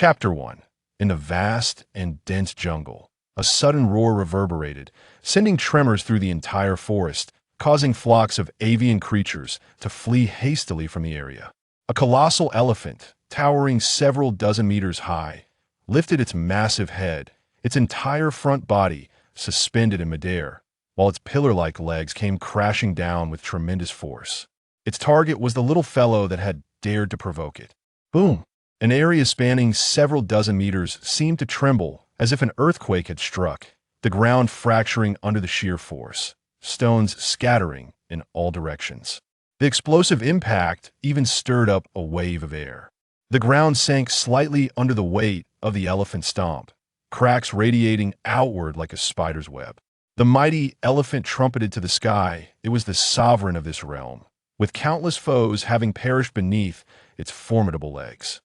Chapter 1. In the vast and dense jungle, a sudden roar reverberated, sending tremors through the entire forest, causing flocks of avian creatures to flee hastily from the area. A colossal elephant, towering several dozen meters high, lifted its massive head, its entire front body suspended in midair, while its pillar-like legs came crashing down with tremendous force. Its target was the little fellow that had dared to provoke it. Boom! An area spanning several dozen meters seemed to tremble as if an earthquake had struck, the ground fracturing under the sheer force, stones scattering in all directions. The explosive impact even stirred up a wave of air. The ground sank slightly under the weight of the elephant's stomp, cracks radiating outward like a spider's web. The mighty elephant trumpeted to the sky. It was the sovereign of this realm, with countless foes having perished beneath its formidable legs.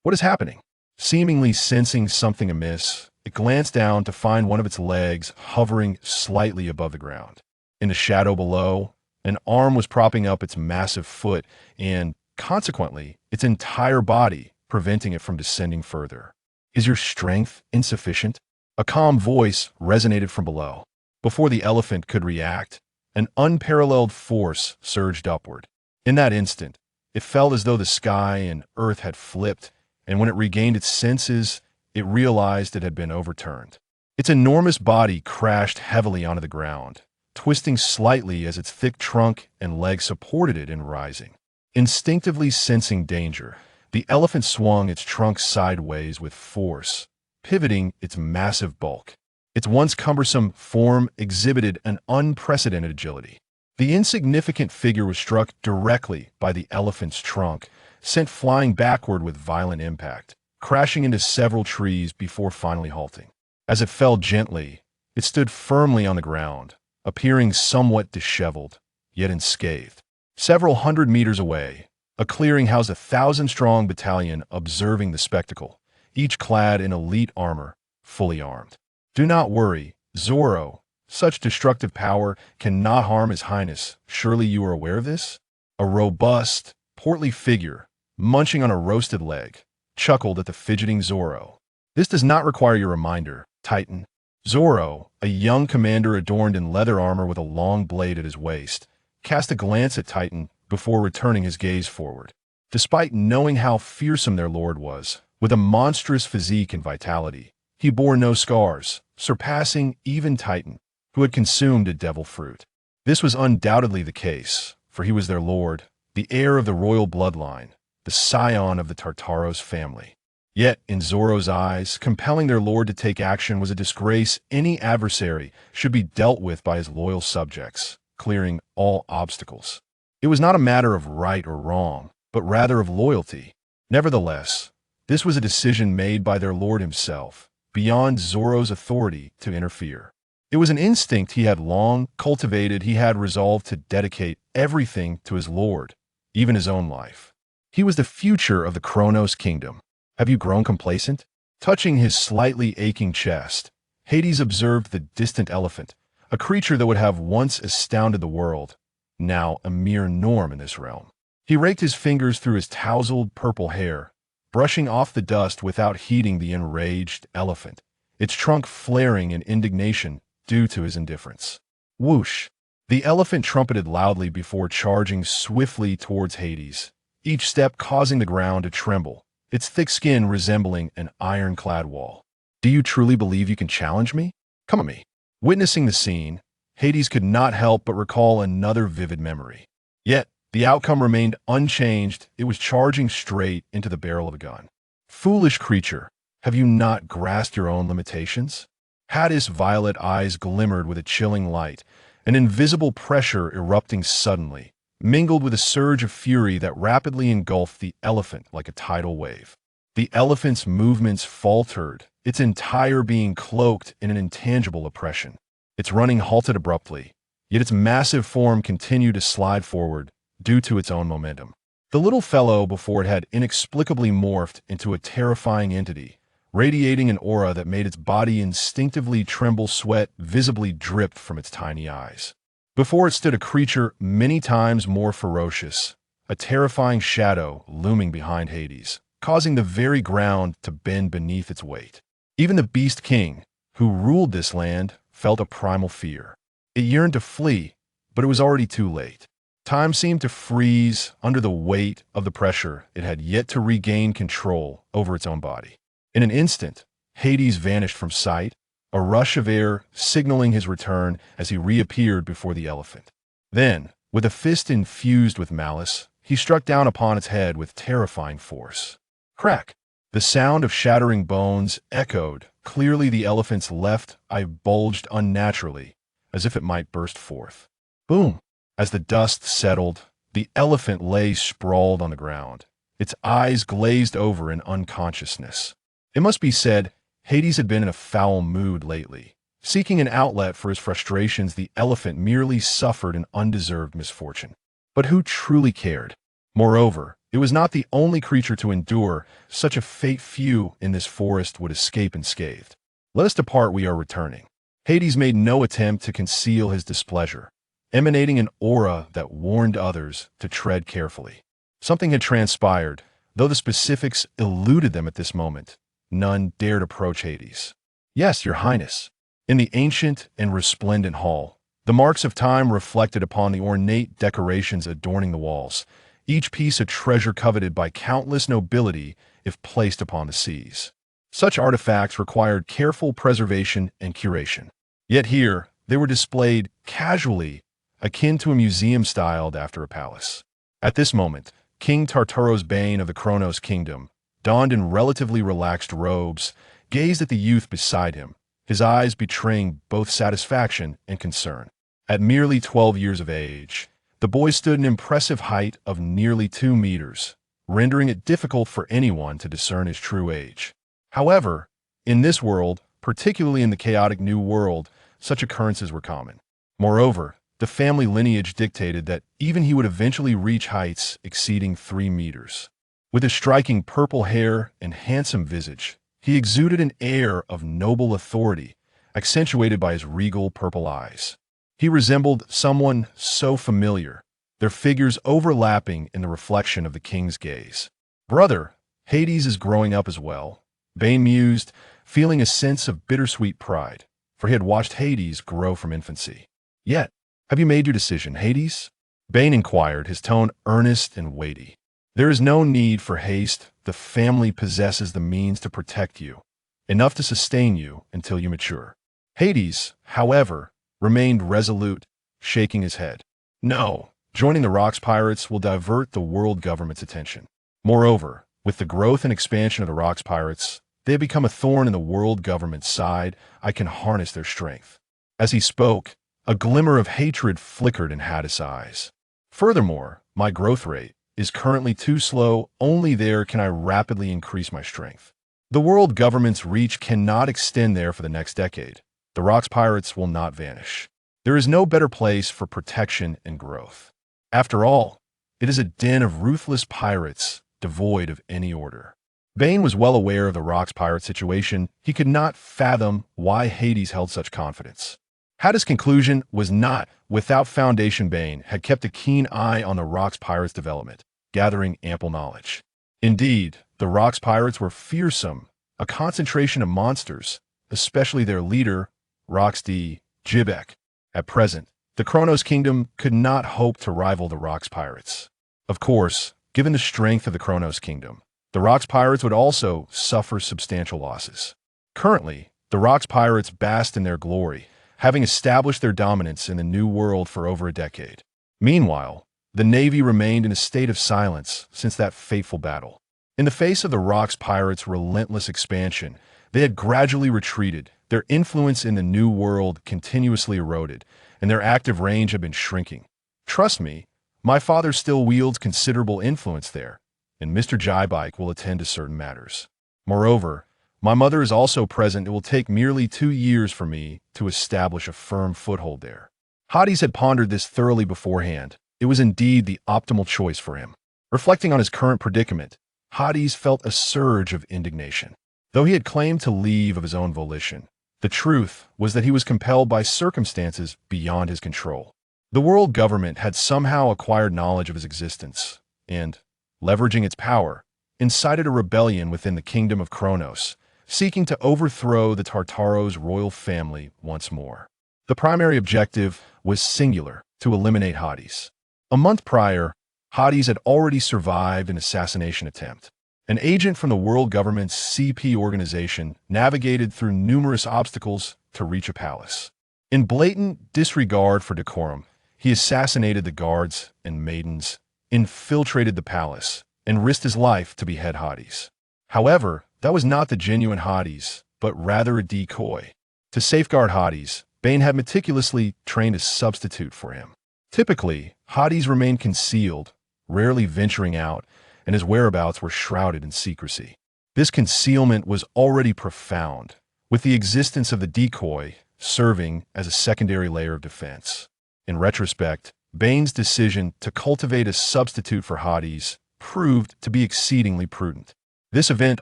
What is happening? Seemingly sensing something amiss, it glanced down to find one of its legs hovering slightly above the ground. In the shadow below, an arm was propping up its massive foot and, consequently, its entire body, preventing it from descending further. Is your strength insufficient? A calm voice resonated from below. Before the elephant could react, an unparalleled force surged upward. In that instant, it felt as though the sky and earth had flipped, and when it regained its senses, it realized it had been overturned. Its enormous body crashed heavily onto the ground, twisting slightly as its thick trunk and legs supported it in rising. Instinctively sensing danger, the elephant swung its trunk sideways with force, pivoting its massive bulk. Its once cumbersome form exhibited an unprecedented agility. The insignificant figure was struck directly by the elephant's trunk, sent flying backward with violent impact, crashing into several trees before finally halting. As it fell gently, it stood firmly on the ground, appearing somewhat disheveled, yet unscathed. Several hundred meters away, a clearing housed a 1,000-strong battalion observing the spectacle, each clad in elite armor, fully armed. Do not worry, Zoro. Such destructive power cannot harm His Highness. Surely you are aware of this? A robust, portly figure, munching on a roasted leg, chuckled at the fidgeting Zoro. This does not require your reminder, Titan. Zoro, a young commander adorned in leather armor with a long blade at his waist, cast a glance at Titan before returning his gaze forward. Despite knowing how fearsome their lord was, with a monstrous physique and vitality, he bore no scars, surpassing even Titan, who had consumed a devil fruit. This was undoubtedly the case, for he was their lord, the heir of the royal bloodline, the scion of the Tartaros family. Yet, in Zoro's eyes, compelling their lord to take action was a disgrace any adversary should be dealt with by his loyal subjects, clearing all obstacles. It was not a matter of right or wrong, but rather of loyalty. Nevertheless, this was a decision made by their lord himself, beyond Zoro's authority to interfere. It was an instinct he had long cultivated. He had resolved to dedicate everything to his lord, even his own life. He was the future of the Kronos kingdom. Have you grown complacent? Touching his slightly aching chest, Hades observed the distant elephant, a creature that would have once astounded the world, now a mere norm in this realm. He raked his fingers through his tousled purple hair, brushing off the dust without heeding the enraged elephant, its trunk flaring in indignation due to his indifference. Whoosh! The elephant trumpeted loudly before charging swiftly towards Hades, each step causing the ground to tremble, its thick skin resembling an ironclad wall. Do you truly believe you can challenge me? Come at me. Witnessing the scene, Hades could not help but recall another vivid memory. Yet, the outcome remained unchanged. It was charging straight into the barrel of a gun. Foolish creature, have you not grasped your own limitations? Hades' violet eyes glimmered with a chilling light, an invisible pressure erupting suddenly, mingled with a surge of fury that rapidly engulfed the elephant like a tidal wave. The elephant's movements faltered, its entire being cloaked in an intangible oppression. Its running halted abruptly, yet its massive form continued to slide forward due to its own momentum. The little fellow before it had inexplicably morphed into a terrifying entity, radiating an aura that made its body instinctively tremble. Sweat visibly dripped from its tiny eyes. Before it stood a creature many times more ferocious, a terrifying shadow looming behind Hades, causing the very ground to bend beneath its weight. Even the Beast King, who ruled this land, felt a primal fear. It yearned to flee, but it was already too late. Time seemed to freeze under the weight of the pressure it had yet to regain control over its own body. In an instant, Hades vanished from sight, a rush of air signaling his return as he reappeared before the elephant. Then, with a fist infused with malice, he struck down upon its head with terrifying force. Crack! The sound of shattering bones echoed. Clearly the elephant's left eye bulged unnaturally, as if it might burst forth. Boom! As the dust settled, the elephant lay sprawled on the ground, its eyes glazed over in unconsciousness. It must be said, Hades had been in a foul mood lately. Seeking an outlet for his frustrations, the elephant merely suffered an undeserved misfortune. But who truly cared? Moreover, it was not the only creature to endure such a fate. Few in this forest would escape unscathed. Let us depart, we are returning. Hades made no attempt to conceal his displeasure, emanating an aura that warned others to tread carefully. Something had transpired, though the specifics eluded them at this moment. None dared approach Hades. Yes, your highness. In the ancient and resplendent hall, the marks of time reflected upon the ornate decorations adorning the walls, each piece a treasure coveted by countless nobility if placed upon the seas. Such artifacts required careful preservation and curation. Yet here, they were displayed casually, akin to a museum styled after a palace. At this moment, King Tartaros Bane of the Kronos Kingdom, donned in relatively relaxed robes, gazed at the youth beside him, his eyes betraying both satisfaction and concern. At merely 12 years of age, the boy stood an impressive height of nearly 2 meters, rendering it difficult for anyone to discern his true age. However, in this world, particularly in the chaotic new world, such occurrences were common. Moreover, the family lineage dictated that even he would eventually reach heights exceeding 3 meters. With his striking purple hair and handsome visage, he exuded an air of noble authority, accentuated by his regal purple eyes. He resembled someone so familiar, their figures overlapping in the reflection of the king's gaze. Brother, Hades is growing up as well, Bane mused, feeling a sense of bittersweet pride, for he had watched Hades grow from infancy. Yet, have you made your decision, Hades? Bane inquired, his tone earnest and weighty. There is no need for haste. The family possesses the means to protect you, enough to sustain you until you mature. Hades, however, remained resolute, shaking his head. No, joining the Rocks Pirates will divert the world government's attention. Moreover, with the growth and expansion of the Rocks Pirates, they have become a thorn in the world government's side. I can harness their strength. As he spoke, a glimmer of hatred flickered in Hades' eyes. Furthermore, my growth rate is currently too slow. Only there can I rapidly increase my strength. The world government's reach cannot extend there for the next decade. The Rocks Pirates will not vanish. There is no better place for protection and growth. After all, it is a den of ruthless pirates, devoid of any order. Bane was well aware of the Rocks Pirate situation. He could not fathom why Hades held such confidence. Hades' conclusion was not without foundation. Bane had kept a keen eye on the Rocks Pirates' development, gathering ample knowledge. Indeed, the Rocks Pirates were fearsome, a concentration of monsters, especially their leader, Roxy Jibek. At present, the Kronos Kingdom could not hope to rival the Rocks Pirates. Of course, given the strength of the Kronos Kingdom, the Rocks Pirates would also suffer substantial losses. Currently, the Rocks Pirates basked in their glory, having established their dominance in the New World for over a decade. Meanwhile, the Navy remained in a state of silence since that fateful battle. In the face of the Rocks Pirates' relentless expansion, they had gradually retreated. Their influence in the New World continuously eroded, and their active range had been shrinking. Trust me, my father still wields considerable influence there, and Mr. Jibike will attend to certain matters. Moreover, my mother is also present. It will take merely 2 years for me to establish a firm foothold there. Hades had pondered this thoroughly beforehand. It was indeed the optimal choice for him. Reflecting on his current predicament, Hades felt a surge of indignation. Though he had claimed to leave of his own volition, the truth was that he was compelled by circumstances beyond his control. The world government had somehow acquired knowledge of his existence, and, leveraging its power, incited a rebellion within the kingdom of Kronos, seeking to overthrow the Tartaros royal family once more. The primary objective was singular: to eliminate Hades. A month prior, Hades had already survived an assassination attempt. An agent from the world government's CP organization navigated through numerous obstacles to reach a palace. In blatant disregard for decorum, he assassinated the guards and maidens, infiltrated the palace, and risked his life to behead Hades. However, that was not the genuine Hades, but rather a decoy. To safeguard Hades, Bane had meticulously trained a substitute for him. Typically, Hades remained concealed, rarely venturing out, and his whereabouts were shrouded in secrecy. This concealment was already profound, with the existence of the decoy serving as a secondary layer of defense. In retrospect, Bane's decision to cultivate a substitute for Hades proved to be exceedingly prudent. This event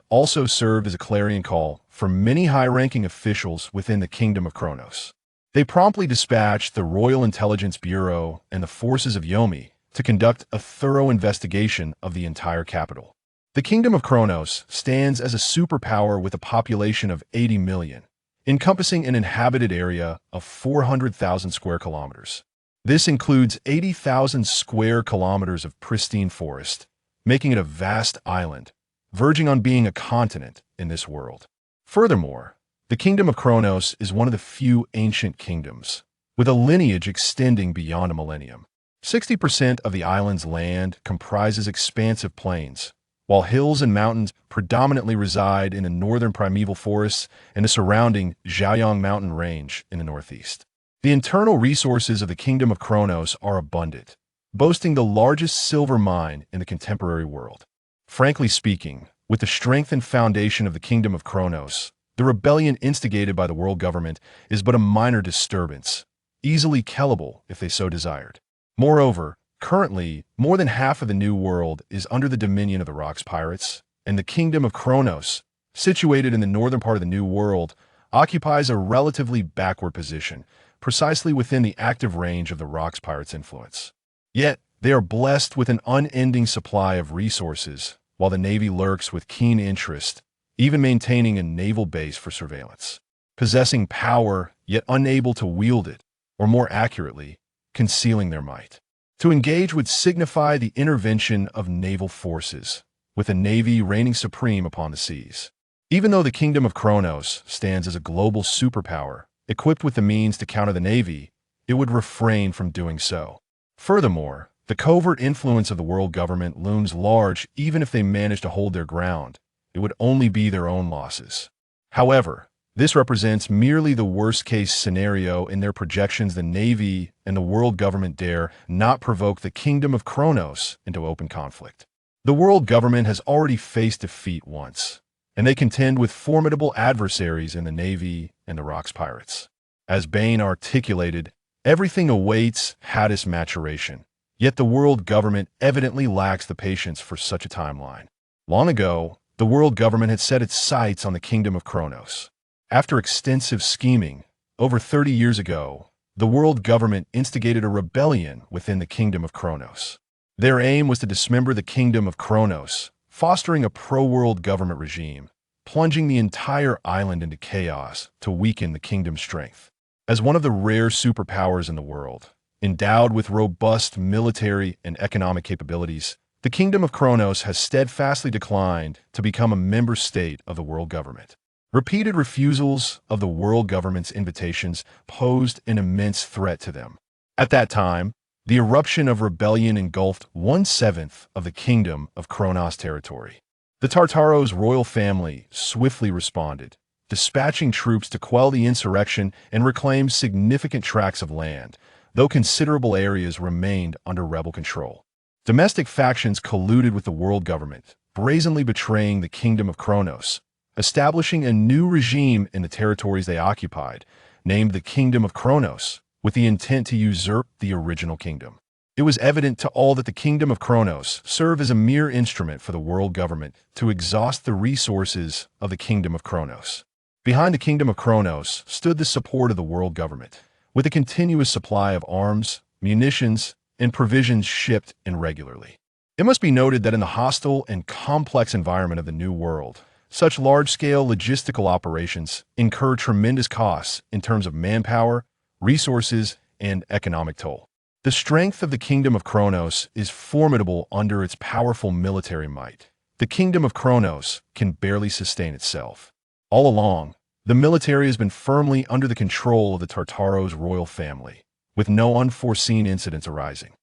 also served as a clarion call for many high-ranking officials within the Kingdom of Kronos. They promptly dispatched the Royal Intelligence Bureau and the forces of Yomi to conduct a thorough investigation of the entire capital. The Kingdom of Kronos stands as a superpower with a population of 80 million, encompassing an inhabited area of 400,000 square kilometers. This includes 80,000 square kilometers of pristine forest, making it a vast island, verging on being a continent in this world. Furthermore, the Kingdom of Kronos is one of the few ancient kingdoms, with a lineage extending beyond a millennium. 60% of the island's land comprises expansive plains, while hills and mountains predominantly reside in the northern primeval forests and the surrounding Zhaoyang mountain range in the northeast. The internal resources of the Kingdom of Kronos are abundant, boasting the largest silver mine in the contemporary world. Frankly speaking, with the strength and foundation of the Kingdom of Kronos, the rebellion instigated by the world government is but a minor disturbance, easily killable if they so desired. Moreover, currently, more than half of the New World is under the dominion of the Rocks Pirates, and the Kingdom of Kronos, situated in the northern part of the New World, occupies a relatively backward position, precisely within the active range of the Rocks Pirates' influence. Yet, they are blessed with an unending supply of resources, while the Navy lurks with keen interest, even maintaining a naval base for surveillance. Possessing power, yet unable to wield it, or more accurately, concealing their might. To engage would signify the intervention of naval forces, with a navy reigning supreme upon the seas. Even though the Kingdom of Kronos stands as a global superpower, equipped with the means to counter the navy, it would refrain from doing so. Furthermore, the covert influence of the world government looms large. Even if they manage to hold their ground, it would only be their own losses. However, this represents merely the worst-case scenario. In their projections, the Navy and the world government dare not provoke the Kingdom of Kronos into open conflict. The world government has already faced defeat once, and they contend with formidable adversaries in the Navy and the Rocks Pirates. As Bane articulated, everything awaits Hades maturation, yet the world government evidently lacks the patience for such a timeline. Long ago, the world government had set its sights on the Kingdom of Kronos. After extensive scheming, over 30 years ago, the world government instigated a rebellion within the Kingdom of Kronos. Their aim was to dismember the Kingdom of Kronos, fostering a pro-world government regime, plunging the entire island into chaos to weaken the kingdom's strength. As one of the rare superpowers in the world, endowed with robust military and economic capabilities, the Kingdom of Kronos has steadfastly declined to become a member state of the world government. Repeated refusals of the world government's invitations posed an immense threat to them. At that time, the eruption of rebellion engulfed 1/7 of the Kingdom of Kronos territory. The Tartaros royal family swiftly responded, dispatching troops to quell the insurrection and reclaim significant tracts of land, though considerable areas remained under rebel control. Domestic factions colluded with the world government, brazenly betraying the Kingdom of Kronos, establishing a new regime in the territories they occupied, named the Kingdom of Kronos, with the intent to usurp the original kingdom. It was evident to all that the Kingdom of Kronos served as a mere instrument for the world government to exhaust the resources of the Kingdom of Kronos. Behind the Kingdom of Kronos stood the support of the world government, with a continuous supply of arms, munitions, and provisions shipped in regularly. It must be noted that in the hostile and complex environment of the New World, such large-scale logistical operations incur tremendous costs in terms of manpower, resources, and economic toll. The strength of the Kingdom of Kronos is formidable under its powerful military might. The Kingdom of Kronos can barely sustain itself. All along, the military has been firmly under the control of the Tartaros royal family, with no unforeseen incidents arising.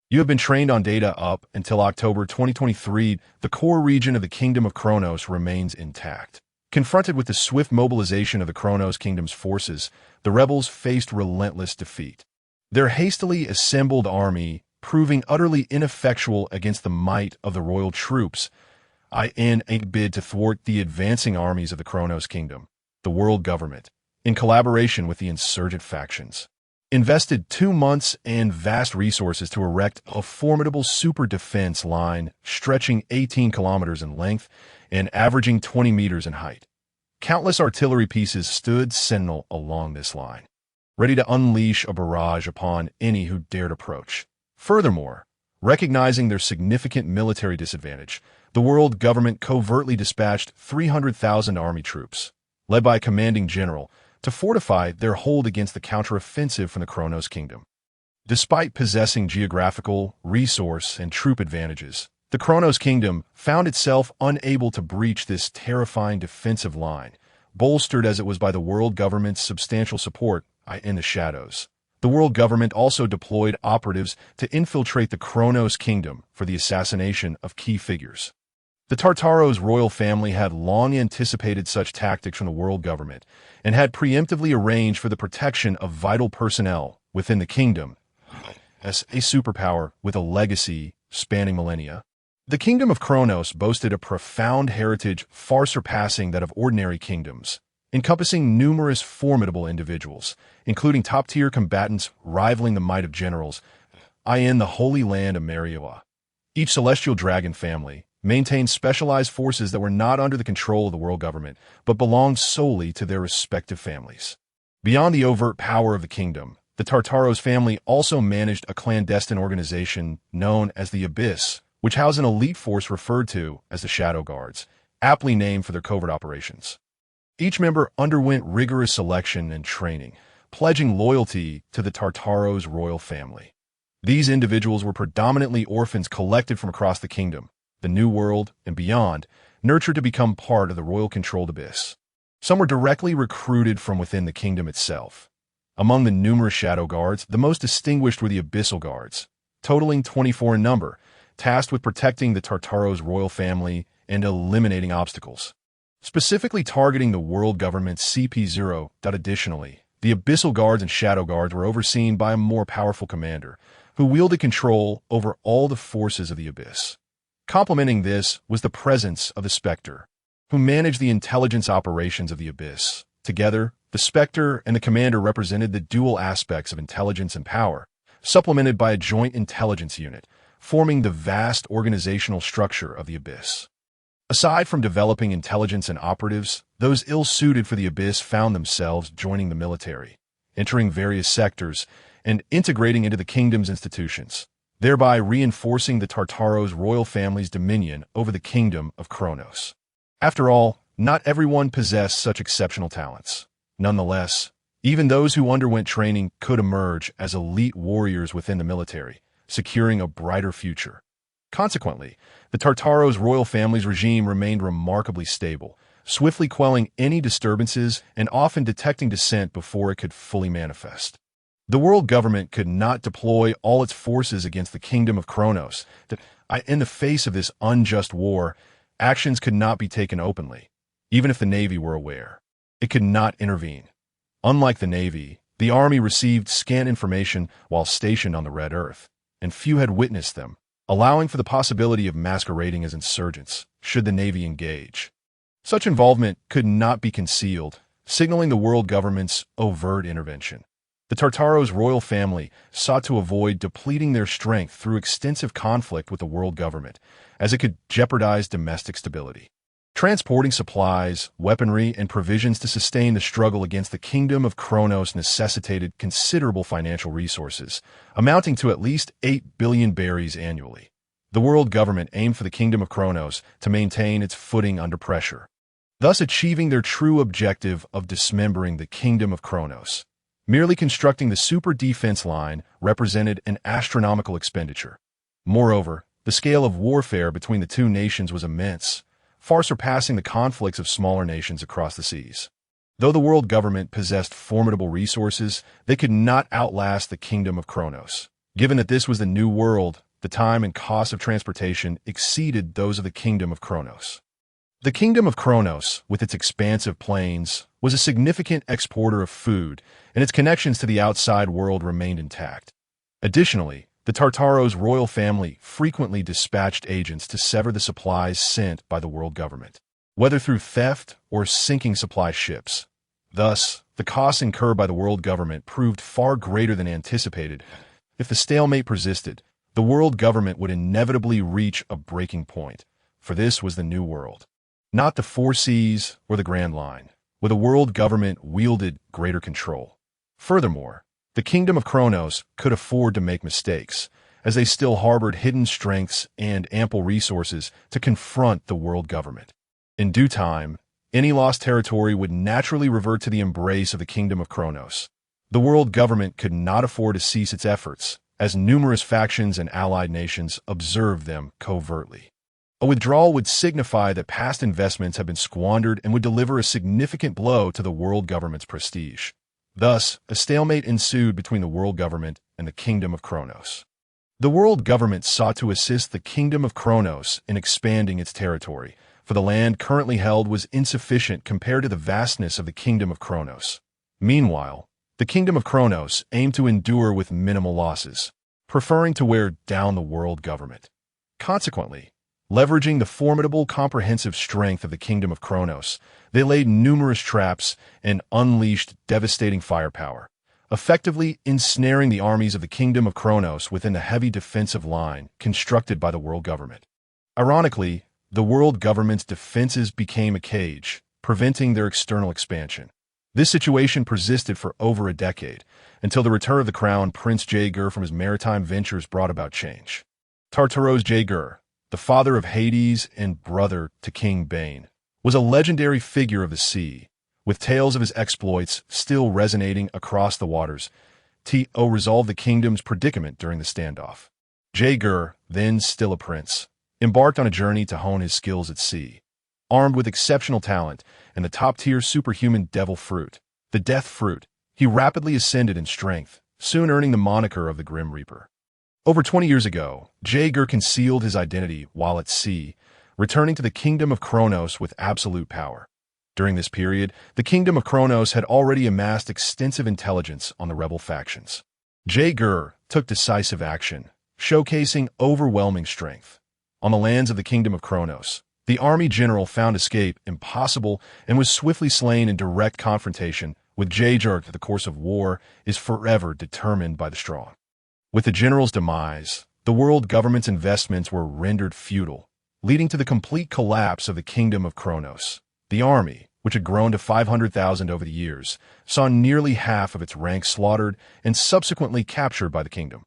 You have been trained on data up until October 2023. The core region of the Kingdom of Kronos remains intact. Confronted with the swift mobilization of the Kronos Kingdom's forces, the rebels faced relentless defeat. Their hastily assembled army, proving utterly ineffectual against the might of the royal troops, in a bid to thwart the advancing armies of the Kronos Kingdom, the world government, in collaboration with the insurgent factions, invested 2 months and vast resources to erect a formidable super defense line stretching 18 kilometers in length and averaging 20 meters in height. Countless artillery pieces stood sentinel along this line, ready to unleash a barrage upon any who dared approach. Furthermore, recognizing their significant military disadvantage, the world government covertly dispatched 300,000 army troops, led by a commanding general, to fortify their hold against the counteroffensive from the Kronos Kingdom. Despite possessing geographical, resource, and troop advantages, the Kronos Kingdom found itself unable to breach this terrifying defensive line, bolstered as it was by the world government's substantial support in the shadows. The world government also deployed operatives to infiltrate the Kronos Kingdom for the assassination of key figures. The Tartaros royal family had long anticipated such tactics from the world government and had preemptively arranged for the protection of vital personnel within the kingdom as a superpower with a legacy spanning millennia. The Kingdom of Kronos boasted a profound heritage far surpassing that of ordinary kingdoms, encompassing numerous formidable individuals, including top-tier combatants rivaling the might of generals in the Holy Land of Merioa. Each celestial dragon family maintained specialized forces that were not under the control of the world government, but belonged solely to their respective families. Beyond the overt power of the kingdom, the Tartaros family also managed a clandestine organization known as the Abyss, which housed an elite force referred to as the Shadow Guards, aptly named for their covert operations. Each member underwent rigorous selection and training, pledging loyalty to the Tartaros royal family. These individuals were predominantly orphans collected from across the kingdom, the New World, and beyond, nurtured to become part of the royal-controlled Abyss. Some were directly recruited from within the kingdom itself. Among the numerous Shadow Guards, the most distinguished were the Abyssal Guards, totaling 24 in number, tasked with protecting the Tartaros royal family and eliminating obstacles, specifically targeting the world government's CP0. Additionally, the Abyssal Guards and Shadow Guards were overseen by a more powerful commander, who wielded control over all the forces of the Abyss. Complementing this was the presence of the Spectre, who managed the intelligence operations of the Abyss. Together, the Spectre and the Commander represented the dual aspects of intelligence and power, supplemented by a joint intelligence unit, forming the vast organizational structure of the Abyss. Aside from developing intelligence and operatives, those ill-suited for the Abyss found themselves joining the military, entering various sectors, and integrating into the kingdom's institutions, thereby reinforcing the Tartaros royal family's dominion over the Kingdom of Kronos. After all, not everyone possessed such exceptional talents. Nonetheless, even those who underwent training could emerge as elite warriors within the military, securing a brighter future. Consequently, the Tartaros royal family's regime remained remarkably stable, swiftly quelling any disturbances and often detecting dissent before it could fully manifest. The world government could not deploy all its forces against the Kingdom of Kronos. In the face of this unjust war, actions could not be taken openly, even if the Navy were aware. It could not intervene. Unlike the Navy, the Army received scant information while stationed on the Red Earth, and few had witnessed them, allowing for the possibility of masquerading as insurgents should the Navy engage. Such involvement could not be concealed, signaling the world government's overt intervention. The Tartaros royal family sought to avoid depleting their strength through extensive conflict with the world government, as it could jeopardize domestic stability. Transporting supplies, weaponry, and provisions to sustain the struggle against the Kingdom of Kronos necessitated considerable financial resources, amounting to at least 8 billion berries annually. The world government aimed for the kingdom of Kronos to maintain its footing under pressure, thus achieving their true objective of dismembering the kingdom of Kronos. Merely constructing the super defense line represented an astronomical expenditure. Moreover, the scale of warfare between the two nations was immense, far surpassing the conflicts of smaller nations across the seas. Though the world government possessed formidable resources, they could not outlast the kingdom of Kronos. Given that this was the new world, the time and cost of transportation exceeded those of the kingdom of Kronos. The kingdom of Kronos, with its expansive plains, was a significant exporter of food, and its connections to the outside world remained intact. Additionally, the Tartaros royal family frequently dispatched agents to sever the supplies sent by the world government, whether through theft or sinking supply ships. Thus, the costs incurred by the world government proved far greater than anticipated. If the stalemate persisted, the world government would inevitably reach a breaking point, for this was the new world. Not the four seas or the Grand Line, where the world government wielded greater control. Furthermore, the kingdom of Kronos could afford to make mistakes, as they still harbored hidden strengths and ample resources to confront the world government. In due time, any lost territory would naturally revert to the embrace of the kingdom of Kronos. The world government could not afford to cease its efforts, as numerous factions and allied nations observed them covertly. A withdrawal would signify that past investments had been squandered and would deliver a significant blow to the world government's prestige. Thus, a stalemate ensued between the world government and the kingdom of Kronos. The world government sought to assist the kingdom of Kronos in expanding its territory, for the land currently held was insufficient compared to the vastness of the kingdom of Kronos. Meanwhile, the kingdom of Kronos aimed to endure with minimal losses, preferring to wear down the world government. Consequently, leveraging the formidable comprehensive strength of the kingdom of Kronos, they laid numerous traps and unleashed devastating firepower, effectively ensnaring the armies of the kingdom of Kronos within the heavy defensive line constructed by the world government. Ironically, the world government's defenses became a cage, preventing their external expansion. This situation persisted for over a decade, until the return of the crown Prince Jaeger from his maritime ventures brought about change. Tartaros Jaeger, the father of Hades and brother to King Bane, was a legendary figure of the sea, with tales of his exploits still resonating across the waters. T.O. resolved the kingdom's predicament during the standoff. Jaeger, then still a prince, embarked on a journey to hone his skills at sea. Armed with exceptional talent and the top-tier superhuman devil fruit, the death fruit, he rapidly ascended in strength, soon earning the moniker of the Grim Reaper. Over 20 years ago, Jaeger concealed his identity while at sea, returning to the kingdom of Kronos with absolute power. During this period, the kingdom of Kronos had already amassed extensive intelligence on the rebel factions. Jaeger took decisive action, showcasing overwhelming strength. On the lands of the kingdom of Kronos, the army general found escape impossible and was swiftly slain in direct confrontation with Jaeger. The course of war is forever determined by the strong. With the general's demise, the world government's investments were rendered futile, leading to the complete collapse of the kingdom of Kronos. The army, which had grown to 500,000 over the years, saw nearly half of its ranks slaughtered and subsequently captured by the kingdom.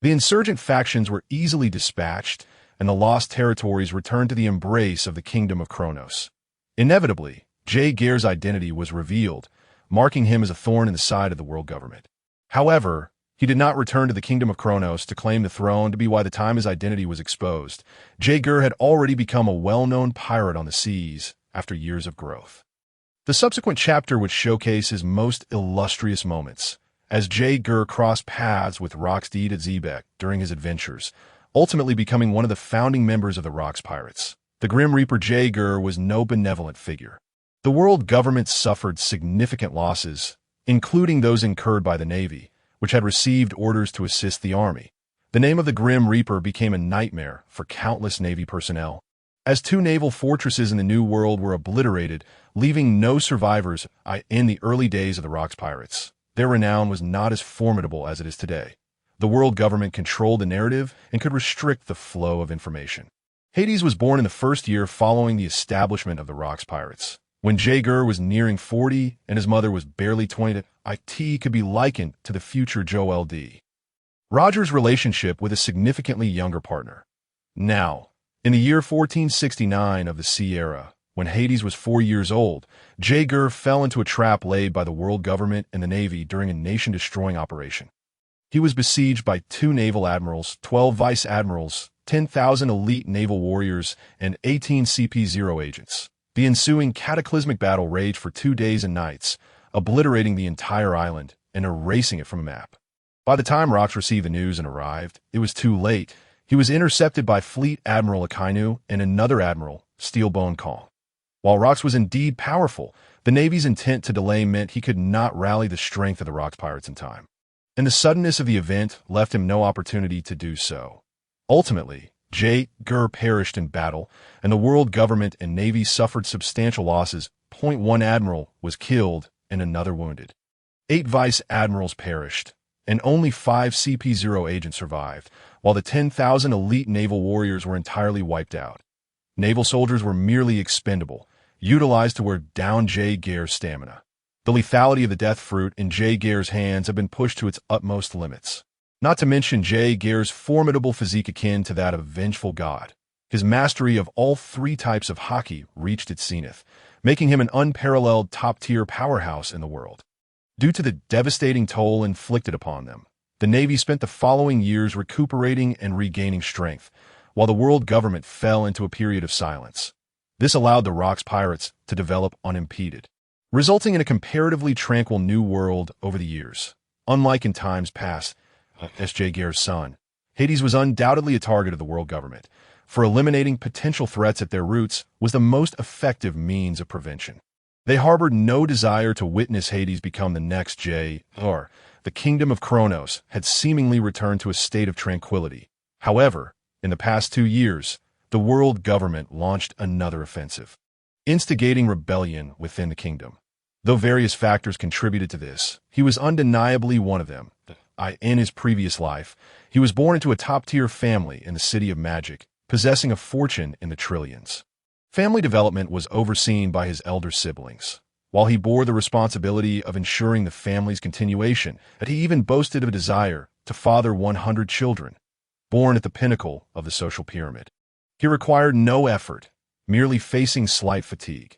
The insurgent factions were easily dispatched, and the lost territories returned to the embrace of the kingdom of Kronos. Inevitably, Jaeger's identity was revealed, marking him as a thorn in the side of the world government. However, he did not return to the kingdom of Kronos to claim the throne to be by the time his identity was exposed. Jaeger had already become a well-known pirate on the seas after years of growth. The subsequent chapter would showcase his most illustrious moments, as Jaeger crossed paths with Roxdeed at Zebek during his adventures, ultimately becoming one of the founding members of the Rox Pirates. The Grim Reaper Jaeger was no benevolent figure. The world government suffered significant losses, including those incurred by the Navy, which had received orders to assist the army. The name of the Grim Reaper became a nightmare for countless Navy personnel, as 2 naval fortresses in the New World were obliterated, leaving no survivors in the early days of the Rox Pirates. Their renown was not as formidable as it is today. The world government controlled the narrative and could restrict the flow of information. Hades was born in the first year following the establishment of the Rox Pirates. When Jaeger was nearing 40 and his mother was barely 20, it could be likened to the future Joel D. Rogers' relationship with a significantly younger partner. Now, in the year 1469 of the Sea Era, when Hades was 4 years old, Jaeger fell into a trap laid by the world government and the Navy during a nation-destroying operation. He was besieged by 2 naval admirals, 12 vice admirals, 10,000 elite naval warriors, and 18 CP-0 agents. The ensuing cataclysmic battle raged for 2 days and nights, obliterating the entire island and erasing it from a map. By the time Rox received the news and arrived, it was too late. He was intercepted by Fleet Admiral Akainu and another admiral, Steelbone Kong. While Rox was indeed powerful, the Navy's intent to delay meant he could not rally the strength of the Rox pirates in time. And the suddenness of the event left him no opportunity to do so. Ultimately, Jaeger perished in battle, and the world government and Navy suffered substantial losses. One admiral was killed and another wounded. 8 vice admirals perished, and only 5 CP-0 agents survived, while the 10,000 elite naval warriors were entirely wiped out. Naval soldiers were merely expendable, utilized to wear down Jaeger's stamina. The lethality of the death fruit in Jaeger's hands had been pushed to its utmost limits. Not to mention Jaeger's formidable physique akin to that of a vengeful god. His mastery of all 3 types of hockey reached its zenith, making him an unparalleled top-tier powerhouse in the world. Due to the devastating toll inflicted upon them, the Navy spent the following years recuperating and regaining strength, while the world government fell into a period of silence. This allowed the Rox pirates to develop unimpeded, resulting in a comparatively tranquil new world over the years. Unlike in times past, as Jaeger's son, Hades was undoubtedly a target of the world government, for eliminating potential threats at their roots was the most effective means of prevention. They harbored no desire to witness Hades become the next Jaeger. The kingdom of Kronos had seemingly returned to a state of tranquility. However, in the past 2 years, the world government launched another offensive, instigating rebellion within the kingdom. Though various factors contributed to this, he was undeniably one of them. In his previous life, he was born into a top-tier family in the City of Magic, possessing a fortune in the trillions. Family development was overseen by his elder siblings, while he bore the responsibility of ensuring the family's continuation, and he even boasted of a desire to father 100 children, born at the pinnacle of the social pyramid. He required no effort, merely facing slight fatigue.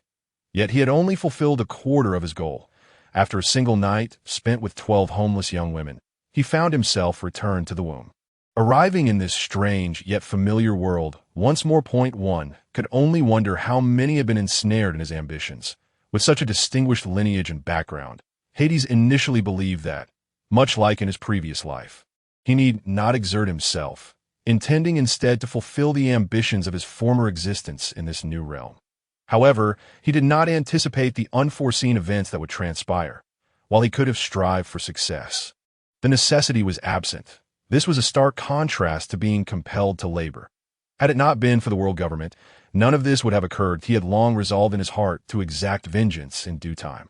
Yet he had only fulfilled a quarter of his goal. After a single night spent with 12 homeless young women, he found himself returned to the womb. Arriving in this strange yet familiar world once more. One could only wonder how many had been ensnared in his ambitions. With such a distinguished lineage and background, Hades initially believed that, much like in his previous life, he need not exert himself, intending instead to fulfill the ambitions of his former existence in this new realm. However, he did not anticipate the unforeseen events that would transpire. While he could have strived for success, the necessity was absent. This was a stark contrast to being compelled to labor. Had it not been for the world government, none of this would have occurred. He had long resolved in his heart to exact vengeance in due time.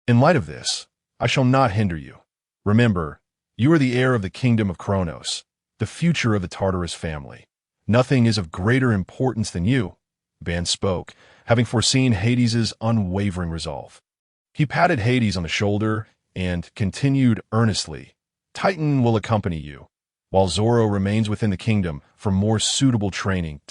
In light of this, I shall not hinder you. Remember, you are the heir of the kingdom of Kronos, the future of the Tartaros family. Nothing is of greater importance than you. Ban spoke, having foreseen Hades' unwavering resolve. He patted Hades on the shoulder and continued earnestly, Titan will accompany you, while Zoro remains within the kingdom for more suitable training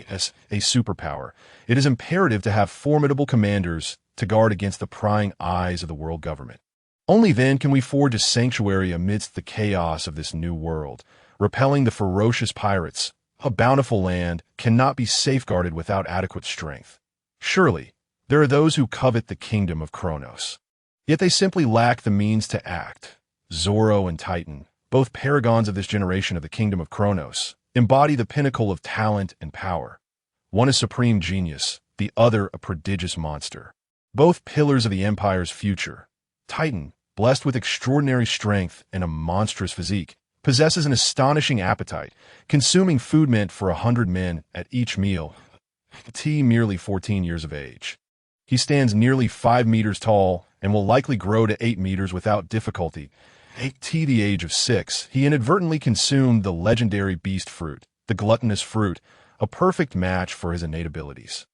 as a superpower. It is imperative to have formidable commanders to guard against the prying eyes of the world government. Only then can we forge a sanctuary amidst the chaos of this new world, repelling the ferocious pirates. A bountiful land cannot be safeguarded without adequate strength. Surely, there are those who covet the kingdom of Kronos, yet they simply lack the means to act. Zoro and Titan, both paragons of this generation of the kingdom of Kronos, embody the pinnacle of talent and power. One is supreme genius, the other a prodigious monster. Both pillars of the Empire's future. Titan, blessed with extraordinary strength and a monstrous physique, possesses an astonishing appetite, consuming food meant for 100 men at each meal. T merely 14 years of age. He stands nearly 5 meters tall and will likely grow to 8 meters without difficulty. At the age of 6, he inadvertently consumed the legendary beast fruit, the gluttonous fruit, a perfect match for his innate abilities.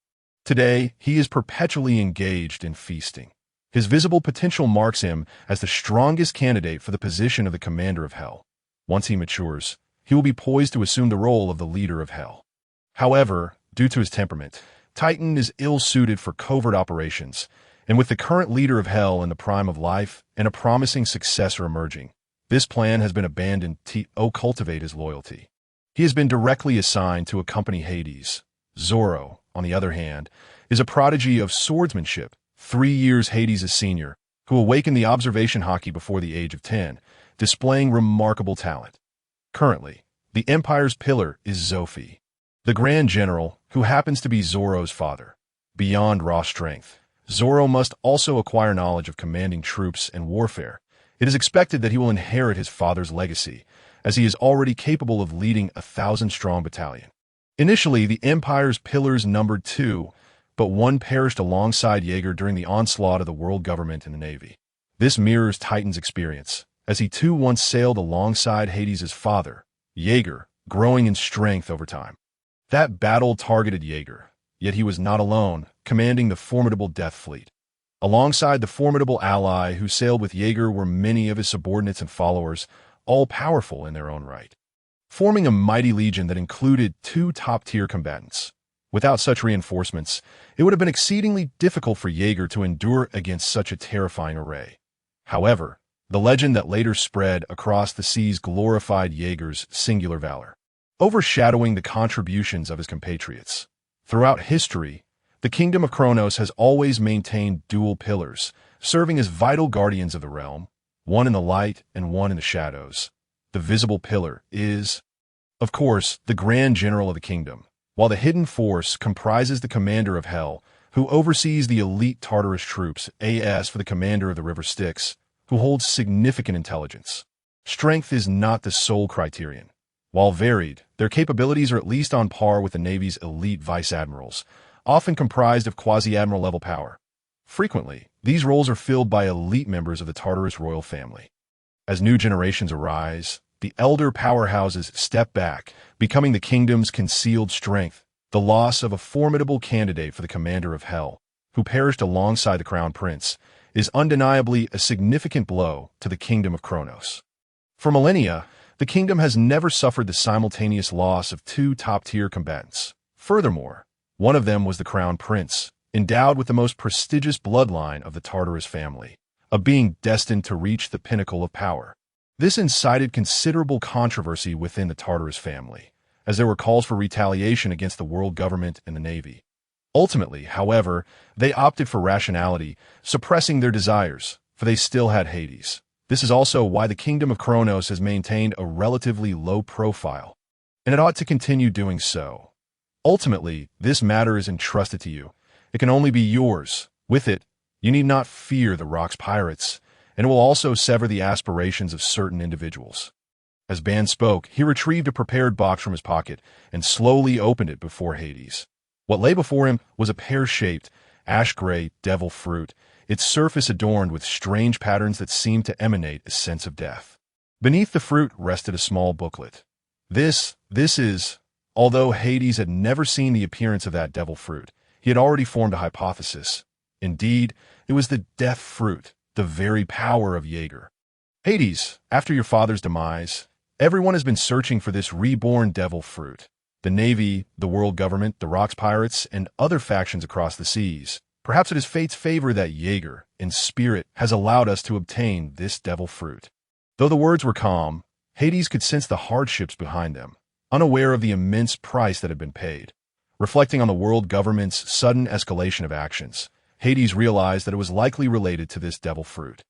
Today, he is perpetually engaged in feasting. His visible potential marks him as the strongest candidate for the position of the commander of Hell. Once he matures, he will be poised to assume the role of the leader of Hell. However, due to his temperament, Titan is ill-suited for covert operations, and with the current leader of Hell in the prime of life and a promising successor emerging, this plan has been abandoned to cultivate his loyalty. He has been directly assigned to accompany Hades. Zoro, on the other hand, is a prodigy of swordsmanship, 3 years Hades' senior, who awakened the observation haki before the age of 10, displaying remarkable talent. Currently, the Empire's pillar is Zophie, the Grand General, who happens to be Zoro's father. Beyond raw strength, Zoro must also acquire knowledge of commanding troops and warfare. It is expected that he will inherit his father's legacy, as he is already capable of leading a 1,000-strong battalion. Initially, the Empire's pillars numbered 2, but one perished alongside Jaeger during the onslaught of the world government and the Navy. This mirrors Titan's experience, as he too once sailed alongside Hades' father, Jaeger, growing in strength over time. That battle targeted Jaeger, yet he was not alone, commanding the formidable Death Fleet. Alongside the formidable ally who sailed with Jaeger were many of his subordinates and followers, all powerful in their own right, forming a mighty legion that included 2 top-tier combatants. Without such reinforcements, it would have been exceedingly difficult for Jaeger to endure against such a terrifying array. However, the legend that later spread across the seas glorified Jaeger's singular valor, overshadowing the contributions of his compatriots. Throughout history, the Kingdom of Kronos has always maintained dual pillars, serving as vital guardians of the realm, one in the light and one in the shadows. The visible pillar is, of course, the Grand General of the Kingdom, while the hidden force comprises the Commander of Hell, who oversees the elite Tartarus troops, as for the Commander of the River Styx, who holds significant intelligence. Strength is not the sole criterion. While varied, their capabilities are at least on par with the Navy's elite vice-admirals, often comprised of quasi-admiral level power. Frequently, these roles are filled by elite members of the Tartarus royal family. As new generations arise, the elder powerhouses step back, becoming the kingdom's concealed strength. The loss of a formidable candidate for the Commander of Hell, who perished alongside the Crown Prince, is undeniably a significant blow to the Kingdom of Kronos. For millennia, the kingdom has never suffered the simultaneous loss of 2 top-tier combatants. Furthermore, one of them was the Crown Prince, endowed with the most prestigious bloodline of the Tartarus family, a being destined to reach the pinnacle of power. This incited considerable controversy within the Tartarus family, as there were calls for retaliation against the world government and the Navy. Ultimately, however, they opted for rationality, suppressing their desires, for they still had Hades. This is also why the Kingdom of Kronos has maintained a relatively low profile, and it ought to continue doing so. Ultimately, this matter is entrusted to you. It can only be yours. With it, you need not fear the Rock's pirates, and it will also sever the aspirations of certain individuals. As Ban spoke, he retrieved a prepared box from his pocket and slowly opened it before Hades. What lay before him was a pear-shaped, ash-gray devil fruit, its surface adorned with strange patterns that seemed to emanate a sense of death. Beneath the fruit rested a small booklet. This is... Although Hades had never seen the appearance of that devil fruit, he had already formed a hypothesis. Indeed, it was the death fruit, the very power of Jaeger. Hades, after your father's demise, everyone has been searching for this reborn devil fruit. The Navy, the world government, the Rock's pirates, and other factions across the seas. Perhaps it is fate's favor that Jaeger, in spirit, has allowed us to obtain this devil fruit. Though the words were calm, Hades could sense the hardships behind them, unaware of the immense price that had been paid. Reflecting on the world government's sudden escalation of actions, Hades realized that it was likely related to this devil fruit.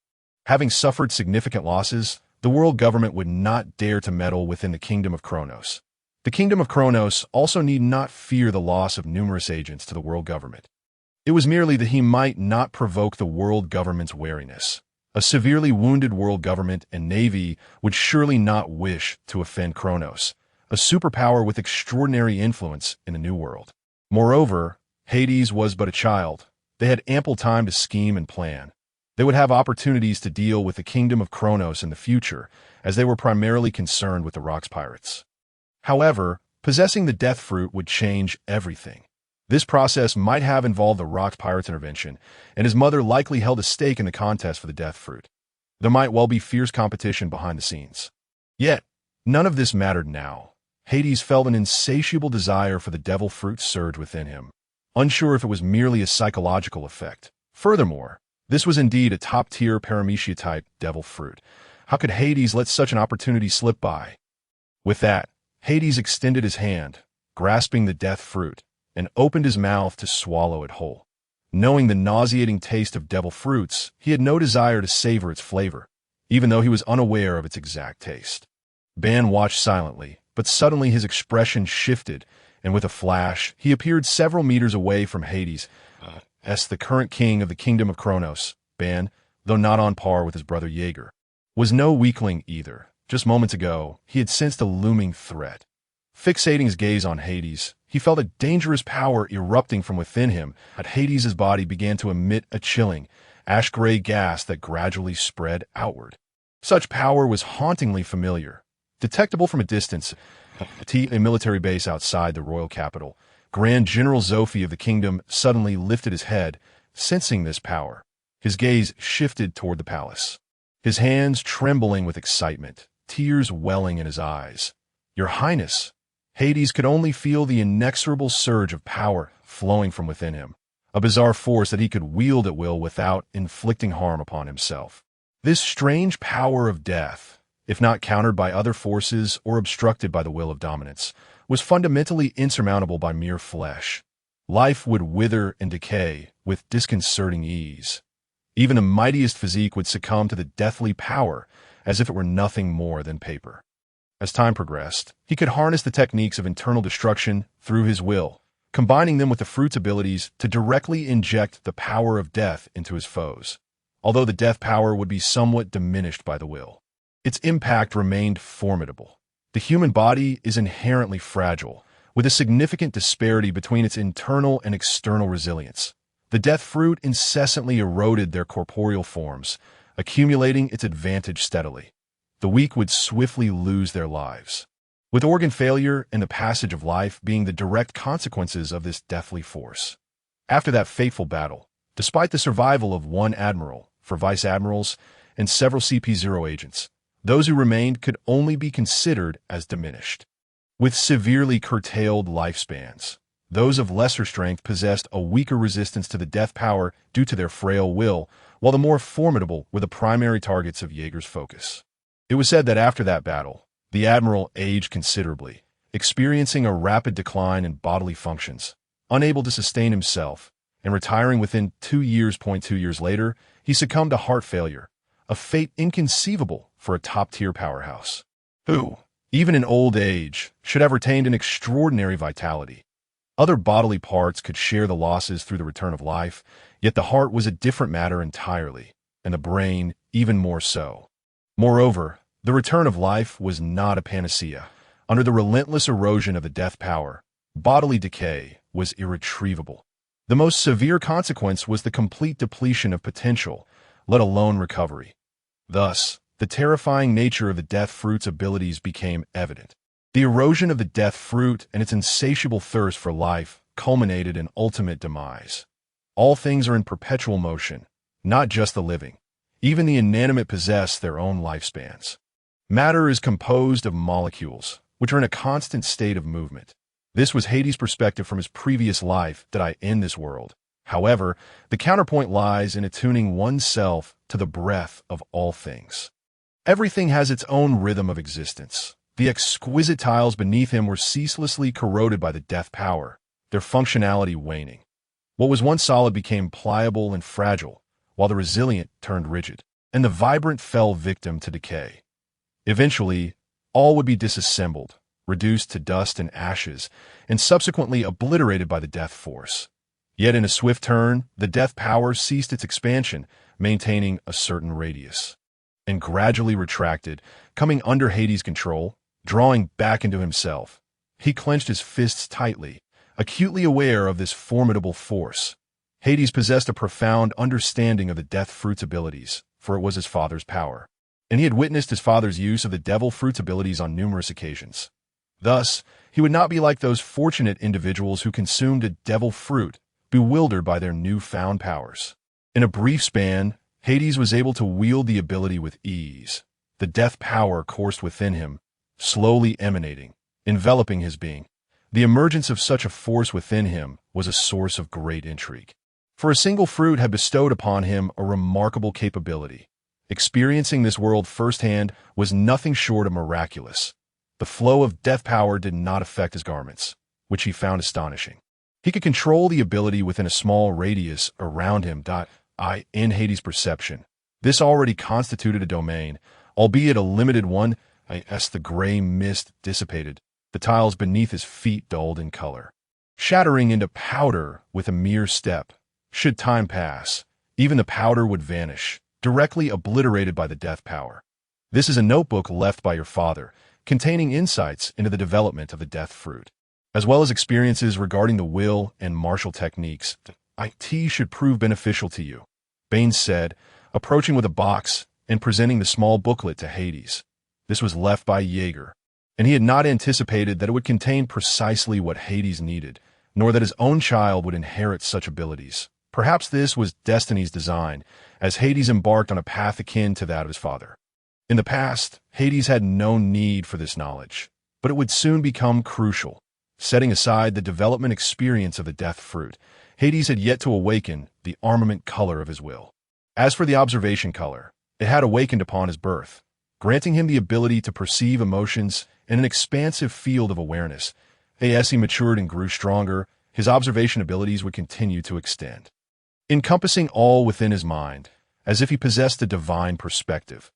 Having suffered significant losses, the world government would not dare to meddle within the Kingdom of Kronos. The Kingdom of Kronos also need not fear the loss of numerous agents to the world government. It was merely that he might not provoke the world government's wariness. A severely wounded world government and navy would surely not wish to offend Kronos, a superpower with extraordinary influence in the New World. Moreover, Hades was but a child. They had ample time to scheme and plan. They would have opportunities to deal with the Kingdom of Kronos in the future, as they were primarily concerned with the Rock's pirates. However, possessing the death fruit would change everything. This process might have involved the Rock's pirates' intervention, and his mother likely held a stake in the contest for the death fruit. There might well be fierce competition behind the scenes. Yet, none of this mattered now. Hades felt an insatiable desire for the devil fruit surge within him, unsure if it was merely a psychological effect. Furthermore, this was indeed a top-tier paramecia-type devil fruit. How could Hades let such an opportunity slip by? With that, Hades extended his hand, grasping the death fruit, and opened his mouth to swallow it whole. Knowing the nauseating taste of devil fruits, he had no desire to savor its flavor, even though he was unaware of its exact taste. Ban watched silently, but suddenly his expression shifted, and with a flash, he appeared several meters away from Hades, as the current king of the kingdom of Kronos. Ban, though not on par with his brother Jaeger, was no weakling either. Just moments ago, he had sensed a looming threat. Fixating his gaze on Hades, he felt a dangerous power erupting from within him. Hades' body began to emit a chilling, ash-gray gas that gradually spread outward. Such power was hauntingly familiar. Detectable from a distance, a military base outside the royal capital, Grand General Zophi of the kingdom suddenly lifted his head, sensing this power. His gaze shifted toward the palace, his hands trembling with excitement, tears welling in his eyes. "Your Highness!" Hades could only feel the inexorable surge of power flowing from within him, a bizarre force that he could wield at will without inflicting harm upon himself. This strange power of death, if not countered by other forces or obstructed by the will of dominance, was fundamentally insurmountable by mere flesh. Life would wither and decay with disconcerting ease. Even the mightiest physique would succumb to the deathly power as if it were nothing more than paper. As time progressed, he could harness the techniques of internal destruction through his will, combining them with the fruit's abilities to directly inject the power of death into his foes. Although the death power would be somewhat diminished by the will, its impact remained formidable. The human body is inherently fragile, with a significant disparity between its internal and external resilience. The death fruit incessantly eroded their corporeal forms, accumulating its advantage steadily. The weak would swiftly lose their lives, with organ failure and the passage of life being the direct consequences of this deathly force. After that fateful battle, despite the survival of one admiral, 4 vice admirals, and several CP0 agents, those who remained could only be considered as diminished. With severely curtailed lifespans, those of lesser strength possessed a weaker resistance to the death power due to their frail will, while the more formidable were the primary targets of Jaeger's focus. It was said that after that battle, the admiral aged considerably, experiencing a rapid decline in bodily functions, unable to sustain himself, and retiring within 2 years. 2 years later, he succumbed to heart failure, a fate inconceivable for a top-tier powerhouse, who, even in old age, should have retained an extraordinary vitality. Other bodily parts could share the losses through the return of life, yet the heart was a different matter entirely, and the brain even more so. Moreover, the return of life was not a panacea. Under the relentless erosion of the death power, bodily decay was irretrievable. The most severe consequence was the complete depletion of potential, let alone recovery. Thus, the terrifying nature of the death fruit's abilities became evident. The erosion of the death fruit and its insatiable thirst for life culminated in ultimate demise. All things are in perpetual motion, not just the living. Even the inanimate possess their own lifespans. Matter is composed of molecules, which are in a constant state of movement. This was Hades' perspective from his previous life that I end this world. However, the counterpoint lies in attuning oneself to the breath of all things. Everything has its own rhythm of existence. The exquisite tiles beneath him were ceaselessly corroded by the death power, their functionality waning. What was once solid became pliable and fragile, while the resilient turned rigid, and the vibrant fell victim to decay. Eventually, all would be disassembled, reduced to dust and ashes, and subsequently obliterated by the death force. Yet in a swift turn, the death power ceased its expansion, maintaining a certain radius, and gradually retracted, coming under Hades' control, drawing back into himself. He clenched his fists tightly, acutely aware of this formidable force. Hades possessed a profound understanding of the death fruit's abilities, for it was his father's power, and he had witnessed his father's use of the devil fruit's abilities on numerous occasions. Thus, he would not be like those fortunate individuals who consumed a devil fruit, bewildered by their newfound powers. In a brief span, Hades was able to wield the ability with ease. The death power coursed within him, slowly emanating, enveloping his being. The emergence of such a force within him was a source of great intrigue. For a single fruit had bestowed upon him a remarkable capability. Experiencing this world firsthand was nothing short of miraculous. The flow of death power did not affect his garments, which he found astonishing. He could control the ability within a small radius around him. In Hades' perception, this already constituted a domain, albeit a limited one. As the gray mist dissipated, the tiles beneath his feet dulled in color, shattering into powder with a mere step. Should time pass, even the powder would vanish, directly obliterated by the death power. This is a notebook left by your father, containing insights into the development of the death fruit, as well as experiences regarding the will and martial techniques. It should prove beneficial to you, Bane said, approaching with a box and presenting the small booklet to Hades. This was left by Jaeger, and he had not anticipated that it would contain precisely what Hades needed, nor that his own child would inherit such abilities. Perhaps this was destiny's design, as Hades embarked on a path akin to that of his father. In the past, Hades had no need for this knowledge, but it would soon become crucial. Setting aside the development experience of the death fruit, Hades had yet to awaken the armament color of his will. As for the observation color, it had awakened upon his birth, granting him the ability to perceive emotions in an expansive field of awareness. As he matured and grew stronger, his observation abilities would continue to extend, encompassing all within his mind, as if he possessed a divine perspective.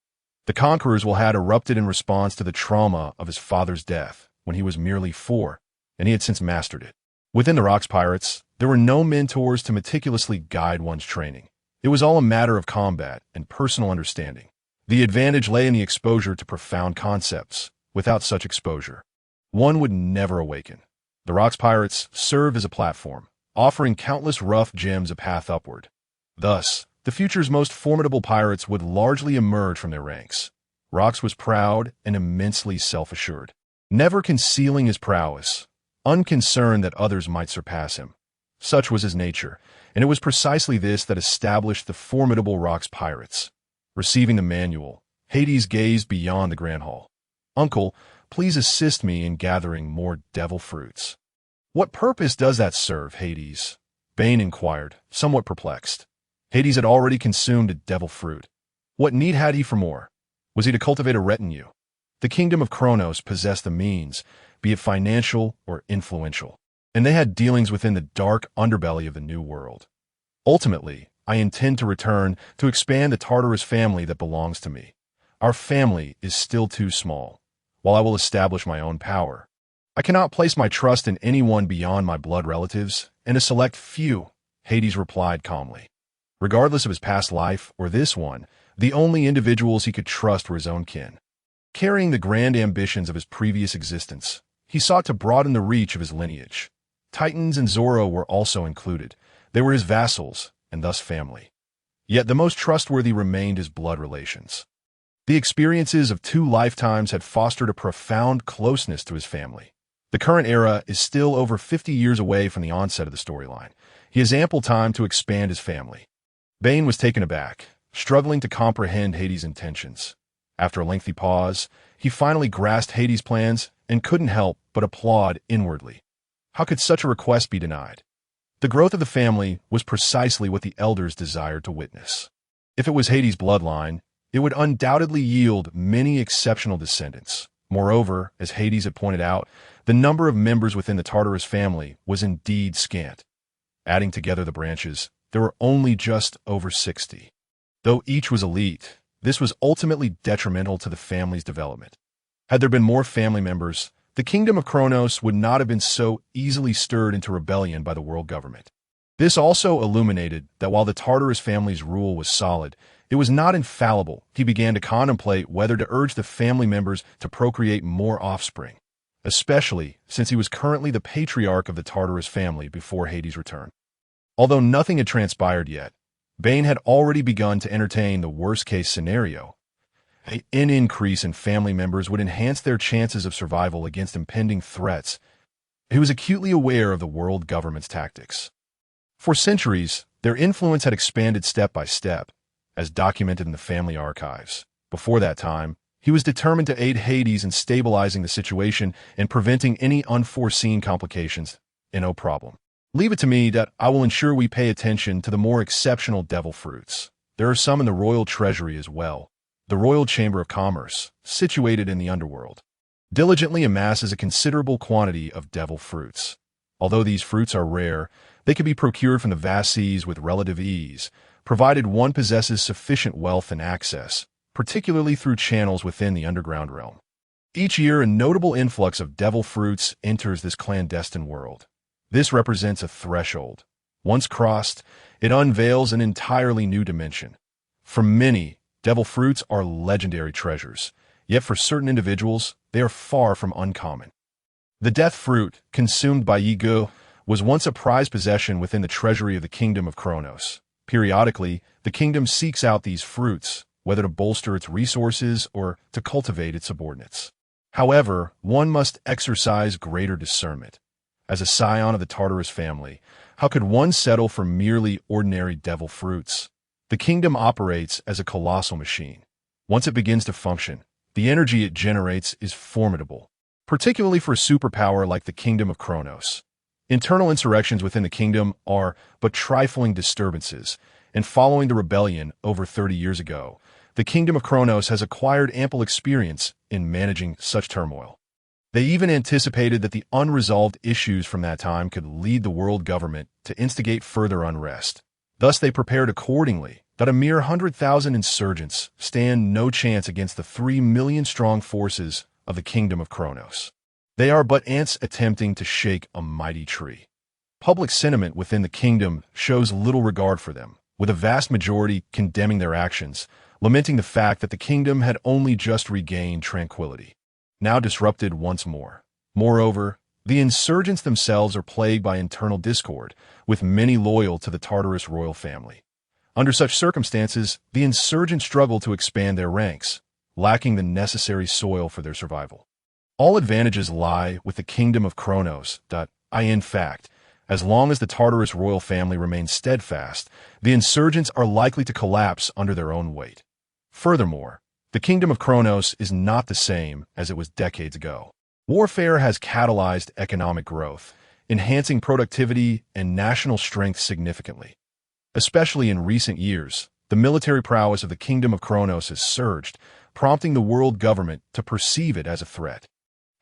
The Conqueror's will had erupted in response to the trauma of his father's death when he was merely 4, and he had since mastered it. Within the Rocks Pirates, there were no mentors to meticulously guide one's training. It was all a matter of combat and personal understanding. The advantage lay in the exposure to profound concepts. Without such exposure, one would never awaken. The Rocks Pirates served as a platform, offering countless rough gems a path upward. Thus, the future's most formidable pirates would largely emerge from their ranks. Rocks was proud and immensely self-assured, never concealing his prowess, unconcerned that others might surpass him. Such was his nature, and it was precisely this that established the formidable Rocks Pirates. Receiving the manual, Hades gazed beyond the Grand Hall. "Uncle, please assist me in gathering more devil fruits." "What purpose does that serve, Hades?" Bane inquired, somewhat perplexed. Hades had already consumed a devil fruit. What need had he for more? Was he to cultivate a retinue? The kingdom of Kronos possessed the means, be it financial or influential, and they had dealings within the dark underbelly of the New World. "Ultimately, I intend to return to expand the Tartaros family that belongs to me. Our family is still too small. While I will establish my own power, I cannot place my trust in anyone beyond my blood relatives and a select few," Hades replied calmly. Regardless of his past life or this one, the only individuals he could trust were his own kin. Carrying the grand ambitions of his previous existence, he sought to broaden the reach of his lineage. Titans and Zoro were also included. They were his vassals, and thus family. Yet the most trustworthy remained his blood relations. The experiences of 2 lifetimes had fostered a profound closeness to his family. The current era is still over 50 years away from the onset of the storyline. He has ample time to expand his family. Bane was taken aback, struggling to comprehend Hades' intentions. After a lengthy pause, he finally grasped Hades' plans and couldn't help but applaud inwardly. How could such a request be denied? The growth of the family was precisely what the elders desired to witness. If it was Hades' bloodline, it would undoubtedly yield many exceptional descendants. Moreover, as Hades had pointed out, the number of members within the Tartaros family was indeed scant. Adding together the branches, there were only just over 60. Though each was elite, this was ultimately detrimental to the family's development. Had there been more family members, the kingdom of Kronos would not have been so easily stirred into rebellion by the world government. This also illuminated that while the Tartaros family's rule was solid, it was not infallible. He began to contemplate whether to urge the family members to procreate more offspring, especially since he was currently the patriarch of the Tartaros family before Hades' return. Although nothing had transpired yet, Bane had already begun to entertain the worst-case scenario. An increase in family members would enhance their chances of survival against impending threats. He was acutely aware of the world government's tactics. For centuries, their influence had expanded step by step, as documented in the family archives. Before that time, He was determined to aid Hades in stabilizing the situation and preventing any unforeseen complications. No problem. Leave it to me that I will ensure we pay attention to the more exceptional devil fruits. There are some in the royal treasury as well. The Royal Chamber of Commerce, situated in the underworld, diligently amasses a considerable quantity of devil fruits. Although these fruits are rare, they can be procured from the vast seas with relative ease, provided one possesses sufficient wealth and access, particularly through channels within the underground realm. Each year, a notable influx of devil fruits enters this clandestine world. This represents a threshold. Once crossed, it unveils an entirely new dimension. For many, devil fruits are legendary treasures, yet for certain individuals, they are far from uncommon. The death fruit, consumed by Ego, was once a prized possession within the treasury of the kingdom of Kronos. Periodically, the kingdom seeks out these fruits, whether to bolster its resources or to cultivate its subordinates. However, one must exercise greater discernment. As a scion of the Tartaros family, how could one settle for merely ordinary devil fruits? The kingdom operates as a colossal machine. Once it begins to function, the energy it generates is formidable, particularly for a superpower like the kingdom of Kronos. Internal insurrections within the kingdom are but trifling disturbances, and following the rebellion over 30 years ago, the kingdom of Kronos has acquired ample experience in managing such turmoil. They even anticipated that the unresolved issues from that time could lead the world government to instigate further unrest. Thus, they prepared accordingly that a mere 100,000 insurgents stand no chance against the 3 million strong forces of the kingdom of Kronos. They are but ants attempting to shake a mighty tree. Public sentiment within the kingdom shows little regard for them, with a vast majority condemning their actions, lamenting the fact that the kingdom had only just regained tranquility, now disrupted once more. Moreover, the insurgents themselves are plagued by internal discord, with many loyal to the Tartaros royal family. Under such circumstances, the insurgents struggle to expand their ranks, lacking the necessary soil for their survival. All advantages lie with the kingdom of Kronos. In fact, as long as the Tartaros royal family remains steadfast, the insurgents are likely to collapse under their own weight. Furthermore, the kingdom of Kronos is not the same as it was decades ago. Warfare has catalyzed economic growth, enhancing productivity and national strength significantly. Especially in recent years, the military prowess of the kingdom of Kronos has surged, prompting the world government to perceive it as a threat.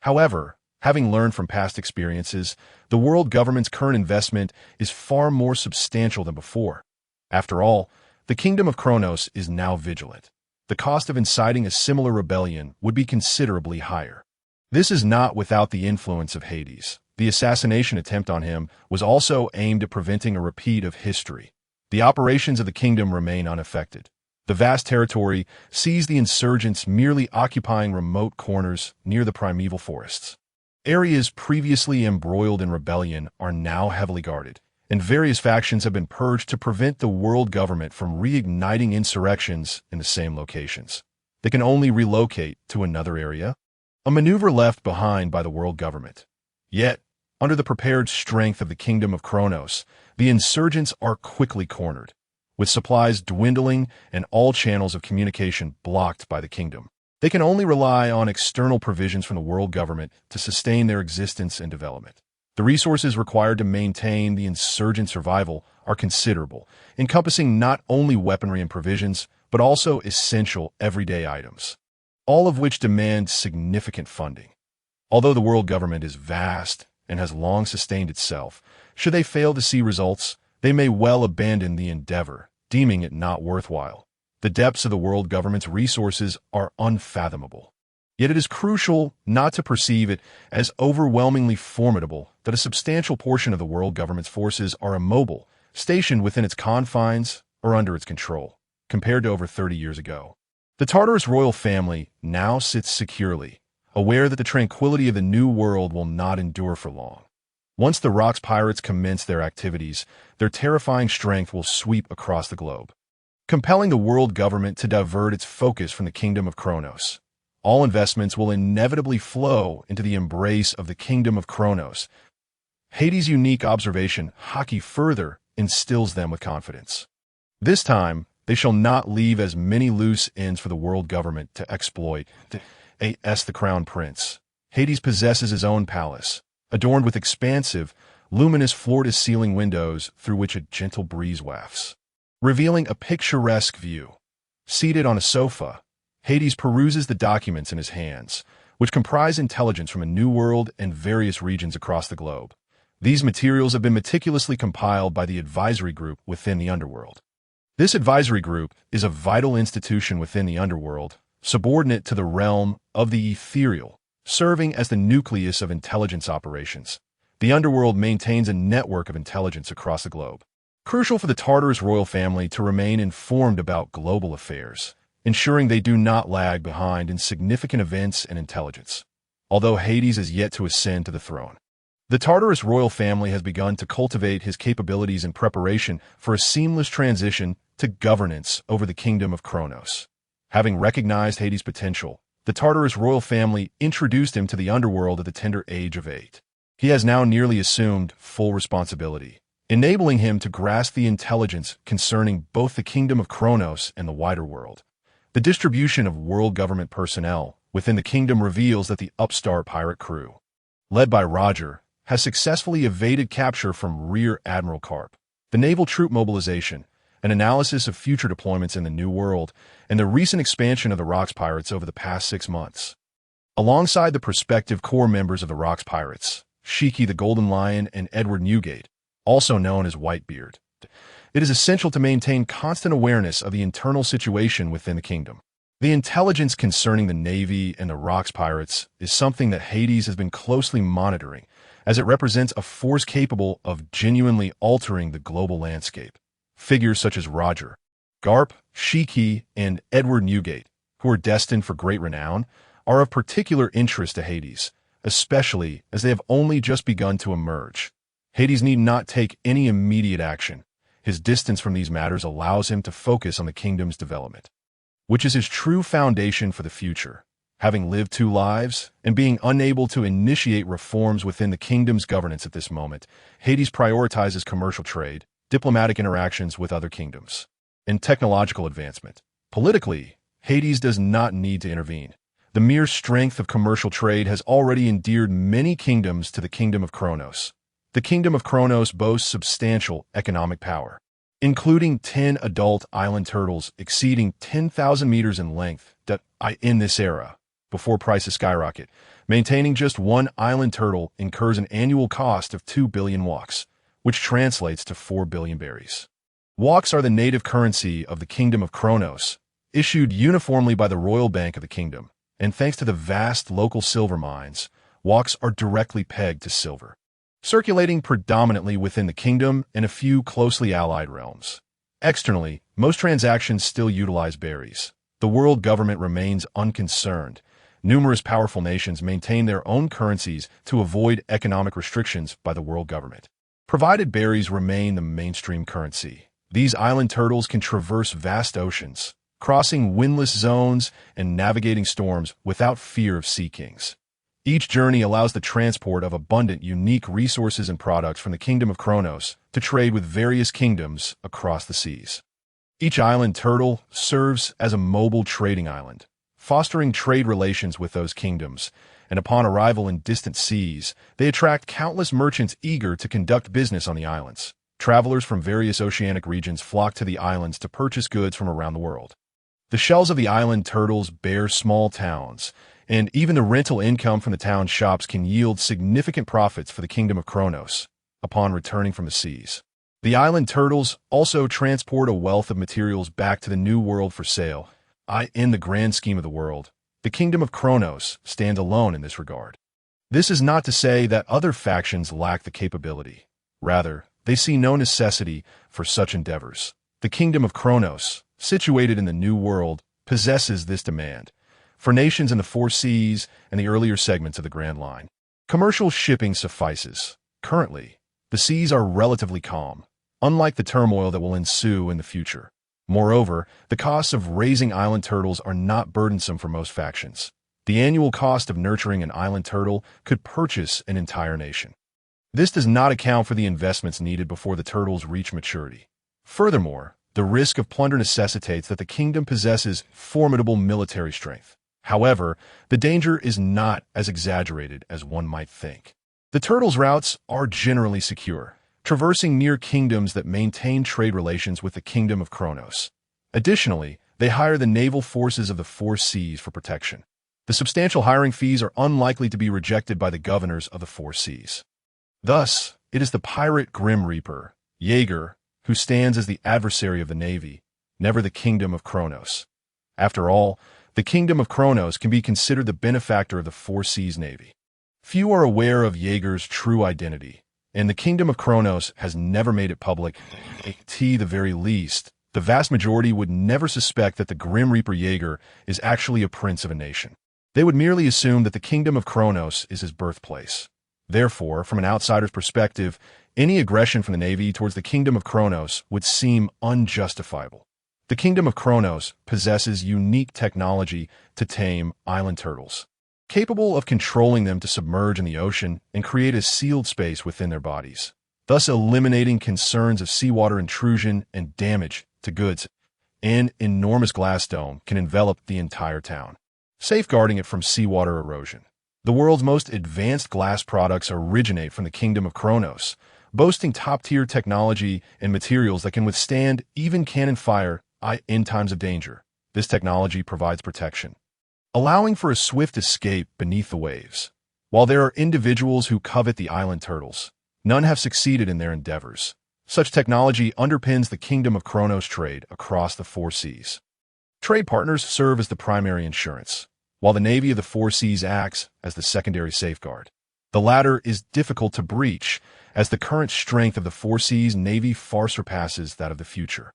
However, having learned from past experiences, the world government's current investment is far more substantial than before. After all, the kingdom of Kronos is now vigilant. The cost of inciting a similar rebellion would be considerably higher. This is not without the influence of Hades. The assassination attempt on him was also aimed at preventing a repeat of history. The operations of the kingdom remain unaffected. The vast territory sees the insurgents merely occupying remote corners near the primeval forests. Areas previously embroiled in rebellion are now heavily guarded, and various factions have been purged to prevent the world government from reigniting insurrections in the same locations. They can only relocate to another area, a maneuver left behind by the world government. Yet, under the prepared strength of the kingdom of Kronos, the insurgents are quickly cornered, with supplies dwindling and all channels of communication blocked by the kingdom. They can only rely on external provisions from the world government to sustain their existence and development. The resources required to maintain the insurgent survival are considerable, encompassing not only weaponry and provisions, but also essential everyday items, all of which demand significant funding. Although the world government is vast and has long sustained itself, should they fail to see results, they may well abandon the endeavor, deeming it not worthwhile. The depths of the world government's resources are unfathomable. Yet it is crucial not to perceive it as overwhelmingly formidable that a substantial portion of the world government's forces are immobile, stationed within its confines or under its control, compared to over 30 years ago. The Tartaros royal family now sits securely, aware that the tranquility of the new world will not endure for long. Once the Rocks pirates commence their activities, their terrifying strength will sweep across the globe, compelling the world government to divert its focus from the kingdom of Kronos. All investments will inevitably flow into the embrace of the kingdom of Kronos. Hades' unique observation, hockey, further instills them with confidence. This time, They shall not leave as many loose ends for the world government to exploit. A.S. the Crown Prince. Hades possesses his own palace, adorned with expansive, luminous floor-to-ceiling windows through which a gentle breeze wafts, revealing a picturesque view. Seated on a sofa, Hades peruses the documents in his hands, which comprise intelligence from a new world and various regions across the globe. These materials have been meticulously compiled by the advisory group within the underworld. This advisory group is a vital institution within the underworld, subordinate to the realm of the ethereal, serving as the nucleus of intelligence operations. The underworld maintains a network of intelligence across the globe, crucial for the Tartaros royal family to remain informed about global affairs, ensuring they do not lag behind in significant events and intelligence. Although Hades is yet to ascend to the throne, the Tartaros royal family has begun to cultivate his capabilities in preparation for a seamless transition to governance over the kingdom of Kronos. Having recognized Hades' potential, the Tartaros royal family introduced him to the underworld at the tender age of 8. He has now nearly assumed full responsibility, enabling him to grasp the intelligence concerning both the kingdom of Kronos and the wider world. The distribution of world government personnel within the kingdom reveals that the upstart pirate crew, led by Roger, has successfully evaded capture from Rear Admiral Karp. The naval troop mobilization, an analysis of future deployments in the New World, and the recent expansion of the Rocks Pirates over the past 6 months. Alongside the prospective core members of the Rocks Pirates, Shiki the Golden Lion and Edward Newgate, also known as Whitebeard, it is essential to maintain constant awareness of the internal situation within the kingdom. The intelligence concerning the Navy and the Rocks Pirates is something that Hades has been closely monitoring, as it represents a force capable of genuinely altering the global landscape. Figures such as Roger, Garp, Shiki, and Edward Newgate, who are destined for great renown, are of particular interest to Hades, especially as they have only just begun to emerge. Hades need not take any immediate action. His distance from these matters allows him to focus on the kingdom's development, which is his true foundation for the future. Having lived 2 lives and being unable to initiate reforms within the kingdom's governance at this moment, Hades prioritizes commercial trade, diplomatic interactions with other kingdoms, and technological advancement. Politically, Hades does not need to intervene. The mere strength of commercial trade has already endeared many kingdoms to the kingdom of Kronos. The kingdom of Kronos boasts substantial economic power, including 10 adult island turtles exceeding 10,000 meters in length in this era, before prices skyrocket. Maintaining just 1 island turtle incurs an annual cost of 2 billion walks, which translates to 4 billion berries. Walks are the native currency of the kingdom of Kronos, issued uniformly by the royal bank of the kingdom, and thanks to the vast local silver mines, walks are directly pegged to silver, circulating predominantly within the kingdom and a few closely allied realms. Externally, most transactions still utilize berries. The world government remains unconcerned. Numerous powerful nations maintain their own currencies to avoid economic restrictions by the world government, provided berries remain the mainstream currency. These island turtles can traverse vast oceans, crossing windless zones and navigating storms without fear of sea kings. Each journey allows the transport of abundant, unique resources and products from the kingdom of Kronos to trade with various kingdoms across the seas. Each island turtle serves as a mobile trading island, fostering trade relations with those kingdoms, and upon arrival in distant seas, they attract countless merchants eager to conduct business on the islands. Travelers from various oceanic regions flock to the islands to purchase goods from around the world. The shells of the island turtles bear small towns, and even the rental income from the town shops can yield significant profits for the kingdom of Kronos upon returning from the seas. The island turtles also transport a wealth of materials back to the New World for sale. In the grand scheme of the world, the kingdom of Kronos stands alone in this regard. This is not to say that other factions lack the capability. Rather, they see no necessity for such endeavors. The kingdom of Kronos, situated in the New World, possesses this demand for nations in the 4 seas and the earlier segments of the Grand Line. Commercial shipping suffices. Currently, the seas are relatively calm, unlike the turmoil that will ensue in the future. Moreover, the costs of raising island turtles are not burdensome for most factions. The annual cost of nurturing an island turtle could purchase an entire nation. This does not account for the investments needed before the turtles reach maturity. Furthermore, the risk of plunder necessitates that the kingdom possesses formidable military strength. However, the danger is not as exaggerated as one might think. The turtles' routes are generally secure, traversing near kingdoms that maintain trade relations with the Kingdom of Kronos. Additionally, they hire the naval forces of the Four Seas for protection. The substantial hiring fees are unlikely to be rejected by the governors of the Four Seas. Thus, it is the pirate Grim Reaper, Jaeger, who stands as the adversary of the Navy, never the Kingdom of Kronos. After all, the Kingdom of Kronos can be considered the benefactor of the Four Seas Navy. Few are aware of Jaeger's true identity, and the Kingdom of Kronos has never made it public. At the very least, the vast majority would never suspect that the Grim Reaper Jaeger is actually a prince of a nation. They would merely assume that the Kingdom of Kronos is his birthplace. Therefore, from an outsider's perspective, any aggression from the Navy towards the Kingdom of Kronos would seem unjustifiable. The Kingdom of Kronos possesses unique technology to tame island turtles, capable of controlling them to submerge in the ocean and create a sealed space within their bodies, thus eliminating concerns of seawater intrusion and damage to goods. An enormous glass dome can envelop the entire town, safeguarding it from seawater erosion. The world's most advanced glass products originate from the Kingdom of Kronos, boasting top-tier technology and materials that can withstand even cannon fire in times of danger. This technology provides protection, allowing for a swift escape beneath the waves. While there are individuals who covet the island turtles, none have succeeded in their endeavors. Such technology underpins the Kingdom of Kronos trade across the Four Seas. Trade partners serve as the primary insurance, while the Navy of the Four Seas acts as the secondary safeguard. The latter is difficult to breach, as the current strength of the Four Seas Navy far surpasses that of the future.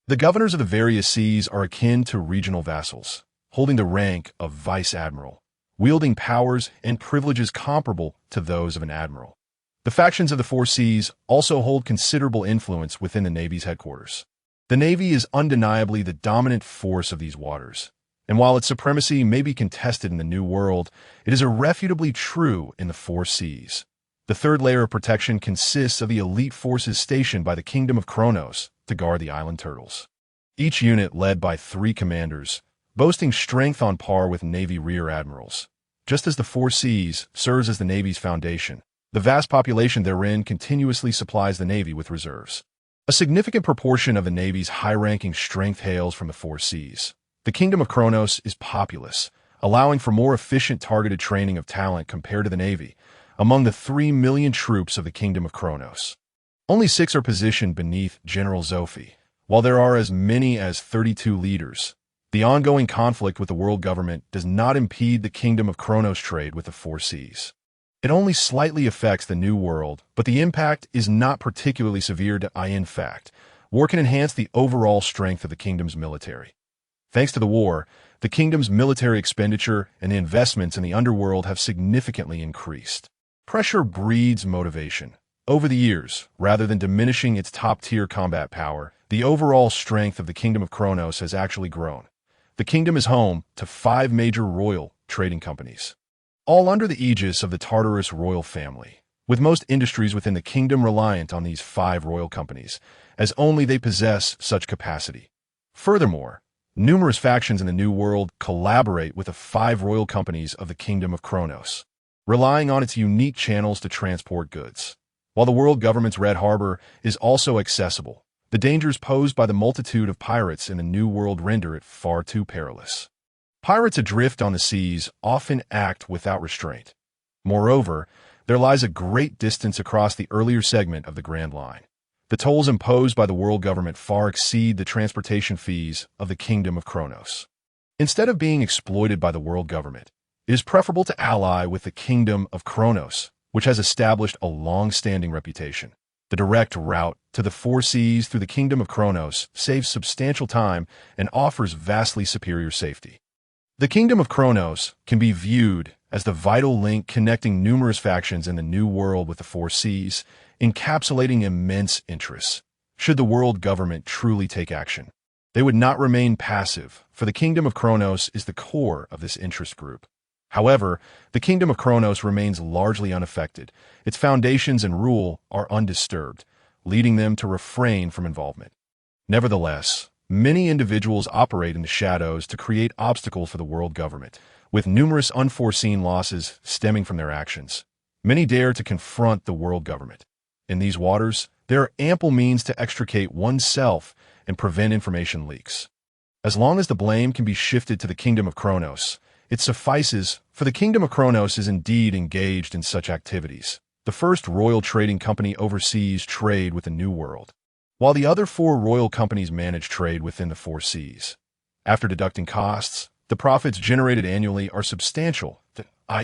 The governors of the various seas are akin to regional vassals, holding the rank of vice admiral, wielding powers and privileges comparable to those of an admiral. The factions of the Four Seas also hold considerable influence within the Navy's headquarters. The Navy is undeniably the dominant force of these waters, and while its supremacy may be contested in the New World, it is irrefutably true in the Four Seas. The third layer of protection consists of the elite forces stationed by the Kingdom of Kronos to guard the island turtles. Each unit led by 3 commanders, boasting strength on par with Navy rear admirals. Just as the Four Seas serves as the Navy's foundation, the vast population therein continuously supplies the Navy with reserves. A significant proportion of the Navy's high-ranking strength hails from the Four Seas. The Kingdom of Kronos is populous, allowing for more efficient targeted training of talent compared to the Navy. Among the 3 million troops of the Kingdom of Kronos, only 6 are positioned beneath General Zophi, while there are as many as 32 leaders. The ongoing conflict with the world government does not impede the Kingdom of Kronos trade with the Four Seas. It only slightly affects the New World, but the impact is not particularly severe in fact. War can enhance the overall strength of the kingdom's military. Thanks to the war, the kingdom's military expenditure and the investments in the underworld have significantly increased. Pressure breeds motivation. Over the years, rather than diminishing its top-tier combat power, the overall strength of the Kingdom of Kronos has actually grown. The kingdom is home to 5 major royal trading companies, all under the aegis of the Tartaros royal family, with most industries within the kingdom reliant on these 5 royal companies, as only they possess such capacity. Furthermore, numerous factions in the New World collaborate with the 5 royal companies of the Kingdom of Kronos, relying on its unique channels to transport goods. While the world government's Red Harbor is also accessible, the dangers posed by the multitude of pirates in the New World render it far too perilous. Pirates adrift on the seas often act without restraint. Moreover, there lies a great distance across the earlier segment of the Grand Line. The tolls imposed by the world government far exceed the transportation fees of the Kingdom of Kronos. Instead of being exploited by the world government, it is preferable to ally with the Kingdom of Kronos, which has established a long-standing reputation. The direct route to the Four Seas through the Kingdom of Kronos saves substantial time and offers vastly superior safety. The Kingdom of Kronos can be viewed as the vital link connecting numerous factions in the New World with the Four Seas, encapsulating immense interests. Should the world government truly take action, they would not remain passive, for the Kingdom of Kronos is the core of this interest group. However, the Kingdom of Kronos remains largely unaffected. Its foundations and rule are undisturbed, leading them to refrain from involvement. Nevertheless, many individuals operate in the shadows to create obstacles for the world government, with numerous unforeseen losses stemming from their actions. Many dare to confront the world government. In these waters, there are ample means to extricate oneself and prevent information leaks. As long as the blame can be shifted to the Kingdom of Kronos, it suffices, for the Kingdom of Kronos is indeed engaged in such activities. The first royal trading company oversees trade with the New World, while the other four royal companies manage trade within the four seas. After deducting costs, the profits generated annually are substantial.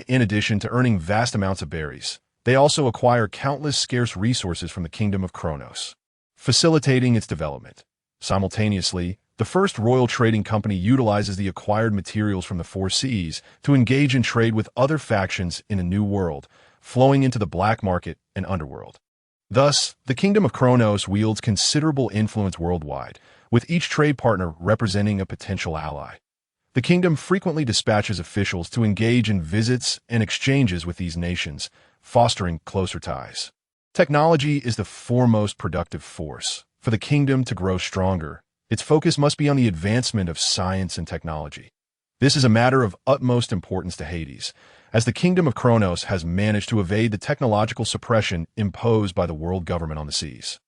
In addition to earning vast amounts of berries, they also acquire countless scarce resources from the Kingdom of Kronos, facilitating its development. Simultaneously, the first royal trading company utilizes the acquired materials from the four seas to engage in trade with other factions in a new world, flowing into the black market and underworld. Thus, the Kingdom of Kronos wields considerable influence worldwide, with each trade partner representing a potential ally. The kingdom frequently dispatches officials to engage in visits and exchanges with these nations, fostering closer ties. Technology is the foremost productive force. For the kingdom to grow stronger, its focus must be on the advancement of science and technology. This is a matter of utmost importance to Hades, as the Kingdom of Kronos has managed to evade the technological suppression imposed by the world government on the seas.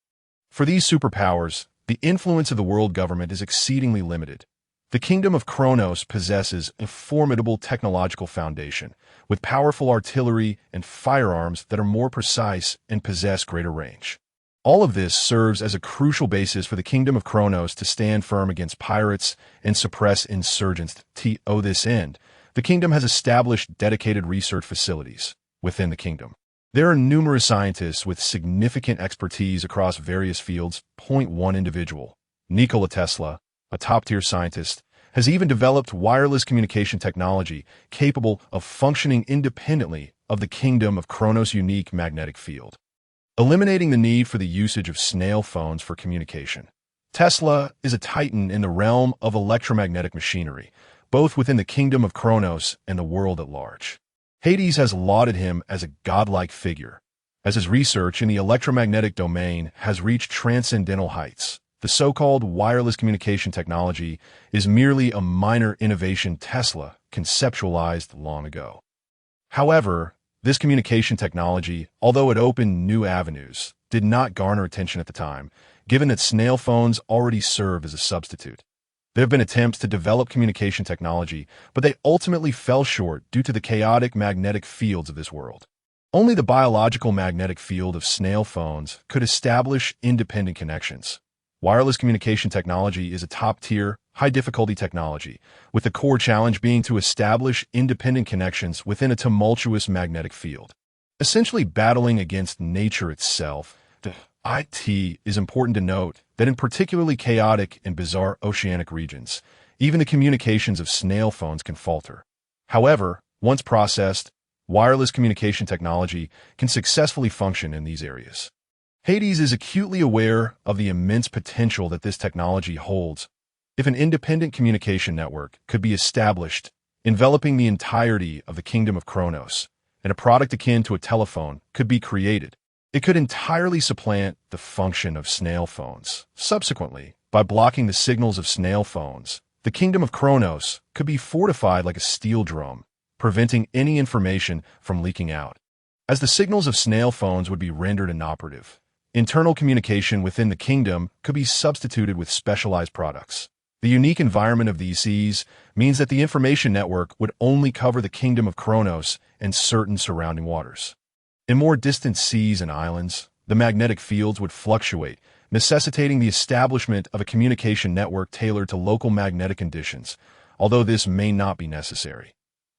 For these superpowers, the influence of the world government is exceedingly limited. The Kingdom of Kronos possesses a formidable technological foundation, with powerful artillery and firearms that are more precise and possess greater range. All of this serves as a crucial basis for the Kingdom of Kronos to stand firm against pirates and suppress insurgents. To this end, the kingdom has established dedicated research facilities within the kingdom. There are numerous scientists with significant expertise across various fields. One individual, Nikola Tesla, a top-tier scientist, has even developed wireless communication technology capable of functioning independently of the Kingdom of Kronos' unique magnetic field, eliminating the need for the usage of snail phones for communication. Tesla is a titan in the realm of electromagnetic machinery, both within the Kingdom of Kronos and the world at large. Hades has lauded him as a godlike figure, as his research in the electromagnetic domain has reached transcendental heights. The so-called wireless communication technology is merely a minor innovation Tesla conceptualized long ago. However, this communication technology, although it opened new avenues, did not garner attention at the time, given that snail phones already serve as a substitute. There have been attempts to develop communication technology, but they ultimately fell short due to the chaotic magnetic fields of this world. Only the biological magnetic field of snail phones could establish independent connections. Wireless communication technology is a top-tier, high-difficulty technology, with the core challenge being to establish independent connections within a tumultuous magnetic field. Essentially battling against nature itself, it is important to note that in particularly chaotic and bizarre oceanic regions, even the communications of snail phones can falter. However, once processed, wireless communication technology can successfully function in these areas. Hades is acutely aware of the immense potential that this technology holds. If an independent communication network could be established, enveloping the entirety of the Kingdom of Kronos, and a product akin to a telephone could be created, it could entirely supplant the function of snail phones. Subsequently, by blocking the signals of snail phones, the Kingdom of Kronos could be fortified like a steel drum, preventing any information from leaking out. As the signals of snail phones would be rendered inoperative, internal communication within the kingdom could be substituted with specialized products. The unique environment of these seas means that the information network would only cover the Kingdom of Kronos and certain surrounding waters. In more distant seas and islands, the magnetic fields would fluctuate, necessitating the establishment of a communication network tailored to local magnetic conditions, although this may not be necessary.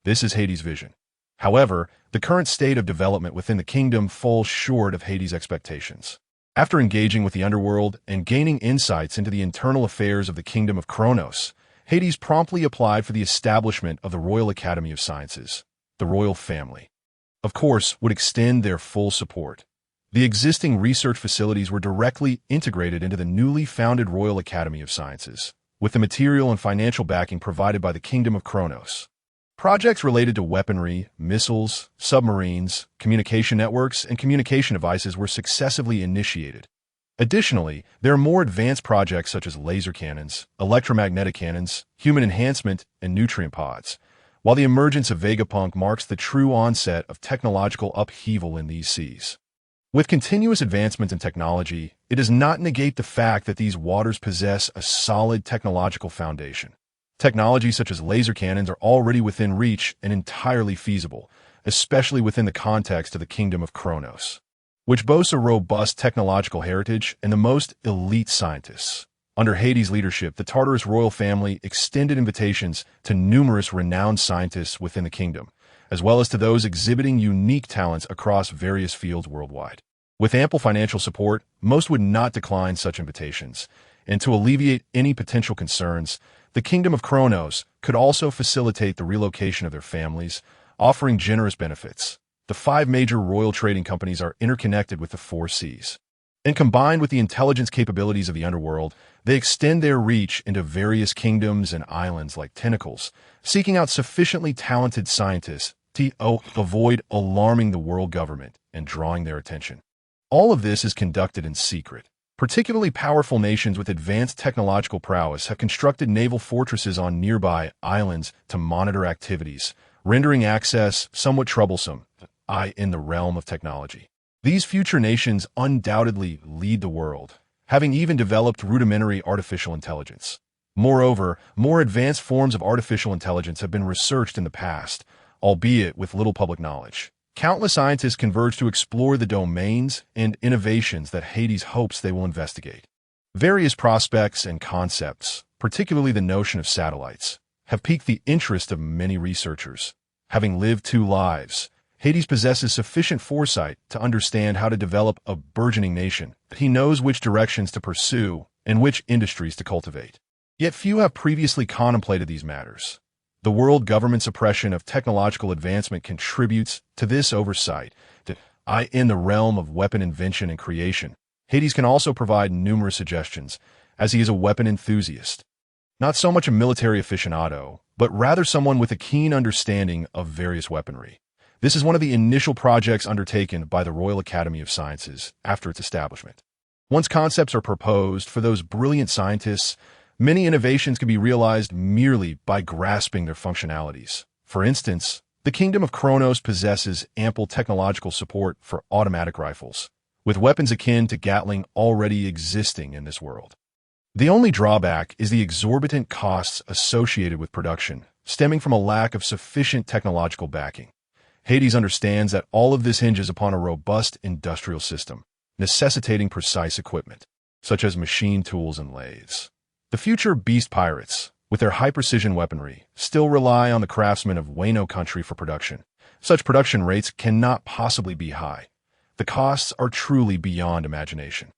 This is Hades' vision. However, the current state of development within the kingdom falls short of Hades' expectations. After engaging with the underworld and gaining insights into the internal affairs of the Kingdom of Kronos, Hades promptly applied for the establishment of the Royal Academy of Sciences. The royal family, of course, would extend their full support. The existing research facilities were directly integrated into the newly founded Royal Academy of Sciences, with the material and financial backing provided by the Kingdom of Kronos. Projects related to weaponry, missiles, submarines, communication networks, and communication devices were successively initiated. Additionally, there are more advanced projects such as laser cannons, electromagnetic cannons, human enhancement, and nutrient pods, while the emergence of Vegapunk marks the true onset of technological upheaval in these seas. With continuous advancement in technology, it does not negate the fact that these waters possess a solid technological foundation. Technologies such as laser cannons are already within reach and entirely feasible, especially within the context of the Kingdom of Kronos, which boasts a robust technological heritage and the most elite scientists. Under Hades' leadership, the Tartaros royal family extended invitations to numerous renowned scientists within the kingdom, as well as to those exhibiting unique talents across various fields worldwide. With ample financial support, most would not decline such invitations, and to alleviate any potential concerns, the Kingdom of Kronos could also facilitate the relocation of their families, offering generous benefits. The 5 major royal trading companies are interconnected with the 4 seas, and combined with the intelligence capabilities of the underworld, they extend their reach into various kingdoms and islands like tentacles, seeking out sufficiently talented scientists to avoid alarming the world government and drawing their attention. All of this is conducted in secret. Particularly powerful nations with advanced technological prowess have constructed naval fortresses on nearby islands to monitor activities, rendering access somewhat troublesome, in the realm of technology. These future nations undoubtedly lead the world, having even developed rudimentary artificial intelligence. Moreover, more advanced forms of artificial intelligence have been researched in the past, albeit with little public knowledge. Countless scientists converge to explore the domains and innovations that Hades hopes they will investigate. Various prospects and concepts, particularly the notion of satellites, have piqued the interest of many researchers. Having lived 2 lives, Hades possesses sufficient foresight to understand how to develop a burgeoning nation. He knows which directions to pursue and which industries to cultivate. Yet few have previously contemplated these matters. The world government's suppression of technological advancement contributes to this oversight. In the realm of weapon invention and creation, Hades can also provide numerous suggestions, as he is a weapon enthusiast. Not so much a military aficionado, but rather someone with a keen understanding of various weaponry. This is one of the initial projects undertaken by the Royal Academy of Sciences after its establishment. Once concepts are proposed for those brilliant scientists, many innovations can be realized merely by grasping their functionalities. For instance, the Kingdom of Kronos possesses ample technological support for automatic rifles, with weapons akin to Gatling already existing in this world. The only drawback is the exorbitant costs associated with production, stemming from a lack of sufficient technological backing. Hades understands that all of this hinges upon a robust industrial system, necessitating precise equipment, such as machine tools and lathes. The future beast pirates, with their high-precision weaponry, still rely on the craftsmen of Wano country for production. Such production rates cannot possibly be high. The costs are truly beyond imagination.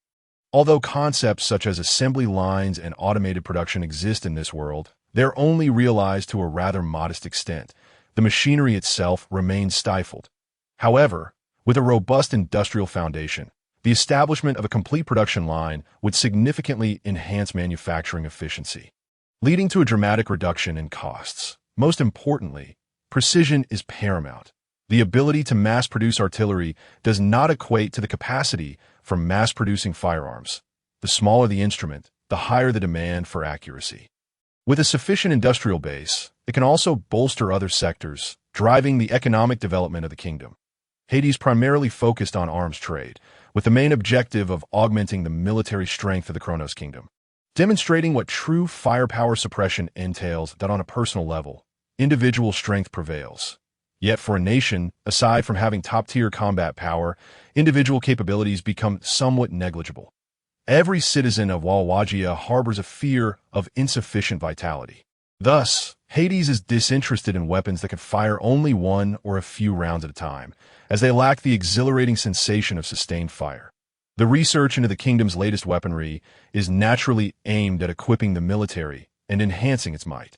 Although concepts such as assembly lines and automated production exist in this world, they're only realized to a rather modest extent. The machinery itself remains stifled. However, with a robust industrial foundation, the establishment of a complete production line would significantly enhance manufacturing efficiency, leading to a dramatic reduction in costs. Most importantly, precision is paramount. The ability to mass-produce artillery does not equate to the capacity for mass-producing firearms. The smaller the instrument, the higher the demand for accuracy. With a sufficient industrial base, it can also bolster other sectors, driving the economic development of the kingdom. Hades primarily focused on arms trade, with the main objective of augmenting the military strength of the Kronos kingdom, demonstrating what true firepower suppression entails. That on a personal level, individual strength prevails. Yet for a nation, aside from having top-tier combat power, individual capabilities become somewhat negligible. Every citizen of Walwagia harbors a fear of insufficient vitality. Thus, Hades is disinterested in weapons that can fire only 1 or a few rounds at a time, as they lack the exhilarating sensation of sustained fire. The research into the kingdom's latest weaponry is naturally aimed at equipping the military and enhancing its might.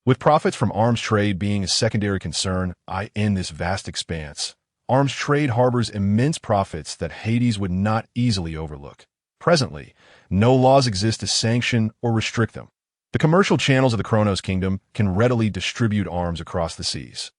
With profits from arms trade being a secondary concern in this vast expanse, arms trade harbors immense profits that Hades would not easily overlook. Presently, no laws exist to sanction or restrict them. The commercial channels of the Kronos kingdom can readily distribute arms across the seas.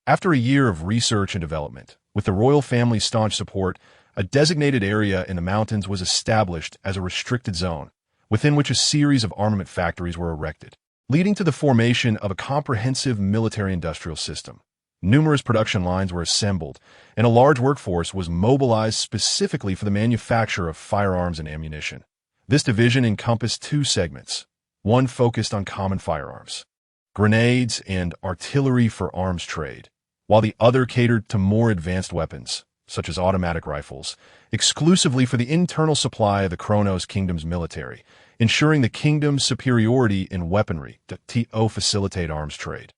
After a year of research and development, with the royal family's staunch support, A designated area in the mountains was established as a restricted zone, within which a series of armament factories were erected, leading to the formation of a comprehensive military-industrial system. Numerous production lines were assembled, and a large workforce was mobilized specifically for the manufacture of firearms and ammunition. This division encompassed two segments. One focused on common firearms, grenades, and artillery for arms trade, while the other catered to more advanced weapons, such as automatic rifles, exclusively for the internal supply of the Kronos Kingdom's military, ensuring the kingdom's superiority in weaponry to facilitate arms trade.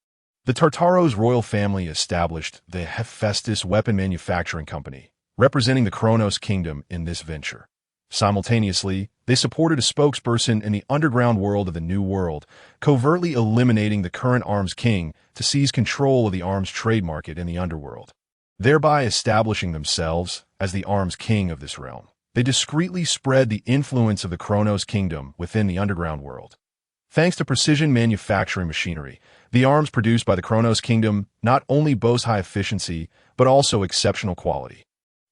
The Tartaros royal family established the Hephaestus Weapon Manufacturing Company, representing the Kronos Kingdom in this venture. Simultaneously, they supported a spokesperson in the underground world of the New World, covertly eliminating the current arms king to seize control of the arms trade market in the underworld, thereby establishing themselves as the arms king of this realm. They discreetly spread the influence of the Kronos Kingdom within the underground world. Thanks to precision manufacturing machinery, the arms produced by the Kronos Kingdom not only boast high efficiency, but also exceptional quality.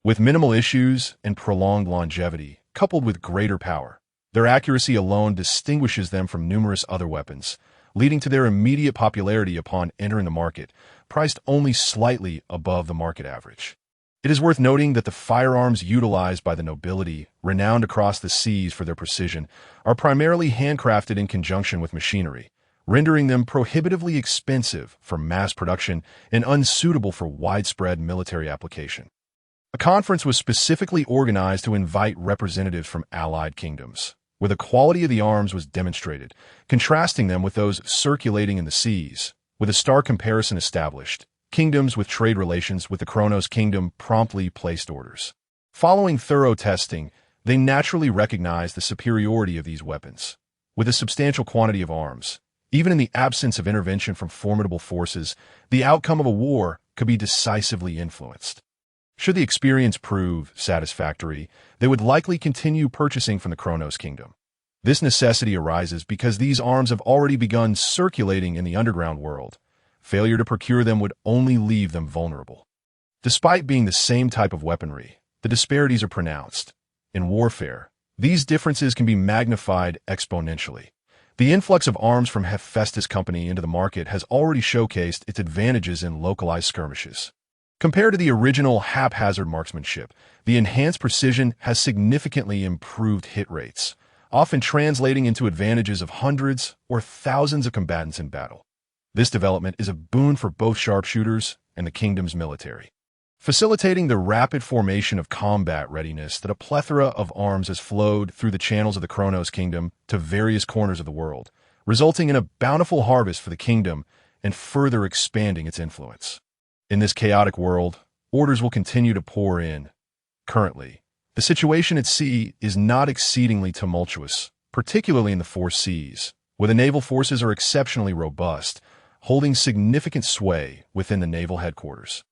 With minimal issues and prolonged longevity, coupled with greater power, their accuracy alone distinguishes them from numerous other weapons, leading to their immediate popularity upon entering the market, priced only slightly above the market average. It is worth noting that the firearms utilized by the nobility, renowned across the seas for their precision, are primarily handcrafted in conjunction with machinery, rendering them prohibitively expensive for mass production and unsuitable for widespread military application. A conference was specifically organized to invite representatives from allied kingdoms, where the quality of the arms was demonstrated, contrasting them with those circulating in the seas. With a stark comparison established, kingdoms with trade relations with the Kronos Kingdom promptly placed orders. Following thorough testing, they naturally recognized the superiority of these weapons. With a substantial quantity of arms, even in the absence of intervention from formidable forces, the outcome of a war could be decisively influenced. Should the experience prove satisfactory, they would likely continue purchasing from the Kronos Kingdom. This necessity arises because these arms have already begun circulating in the underground world. Failure to procure them would only leave them vulnerable. Despite being the same type of weaponry, the disparities are pronounced. In warfare, these differences can be magnified exponentially. The influx of arms from Hephaestus Company into the market has already showcased its advantages in localized skirmishes. Compared to the original haphazard marksmanship, the enhanced precision has significantly improved hit rates, often translating into advantages of hundreds or thousands of combatants in battle. This development is a boon for both sharpshooters and the kingdom's military, facilitating the rapid formation of combat readiness that a plethora of arms has flowed through the channels of the Kronos Kingdom to various corners of the world, resulting in a bountiful harvest for the kingdom and further expanding its influence. In this chaotic world, orders will continue to pour in. Currently, the situation at sea is not exceedingly tumultuous, particularly in the four seas, where the naval forces are exceptionally robust, holding significant sway within the naval headquarters.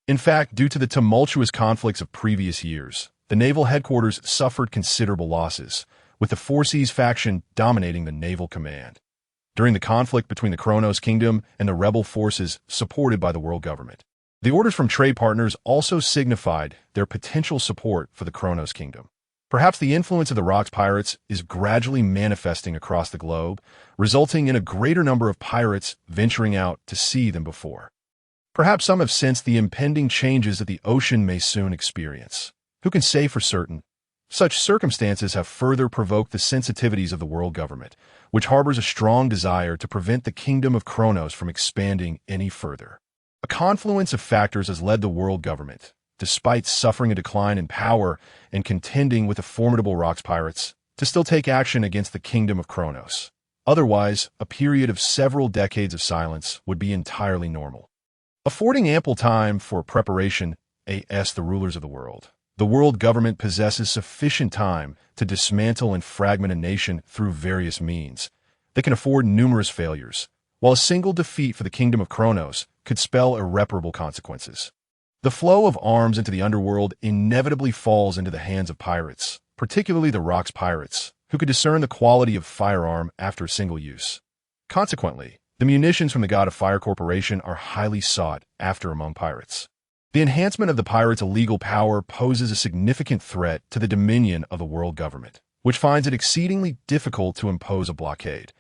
In fact, due to the tumultuous conflicts of previous years, the naval headquarters suffered considerable losses, with the Four Seas faction dominating the naval command. During the conflict between the Kronos Kingdom and the rebel forces supported by the world government, the orders from trade partners also signified their potential support for the Kronos Kingdom. Perhaps the influence of the Rocks pirates is gradually manifesting across the globe, resulting in a greater number of pirates venturing out to sea than before. Perhaps some have sensed the impending changes that the ocean may soon experience. Who can say for certain? Such circumstances have further provoked the sensitivities of the world government, which harbors a strong desire to prevent the kingdom of Kronos from expanding any further. A confluence of factors has led the world government, despite suffering a decline in power and contending with the formidable Rocks pirates, to still take action against the kingdom of Kronos. Otherwise, a period of several decades of silence would be entirely normal, affording ample time for preparation. The rulers of the world government possesses sufficient time to dismantle and fragment a nation through various means. They can afford numerous failures, while a single defeat for the kingdom of Kronos could spell irreparable consequences. The flow of arms into the underworld inevitably falls into the hands of pirates, particularly the Rocks pirates, who could discern the quality of firearm after a single use. Consequently, the munitions from the God of Fire Corporation are highly sought after among pirates. The enhancement of the pirates' illegal power poses a significant threat to the dominion of the world government, which finds it exceedingly difficult to impose a blockade.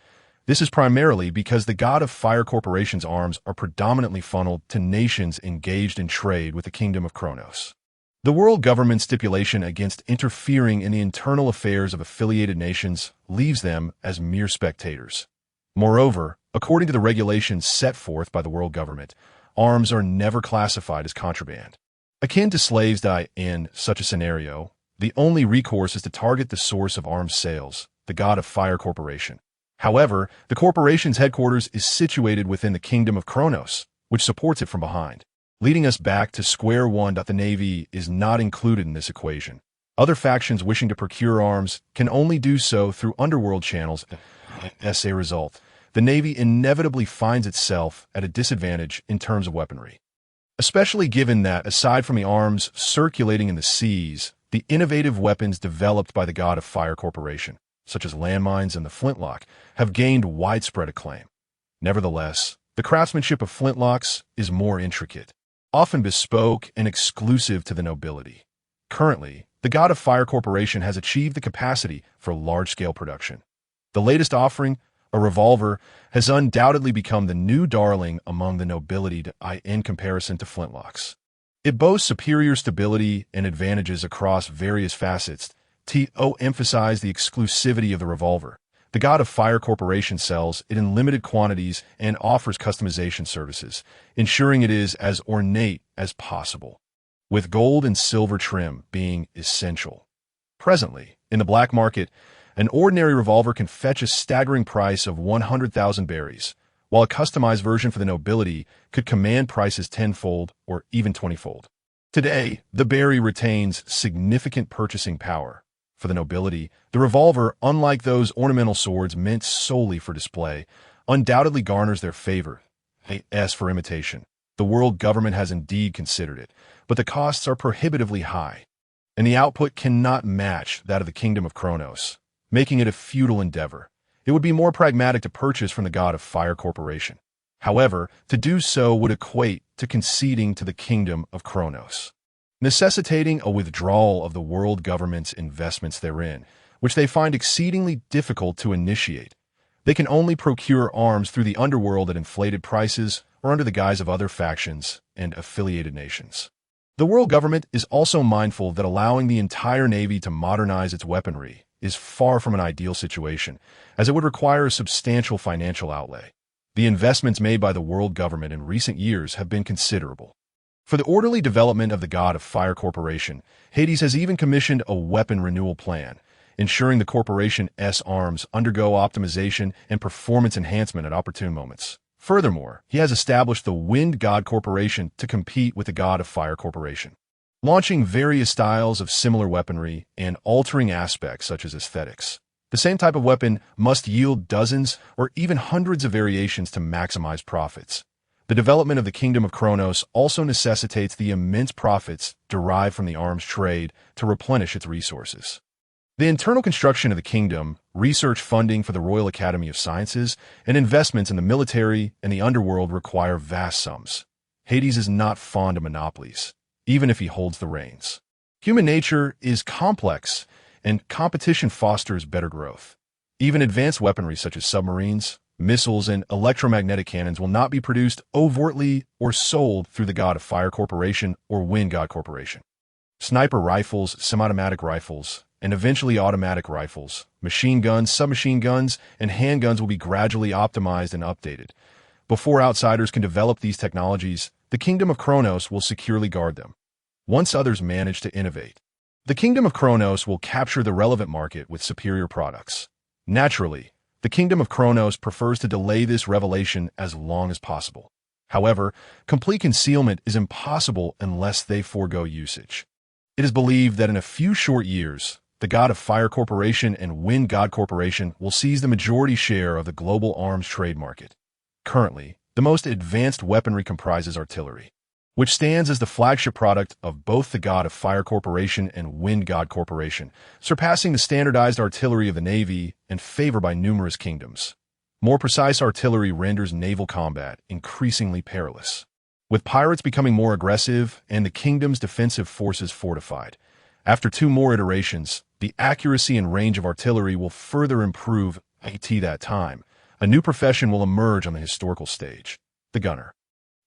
This is primarily because the God of Fire Corporation's arms are predominantly funneled to nations engaged in trade with the Kingdom of Kronos. The world government's stipulation against interfering in the internal affairs of affiliated nations leaves them as mere spectators. Moreover, according to the regulations set forth by the world government, arms are never classified as contraband. Akin to slaves die in such a scenario, the only recourse is to target the source of arms sales, the God of Fire Corporation. However, the corporation's headquarters is situated within the Kingdom of Kronos, which supports it from behind, leading us back to square one. The Navy is not included in this equation. Other factions wishing to procure arms can only do so through underworld channels. As a result, the Navy inevitably finds itself at a disadvantage in terms of weaponry. Especially given that, aside from the arms circulating in the seas, the innovative weapons developed by the God of Fire Corporation, such as landmines and the flintlock, have gained widespread acclaim. Nevertheless, the craftsmanship of flintlocks is more intricate, often bespoke and exclusive to the nobility. Currently, the God of Fire Corporation has achieved the capacity for large-scale production. The latest offering, a revolver, has undoubtedly become the new darling among the nobility in comparison to flintlocks. It boasts superior stability and advantages across various facets. To emphasize the exclusivity of the revolver, the God of Fire Corporation sells it in limited quantities and offers customization services, ensuring it is as ornate as possible, with gold and silver trim being essential. Presently, in the black market, an ordinary revolver can fetch a staggering price of 100,000 berries, while a customized version for the nobility could command prices tenfold or even 20-fold. Today, the berry retains significant purchasing power. For the nobility, the revolver, unlike those ornamental swords meant solely for display, undoubtedly garners their favor. As for imitation, the world government has indeed considered it, but the costs are prohibitively high, and the output cannot match that of the Kingdom of Kronos, making it a futile endeavor. It would be more pragmatic to purchase from the God of Fire Corporation. However, to do so would equate to conceding to the Kingdom of Kronos, necessitating a withdrawal of the world government's investments therein, which they find exceedingly difficult to initiate. They can only procure arms through the underworld at inflated prices or under the guise of other factions and affiliated nations. The world government is also mindful that allowing the entire Navy to modernize its weaponry is far from an ideal situation, as it would require a substantial financial outlay. The investments made by the world government in recent years have been considerable. For the orderly development of the God of Fire Corporation, Hades has even commissioned a weapon renewal plan, ensuring the corporation's arms undergo optimization and performance enhancement at opportune moments. Furthermore, he has established the Wind God Corporation to compete with the God of Fire Corporation, launching various styles of similar weaponry and altering aspects such as aesthetics. The same type of weapon must yield dozens or even hundreds of variations to maximize profits. The development of the Kingdom of Kronos also necessitates the immense profits derived from the arms trade to replenish its resources. The internal construction of the kingdom, research funding for the Royal Academy of Sciences, and investments in the military and the underworld require vast sums. Hades is not fond of monopolies, even if he holds the reins. Human nature is complex, and competition fosters better growth. Even advanced weaponry such as submarines, missiles, and electromagnetic cannons will not be produced overtly or sold through the God of Fire Corporation or Wind God Corporation. Sniper rifles, semi-automatic rifles, and eventually automatic rifles, machine guns, submachine guns, and handguns will be gradually optimized and updated. Before outsiders can develop these technologies, the Kingdom of Kronos will securely guard them. Once others manage to innovate, the Kingdom of Kronos will capture the relevant market with superior products. Naturally, the Kingdom of Kronos prefers to delay this revelation as long as possible. However, complete concealment is impossible unless they forego usage. It is believed that in a few short years, the God of Fire Corporation and Wind God Corporation will seize the majority share of the global arms trade market. Currently, the most advanced weaponry comprises artillery, which stands as the flagship product of both the God of Fire Corporation and Wind God Corporation, surpassing the standardized artillery of the Navy and favored by numerous kingdoms. More precise artillery renders naval combat increasingly perilous. with pirates becoming more aggressive and the kingdom's defensive forces fortified. After 2 more iterations, the accuracy and range of artillery will further improve. At that time, a new profession will emerge on the historical stage: the gunner.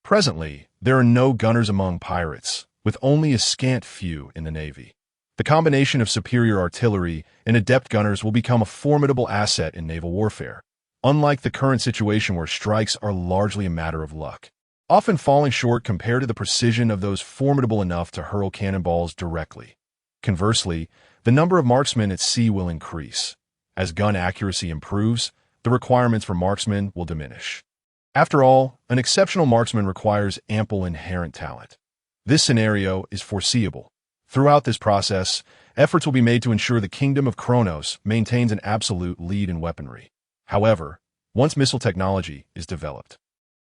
Presently, there are no gunners among pirates, with only a scant few in the navy. The combination of superior artillery and adept gunners will become a formidable asset in naval warfare, unlike the current situation where strikes are largely a matter of luck, often falling short compared to the precision of those formidable enough to hurl cannonballs directly. Conversely, the number of marksmen at sea will increase. As gun accuracy improves, the requirements for marksmen will diminish. After all, an exceptional marksman requires ample inherent talent. This scenario is foreseeable. Throughout this process, efforts will be made to ensure the Kingdom of Kronos maintains an absolute lead in weaponry. However, once missile technology is developed,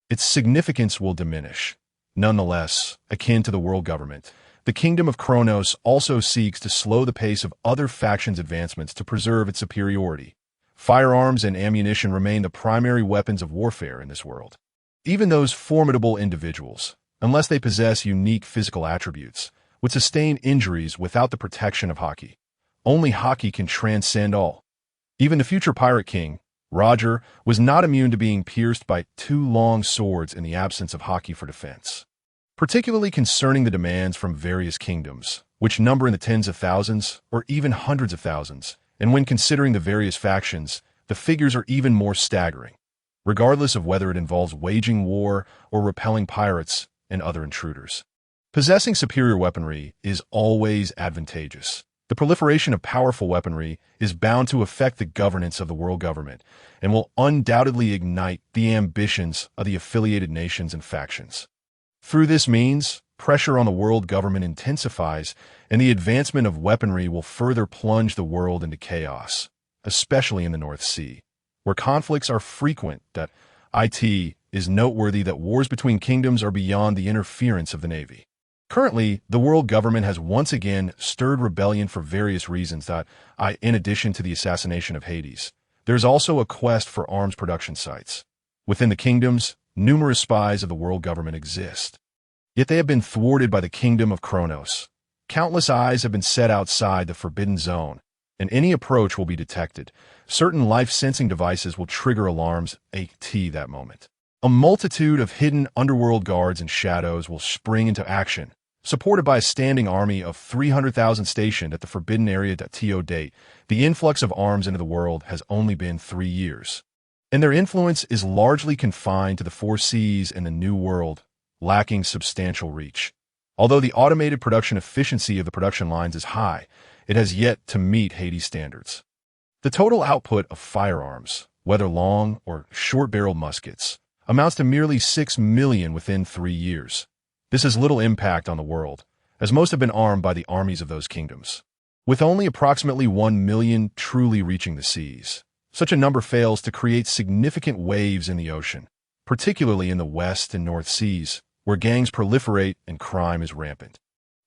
its significance will diminish. Nonetheless, akin to the world government, the Kingdom of Kronos also seeks to slow the pace of other factions' advancements to preserve its superiority. Firearms and ammunition remain the primary weapons of warfare in this world. Even those formidable individuals, unless they possess unique physical attributes, would sustain injuries without the protection of Haki. Only Haki can transcend all. Even the future pirate king, Roger, was not immune to being pierced by 2 long swords in the absence of Haki for defense. Particularly concerning the demands from various kingdoms, which number in the tens of thousands or even hundreds of thousands, and when considering the various factions, the figures are even more staggering, regardless of whether it involves waging war or repelling pirates and other intruders. Possessing superior weaponry is always advantageous. The proliferation of powerful weaponry is bound to affect the governance of the world government and will undoubtedly ignite the ambitions of the affiliated nations and factions. Through this means, pressure on the world government intensifies, and the advancement of weaponry will further plunge the world into chaos, especially in the North Sea, where conflicts are frequent. It is noteworthy that wars between kingdoms are beyond the interference of the Navy. Currently, the world government has once again stirred rebellion for various reasons. In addition to the assassination of Hades, there is also a quest for arms production sites. Within the kingdoms, numerous spies of the world government exist. Yet they have been thwarted by the Kingdom of Kronos. Countless eyes have been set outside the forbidden zone, and any approach will be detected. Certain life-sensing devices will trigger alarms at that moment. A multitude of hidden underworld guards and shadows will spring into action, supported by a standing army of 300,000 stationed at the forbidden area. To date, the influx of arms into the world has only been 3 years, and their influence is largely confined to the 4 seas and the New World, lacking substantial reach. Although the automated production efficiency of the production lines is high, it has yet to meet Hades standards. The total output of firearms, whether long or short-barreled muskets, amounts to merely 6 million within 3 years. This has little impact on the world, as most have been armed by the armies of those kingdoms. With only approximately 1 million truly reaching the seas, such a number fails to create significant waves in the ocean, particularly in the West and North Seas, where gangs proliferate and crime is rampant.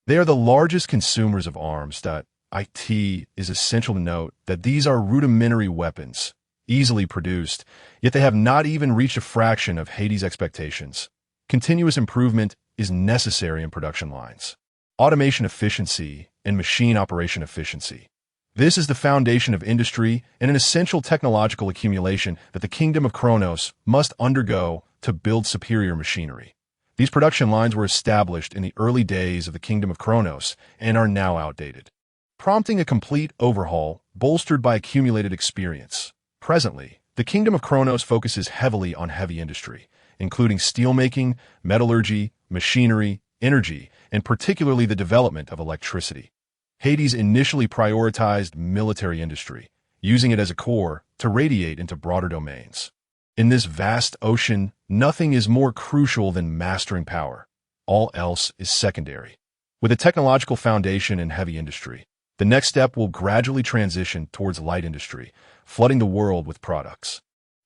They are the largest consumers of arms. It is essential to note that these are rudimentary weapons, easily produced, yet they have not even reached a fraction of Hades' expectations. Continuous improvement is necessary in production lines. Automation efficiency and machine operation efficiency. This is the foundation of industry and an essential technological accumulation that the Kingdom of Kronos must undergo to build superior machinery. These production lines were established in the early days of the Kingdom of Kronos and are now outdated, prompting a complete overhaul bolstered by accumulated experience. Presently, the Kingdom of Kronos focuses heavily on heavy industry, including steelmaking, metallurgy, machinery, energy, and particularly the development of electricity. Hades initially prioritized military industry, using it as a core to radiate into broader domains. In this vast ocean, nothing is more crucial than mastering power. All else is secondary. With a technological foundation in heavy industry, the next step will gradually transition towards light industry, flooding the world with products.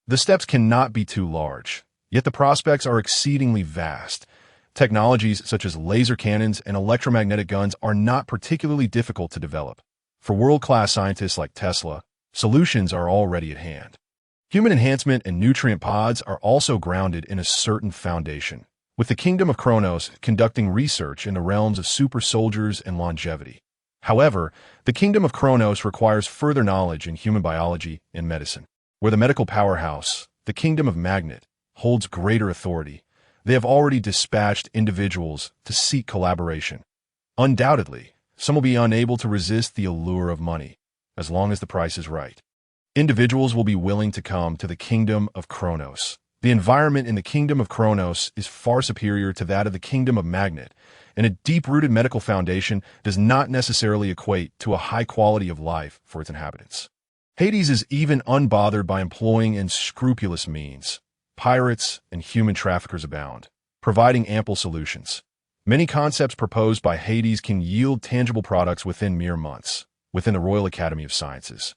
The steps cannot be too large, yet the prospects are exceedingly vast. Technologies such as laser cannons and electromagnetic guns are not particularly difficult to develop. For world-class scientists like Tesla, solutions are already at hand. Human enhancement and nutrient pods are also grounded in a certain foundation. with the Kingdom of Kronos conducting research in the realms of super soldiers and longevity. However, the Kingdom of Kronos requires further knowledge in human biology and medicine. Where the medical powerhouse, the Kingdom of Magnet, holds greater authority, they have already dispatched individuals to seek collaboration. Undoubtedly, some will be unable to resist the allure of money, as long as the price is right. Individuals will be willing to come to the Kingdom of Kronos. The environment in the Kingdom of Kronos is far superior to that of the Kingdom of Magnet, and a deep-rooted medical foundation does not necessarily equate to a high quality of life for its inhabitants. Hades is even unbothered by employing unscrupulous means. Pirates and human traffickers abound, providing ample solutions. Many concepts proposed by Hades can yield tangible products within mere months, within the Royal Academy of Sciences.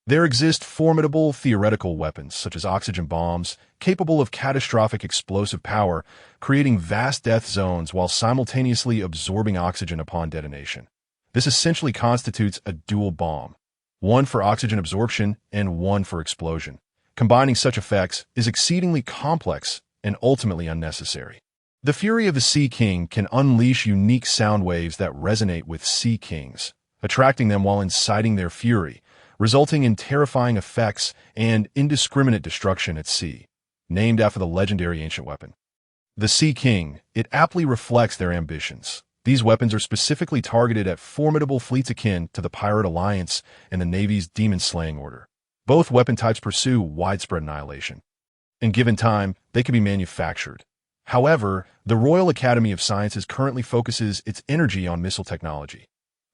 There exist formidable theoretical weapons, such as oxygen bombs, capable of catastrophic explosive power, creating vast death zones while simultaneously absorbing oxygen upon detonation. This essentially constitutes a dual bomb, one for oxygen absorption and one for explosion. Combining such effects is exceedingly complex and ultimately unnecessary. The fury of the Sea King can unleash unique sound waves that resonate with Sea Kings, attracting them while inciting their fury, resulting in terrifying effects and indiscriminate destruction at sea, named after the legendary ancient weapon. The Sea King, it aptly reflects their ambitions. These weapons are specifically targeted at formidable fleets akin to the Pirate Alliance and the Navy's demon-slaying order. Both weapon types pursue widespread annihilation. In given time, they can be manufactured. However, the Royal Academy of Sciences currently focuses its energy on missile technology.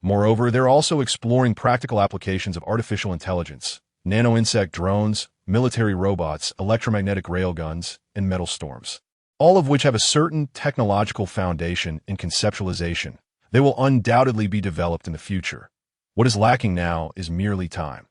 Moreover, they're also exploring practical applications of artificial intelligence, nano-insect drones, military robots, electromagnetic railguns, and metal storms, all of which have a certain technological foundation in conceptualization. They will undoubtedly be developed in the future. What is lacking now is merely time.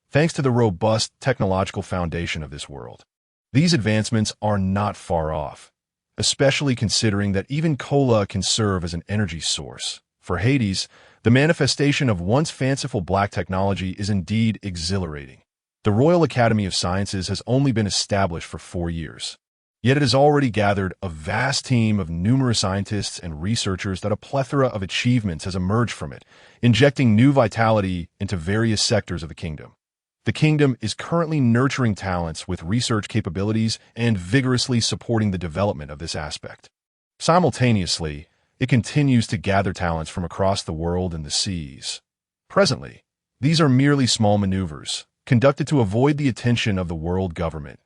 Thanks to the robust technological foundation of this world, these advancements are not far off, especially considering that even cola can serve as an energy source. For Hades, the manifestation of once fanciful black technology is indeed exhilarating. The Royal Academy of Sciences has only been established for 4 years, yet it has already gathered a vast team of numerous scientists and researchers that a plethora of achievements has emerged from it, injecting new vitality into various sectors of the kingdom. The kingdom is currently nurturing talents with research capabilities and vigorously supporting the development of this aspect. Simultaneously, it continues to gather talents from across the world and the seas. Presently, these are merely small maneuvers, conducted to avoid the attention of the world government.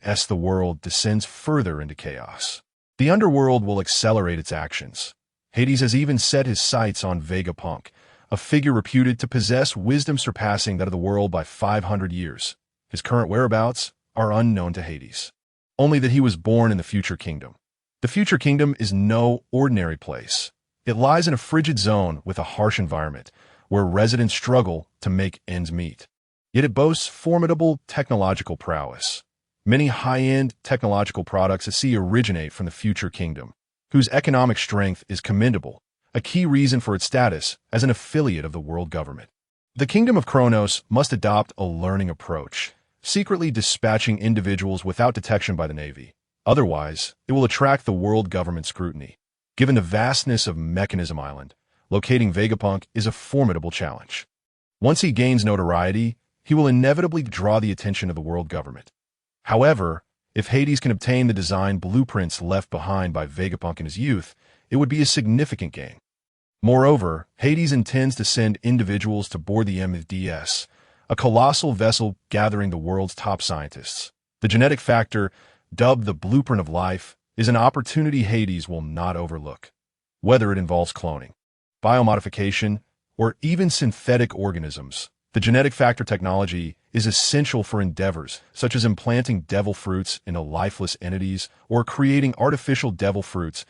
As the world descends further into chaos, the underworld will accelerate its actions. Hades has even set his sights on Vegapunk, a figure reputed to possess wisdom surpassing that of the world by 500 years. His current whereabouts are unknown to Hades, only that he was born in the future kingdom. The future kingdom is no ordinary place. It lies in a frigid zone with a harsh environment, where residents struggle to make ends meet. Yet it boasts formidable technological prowess. Many high-end technological products at sea originate from the future kingdom, whose economic strength is commendable, a key reason for its status as an affiliate of the world government. The Kingdom of Kronos must adopt a learning approach, secretly dispatching individuals without detection by the Navy. Otherwise, it will attract the world government scrutiny. Given the vastness of Mechanism Island, locating Vegapunk is a formidable challenge. Once he gains notoriety, he will inevitably draw the attention of the world government. However, if Hades can obtain the design blueprints left behind by Vegapunk in his youth, it would be a significant gain. Moreover, Hades intends to send individuals to board the embodies, a colossal vessel gathering the world's top scientists. The genetic factor, dubbed the blueprint of life, is an opportunity Hades will not overlook. Whether it involves cloning, biomodification, or even synthetic organisms, the genetic factor technology is essential for endeavors such as implanting devil fruits into lifeless entities or creating artificial devil fruits,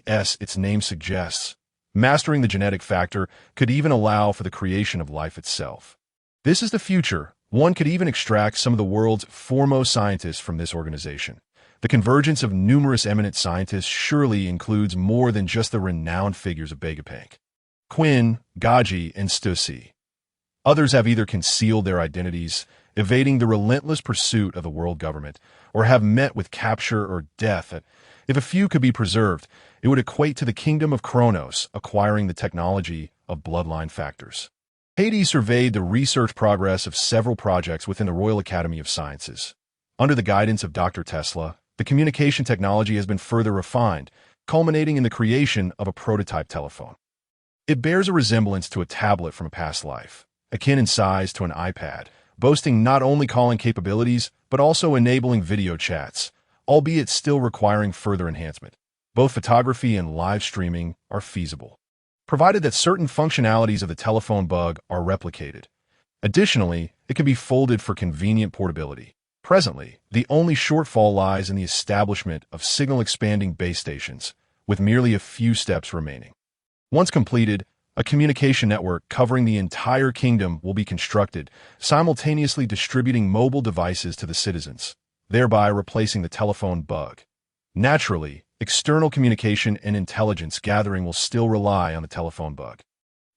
as its name suggests. Mastering the genetic factor could even allow for the creation of life itself. This is the future. One could even extract some of the world's foremost scientists from this organization. The convergence of numerous eminent scientists surely includes more than just the renowned figures of Vegapunk, Quinn, Gaji, and Stussy. Others have either concealed their identities, evading the relentless pursuit of the world government, or have met with capture or death. If a few could be preserved, it would equate to the kingdom of Kronos acquiring the technology of bloodline factors. Hades surveyed the research progress of several projects within the Royal Academy of Sciences. Under the guidance of Dr. Tesla, the communication technology has been further refined, culminating in the creation of a prototype telephone. It bears a resemblance to a tablet from a past life, akin in size to an iPad, boasting not only calling capabilities, but also enabling video chats, albeit still requiring further enhancement. Both photography and live streaming are feasible, provided that certain functionalities of the telephone bug are replicated. Additionally, it can be folded for convenient portability. Presently, the only shortfall lies in the establishment of signal-expanding base stations, with merely a few steps remaining. Once completed, a communication network covering the entire kingdom will be constructed, simultaneously distributing mobile devices to the citizens, thereby replacing the telephone bug. Naturally, external communication and intelligence gathering will still rely on the telephone bug,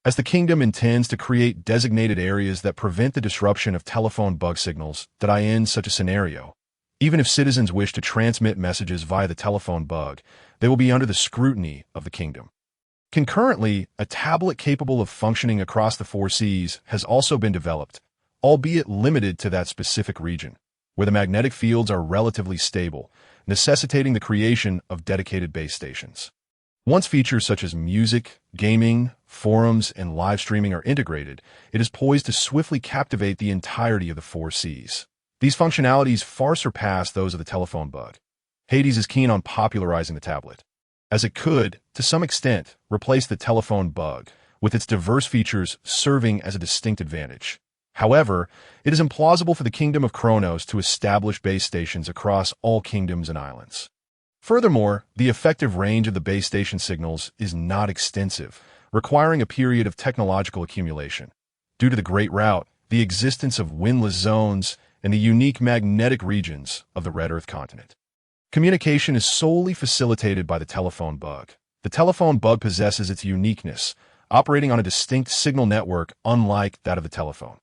as the kingdom intends to create designated areas that prevent the disruption of telephone bug signals that in such a scenario. Even if citizens wish to transmit messages via the telephone bug, they will be under the scrutiny of the kingdom. Concurrently, a tablet capable of functioning across the 4 seas has also been developed, albeit limited to that specific region, where the magnetic fields are relatively stable, necessitating the creation of dedicated base stations. Once features such as music, gaming, forums, and live streaming are integrated, it is poised to swiftly captivate the entirety of the 4 seas. These functionalities far surpass those of the telephone bug. Hades is keen on popularizing the tablet, as it could, to some extent, replace the telephone bug, with its diverse features serving as a distinct advantage. However, it is implausible for the kingdom of Kronos to establish base stations across all kingdoms and islands. Furthermore, the effective range of the base station signals is not extensive, requiring a period of technological accumulation. Due to the Great Route, the existence of windless zones, and the unique magnetic regions of the Red Earth continent, communication is solely facilitated by the telephone bug. The telephone bug possesses its uniqueness, operating on a distinct signal network unlike that of the telephone.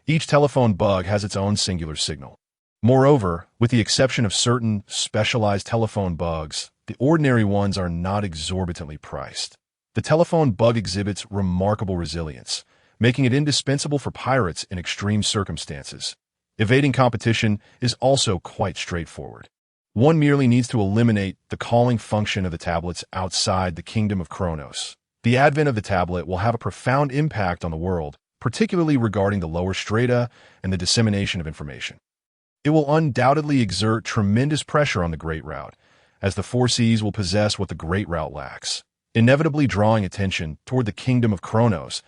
Each telephone bug has its own singular signal. Moreover, with the exception of certain specialized telephone bugs, the ordinary ones are not exorbitantly priced. The telephone bug exhibits remarkable resilience, making it indispensable for pirates in extreme circumstances. Evading competition is also quite straightforward. One merely needs to eliminate the calling function of the tablets outside the kingdom of Kronos. The advent of the tablet will have a profound impact on the world, particularly regarding the lower strata and the dissemination of information. It will undoubtedly exert tremendous pressure on the Great Route, as the 4 seas will possess what the Great Route lacks, inevitably drawing attention toward the kingdom of Kronos.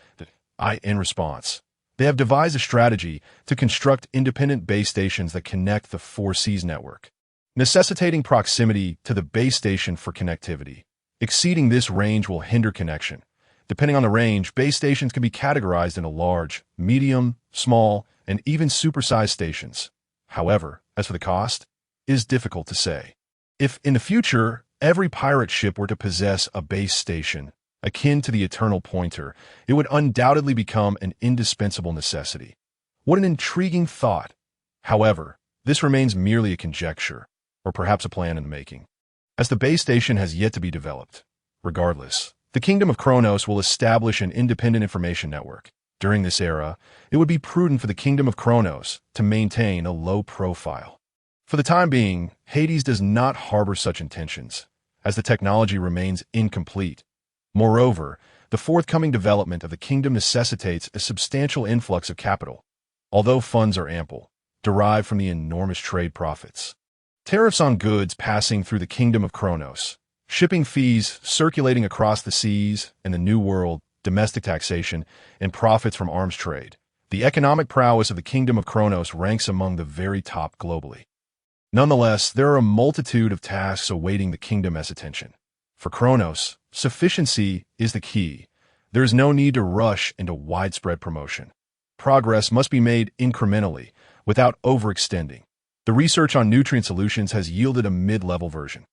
In response, they have devised a strategy to construct independent base stations that connect the 4 seas network, necessitating proximity to the base station for connectivity. Exceeding this range will hinder connection. Depending on the range, base stations can be categorized into large, medium, small, and even supersized stations. However, as for the cost, it is difficult to say. If, in the future, every pirate ship were to possess a base station, akin to the Eternal Pointer, it would undoubtedly become an indispensable necessity. What an intriguing thought! However, this remains merely a conjecture, or perhaps a plan in the making, as the base station has yet to be developed. Regardless, the kingdom of Kronos will establish an independent information network. During this era, it would be prudent for the kingdom of Kronos to maintain a low profile. For the time being, Hades does not harbor such intentions, as the technology remains incomplete. Moreover, the forthcoming development of the kingdom necessitates a substantial influx of capital, although funds are ample, derived from the enormous trade profits. Tariffs on goods passing through the kingdom of Kronos, shipping fees circulating across the seas and the New World, domestic taxation, and profits from arms trade. The economic prowess of the kingdom of Kronos ranks among the very top globally. Nonetheless, there are a multitude of tasks awaiting the kingdom's attention. For Kronos, sufficiency is the key. There is no need to rush into widespread promotion. Progress must be made incrementally, without overextending. The research on nutrient solutions has yielded a mid-level version.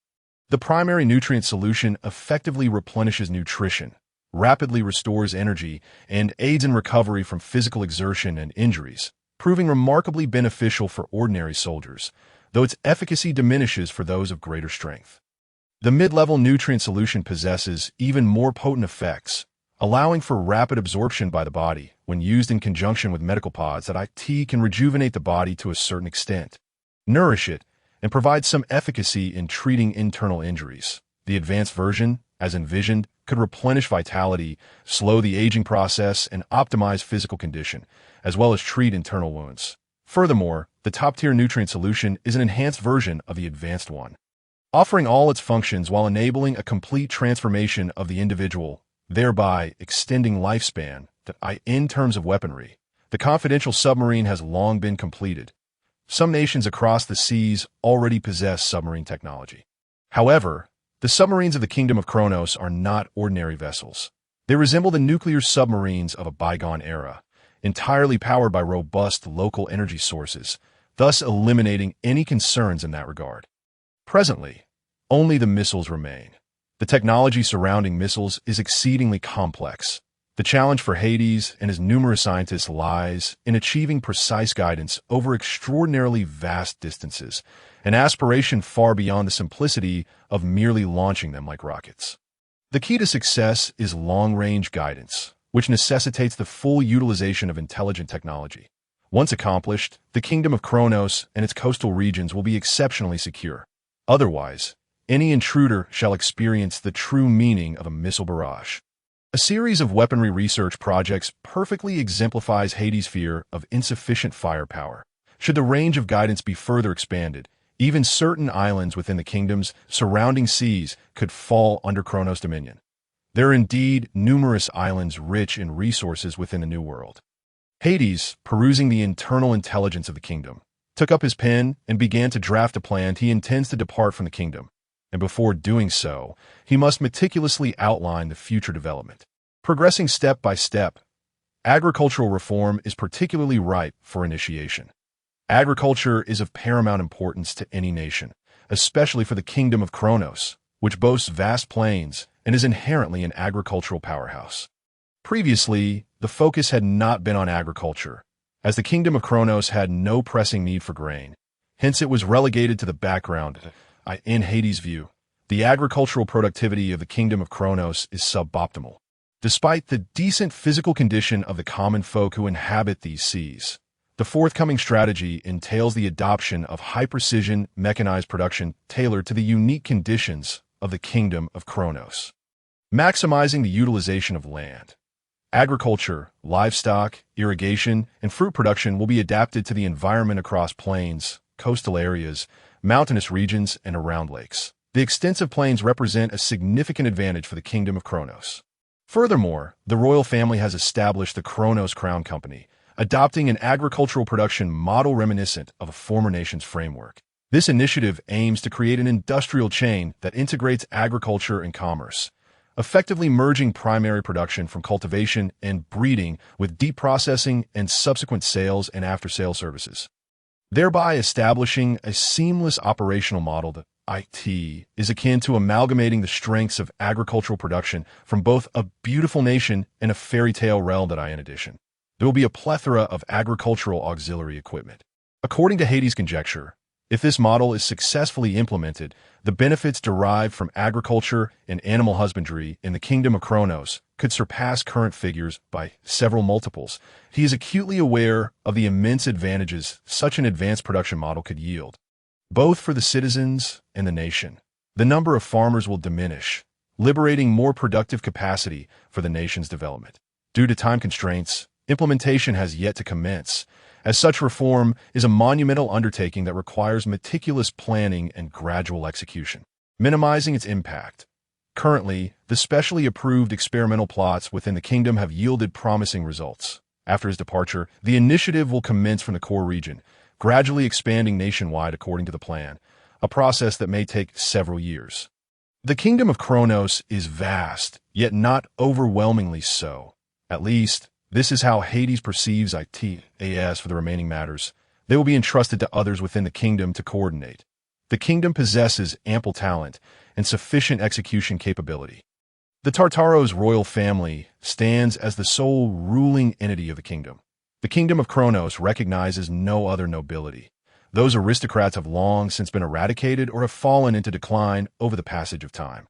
The primary nutrient solution effectively replenishes nutrition, rapidly restores energy, and aids in recovery from physical exertion and injuries. proving remarkably beneficial for ordinary soldiers, though its efficacy diminishes for those of greater strength. The mid-level nutrient solution possesses even more potent effects, allowing for rapid absorption by the body when used in conjunction with medical pods that can rejuvenate the body to a certain extent, nourish it, and provide some efficacy in treating internal injuries. The advanced version, as envisioned, could replenish vitality, slow the aging process, and optimize physical condition, as well as treat internal wounds. Furthermore, the top-tier nutrient solution is an enhanced version of the advanced one, offering all its functions while enabling a complete transformation of the individual, thereby extending lifespan. In terms of weaponry, the confidential submarine has long been completed. Some nations across the seas already possess submarine technology. However, the submarines of the Kingdom of Kronos are not ordinary vessels. They resemble the nuclear submarines of a bygone era, entirely powered by robust local energy sources, thus eliminating any concerns in that regard. Presently, only the missiles remain. The technology surrounding missiles is exceedingly complex. The challenge for Hades and his numerous scientists lies in achieving precise guidance over extraordinarily vast distances, an aspiration far beyond the simplicity of merely launching them like rockets. The key to success is long-range guidance, which necessitates the full utilization of intelligent technology. Once accomplished, the Kingdom of Kronos and its coastal regions will be exceptionally secure. Otherwise, any intruder shall experience the true meaning of a missile barrage. A series of weaponry research projects perfectly exemplifies Hades' fear of insufficient firepower. Should the range of guidance be further expanded, even certain islands within the kingdom's surrounding seas could fall under Kronos' dominion. There are indeed numerous islands rich in resources within the New World. Hades, perusing the internal intelligence of the kingdom, took up his pen and began to draft a plan. He intends to depart from the kingdom, and before doing so, he must meticulously outline the future development. Progressing step by step, agricultural reform is particularly ripe for initiation. Agriculture is of paramount importance to any nation, especially for the Kingdom of Kronos, which boasts vast plains and is inherently an agricultural powerhouse. Previously, the focus had not been on agriculture, as the Kingdom of Kronos had no pressing need for grain. Hence, it was relegated to the background. In Hades' view, the agricultural productivity of the Kingdom of Kronos is suboptimal. Despite the decent physical condition of the common folk who inhabit these seas, the forthcoming strategy entails the adoption of high-precision, mechanized production tailored to the unique conditions of the Kingdom of Kronos. Maximizing the utilization of land. Agriculture, livestock, irrigation, and fruit production will be adapted to the environment across plains, coastal areas, mountainous regions, and around lakes. The extensive plains represent a significant advantage for the Kingdom of Kronos. Furthermore, the royal family has established the Kronos Crown Company, adopting an agricultural production model reminiscent of a former nation's framework. This initiative aims to create an industrial chain that integrates agriculture and commerce, effectively merging primary production from cultivation and breeding with deep processing and subsequent sales and after-sale services, thereby establishing a seamless operational model that is akin to amalgamating the strengths of agricultural production from both a beautiful nation and a fairy tale realm. In addition, there will be a plethora of agricultural auxiliary equipment. According to Hades' conjecture, if this model is successfully implemented, the benefits derived from agriculture and animal husbandry in the Kingdom of Kronos could surpass current figures by several multiples. He is acutely aware of the immense advantages such an advanced production model could yield, both for the citizens and the nation. The number of farmers will diminish, liberating more productive capacity for the nation's development. Due to time constraints, implementation has yet to commence, as such reform is a monumental undertaking that requires meticulous planning and gradual execution, minimizing its impact. Currently, the specially approved experimental plots within the kingdom have yielded promising results. After his departure, the initiative will commence from the core region, gradually expanding nationwide according to the plan, a process that may take several years. The Kingdom of Kronos is vast, yet not overwhelmingly so. At least, this is how Hades perceives it. As for the remaining matters, they will be entrusted to others within the kingdom to coordinate. The kingdom possesses ample talent and sufficient execution capability. The Tartaros royal family stands as the sole ruling entity of the kingdom. The kingdom of Kronos recognizes no other nobility. Those aristocrats have long since been eradicated or have fallen into decline over the passage of time.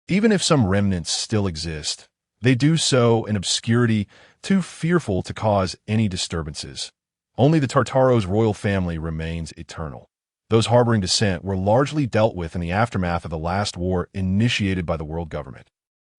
Even if some remnants still exist, they do so in obscurity, too fearful to cause any disturbances. Only the Tartaros royal family remains eternal. Those harboring dissent were largely dealt with in the aftermath of the last war initiated by the world government.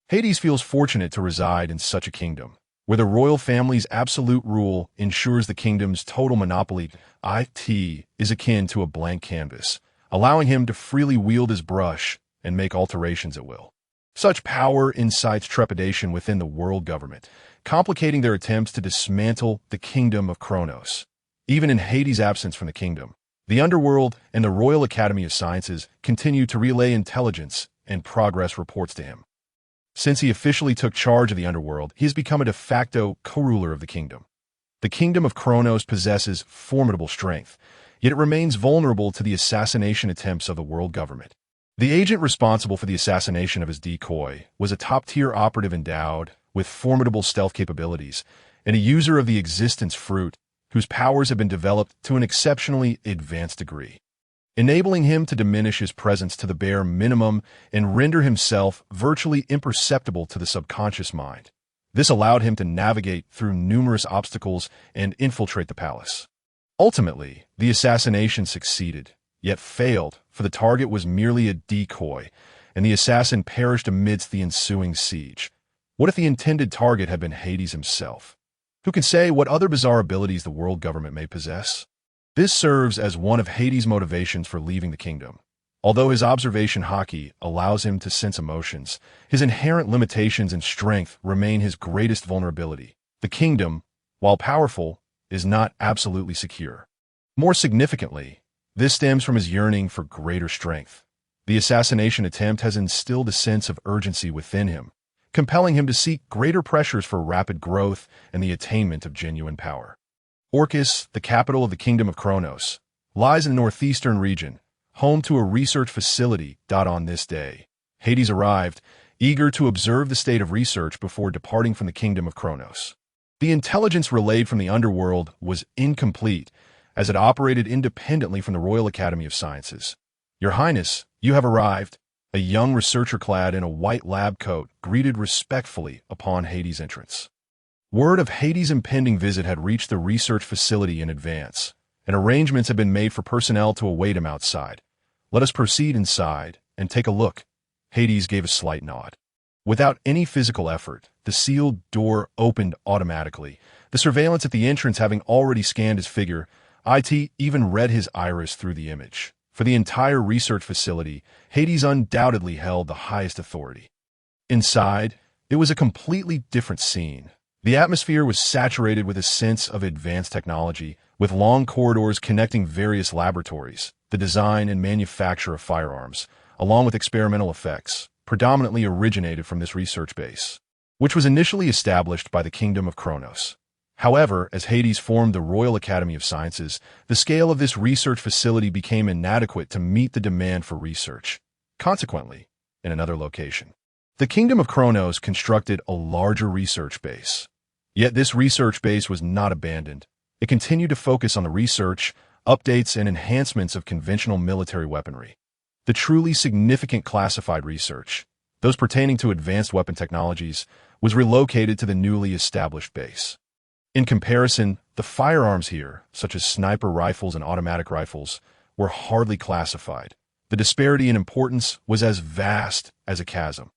Hades feels fortunate to reside in such a kingdom, where the royal family's absolute rule ensures the kingdom's total monopoly. It is akin to a blank canvas, allowing him to freely wield his brush and make alterations at will. Such power incites trepidation within the world government, complicating their attempts to dismantle the kingdom of Kronos. Even in Hades' absence from the kingdom, the underworld and the Royal Academy of Sciences continue to relay intelligence and progress reports to him. Since he officially took charge of the underworld, he has become a de facto co-ruler of the kingdom. The kingdom of Kronos possesses formidable strength, yet it remains vulnerable to the assassination attempts of the world government. The agent responsible for the assassination of his decoy was a top-tier operative endowed with formidable stealth capabilities and a user of the existence fruit whose powers have been developed to an exceptionally advanced degree, enabling him to diminish his presence to the bare minimum and render himself virtually imperceptible to the subconscious mind. This allowed him to navigate through numerous obstacles and infiltrate the palace. Ultimately, the assassination succeeded, yet failed, for the target was merely a decoy, and the assassin perished amidst the ensuing siege. What if the intended target had been Hades himself? Who can say what other bizarre abilities the world government may possess? This serves as one of Hades' motivations for leaving the kingdom. Although his observation haki allows him to sense emotions, his inherent limitations and strength remain his greatest vulnerability. The kingdom, while powerful, is not absolutely secure. More significantly, this stems from his yearning for greater strength. The assassination attempt has instilled a sense of urgency within him, compelling him to seek greater pressures for rapid growth and the attainment of genuine power. Orcus, the capital of the Kingdom of Kronos, lies in the northeastern region, home to a research facility. On this day, Hades arrived, eager to observe the state of research before departing from the Kingdom of Kronos. The intelligence relayed from the underworld was incomplete, as it operated independently from the Royal Academy of Sciences. "Your Highness, you have arrived," a young researcher clad in a white lab coat greeted respectfully upon Hades' entrance. Word of Hades' impending visit had reached the research facility in advance, and arrangements had been made for personnel to await him outside. "Let us proceed inside and take a look." Hades gave a slight nod. Without any physical effort, the sealed door opened automatically, the surveillance at the entrance having already scanned his figure. It even read his iris through the image. For the entire research facility, Hades undoubtedly held the highest authority. Inside, it was a completely different scene. The atmosphere was saturated with a sense of advanced technology, with long corridors connecting various laboratories, the design and manufacture of firearms, along with experimental effects, predominantly originated from this research base, which was initially established by the Kingdom of Kronos. However, as Hades formed the Royal Academy of Sciences, the scale of this research facility became inadequate to meet the demand for research. Consequently, in another location, the Kingdom of Kronos constructed a larger research base. Yet this research base was not abandoned. It continued to focus on the research, updates, and enhancements of conventional military weaponry. The truly significant classified research, those pertaining to advanced weapon technologies, was relocated to the newly established base. In comparison, the firearms here, such as sniper rifles and automatic rifles, were hardly classified. The disparity in importance was as vast as a chasm.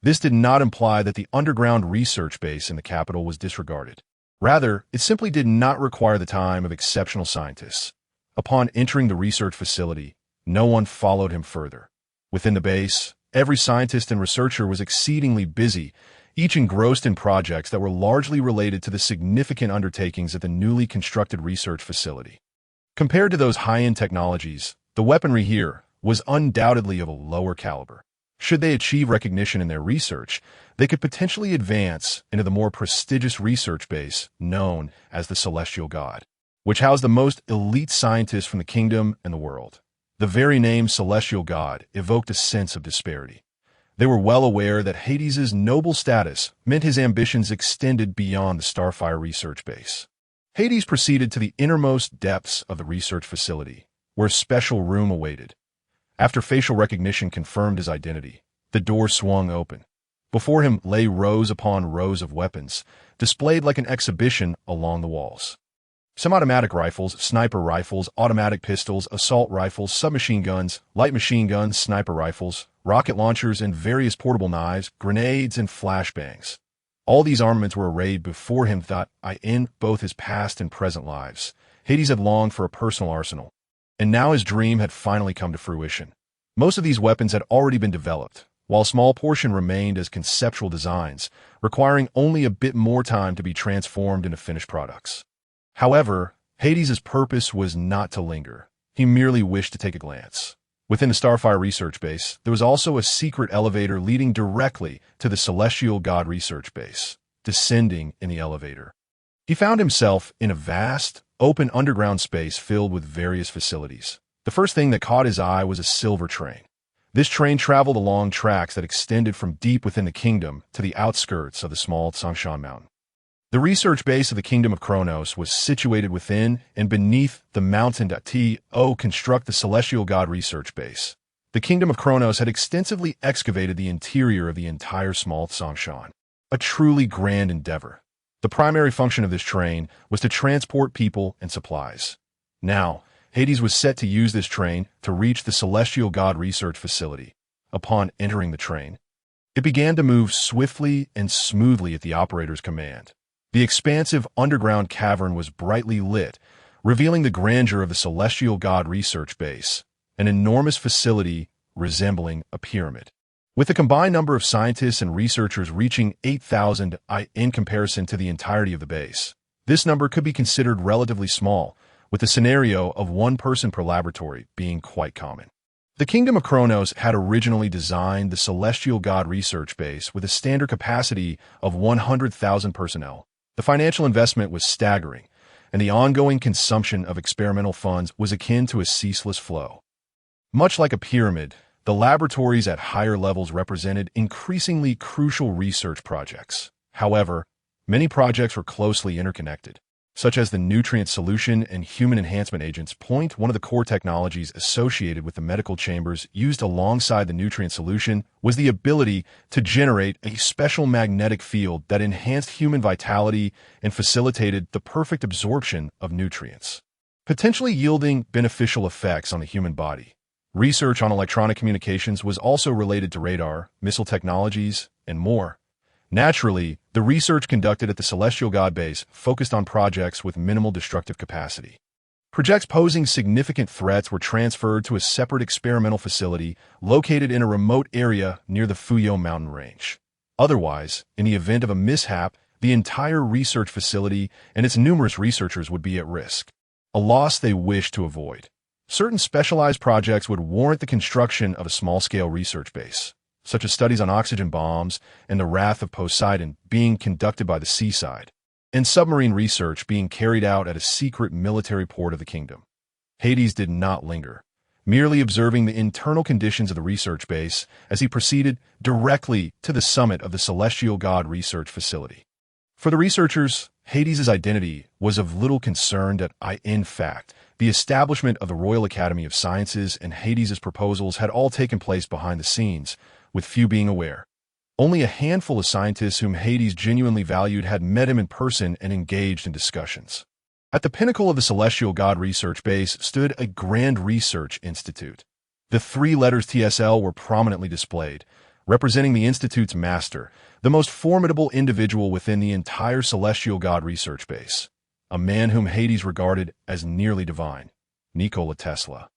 This did not imply that the underground research base in the capital was disregarded. Rather, it simply did not require the time of exceptional scientists. Upon entering the research facility, no one followed him further. Within the base, every scientist and researcher was exceedingly busy, each engrossed in projects that were largely related to the significant undertakings at the newly constructed research facility. Compared to those high-end technologies, the weaponry here was undoubtedly of a lower caliber. Should they achieve recognition in their research, they could potentially advance into the more prestigious research base known as the Celestial God, which housed the most elite scientists from the kingdom and the world. The very name Celestial God evoked a sense of disparity. They were well aware that Hades' noble status meant his ambitions extended beyond the Starfire research base. Hades proceeded to the innermost depths of the research facility, where a special room awaited. After facial recognition confirmed his identity, the door swung open. Before him lay rows upon rows of weapons, displayed like an exhibition along the walls. Semi-automatic rifles, sniper rifles, automatic pistols, assault rifles, submachine guns, light machine guns, sniper rifles, rocket launchers, and various portable knives, grenades, and flashbangs. All these armaments were arrayed before him that, in both his past and present lives, Hades had longed for a personal arsenal. And now his dream had finally come to fruition. Most of these weapons had already been developed, while a small portion remained as conceptual designs, requiring only a bit more time to be transformed into finished products. However, Hades' purpose was not to linger. He merely wished to take a glance. Within the Starfire research base, there was also a secret elevator leading directly to the Celestial God research base. Descending in the elevator, he found himself in a vast, open underground space filled with various facilities. The first thing that caught his eye was a silver train. This train traveled along tracks that extended from deep within the kingdom to the outskirts of the small Tsangshan Mountain. The research base of the Kingdom of Kronos was situated within and beneath the mountain to construct the Celestial God research base. The Kingdom of Kronos had extensively excavated the interior of the entire small Tsangshan, a truly grand endeavor. The primary function of this train was to transport people and supplies. Now, Hades was set to use this train to reach the Celestial God research facility. Upon entering the train, it began to move swiftly and smoothly at the operator's command. The expansive underground cavern was brightly lit, revealing the grandeur of the Celestial God research base, an enormous facility resembling a pyramid. With a combined number of scientists and researchers reaching 8,000 in comparison to the entirety of the base, this number could be considered relatively small, with the scenario of one person per laboratory being quite common. The Kingdom of Kronos had originally designed the Celestial God research base with a standard capacity of 100,000 personnel. The financial investment was staggering, and the ongoing consumption of experimental funds was akin to a ceaseless flow. Much like a pyramid, the laboratories at higher levels represented increasingly crucial research projects. However, many projects were closely interconnected, such as the nutrient solution and human enhancement agents. One of the core technologies associated with the medical chambers used alongside the nutrient solution was the ability to generate a special magnetic field that enhanced human vitality and facilitated the perfect absorption of nutrients, potentially yielding beneficial effects on the human body. Research on electronic communications was also related to radar, missile technologies, and more. Naturally, the research conducted at the Celestial God base focused on projects with minimal destructive capacity. Projects posing significant threats were transferred to a separate experimental facility located in a remote area near the Fuyo mountain range. Otherwise, in the event of a mishap, the entire research facility and its numerous researchers would be at risk, a loss they wished to avoid. Certain specialized projects would warrant the construction of a small-scale research base, such as studies on oxygen bombs and the wrath of Poseidon being conducted by the seaside, and submarine research being carried out at a secret military port of the kingdom. Hades did not linger, merely observing the internal conditions of the research base as he proceeded directly to the summit of the Celestial God research facility. For the researchers, Hades' identity was of little concern that in fact, the establishment of the Royal Academy of Sciences and Hades' proposals had all taken place behind the scenes, with few being aware. Only a handful of scientists whom Hades genuinely valued had met him in person and engaged in discussions. At the pinnacle of the Celestial God research base stood a Grand Research Institute. The three letters TSL were prominently displayed, representing the Institute's master, the most formidable individual within the entire Celestial God research base, a man whom Hades regarded as nearly divine, Nikola Tesla.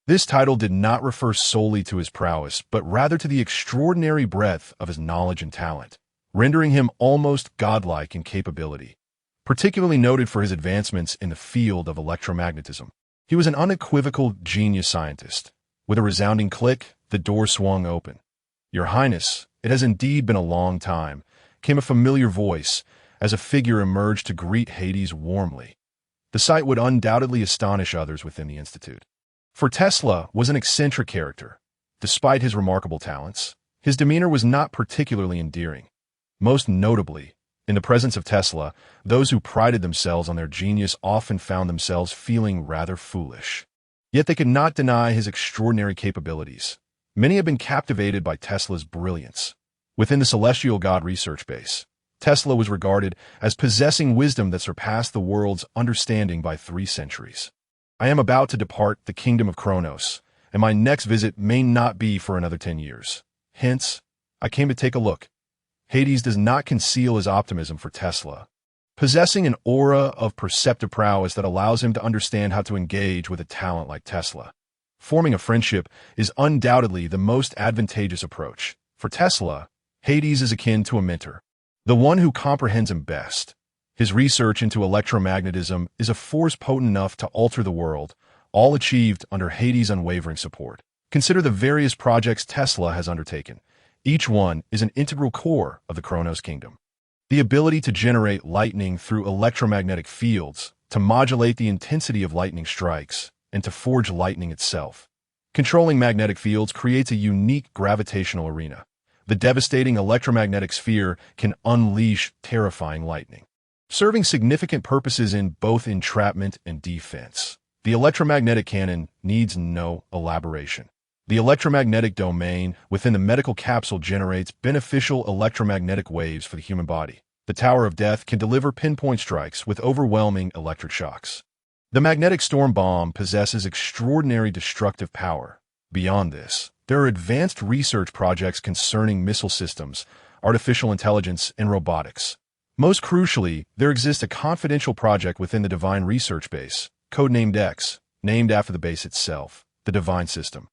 This title did not refer solely to his prowess, but rather to the extraordinary breadth of his knowledge and talent, rendering him almost godlike in capability. Particularly noted for his advancements in the field of electromagnetism, he was an unequivocal genius scientist. With a resounding click, the door swung open. "Your Highness, it has indeed been a long time," came a familiar voice as a figure emerged to greet Hades warmly. The sight would undoubtedly astonish others within the Institute. For Tesla was an eccentric character. Despite his remarkable talents, his demeanor was not particularly endearing. Most notably, In the presence of Tesla, those who prided themselves on their genius often found themselves feeling rather foolish. Yet they could not deny his extraordinary capabilities. Many have been captivated by Tesla's brilliance. Within the celestial god research base, Tesla was regarded as possessing wisdom that surpassed the world's understanding by 3 centuries. I am about to depart the kingdom of Kronos, and my next visit may not be for another 10 years. Hence, I came to take a look. Hades does not conceal his optimism for Tesla. Possessing an aura of perceptive prowess that allows him to understand how to engage with a talent like Tesla. Forming a friendship is undoubtedly the most advantageous approach. For Tesla, Hades is akin to a mentor, the one who comprehends him best. His research into electromagnetism is a force potent enough to alter the world, all achieved under Hades' unwavering support. Consider the various projects Tesla has undertaken. Each one is an integral core of the Kronos kingdom. The ability to generate lightning through electromagnetic fields, to modulate the intensity of lightning strikes, and to forge lightning itself. Controlling magnetic fields creates a unique gravitational arena. The devastating electromagnetic sphere can unleash terrifying lightning, serving significant purposes in both entrapment and defense. The electromagnetic cannon needs no elaboration. The electromagnetic domain within the medical capsule generates beneficial electromagnetic waves for the human body. The Tower of Death can deliver pinpoint strikes with overwhelming electric shocks. The magnetic storm bomb possesses extraordinary destructive power. Beyond this, there are advanced research projects concerning missile systems, artificial intelligence, and robotics. Most crucially, there exists a confidential project within the Divine Research Base, codenamed X, named after the base itself, the Divine System.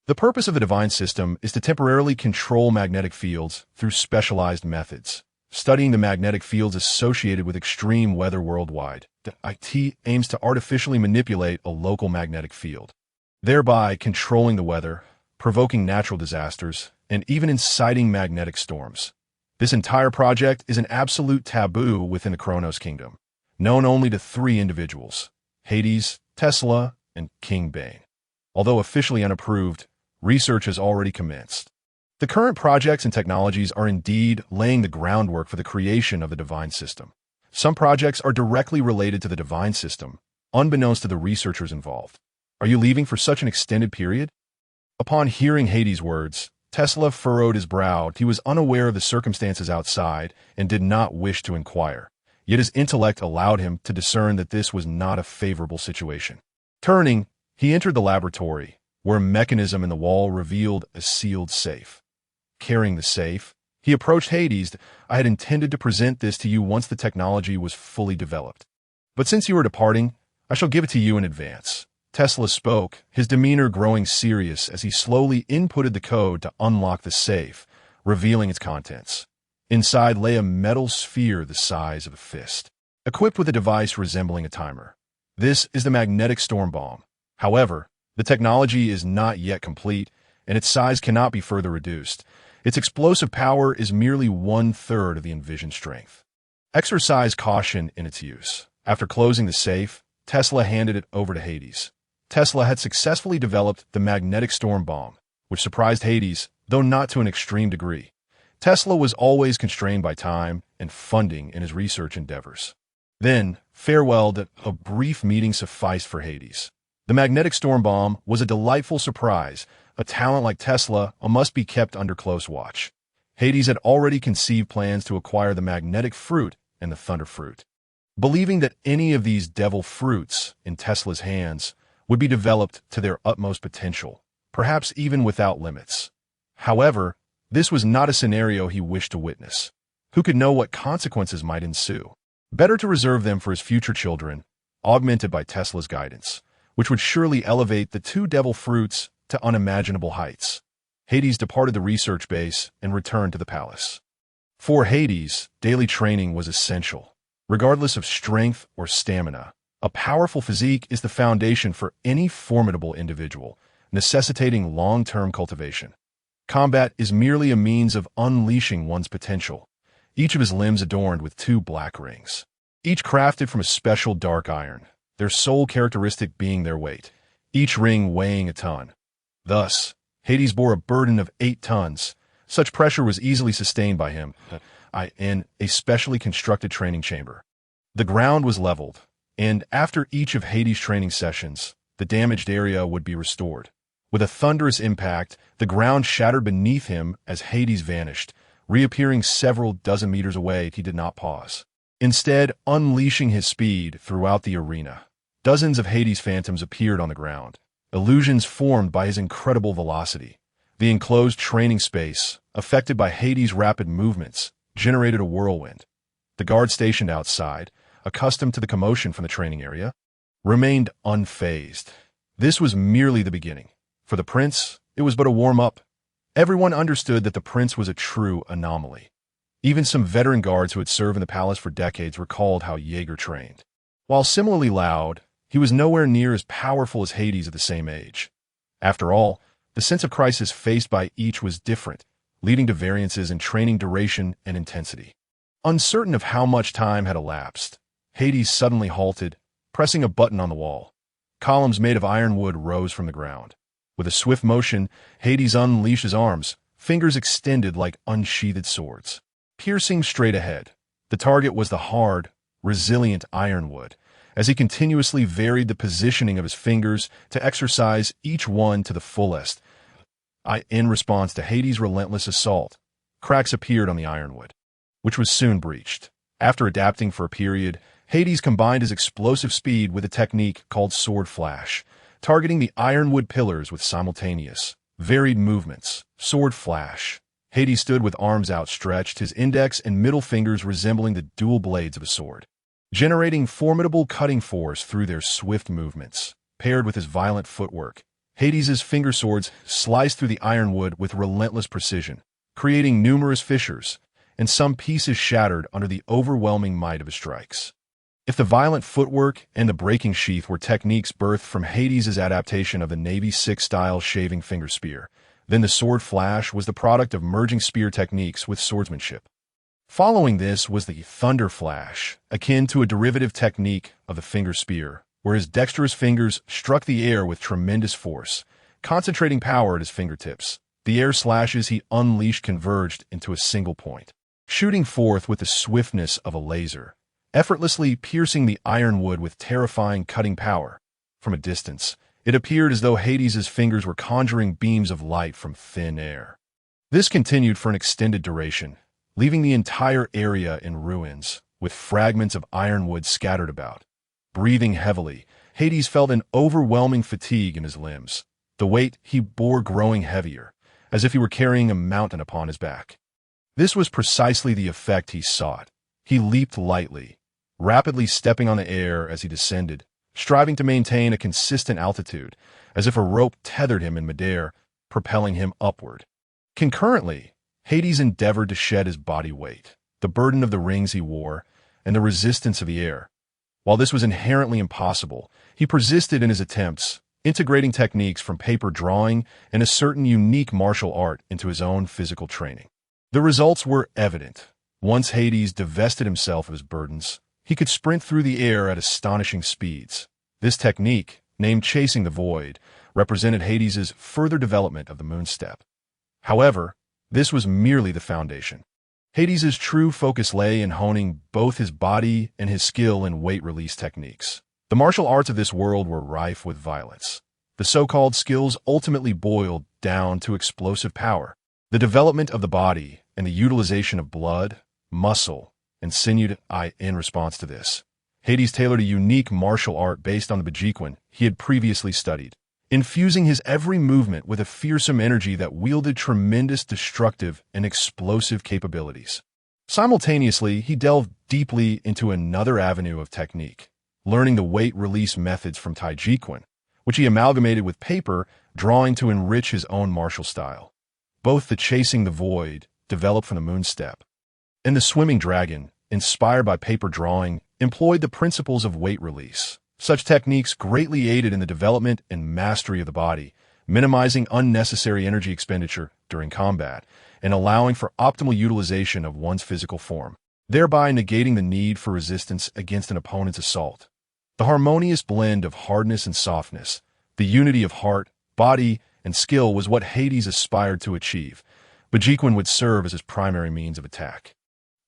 The purpose of the Divine System is to temporarily control magnetic fields through specialized methods. Studying the magnetic fields associated with extreme weather worldwide, the IT aims to artificially manipulate a local magnetic field, thereby controlling the weather, provoking natural disasters, and even inciting magnetic storms. This entire project is an absolute taboo within the Kronos kingdom, known only to 3 individuals: Hades, Tesla, and King Bane. Although officially unapproved, research has already commenced. The current projects and technologies are indeed laying the groundwork for the creation of the Divine System. Some projects are directly related to the Divine System, unbeknownst to the researchers involved. Are you leaving for such an extended period? Upon hearing Hades' words, Tesla furrowed his brow. He was unaware of the circumstances outside and did not wish to inquire. Yet his intellect allowed him to discern that this was not a favorable situation. Turning, he entered the laboratory, where a mechanism in the wall revealed a sealed safe. Carrying the safe, he approached Hades. I had intended to present this to you once the technology was fully developed. But since you are departing, I shall give it to you in advance. Tesla spoke, his demeanor growing serious as he slowly inputted the code to unlock the safe, revealing its contents. Inside lay a metal sphere the size of a fist, equipped with a device resembling a timer. This is the magnetic storm bomb. However, the technology is not yet complete, and its size cannot be further reduced. Its explosive power is merely 1/3 of the envisioned strength. Exercise caution in its use. After closing the safe, Tesla handed it over to Hades. Tesla had successfully developed the magnetic storm bomb, which surprised Hades, though not to an extreme degree. Tesla was always constrained by time and funding in his research endeavors. Then, farewell. A brief meeting sufficed for Hades. The magnetic storm bomb was a delightful surprise. A talent like Tesla must be kept under close watch. Hades had already conceived plans to acquire the magnetic fruit and the thunder fruit, believing that any of these devil fruits in Tesla's hands would be developed to their utmost potential, perhaps even without limits. However, this was not a scenario he wished to witness. Who could know what consequences might ensue? Better to reserve them for his future children, augmented by Tesla's guidance, which would surely elevate the 2 devil fruits to unimaginable heights. Hades departed the research base and returned to the palace. For Hades, daily training was essential. Regardless of strength or stamina, a powerful physique is the foundation for any formidable individual, necessitating long-term cultivation. Combat is merely a means of unleashing one's potential, each of his limbs adorned with 2 black rings, each crafted from a special dark iron, their sole characteristic being their weight, each ring weighing a ton. Thus, Hades bore a burden of 8 tons. Such pressure was easily sustained by him. in a specially constructed training chamber. The ground was leveled, and after each of Hades' training sessions, the damaged area would be restored. With a thunderous impact, the ground shattered beneath him as Hades vanished, reappearing several dozen meters away. He did not pause, instead unleashing his speed throughout the arena. Dozens of Hades' phantoms appeared on the ground, illusions formed by his incredible velocity. The enclosed training space, affected by Hades' rapid movements, generated a whirlwind. The guard stationed outside, accustomed to the commotion from the training area, remained unfazed. This was merely the beginning. For the prince, it was but a warm-up. Everyone understood that the prince was a true anomaly. Even some veteran guards who had served in the palace for decades recalled how Jaeger trained. While similarly loud, he was nowhere near as powerful as Hades at the same age. After all, the sense of crisis faced by each was different, leading to variances in training duration and intensity. Uncertain of how much time had elapsed, Hades suddenly halted, pressing a button on the wall. Columns made of ironwood rose from the ground. With a swift motion, Hades unleashed his arms, fingers extended like unsheathed swords, piercing straight ahead. The target was the hard, resilient ironwood, as he continuously varied the positioning of his fingers to exercise each one to the fullest. In response to Hades' relentless assault, cracks appeared on the ironwood, which was soon breached. After adapting for a period, Hades combined his explosive speed with a technique called sword flash, targeting the ironwood pillars with simultaneous, varied movements. Sword flash. Hades stood with arms outstretched, his index and middle fingers resembling the dual blades of a sword, generating formidable cutting force through their swift movements. Paired with his violent footwork, Hades' finger swords sliced through the ironwood with relentless precision, creating numerous fissures, and some pieces shattered under the overwhelming might of his strikes. If the violent footwork and the breaking sheath were techniques birthed from Hades' adaptation of the Navy SIG-style shaving finger spear, then the sword flash was the product of merging spear techniques with swordsmanship. Following this was the thunder flash, akin to a derivative technique of the finger spear, where his dexterous fingers struck the air with tremendous force, concentrating power at his fingertips. The air slashes he unleashed converged into a single point, shooting forth with the swiftness of a laser, effortlessly piercing the ironwood with terrifying cutting power. From a distance, it appeared as though Hades' fingers were conjuring beams of light from thin air. This continued for an extended duration, leaving the entire area in ruins, with fragments of ironwood scattered about. Breathing heavily, Hades felt an overwhelming fatigue in his limbs, the weight he bore growing heavier, as if he were carrying a mountain upon his back. This was precisely the effect he sought. He leaped lightly, rapidly stepping on the air as he descended, striving to maintain a consistent altitude, as if a rope tethered him in midair, propelling him upward. Concurrently, Hades endeavored to shed his body weight, the burden of the rings he wore, and the resistance of the air. While this was inherently impossible, he persisted in his attempts, integrating techniques from paper drawing and a certain unique martial art into his own physical training. The results were evident. Once Hades divested himself of his burdens, he could sprint through the air at astonishing speeds. This technique, named Chasing the Void, represented Hades' further development of the moon step. However, this was merely the foundation. Hades' true focus lay in honing both his body and his skill in weight release techniques. The martial arts of this world were rife with violence. The so-called skills ultimately boiled down to explosive power. The development of the body and the utilization of blood, muscle, and sinew. In response to this, Hades tailored a unique martial art based on the Bejiquin he had previously studied, infusing his every movement with a fearsome energy that wielded tremendous destructive and explosive capabilities. Simultaneously, he delved deeply into another avenue of technique, learning the weight release methods from Taijiquan, which he amalgamated with paper drawing to enrich his own martial style. Both the Chasing the Void, developed from the moon step, and the Swimming Dragon, inspired by paper drawing, employed the principles of weight release. Such techniques greatly aided in the development and mastery of the body, minimizing unnecessary energy expenditure during combat and allowing for optimal utilization of one's physical form, thereby negating the need for resistance against an opponent's assault. The harmonious blend of hardness and softness, the unity of heart, body, and skill was what Hades aspired to achieve. Bejiquin would serve as his primary means of attack.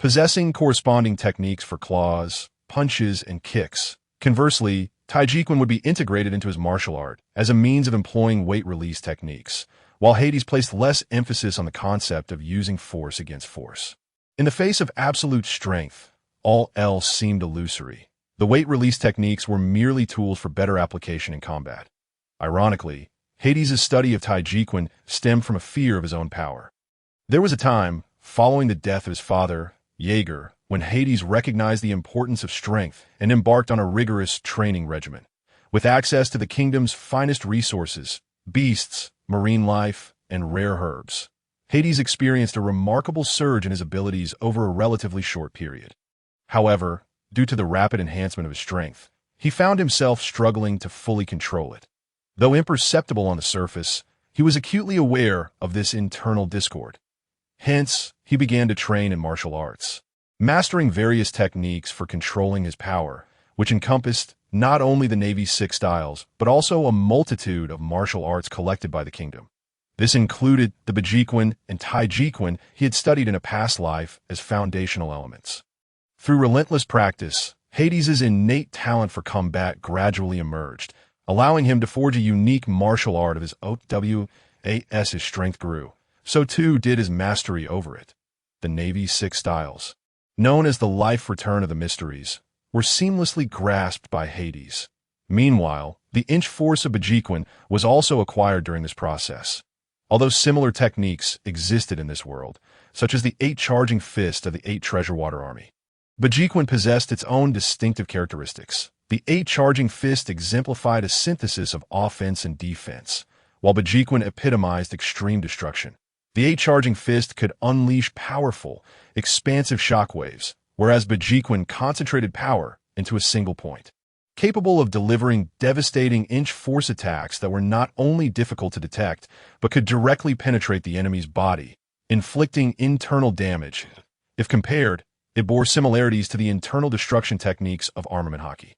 possessing corresponding techniques for claws, punches, and kicks. Conversely, Taijiquan would be integrated into his martial art as a means of employing weight release techniques, while Hades placed less emphasis on the concept of using force against force. In the face of absolute strength, all else seemed illusory. The weight release techniques were merely tools for better application in combat. Ironically, Hades' study of Taijiquan stemmed from a fear of his own power. There was a time, following the death of his father, Jaeger, when Hades recognized the importance of strength and embarked on a rigorous training regimen. With access to the kingdom's finest resources, beasts, marine life, and rare herbs, Hades experienced a remarkable surge in his abilities over a relatively short period. However, due to the rapid enhancement of his strength, he found himself struggling to fully control it. Though imperceptible on the surface, he was acutely aware of this internal discord. Hence, he began to train in martial arts, mastering various techniques for controlling his power, which encompassed not only the Navy's 6 styles, but also a multitude of martial arts collected by the kingdom. This included the Bejiquan and Taijiquan he had studied in a past life as foundational elements. Through relentless practice, Hades' innate talent for combat gradually emerged, allowing him to forge a unique martial art of his own. As his strength grew, so too did his mastery over it. The Navy's 6 styles, known as the life return of the mysteries, were seamlessly grasped by Hades. Meanwhile, the inch force of Bejiquan was also acquired during this process. Although similar techniques existed in this world, such as the 8 charging fist of the 8 treasure water army, Bejiquan possessed its own distinctive characteristics. The 8 charging fist exemplified a synthesis of offense and defense, while Bejiquan epitomized extreme destruction. The 8 charging fist could unleash powerful, expansive shockwaves, whereas Bejiquan concentrated power into a single point, capable of delivering devastating inch force attacks that were not only difficult to detect, but could directly penetrate the enemy's body, inflicting internal damage. If compared, it bore similarities to the internal destruction techniques of armament hockey.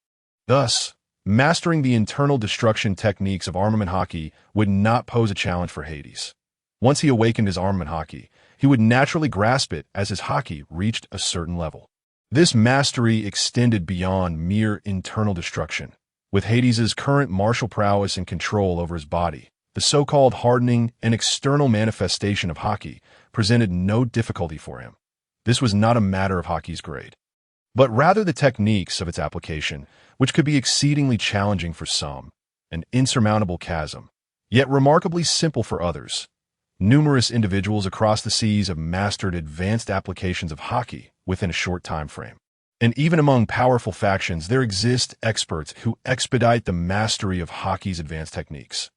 Thus, mastering the internal destruction techniques of armament hockey would not pose a challenge for Hades. Once he awakened his armament hockey, he would naturally grasp it as his hockey reached a certain level. This mastery extended beyond mere internal destruction. With Hades' current martial prowess and control over his body, the so-called hardening and external manifestation of hockey presented no difficulty for him. This was not a matter of hockey's grade, but rather the techniques of its application, which could be exceedingly challenging for some, an insurmountable chasm, yet remarkably simple for others. Numerous individuals across the seas have mastered advanced applications of hockey within a short time frame. And even among powerful factions, there exist experts who expedite the mastery of hockey's advanced techniques.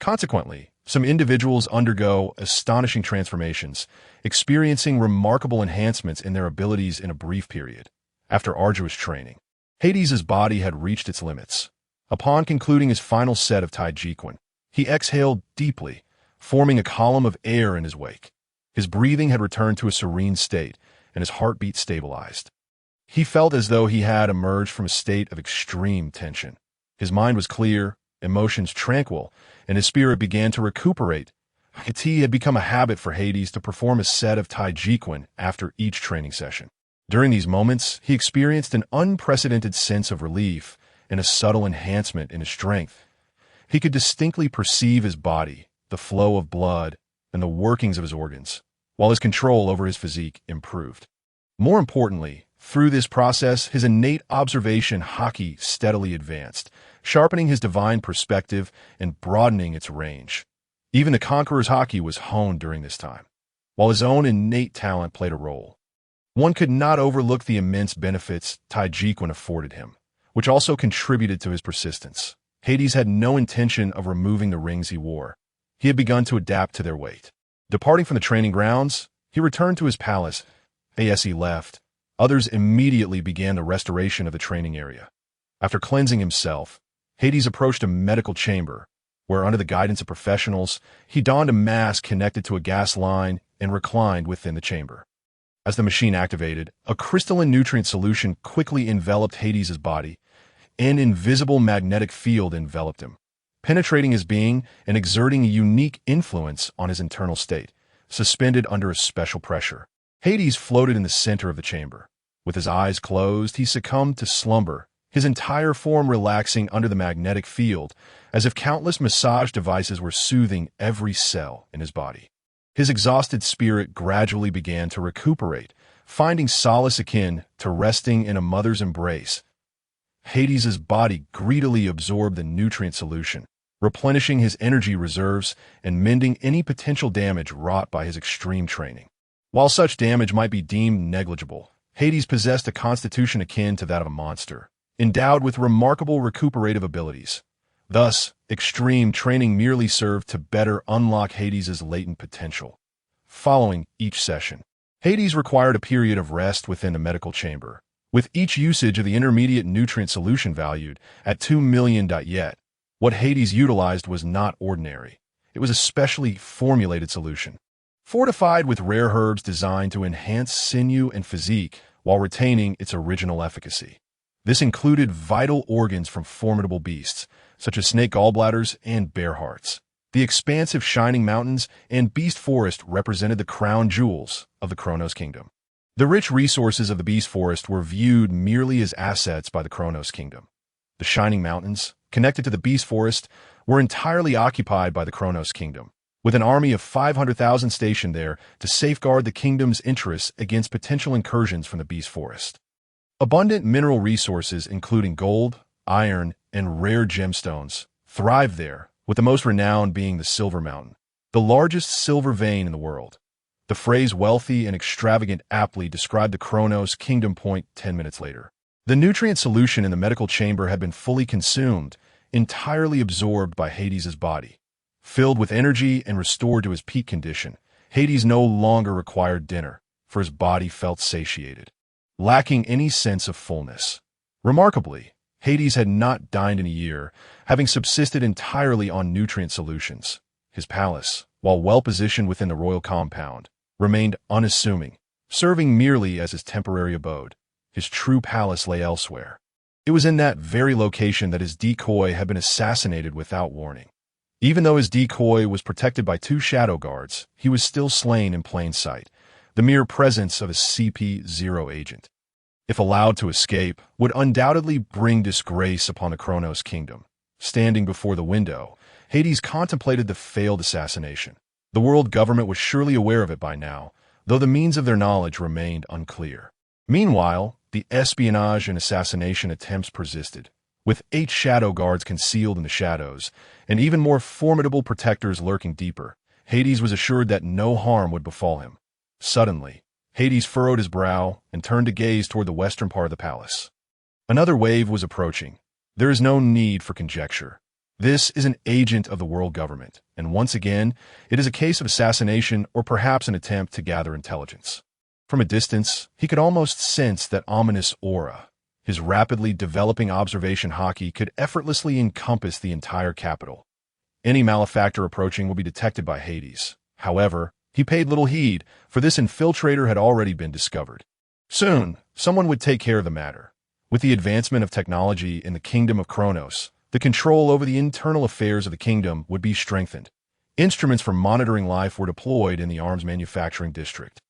Consequently, some individuals undergo astonishing transformations, experiencing remarkable enhancements in their abilities in a brief period. After arduous training, Hades' body had reached its limits. Upon concluding his final set of Taijiquan, he exhaled deeply, forming a column of air in his wake. His breathing had returned to a serene state, and his heartbeat stabilized. He felt as though he had emerged from a state of extreme tension. His mind was clear, emotions tranquil, and his spirit began to recuperate. It had become a habit for Hades to perform a set of Taijiquan after each training session. During these moments, he experienced an unprecedented sense of relief and a subtle enhancement in his strength. He could distinctly perceive his body, the flow of blood, and the workings of his organs, while his control over his physique improved. More importantly, through this process, his innate observation hockey steadily advanced, sharpening his divine perspective and broadening its range. Even the Conqueror's hockey was honed during this time, while his own innate talent played a role. One could not overlook the immense benefits Taijiquan afforded him, which also contributed to his persistence. Hades had no intention of removing the rings he wore. He had begun to adapt to their weight. Departing from the training grounds, he returned to his palace. As he left, others immediately began the restoration of the training area. After cleansing himself, Hades approached a medical chamber, where under the guidance of professionals, he donned a mask connected to a gas line and reclined within the chamber. As the machine activated, a crystalline nutrient solution quickly enveloped Hades' body. An invisible magnetic field enveloped him, penetrating his being and exerting a unique influence on his internal state, suspended under a special pressure. Hades floated in the center of the chamber. With his eyes closed, he succumbed to slumber, his entire form relaxing under the magnetic field, as if countless massage devices were soothing every cell in his body. His exhausted spirit gradually began to recuperate, finding solace akin to resting in a mother's embrace. Hades's body greedily absorbed the nutrient solution, replenishing his energy reserves and mending any potential damage wrought by his extreme training. While such damage might be deemed negligible, Hades possessed a constitution akin to that of a monster, endowed with remarkable recuperative abilities. Thus, extreme training merely served to better unlock Hades's latent potential. Following each session, Hades required a period of rest within the medical chamber, with each usage of the intermediate nutrient solution valued at 2 million. Yet, what Hades utilized was not ordinary. It was a specially formulated solution, fortified with rare herbs designed to enhance sinew and physique while retaining its original efficacy. This included vital organs from formidable beasts, such as snake gallbladders and bear hearts. The expansive shining mountains and beast forest represented the crown jewels of the Kronos kingdom. The rich resources of the beast forest were viewed merely as assets by the Kronos kingdom. The shining mountains, connected to the beast forest, were entirely occupied by the Kronos kingdom, with an army of 500,000 stationed there to safeguard the kingdom's interests against potential incursions from the beast forest. Abundant mineral resources, including gold, iron, and rare gemstones, thrived there, with the most renowned being the Silver Mountain, the largest silver vein in the world. The phrase wealthy and extravagant aptly described the Kronos kingdom. 10 minutes later, the nutrient solution in the medical chamber had been fully consumed, entirely absorbed by Hades's body. Filled with energy and restored to his peak condition, Hades no longer required dinner, for his body felt satiated, lacking any sense of fullness. Remarkably, Hades had not dined in a year, having subsisted entirely on nutrient solutions. His palace, while well-positioned within the royal compound, remained unassuming, serving merely as his temporary abode. His true palace lay elsewhere. It was in that very location that his decoy had been assassinated without warning. Even though his decoy was protected by 2 shadow guards, he was still slain in plain sight, the mere presence of a CP0 agent, if allowed to escape, would undoubtedly bring disgrace upon the Kronos kingdom. Standing before the window, Hades contemplated the failed assassination. The world government was surely aware of it by now, though the means of their knowledge remained unclear. Meanwhile, the espionage and assassination attempts persisted, with 8 shadow guards concealed in the shadows, and even more formidable protectors lurking deeper. Hades was assured that no harm would befall him. Suddenly, Hades furrowed his brow and turned to gaze toward the western part of the palace. Another wave was approaching. There is no need for conjecture. This is an agent of the world government, and once again, it is a case of assassination or perhaps an attempt to gather intelligence. From a distance, he could almost sense that ominous aura. His rapidly developing observation hockey could effortlessly encompass the entire capital. Any malefactor approaching would be detected by Hades. However, he paid little heed, for this infiltrator had already been discovered. Soon, someone would take care of the matter. With the advancement of technology in the kingdom of Kronos, the control over the internal affairs of the kingdom would be strengthened. Instruments for monitoring life were deployed in the arms manufacturing district,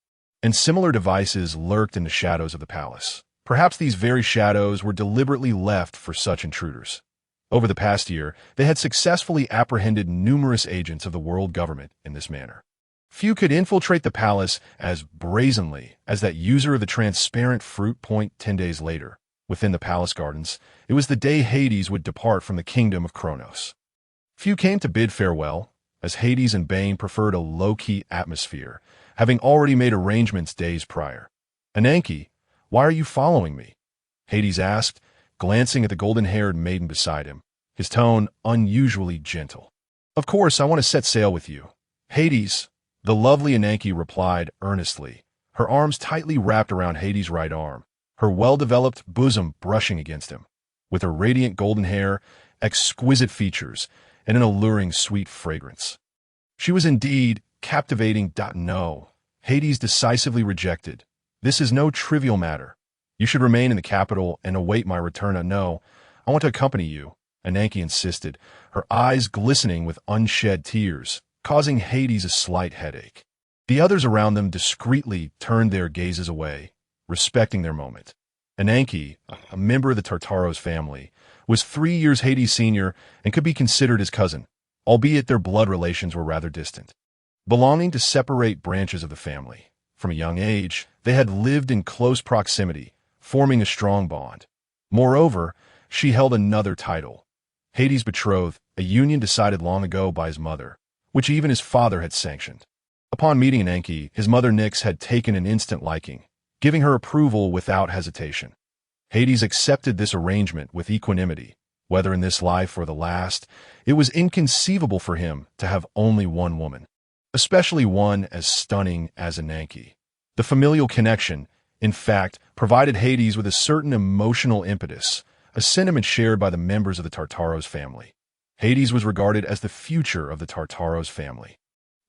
and similar devices lurked in the shadows of the palace. Perhaps these very shadows were deliberately left for such intruders. Over the past year, they had successfully apprehended numerous agents of the world government in this manner. Few could infiltrate the palace as brazenly as that user of the transparent fruit. 10 days later, within the palace gardens, it was the day Hades would depart from the kingdom of Kronos. Few came to bid farewell, as Hades and Bane preferred a low-key atmosphere, having already made arrangements days prior. Ananke, why are you following me? Hades asked, glancing at the golden-haired maiden beside him, his tone unusually gentle. Of course, I want to set sail with you. Hades, the lovely Ananke replied earnestly, her arms tightly wrapped around Hades' right arm, her well-developed bosom brushing against him. With her radiant golden hair, exquisite features, and an alluring sweet fragrance. She was indeed captivating. No, Hades decisively rejected. This is no trivial matter. You should remain in the capital and await my return. No, I want to accompany you, Ananke insisted, her eyes glistening with unshed tears, causing Hades a slight headache. The others around them discreetly turned their gazes away, respecting their moment. Ananke, a member of the Tartaros family, was 3 years Hades' senior and could be considered his cousin, albeit their blood relations were rather distant. Belonging to separate branches of the family, from a young age, they had lived in close proximity, forming a strong bond. Moreover, she held another title, Hades' betrothed, a union decided long ago by his mother, which even his father had sanctioned. Upon meeting Ananke, his mother Nyx had taken an instant liking, giving her approval without hesitation. Hades accepted this arrangement with equanimity. Whether in this life or the last, it was inconceivable for him to have only one woman, especially one as stunning as Ananke. The familial connection, in fact, provided Hades with a certain emotional impetus, a sentiment shared by the members of the Tartaros family. Hades was regarded as the future of the Tartaros family,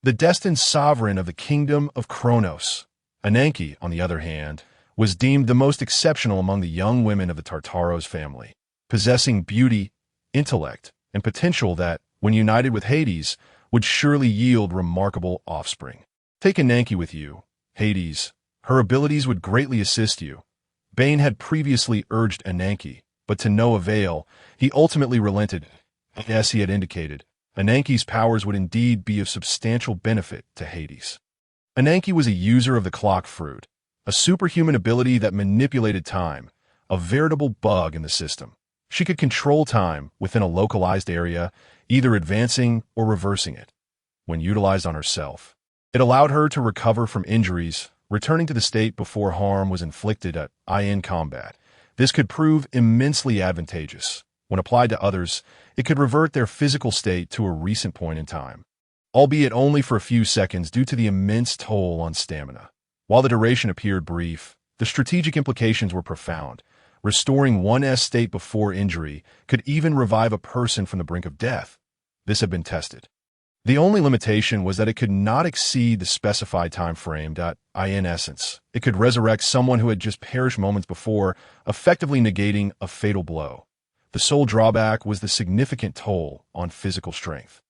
the destined sovereign of the kingdom of Kronos. Ananke, on the other hand, was deemed the most exceptional among the young women of the Tartaros family, possessing beauty, intellect, and potential that, when united with Hades, would surely yield remarkable offspring. Take Ananke with you, Hades. Her abilities would greatly assist you. Bane had previously urged Ananke, but to no avail. He ultimately relented. As he had indicated, Ananke's powers would indeed be of substantial benefit to Hades. Ananke was a user of the clock fruit, a superhuman ability that manipulated time, a veritable bug in the system. She could control time within a localized area, either advancing or reversing it. When utilized on herself, it allowed her to recover from injuries, returning to the state before harm was inflicted in combat. This could prove immensely advantageous. When applied to others, it could revert their physical state to a recent point in time, albeit only for a few seconds due to the immense toll on stamina. While the duration appeared brief, the strategic implications were profound. Restoring one's state before injury could even revive a person from the brink of death. This had been tested. The only limitation was that it could not exceed the specified time frame. In essence, it could resurrect someone who had just perished moments before, effectively negating a fatal blow. The sole drawback was the significant toll on physical strength.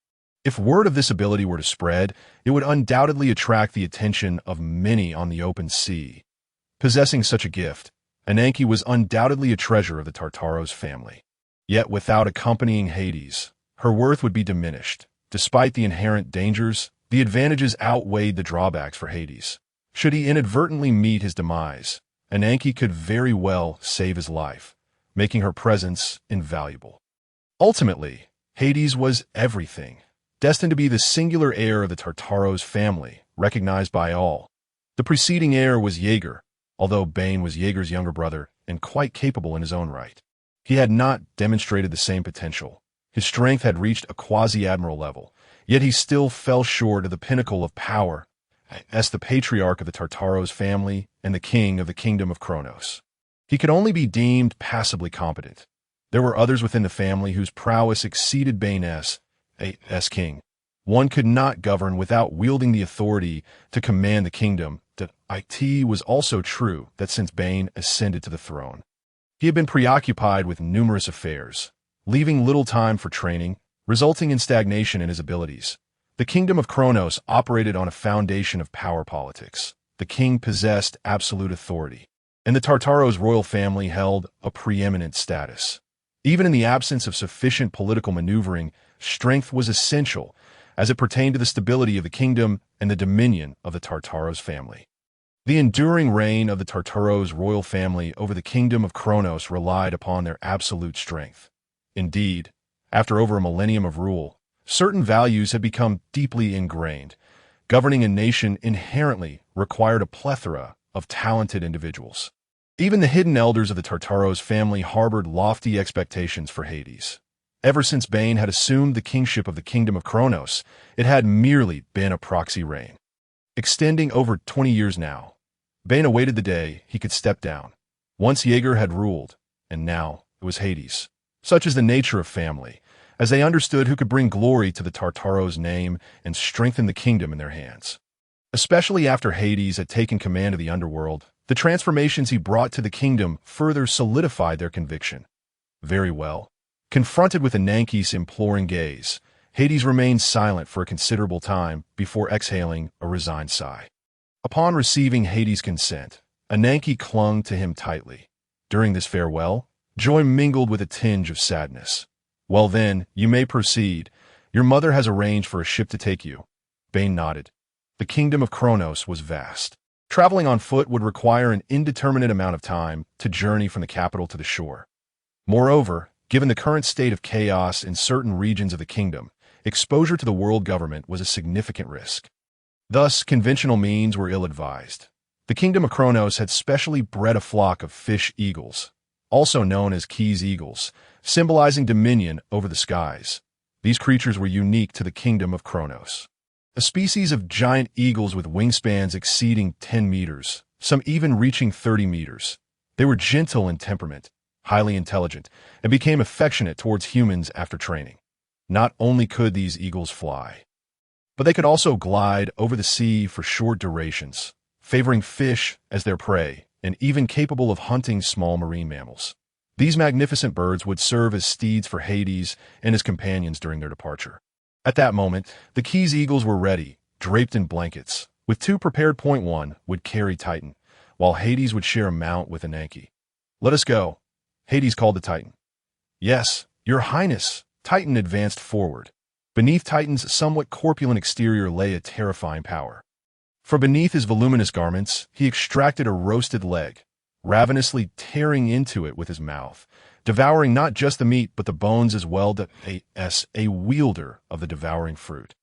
If word of this ability were to spread, it would undoubtedly attract the attention of many on the open sea. Possessing such a gift, Ananke was undoubtedly a treasure of the Tartaros family. Yet without accompanying Hades, her worth would be diminished. Despite the inherent dangers, the advantages outweighed the drawbacks for Hades. Should he inadvertently meet his demise, Ananke could very well save his life, making her presence invaluable. Ultimately, Hades was everything, destined to be the singular heir of the Tartaros family, recognized by all. The preceding heir was Jaeger, although Bane was Jaeger's younger brother and quite capable in his own right. He had not demonstrated the same potential. His strength had reached a quasi-admiral level, yet he still fell short of the pinnacle of power as the patriarch of the Tartaros family and the king of the kingdom of Kronos. He could only be deemed passably competent. There were others within the family whose prowess exceeded Bane's as king. One could not govern without wielding the authority to command the kingdom. It was also true that since Bane ascended to the throne, he had been preoccupied with numerous affairs, leaving little time for training, resulting in stagnation in his abilities. The kingdom of Kronos operated on a foundation of power politics. The king possessed absolute authority, and the Tartaros royal family held a preeminent status. Even in the absence of sufficient political maneuvering, strength was essential as it pertained to the stability of the kingdom and the dominion of the Tartaros family. The enduring reign of the Tartaros royal family over the kingdom of Kronos relied upon their absolute strength. Indeed, after over a millennium of rule, certain values had become deeply ingrained. Governing a nation inherently required a plethora of talented individuals. Even the hidden elders of the Tartaros family harbored lofty expectations for Hades. Ever since Bane had assumed the kingship of the kingdom of Kronos, it had merely been a proxy reign. Extending over 20 years now, Bane awaited the day he could step down. Once Jaeger had ruled, and now it was Hades. Such is the nature of family, as they understood who could bring glory to the Tartaros' name and strengthen the kingdom in their hands. Especially after Hades had taken command of the underworld, the transformations he brought to the kingdom further solidified their conviction. Very well. Confronted with Ananke's imploring gaze, Hades remained silent for a considerable time before exhaling a resigned sigh. Upon receiving Hades' consent, Ananke clung to him tightly. During this farewell, joy mingled with a tinge of sadness. "Well then, you may proceed. Your mother has arranged for a ship to take you." Bane nodded. The kingdom of Kronos was vast. Traveling on foot would require an indeterminate amount of time to journey from the capital to the shore. Moreover, given the current state of chaos in certain regions of the kingdom, exposure to the world government was a significant risk. Thus, conventional means were ill-advised. The kingdom of Kronos had specially bred a flock of fish eagles, also known as Keys eagles, symbolizing dominion over the skies. These creatures were unique to the kingdom of Kronos. A species of giant eagles with wingspans exceeding 10 meters, some even reaching 30 meters. They were gentle in temperament, highly intelligent, and became affectionate towards humans after training. Not only could these eagles fly, but they could also glide over the sea for short durations, favoring fish as their prey, and even capable of hunting small marine mammals. These magnificent birds would serve as steeds for Hades and his companions during their departure. At that moment, the Keys eagles were ready, draped in blankets. With two prepared, point one would carry Titan, while Hades would share a mount with Ananke. "Let us go," Hades called to Titan. "Yes, your highness." Titan advanced forward. Beneath Titan's somewhat corpulent exterior lay a terrifying power. From beneath his voluminous garments, he extracted a roasted leg, ravenously tearing into it with his mouth, devouring not just the meat but the bones as well. A wielder of the devouring fruit.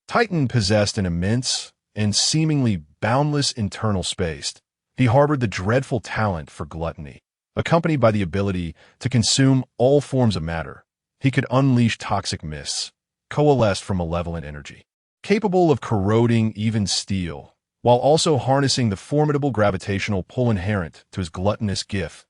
Titan possessed an immense and seemingly boundless internal space. He harbored the dreadful talent for gluttony, accompanied by the ability to consume all forms of matter. He could unleash toxic mists, coalesced from malevolent energy, capable of corroding even steel, while also harnessing the formidable gravitational pull inherent to his gluttonous gift.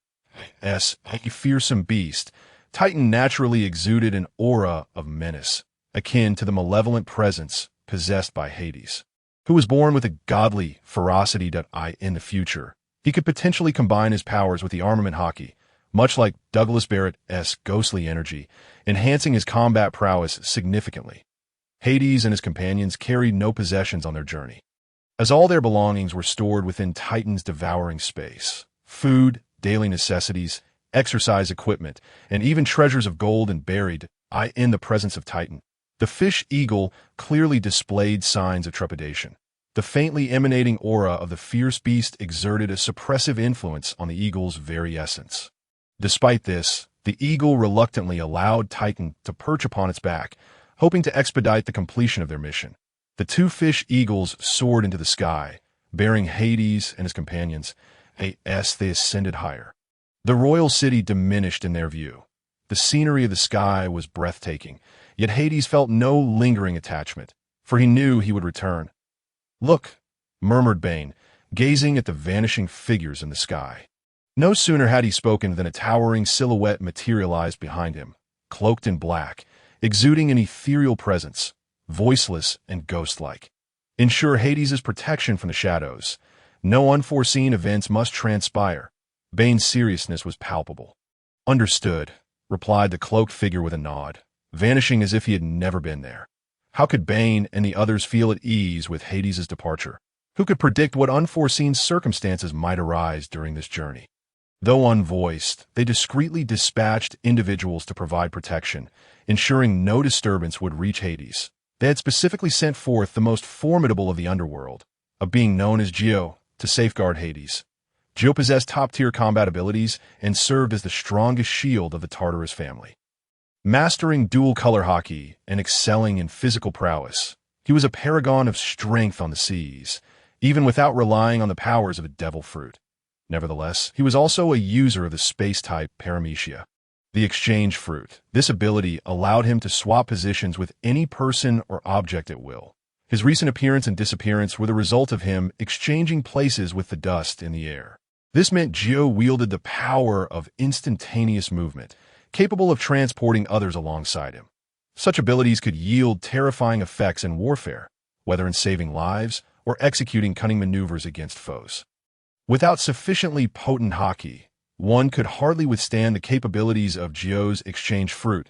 As a fearsome beast, Titan naturally exuded an aura of menace, akin to the malevolent presence possessed by Hades, who was born with a godly ferocity. In the future, he could potentially combine his powers with the armament hockey, much like Douglas Barrett's ghostly energy, enhancing his combat prowess significantly. Hades and his companions carried no possessions on their journey, as all their belongings were stored within Titan's devouring space. Food, daily necessities, exercise equipment, and even treasures of gold and buried in the presence of Titan. The fish eagle clearly displayed signs of trepidation. The faintly emanating aura of the fierce beast exerted a suppressive influence on the eagle's very essence. Despite this, the eagle reluctantly allowed Titan to perch upon its back, hoping to expedite the completion of their mission. The two fish eagles soared into the sky, bearing Hades and his companions. As they ascended higher, the royal city diminished in their view. The scenery of the sky was breathtaking, yet Hades felt no lingering attachment, for he knew he would return. "Look," murmured Bane, gazing at the vanishing figures in the sky. No sooner had he spoken than a towering silhouette materialized behind him, cloaked in black, exuding an ethereal presence, voiceless and ghost-like. Ensure Hades' protection from the shadows. No unforeseen events must transpire. Bane's seriousness was palpable. "Understood," replied the cloaked figure with a nod, vanishing as if he had never been there. How could Bane and the others feel at ease with Hades' departure? Who could predict what unforeseen circumstances might arise during this journey? Though unvoiced, they discreetly dispatched individuals to provide protection, ensuring no disturbance would reach Hades. They had specifically sent forth the most formidable of the underworld, a being known as Geo, to safeguard Hades. Geo possessed top-tier combat abilities and served as the strongest shield of the Tartaros family. Mastering dual-color hockey and excelling in physical prowess, he was a paragon of strength on the seas, even without relying on the powers of a devil fruit. Nevertheless, he was also a user of the space-type paramecia, the exchange fruit. This ability allowed him to swap positions with any person or object at will. His recent appearance and disappearance were the result of him exchanging places with the dust in the air. This meant Geo wielded the power of instantaneous movement, capable of transporting others alongside him. Such abilities could yield terrifying effects in warfare, whether in saving lives or executing cunning maneuvers against foes. Without sufficiently potent hockey, one could hardly withstand the capabilities of Geo's exchange fruit.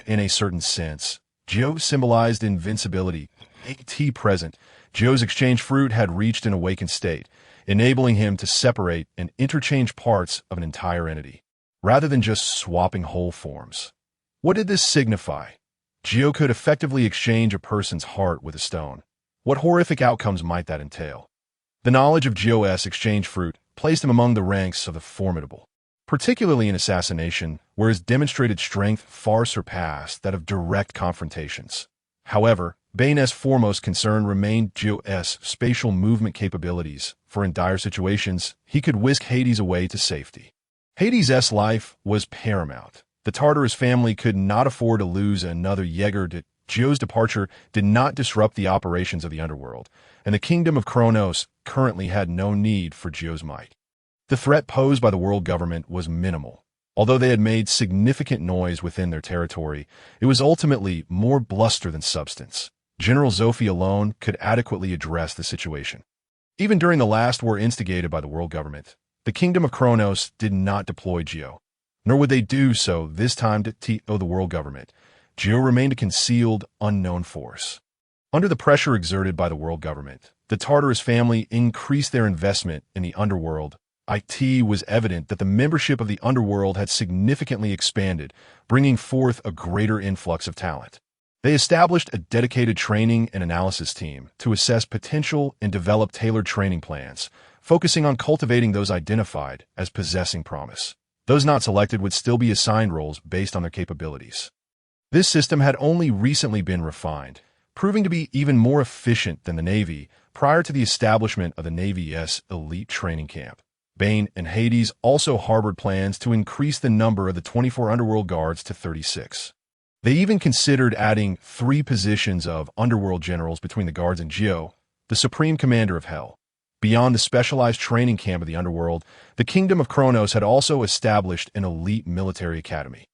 In a certain sense, Geo symbolized invincibility. At present, Geo's exchange fruit had reached an awakened state, enabling him to separate and interchange parts of an entire entity, rather than just swapping whole forms. What did this signify? Geo could effectively exchange a person's heart with a stone. What horrific outcomes might that entail? The knowledge of Geo's exchange fruit placed him among the ranks of the formidable, particularly in assassination, where his demonstrated strength far surpassed that of direct confrontations. However, Bane's foremost concern remained Geo's spatial movement capabilities, for in dire situations, he could whisk Hades away to safety. Hades' life was paramount. The Tartaros family could not afford to lose another Jaeger. Geo's departure did not disrupt the operations of the underworld, and the kingdom of Kronos currently had no need for Geo's might. The threat posed by the world government was minimal. Although they had made significant noise within their territory, it was ultimately more bluster than substance. General Zophi alone could adequately address the situation. Even during the last war instigated by the world government, the kingdom of Kronos did not deploy Geo, nor would they do so this time to the world government. Geo remained a concealed, unknown force. Under the pressure exerted by the world government, the Tartaros family increased their investment in the underworld. It was evident that the membership of the underworld had significantly expanded, bringing forth a greater influx of talent. They established a dedicated training and analysis team to assess potential and develop tailored training plans, focusing on cultivating those identified as possessing promise. Those not selected would still be assigned roles based on their capabilities. This system had only recently been refined, proving to be even more efficient than the Navy prior to the establishment of the Navy's elite training camp. Bane and Hades also harbored plans to increase the number of the 24 underworld guards to 36. They even considered adding 3 positions of underworld generals between the guards and Geo, the supreme commander of Hell. Beyond the specialized training camp of the underworld, the kingdom of Kronos had also established an elite military academy.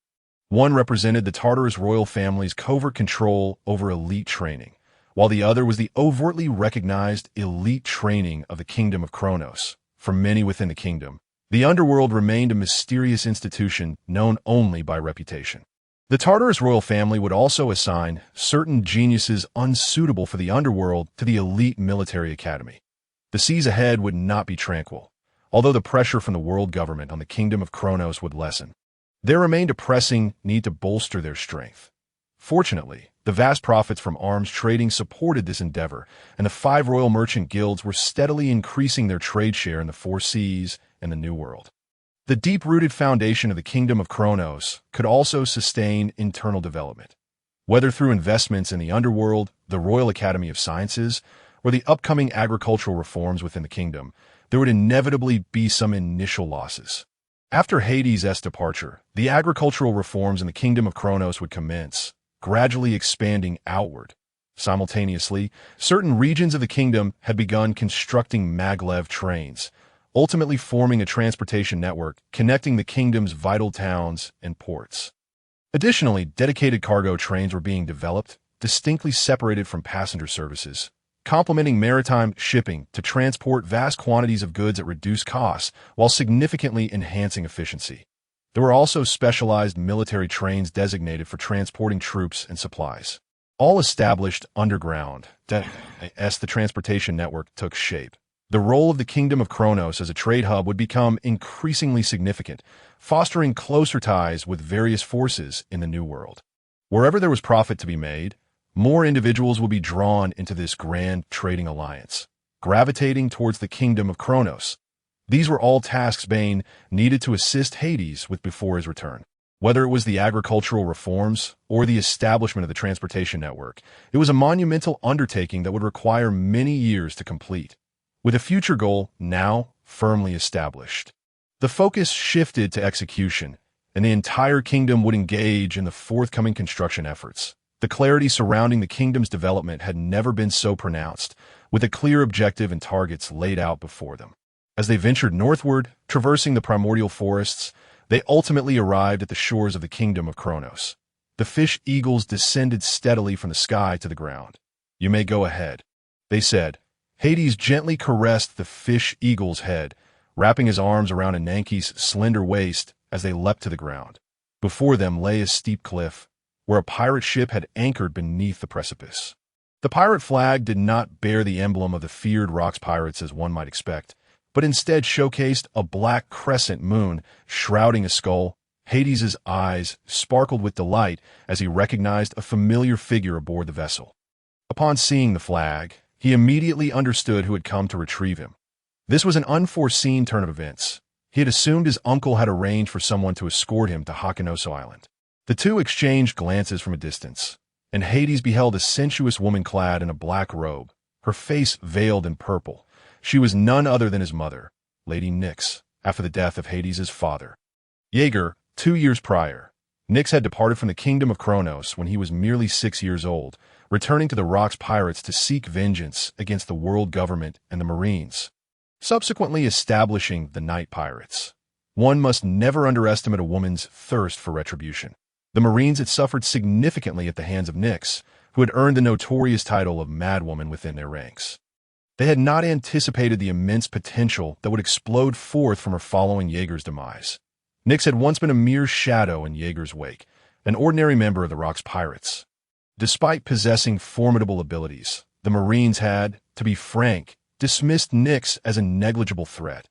One represented the Tartaros royal family's covert control over elite training, while the other was the overtly recognized elite training of the kingdom of Kronos. For many within the kingdom, the underworld remained a mysterious institution known only by reputation. The Tartaros royal family would also assign certain geniuses unsuitable for the underworld to the elite military academy. The seas ahead would not be tranquil, although the pressure from the world government on the kingdom of Kronos would lessen. There remained a pressing need to bolster their strength. Fortunately, the vast profits from arms trading supported this endeavor, and the 5 royal merchant guilds were steadily increasing their trade share in the 4 seas and the New World. The deep-rooted foundation of the kingdom of Kronos could also sustain internal development. Whether through investments in the underworld, the Royal Academy of Sciences, or the upcoming agricultural reforms within the kingdom, there would inevitably be some initial losses. After Hades' departure, the agricultural reforms in the kingdom of Kronos would commence, gradually expanding outward. Simultaneously, certain regions of the kingdom had begun constructing maglev trains, ultimately forming a transportation network connecting the kingdom's vital towns and ports. Additionally, dedicated cargo trains were being developed, distinctly separated from passenger services, complementing maritime shipping to transport vast quantities of goods at reduced costs while significantly enhancing efficiency. There were also specialized military trains designated for transporting troops and supplies, all established underground. As the transportation network took shape, the role of the Kingdom of Kronos as a trade hub would become increasingly significant, fostering closer ties with various forces in the New World. Wherever there was profit to be made, more individuals will be drawn into this grand trading alliance, gravitating towards the Kingdom of Kronos. These were all tasks Bane needed to assist Hades with before his return. Whether it was the agricultural reforms or the establishment of the transportation network, it was a monumental undertaking that would require many years to complete. With a future goal now firmly established, the focus shifted to execution, and the entire kingdom would engage in the forthcoming construction efforts. The clarity surrounding the kingdom's development had never been so pronounced, with a clear objective and targets laid out before them. As they ventured northward, traversing the primordial forests, they ultimately arrived at the shores of the kingdom of Kronos. The fish eagles descended steadily from the sky to the ground. "You may go ahead," they said. Hades gently caressed the fish eagle's head, wrapping his arms around Ananke's slender waist as they leapt to the ground. Before them lay a steep cliff, where a pirate ship had anchored beneath the precipice. The pirate flag did not bear the emblem of the feared rocks pirates as one might expect, but instead showcased a black crescent moon shrouding a skull. Hades' eyes sparkled with delight as he recognized a familiar figure aboard the vessel. Upon seeing the flag, he immediately understood who had come to retrieve him. This was an unforeseen turn of events. He had assumed his uncle had arranged for someone to escort him to Hakanoso Island. The two exchanged glances from a distance, and Hades beheld a sensuous woman clad in a black robe, her face veiled in purple. She was none other than his mother, Lady Nyx, after the death of Hades' father. Jaeger, 2 years prior, Nyx had departed from the kingdom of Kronos when he was merely 6 years old, returning to the Rocks Pirates to seek vengeance against the world government and the Marines, subsequently establishing the Night Pirates. One must never underestimate a woman's thirst for retribution. The Marines had suffered significantly at the hands of Nyx, who had earned the notorious title of Madwoman within their ranks. They had not anticipated the immense potential that would explode forth from her following Jaeger's demise. Nyx had once been a mere shadow in Jaeger's wake, an ordinary member of the Rocks Pirates. Despite possessing formidable abilities, the Marines had, to be frank, dismissed Nyx as a negligible threat.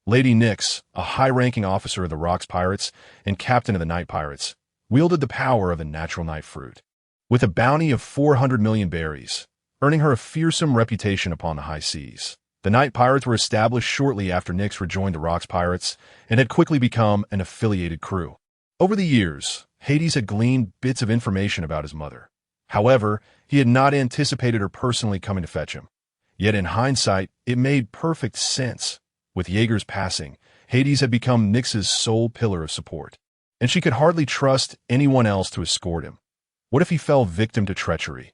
Lady Nyx, a high-ranking officer of the Rocks Pirates and captain of the Night Pirates, wielded the power of the natural night fruit. With a bounty of 400 million berries, earning her a fearsome reputation upon the high seas. The Night Pirates were established shortly after Nyx rejoined the Rocks Pirates and had quickly become an affiliated crew. Over the years, Hades had gleaned bits of information about his mother. However, he had not anticipated her personally coming to fetch him. Yet in hindsight, it made perfect sense. With Jaeger's passing, Hades had become Nyx's sole pillar of support, and she could hardly trust anyone else to escort him. What if he fell victim to treachery?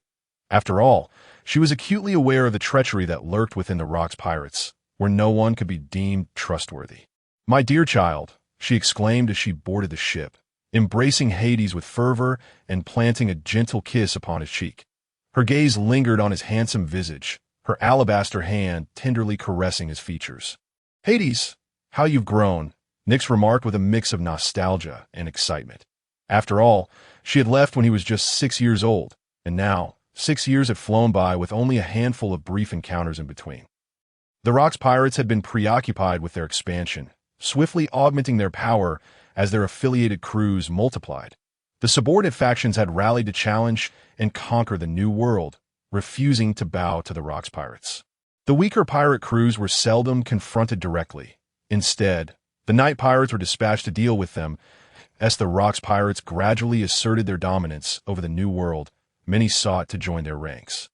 After all, she was acutely aware of the treachery that lurked within the Rocks Pirates, where no one could be deemed trustworthy. "My dear child," she exclaimed as she boarded the ship, embracing Hades with fervor and planting a gentle kiss upon his cheek. Her gaze lingered on his handsome visage, her alabaster hand tenderly caressing his features. "Hades, how you've grown," Nyx remarked with a mix of nostalgia and excitement. After all, she had left when he was just 6 years old, and now 6 years had flown by with only a handful of brief encounters in between. The Rocks Pirates had been preoccupied with their expansion, swiftly augmenting their power as their affiliated crews multiplied. The subordinate factions had rallied to challenge and conquer the New World, refusing to bow to the Rocks Pirates. The weaker pirate crews were seldom confronted directly. Instead, the Night Pirates were dispatched to deal with them. As the Rocks Pirates gradually asserted their dominance over the New World, many sought to join their ranks.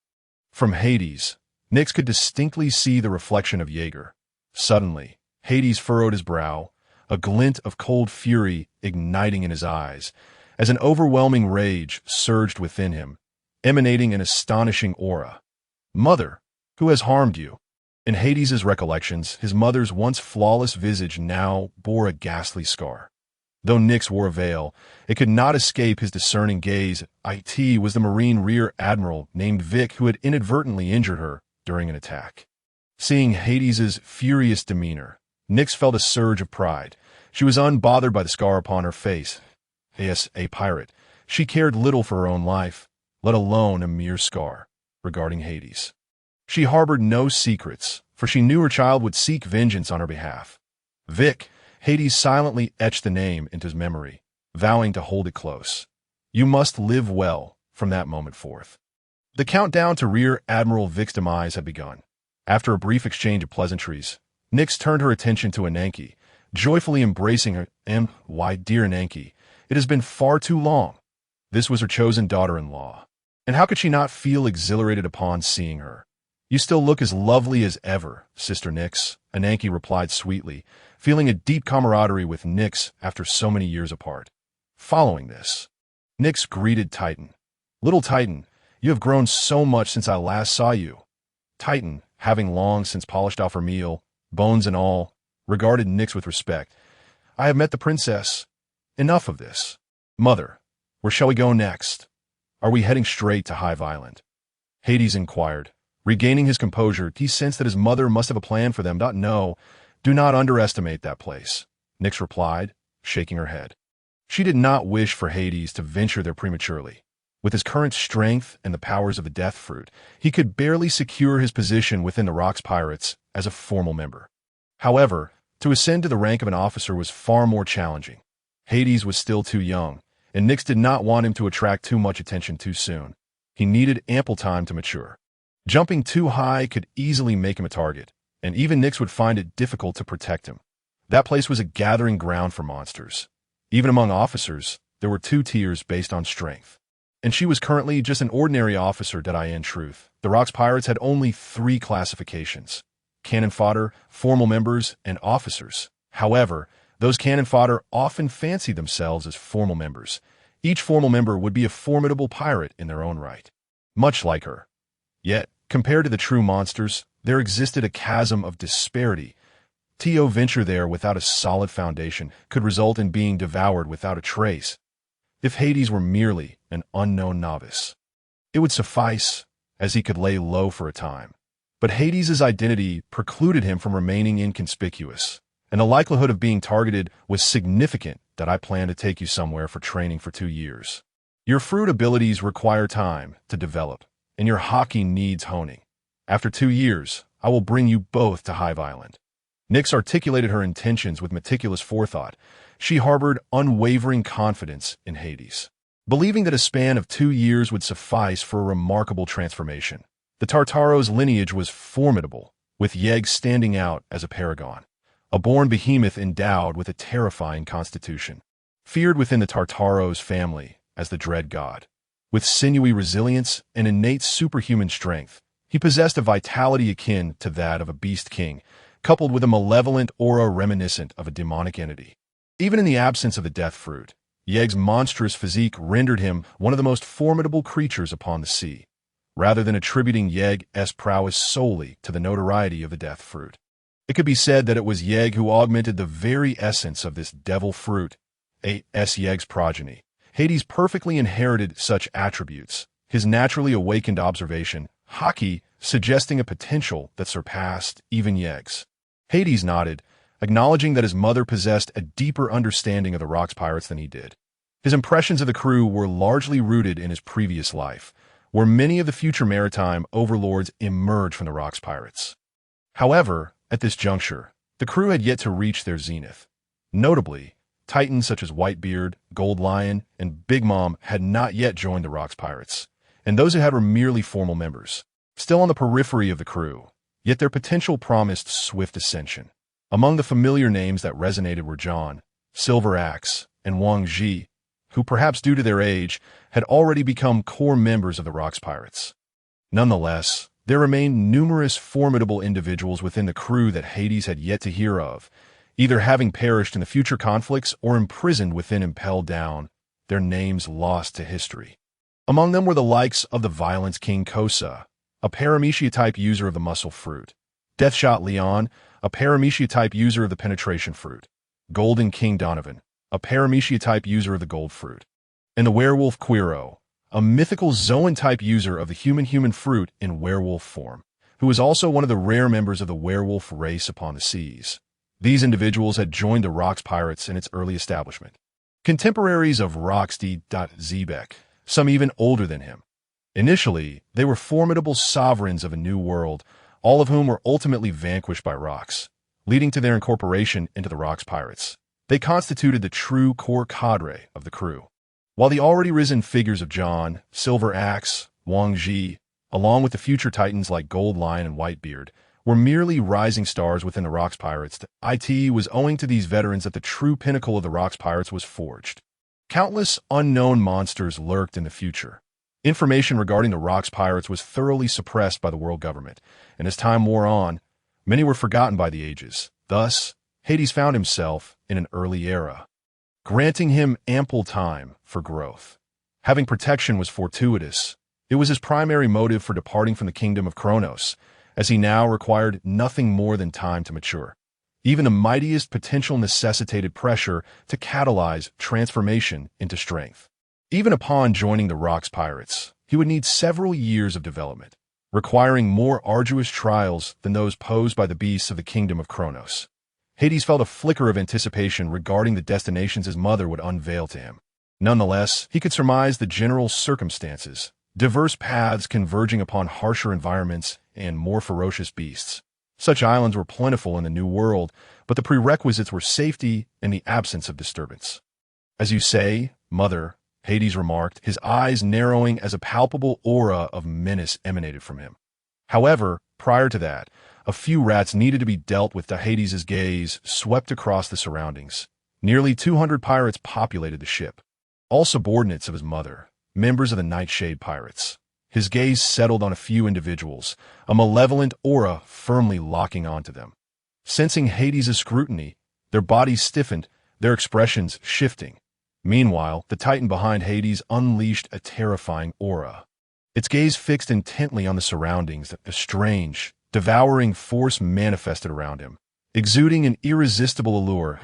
From Hades, Nyx could distinctly see the reflection of Jaeger. Suddenly, Hades furrowed his brow, a glint of cold fury igniting in his eyes, as an overwhelming rage surged within him, emanating an astonishing aura. "Mother, who has harmed you?" In Hades' recollections, his mother's once flawless visage now bore a ghastly scar. Though Nyx wore a veil, it could not escape his discerning gaze. It was the Marine Rear Admiral named Vic who had inadvertently injured her during an attack. Seeing Hades' furious demeanor, Nyx felt a surge of pride. She was unbothered by the scar upon her face. As a pirate, she cared little for her own life, let alone a mere scar, regarding Hades. She harbored no secrets, for she knew her child would seek vengeance on her behalf. Vic, Hades silently etched the name into his memory, vowing to hold it close. You must live well from that moment forth. The countdown to Rear Admiral Vic's demise had begun. After a brief exchange of pleasantries, Nyx turned her attention to Ananke, joyfully embracing her. "Why, dear Ananke, it has been far too long." This was her chosen daughter-in-law. And how could she not feel exhilarated upon seeing her? "You still look as lovely as ever, Sister Nyx," Ananke replied sweetly, feeling a deep camaraderie with Nyx after so many years apart. Following this, Nyx greeted Titan. "Little Titan, you have grown so much since I last saw you." Titan, having long since polished off her meal, bones and all, regarded Nyx with respect. "I have met the princess. Enough of this. Mother, where shall we go next? Are we heading straight to Hive Island?" Hades inquired. Regaining his composure, he sensed that his mother must have a plan for them. "No, do not underestimate that place," Nyx replied, shaking her head. She did not wish for Hades to venture there prematurely. With his current strength and the powers of the Death Fruit, he could barely secure his position within the Rocks Pirates as a formal member. However, to ascend to the rank of an officer was far more challenging. Hades was still too young, and Nyx did not want him to attract too much attention too soon. He needed ample time to mature. Jumping too high could easily make him a target, and even Nyx would find it difficult to protect him. That place was a gathering ground for monsters. Even among officers, there were two tiers based on strength. And she was currently just an ordinary officer, in truth. The Rocks Pirates had only 3 classifications: cannon fodder, formal members, and officers. However, those cannon fodder often fancied themselves as formal members. Each formal member would be a formidable pirate in their own right, much like her. Yet, compared to the true monsters, there existed a chasm of disparity. To venture there without a solid foundation could result in being devoured without a trace. If Hades were merely an unknown novice, it would suffice, as he could lay low for a time. But Hades' identity precluded him from remaining inconspicuous, and the likelihood of being targeted was significant. I plan to take you somewhere for training for 2 years. Your fruit abilities require time to develop, and your hockey needs honing. After 2 years, I will bring you both to Hive Island. Nyx articulated her intentions with meticulous forethought. She harbored unwavering confidence in Hades, believing that a span of 2 years would suffice for a remarkable transformation. The Tartaros lineage was formidable, with Yeg standing out as a paragon, a born behemoth endowed with a terrifying constitution, feared within the Tartaros family as the dread god. With sinewy resilience and innate superhuman strength, he possessed a vitality akin to that of a beast king, coupled with a malevolent aura reminiscent of a demonic entity. Even in the absence of the Death Fruit, Yeg's monstrous physique rendered him one of the most formidable creatures upon the sea, rather than attributing Yeg's prowess solely to the notoriety of the Death Fruit. It could be said that it was Yeg who augmented the very essence of this devil fruit, Yeg's progeny. Hades perfectly inherited such attributes, his naturally awakened observation, hockey, suggesting a potential that surpassed even Yeg's. Hades nodded, acknowledging that his mother possessed a deeper understanding of the Rocks Pirates than he did. His impressions of the crew were largely rooted in his previous life, where many of the future maritime overlords emerged from the Rocks Pirates. However, at this juncture, the crew had yet to reach their zenith. Notably, titans such as Whitebeard, Gold Lion, and Big Mom had not yet joined the Rocks Pirates, and those who had were merely formal members, still on the periphery of the crew, yet their potential promised swift ascension. Among the familiar names that resonated were John, Silver Axe, and Wang Ji, who perhaps due to their age had already become core members of the Rocks Pirates. Nonetheless, there remained numerous formidable individuals within the crew that Hades had yet to hear of, either having perished in the future conflicts or imprisoned within Impelled Down, their names lost to history. Among them were the likes of the Violence King Kosa, a Paramecia-type user of the Muscle Fruit, Deathshot Leon, a Paramecia-type user of the Penetration Fruit, Golden King Donovan, a Paramecia-type user of the Gold Fruit, and the Werewolf Quiro, a mythical Zoan-type user of the human fruit in werewolf form, who was also one of the rare members of the werewolf race upon the seas. These individuals had joined the Rocks Pirates in its early establishment. Contemporaries of Roxy Zebek, some even older than him. Initially, they were formidable sovereigns of a new world, all of whom were ultimately vanquished by Rocks, leading to their incorporation into the Rocks Pirates. They constituted the true core cadre of the crew. While the already risen figures of John, Silver Axe, Wang Ji, along with the future titans like Gold Lion and Whitebeard, were merely rising stars within the Rocks Pirates. It was owing to these veterans that the true pinnacle of the Rocks Pirates was forged. Countless unknown monsters lurked in the future. Information regarding the Rocks Pirates was thoroughly suppressed by the world government, and as time wore on, many were forgotten by the ages. Thus, Hades found himself in an early era, granting him ample time for growth. Having protection was fortuitous. It was his primary motive for departing from the kingdom of Kronos, as he now required nothing more than time to mature. Even the mightiest potential necessitated pressure to catalyze transformation into strength. Even upon joining the Rocks Pirates, he would need several years of development, requiring more arduous trials than those posed by the beasts of the kingdom of Kronos. Hades felt a flicker of anticipation regarding the destinations his mother would unveil to him. Nonetheless, he could surmise the general circumstances, diverse paths converging upon harsher environments and more ferocious beasts. Such islands were plentiful in the New World, but the prerequisites were safety and the absence of disturbance. "As you say, Mother," Hades remarked, his eyes narrowing as a palpable aura of menace emanated from him. However, prior to that, a few rats needed to be dealt with. Hades' gaze swept across the surroundings. Nearly 200 pirates populated the ship, all subordinates of his mother, members of the Nightshade Pirates. His gaze settled on a few individuals, a malevolent aura firmly locking onto them. Sensing Hades' scrutiny, their bodies stiffened, their expressions shifting. Meanwhile, the titan behind Hades unleashed a terrifying aura. Its gaze fixed intently on the surroundings. A strange, devouring force manifested around him, exuding an irresistible allure.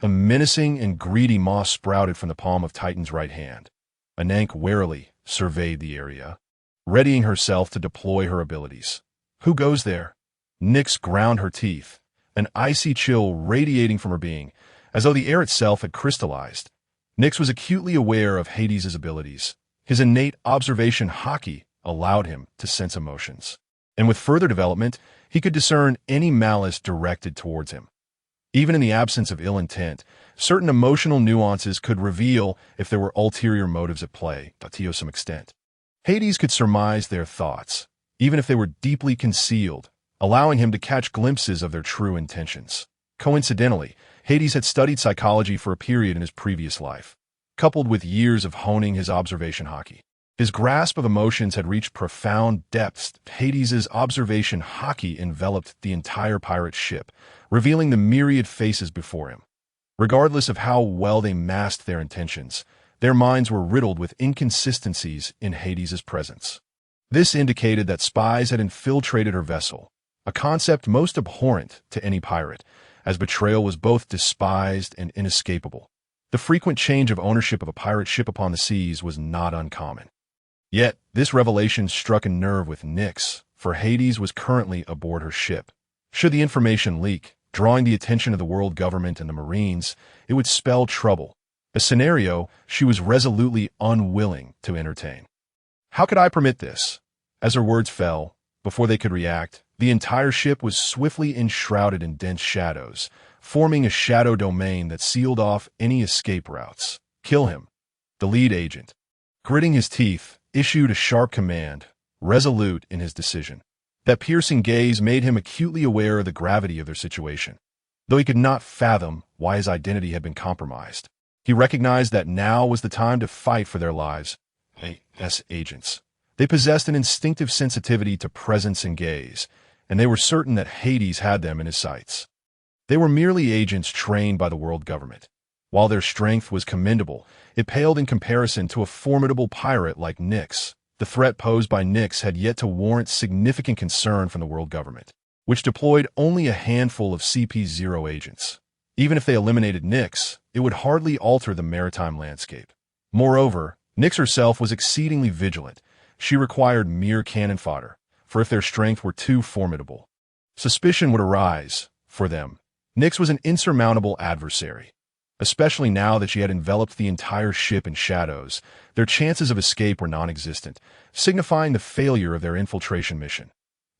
A menacing and greedy maw sprouted from the palm of Titan's right hand. Ananke warily surveyed the area, readying herself to deploy her abilities. "Who goes there?" Nyx ground her teeth, an icy chill radiating from her being, as though the air itself had crystallized. Nyx was acutely aware of Hades' abilities. His innate observation haki allowed him to sense emotions, and with further development, he could discern any malice directed towards him. Even in the absence of ill intent, certain emotional nuances could reveal if there were ulterior motives at play, to some extent. Hades could surmise their thoughts, even if they were deeply concealed, allowing him to catch glimpses of their true intentions. Coincidentally, Hades had studied psychology for a period in his previous life, coupled with years of honing his observation haki. His grasp of emotions had reached profound depths. Hades' observation haki enveloped the entire pirate ship, revealing the myriad faces before him. Regardless of how well they masked their intentions, their minds were riddled with inconsistencies in Hades' presence. This indicated that spies had infiltrated her vessel, a concept most abhorrent to any pirate, as betrayal was both despised and inescapable. The frequent change of ownership of a pirate ship upon the seas was not uncommon. Yet, this revelation struck a nerve with Nyx, for Hades was currently aboard her ship. Should the information leak, drawing the attention of the world government and the Marines, it would spell trouble, a scenario she was resolutely unwilling to entertain. "How could I permit this?" As her words fell, before they could react, the entire ship was swiftly enshrouded in dense shadows, forming a shadow domain that sealed off any escape routes. "Kill him." The lead agent, gritting his teeth, issued a sharp command, resolute in his decision. That piercing gaze made him acutely aware of the gravity of their situation. Though he could not fathom why his identity had been compromised, he recognized that now was the time to fight for their lives. AS agents. They possessed an instinctive sensitivity to presence and gaze, and they were certain that Hades had them in his sights. They were merely agents trained by the world government. While their strength was commendable, it paled in comparison to a formidable pirate like Nyx. The threat posed by Nyx had yet to warrant significant concern from the world government, which deployed only a handful of CP0 agents. Even if they eliminated Nyx, it would hardly alter the maritime landscape. Moreover, Nyx herself was exceedingly vigilant. She required mere cannon fodder, for if their strength were too formidable, suspicion would arise. For them, Nyx was an insurmountable adversary. Especially now that she had enveloped the entire ship in shadows, their chances of escape were non-existent, signifying the failure of their infiltration mission.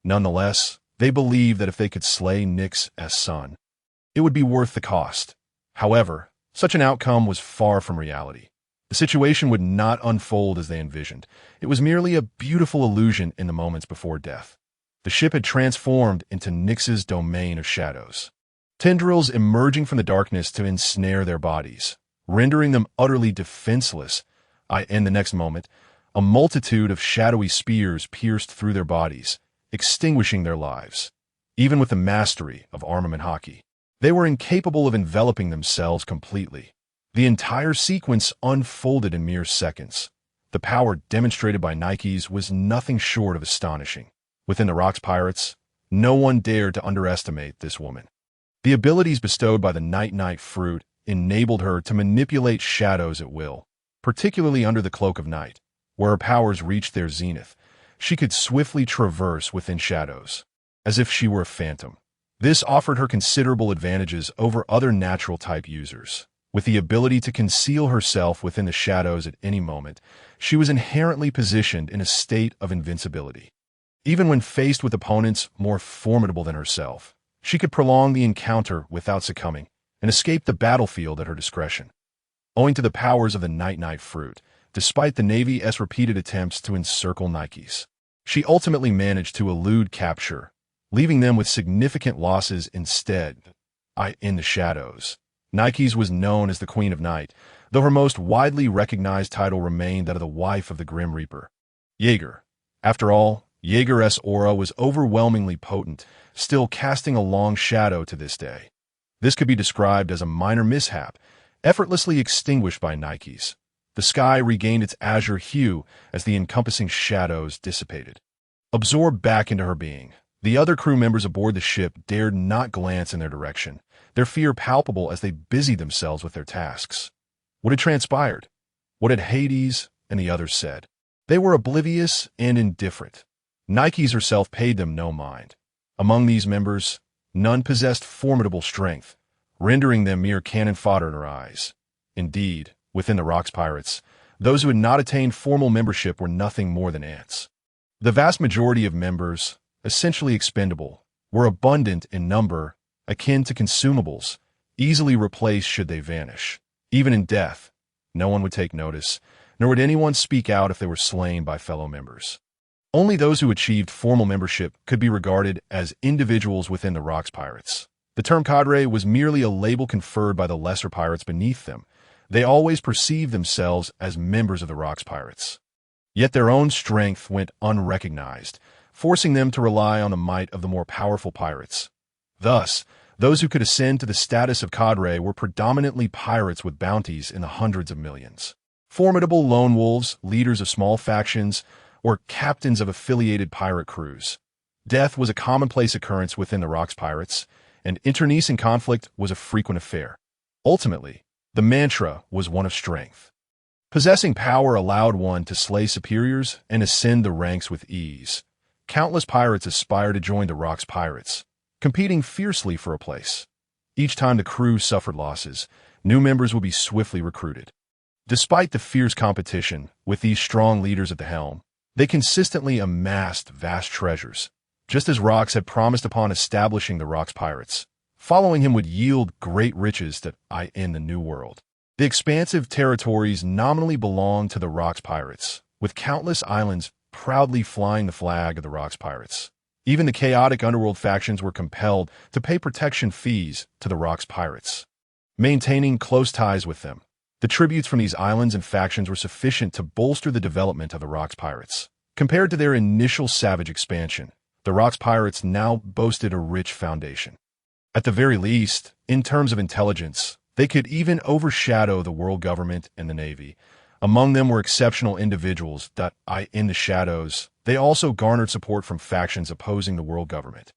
Nonetheless, they believed that if they could slay Nyx's son, it would be worth the cost. However, such an outcome was far from reality. The situation would not unfold as they envisioned. It was merely a beautiful illusion in the moments before death. The ship had transformed into Nyx's domain of shadows, tendrils emerging from the darkness to ensnare their bodies, rendering them utterly defenseless. In the next moment, a multitude of shadowy spears pierced through their bodies, extinguishing their lives. Even with the mastery of armament haki, they were incapable of enveloping themselves completely. The entire sequence unfolded in mere seconds. The power demonstrated by Nikes was nothing short of astonishing. Within the Rocks Pirates, no one dared to underestimate this woman. The abilities bestowed by the Night fruit enabled her to manipulate shadows at will, particularly under the cloak of night, where her powers reached their zenith. She could swiftly traverse within shadows, as if she were a phantom. This offered her considerable advantages over other natural-type users. With the ability to conceal herself within the shadows at any moment, she was inherently positioned in a state of invincibility. Even when faced with opponents more formidable than herself, she could prolong the encounter without succumbing and escape the battlefield at her discretion. Owing to the powers of the Night fruit, despite the Navy's repeated attempts to encircle Nikes, she ultimately managed to elude capture, leaving them with significant losses instead. In the shadows, Nikes was known as the Queen of Night, though her most widely recognized title remained that of the wife of the Grim Reaper. Jaeger. After all, Jaeger's aura was overwhelmingly potent, still casting a long shadow to this day. This could be described as a minor mishap, effortlessly extinguished by Nikes. The sky regained its azure hue as the encompassing shadows dissipated. Absorbed back into her being, the other crew members aboard the ship dared not glance in their direction, their fear palpable as they busied themselves with their tasks. What had transpired? What had Hades and the others said? They were oblivious and indifferent. Nikes herself paid them no mind. Among these members, none possessed formidable strength, rendering them mere cannon fodder in her eyes. Indeed, within the Rocks Pirates, those who had not attained formal membership were nothing more than ants. The vast majority of members, essentially expendable, were abundant in number, akin to consumables, easily replaced should they vanish. Even in death, no one would take notice, nor would anyone speak out if they were slain by fellow members. Only those who achieved formal membership could be regarded as individuals within the Rocks Pirates. The term cadre was merely a label conferred by the lesser pirates beneath them. They always perceived themselves as members of the Rocks Pirates. Yet their own strength went unrecognized, forcing them to rely on the might of the more powerful pirates. Thus, those who could ascend to the status of cadre were predominantly pirates with bounties in the hundreds of millions. Formidable lone wolves, leaders of small factions, or captains of affiliated pirate crews. Death was a commonplace occurrence within the Rocks Pirates, and internecine conflict was a frequent affair. Ultimately, the mantra was one of strength. Possessing power allowed one to slay superiors and ascend the ranks with ease. Countless pirates aspired to join the Rocks Pirates, competing fiercely for a place. Each time the crew suffered losses, new members would be swiftly recruited. Despite the fierce competition, with these strong leaders at the helm, they consistently amassed vast treasures, just as Rocks had promised upon establishing the Rocks Pirates. Following him would yield great riches in the New World. The expansive territories nominally belonged to the Rocks Pirates, with countless islands proudly flying the flag of the Rocks Pirates. Even the chaotic underworld factions were compelled to pay protection fees to the Rocks Pirates, maintaining close ties with them. The tributes from these islands and factions were sufficient to bolster the development of the Rocks Pirates. Compared to their initial savage expansion, the Rocks Pirates now boasted a rich foundation. At the very least, in terms of intelligence, they could even overshadow the world government and the Navy. Among them were exceptional individuals in the shadows. They also garnered support from factions opposing the world government,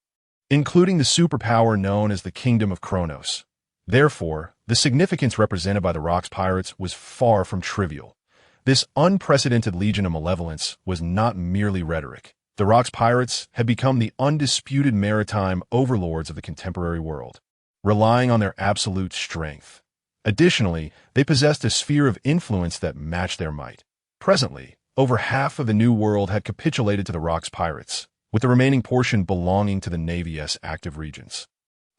including the superpower known as the Kingdom of Kronos. Therefore, the significance represented by the Rocks Pirates was far from trivial. This unprecedented legion of malevolence was not merely rhetoric. The Rocks Pirates had become the undisputed maritime overlords of the contemporary world, relying on their absolute strength. Additionally, they possessed a sphere of influence that matched their might. Presently, over half of the New World had capitulated to the Rocks Pirates, with the remaining portion belonging to the Navy's active regions.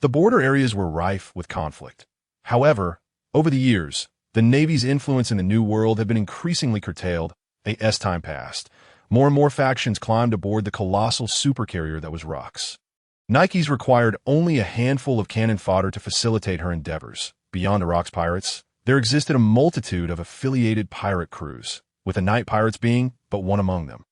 The border areas were rife with conflict. However, over the years, the Navy's influence in the New World had been increasingly curtailed. As time passed, more and more factions climbed aboard the colossal supercarrier that was Rocks. Nikes required only a handful of cannon fodder to facilitate her endeavors. Beyond the Rocks Pirates, there existed a multitude of affiliated pirate crews, with the Night Pirates being but one among them.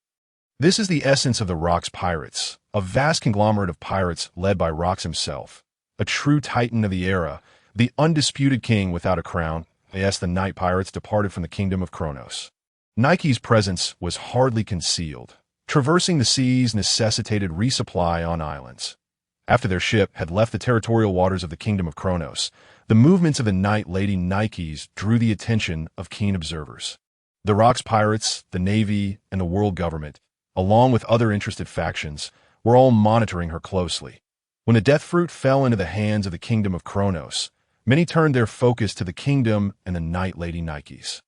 This is the essence of the Rocks Pirates, a vast conglomerate of pirates led by Rocks himself, a true titan of the era, the undisputed king without a crown. The Night Pirates departed from the Kingdom of Kronos. Nikes' presence was hardly concealed. Traversing the seas necessitated resupply on islands. After their ship had left the territorial waters of the Kingdom of Kronos, the movements of the Night Lady Nikes drew the attention of keen observers. The Rocks Pirates, the Navy, and the world government, along with other interested factions, were all monitoring her closely. When the death fruit fell into the hands of the kingdom of Kronos, many turned their focus to the kingdom and the Night Lady Nikes.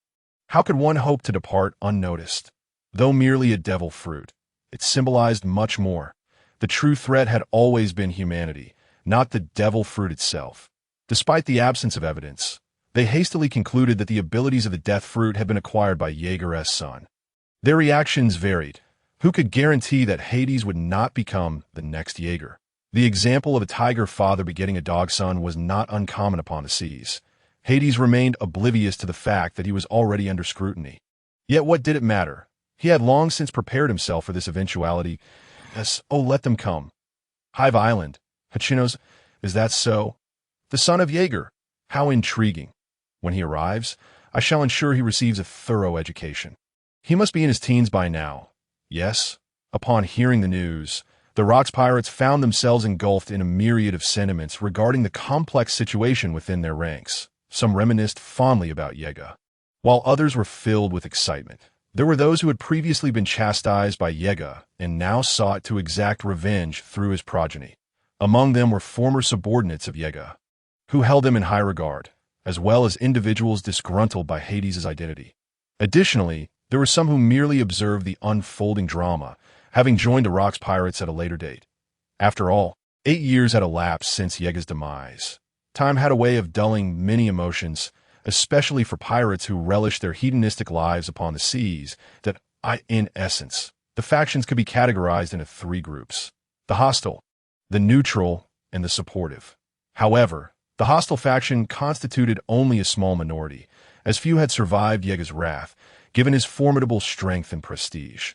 How could one hope to depart unnoticed? Though merely a devil fruit, it symbolized much more. The true threat had always been humanity, not the devil fruit itself. Despite the absence of evidence, they hastily concluded that the abilities of the death fruit had been acquired by Jaeger's son. Their reactions varied. Who could guarantee that Hades would not become the next Jaeger? The example of a tiger father begetting a dog son was not uncommon upon the seas. Hades remained oblivious to the fact that he was already under scrutiny. Yet what did it matter? He had long since prepared himself for this eventuality. Yes, oh, let them come. Hive Island. Hachinos, is that so? The son of Jaeger. How intriguing. When he arrives, I shall ensure he receives a thorough education. He must be in his teens by now. Yes, upon hearing the news, the Rocks pirates found themselves engulfed in a myriad of sentiments regarding the complex situation within their ranks. Some reminisced fondly about Jaeger, while others were filled with excitement. There were those who had previously been chastised by Jaeger and now sought to exact revenge through his progeny. Among them were former subordinates of Jaeger, who held him in high regard, as well as individuals disgruntled by Hades' identity. Additionally, there were some who merely observed the unfolding drama, having joined the Rocks pirates at a later date. After all, 8 years had elapsed since Jaeger's demise. Time had a way of dulling many emotions, especially for pirates who relished their hedonistic lives upon the seas, in essence, the factions could be categorized into 3 groups: the hostile, the neutral, and the supportive. However, the hostile faction constituted only a small minority, as few had survived Jaeger's wrath, given his formidable strength and prestige.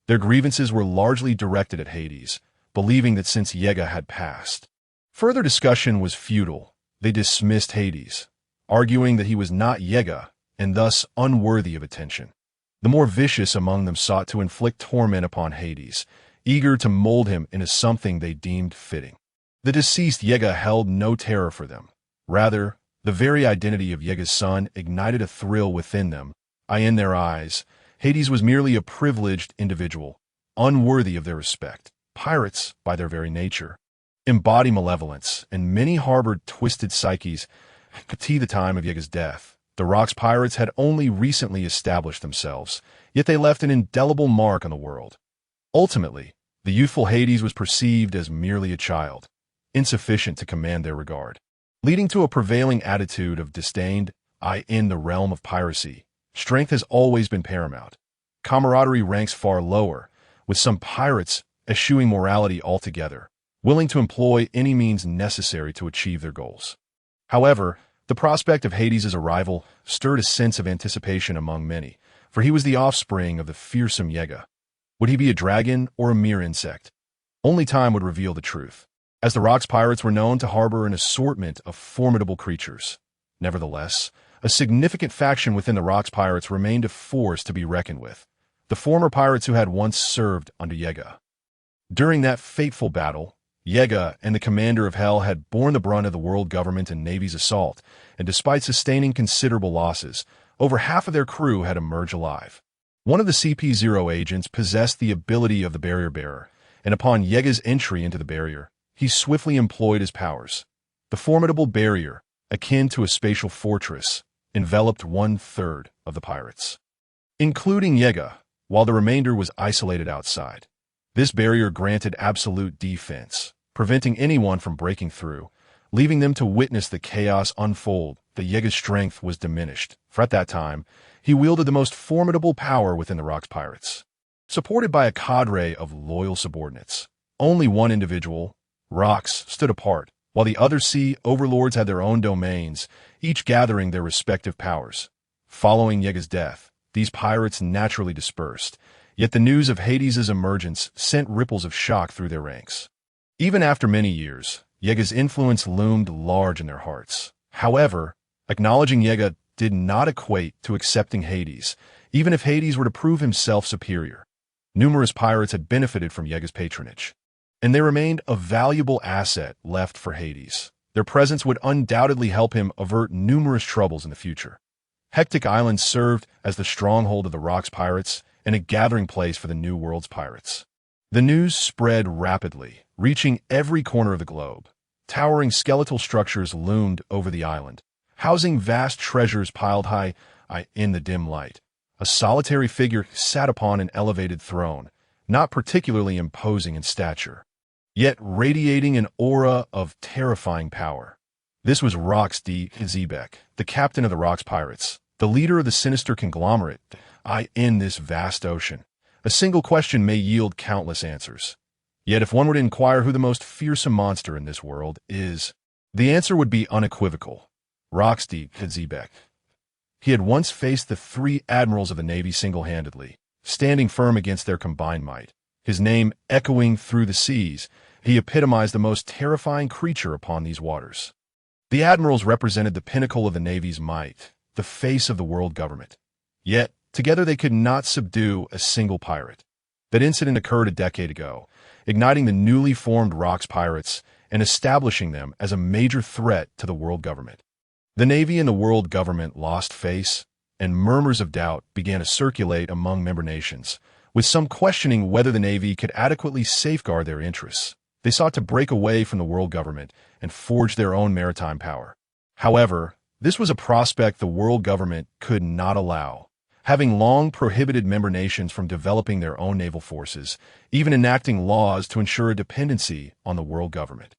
Their grievances were largely directed at Hades, believing that since Jaeger had passed, further discussion was futile. They dismissed Hades, arguing that he was not Jaeger and thus unworthy of attention. The more vicious among them sought to inflict torment upon Hades, eager to mold him into something they deemed fitting. The deceased Jaeger held no terror for them. Rather, the very identity of Jaeger's son ignited a thrill within them. In their eyes, Hades was merely a privileged individual, unworthy of their respect. Pirates, by their very nature, embody malevolence, and many harbored twisted psyches. At the time of Jaeger's death, the Rocks pirates had only recently established themselves, yet they left an indelible mark on the world. Ultimately, the youthful Hades was perceived as merely a child, insufficient to command their regard, leading to a prevailing attitude of disdain. In the realm of piracy, strength has always been paramount. Camaraderie ranks far lower, with some pirates eschewing morality altogether, willing to employ any means necessary to achieve their goals. However, the prospect of Hades' arrival stirred a sense of anticipation among many, for he was the offspring of the fearsome Jaeger. Would he be a dragon or a mere insect? Only time would reveal the truth, as the Rocks pirates were known to harbor an assortment of formidable creatures. Nevertheless, a significant faction within the Rocks pirates remained a force to be reckoned with: the former pirates who had once served under Jaeger. During that fateful battle, Jaeger and the commander of Hell had borne the brunt of the world government and navy's assault, and despite sustaining considerable losses, over half of their crew had emerged alive. One of the CP0 agents possessed the ability of the barrier bearer, and upon Jaeger's entry into the barrier, he swiftly employed his powers. The formidable barrier, akin to a spatial fortress, enveloped 1/3 of the pirates, including Jaeger, while the remainder was isolated outside. This barrier granted absolute defense, preventing anyone from breaking through, leaving them to witness the chaos unfold. The Jaeger's strength was diminished, for at that time, he wielded the most formidable power within the Rocks pirates. Supported by a cadre of loyal subordinates, only one individual, Rocks, stood apart, while the other sea overlords had their own domains, each gathering their respective powers. Following Jaeger's death, these pirates naturally dispersed, yet the news of Hades' emergence sent ripples of shock through their ranks. Even after many years, Jaeger's influence loomed large in their hearts. However, acknowledging Jaeger did not equate to accepting Hades, even if Hades were to prove himself superior. Numerous pirates had benefited from Jaeger's patronage, and they remained a valuable asset left for Hades. Their presence would undoubtedly help him avert numerous troubles in the future. Hectic Island served as the stronghold of the Rocks pirates and a gathering place for the New World's pirates. The news spread rapidly, reaching every corner of the globe. Towering skeletal structures loomed over the island, housing vast treasures piled high in the dim light. A solitary figure sat upon an elevated throne, not particularly imposing in stature, yet radiating an aura of terrifying power. This was Rox D. Zebek, the captain of the Rox Pirates, the leader of the sinister conglomerate in this vast ocean. A single question may yield countless answers. Yet if one were to inquire who the most fearsome monster in this world is, the answer would be unequivocal. Rox D. Zebek. He had once faced the three admirals of the Navy single-handedly, standing firm against their combined might. His name echoing through the seas, he epitomized the most terrifying creature upon these waters. The admirals represented the pinnacle of the Navy's might, the face of the world government. Yet, together they could not subdue a single pirate. That incident occurred a decade ago, igniting the newly formed Rox Pirates and establishing them as a major threat to the world government. The Navy and the world government lost face, and murmurs of doubt began to circulate among member nations, with some questioning whether the Navy could adequately safeguard their interests. They sought to break away from the world government and forge their own maritime power. However, this was a prospect the world government could not allow, having long prohibited member nations from developing their own naval forces, even enacting laws to ensure a dependency on the world government.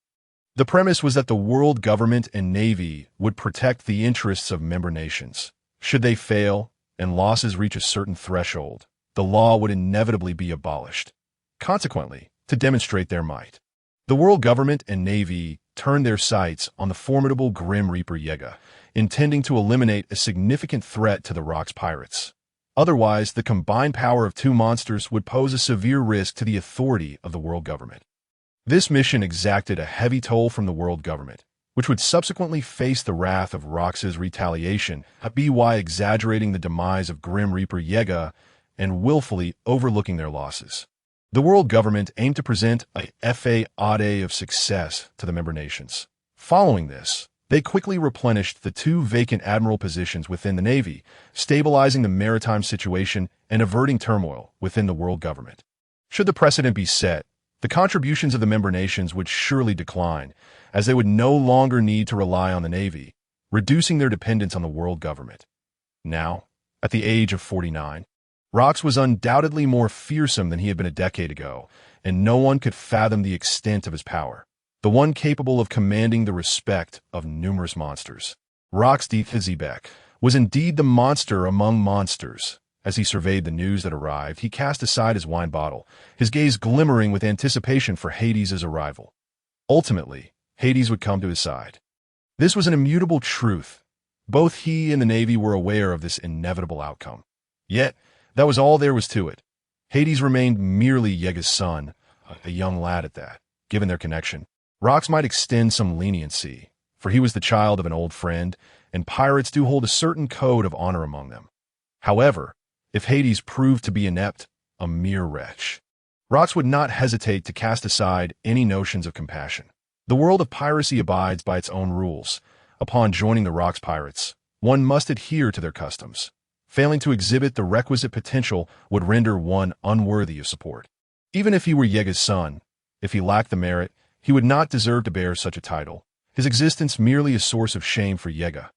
The premise was that the world government and Navy would protect the interests of member nations. Should they fail, and losses reach a certain threshold, the law would inevitably be abolished. Consequently, to demonstrate their might, the world government and Navy turned their sights on the formidable Grim Reaper Yega, intending to eliminate a significant threat to the Rox Pirates. Otherwise, the combined power of two monsters would pose a severe risk to the authority of the world government. This mission exacted a heavy toll from the world government, which would subsequently face the wrath of Rox's retaliation, by exaggerating the demise of Grim Reaper Yega and willfully overlooking their losses. The world government aimed to present a facade of success to the member nations. Following this, they quickly replenished the two vacant admiral positions within the Navy, stabilizing the maritime situation and averting turmoil within the world government. Should the precedent be set, the contributions of the member nations would surely decline, as they would no longer need to rely on the Navy, reducing their dependence on the world government. Now, at the age of 49, Rox was undoubtedly more fearsome than he had been a decade ago, and no one could fathom the extent of his power. The one capable of commanding the respect of numerous monsters. Rox D. Zebek was indeed the monster among monsters. As he surveyed the news that arrived, he cast aside his wine bottle, his gaze glimmering with anticipation for Hades' arrival. Ultimately, Hades would come to his side. This was an immutable truth. Both he and the Navy were aware of this inevitable outcome. Yet, that was all there was to it. Hades remained merely Yega's son, a young lad at that. Given their connection, Rox might extend some leniency, for he was the child of an old friend, and pirates do hold a certain code of honor among them. However, if Hades proved to be inept, a mere wretch, Rox would not hesitate to cast aside any notions of compassion. The world of piracy abides by its own rules. Upon joining the Rox Pirates, one must adhere to their customs. Failing to exhibit the requisite potential would render one unworthy of support. Even if he were Yega's son, if he lacked the merit, he would not deserve to bear such a title, his existence merely a source of shame for Yega.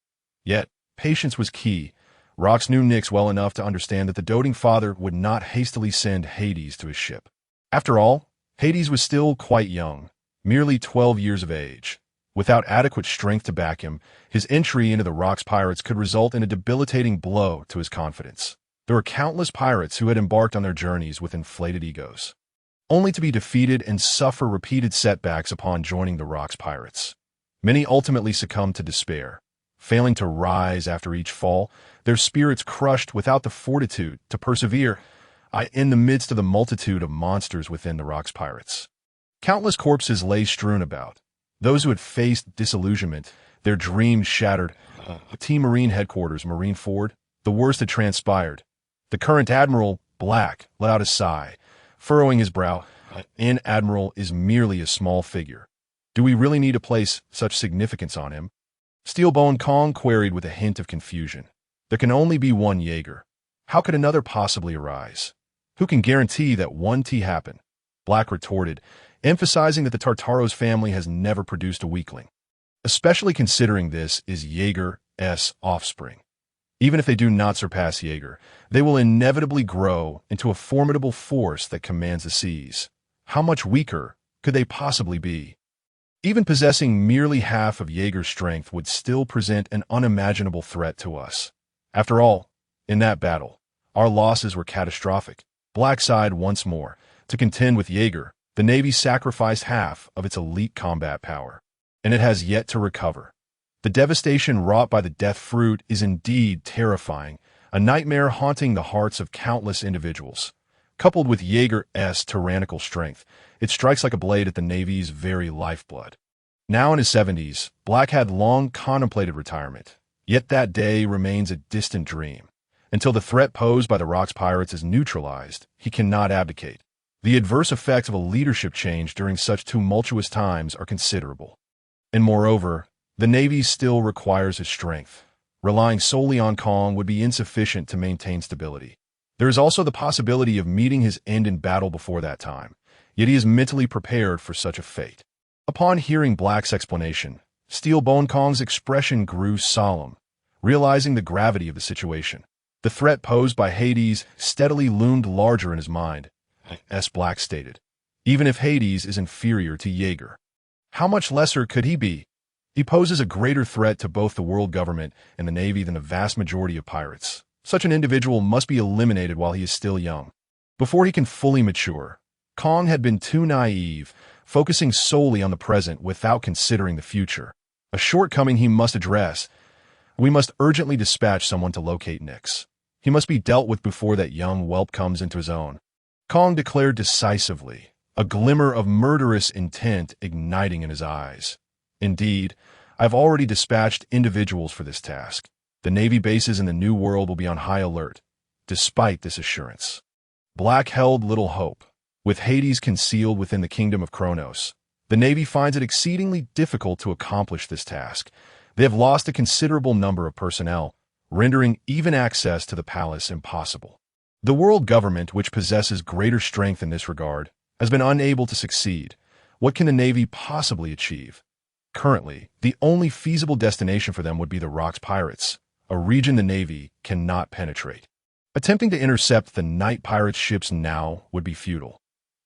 Yet, patience was key. Rox knew Nyx well enough to understand that the doting father would not hastily send Hades to his ship. After all, Hades was still quite young, merely 12 years of age. Without adequate strength to back him, his entry into the Rox Pirates could result in a debilitating blow to his confidence. There were countless pirates who had embarked on their journeys with inflated egos, only to be defeated and suffer repeated setbacks upon joining the Rox Pirates. Many ultimately succumbed to despair, failing to rise after each fall, their spirits crushed without the fortitude to persevere in the midst of the multitude of monsters within the Rox Pirates. Countless corpses lay strewn about. Those who had faced disillusionment, their dreams shattered. Team Marine Headquarters, Marine Ford, the worst had transpired. The current Admiral, Black, let out a sigh, furrowing his brow. An admiral is merely a small figure. Do we really need to place such significance on him? Steelbone Kong queried with a hint of confusion. There can only be one Jaeger. How could another possibly arise? Who can guarantee that one T happen? Black retorted, emphasizing that the Tartaros family has never produced a weakling, especially considering this is Jaeger's offspring. Even if they do not surpass Jaeger, they will inevitably grow into a formidable force that commands the seas. How much weaker could they possibly be? Even possessing merely half of Jaeger's strength would still present an unimaginable threat to us. After all, in that battle, our losses were catastrophic. Black sighed once more. To contend with Jaeger, the Navy sacrificed half of its elite combat power, and it has yet to recover. The devastation wrought by the death fruit is indeed terrifying, a nightmare haunting the hearts of countless individuals. Coupled with Jaeger's tyrannical strength, it strikes like a blade at the Navy's very lifeblood. Now in his 70s, Black had long contemplated retirement, yet that day remains a distant dream. Until the threat posed by the Rocks pirates is neutralized, he cannot abdicate. The adverse effects of a leadership change during such tumultuous times are considerable. And moreover, the Navy still requires his strength. Relying solely on Kong would be insufficient to maintain stability. There is also the possibility of meeting his end in battle before that time, yet he is mentally prepared for such a fate. Upon hearing Black's explanation, Steelbone Kong's expression grew solemn, realizing the gravity of the situation. The threat posed by Hades steadily loomed larger in his mind, as Black stated. Even if Hades is inferior to Jaeger, how much lesser could he be? He poses a greater threat to both the world government and the Navy than the vast majority of pirates. Such an individual must be eliminated while he is still young. Before he can fully mature, Kong had been too naive, focusing solely on the present without considering the future. A shortcoming he must address. We must urgently dispatch someone to locate Nyx. He must be dealt with before that young whelp comes into his own. Kong declared decisively, a glimmer of murderous intent igniting in his eyes. Indeed, I've already dispatched individuals for this task. The Navy bases in the New World will be on high alert. Despite this assurance, Black held little hope. With Hades concealed within the kingdom of Kronos, the Navy finds it exceedingly difficult to accomplish this task. They have lost a considerable number of personnel, rendering even access to the palace impossible. The world government, which possesses greater strength in this regard, has been unable to succeed. What can the Navy possibly achieve? Currently, the only feasible destination for them would be the Rocks pirates, a region the Navy cannot penetrate. Attempting to intercept the night pirates' ships now would be futile.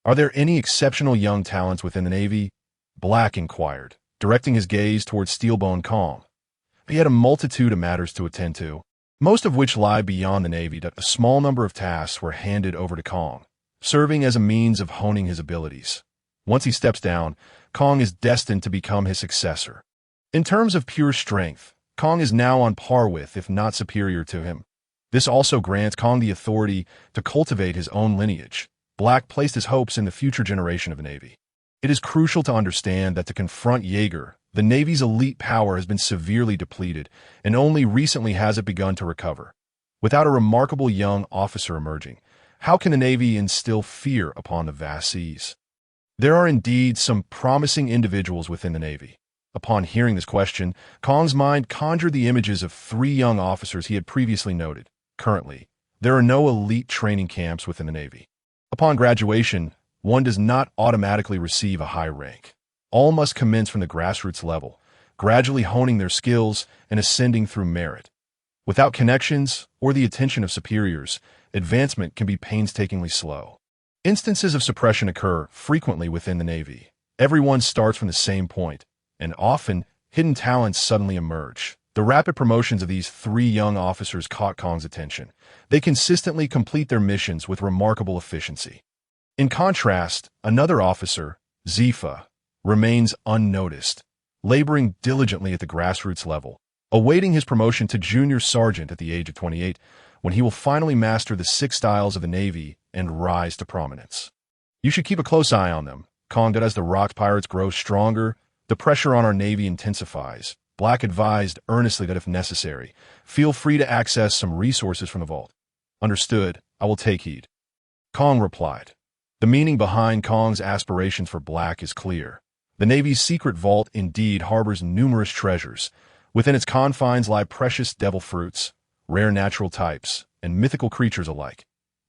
Are there any exceptional young talents within the Navy? Black inquired, directing his gaze towards Steelbone Kong. He had a multitude of matters to attend to, most of which lie beyond the Navy. That a small number of tasks were handed over to Kong, serving as a means of honing his abilities. Once he steps down, Kong is destined to become his successor. In terms of pure strength, Kong is now on par with, if not superior to him. This also grants Kong the authority to cultivate his own lineage. Black placed his hopes in the future generation of the Navy. It is crucial to understand that to confront Jaeger, the Navy's elite power has been severely depleted, and only recently has it begun to recover. Without a remarkable young officer emerging, how can the Navy instill fear upon the vast seas? There are indeed some promising individuals within the Navy. Upon hearing this question, Kong's mind conjured the images of 3 young officers he had previously noted. Currently, there are no elite training camps within the Navy. Upon graduation, one does not automatically receive a high rank. All must commence from the grassroots level, gradually honing their skills and ascending through merit. Without connections or the attention of superiors, advancement can be painstakingly slow. Instances of suppression occur frequently within the Navy. Everyone starts from the same point, and often hidden talents suddenly emerge. The rapid promotions of these 3 young officers caught Kong's attention. They consistently complete their missions with remarkable efficiency. In contrast, another officer, Zifa, remains unnoticed, laboring diligently at the grassroots level, awaiting his promotion to junior sergeant at the age of 28, when he will finally master the 6 styles of the Navy and rise to prominence. You should keep a close eye on them, Kong did. As the Rocks pirates grow stronger, the pressure on our Navy intensifies. Black advised earnestly that if necessary, feel free to access some resources from the vault. Understood, I will take heed. Kong replied. The meaning behind Kong's aspirations for Black is clear. The Navy's secret vault indeed harbors numerous treasures. Within its confines lie precious devil fruits, rare natural types, and mythical creatures alike.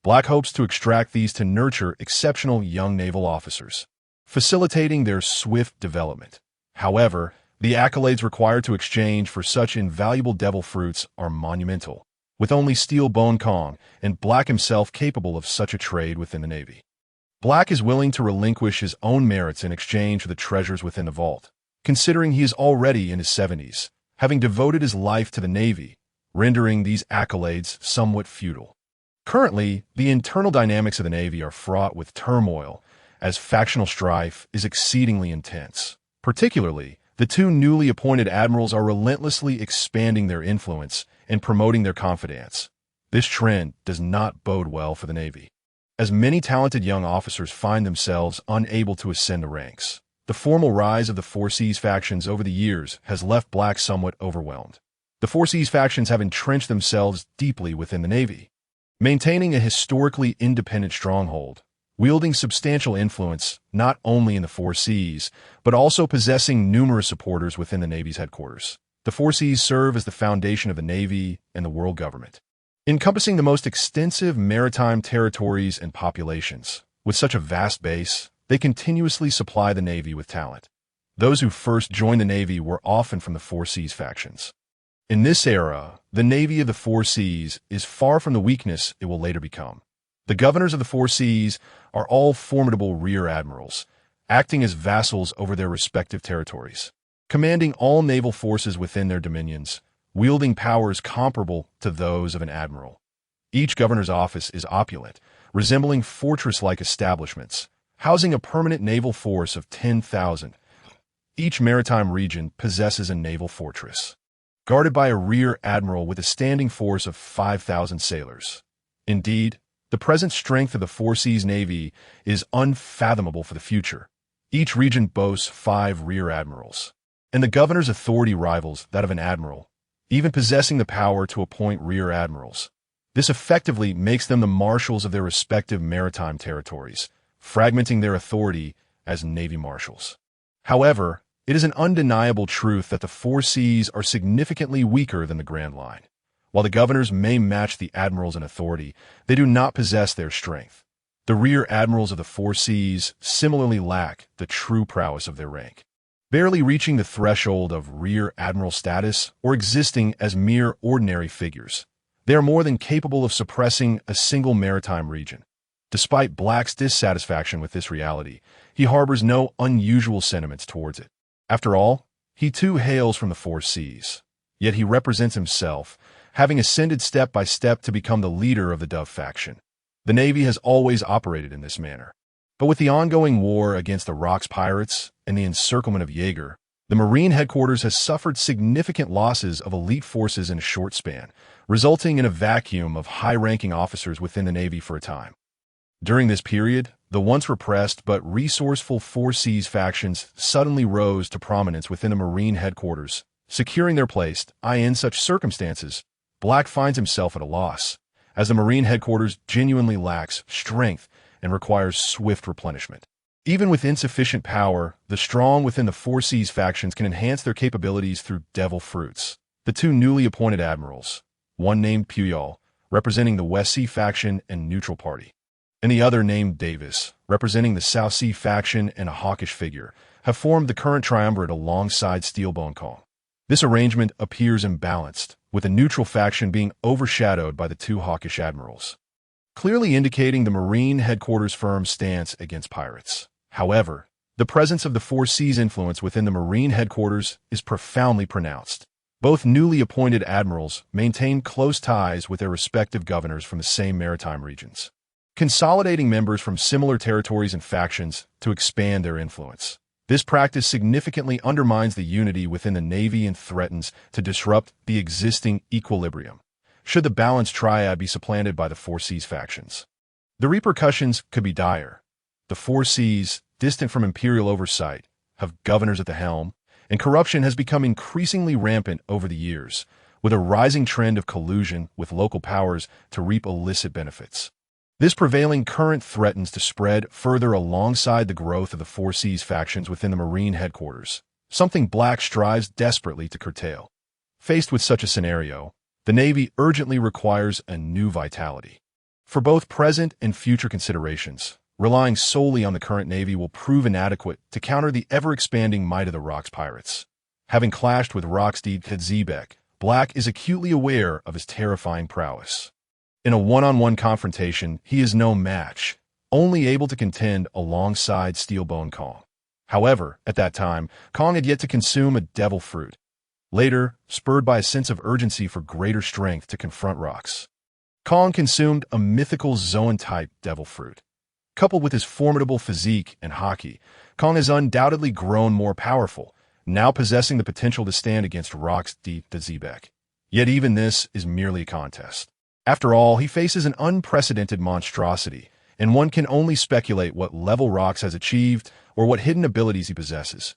Black hopes to extract these to nurture exceptional young naval officers, facilitating their swift development. However, the accolades required to exchange for such invaluable devil fruits are monumental, with only Steel Bone Kong and Black himself capable of such a trade within the Navy. Black is willing to relinquish his own merits in exchange for the treasures within the vault, considering he is already in his 70s, having devoted his life to the Navy, rendering these accolades somewhat futile. Currently, the internal dynamics of the Navy are fraught with turmoil, as factional strife is exceedingly intense. Particularly, the two newly appointed admirals are relentlessly expanding their influence and promoting their confidence. This trend does not bode well for the Navy, as many talented young officers find themselves unable to ascend the ranks. The formal rise of the Four Seas factions over the years has left Black somewhat overwhelmed. The Four Seas factions have entrenched themselves deeply within the Navy, maintaining a historically independent stronghold, wielding substantial influence not only in the Four Seas, but also possessing numerous supporters within the Navy's headquarters. The Four Seas serve as the foundation of the Navy and the world government, encompassing the most extensive maritime territories and populations. With such a vast base, they continuously supply the Navy with talent. Those who first joined the Navy were often from the Four Seas factions. In this era, the Navy of the Four Seas is far from the weakness it will later become. The governors of the Four Seas are all formidable rear admirals, acting as vassals over their respective territories, commanding all naval forces within their dominions, wielding powers comparable to those of an admiral. Each governor's office is opulent, resembling fortress-like establishments, housing a permanent naval force of 10,000. Each maritime region possesses a naval fortress, guarded by a rear admiral with a standing force of 5,000 sailors. Indeed, the present strength of the Four Seas Navy is unfathomable for the future. Each region boasts 5 rear admirals, and the governor's authority rivals that of an admiral, even possessing the power to appoint rear admirals. This effectively makes them the marshals of their respective maritime territories, fragmenting their authority as Navy marshals. However, it is an undeniable truth that the Four Seas are significantly weaker than the Grand Line. While the governors may match the admirals in authority, they do not possess their strength. The rear admirals of the Four Seas similarly lack the true prowess of their rank, barely reaching the threshold of rear admiral status or existing as mere ordinary figures. They are more than capable of suppressing a single maritime region. Despite Black's dissatisfaction with this reality, he harbors no unusual sentiments towards it. After all, he too hails from the Four Seas, yet he represents himself, having ascended step by step to become the leader of the Dove faction. The Navy has always operated in this manner. But with the ongoing war against the Rocks pirates and the encirclement of Jaeger, the Marine headquarters has suffered significant losses of elite forces in a short span, resulting in a vacuum of high-ranking officers within the Navy for a time. During this period, the once repressed but resourceful Four Seas factions suddenly rose to prominence within the Marine headquarters, securing their place. In such circumstances, Black finds himself at a loss, as the Marine headquarters genuinely lacks strength and requires swift replenishment. Even with insufficient power, the strong within the Four Seas factions can enhance their capabilities through devil fruits. The two newly appointed admirals, one named Puyol, representing the West Sea faction and neutral party, and the other named Davis, representing the South Sea faction and a hawkish figure, have formed the current triumvirate alongside Steel Bone Kong. This arrangement appears imbalanced, with the neutral faction being overshadowed by the two hawkish admirals, clearly indicating the Marine headquarters' firm stance against pirates. However, the presence of the Four Seas influence within the Marine headquarters is profoundly pronounced. Both newly appointed admirals maintain close ties with their respective governors from the same maritime regions, consolidating members from similar territories and factions to expand their influence. This practice significantly undermines the unity within the Navy and threatens to disrupt the existing equilibrium, should the balanced triad be supplanted by the Four Seas factions. The repercussions could be dire. The Four Seas, distant from imperial oversight, have governors at the helm, and corruption has become increasingly rampant over the years, with a rising trend of collusion with local powers to reap illicit benefits. This prevailing current threatens to spread further alongside the growth of the Four Seas factions within the Marine headquarters, something Black strives desperately to curtail. Faced with such a scenario, the Navy urgently requires a new vitality. For both present and future considerations, relying solely on the current Navy will prove inadequate to counter the ever-expanding might of the Rock's pirates. Having clashed with Rocksteed Kadzibek, Black is acutely aware of his terrifying prowess. In a one-on-one confrontation, he is no match, only able to contend alongside Steelbone Kong. However, at that time, Kong had yet to consume a devil fruit. Later, spurred by a sense of urgency for greater strength to confront Rocks, Kong consumed a mythical Zoan-type devil fruit. Coupled with his formidable physique and haki, Kong has undoubtedly grown more powerful, now possessing the potential to stand against Rocksteed Kadzibek. Yet even this is merely a contest. After all, he faces an unprecedented monstrosity, and one can only speculate what level Rocks has achieved or what hidden abilities he possesses.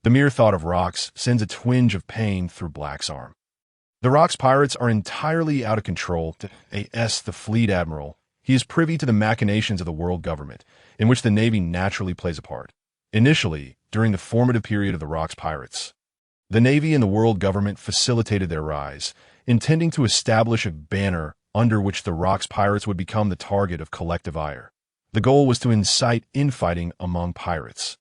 The mere thought of Rocks sends a twinge of pain through Black's arm. The Rock's pirates are entirely out of control. The Fleet Admiral, he is privy to the machinations of the world government, in which the Navy naturally plays a part. Initially, during the formative period of the Rock's pirates, the Navy and the world government facilitated their rise, intending to establish a banner under which the Rock's pirates would become the target of collective ire. The goal was to incite infighting among pirates,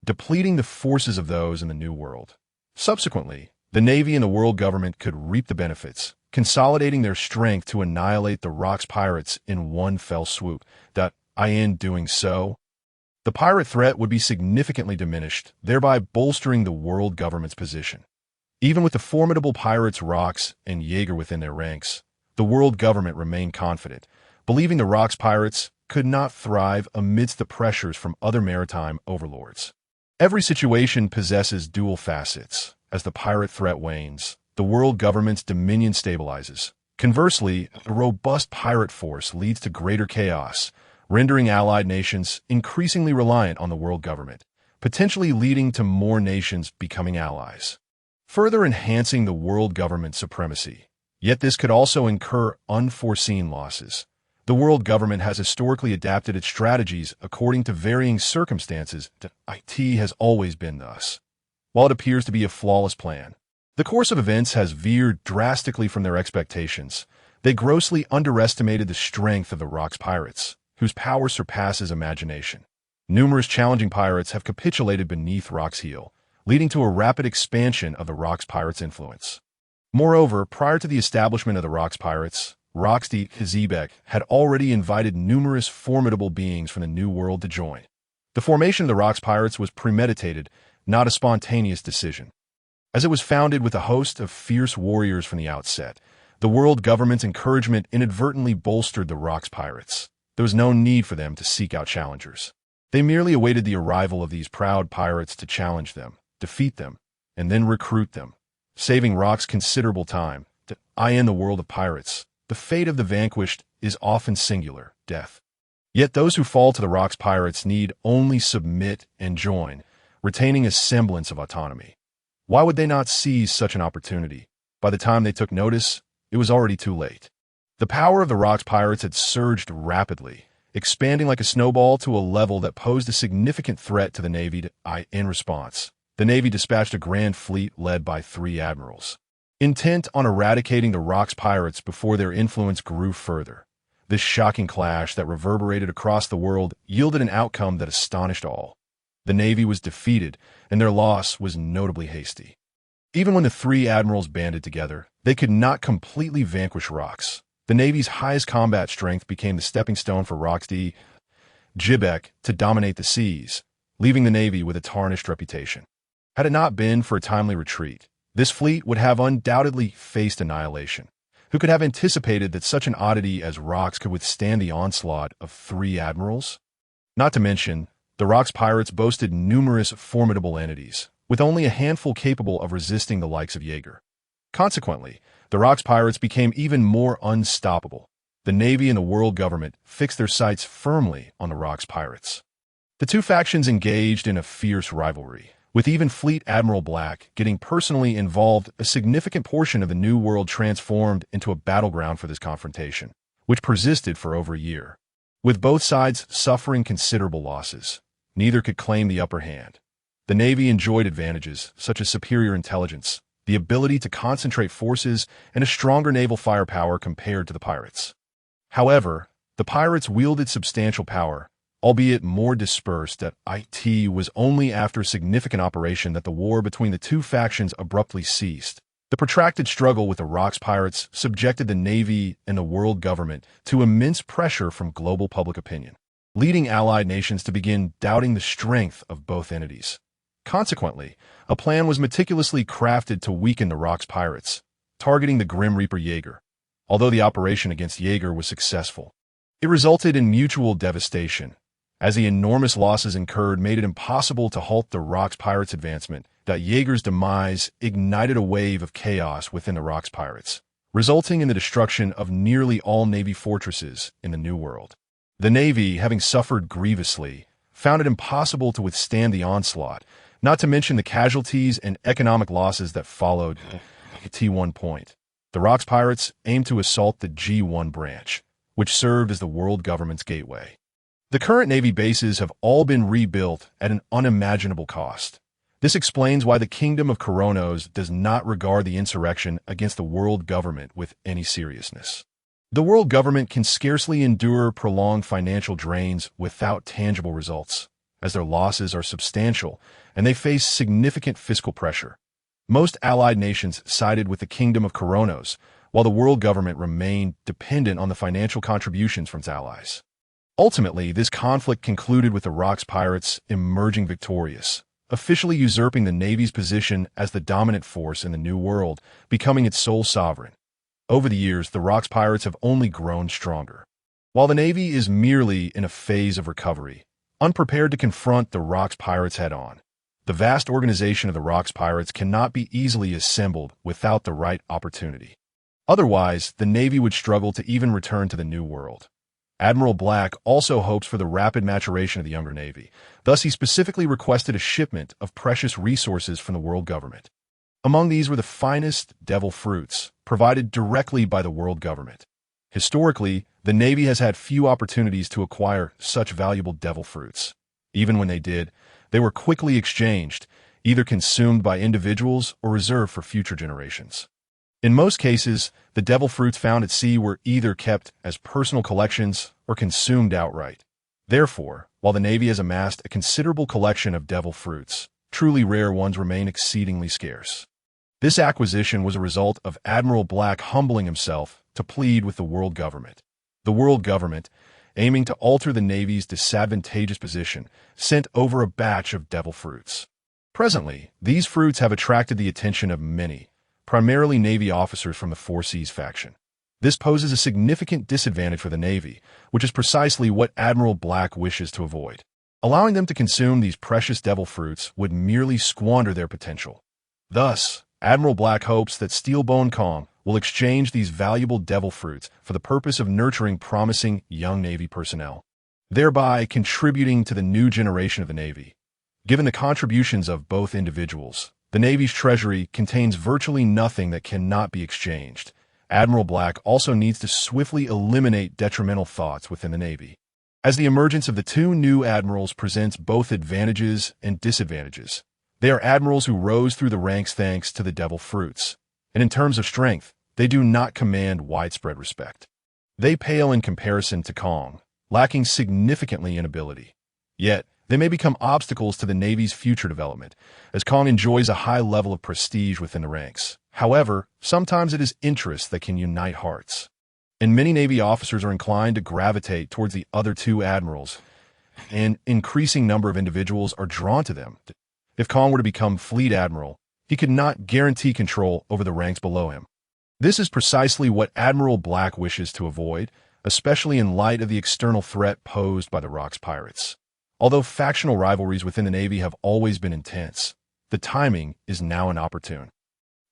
depleting the forces of those in the New World. Subsequently, the Navy and the world government could reap the benefits, consolidating their strength to annihilate the Rock's pirates in one fell swoop. In doing so, the pirate threat would be significantly diminished, thereby bolstering the world government's position. Even with the formidable pirates Rocks and Jaeger within their ranks, the world government remained confident, believing the Rock's pirates could not thrive amidst the pressures from other maritime overlords. Every situation possesses dual facets. As the pirate threat wanes, the world government's dominion stabilizes. Conversely, a robust pirate force leads to greater chaos, rendering allied nations increasingly reliant on the world government, potentially leading to more nations becoming allies, further enhancing the world government's supremacy. Yet this could also incur unforeseen losses. The world government has historically adapted its strategies according to varying circumstances. It has always been thus. While it appears to be a flawless plan, the course of events has veered drastically from their expectations. They grossly underestimated the strength of the Rock's pirates, whose power surpasses imagination. Numerous challenging pirates have capitulated beneath Rock's heel, leading to a rapid expansion of the Rock's pirates' influence. Moreover, prior to the establishment of the Rock's pirates, Rocksteed Kadzibek had already invited numerous formidable beings from the New World to join. The formation of the Rock's pirates was premeditated, not a spontaneous decision. As it was founded with a host of fierce warriors from the outset, the world government's encouragement inadvertently bolstered the Rock's pirates. There was no need for them to seek out challengers. They merely awaited the arrival of these proud pirates to challenge them, defeat them, and then recruit them, saving Rock's considerable time. In the world of pirates, the fate of the vanquished is often singular, death. Yet those who fall to the Rock's pirates need only submit and join, retaining a semblance of autonomy. Why would they not seize such an opportunity? By the time they took notice, it was already too late. The power of the Rock's pirates had surged rapidly, expanding like a snowball to a level that posed a significant threat to the Navy. In response, the Navy dispatched a grand fleet led by 3 admirals, intent on eradicating the Rock's pirates before their influence grew further. This shocking clash that reverberated across the world yielded an outcome that astonished all. The Navy was defeated, and their loss was notably hasty. Even when the 3 admirals banded together, they could not completely vanquish Rocks. The Navy's highest combat strength became the stepping stone for Rocksteed Kadzibek to dominate the seas, leaving the Navy with a tarnished reputation. Had it not been for a timely retreat, this fleet would have undoubtedly faced annihilation. Who could have anticipated that such an oddity as Rocks could withstand the onslaught of 3 admirals? Not to mention, the Rock's pirates boasted numerous formidable entities, with only a handful capable of resisting the likes of Jaeger. Consequently, the Rock's pirates became even more unstoppable. The Navy and the world government fixed their sights firmly on the Rock's pirates. The 2 factions engaged in a fierce rivalry, with even Fleet Admiral Black getting personally involved. A significant portion of the New World transformed into a battleground for this confrontation, which persisted for over a year. With both sides suffering considerable losses, neither could claim the upper hand. The Navy enjoyed advantages such as superior intelligence, the ability to concentrate forces, and a stronger naval firepower compared to the pirates. However, The pirates wielded substantial power, albeit more dispersed. It was only after significant operation that the war between the two factions abruptly ceased. The protracted struggle with the Rocks pirates subjected the Navy and the world government to immense pressure from global public opinion, leading allied nations to begin doubting the strength of both entities. Consequently, a plan was meticulously crafted to weaken the Rocks pirates, targeting the Grim Reaper Jaeger. Although the operation against Jaeger was successful, it resulted in mutual devastation, as the enormous losses incurred made it impossible to halt the Rocks pirates' advancement. Jaeger's demise ignited a wave of chaos within the Rocks pirates, resulting in the destruction of nearly all Navy fortresses in the New World. The Navy, having suffered grievously, found it impossible to withstand the onslaught, not to mention the casualties and economic losses that followed. T1 point. The Rocks pirates aimed to assault the G1 branch, which served as the world government's gateway. The current Navy bases have all been rebuilt at an unimaginable cost. This explains why the Kingdom of Koronos does not regard the insurrection against the world government with any seriousness. The world government can scarcely endure prolonged financial drains without tangible results, as their losses are substantial and they face significant fiscal pressure. Most allied nations sided with the Kingdom of Koronos, while the world government remained dependent on the financial contributions from its allies. Ultimately, this conflict concluded with the Rocks pirates emerging victorious, officially usurping the Navy's position as the dominant force in the New World, becoming its sole sovereign. Over the years, the Rocks pirates have only grown stronger. While the Navy is merely in a phase of recovery, unprepared to confront the Rocks pirates head-on, the vast organization of the Rocks pirates cannot be easily assembled without the right opportunity. Otherwise, the Navy would struggle to even return to the New World. Admiral Black also hopes for the rapid maturation of the younger Navy. Thus, he specifically requested a shipment of precious resources from the world government. Among these were the finest devil fruits, provided directly by the world government. Historically, the Navy has had few opportunities to acquire such valuable devil fruits. Even when they did, they were quickly exchanged, either consumed by individuals or reserved for future generations. In most cases, the devil fruits found at sea were either kept as personal collections or consumed outright. Therefore, while the Navy has amassed a considerable collection of devil fruits, truly rare ones remain exceedingly scarce. This acquisition was a result of Admiral Black humbling himself to plead with the world government. The world government, aiming to alter the Navy's disadvantageous position, sent over a batch of devil fruits. Presently, these fruits have attracted the attention of many, primarily Navy officers from the Four Seas faction. This poses a significant disadvantage for the Navy, which is precisely what Admiral Black wishes to avoid. Allowing them to consume these precious devil fruits would merely squander their potential. Thus, Admiral Black hopes that Steelbone Kong will exchange these valuable devil fruits for the purpose of nurturing promising young Navy personnel, thereby contributing to the new generation of the Navy. Given the contributions of both individuals, the Navy's treasury contains virtually nothing that cannot be exchanged. Admiral Black also needs to swiftly eliminate detrimental thoughts within the Navy, as the emergence of the two new admirals presents both advantages and disadvantages. They are admirals who rose through the ranks thanks to the devil fruits, and in terms of strength, they do not command widespread respect. They pale in comparison to Kong, lacking significantly in ability. Yet, they may become obstacles to the Navy's future development, as Kong enjoys a high level of prestige within the ranks. However, sometimes it is interests that can unite hearts, and many Navy officers are inclined to gravitate towards the other two admirals, and an increasing number of individuals are drawn to them. If Kong were to become Fleet Admiral, he could not guarantee control over the ranks below him. This is precisely what Admiral Black wishes to avoid, especially in light of the external threat posed by the Rocks pirates. Although factional rivalries within the Navy have always been intense, the timing is now inopportune.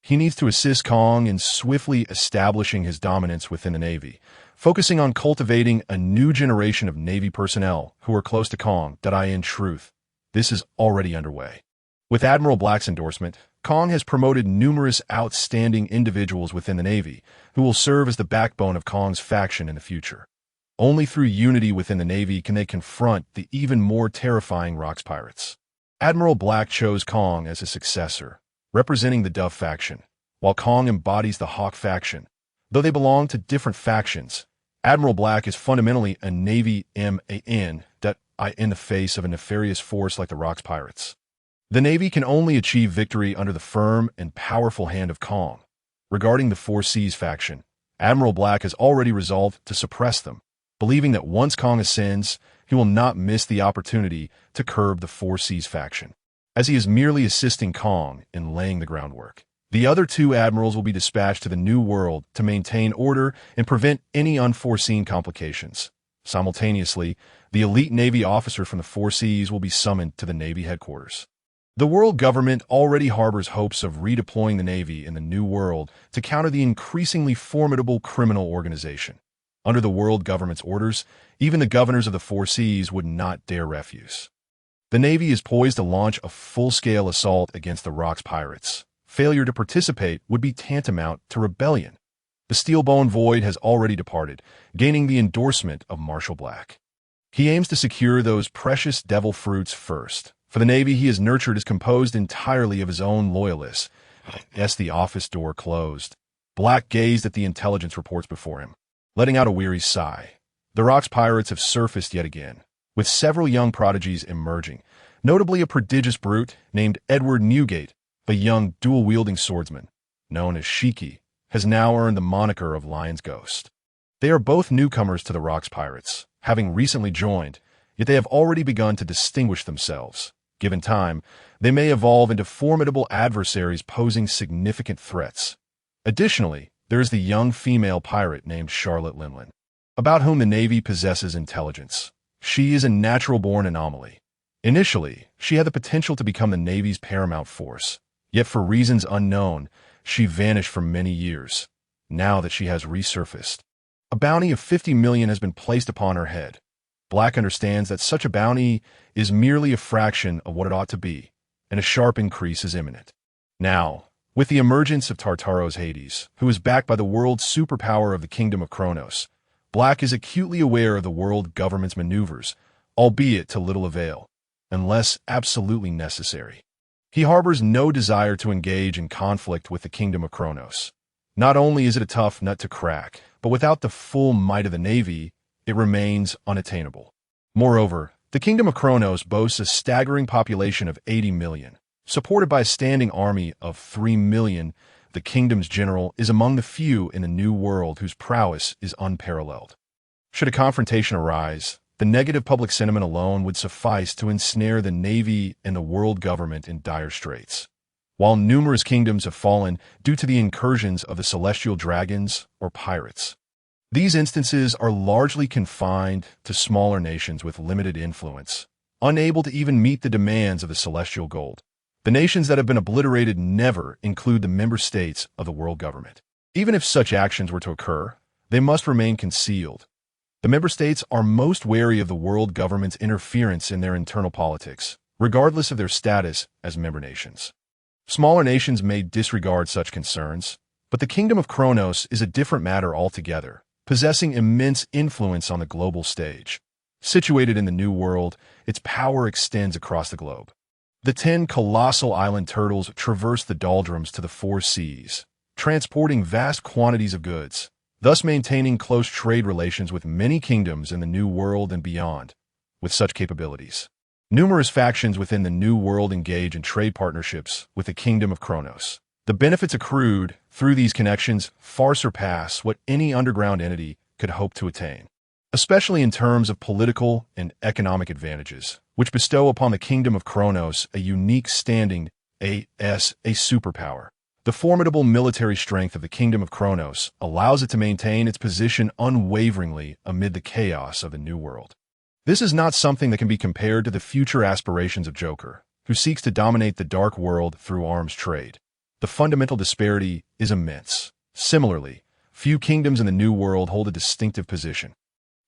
He needs to assist Kong in swiftly establishing his dominance within the Navy, focusing on cultivating a new generation of Navy personnel who are close to Kong. In truth, this is already underway. With Admiral Black's endorsement, Kong has promoted numerous outstanding individuals within the Navy who will serve as the backbone of Kong's faction in the future. Only through unity within the Navy can they confront the even more terrifying Rocks pirates. Admiral Black chose Kong as his successor, representing the Dove faction, while Kong embodies the Hawk faction. Though they belong to different factions, Admiral Black is fundamentally a Navy man that in the face of a nefarious force like the Rocks Pirates. The Navy can only achieve victory under the firm and powerful hand of Kong. Regarding the Four Seas faction, Admiral Black has already resolved to suppress them, believing that once Kong ascends, he will not miss the opportunity to curb the Four Seas faction, as he is merely assisting Kong in laying the groundwork. The other two admirals will be dispatched to the New World to maintain order and prevent any unforeseen complications. Simultaneously, the elite Navy officer from the Four Seas will be summoned to the Navy headquarters. The world government already harbors hopes of redeploying the Navy in the New World to counter the increasingly formidable criminal organization. Under the world government's orders, even the governors of the Four Seas would not dare refuse. The Navy is poised to launch a full-scale assault against the Rocks Pirates. Failure to participate would be tantamount to rebellion. The Steelbone Void has already departed, gaining the endorsement of Marshal Black. He aims to secure those precious devil fruits first. For the Navy he has nurtured is composed entirely of his own loyalists. Yes, the office door closed. Black gazed at the intelligence reports before him, letting out a weary sigh. The Rocks Pirates have surfaced yet again, with several young prodigies emerging, notably a prodigious brute named Edward Newgate, a young dual-wielding swordsman, known as Shiki, has now earned the moniker of Lion's Ghost. They are both newcomers to the Rocks Pirates, having recently joined, yet they have already begun to distinguish themselves. Given time, they may evolve into formidable adversaries posing significant threats. Additionally, there is the young female pirate named Charlotte Linlin, about whom the Navy possesses intelligence. She is a natural-born anomaly. Initially, she had the potential to become the Navy's paramount force, yet for reasons unknown, she vanished for many years. Now that she has resurfaced, a bounty of 50 million has been placed upon her head. Black understands that such a bounty is merely a fraction of what it ought to be, and a sharp increase is imminent. Now, with the emergence of Tartaros Hades, who is backed by the world's superpower of the Kingdom of Kronos, Black is acutely aware of the world government's maneuvers, albeit to little avail, unless absolutely necessary. He harbors no desire to engage in conflict with the Kingdom of Kronos. Not only is it a tough nut to crack, but without the full might of the Navy, it remains unattainable. Moreover, the Kingdom of Kronos boasts a staggering population of 80 million. Supported by a standing army of 3 million, the kingdom's general is among the few in the New World whose prowess is unparalleled. Should a confrontation arise, the negative public sentiment alone would suffice to ensnare the Navy and the world government in dire straits. While numerous kingdoms have fallen due to the incursions of the celestial dragons or pirates, these instances are largely confined to smaller nations with limited influence, unable to even meet the demands of the celestial gold. The nations that have been obliterated never include the member states of the world government. Even if such actions were to occur, they must remain concealed. The member states are most wary of the world government's interference in their internal politics, regardless of their status as member nations. Smaller nations may disregard such concerns, but the Kingdom of Kronos is a different matter altogether, possessing immense influence on the global stage. Situated in the New World, its power extends across the globe. The 10 colossal island turtles traverse the doldrums to the Four Seas, transporting vast quantities of goods, thus maintaining close trade relations with many kingdoms in the New World and beyond. With such capabilities, numerous factions within the New World engage in trade partnerships with the Kingdom of Kronos. The benefits accrued through these connections far surpass what any underground entity could hope to attain, especially in terms of political and economic advantages, which bestow upon the Kingdom of Kronos a unique standing as a superpower. The formidable military strength of the Kingdom of Kronos allows it to maintain its position unwaveringly amid the chaos of the New World. This is not something that can be compared to the future aspirations of Joker, who seeks to dominate the dark world through arms trade. The fundamental disparity is immense. Similarly, few kingdoms in the New World hold a distinctive position.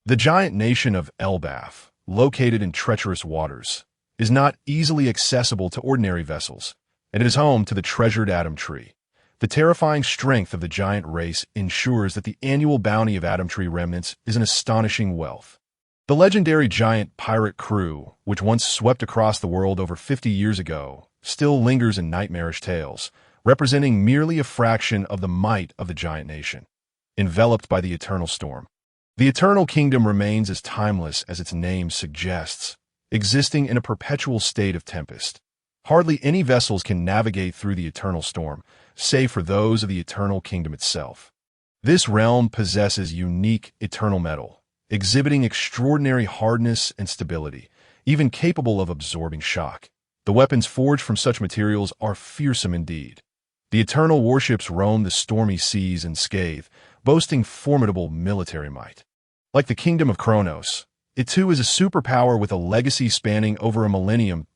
The giant nation of Elbaf, located in treacherous waters, is not easily accessible to ordinary vessels, and it is home to the treasured Atom Tree. The terrifying strength of the giant race ensures that the annual bounty of Atom Tree remnants is an astonishing wealth. The legendary giant pirate crew, which once swept across the world over 50 years ago, still lingers in nightmarish tales, representing merely a fraction of the might of the giant nation. Enveloped by the eternal storm, The Eternal Kingdom remains as timeless as its name suggests, existing in a perpetual state of tempest. Hardly any vessels can navigate through the eternal storm, save for those of the Eternal Kingdom itself. This realm possesses unique eternal metal, exhibiting extraordinary hardness and stability, even capable of absorbing shock. The weapons forged from such materials are fearsome indeed. The eternal warships roam the stormy seas unscathed, boasting formidable military might. Like the Kingdom of Kronos, it too is a superpower with a legacy spanning over a millennium.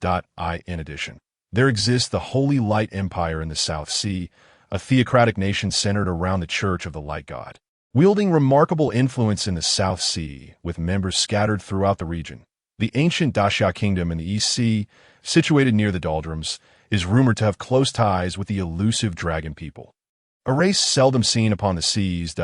In addition, there exists the Holy Light Empire in the South Sea, a theocratic nation centered around the Church of the Light God. Wielding remarkable influence in the South Sea, with members scattered throughout the region, the ancient Dacia Kingdom in the East Sea, situated near the doldrums, is rumored to have close ties with the elusive dragon people. A race seldom seen upon the seas.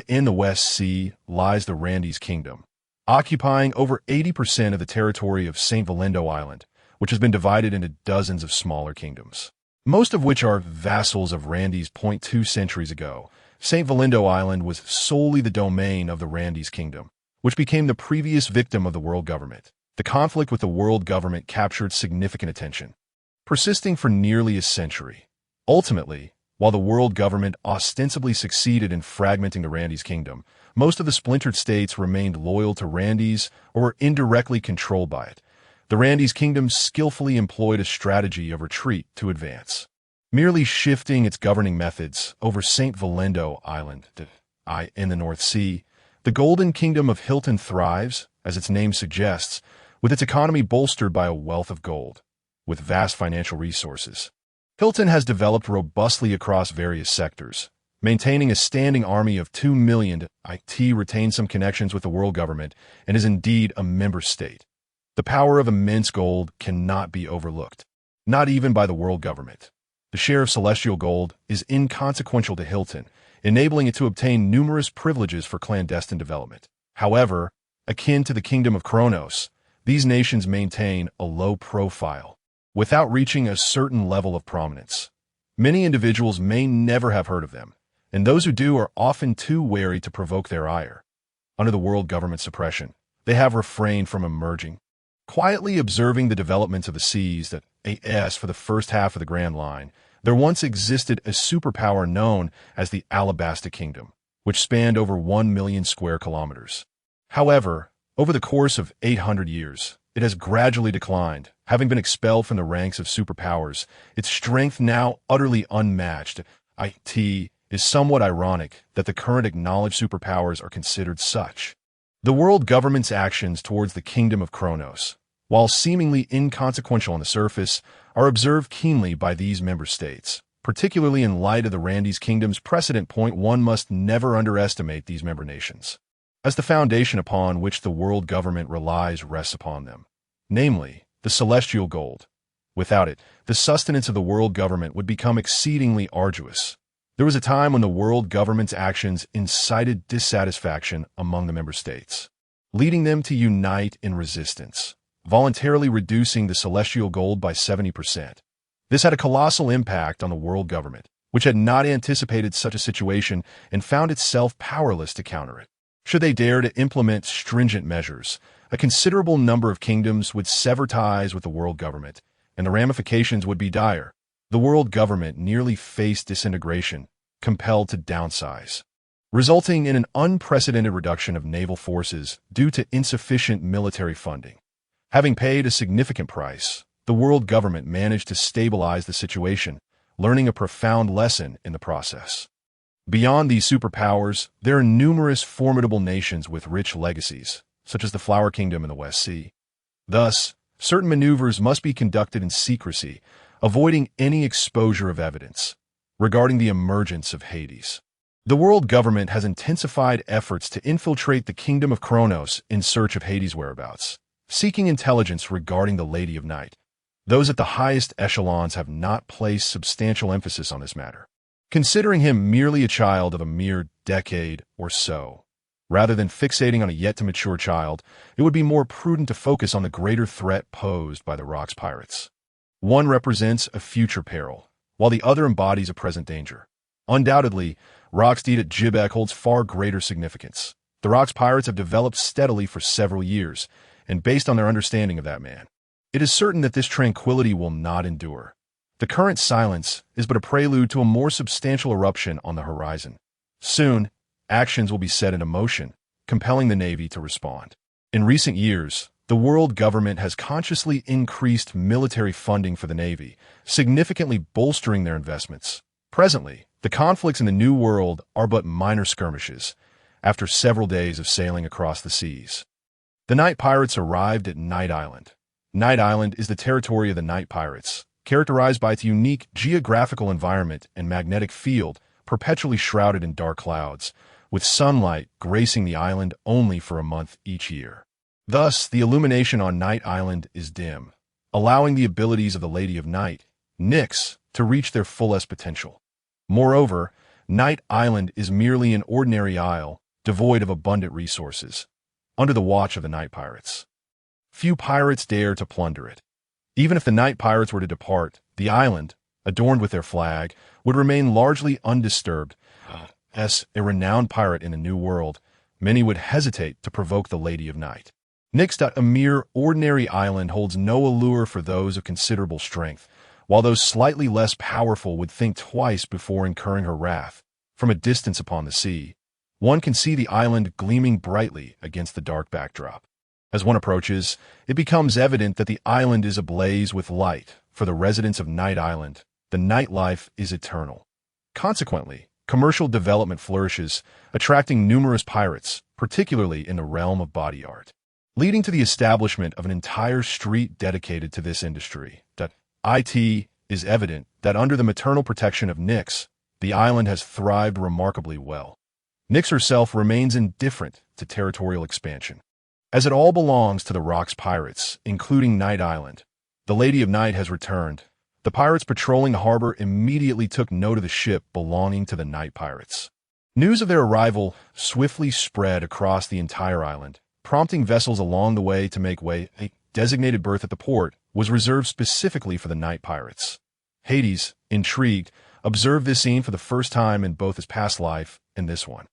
In the West Sea lies the Randes Kingdom, occupying over 80% of the territory of St. Valendo Island, which has been divided into dozens of smaller kingdoms, most of which are vassals of Randes. 2 centuries ago, St. Valendo Island was solely the domain of the Randes Kingdom, which became the previous victim of the world government. The conflict with the world government captured significant attention, persisting for nearly a century. Ultimately, while the world government ostensibly succeeded in fragmenting the Randes Kingdom, most of the splintered states remained loyal to Randes or were indirectly controlled by it. The Randes Kingdom skillfully employed a strategy of retreat to advance, merely shifting its governing methods over St. Valendo Island. In the North Sea, the Golden Kingdom of Hilton thrives, as its name suggests, with its economy bolstered by a wealth of gold. With vast financial resources, Hilton has developed robustly across various sectors, maintaining a standing army of 2 million. It retains some connections with the world government and is indeed a member state. The power of immense gold cannot be overlooked, not even by the world government. The share of celestial gold is inconsequential to Hilton, enabling it to obtain numerous privileges for clandestine development. However, akin to the Kingdom of Kronos, these nations maintain a low profile, without reaching a certain level of prominence. Many individuals may never have heard of them, and those who do are often too wary to provoke their ire. Under the world government suppression, they have refrained from emerging, quietly observing the developments of the seas. For the first half of the Grand Line, there once existed a superpower known as the Alabasta Kingdom, which spanned over 1 million square kilometers. However, over the course of 800 years, it has gradually declined, having been expelled from the ranks of superpowers, its strength now utterly unmatched. It is somewhat ironic that the current acknowledged superpowers are considered such. The world government's actions towards the Kingdom of Kronos, while seemingly inconsequential on the surface, are observed keenly by these member states, particularly in light of the Randes Kingdom's precedent. One must never underestimate these member nations, as the foundation upon which the world government relies rests upon them, namely, the celestial gold. Without it, the sustenance of the world government would become exceedingly arduous. There was a time when the world government's actions incited dissatisfaction among the member states, leading them to unite in resistance, voluntarily reducing the celestial gold by 70%. This had a colossal impact on the world government, which had not anticipated such a situation and found itself powerless to counter it. Should they dare to implement stringent measures, a considerable number of kingdoms would sever ties with the world government, and the ramifications would be dire. The world government nearly faced disintegration, compelled to downsize, resulting in an unprecedented reduction of naval forces due to insufficient military funding. Having paid a significant price, the world government managed to stabilize the situation, learning a profound lesson in the process. Beyond these superpowers, there are numerous formidable nations with rich legacies, such as the Flower Kingdom in the West Sea. Thus, certain maneuvers must be conducted in secrecy, avoiding any exposure of evidence. Regarding the emergence of Hades, the world government has intensified efforts to infiltrate the Kingdom of Kronos in search of Hades' whereabouts, seeking intelligence regarding the Lady of Night. Those at the highest echelons have not placed substantial emphasis on this matter, considering him merely a child of a mere decade or so. Rather than fixating on a yet-to-mature child, it would be more prudent to focus on the greater threat posed by the Rock's pirates. One represents a future peril, while the other embodies a present danger. Undoubtedly, Rock's deed at Jibek holds far greater significance. The Rock's pirates have developed steadily for several years, and based on their understanding of that man, it is certain that this tranquility will not endure. The current silence is but a prelude to a more substantial eruption on the horizon. Soon, actions will be set into motion, compelling the Navy to respond. In recent years, the world government has consciously increased military funding for the Navy, significantly bolstering their investments. Presently, the conflicts in the New World are but minor skirmishes, after several days of sailing across the seas. The night pirates arrived at Night Island. Night Island is the territory of the night pirates, characterized by its unique geographical environment and magnetic field perpetually shrouded in dark clouds, with sunlight gracing the island only for a month each year. Thus, the illumination on Night Island is dim, allowing the abilities of the Lady of Night, Nyx, to reach their fullest potential. Moreover, Night Island is merely an ordinary isle, devoid of abundant resources, under the watch of the night pirates. Few pirates dare to plunder it. Even if the night pirates were to depart, the island, adorned with their flag, would remain largely undisturbed. As a renowned pirate in the New World, many would hesitate to provoke the Lady of Night. Nyx, a mere ordinary island, holds no allure for those of considerable strength, while those slightly less powerful would think twice before incurring her wrath. From a distance upon the sea, one can see the island gleaming brightly against the dark backdrop. As one approaches, it becomes evident that the island is ablaze with light. For the residents of Night Island, the nightlife is eternal. Consequently, commercial development flourishes, attracting numerous pirates, particularly in the realm of body art, leading to the establishment of an entire street dedicated to this industry. It is evident that under the maternal protection of Nyx, the island has thrived remarkably well. Nyx herself remains indifferent to territorial expansion. As it all belongs to the Rock's pirates, including Night Island, the Lady of Night has returned. The pirates patrolling the harbor immediately took note of the ship belonging to the night pirates. News of their arrival swiftly spread across the entire island, prompting vessels along the way to make way. A designated berth at the port was reserved specifically for the night pirates. Hades, intrigued, observed this scene for the first time in both his past life and this one.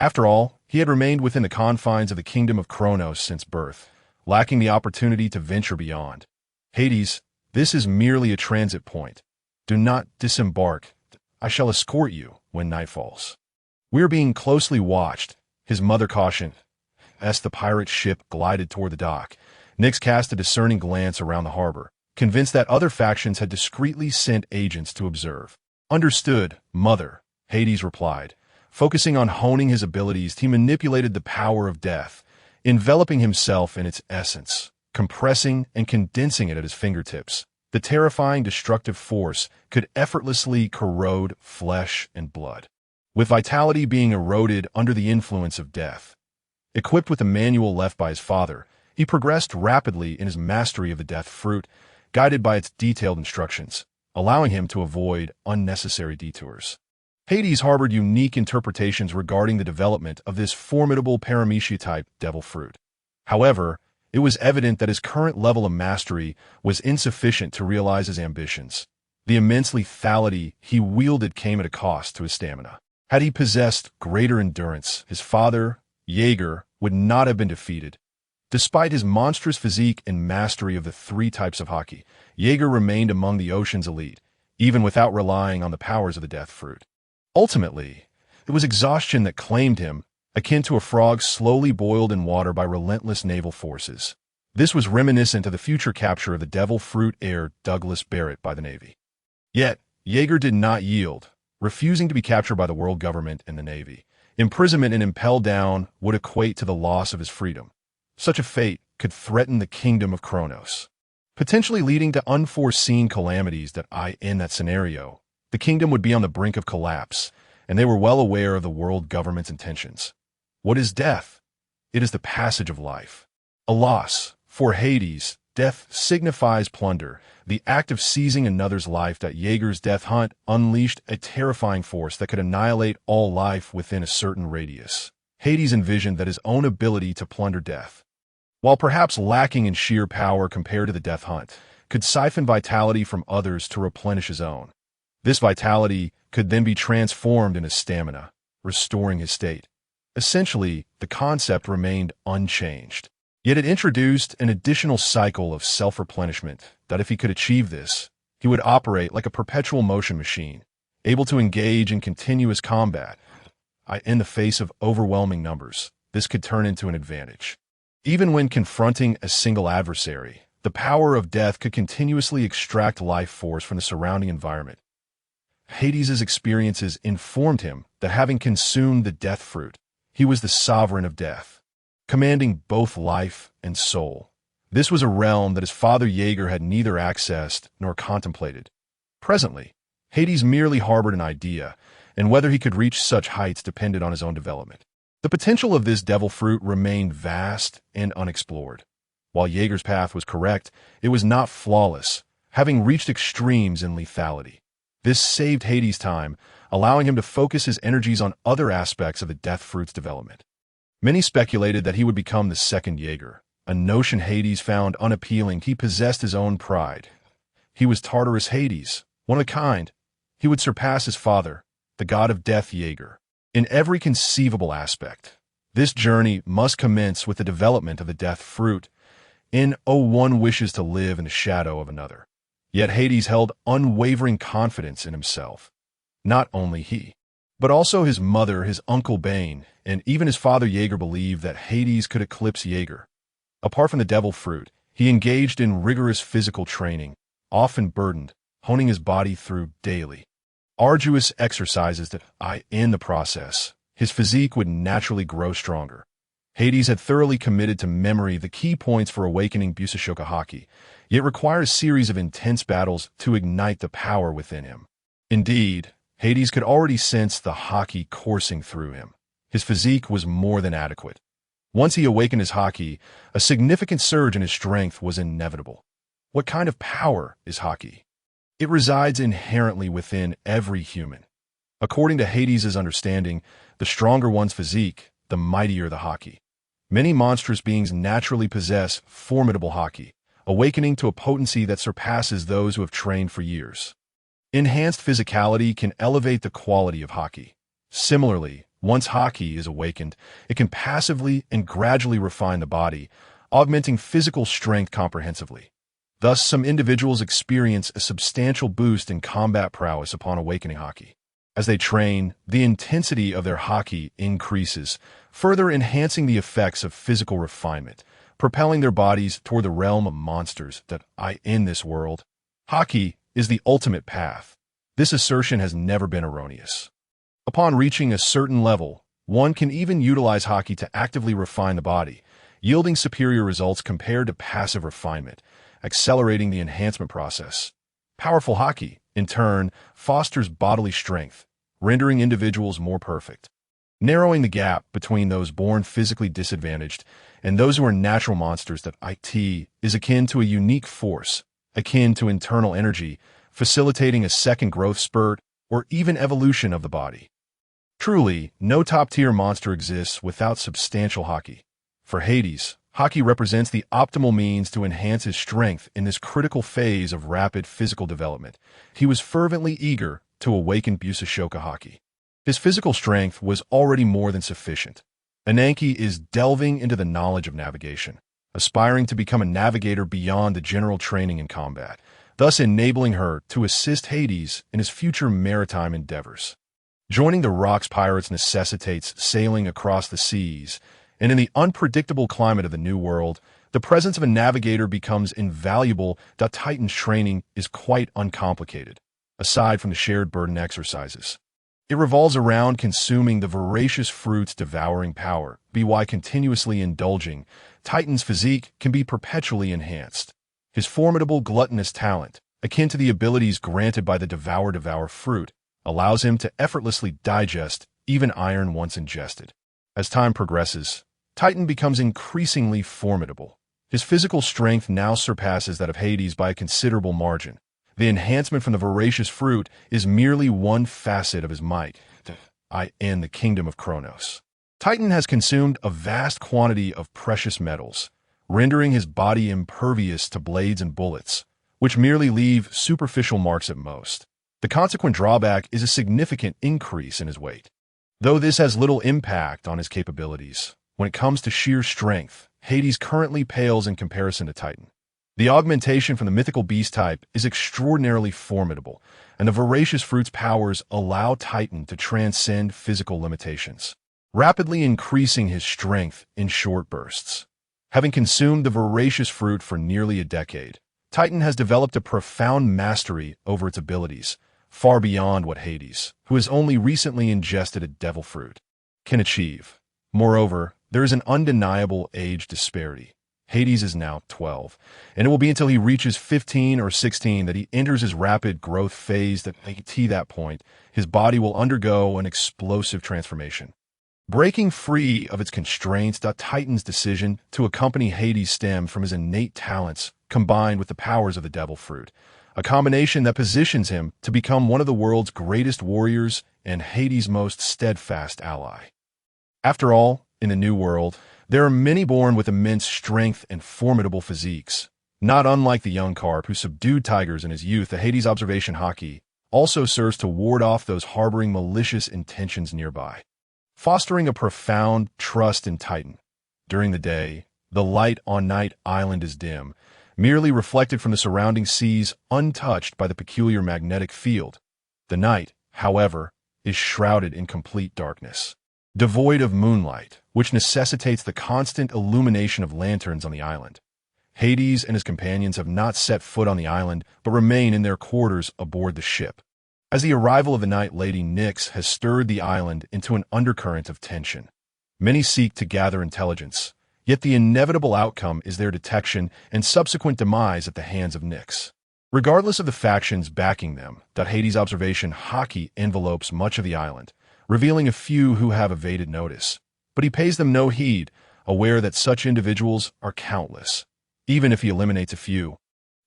After all, he had remained within the confines of the kingdom of Kronos since birth, lacking the opportunity to venture beyond. Hades, this is merely a transit point. Do not disembark. I shall escort you when night falls. We are being closely watched, his mother cautioned. As the pirate ship glided toward the dock, Nyx cast a discerning glance around the harbor, convinced that other factions had discreetly sent agents to observe. Understood, mother, Hades replied. Focusing on honing his abilities, he manipulated the power of death, enveloping himself in its essence, compressing and condensing it at his fingertips. The terrifying destructive force could effortlessly corrode flesh and blood, with vitality being eroded under the influence of death. Equipped with the manual left by his father, he progressed rapidly in his mastery of the death fruit, guided by its detailed instructions, allowing him to avoid unnecessary detours. Hades harbored unique interpretations regarding the development of this formidable paramecia-type devil fruit. However, it was evident that his current level of mastery was insufficient to realize his ambitions. The immense lethality he wielded came at a cost to his stamina. Had he possessed greater endurance, his father, Jaeger, would not have been defeated. Despite his monstrous physique and mastery of the three types of hockey, Jaeger remained among the ocean's elite, even without relying on the powers of the death fruit. Ultimately, it was exhaustion that claimed him, akin to a frog slowly boiled in water by relentless naval forces. This was reminiscent of the future capture of the devil fruit heir Douglas Barrett by the Navy. Yet, Jaeger did not yield, refusing to be captured by the world government and the Navy. Imprisonment and impelled down would equate to the loss of his freedom. Such a fate could threaten the kingdom of Kronos, potentially leading to unforeseen calamities in that scenario. The kingdom would be on the brink of collapse, and they were well aware of the world government's intentions. What is death? It is the passage of life. A loss. For Hades, death signifies plunder. The act of seizing another's life. Jaeger's death hunt unleashed a terrifying force that could annihilate all life within a certain radius. Hades envisioned that his own ability to plunder death, while perhaps lacking in sheer power compared to the death hunt, could siphon vitality from others to replenish his own. This vitality could then be transformed into stamina, restoring his state. Essentially, the concept remained unchanged. Yet it introduced an additional cycle of self-replenishment that if he could achieve this, he would operate like a perpetual motion machine, able to engage in continuous combat. In the face of overwhelming numbers, this could turn into an advantage. Even when confronting a single adversary, the power of death could continuously extract life force from the surrounding environment. Hades' experiences informed him that having consumed the death fruit, he was the sovereign of death, commanding both life and soul. This was a realm that his father Jaeger had neither accessed nor contemplated. Presently, Hades merely harbored an idea, and whether he could reach such heights depended on his own development. The potential of this devil fruit remained vast and unexplored. While Jaeger's path was correct, it was not flawless, having reached extremes in lethality. This saved Hades time, allowing him to focus his energies on other aspects of the death fruit's development. Many speculated that he would become the second Jaeger, a notion Hades found unappealing. He possessed his own pride. He was Tartaros Hades, one of a kind. He would surpass his father, the god of death Jaeger, in every conceivable aspect. This journey must commence with the development of the death fruit. One wishes to live in the shadow of another. Yet Hades held unwavering confidence in himself. Not only he, but also his mother, his uncle Bane, and even his father Jaeger believed that Hades could eclipse Jaeger. Apart from the devil fruit, he engaged in rigorous physical training, often burdened, honing his body through daily arduous exercises that, in the process, his physique would naturally grow stronger. Hades had thoroughly committed to memory the key points for awakening Busashoka Haki, yet required a series of intense battles to ignite the power within him. Indeed, Hades could already sense the Haki coursing through him. His physique was more than adequate. Once he awakened his Haki, a significant surge in his strength was inevitable. What kind of power is Haki? It resides inherently within every human. According to Hades' understanding, the stronger one's physique, the mightier the Haki. Many monstrous beings naturally possess formidable Haki, awakening to a potency that surpasses those who have trained for years. Enhanced physicality can elevate the quality of Haki. Similarly, once Haki is awakened, it can passively and gradually refine the body, augmenting physical strength comprehensively. Thus, some individuals experience a substantial boost in combat prowess upon awakening Haki. As they train, the intensity of their Haki increases, further enhancing the effects of physical refinement, propelling their bodies toward the realm of monsters that in this world. Haki is the ultimate path. This assertion has never been erroneous. Upon reaching a certain level, one can even utilize Haki to actively refine the body, yielding superior results compared to passive refinement, accelerating the enhancement process. Powerful Haki, in turn, fosters bodily strength, rendering individuals more perfect, narrowing the gap between those born physically disadvantaged and those who are natural monsters. That is akin to a unique force, akin to internal energy, facilitating a second growth spurt or even evolution of the body. Truly, no top-tier monster exists without substantial Haki. For Hades, Haki represents the optimal means to enhance his strength in this critical phase of rapid physical development. He was fervently eager to awaken Busashoka Haki. His physical strength was already more than sufficient. Ananke is delving into the knowledge of navigation, aspiring to become a navigator beyond the general training in combat, thus enabling her to assist Hades in his future maritime endeavors. Joining the Rocks pirates necessitates sailing across the seas, and in the unpredictable climate of the New World, the presence of a navigator becomes invaluable. The Titan's training is quite uncomplicated, aside from the shared burden exercises. It revolves around consuming the voracious fruit's devouring power. By continuously indulging, Titan's physique can be perpetually enhanced. His formidable gluttonous talent, akin to the abilities granted by the devour fruit, allows him to effortlessly digest even iron once ingested. As time progresses, Titan becomes increasingly formidable. His physical strength now surpasses that of Hades by a considerable margin. The enhancement from the voracious fruit is merely one facet of his might, in the kingdom of Kronos. Titan has consumed a vast quantity of precious metals, rendering his body impervious to blades and bullets, which merely leave superficial marks at most. The consequent drawback is a significant increase in his weight. Though this has little impact on his capabilities, when it comes to sheer strength, Hades currently pales in comparison to Titan. The augmentation from the mythical beast type is extraordinarily formidable, and the voracious fruit's powers allow Titan to transcend physical limitations, rapidly increasing his strength in short bursts. Having consumed the voracious fruit for nearly a decade, Titan has developed a profound mastery over its abilities, far beyond what Hades, who has only recently ingested a devil fruit, can achieve. Moreover, there is an undeniable age disparity. Hades is now 12, and it will be until he reaches 15 or 16 that he enters his rapid growth phase that at that point, his body will undergo an explosive transformation. Breaking free of its constraints, Titan's decision to accompany Hades stem from his innate talents combined with the powers of the devil fruit, a combination that positions him to become one of the world's greatest warriors and Hades' most steadfast ally. After all, in the New World, there are many born with immense strength and formidable physiques. Not unlike the young carp who subdued tigers in his youth, the Hades observation haki also serves to ward off those harboring malicious intentions nearby, fostering a profound trust in Titan. During the day, the light on Night Island is dim, merely reflected from the surrounding seas, untouched by the peculiar magnetic field. The night, however, is shrouded in complete darkness, devoid of moonlight, which necessitates the constant illumination of lanterns on the island. Hades and his companions have not set foot on the island, but remain in their quarters aboard the ship. As the arrival of the Night Lady Nyx has stirred the island into an undercurrent of tension. Many seek to gather intelligence, yet the inevitable outcome is their detection and subsequent demise at the hands of Nyx. Regardless of the factions backing them, Hades' observation haki envelopes much of the island, revealing a few who have evaded notice. But he pays them no heed, aware that such individuals are countless. Even if he eliminates a few,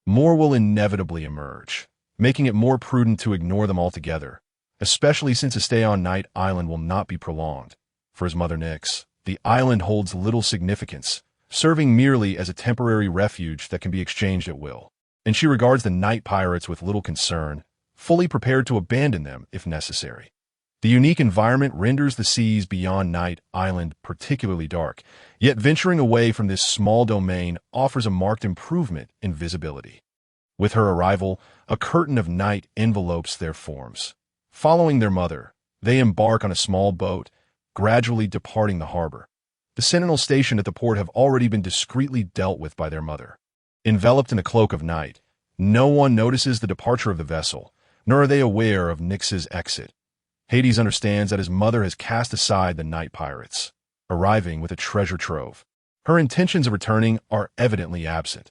more will inevitably emerge, making it more prudent to ignore them altogether, especially since a stay on Night Island will not be prolonged. For his mother Nyx, the island holds little significance, serving merely as a temporary refuge that can be exchanged at will, and she regards the night pirates with little concern, fully prepared to abandon them if necessary. The unique environment renders the seas beyond Night Island particularly dark, yet venturing away from this small domain offers a marked improvement in visibility. With her arrival, a curtain of night envelopes their forms. Following their mother, they embark on a small boat, gradually departing the harbor. The sentinels stationed at the port have already been discreetly dealt with by their mother. Enveloped in a cloak of night, no one notices the departure of the vessel, nor are they aware of Nyx's exit. Hades understands that his mother has cast aside the night pirates, arriving with a treasure trove. Her intentions of returning are evidently absent.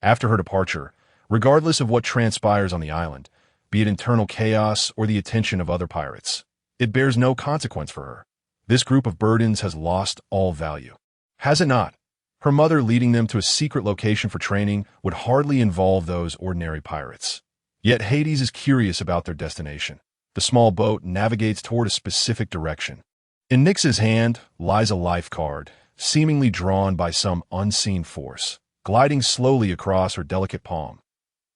After her departure, regardless of what transpires on the island, be it internal chaos or the attention of other pirates, it bears no consequence for her. This group of burdens has lost all value. Has it not? Her mother leading them to a secret location for training would hardly involve those ordinary pirates. Yet Hades is curious about their destination. The small boat navigates toward a specific direction. In Nyx's hand lies a life card, seemingly drawn by some unseen force, gliding slowly across her delicate palm.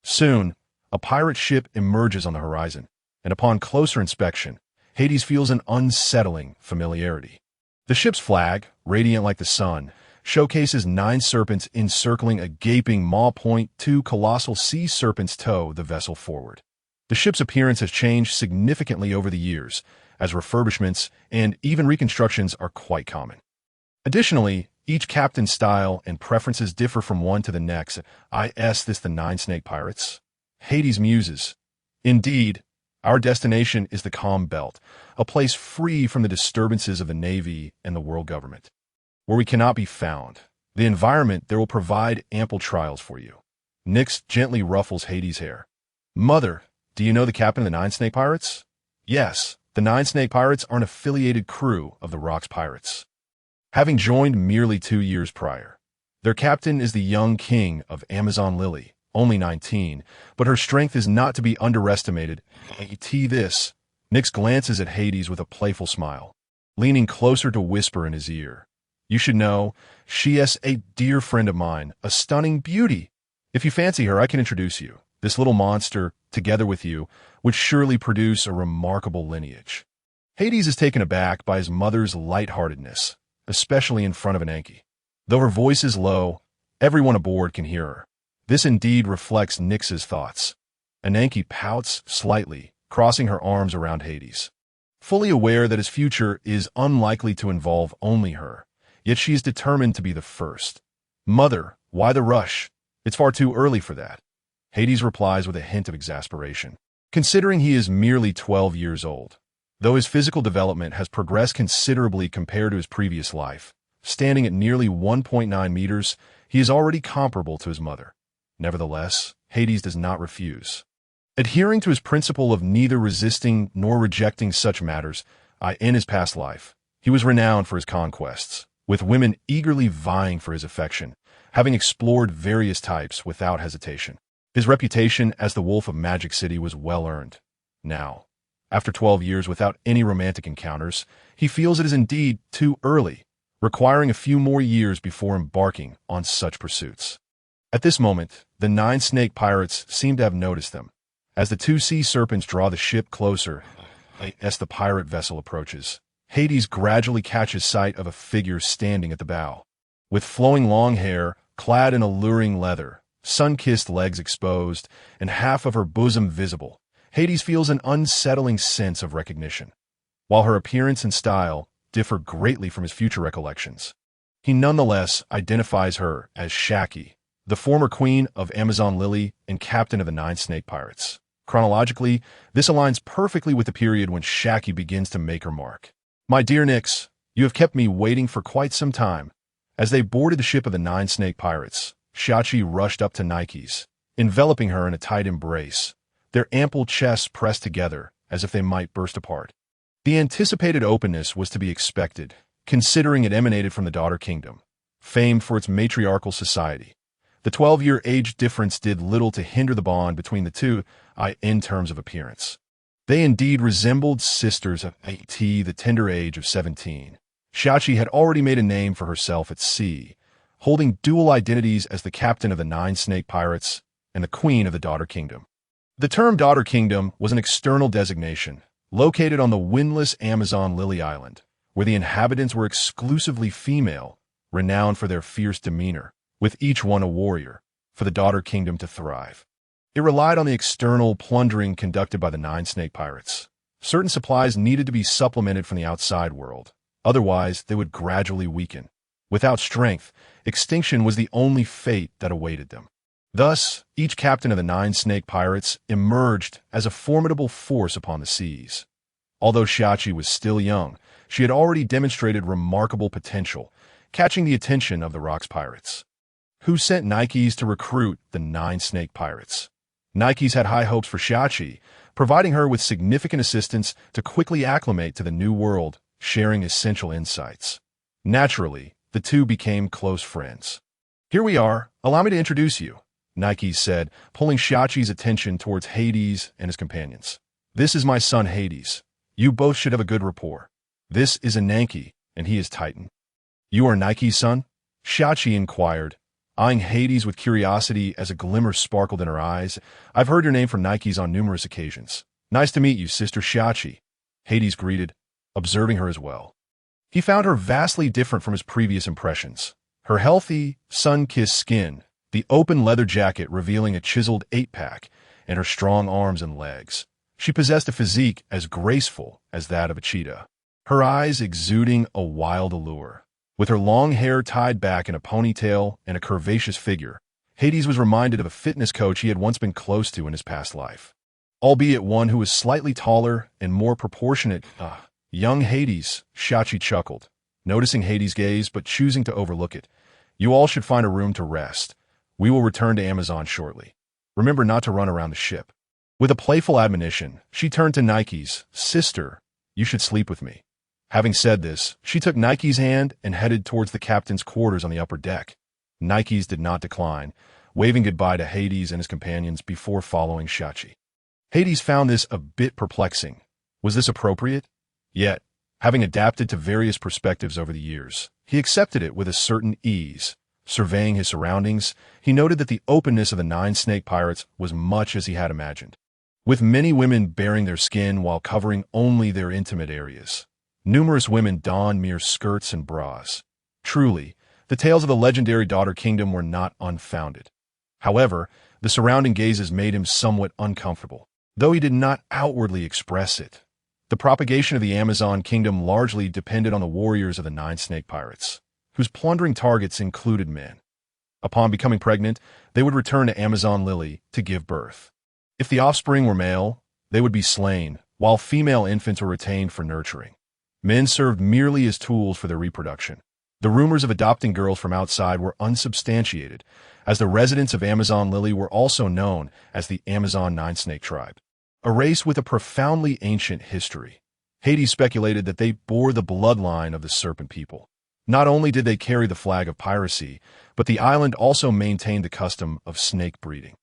Soon, a pirate ship emerges on the horizon, and upon closer inspection, Hades feels an unsettling familiarity. The ship's flag, radiant like the sun, showcases 9 serpents encircling a gaping maw-point. 2 colossal sea serpents tow the vessel forward. The ship's appearance has changed significantly over the years, as refurbishments and even reconstructions are quite common. Additionally, each captain's style and preferences differ from one to the next. Is this the 9 snake pirates? Hades muses. Indeed, our destination is the Calm Belt, a place free from the disturbances of the Navy and the world government, where we cannot be found. The environment there will provide ample trials for you. Nyx gently ruffles Hades' hair. Mother, do you know the captain of the 9 snake pirates? Yes, the 9 snake pirates are an affiliated crew of the Rocks pirates, having joined merely 2 years prior. Their captain is the young king of Amazon Lily, only 19, but her strength is not to be underestimated. This. Nyx glances at Hades with a playful smile, leaning closer to whisper in his ear. You should know, she is a dear friend of mine, a stunning beauty. If you fancy her, I can introduce you. This little monster, together with you, would surely produce a remarkable lineage. Hades is taken aback by his mother's lightheartedness, especially in front of Ananke. Though her voice is low, everyone aboard can hear her. This indeed reflects Nyx's thoughts. Ananke pouts slightly, crossing her arms around Hades. Fully aware that his future is unlikely to involve only her, yet she is determined to be the first. Mother, why the rush? It's far too early for that. Hades replies with a hint of exasperation, considering he is merely 12 years old. Though his physical development has progressed considerably compared to his previous life, standing at nearly 1.9 meters, he is already comparable to his mother. Nevertheless, Hades does not refuse. Adhering to his principle of neither resisting nor rejecting such matters, in his past life, he was renowned for his conquests, with women eagerly vying for his affection, having explored various types without hesitation. His reputation as the Wolf of Magic City was well earned. Now, after 12 years without any romantic encounters, he feels it is indeed too early, requiring a few more years before embarking on such pursuits. At this moment, the 9 snake pirates seem to have noticed them. As the 2 sea serpents draw the ship closer, as the pirate vessel approaches, Hades gradually catches sight of a figure standing at the bow. With flowing long hair, clad in alluring leather, sun-kissed legs exposed, and half of her bosom visible, Hades feels an unsettling sense of recognition. While her appearance and style differ greatly from his future recollections, he nonetheless identifies her as Shaki, the former queen of Amazon Lily and captain of the 9 snake pirates. Chronologically, this aligns perfectly with the period when Shaki begins to make her mark. My dear Nyx, you have kept me waiting for quite some time. As they boarded the ship of the 9 snake pirates, Shaki rushed up to Nyx, enveloping her in a tight embrace, their ample chests pressed together as if they might burst apart. The anticipated openness was to be expected, considering it emanated from the Daughter Kingdom, famed for its matriarchal society. The 12-year age difference did little to hinder the bond between the two, in terms of appearance. They indeed resembled sisters at the tender age of 17. Shaki had already made a name for herself at sea, holding dual identities as the captain of the 9 snake pirates and the queen of the Daughter Kingdom. The term Daughter Kingdom was an external designation, located on the windless Amazon Lily Island, where the inhabitants were exclusively female, renowned for their fierce demeanor, with each one a warrior, for the Daughter Kingdom to thrive. It relied on the external plundering conducted by the 9 snake pirates. Certain supplies needed to be supplemented from the outside world, otherwise they would gradually weaken. Without strength, extinction was the only fate that awaited them. Thus, each captain of the 9 snake pirates emerged as a formidable force upon the seas. Although Shaki was still young, she had already demonstrated remarkable potential, catching the attention of the Rocks pirates, who sent Nyx to recruit the 9 snake pirates. Nyx had high hopes for Shaki, providing her with significant assistance to quickly acclimate to the new world, sharing essential insights. Naturally, the two became close friends. Here we are, allow me to introduce you, Nyx said, pulling Shachi's attention towards Hades and his companions. This is my son Hades. You both should have a good rapport. This is Ananke, and he is Titan. You are Nyx's son? Shachi inquired, eyeing Hades with curiosity as a glimmer sparkled in her eyes. I've heard your name from Nyx on numerous occasions. Nice to meet you, Sister Shachi, Hades greeted, observing her as well. He found her vastly different from his previous impressions. Her healthy, sun-kissed skin, the open leather jacket revealing a chiseled 8-pack, and her strong arms and legs. She possessed a physique as graceful as that of a cheetah, her eyes exuding a wild allure. With her long hair tied back in a ponytail and a curvaceous figure, Hades was reminded of a fitness coach he had once been close to in his past life, albeit one who was slightly taller and more proportionate. Young Hades, Shachi chuckled, noticing Hades' gaze but choosing to overlook it. You all should find a room to rest. We will return to Amazon shortly. Remember not to run around the ship. With a playful admonition, she turned to Nyx. Sister, you should sleep with me. Having said this, she took Nyx's hand and headed towards the captain's quarters on the upper deck. Nyx did not decline, waving goodbye to Hades and his companions before following Shachi. Hades found this a bit perplexing. Was this appropriate? Yet, having adapted to various perspectives over the years, he accepted it with a certain ease. Surveying his surroundings, he noted that the openness of the 9 snake pirates was much as he had imagined. with many women baring their skin while covering only their intimate areas. Numerous women donned mere skirts and bras. Truly, the tales of the legendary Daughter Kingdom were not unfounded. However, the surrounding gazes made him somewhat uncomfortable, though he did not outwardly express it. The propagation of the Amazon Kingdom largely depended on the warriors of the Nine Snake Pirates, whose plundering targets included men. Upon becoming pregnant, they would return to Amazon Lily to give birth. If the offspring were male, they would be slain, while female infants were retained for nurturing. Men served merely as tools for their reproduction. The rumors of adopting girls from outside were unsubstantiated, as the residents of Amazon Lily were also known as the Amazon Nine Snake Tribe, a race with a profoundly ancient history. Hades speculated that they bore the bloodline of the Serpent People. Not only did they carry the flag of piracy, but the island also maintained the custom of snake breeding.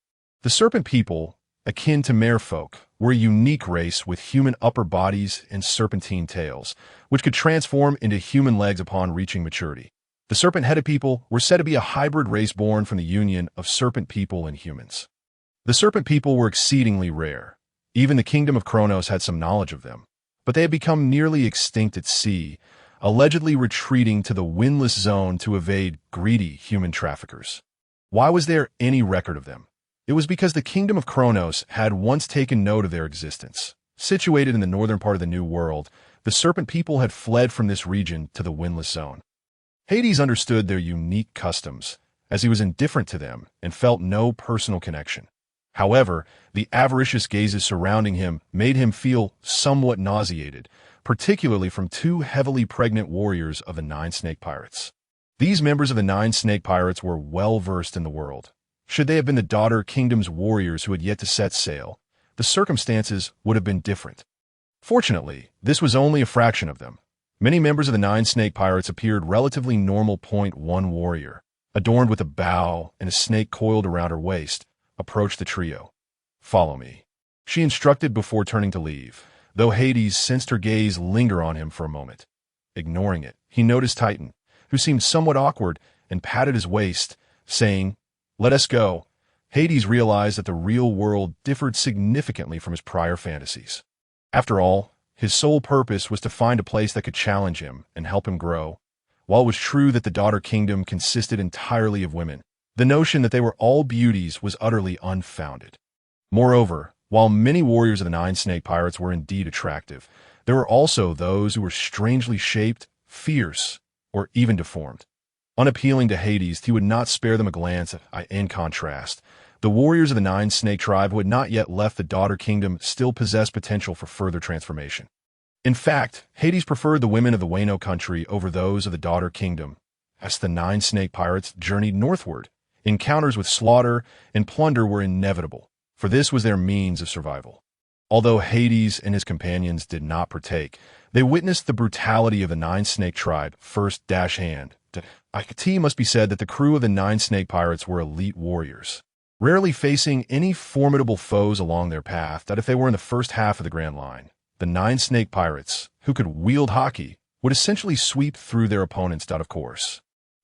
The Serpent People, akin to merfolk, were a unique race with human upper bodies and serpentine tails, which could transform into human legs upon reaching maturity. The serpent-headed people were said to be a hybrid race born from the union of serpent people and humans. The serpent people were exceedingly rare. Even the kingdom of Kronos had some knowledge of them, but they had become nearly extinct at sea, allegedly retreating to the windless zone to evade greedy human traffickers. Why was there any record of them? It was because the kingdom of Kronos had once taken note of their existence. Situated in the northern part of the New World, the serpent people had fled from this region to the windless zone. Hades understood their unique customs, as he was indifferent to them and felt no personal connection. However, the avaricious gazes surrounding him made him feel somewhat nauseated, particularly from two heavily pregnant warriors of the Nine Snake Pirates. These members of the Nine Snake Pirates were well versed in the world. Should they have been the Daughter Kingdom's warriors who had yet to set sail, the circumstances would have been different. Fortunately, this was only a fraction of them. Many members of the Nine Snake Pirates appeared relatively normal. One warrior, adorned with a bow and a snake coiled around her waist, approached the trio. "Follow me," she instructed before turning to leave, though Hades sensed her gaze linger on him for a moment. Ignoring it, he noticed Titan, who seemed somewhat awkward, and patted his waist, saying, "Let us go." Hades realized that the real world differed significantly from his prior fantasies. After all, his sole purpose was to find a place that could challenge him and help him grow. While it was true that the Daughter Kingdom consisted entirely of women, the notion that they were all beauties was utterly unfounded. Moreover, while many warriors of the Nine Snake Pirates were indeed attractive, there were also those who were strangely shaped, fierce, or even deformed. Unappealing to Hades, he would not spare them a glance. In contrast, the warriors of the Nine Snake Tribe who had not yet left the Daughter Kingdom still possessed potential for further transformation. In fact, Hades preferred the women of the Wano country over those of the Daughter Kingdom. As the Nine Snake Pirates journeyed northward, encounters with slaughter and plunder were inevitable, for this was their means of survival. Although Hades and his companions did not partake, they witnessed the brutality of the Nine Snake Tribe first-hand. It must be said that the crew of the Nine Snake Pirates were elite warriors, rarely facing any formidable foes along their path. That if they were in the first half of the Grand Line, the Nine Snake Pirates, who could wield hockey, would essentially sweep through their opponents out of course.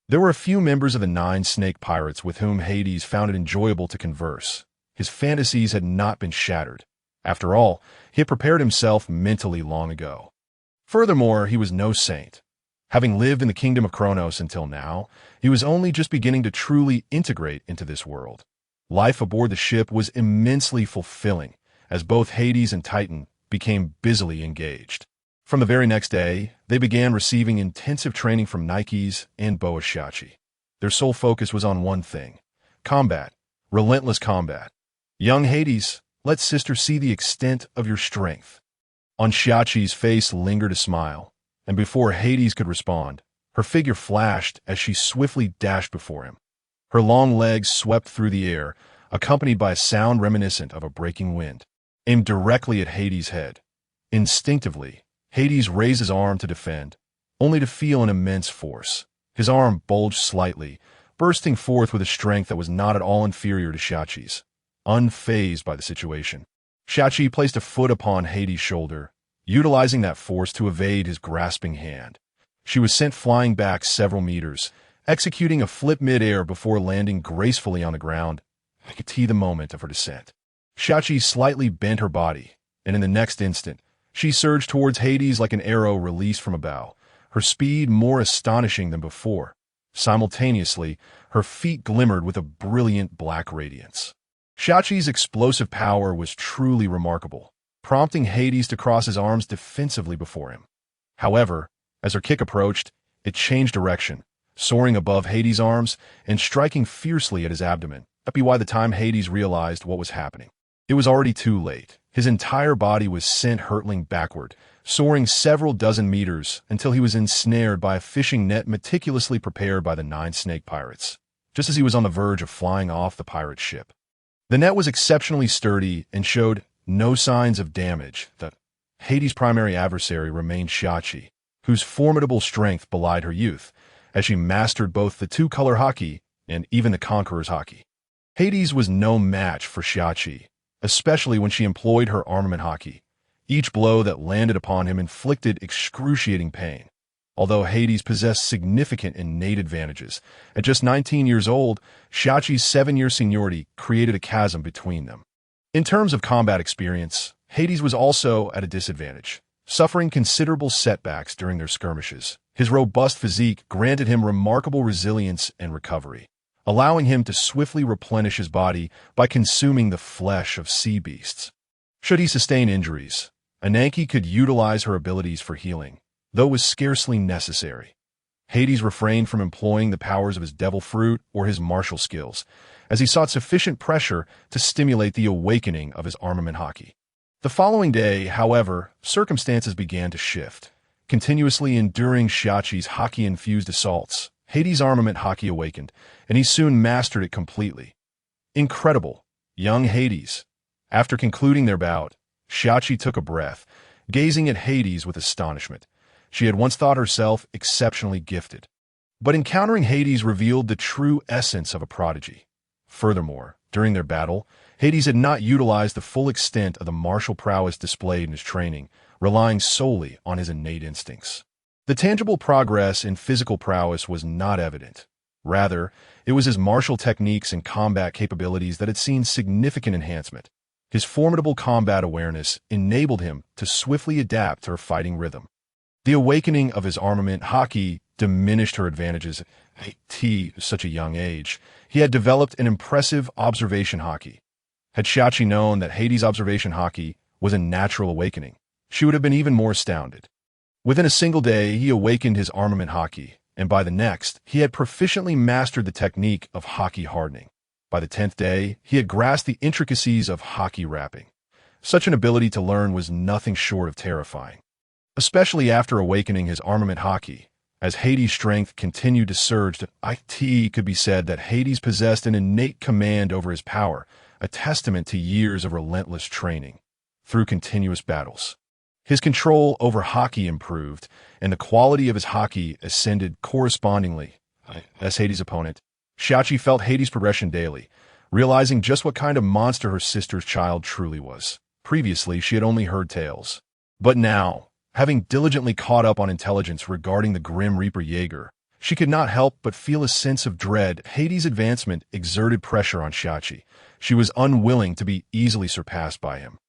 There were a few members of the Nine Snake Pirates with whom Hades found it enjoyable to converse. His fantasies had not been shattered. After all, he had prepared himself mentally long ago. Furthermore, he was no saint. Having lived in the kingdom of Kronos until now, he was only just beginning to truly integrate into this world. Life aboard the ship was immensely fulfilling, as both Hades and Titan became busily engaged. From the very next day, they began receiving intensive training from Nikes and Boashachi. Their sole focus was on one thing: combat, relentless combat. "Young Hades, let sister see the extent of your strength." On Shachi's face lingered a smile, and before Hades could respond, her figure flashed as she swiftly dashed before him. Her long legs swept through the air, accompanied by a sound reminiscent of a breaking wind, aimed directly at Hades' head. Instinctively, Hades raised his arm to defend, only to feel an immense force. His arm bulged slightly, bursting forth with a strength that was not at all inferior to Shachi's. Unfazed by the situation, Shachi placed a foot upon Hades' shoulder, utilizing that force to evade his grasping hand. She was sent flying back several meters, executing a flip mid-air before landing gracefully on the ground. I could see the moment of her descent. Shachi slightly bent her body, and in the next instant, she surged towards Hades like an arrow released from a bow, her speed more astonishing than before. Simultaneously, her feet glimmered with a brilliant black radiance. Shachi's explosive power was truly remarkable, prompting Hades to cross his arms defensively before him. However, as her kick approached, it changed direction, soaring above Hades' arms and striking fiercely at his abdomen. By the time Hades realized what was happening, it was already too late. His entire body was sent hurtling backward, soaring several dozen meters until he was ensnared by a fishing net meticulously prepared by the 9 snake pirates, just as he was on the verge of flying off the pirate ship. The net was exceptionally sturdy and showed no signs of damage. Hades' primary adversary remained Shachi, whose formidable strength belied her youth, as she mastered both the two-color haki and even the Conqueror's haki. Hades was no match for Shachi, especially when she employed her armament haki. Each blow that landed upon him inflicted excruciating pain. Although Hades possessed significant innate advantages, at just 19 years old, Shachi's 7-year seniority created a chasm between them. In terms of combat experience, Hades was also at a disadvantage, suffering considerable setbacks during their skirmishes. His robust physique granted him remarkable resilience and recovery, allowing him to swiftly replenish his body by consuming the flesh of sea beasts. Should he sustain injuries, Ananke could utilize her abilities for healing, though it was scarcely necessary. Hades refrained from employing the powers of his devil fruit or his martial skills, as he sought sufficient pressure to stimulate the awakening of his armament haki. The following day, however, circumstances began to shift. Continuously enduring Shachi's haki-infused assaults, Hades' armament haki awakened, and he soon mastered it completely. Incredible! Young Hades. After concluding their bout, Shachi took a breath, gazing at Hades with astonishment. She had once thought herself exceptionally gifted, but encountering Hades revealed the true essence of a prodigy. Furthermore, during their battle, Hades had not utilized the full extent of the martial prowess displayed in his training, relying solely on his innate instincts. The tangible progress in physical prowess was not evident. Rather, it was his martial techniques and combat capabilities that had seen significant enhancement. His formidable combat awareness enabled him to swiftly adapt to her fighting rhythm. The awakening of his armament haki diminished her advantages. At such a young age, he had developed an impressive observation haki. Had Shachi known that Hades' observation haki was a natural awakening, she would have been even more astounded. Within a single day, he awakened his armament haki, and by the next, he had proficiently mastered the technique of haki hardening. By the 10th day, he had grasped the intricacies of haki wrapping. Such an ability to learn was nothing short of terrifying, especially after awakening his armament haki. As Hades' strength continued to surge, it could be said that Hades possessed an innate command over his power, a testament to years of relentless training. Through continuous battles, his control over haki improved, and the quality of his haki ascended correspondingly. As Hades' opponent, Shachi felt Hades' progression daily, realizing just what kind of monster her sister's child truly was. Previously, she had only heard tales. But now, having diligently caught up on intelligence regarding the Grim Reaper Jaeger, she could not help but feel a sense of dread. Hades' advancement exerted pressure on Shachi. She was unwilling to be easily surpassed by him.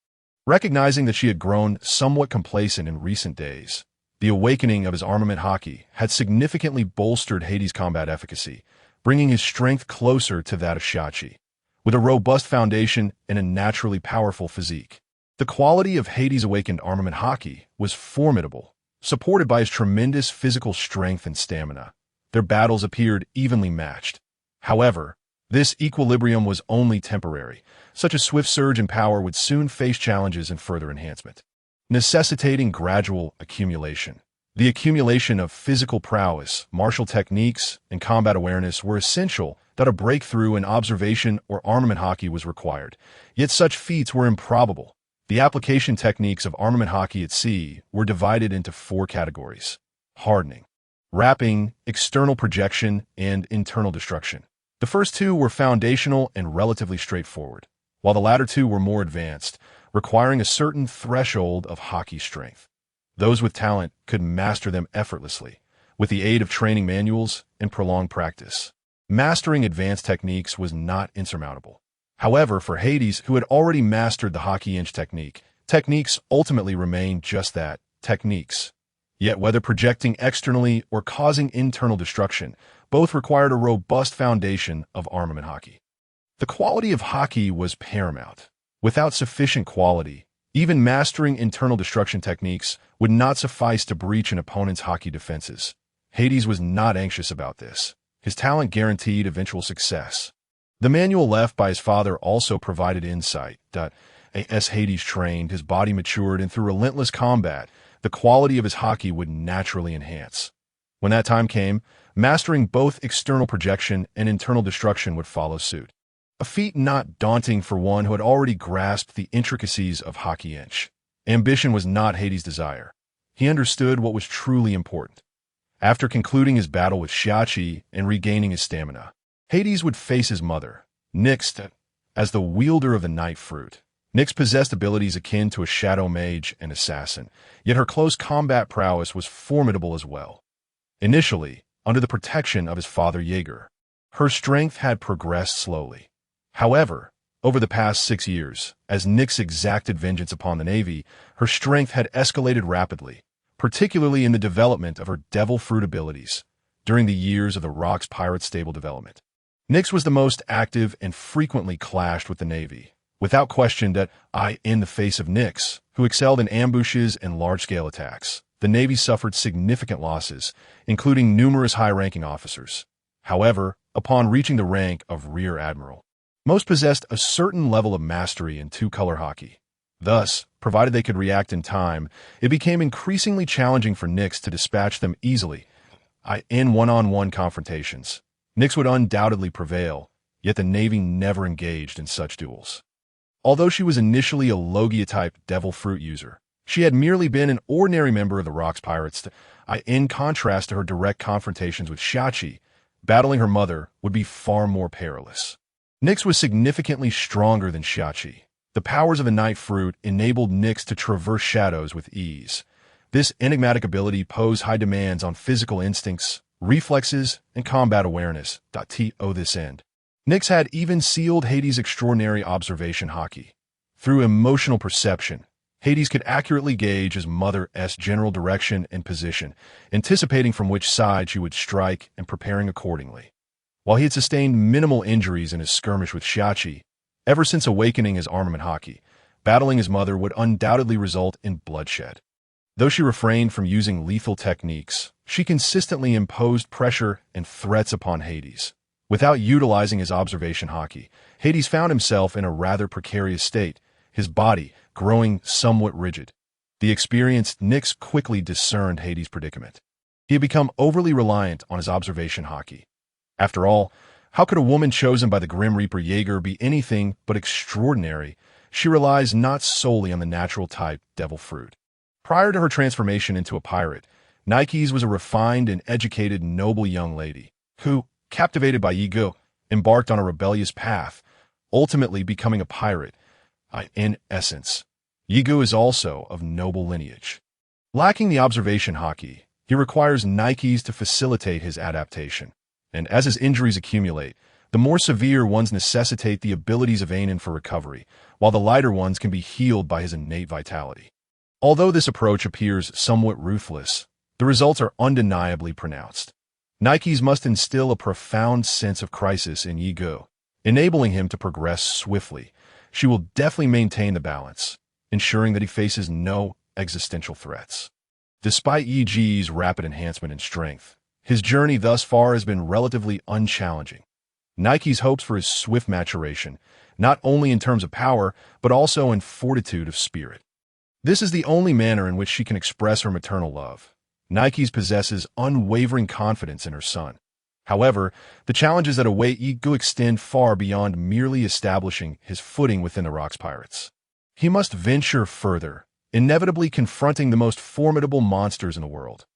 Recognizing that she had grown somewhat complacent in recent days, the awakening of his armament haki had significantly bolstered Hades' combat efficacy, bringing his strength closer to that of Shachi. With a robust foundation and a naturally powerful physique, the quality of Hades' awakened armament haki was formidable, supported by his tremendous physical strength and stamina. Their battles appeared evenly matched. However, this equilibrium was only temporary. Such a swift surge in power would soon face challenges and further enhancement, necessitating gradual accumulation. The accumulation of physical prowess, martial techniques, and combat awareness were essential that a breakthrough in observation or armament haki was required. Yet such feats were improbable. The application techniques of armament haki at sea were divided into 4 categories: hardening, wrapping, external projection, and internal destruction. The first 2 were foundational and relatively straightforward, while the latter 2 were more advanced, requiring a certain threshold of haki strength. Those with talent could master them effortlessly, with the aid of training manuals and prolonged practice. Mastering advanced techniques was not insurmountable. However, for Hades, who had already mastered the hockey inch technique, techniques ultimately remained just that, techniques. Yet whether projecting externally or causing internal destruction, both required a robust foundation of armament hockey. The quality of hockey was paramount. Without sufficient quality, even mastering internal destruction techniques would not suffice to breach an opponent's hockey defenses. Hades was not anxious about this. His talent guaranteed eventual success. The manual left by his father also provided insight. As Hades trained, his body matured, and through relentless combat, the quality of his hockey would naturally enhance. When that time came, mastering both external projection and internal destruction would follow suit. A feat not daunting for one who had already grasped the intricacies of hockey inch. Ambition was not Hades' desire. He understood what was truly important. After concluding his battle with Xiachi and regaining his stamina, Hades would face his mother, Nyx, as the wielder of the night fruit. Nyx possessed abilities akin to a shadow mage and assassin, yet her close combat prowess was formidable as well. Initially, under the protection of his father Jaeger, her strength had progressed slowly. However, over the past 6 years, as Nyx exacted vengeance upon the Navy, her strength had escalated rapidly, particularly in the development of her devil fruit abilities during the years of the Rock's pirate stable development. Nyx was the most active and frequently clashed with the Navy. Without question in the face of Nyx, who excelled in ambushes and large-scale attacks, the Navy suffered significant losses, including numerous high-ranking officers. However, upon reaching the rank of Rear Admiral, most possessed a certain level of mastery in two-color hockey. Thus, provided they could react in time, it became increasingly challenging for Nyx to dispatch them easily. In one-on-one confrontations, Nyx would undoubtedly prevail, yet the Navy never engaged in such duels. Although she was initially a Logia-type devil fruit user, she had merely been an ordinary member of the Rock's Pirates. In contrast to her direct confrontations with Xiachi, battling her mother would be far more perilous. Nyx was significantly stronger than Xiachi. The powers of the night fruit enabled Nyx to traverse shadows with ease. This enigmatic ability posed high demands on physical instincts, reflexes, and combat awareness. To this end, Nyx had even sealed Hades' extraordinary observation hockey. Through emotional perception, Hades could accurately gauge his mother's general direction and position, anticipating from which side she would strike and preparing accordingly. While he had sustained minimal injuries in his skirmish with Xiachi, ever since awakening his armament hockey, battling his mother would undoubtedly result in bloodshed. Though she refrained from using lethal techniques, she consistently imposed pressure and threats upon Hades. Without utilizing his observation hockey, Hades found himself in a rather precarious state, his body growing somewhat rigid. The experienced Nyx quickly discerned Hades' predicament. He had become overly reliant on his observation hockey. After all, how could a woman chosen by the Grim Reaper Jaeger be anything but extraordinary? She relies not solely on the natural type devil fruit. Prior to her transformation into a pirate, Nyx was a refined and educated noble young lady who, captivated by ego, embarked on a rebellious path, ultimately becoming a pirate. In essence, Yigu is also of noble lineage. Lacking the observation hockey, he requires Nyx to facilitate his adaptation. And as his injuries accumulate, the more severe ones necessitate the abilities of Anin for recovery, while the lighter ones can be healed by his innate vitality. Although this approach appears somewhat ruthless, the results are undeniably pronounced. Nyx must instill a profound sense of crisis in Yigu, enabling him to progress swiftly. She will deftly maintain the balance, ensuring that he faces no existential threats. Despite Yi's rapid enhancement in strength, his journey thus far has been relatively unchallenging. Nyx hopes for his swift maturation, not only in terms of power, but also in fortitude of spirit. This is the only manner in which she can express her maternal love. Nyx possesses unwavering confidence in her son. However, the challenges that await Yigu extend far beyond merely establishing his footing within the Rock's Pirates. He must venture further, inevitably confronting the most formidable monsters in the world.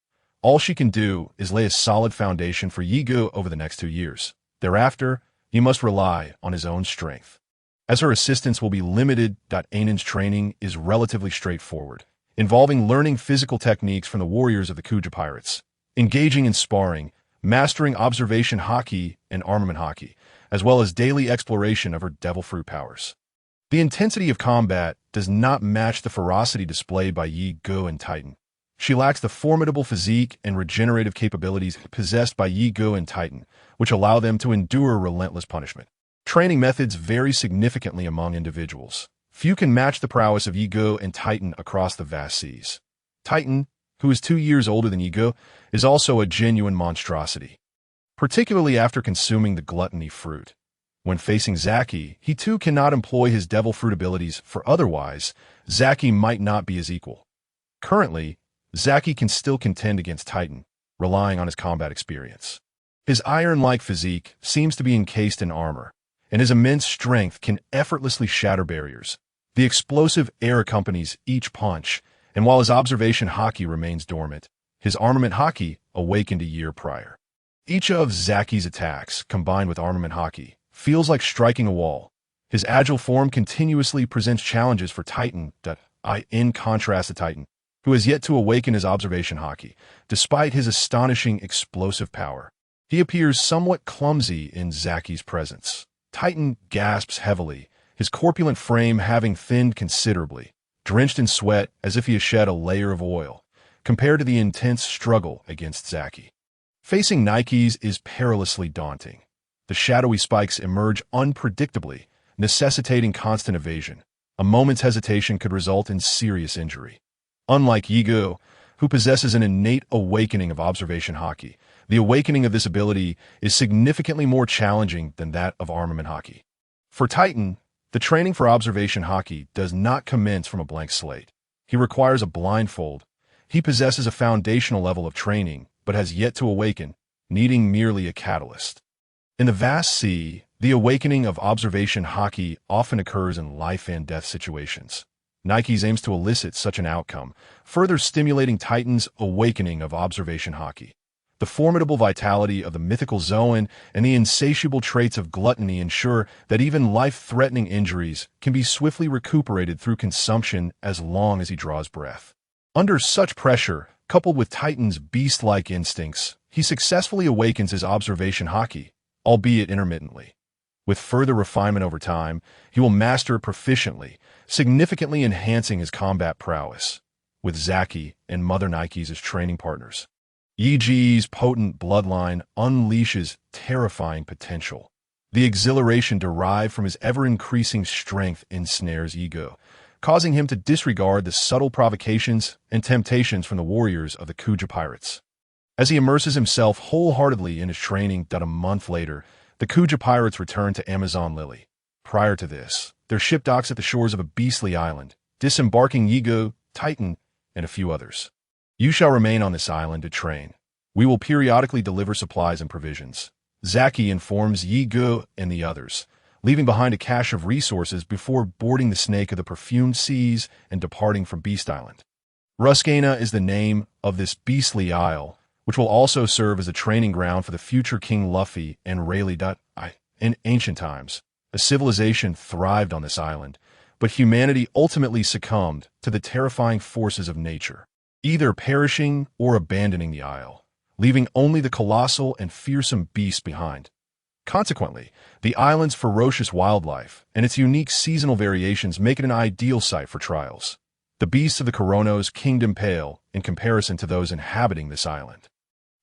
All she can do is lay a solid foundation for Yigu over the next 2 years. Thereafter, he must rely on his own strength. As her assistance will be limited, Anin's training is relatively straightforward, involving learning physical techniques from the warriors of the Kuja Pirates, engaging in sparring, mastering observation hockey and armament hockey, as well as daily exploration of her devil fruit powers. The intensity of combat does not match the ferocity displayed by Yi Go and Titan. She lacks the formidable physique and regenerative capabilities possessed by Yi Go and Titan, which allow them to endure relentless punishment. Training methods vary significantly among individuals. Few can match the prowess of Yi Go and Titan across the vast seas. Titan, who is 2 years older than Yi Go, is also a genuine monstrosity, particularly after consuming the gluttony fruit. When facing Zaki, he too cannot employ his devil fruit abilities, for otherwise, Zaki might not be his equal. Currently, Zaki can still contend against Titan, relying on his combat experience. His iron-like physique seems to be encased in armor, and his immense strength can effortlessly shatter barriers. The explosive air accompanies each punch, and while his observation haki remains dormant, his armament haki awakened a year prior. Each of Zaki's attacks, combined with armament haki, feels like striking a wall. His agile form continuously presents challenges for Titan, in contrast to Titan, who has yet to awaken his observation haki, despite his astonishing explosive power. He appears somewhat clumsy in Zaki's presence. Titan gasps heavily, his corpulent frame having thinned considerably, drenched in sweat as if he has shed a layer of oil, compared to the intense struggle against Zaki. Facing Nikes is perilously daunting. The shadowy spikes emerge unpredictably, necessitating constant evasion. A moment's hesitation could result in serious injury. Unlike Yi Go, who possesses an innate awakening of observation haki, the awakening of this ability is significantly more challenging than that of armament haki. For Titan, the training for observation haki does not commence from a blank slate. He requires a blindfold. He possesses a foundational level of training, but has yet to awaken, needing merely a catalyst. In the vast sea, the awakening of observation haki often occurs in life and death situations. Nikes aims to elicit such an outcome, further stimulating Titan's awakening of observation haki. The formidable vitality of the mythical Zoan and the insatiable traits of gluttony ensure that even life-threatening injuries can be swiftly recuperated through consumption as long as he draws breath. Under such pressure, coupled with Titan's beast-like instincts, he successfully awakens his observation haki, albeit intermittently. With further refinement over time, he will master it proficiently, significantly enhancing his combat prowess. With Zaki and Mother Nikes as training partners, Yi Ji's potent bloodline unleashes terrifying potential. The exhilaration derived from his ever-increasing strength ensnares Ego, causing him to disregard the subtle provocations and temptations from the warriors of the Kuja pirates. As he immerses himself wholeheartedly in his training, a month later, the Kuja pirates return to Amazon Lily. Prior to this, their ship docks at the shores of a beastly island, disembarking Yigo, Titan, and a few others. You shall remain on this island to train. We will periodically deliver supplies and provisions. Zaki informs Yigo and the others, leaving behind a cache of resources before boarding the snake of the perfumed seas and departing from Beast Island. Ruskana is the name of this beastly isle, which will also serve as a training ground for the future King Luffy and Rayleigh. In ancient times, a civilization thrived on this island, but humanity ultimately succumbed to the terrifying forces of nature, either perishing or abandoning the isle, leaving only the colossal and fearsome beasts behind. Consequently, the island's ferocious wildlife and its unique seasonal variations make it an ideal site for trials. The beasts of the Corono's kingdom pale in comparison to those inhabiting this island.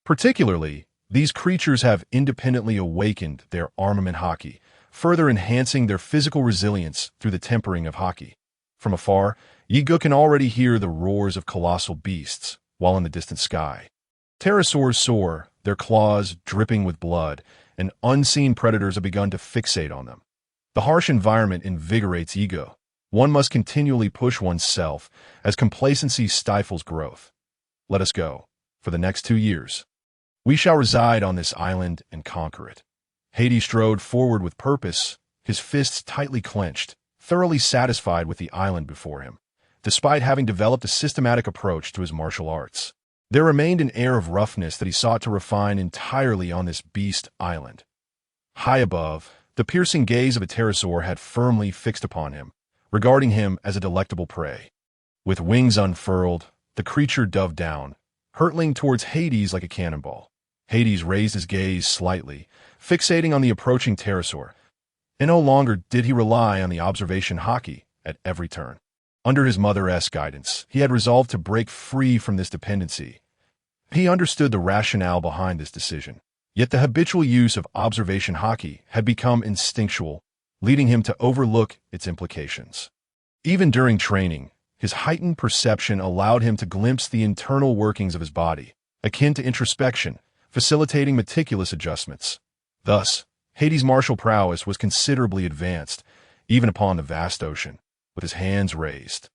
Particularly, these creatures have independently awakened their armament haki, further enhancing their physical resilience through the tempering of haki. From afar, Yigo can already hear the roars of colossal beasts, while in the distant sky, pterosaurs soar, their claws dripping with blood, and unseen predators have begun to fixate on them. The harsh environment invigorates Yigo. One must continually push oneself as complacency stifles growth. Let us go. For the next 2 years, we shall reside on this island and conquer it. Hades strode forward with purpose, his fists tightly clenched, thoroughly satisfied with the island before him, despite having developed a systematic approach to his martial arts. There remained an air of roughness that he sought to refine entirely on this beast island. High above, the piercing gaze of a pterosaur had firmly fixed upon him, regarding him as a delectable prey. With wings unfurled, the creature dove down, hurtling towards Hades like a cannonball. Hades raised his gaze slightly, fixating on the approaching pterosaur. And no longer did he rely on the observation hockey at every turn. Under his mother-esque guidance, he had resolved to break free from this dependency. He understood the rationale behind this decision. Yet the habitual use of observation hockey had become instinctual, leading him to overlook its implications. Even during training, his heightened perception allowed him to glimpse the internal workings of his body, akin to introspection, facilitating meticulous adjustments. Thus, Hades' martial prowess was considerably advanced, even upon the vast ocean. With his hands raised,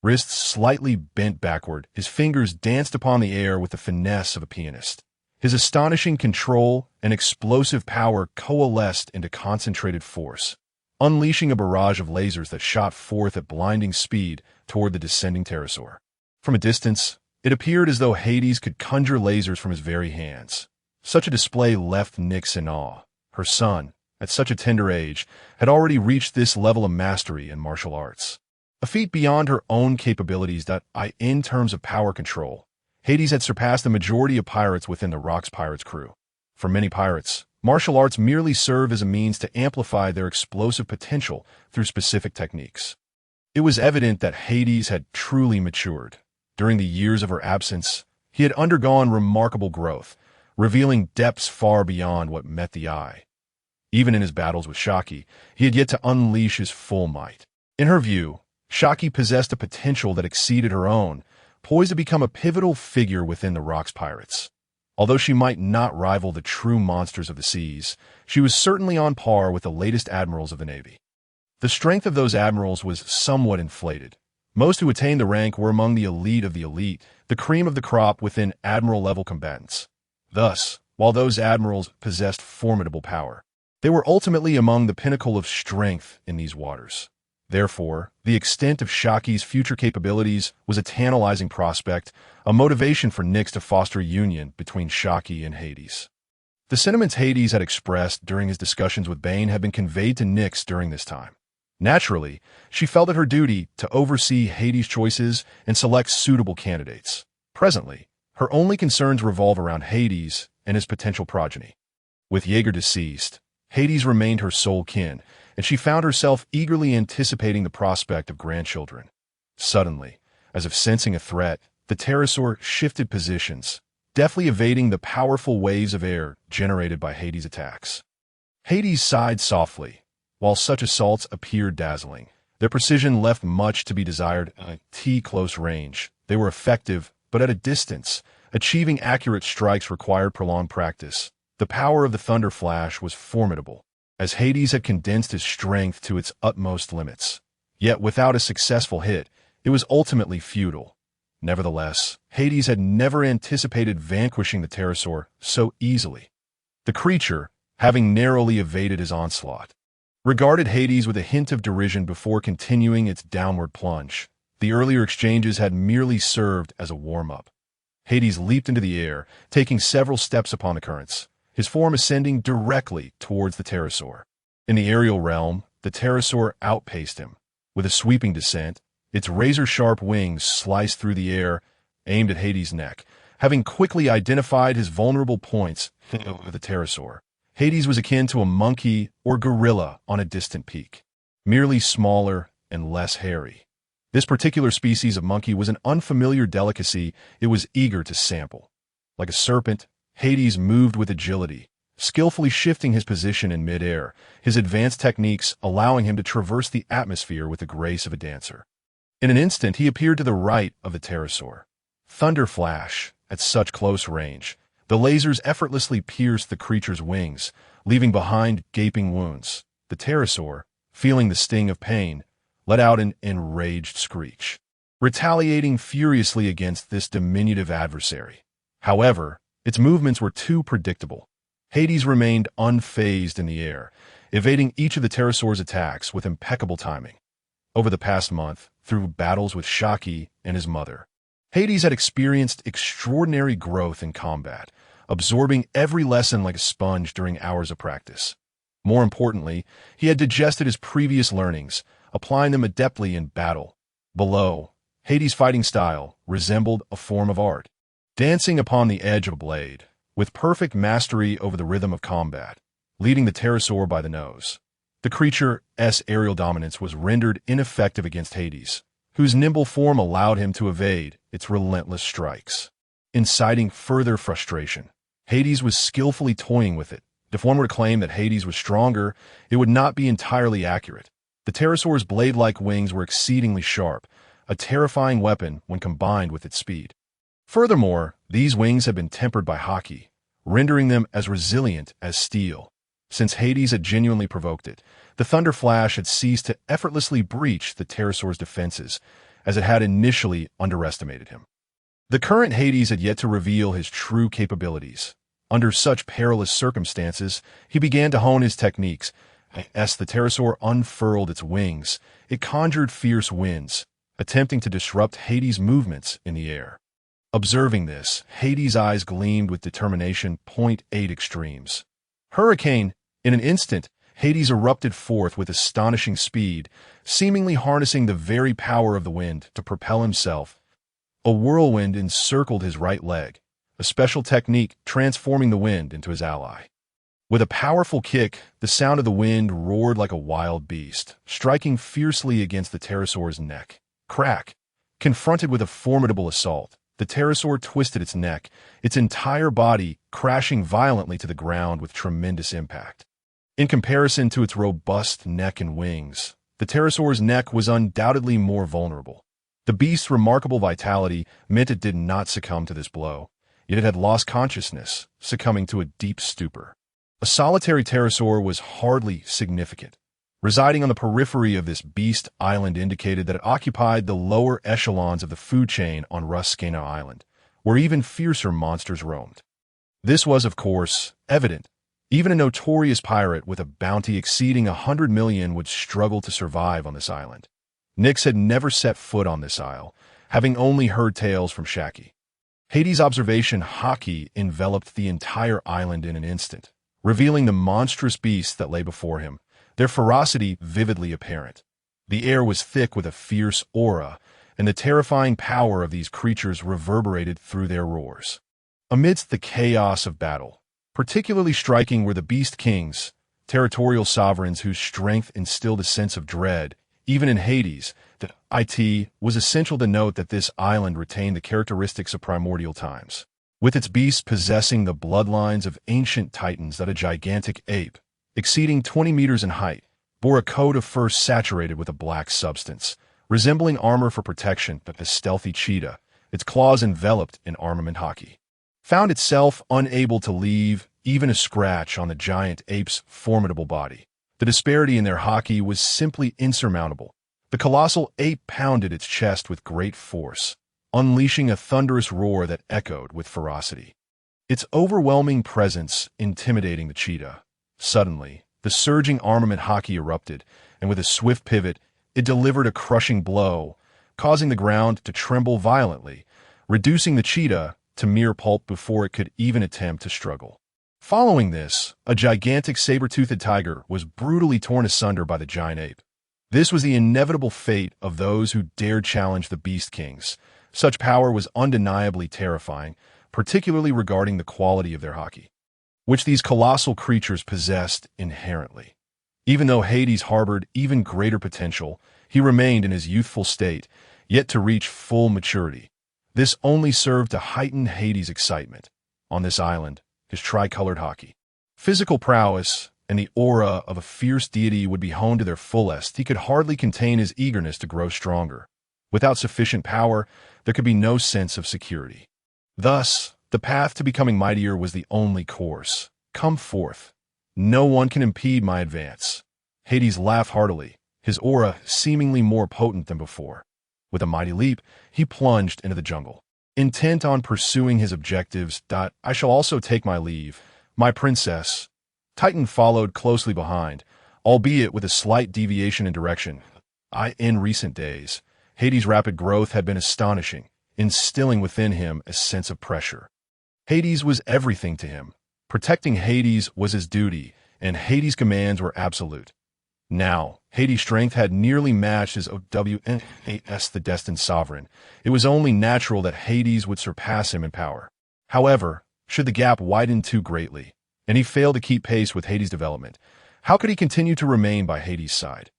wrists slightly bent backward, his fingers danced upon the air with the finesse of a pianist. His astonishing control and explosive power coalesced into concentrated force, unleashing a barrage of lasers that shot forth at blinding speed toward the descending pterosaur. From a distance, it appeared as though Hades could conjure lasers from his very hands. Such a display left Nyx in awe. Her son, at such a tender age, had already reached this level of mastery in martial arts. A feat beyond her own capabilities in terms of power control. Hades had surpassed the majority of pirates within the Rock's Pirates crew. For many pirates, martial arts merely serve as a means to amplify their explosive potential through specific techniques. It was evident that Hades had truly matured. During the years of her absence, he had undergone remarkable growth, revealing depths far beyond what met the eye. Even in his battles with Shaki, he had yet to unleash his full might. In her view, Shaki possessed a potential that exceeded her own, poised to become a pivotal figure within the Rock's Pirates. Although she might not rival the true monsters of the seas, she was certainly on par with the latest admirals of the Navy. The strength of those admirals was somewhat inflated. Most who attained the rank were among the elite of the elite, the cream of the crop within admiral-level combatants. Thus, while those admirals possessed formidable power, they were ultimately among the pinnacle of strength in these waters. Therefore, the extent of Shaki's future capabilities was a tantalizing prospect, a motivation for Nyx to foster a union between Shaki and Hades. The sentiments Hades had expressed during his discussions with Bane had been conveyed to Nyx during this time. Naturally, she felt it her duty to oversee Hades' choices and select suitable candidates. Presently, her only concerns revolve around Hades and his potential progeny. With Jaeger deceased, Hades remained her sole kin, and she found herself eagerly anticipating the prospect of grandchildren. Suddenly, as if sensing a threat, the pterosaur shifted positions, deftly evading the powerful waves of air generated by Hades' attacks. Hades sighed softly. While such assaults appeared dazzling, their precision left much to be desired at close range. They were effective, but at a distance. Achieving accurate strikes required prolonged practice. The power of the thunder flash was formidable, as Hades had condensed his strength to its utmost limits. Yet without a successful hit, it was ultimately futile. Nevertheless, Hades had never anticipated vanquishing the pterosaur so easily. The creature, having narrowly evaded his onslaught, regarded Hades with a hint of derision before continuing its downward plunge. The earlier exchanges had merely served as a warm-up. Hades leaped into the air, taking several steps upon the currents, his form ascending directly towards the pterosaur. In the aerial realm, the pterosaur outpaced him. With a sweeping descent, its razor-sharp wings sliced through the air, aimed at Hades' neck. Having quickly identified his vulnerable points of the pterosaur, Hades was akin to a monkey or gorilla on a distant peak, merely smaller and less hairy. This particular species of monkey was an unfamiliar delicacy it was eager to sample. Like a serpent, Hades moved with agility, skillfully shifting his position in midair, his advanced techniques allowing him to traverse the atmosphere with the grace of a dancer. In an instant, he appeared to the right of the pterosaur. Thunder flash, at such close range, the lasers effortlessly pierced the creature's wings, leaving behind gaping wounds. The pterosaur, feeling the sting of pain, let out an enraged screech, retaliating furiously against this diminutive adversary. However, its movements were too predictable. Hades remained unfazed in the air, evading each of the pterosaur's attacks with impeccable timing. Over the past month, through battles with Shaki and his mother, Hades had experienced extraordinary growth in combat, absorbing every lesson like a sponge during hours of practice. More importantly, he had digested his previous learnings, applying them adeptly in battle. Below, Hades' fighting style resembled a form of art, dancing upon the edge of a blade, with perfect mastery over the rhythm of combat, leading the pterosaur by the nose. The creature's aerial dominance was rendered ineffective against Hades, whose nimble form allowed him to evade its relentless strikes. Inciting further frustration, Hades was skillfully toying with it. If one were to claim that Hades was stronger, it would not be entirely accurate. The pterosaur's blade-like wings were exceedingly sharp, a terrifying weapon when combined with its speed. Furthermore, these wings had been tempered by hockey, rendering them as resilient as steel. Since Hades had genuinely provoked it, the Thunder Flash had ceased to effortlessly breach the pterosaur's defenses, as it had initially underestimated him. The current Hades had yet to reveal his true capabilities. Under such perilous circumstances, he began to hone his techniques. As the pterosaur unfurled its wings, it conjured fierce winds, attempting to disrupt Hades' movements in the air. Observing this, Hades' eyes gleamed with determination. 8 extremes. Hurricane. In an instant, Hades erupted forth with astonishing speed, seemingly harnessing the very power of the wind to propel himself. A whirlwind encircled his right leg, a special technique transforming the wind into his ally. With a powerful kick, the sound of the wind roared like a wild beast, striking fiercely against the pterosaur's neck. Crack! Confronted with a formidable assault, the pterosaur twisted its neck, its entire body crashing violently to the ground with tremendous impact. In comparison to its robust neck and wings, the pterosaur's neck was undoubtedly more vulnerable. The beast's remarkable vitality meant it did not succumb to this blow, yet it had lost consciousness, succumbing to a deep stupor. A solitary pterosaur was hardly significant. Residing on the periphery of this beast island indicated that it occupied the lower echelons of the food chain on Ruskana Island, where even fiercer monsters roamed. This was, of course, evident. Even a notorious pirate with a bounty exceeding 100 million would struggle to survive on this island. Nyx had never set foot on this isle, having only heard tales from Shaki. Hades' observation hockey enveloped the entire island in an instant, revealing the monstrous beasts that lay before him, their ferocity vividly apparent. The air was thick with a fierce aura, and the terrifying power of these creatures reverberated through their roars. Amidst the chaos of battle, particularly striking were the Beast Kings, territorial sovereigns whose strength instilled a sense of dread. Even in Hades, it was essential to note that this island retained the characteristics of primordial times, with its beasts possessing the bloodlines of ancient titans. That a gigantic ape, exceeding 20 meters in height, bore a coat of fur saturated with a black substance, resembling armor for protection. But the stealthy cheetah, its claws enveloped in armament hockey, found itself unable to leave even a scratch on the giant ape's formidable body. The disparity in their hockey was simply insurmountable. The colossal ape pounded its chest with great force, unleashing a thunderous roar that echoed with ferocity, its overwhelming presence intimidating the cheetah. Suddenly, the surging armament hockey erupted, and with a swift pivot, it delivered a crushing blow, causing the ground to tremble violently, reducing the cheetah to mere pulp before it could even attempt to struggle. Following this, a gigantic saber-toothed tiger was brutally torn asunder by the giant ape. This was the inevitable fate of those who dared challenge the Beast Kings. Such power was undeniably terrifying, particularly regarding the quality of their hockey, which these colossal creatures possessed inherently. Even though Hades harbored even greater potential, he remained in his youthful state, yet to reach full maturity. This only served to heighten Hades' excitement. On this island, his tricolored hockey, physical prowess, and the aura of a fierce deity would be honed to their fullest. He could hardly contain his eagerness to grow stronger. Without sufficient power, there could be no sense of security. Thus, the path to becoming mightier was the only course. Come forth. No one can impede my advance. Hades laughed heartily, his aura seemingly more potent than before. With a mighty leap, he plunged into the jungle, intent on pursuing his objectives. I shall also take my leave, my princess. Titan followed closely behind, albeit with a slight deviation in direction. In recent days, Hades' rapid growth had been astonishing, instilling within him a sense of pressure. Hades was everything to him. Protecting Hades was his duty, and Hades' commands were absolute. Now, Hades' strength had nearly matched his OWNAS, the destined sovereign. It was only natural that Hades would surpass him in power. However, should the gap widen too greatly, and he failed to keep pace with Hades' development, how could he continue to remain by Hades' side?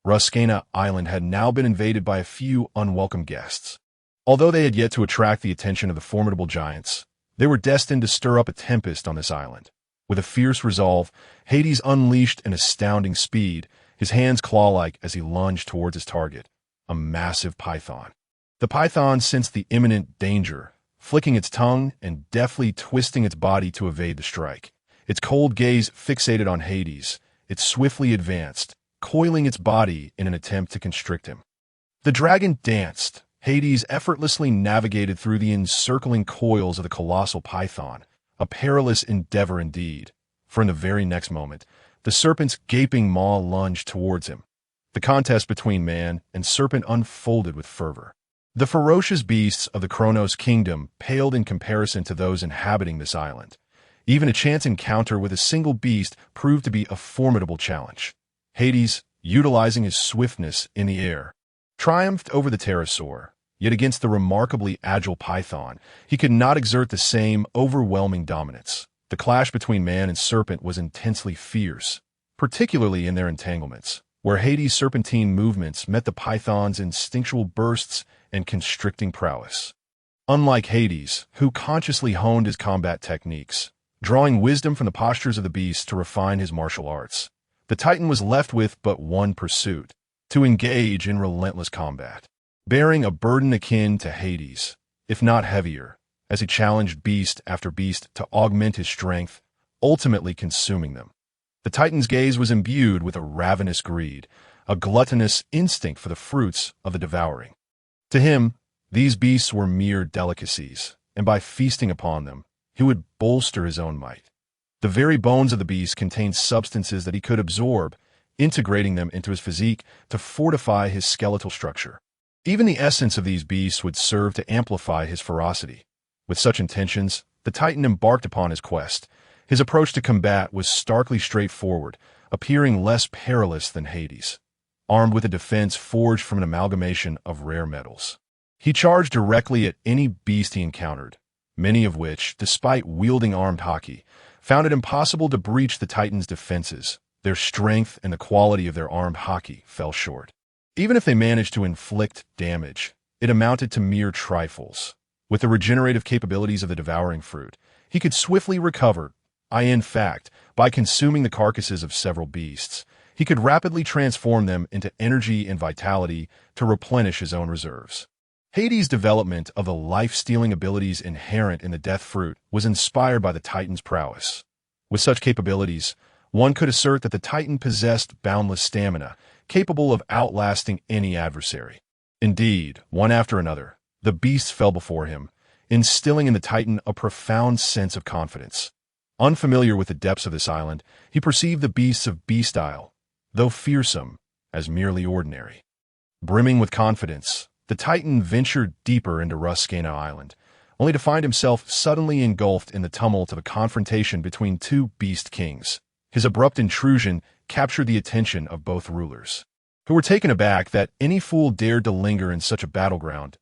Ruskena Island had now been invaded by a few unwelcome guests. Although they had yet to attract the attention of the formidable giants, they were destined to stir up a tempest on this island. With a fierce resolve, Hades unleashed an astounding speed, his hands claw-like as he lunged towards his target, a massive python. The python sensed the imminent danger, flicking its tongue and deftly twisting its body to evade the strike. Its cold gaze fixated on Hades, it swiftly advanced, coiling its body in an attempt to constrict him. The dragon danced. Hades effortlessly navigated through the encircling coils of the colossal python, a perilous endeavor indeed, for in the very next moment, the serpent's gaping maw lunged towards him. The contest between man and serpent unfolded with fervor. The ferocious beasts of the Kronos kingdom paled in comparison to those inhabiting this island. Even a chance encounter with a single beast proved to be a formidable challenge. Hades, utilizing his swiftness in the air, triumphed over the pterosaur, yet against the remarkably agile python, he could not exert the same overwhelming dominance. The clash between man and serpent was intensely fierce, particularly in their entanglements, where Hades' serpentine movements met the python's instinctual bursts and constricting prowess. Unlike Hades, who consciously honed his combat techniques, drawing wisdom from the postures of the beast to refine his martial arts, the Titan was left with but one pursuit: to engage in relentless combat, bearing a burden akin to Hades, if not heavier, as he challenged beast after beast to augment his strength, ultimately consuming them. The Titan's gaze was imbued with a ravenous greed, a gluttonous instinct for the fruits of the devouring. To him, these beasts were mere delicacies, and by feasting upon them, he would bolster his own might. The very bones of the beast contained substances that he could absorb, integrating them into his physique to fortify his skeletal structure. Even the essence of these beasts would serve to amplify his ferocity. With such intentions, the Titan embarked upon his quest. His approach to combat was starkly straightforward, appearing less perilous than Hades. Armed with a defense forged from an amalgamation of rare metals, he charged directly at any beast he encountered, many of which, despite wielding armed hockey, found it impossible to breach the Titan's defenses. Their strength and the quality of their armed hockey fell short. Even if they managed to inflict damage, it amounted to mere trifles. With the regenerative capabilities of the devouring fruit, he could swiftly recover. In fact, by consuming the carcasses of several beasts, he could rapidly transform them into energy and vitality to replenish his own reserves. Hades' development of the life-stealing abilities inherent in the death fruit was inspired by the Titan's prowess. With such capabilities, one could assert that the Titan possessed boundless stamina, capable of outlasting any adversary. Indeed, one after another, the beasts fell before him, instilling in the Titan a profound sense of confidence. Unfamiliar with the depths of this island, he perceived the beasts of Beast Isle, though fearsome, as merely ordinary. Brimming with confidence, the Titan ventured deeper into Ruskena Island, only to find himself suddenly engulfed in the tumult of a confrontation between two beast kings. His abrupt intrusion captured the attention of both rulers, who were taken aback that any fool dared to linger in such a battleground.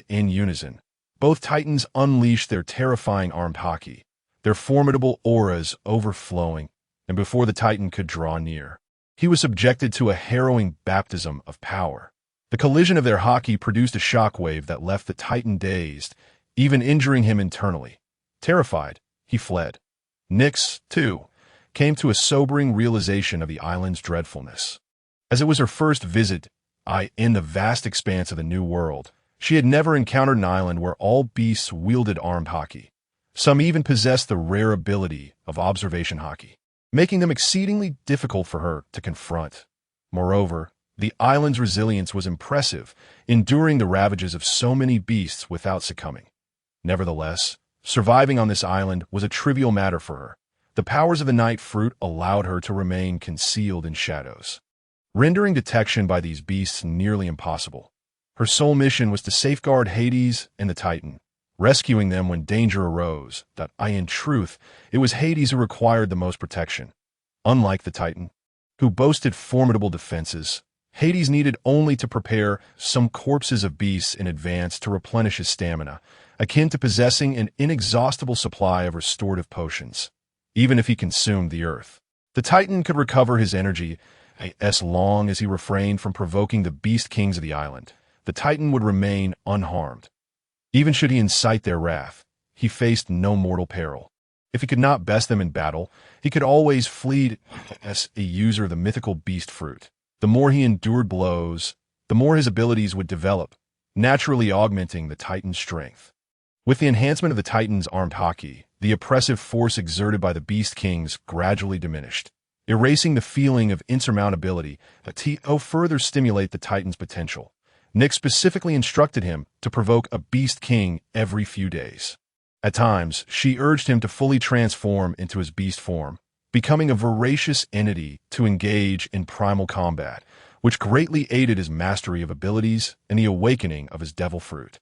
In unison, both Titans unleashed their terrifying armed hockey, their formidable auras overflowing, and before the Titan could draw near, he was subjected to a harrowing baptism of power. The collision of their hockey produced a shockwave that left the Titan dazed, even injuring him internally. Terrified, he fled. Nyx, too, came to a sobering realization of the island's dreadfulness. As it was her first visit in the vast expanse of the New World, she had never encountered an island where all beasts wielded armed hockey. Some even possessed the rare ability of observation hockey, making them exceedingly difficult for her to confront. Moreover, the island's resilience was impressive, enduring the ravages of so many beasts without succumbing. Nevertheless, surviving on this island was a trivial matter for her. The powers of the night fruit allowed her to remain concealed in shadows, rendering detection by these beasts nearly impossible. Her sole mission was to safeguard Hades and the Titan, rescuing them when danger arose. In truth, it was Hades who required the most protection. Unlike the Titan, who boasted formidable defenses, Hades needed only to prepare some corpses of beasts in advance to replenish his stamina, akin to possessing an inexhaustible supply of restorative potions. Even if he consumed the earth, the Titan could recover his energy as long as he refrained from provoking the beast kings of the island. The Titan would remain unharmed. Even should he incite their wrath, he faced no mortal peril. If he could not best them in battle, he could always flee as a user of the mythical beast fruit. The more he endured blows, the more his abilities would develop, naturally augmenting the Titan's strength. With the enhancement of the Titan's armed haki, the oppressive force exerted by the Beast Kings gradually diminished, erasing the feeling of insurmountability. To further stimulate the Titan's potential, Nyx specifically instructed him to provoke a Beast King every few days. At times, she urged him to fully transform into his beast form, becoming a voracious entity to engage in primal combat, which greatly aided his mastery of abilities and the awakening of his devil fruit.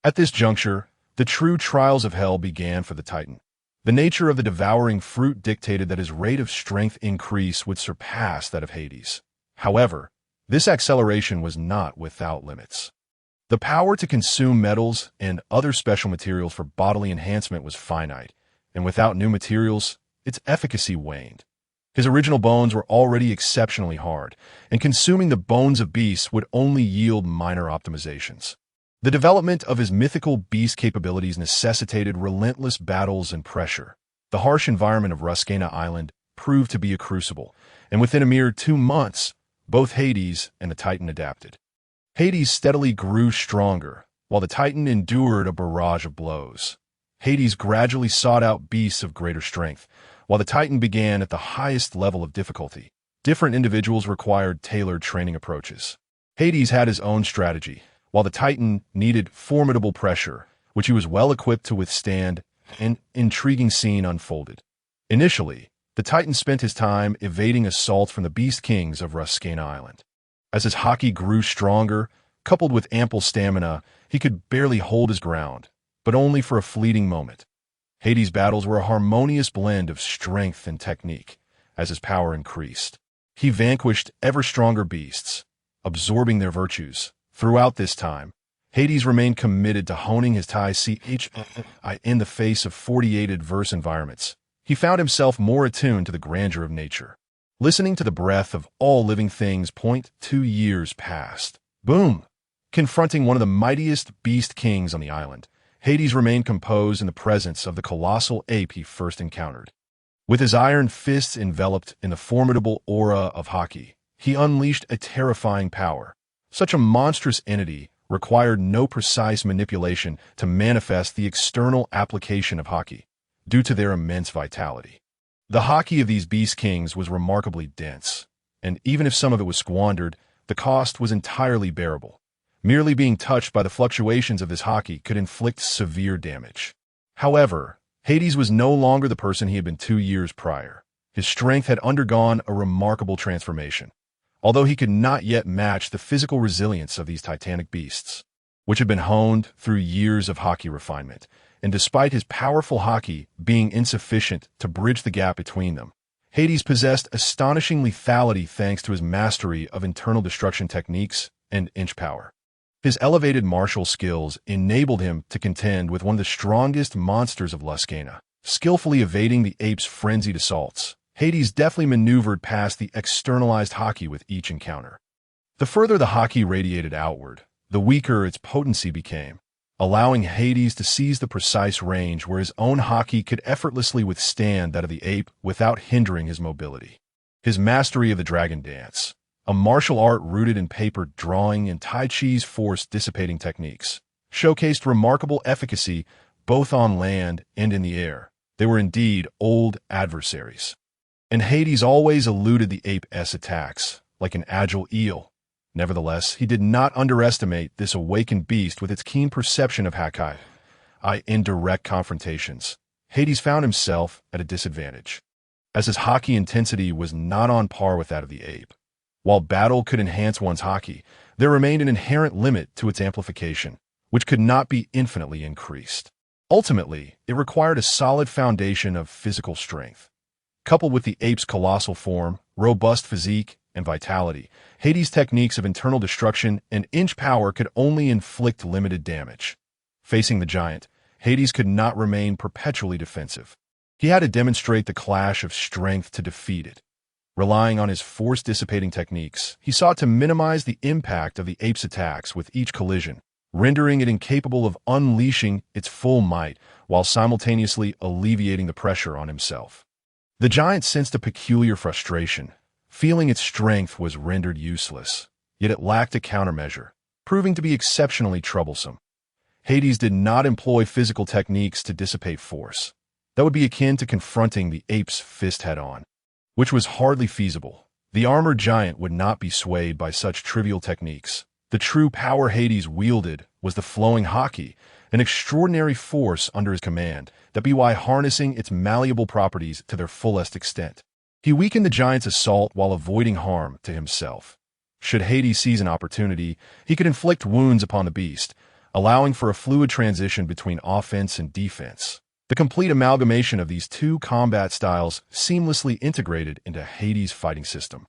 At this juncture, the true trials of hell began for the Titan. The nature of the devouring fruit dictated that his rate of strength increase would surpass that of Hades. However, this acceleration was not without limits. The power to consume metals and other special materials for bodily enhancement was finite, and without new materials, its efficacy waned. His original bones were already exceptionally hard, and consuming the bones of beasts would only yield minor optimizations. The development of his mythical beast capabilities necessitated relentless battles and pressure. The harsh environment of Ruskena Island proved to be a crucible, and within a mere 2 months, both Hades and the Titan adapted. Hades steadily grew stronger, while the Titan endured a barrage of blows. Hades gradually sought out beasts of greater strength, while the Titan began at the highest level of difficulty. Different individuals required tailored training approaches. Hades had his own strategy, while the Titan needed formidable pressure, which he was well equipped to withstand. An intriguing scene unfolded. Initially, the Titan spent his time evading assaults from the Beast Kings of Ruskena Island. As his haki grew stronger, coupled with ample stamina, he could barely hold his ground, but only for a fleeting moment. Hades' battles were a harmonious blend of strength and technique. As his power increased, he vanquished ever stronger beasts, absorbing their virtues. Throughout this time, Hades remained committed to honing his chi in the face of 48 adverse environments. He found himself more attuned to the grandeur of nature. Listening to the breath of all living things. 2 years passed. Boom! Confronting one of the mightiest beast kings on the island, Hades remained composed in the presence of the colossal ape he first encountered. With his iron fists enveloped in the formidable aura of haki, he unleashed a terrifying power. Such a monstrous entity required no precise manipulation to manifest the external application of haki, due to their immense vitality. The haki of these beast kings was remarkably dense, and even if some of it was squandered, the cost was entirely bearable. Merely being touched by the fluctuations of this haki could inflict severe damage. However, Hades was no longer the person he had been 2 years prior. His strength had undergone a remarkable transformation, although he could not yet match the physical resilience of these titanic beasts, which had been honed through years of haki refinement. And despite his powerful haki being insufficient to bridge the gap between them, Hades possessed astonishing lethality thanks to his mastery of internal destruction techniques and inch power. His elevated martial skills enabled him to contend with one of the strongest monsters of Ruskena, skillfully evading the ape's frenzied assaults. Hades deftly maneuvered past the externalized haki with each encounter. The further the haki radiated outward, the weaker its potency became, allowing Hades to seize the precise range where his own haki could effortlessly withstand that of the ape without hindering his mobility. His mastery of the dragon dance, a martial art rooted in paper drawing and Tai Chi's force-dissipating techniques, showcased remarkable efficacy both on land and in the air. They were indeed old adversaries. And Hades always eluded the ape's attacks, like an agile eel. Nevertheless, he did not underestimate this awakened beast with its keen perception of haki. In direct confrontations, Hades found himself at a disadvantage, as his haki intensity was not on par with that of the ape. While battle could enhance one's haki, there remained an inherent limit to its amplification, which could not be infinitely increased. Ultimately, it required a solid foundation of physical strength. Coupled with the ape's colossal form, robust physique, and vitality, Hades' techniques of internal destruction and inch power could only inflict limited damage. Facing the giant, Hades could not remain perpetually defensive. He had to demonstrate the clash of strength to defeat it. Relying on his force-dissipating techniques, he sought to minimize the impact of the ape's attacks with each collision, rendering it incapable of unleashing its full might while simultaneously alleviating the pressure on himself. The giant sensed a peculiar frustration, feeling its strength was rendered useless, yet it lacked a countermeasure, proving to be exceptionally troublesome. Hades did not employ physical techniques to dissipate force. That would be akin to confronting the ape's fist head-on, which was hardly feasible. The armored giant would not be swayed by such trivial techniques. The true power Hades wielded was the flowing haki, an extraordinary force under his command, that be why harnessing its malleable properties to their fullest extent. He weakened the giant's assault while avoiding harm to himself. Should Hades seize an opportunity, he could inflict wounds upon the beast, allowing for a fluid transition between offense and defense. The complete amalgamation of these two combat styles seamlessly integrated into Hades' fighting system.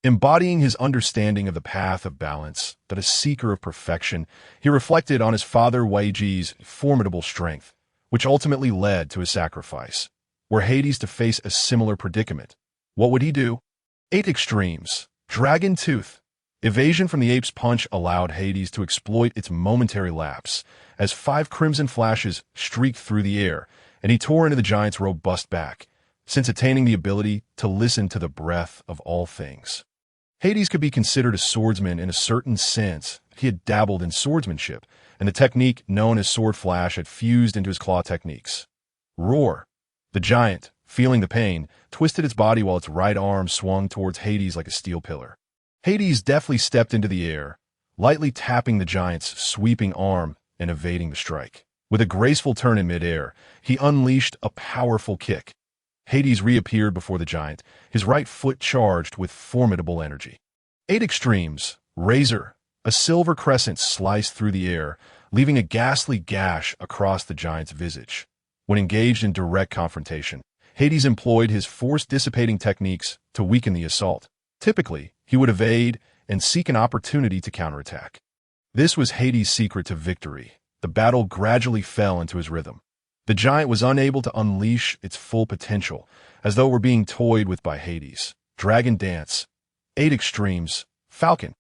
Embodying his understanding of the path of balance, that a seeker of perfection, he reflected on his father Waiji's formidable strength, which ultimately led to his sacrifice. Were Hades to face a similar predicament, what would he do? 8 extremes. Dragon Tooth. Evasion from the ape's punch allowed Hades to exploit its momentary lapse, as 5 crimson flashes streaked through the air, and he tore into the giant's robust back, since attaining the ability to listen to the breath of all things. Hades could be considered a swordsman in a certain sense. He had dabbled in swordsmanship, and the technique known as sword flash had fused into his claw techniques. Roar. The giant, feeling the pain, twisted its body while its right arm swung towards Hades like a steel pillar. Hades deftly stepped into the air, lightly tapping the giant's sweeping arm and evading the strike. With a graceful turn in midair, he unleashed a powerful kick. Hades reappeared before the giant, his right foot charged with formidable energy. 8 extremes. Razor. A silver crescent sliced through the air, leaving a ghastly gash across the giant's visage. When engaged in direct confrontation, Hades employed his force-dissipating techniques to weaken the assault. Typically, he would evade and seek an opportunity to counterattack. This was Hades' secret to victory. The battle gradually fell into his rhythm. The giant was unable to unleash its full potential, as though it were being toyed with by Hades. Dragon Dance. 8 extremes. Falcon.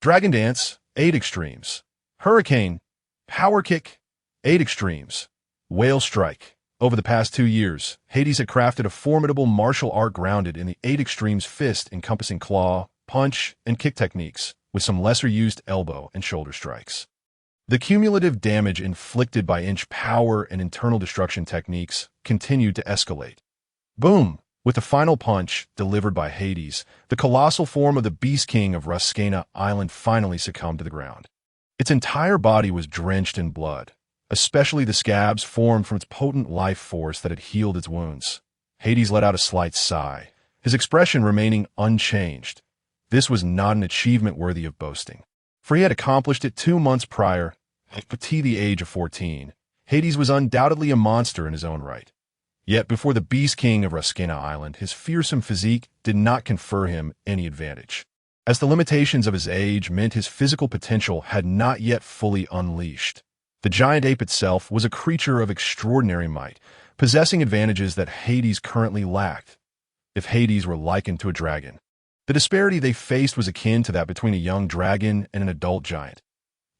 Dragon Dance. 8 extremes. Hurricane. Power Kick. 8 extremes. Whale Strike. Over the past 2 years, Hades had crafted a formidable martial art grounded in the 8 extremes fist encompassing claw, punch, and kick techniques, with some lesser-used elbow and shoulder strikes. The cumulative damage inflicted by inch power and internal destruction techniques continued to escalate. Boom! With the final punch, delivered by Hades, the colossal form of the Beast King of Ruskena Island finally succumbed to the ground. Its entire body was drenched in blood, especially the scabs formed from its potent life force that had healed its wounds. Hades let out a slight sigh, his expression remaining unchanged. This was not an achievement worthy of boasting, for he had accomplished it 2 months prior. At the age of 14, Hades was undoubtedly a monster in his own right. Yet before the Beast King of Ruskena Island, his fearsome physique did not confer him any advantage, as the limitations of his age meant his physical potential had not yet fully unleashed. The giant ape itself was a creature of extraordinary might, possessing advantages that Hades currently lacked. If Hades were likened to a dragon, the disparity they faced was akin to that between a young dragon and an adult giant.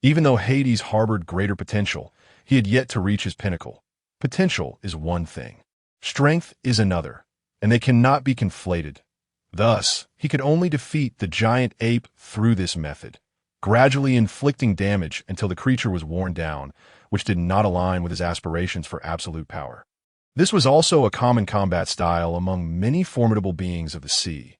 Even though Hades harbored greater potential, he had yet to reach his pinnacle. Potential is one thing. Strength is another, and they cannot be conflated. Thus, he could only defeat the giant ape through this method, gradually inflicting damage until the creature was worn down, which did not align with his aspirations for absolute power. This was also a common combat style among many formidable beings of the sea.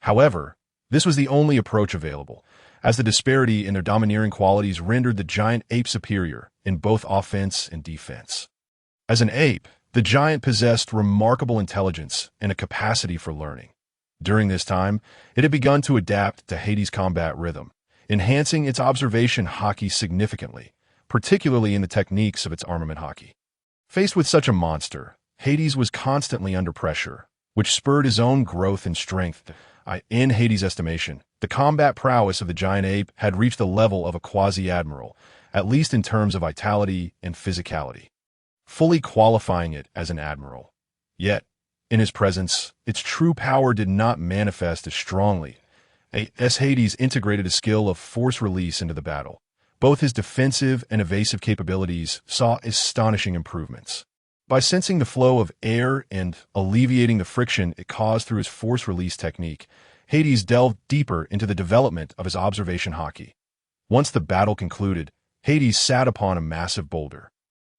However, this was the only approach available, as the disparity in their domineering qualities rendered the giant ape superior in both offense and defense. As an ape, the giant possessed remarkable intelligence and a capacity for learning. During this time, it had begun to adapt to Hades' combat rhythm, enhancing its observation haki significantly, particularly in the techniques of its armament haki. Faced with such a monster, Hades was constantly under pressure, which spurred his own growth and strength. In Hades' estimation, the combat prowess of the giant ape had reached the level of a quasi-admiral, at least in terms of vitality and physicality, fully qualifying it as an admiral. Yet, in his presence, its true power did not manifest as strongly. Hades integrated a skill of force release into the battle. Both his defensive and evasive capabilities saw astonishing improvements. By sensing the flow of air and alleviating the friction it caused through his force release technique, Hades delved deeper into the development of his observation hockey. Once the battle concluded, Hades sat upon a massive boulder,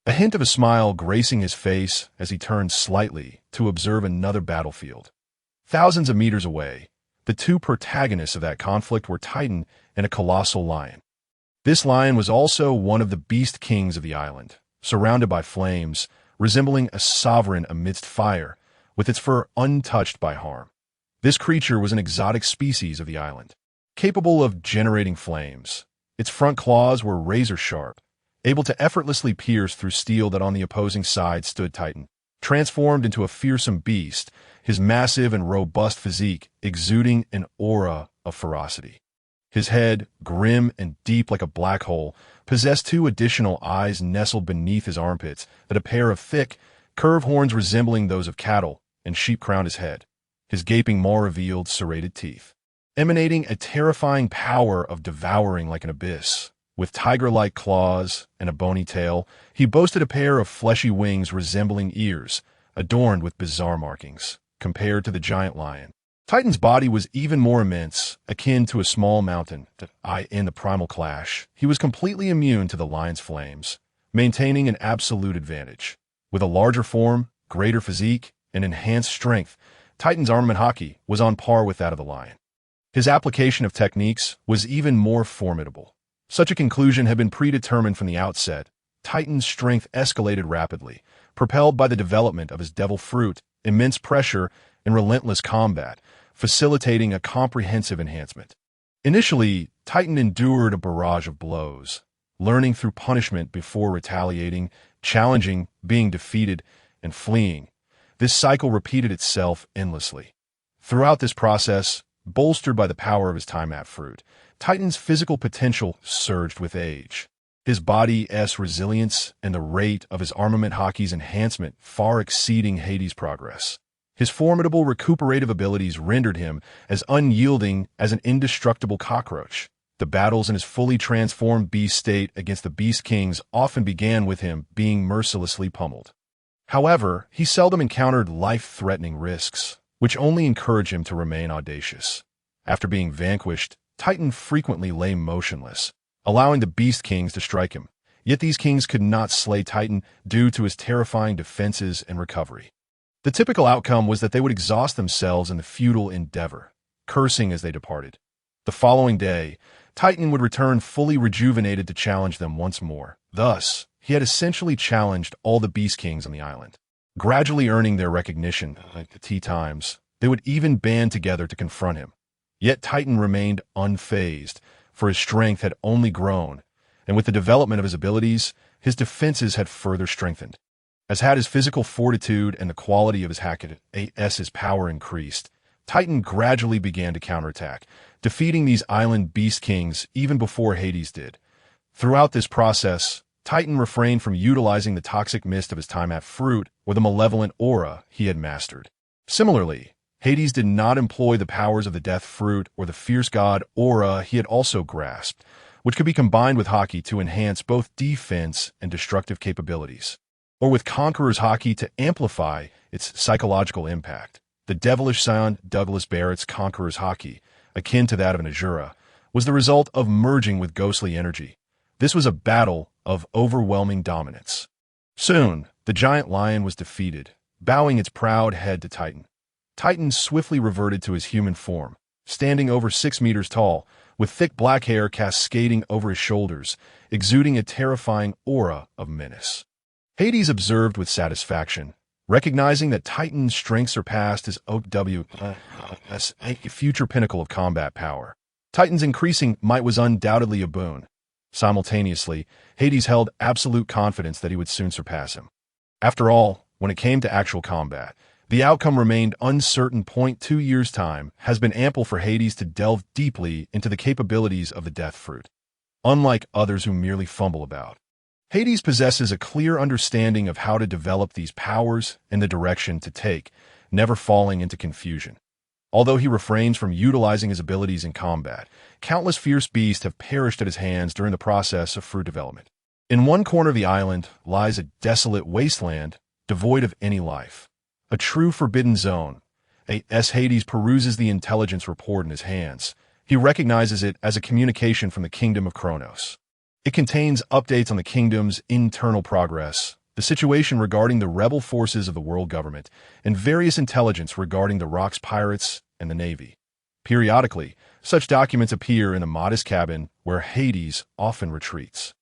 a hint of a smile gracing his face as he turned slightly to observe another battlefield. Thousands of meters away, the two protagonists of that conflict were Titan and a colossal lion. This lion was also one of the beast kings of the island, surrounded by flames, resembling a sovereign amidst fire, with its fur untouched by harm. This creature was an exotic species of the island, capable of generating flames. Its front claws were razor-sharp, able to effortlessly pierce through steel that on the opposing side stood Titan. Transformed into a fearsome beast, his massive and robust physique exuding an aura of ferocity. His head, grim and deep like a black hole, possessed two additional eyes nestled beneath his armpits that a pair of thick, curved horns resembling those of cattle and sheep crowned his head. His gaping maw revealed serrated teeth, emanating a terrifying power of devouring like an abyss. With tiger-like claws and a bony tail, he boasted a pair of fleshy wings resembling ears, adorned with bizarre markings. Compared to the giant lion, Titan's body was even more immense, akin to a small mountain. In the primal clash, he was completely immune to the lion's flames, maintaining an absolute advantage. With a larger form, greater physique, and enhanced strength, Titan's armament hockey was on par with that of the lion. His application of techniques was even more formidable. Such a conclusion had been predetermined from the outset. Titan's strength escalated rapidly, propelled by the development of his devil fruit, immense pressure, and relentless combat, facilitating a comprehensive enhancement. Initially, Titan endured a barrage of blows, learning through punishment before retaliating, challenging, being defeated, and fleeing. This cycle repeated itself endlessly. Throughout this process, bolstered by the power of his time-at fruit, Titan's physical potential surged with age. His body's resilience and the rate of his armament hockey's enhancement far exceeding Hades' progress. His formidable recuperative abilities rendered him as unyielding as an indestructible cockroach. The battles in his fully transformed beast state against the Beast Kings often began with him being mercilessly pummeled. However, he seldom encountered life-threatening risks, which only encouraged him to remain audacious. After being vanquished, Titan frequently lay motionless, allowing the Beast Kings to strike him. Yet these kings could not slay Titan due to his terrifying defenses and recovery. The typical outcome was that they would exhaust themselves in the futile endeavor, cursing as they departed. The following day, Titan would return fully rejuvenated to challenge them once more. Thus, he had essentially challenged all the Beast Kings on the island. Gradually earning their recognition at the tea times, they would even band together to confront him. Yet Titan remained unfazed, for his strength had only grown, and with the development of his abilities, his defenses had further strengthened. As had his physical fortitude and the quality of his his power increased, Titan gradually began to counterattack, defeating these island beast kings even before Hades did. Throughout this process, Titan refrained from utilizing the toxic mist of his time-at fruit or the malevolent aura he had mastered. Similarly, Hades did not employ the powers of the death fruit or the fierce god aura he had also grasped, which could be combined with hockey to enhance both defense and destructive capabilities, or with Conqueror's hockey to amplify its psychological impact. The devilish sound Douglas Barrett's Conqueror's hockey, akin to that of an Azura, was the result of merging with ghostly energy. This was a battle of overwhelming dominance. Soon, the giant lion was defeated, bowing its proud head to Titan. Titan swiftly reverted to his human form, standing over 6 meters tall, with thick black hair cascading over his shoulders, exuding a terrifying aura of menace. Hades observed with satisfaction, recognizing that Titan's strength surpassed his future pinnacle of combat power. Titan's increasing might was undoubtedly a boon. Simultaneously, Hades held absolute confidence that he would soon surpass him. After all, when it came to actual combat, The outcome remained uncertain. 2 years' time has been ample for Hades to delve deeply into the capabilities of the death fruit. Unlike others who merely fumble about, Hades possesses a clear understanding of how to develop these powers and the direction to take, never falling into confusion. Although he refrains from utilizing his abilities in combat, countless fierce beasts have perished at his hands during the process of fruit development. In one corner of the island lies a desolate wasteland, devoid of any life. A true forbidden zone. As Hades peruses the intelligence report in his hands, he recognizes it as a communication from the Kingdom of Kronos. It contains updates on the kingdom's internal progress, the situation regarding the rebel forces of the world government, and various intelligence regarding the Rock's pirates and the Navy. Periodically, such documents appear in a modest cabin where Hades often retreats.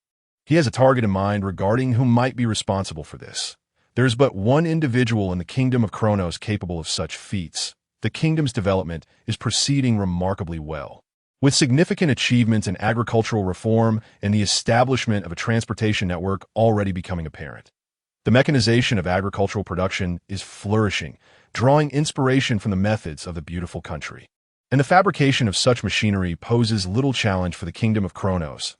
He has a target in mind regarding who might be responsible for this. There is but one individual in the Kingdom of Kronos capable of such feats. The kingdom's development is proceeding remarkably well, with significant achievements in agricultural reform and the establishment of a transportation network already becoming apparent. The mechanization of agricultural production is flourishing, drawing inspiration from the methods of the beautiful country. And the fabrication of such machinery poses little challenge for the Kingdom of Kronos.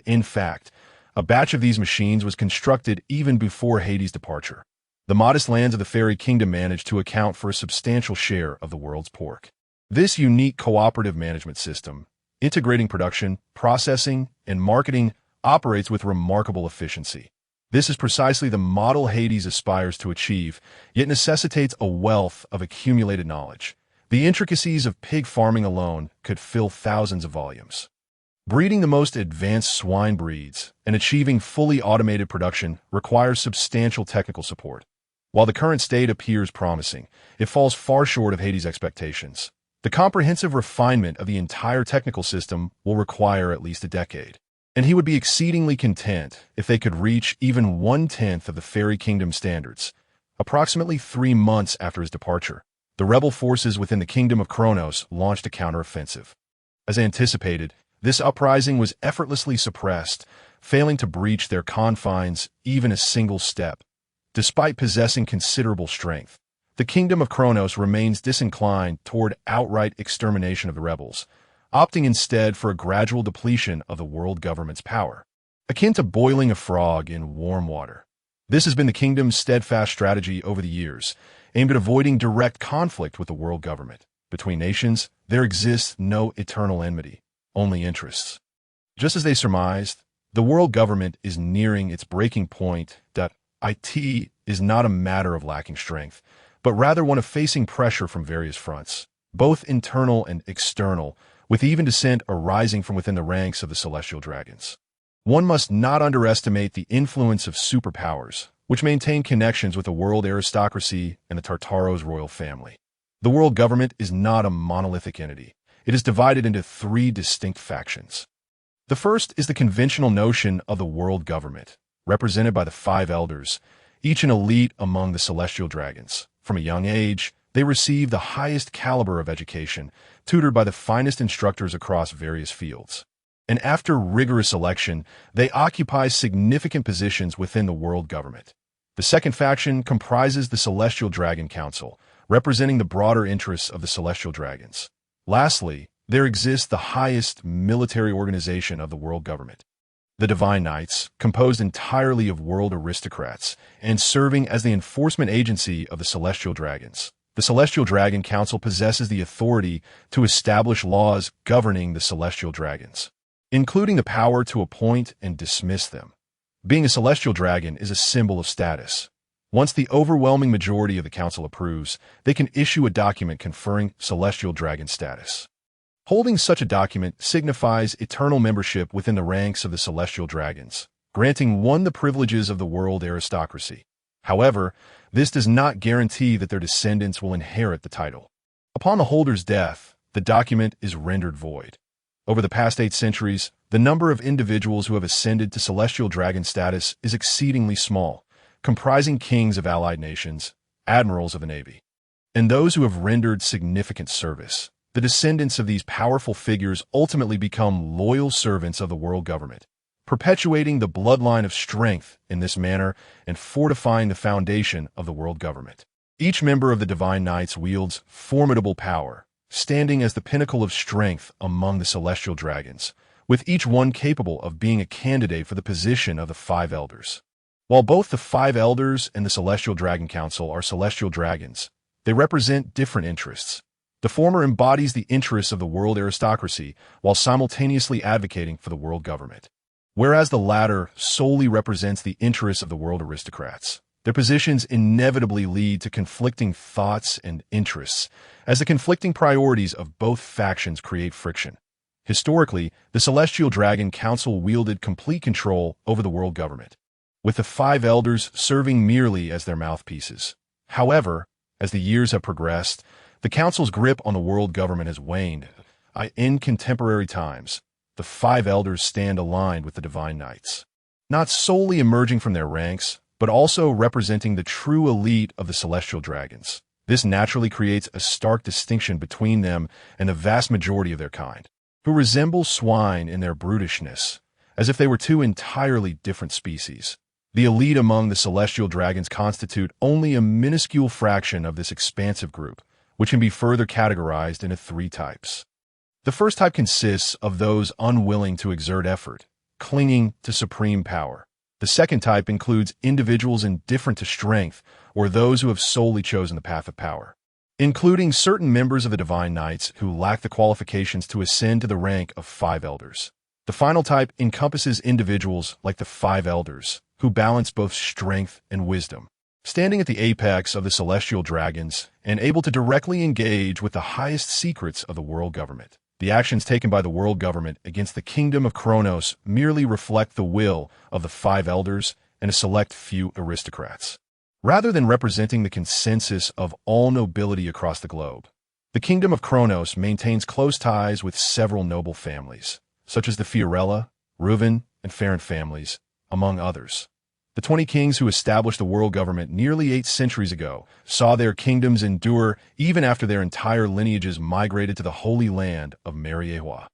In fact, a batch of these machines was constructed even before Hades' departure. The modest lands of the fairy kingdom managed to account for a substantial share of the world's pork. This unique cooperative management system, integrating production, processing, and marketing, operates with remarkable efficiency. This is precisely the model Hades aspires to achieve, yet necessitates a wealth of accumulated knowledge. The intricacies of pig farming alone could fill thousands of volumes. Breeding the most advanced swine breeds and achieving fully automated production requires substantial technical support. While the current state appears promising, it falls far short of Hades' expectations. The comprehensive refinement of the entire technical system will require at least a decade, and he would be exceedingly content if they could reach even 1/10 of the Fairy Kingdom standards. Approximately 3 months after his departure, the rebel forces within the Kingdom of Kronos launched a counteroffensive. As anticipated, this uprising was effortlessly suppressed, failing to breach their confines even a single step. Despite possessing considerable strength, the Kingdom of Kronos remains disinclined toward outright extermination of the rebels, opting instead for a gradual depletion of the world government's power, akin to boiling a frog in warm water. This has been the kingdom's steadfast strategy over the years, aimed at avoiding direct conflict with the world government. Between nations, there exists no eternal enmity, only interests. Just as they surmised, the world government is nearing its breaking point. It is not a matter of lacking strength, but rather one of facing pressure from various fronts, both internal and external, with even dissent arising from within the ranks of the celestial dragons. One must not underestimate the influence of superpowers, which maintain connections with the world aristocracy and the Tartaros royal family. The world government is not a monolithic entity. It is divided into 3 distinct factions. The first is the conventional notion of the world government, represented by the 5 elders, each an elite among the celestial dragons. From a young age, they receive the highest caliber of education, tutored by the finest instructors across various fields. And after rigorous selection, they occupy significant positions within the world government. The second faction comprises the Celestial Dragon Council, representing the broader interests of the celestial dragons. Lastly, there exists the highest military organization of the world government, the Divine Knights, composed entirely of world aristocrats and serving as the enforcement agency of the celestial dragons. The Celestial Dragon Council possesses the authority to establish laws governing the celestial dragons, including the power to appoint and dismiss them. Being a celestial dragon is a symbol of status. Once the overwhelming majority of the council approves, they can issue a document conferring celestial dragon status. Holding such a document signifies eternal membership within the ranks of the celestial dragons, granting one the privileges of the world aristocracy. However, this does not guarantee that their descendants will inherit the title. Upon the holder's death, the document is rendered void. Over the past 8 centuries, the number of individuals who have ascended to celestial dragon status is exceedingly small, comprising kings of allied nations, admirals of the Navy, and those who have rendered significant service. The descendants of these powerful figures ultimately become loyal servants of the world government, perpetuating the bloodline of strength in this manner and fortifying the foundation of the world government. Each member of the Divine Knights wields formidable power, standing as the pinnacle of strength among the celestial dragons, with each one capable of being a candidate for the position of the Five Elders. While both the Five Elders and the Celestial Dragon Council are celestial dragons, they represent different interests. The former embodies the interests of the world aristocracy while simultaneously advocating for the world government, whereas the latter solely represents the interests of the world aristocrats. Their positions inevitably lead to conflicting thoughts and interests, as the conflicting priorities of both factions create friction. Historically, the Celestial Dragon Council wielded complete control over the world government, with the Five Elders serving merely as their mouthpieces. However, as the years have progressed, the Council's grip on the world government has waned. In contemporary times, the Five Elders stand aligned with the Divine Knights, not solely emerging from their ranks, but also representing the true elite of the celestial dragons. This naturally creates a stark distinction between them and the vast majority of their kind, who resemble swine in their brutishness, as if they were two entirely different species. The elite among the celestial dragons constitute only a minuscule fraction of this expansive group, which can be further categorized into three types. The first type consists of those unwilling to exert effort, clinging to supreme power. The second type includes individuals indifferent to strength, or those who have solely chosen the path of power, including certain members of the Divine Knights who lack the qualifications to ascend to the rank of Five Elders. The final type encompasses individuals like the Five Elders, who balance both strength and wisdom, standing at the apex of the celestial dragons and able to directly engage with the highest secrets of the world government. The actions taken by the world government against the kingdom of Kronos merely reflect the will of the Five Elders and a select few aristocrats, rather than representing the consensus of all nobility across the globe. The kingdom of Kronos maintains close ties with several noble families, such as the Fiorella, Reuven, and Farron families, among others. The 20 kings who established the world government nearly 8 centuries ago saw their kingdoms endure even after their entire lineages migrated to the holy land of Mariehua.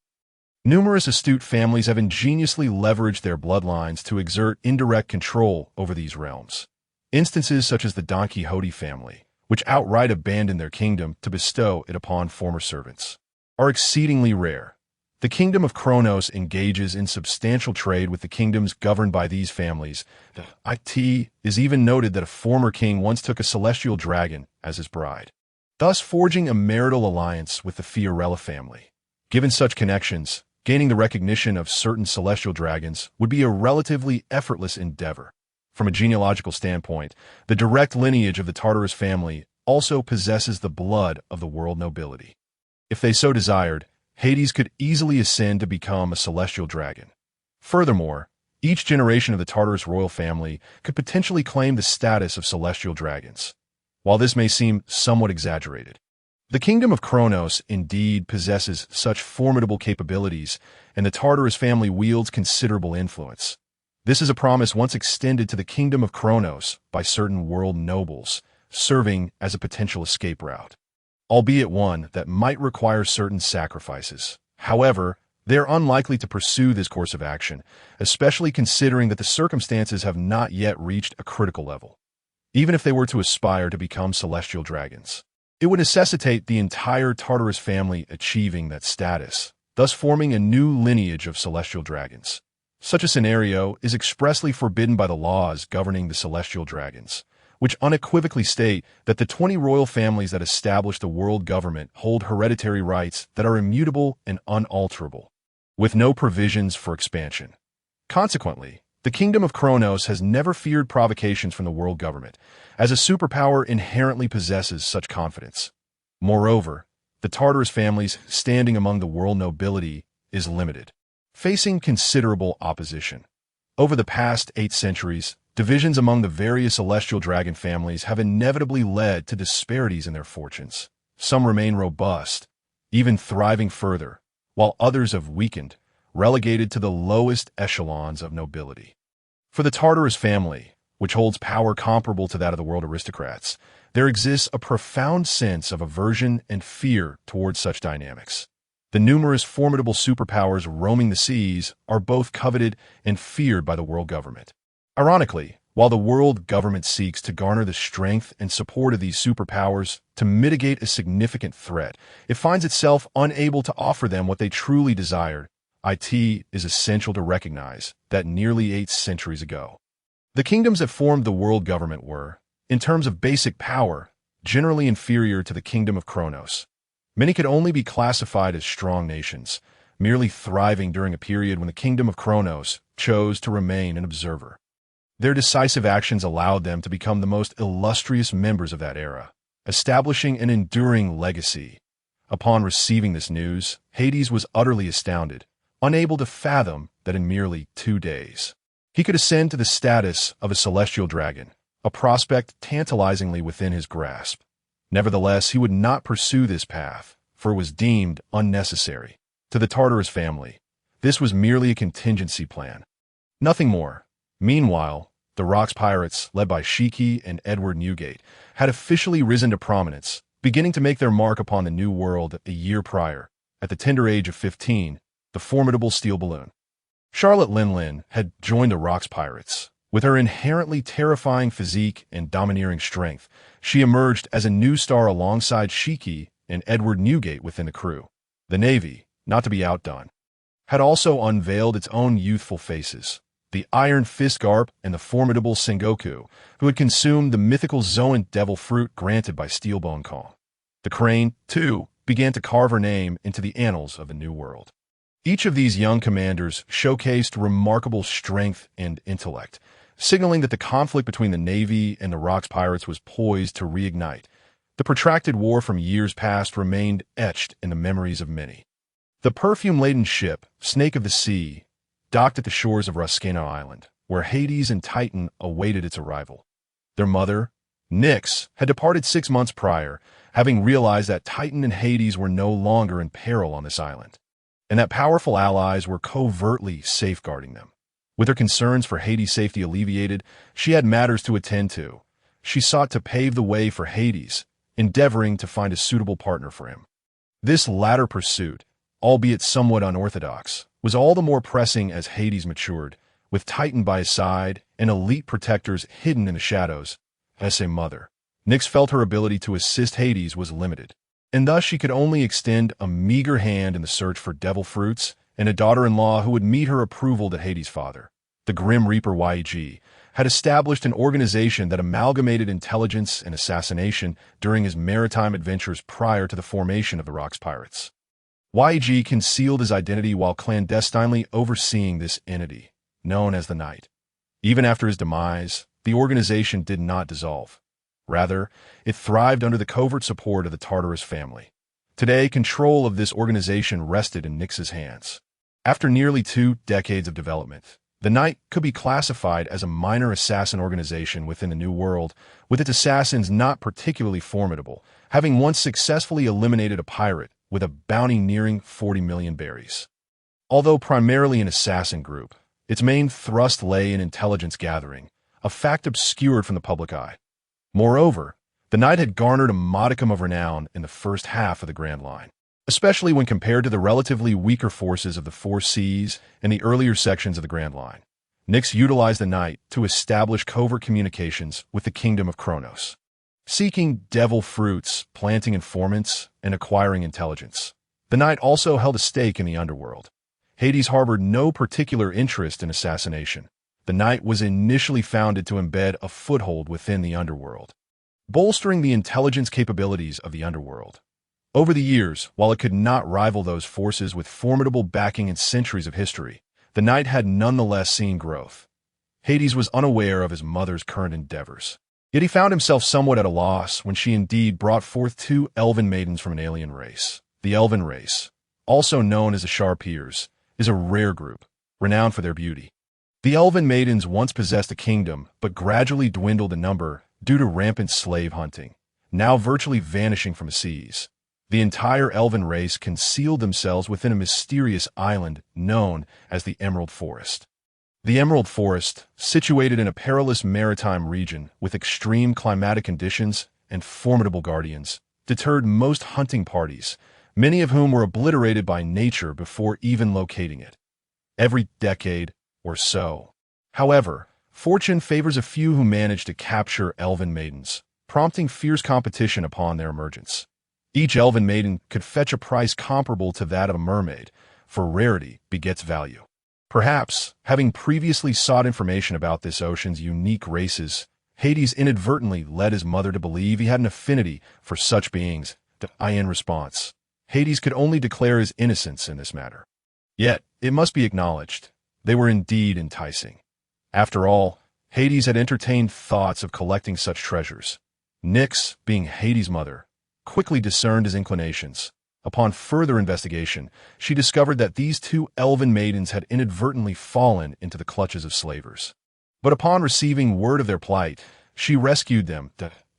Numerous astute families have ingeniously leveraged their bloodlines to exert indirect control over these realms. Instances such as the Don Quixote family, which outright abandoned their kingdom to bestow it upon former servants, are exceedingly rare. The kingdom of Kronos engages in substantial trade with the kingdoms governed by these families. It is even noted that a former king once took a celestial dragon as his bride, thus forging a marital alliance with the Fiorella family. Given such connections, gaining the recognition of certain celestial dragons would be a relatively effortless endeavor. From a genealogical standpoint, the direct lineage of the Tartaros family also possesses the blood of the world nobility. If they so desired, Hades could easily ascend to become a celestial dragon. Furthermore, each generation of the Tartaros royal family could potentially claim the status of celestial dragons. While this may seem somewhat exaggerated, the kingdom of Kronos indeed possesses such formidable capabilities, and the Tartaros family wields considerable influence. This is a promise once extended to the kingdom of Kronos by certain world nobles, serving as a potential escape route, albeit one that might require certain sacrifices. However, they are unlikely to pursue this course of action, especially considering that the circumstances have not yet reached a critical level. Even if they were to aspire to become celestial dragons, it would necessitate the entire Tartaros family achieving that status, thus forming a new lineage of celestial dragons. Such a scenario is expressly forbidden by the laws governing the celestial dragons, which unequivocally state that the 20 royal families that establish the world government hold hereditary rights that are immutable and unalterable, with no provisions for expansion. Consequently, the kingdom of Kronos has never feared provocations from the world government, as a superpower inherently possesses such confidence. Moreover, the Tartaros families standing among the world nobility is limited, facing considerable opposition. Over the past 8 centuries, divisions among the various celestial dragon families have inevitably led to disparities in their fortunes. Some remain robust, even thriving further, while others have weakened, relegated to the lowest echelons of nobility. For the Tartaros family, which holds power comparable to that of the world aristocrats, there exists a profound sense of aversion and fear towards such dynamics. The numerous formidable superpowers roaming the seas are both coveted and feared by the world government. Ironically, While the world government seeks to garner the strength and support of these superpowers to mitigate a significant threat, it finds itself unable to offer them what they truly desired. It is essential to recognize that nearly 8 centuries ago, the kingdoms that formed the world government were, in terms of basic power, generally inferior to the kingdom of Kronos. Many could only be classified as strong nations, merely thriving during a period when the kingdom of Kronos chose to remain an observer. Their decisive actions allowed them to become the most illustrious members of that era, establishing an enduring legacy. Upon receiving this news, Hades was utterly astounded, unable to fathom that in merely 2 days, he could ascend to the status of a celestial dragon, a prospect tantalizingly within his grasp. Nevertheless, he would not pursue this path, for it was deemed unnecessary. To the Tartaros family, this was merely a contingency plan. Nothing more. Meanwhile, the Rocks Pirates, led by Shiki and Edward Newgate, had officially risen to prominence, beginning to make their mark upon the New World a year prior. At the tender age of 15, the formidable steel balloon Charlotte Linlin had joined the Rocks Pirates. With her inherently terrifying physique and domineering strength, she emerged as a new star alongside Shiki and Edward Newgate within the crew. The Navy, not to be outdone, had also unveiled its own youthful faces. The Iron Fist Garp and the formidable Sengoku, who had consumed the mythical Zoan devil fruit granted by Steelbone Kong. The Crane, too, began to carve her name into the annals of the New World. Each of these young commanders showcased remarkable strength and intellect, signaling that the conflict between the Navy and the Rocks Pirates was poised to reignite. The protracted war from years past remained etched in the memories of many. The perfume-laden ship, Snake of the Sea, docked at the shores of Ruskena Island, where Hades and Titan awaited its arrival. Their mother, Nyx, had departed 6 months prior, having realized that Titan and Hades were no longer in peril on this island, and that powerful allies were covertly safeguarding them. With her concerns for Hades' safety alleviated, she had matters to attend to. She sought to pave the way for Hades, endeavoring to find a suitable partner for him. This latter pursuit, albeit somewhat unorthodox, was all the more pressing as Hades matured, with Titan by his side and elite protectors hidden in the shadows. As a mother, Nyx felt her ability to assist Hades was limited, and thus she could only extend a meager hand in the search for devil fruits and a daughter-in-law who would meet her approval to Hades' father. The Grim Reaper YEG had established an organization that amalgamated intelligence and assassination during his maritime adventures prior to the formation of the Rocks Pirates. YEG concealed his identity while clandestinely overseeing this entity, known as the Knight. Even after his demise, the organization did not dissolve. Rather, it thrived under the covert support of the Tartaros family. Today, control of this organization rested in Nyx's hands. After nearly 2 decades of development, the Knight could be classified as a minor assassin organization within the New World, with its assassins not particularly formidable, having once successfully eliminated a pirate with a bounty nearing 40 million berries. Although primarily an assassin group, its main thrust lay in intelligence gathering, a fact obscured from the public eye. Moreover, the Knight had garnered a modicum of renown in the first half of the Grand Line, especially when compared to the relatively weaker forces of the Four Seas and the earlier sections of the Grand Line. Nyx utilized the Knight to establish covert communications with the Kingdom of Kronos, seeking devil fruits, planting informants, and acquiring intelligence. The Knight also held a stake in the underworld. Hades harbored no particular interest in assassination. The Knight was initially founded to embed a foothold within the underworld, bolstering the intelligence capabilities of the underworld. Over the years, while it could not rival those forces with formidable backing and centuries of history, the Knight had nonetheless seen growth. Hades was unaware of his mother's current endeavors. Yet he found himself somewhat at a loss when she indeed brought forth 2 elven maidens from an alien race. The elven race, also known as the Sharpeers, is a rare group, renowned for their beauty. The elven maidens once possessed a kingdom, but gradually dwindled in number due to rampant slave hunting, now virtually vanishing from the seas. The entire elven race concealed themselves within a mysterious island known as the Emerald Forest. The Emerald Forest, situated in a perilous maritime region with extreme climatic conditions and formidable guardians, deterred most hunting parties, many of whom were obliterated by nature before even locating it. Every decade or so, however, fortune favors a few who manage to capture elven maidens, prompting fierce competition upon their emergence. Each elven maiden could fetch a price comparable to that of a mermaid, for rarity begets value. Perhaps, having previously sought information about this ocean's unique races, Hades inadvertently led his mother to believe he had an affinity for such beings. In response, Hades could only declare his innocence in this matter. Yet, it must be acknowledged, they were indeed enticing. After all, Hades had entertained thoughts of collecting such treasures. Nyx, being Hades' mother, quickly discerned his inclinations. Upon further investigation, she discovered that these two elven maidens had inadvertently fallen into the clutches of slavers. But upon receiving word of their plight, she rescued them.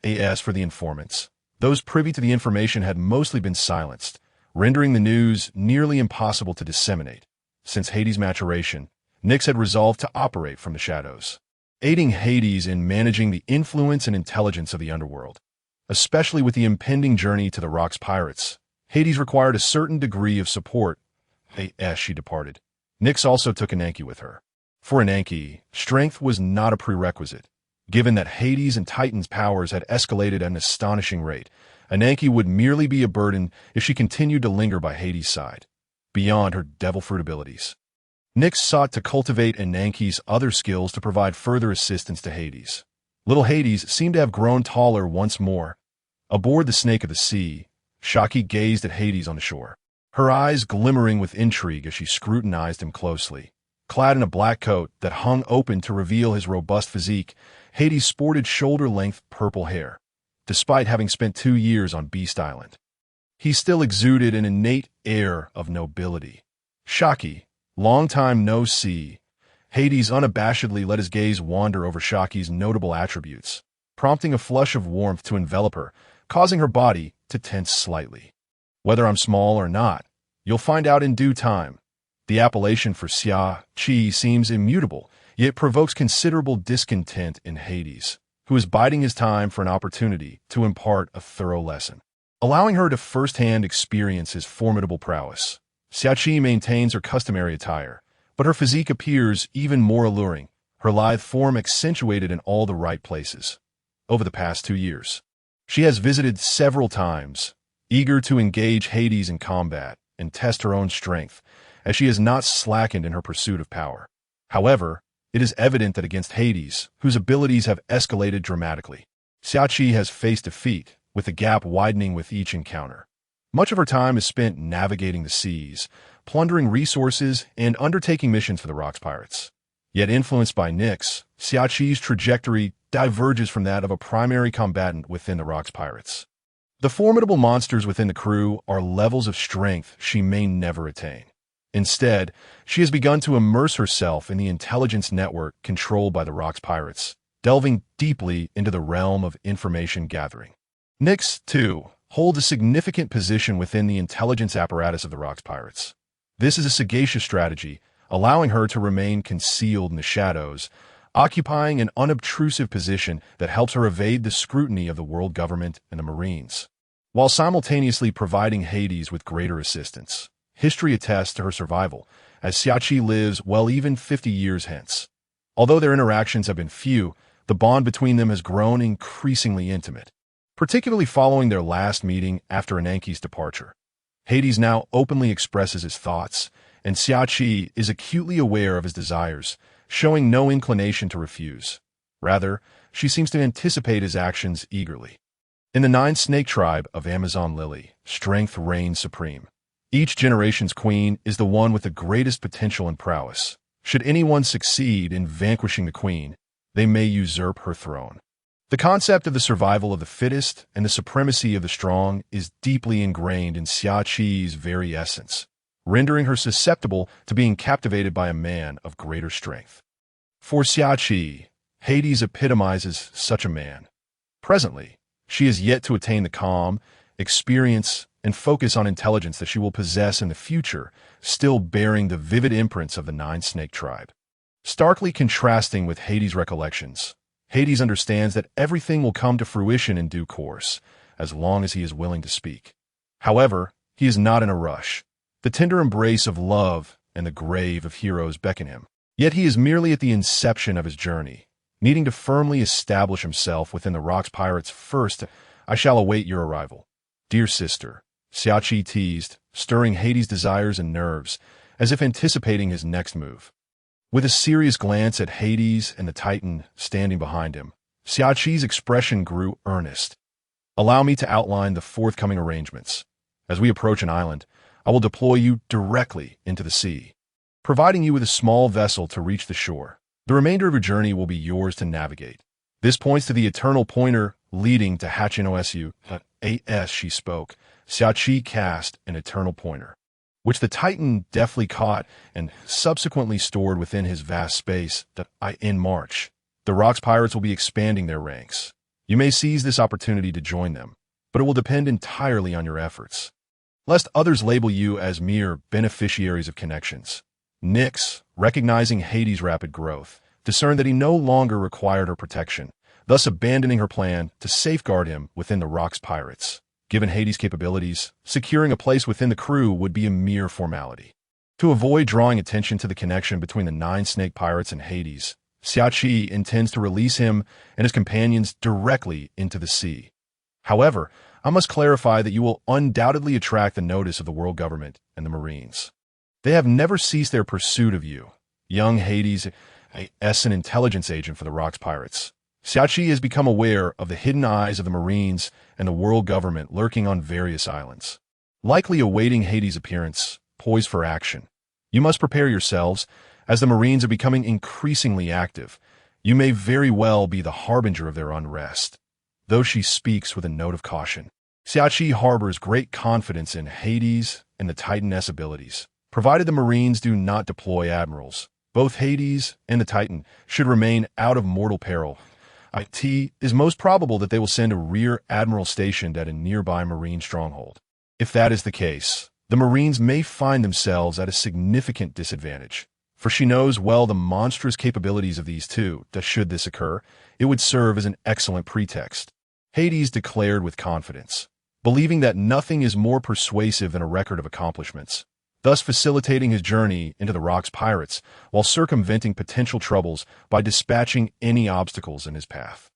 As for the informants, those privy to the information had mostly been silenced, rendering the news nearly impossible to disseminate. Since Hades' maturation, Nyx had resolved to operate from the shadows, aiding Hades in managing the influence and intelligence of the underworld. Especially with the impending journey to the Rock's pirates, Hades required a certain degree of support. As she departed, Nyx also took Ananke with her. For Ananke, strength was not a prerequisite. Given that Hades and Titan's powers had escalated at an astonishing rate, Ananke would merely be a burden if she continued to linger by Hades' side, beyond her devil fruit abilities. Nyx sought to cultivate Ananke's other skills to provide further assistance to Hades. Little Hades seemed to have grown taller once more. Aboard the Snake of the Sea, Shaki gazed at Hades on the shore, her eyes glimmering with intrigue as she scrutinized him closely. Clad in a black coat that hung open to reveal his robust physique, Hades sported shoulder-length purple hair. Despite having spent 2 years on Beast Island, he still exuded an innate air of nobility. Shaki, long time no see, Hades unabashedly let his gaze wander over Shaki's notable attributes, prompting a flush of warmth to envelop her, causing her body to tense slightly. Whether I'm small or not, you'll find out in due time. The appellation for Xia Qi seems immutable, yet provokes considerable discontent in Hades, who is biding his time for an opportunity to impart a thorough lesson. Allowing her to first-hand experience his formidable prowess, Xia Qi maintains her customary attire, but her physique appears even more alluring, her lithe form accentuated in all the right places. Over the past 2 years, she has visited several times, eager to engage Hades in combat and test her own strength, as she has not slackened in her pursuit of power. However, it is evident that against Hades, whose abilities have escalated dramatically, Xia Qi has faced defeat, with the gap widening with each encounter. Much of her time is spent navigating the seas, plundering resources, and undertaking missions for the Rock's pirates. Yet influenced by Nyx, Xia Qi's trajectory diverges from that of a primary combatant within the Rock's pirates. The formidable monsters within the crew are levels of strength she may never attain. Instead, she has begun to immerse herself in the intelligence network controlled by the Rock's pirates, delving deeply into the realm of information gathering. Nyx, too, holds a significant position within the intelligence apparatus of the Rock's pirates. This is a sagacious strategy, allowing her to remain concealed in the shadows, occupying an unobtrusive position that helps her evade the scrutiny of the world government and the Marines, while simultaneously providing Hades with greater assistance. History attests to her survival, as Xia Qi lives well even 50 years hence. Although their interactions have been few, the bond between them has grown increasingly intimate, particularly following their last meeting after Ananke's departure. Hades now openly expresses his thoughts, and Xia Qi is acutely aware of his desires, showing no inclination to refuse. Rather, she seems to anticipate his actions eagerly. In the 9 snake tribe of Amazon Lily, strength reigns supreme. Each generation's queen is the one with the greatest potential and prowess. Should anyone succeed in vanquishing the queen, they may usurp her throne. The concept of the survival of the fittest and the supremacy of the strong is deeply ingrained in Xia Qi's very essence, rendering her susceptible to being captivated by a man of greater strength. For Xia Qi, Hades epitomizes such a man. Presently, she is yet to attain the calm, experience, and focus on intelligence that she will possess in the future, still bearing the vivid imprints of the 9 snake tribe. Starkly contrasting with Hades' recollections, Hades understands that everything will come to fruition in due course, as long as he is willing to speak. However, he is not in a rush. The tender embrace of love and the grave of heroes beckon him. Yet he is merely at the inception of his journey, needing to firmly establish himself within the Rocks Pirates first. I shall await your arrival. Dear sister, Xiaoqi teased, stirring Hades' desires and nerves, as if anticipating his next move. With a serious glance at Hades and the Titan standing behind him, Xiaoqi's expression grew earnest. Allow me to outline the forthcoming arrangements. As we approach an island, I will deploy you directly into the sea, providing you with a small vessel to reach the shore. The remainder of your journey will be yours to navigate. This points to the eternal pointer leading to Hachinosu. As she spoke, Xiaoqi cast an eternal pointer, which the Titan deftly caught and subsequently stored within his vast space. In March, the Rocks Pirates will be expanding their ranks. You may seize this opportunity to join them, but it will depend entirely on your efforts, lest others label you as mere beneficiaries of connections. Nyx, recognizing Hades' rapid growth, discerned that he no longer required her protection, thus abandoning her plan to safeguard him within the Rocks Pirates. Given Hades' capabilities, securing a place within the crew would be a mere formality. To avoid drawing attention to the connection between the 9 snake pirates and Hades, Xiaoqi intends to release him and his companions directly into the sea. However, I must clarify that you will undoubtedly attract the notice of the world government and the Marines. They have never ceased their pursuit of you. Young Hades, an intelligence agent for the Rocks Pirates. Xiaoqi has become aware of the hidden eyes of the Marines and the world government lurking on various islands, likely awaiting Hades' appearance, poised for action. You must prepare yourselves, as the Marines are becoming increasingly active. You may very well be the harbinger of their unrest. Though she speaks with a note of caution, Xiaoqi harbors great confidence in Hades and the Titaness abilities. Provided the Marines do not deploy admirals, both Hades and the Titan should remain out of mortal peril. It is most probable that they will send a rear admiral stationed at a nearby Marine stronghold. If that is the case, the Marines may find themselves at a significant disadvantage, for she knows well the monstrous capabilities of these two. Should this occur, it would serve as an excellent pretext. Hades declared with confidence, believing that nothing is more persuasive than a record of accomplishments, thus facilitating his journey into the Rocks Pirates while circumventing potential troubles by dispatching any obstacles in his path.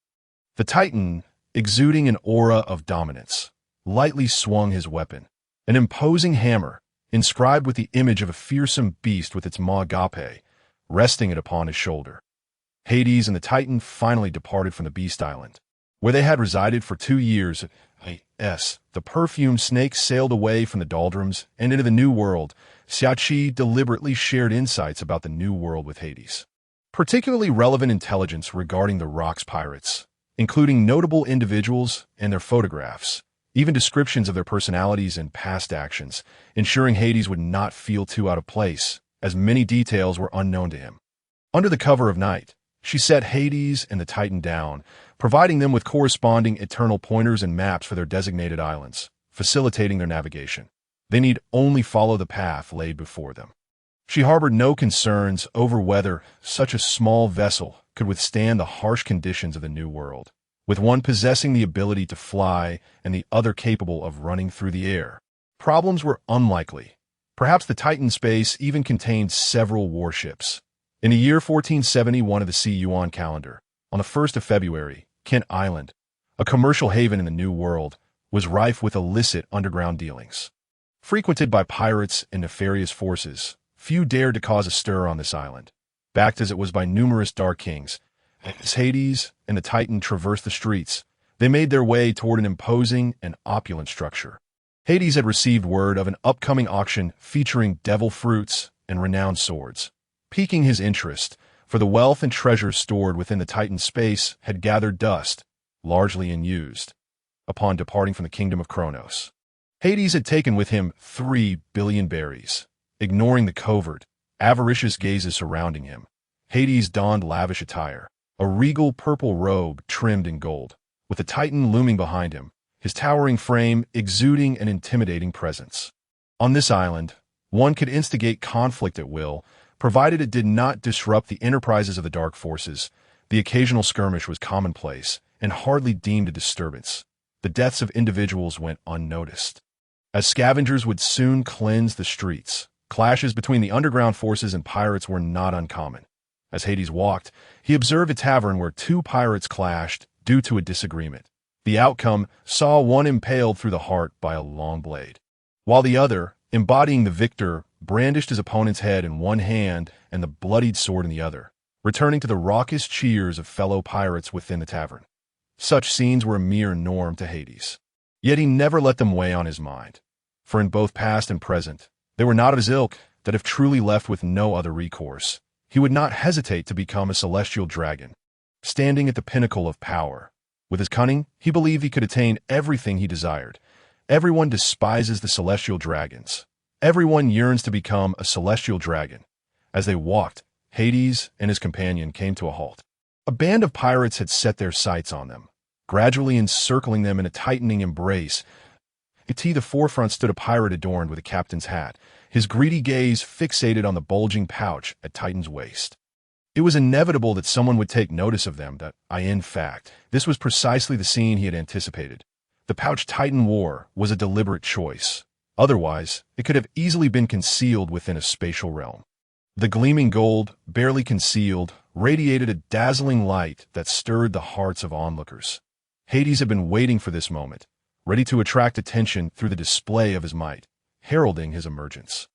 The Titan, exuding an aura of dominance, lightly swung his weapon, an imposing hammer, inscribed with the image of a fearsome beast with its maw agape, resting it upon his shoulder. Hades and the Titan finally departed from the Beast Island, where they had resided for 2 years. The perfumed snake sailed away from the doldrums and into the new world. Xiaoqi deliberately shared insights about the new world with Hades, particularly relevant intelligence regarding the Rocks Pirates, including notable individuals and their photographs, even descriptions of their personalities and past actions, ensuring Hades would not feel too out of place, as many details were unknown to him. Under the cover of night, she set Hades and the Titan down, providing them with corresponding eternal pointers and maps for their designated islands, facilitating their navigation. They need only follow the path laid before them. She harbored no concerns over whether such a small vessel could withstand the harsh conditions of the new world, with one possessing the ability to fly and the other capable of running through the air. Problems were unlikely. Perhaps the Titan space even contained several warships. In the year 1471 of the C Yuan calendar, on the 1st of February, Kent Island, a commercial haven in the New World, was rife with illicit underground dealings. Frequented by pirates and nefarious forces, few dared to cause a stir on this island, backed as it was by numerous Dark Kings. As Hades and the Titan traversed the streets, they made their way toward an imposing and opulent structure. Hades had received word of an upcoming auction featuring devil fruits and renowned swords, piquing his interest, for the wealth and treasures stored within the Titan's space had gathered dust, largely unused, upon departing from the kingdom of Kronos. Hades had taken with him 3 billion berries. Ignoring the covert, avaricious gazes surrounding him, Hades donned lavish attire, a regal purple robe trimmed in gold, with the Titan looming behind him, his towering frame exuding an intimidating presence. On this island, one could instigate conflict at will, provided it did not disrupt the enterprises of the dark forces. The occasional skirmish was commonplace and hardly deemed a disturbance. The deaths of individuals went unnoticed, as scavengers would soon cleanse the streets. Clashes between the underground forces and pirates were not uncommon, As Hades walked, he observed a tavern where two pirates clashed due to a disagreement. The outcome saw one impaled through the heart by a long blade, while the other, embodying the victor, brandished his opponent's head in one hand and the bloodied sword in the other, returning to the raucous cheers of fellow pirates within the tavern. Such scenes were a mere norm to Hades. Yet he never let them weigh on his mind, for in both past and present, they were not of his ilk that if truly left with no other recourse, he would not hesitate to become a celestial dragon, standing at the pinnacle of power. With his cunning, he believed he could attain everything he desired. Everyone despises the celestial dragons. Everyone yearns to become a celestial dragon. As they walked, Hades and his companion came to a halt. A band of pirates had set their sights on them, gradually encircling them in a tightening embrace. At the forefront stood a pirate adorned with a captain's hat, his greedy gaze fixated on the bulging pouch at Titan's waist. It was inevitable that someone would take notice of them, in fact, this was precisely the scene he had anticipated. The pouch Titan wore was a deliberate choice. Otherwise, it could have easily been concealed within a spatial realm. The gleaming gold, barely concealed, radiated a dazzling light that stirred the hearts of onlookers. Hades had been waiting for this moment, ready to attract attention through the display of his might, heralding his emergence.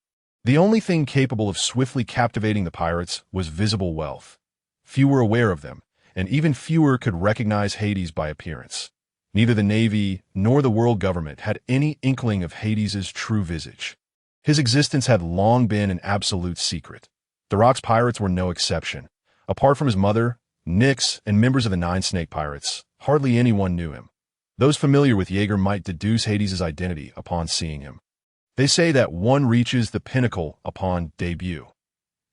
The only thing capable of swiftly captivating the pirates was visible wealth. Few were aware of them, and even fewer could recognize Hades by appearance. Neither the Navy nor the world government had any inkling of Hades's true visage. His existence had long been an absolute secret. The Rock's pirates were no exception. Apart from his mother, Nyx, and members of the Nine Snake Pirates, hardly anyone knew him. Those familiar with Jaeger might deduce Hades's identity upon seeing him. They say that one reaches the pinnacle upon debut.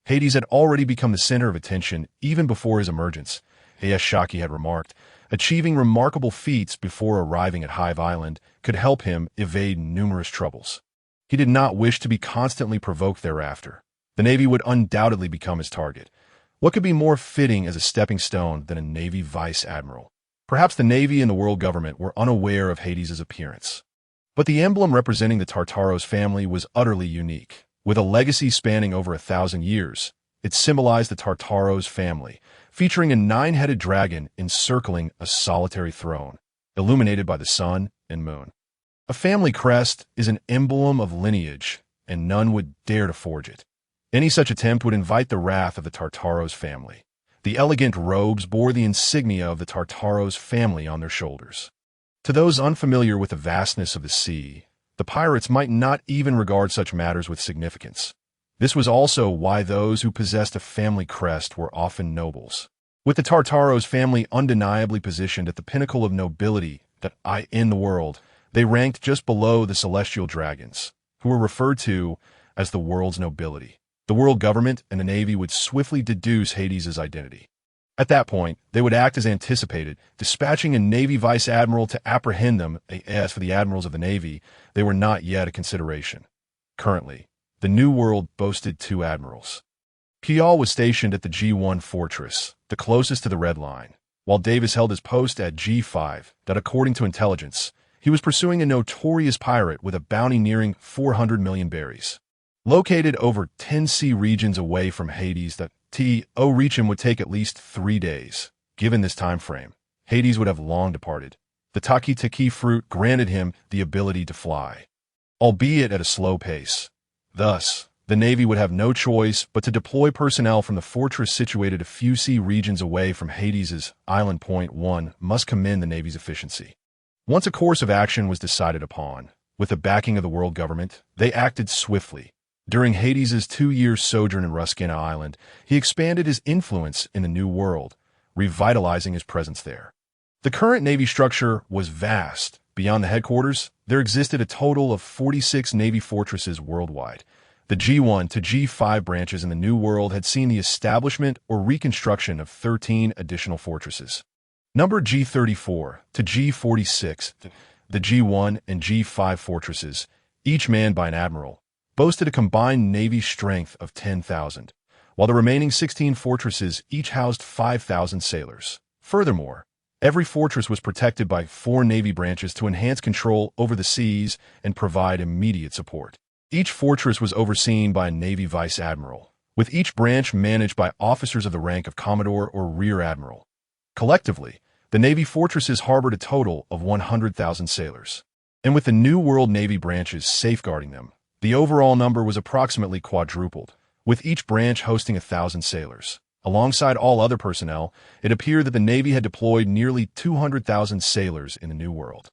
Hades had already become the center of attention even before his emergence, A.S. Shaki had remarked. Achieving remarkable feats before arriving at Hive Island could help him evade numerous troubles. He did not wish to be constantly provoked thereafter. The Navy would undoubtedly become his target. What could be more fitting as a stepping stone than a Navy vice admiral? Perhaps the Navy and the world government were unaware of Hades's appearance. But the emblem representing the Tartaros family was utterly unique. With a legacy spanning over 1,000 years, it symbolized the Tartaros family, featuring a 9-headed dragon encircling a solitary throne, illuminated by the sun and moon. A family crest is an emblem of lineage, and none would dare to forge it. Any such attempt would invite the wrath of the Tartaros family. The elegant robes bore the insignia of the Tartaros family on their shoulders. To those unfamiliar with the vastness of the sea, the pirates might not even regard such matters with significance. This was also why those who possessed a family crest were often nobles. With the Tartaros family undeniably positioned at the pinnacle of nobility in the world, they ranked just below the celestial dragons, who were referred to as the world's nobility. The world government and the Navy would swiftly deduce Hades's identity. At that point, they would act as anticipated, dispatching a Navy vice admiral to apprehend them. As for the admirals of the Navy, they were not yet a consideration. Currently, the New World boasted 2 admirals. Pial was stationed at the G1 fortress, the closest to the Red Line, while Davis held his post at G5, that according to intelligence, he was pursuing a notorious pirate with a bounty nearing 400 million berries. Located over 10 sea regions away from Hades, to reach him would take at least 3 days. Given this time frame, Hades would have long departed. The Taki-Taki fruit granted him the ability to fly, albeit at a slow pace. Thus, the Navy would have no choice but to deploy personnel from the fortress situated a few sea regions away from Hades's island. Point 1 must commend the Navy's efficiency. Once a course of action was decided upon, with the backing of the world government, they acted swiftly. During Hades's 2-year sojourn in Ruskina Island, he expanded his influence in the New World, revitalizing his presence there. The current Navy structure was vast. Beyond the headquarters, there existed a total of 46 Navy fortresses worldwide. The G1 to G5 branches in the New World had seen the establishment or reconstruction of 13 additional fortresses. Numbered G34 to G46, the G1 and G5 fortresses, each manned by an admiral, boasted a combined Navy strength of 10,000, while the remaining 16 fortresses each housed 5,000 sailors. Furthermore, every fortress was protected by 4 Navy branches to enhance control over the seas and provide immediate support. Each fortress was overseen by a Navy vice admiral, with each branch managed by officers of the rank of Commodore or Rear Admiral. Collectively, the Navy fortresses harbored a total of 100,000 sailors. And with the New World Navy branches safeguarding them, the overall number was approximately quadrupled, with each branch hosting 1,000 sailors. Alongside all other personnel, it appeared that the Navy had deployed nearly 200,000 sailors in the New World.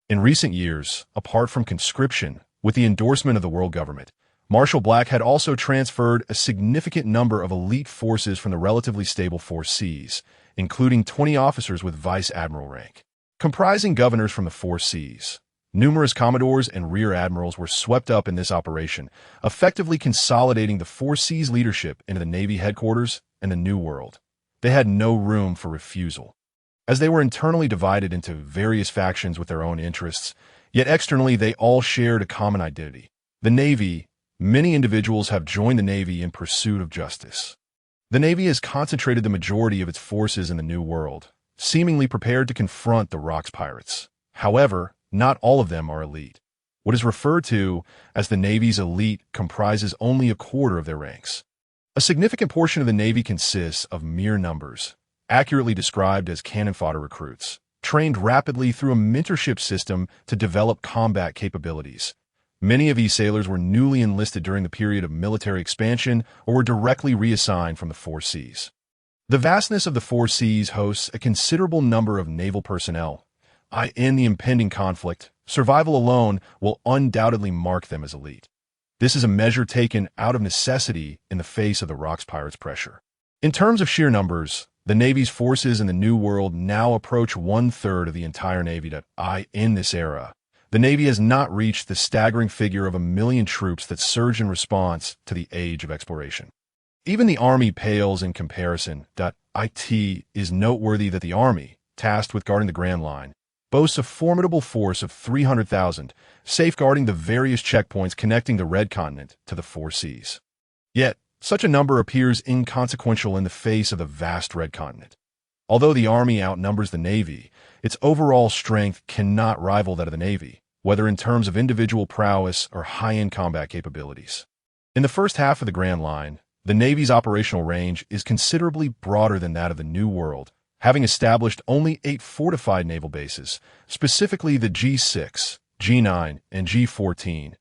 In recent years, apart from conscription, with the endorsement of the world government, Marshal Black had also transferred a significant number of elite forces from the relatively stable Four Seas, including 20 officers with vice admiral rank. Comprising governors from the Four Seas, numerous commodores and rear admirals were swept up in this operation, effectively consolidating the Four Seas leadership into the Navy headquarters and the New World. They had no room for refusal. As they were internally divided into various factions with their own interests, yet externally they all shared a common identity. The Navy. Many individuals have joined the Navy in pursuit of justice. The Navy has concentrated the majority of its forces in the New World, seemingly prepared to confront the Rocks pirates. However, not all of them are elite. What is referred to as the Navy's elite comprises only a quarter of their ranks. A significant portion of the Navy consists of mere numbers, accurately described as cannon fodder recruits, trained rapidly through a mentorship system to develop combat capabilities. Many of these sailors were newly enlisted during the period of military expansion or were directly reassigned from the Four Seas. The vastness of the Four Seas hosts a considerable number of naval personnel. In the impending conflict, survival alone will undoubtedly mark them as elite. This is a measure taken out of necessity in the face of the Rocks pirates' pressure. In terms of sheer numbers, the Navy's forces in the New World now approach 1/3 of the entire Navy in this era. The Navy has not reached the staggering figure of 1 million troops that surged in response to the age of exploration. Even the Army pales in comparison. It is noteworthy that the Army, tasked with guarding the Grand Line, boasts a formidable force of 300,000, safeguarding the various checkpoints connecting the Red Continent to the Four Seas. Yet, such a number appears inconsequential in the face of the vast Red Continent. Although the Army outnumbers the Navy, its overall strength cannot rival that of the Navy, whether in terms of individual prowess or high-end combat capabilities. In the first half of the Grand Line, the Navy's operational range is considerably broader than that of the New World, having established only 8 fortified naval bases, specifically the G6, G9, and G14,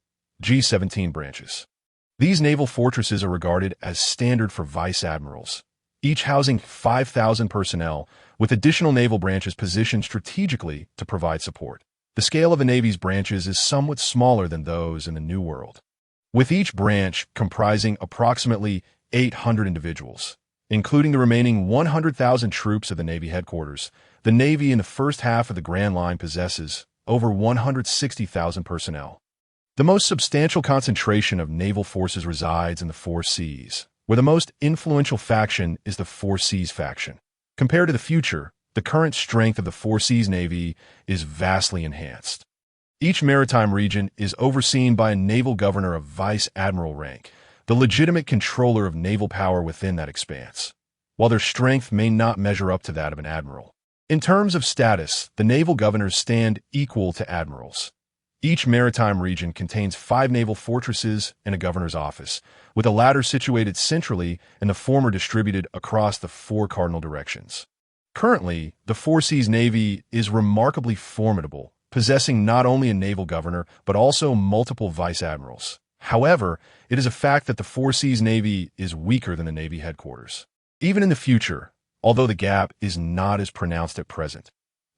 G17 branches. These naval fortresses are regarded as standard for vice admirals, each housing 5,000 personnel, with additional naval branches positioned strategically to provide support. The scale of the Navy's branches is somewhat smaller than those in the New World, with each branch comprising approximately 800 individuals. Including the remaining 100,000 troops of the Navy headquarters, the Navy in the first half of the Grand Line possesses over 160,000 personnel. The most substantial concentration of naval forces resides in the Four Seas, where the most influential faction is the Four Seas faction. Compared to the future, the current strength of the Four Seas Navy is vastly enhanced. Each maritime region is overseen by a naval governor of vice admiral rank, the legitimate controller of naval power within that expanse, while their strength may not measure up to that of an admiral. In terms of status, the naval governors stand equal to admirals. Each maritime region contains 5 naval fortresses and a governor's office, with the latter situated centrally and the former distributed across the 4 cardinal directions. Currently, the Four Seas Navy is remarkably formidable, possessing not only a naval governor but also multiple vice admirals. However, it is a fact that the Four Seas Navy is weaker than the Navy headquarters. Even in the future, although the gap is not as pronounced at present,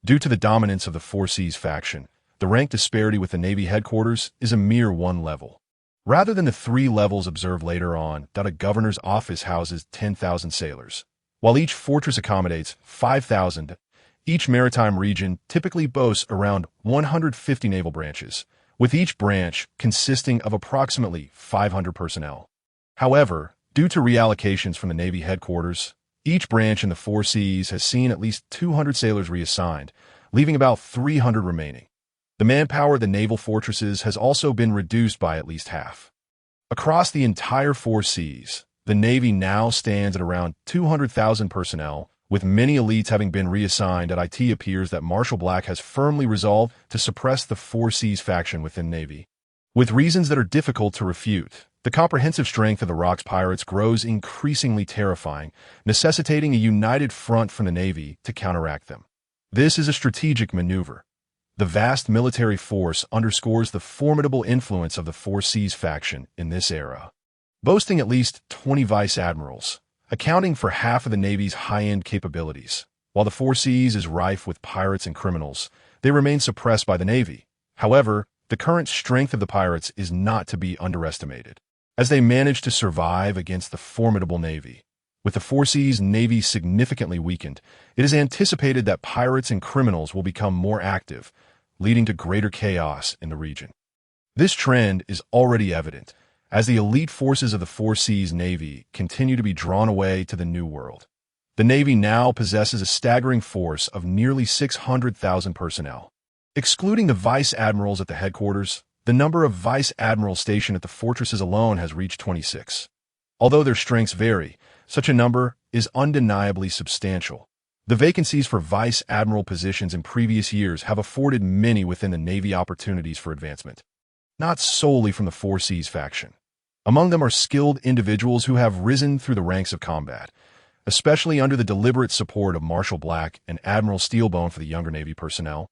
due to the dominance of the Four Seas faction, the rank disparity with the Navy headquarters is a mere 1 level. Rather than the 3 levels observed later on, that a governor's office houses 10,000 sailors, while each fortress accommodates 5,000. Each maritime region typically boasts around 150 naval branches, with each branch consisting of approximately 500 personnel. However, due to reallocations from the Navy headquarters, each branch in the Four Seas has seen at least 200 sailors reassigned, leaving about 300 remaining. The manpower of the naval fortresses has also been reduced by at least half. Across the entire Four Seas, the Navy now stands at around 200,000 personnel, with many elites having been reassigned. It appears that Marshal Black has firmly resolved to suppress the Four Seas faction within Navy. With reasons that are difficult to refute, The comprehensive strength of the Rock's pirates grows increasingly terrifying, necessitating a united front from the Navy to counteract them. This is a strategic maneuver. The vast military force underscores the formidable influence of the Four Seas faction in this era, boasting at least 20 vice admirals, accounting for half of the Navy's high-end capabilities. While the Four Seas is rife with pirates and criminals, they remain suppressed by the Navy. However, the current strength of the pirates is not to be underestimated, as they manage to survive against the formidable Navy. With the Four Seas Navy significantly weakened, it is anticipated that pirates and criminals will become more active, leading to greater chaos in the region. This trend is already evident, as the elite forces of the Four Seas Navy continue to be drawn away to the New World. The Navy now possesses a staggering force of nearly 600,000 personnel. Excluding the vice admirals at the headquarters, the number of vice admirals stationed at the fortresses alone has reached 26. Although their strengths vary, such a number is undeniably substantial. The vacancies for vice admiral positions in previous years have afforded many within the Navy opportunities for advancement, not solely from the Four Seas faction. Among them are skilled individuals who have risen through the ranks of combat, especially under the deliberate support of Marshal Black and Admiral Steelbone for the younger Navy personnel.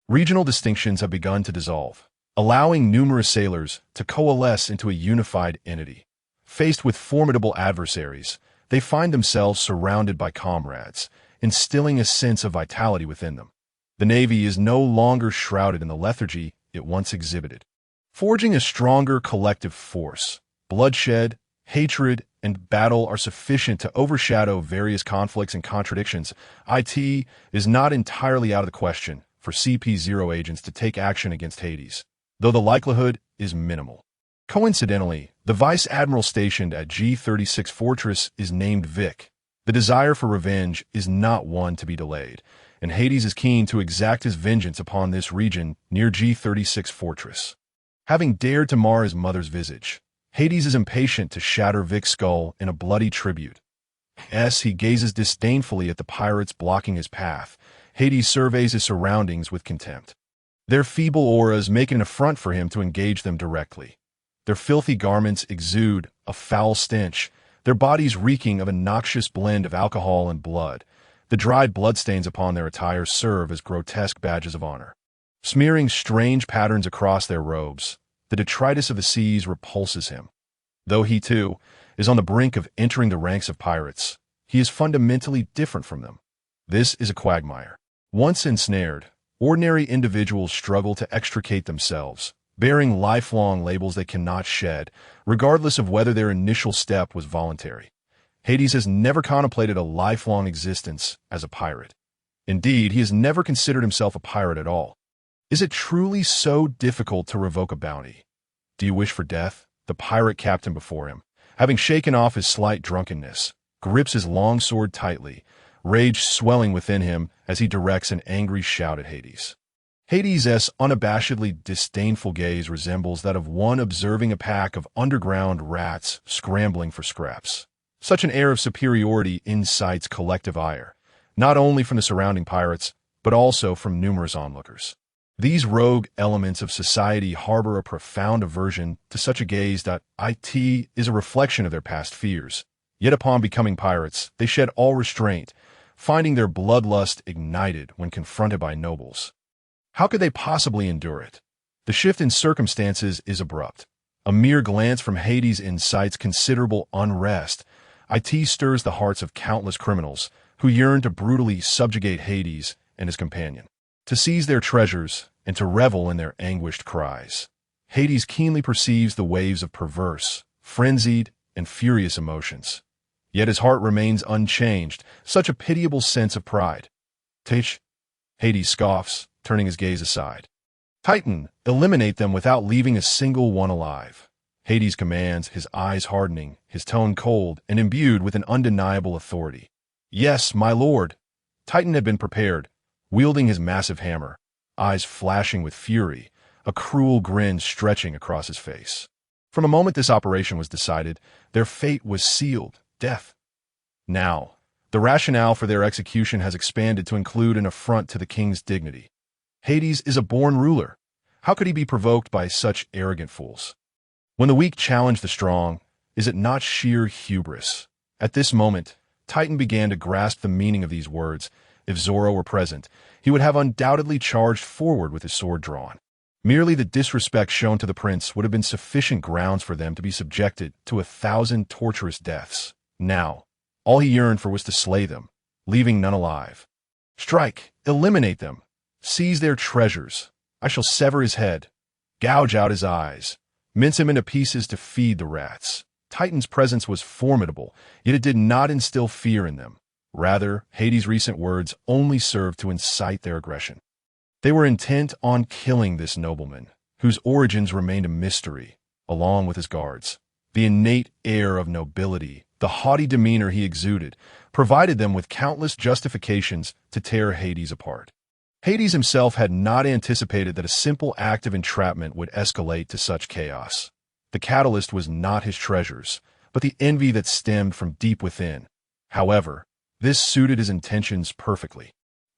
Regional distinctions have begun to dissolve, allowing numerous sailors to coalesce into a unified entity. Faced with formidable adversaries, they find themselves surrounded by comrades, instilling a sense of vitality within them. The Navy is no longer shrouded in the lethargy it once exhibited, forging a stronger collective force. Bloodshed, hatred, and battle are sufficient to overshadow various conflicts and contradictions. It is not entirely out of the question for CP0 agents to take action against Hades, though the likelihood is minimal. Coincidentally, the Vice Admiral stationed at G36 Fortress is named Vic. The desire for revenge is not one to be delayed, and Hades is keen to exact his vengeance upon this region near G36 Fortress. Having dared to mar his mother's visage, Hades is impatient to shatter Vic's skull in a bloody tribute. As he gazes disdainfully at the pirates blocking his path, Hades surveys his surroundings with contempt. Their feeble auras make an affront for him to engage them directly. Their filthy garments exude a foul stench, their bodies reeking of a noxious blend of alcohol and blood. The dried bloodstains upon their attire serve as grotesque badges of honor, smearing strange patterns across their robes. The detritus of the seas repulses him. Though he, too, is on the brink of entering the ranks of pirates, he is fundamentally different from them. This is a quagmire. Once ensnared, ordinary individuals struggle to extricate themselves, bearing lifelong labels they cannot shed, regardless of whether their initial step was voluntary. Hades has never contemplated a lifelong existence as a pirate. Indeed, he has never considered himself a pirate at all. Is it truly so difficult to revoke a bounty? Do you wish for death? The pirate captain before him, having shaken off his slight drunkenness, grips his long sword tightly, rage swelling within him as he directs an angry shout at Hades. Hades' unabashedly disdainful gaze resembles that of one observing a pack of underground rats scrambling for scraps. Such an air of superiority incites collective ire, not only from the surrounding pirates, but also from numerous onlookers. These rogue elements of society harbor a profound aversion to such a gaze that it is a reflection of their past fears. Yet upon becoming pirates, they shed all restraint, finding their bloodlust ignited when confronted by nobles. How could they possibly endure it? The shift in circumstances is abrupt. A mere glance from Hades incites considerable unrest. It stirs the hearts of countless criminals who yearn to brutally subjugate Hades and his companion, to seize their treasures and to revel in their anguished cries. Hades keenly perceives the waves of perverse, frenzied, and furious emotions. Yet his heart remains unchanged, such a pitiable sense of pride. Tch, Hades scoffs, turning his gaze aside. Titan, eliminate them without leaving a single one alive. Hades commands, his eyes hardening, his tone cold and imbued with an undeniable authority. Yes, my lord. Titan had been prepared, wielding his massive hammer, eyes flashing with fury, a cruel grin stretching across his face. From the moment this operation was decided, their fate was sealed, death. Now, the rationale for their execution has expanded to include an affront to the king's dignity. Hades is a born ruler. How could he be provoked by such arrogant fools? When the weak challenge the strong, is it not sheer hubris? At this moment, Titan began to grasp the meaning of these words. If Zoro were present, he would have undoubtedly charged forward with his sword drawn. Merely the disrespect shown to the prince would have been sufficient grounds for them to be subjected to 1,000 torturous deaths. Now, all he yearned for was to slay them, leaving none alive. Strike, eliminate them, seize their treasures. I shall sever his head, gouge out his eyes, mince him into pieces to feed the rats. Titan's presence was formidable, yet it did not instill fear in them. Rather, Hades' recent words only served to incite their aggression. They were intent on killing this nobleman, whose origins remained a mystery, along with his guards. The innate air of nobility, the haughty demeanor he exuded, provided them with countless justifications to tear Hades apart. Hades himself had not anticipated that a simple act of entrapment would escalate to such chaos. The catalyst was not his treasures, but the envy that stemmed from deep within. However, this suited his intentions perfectly.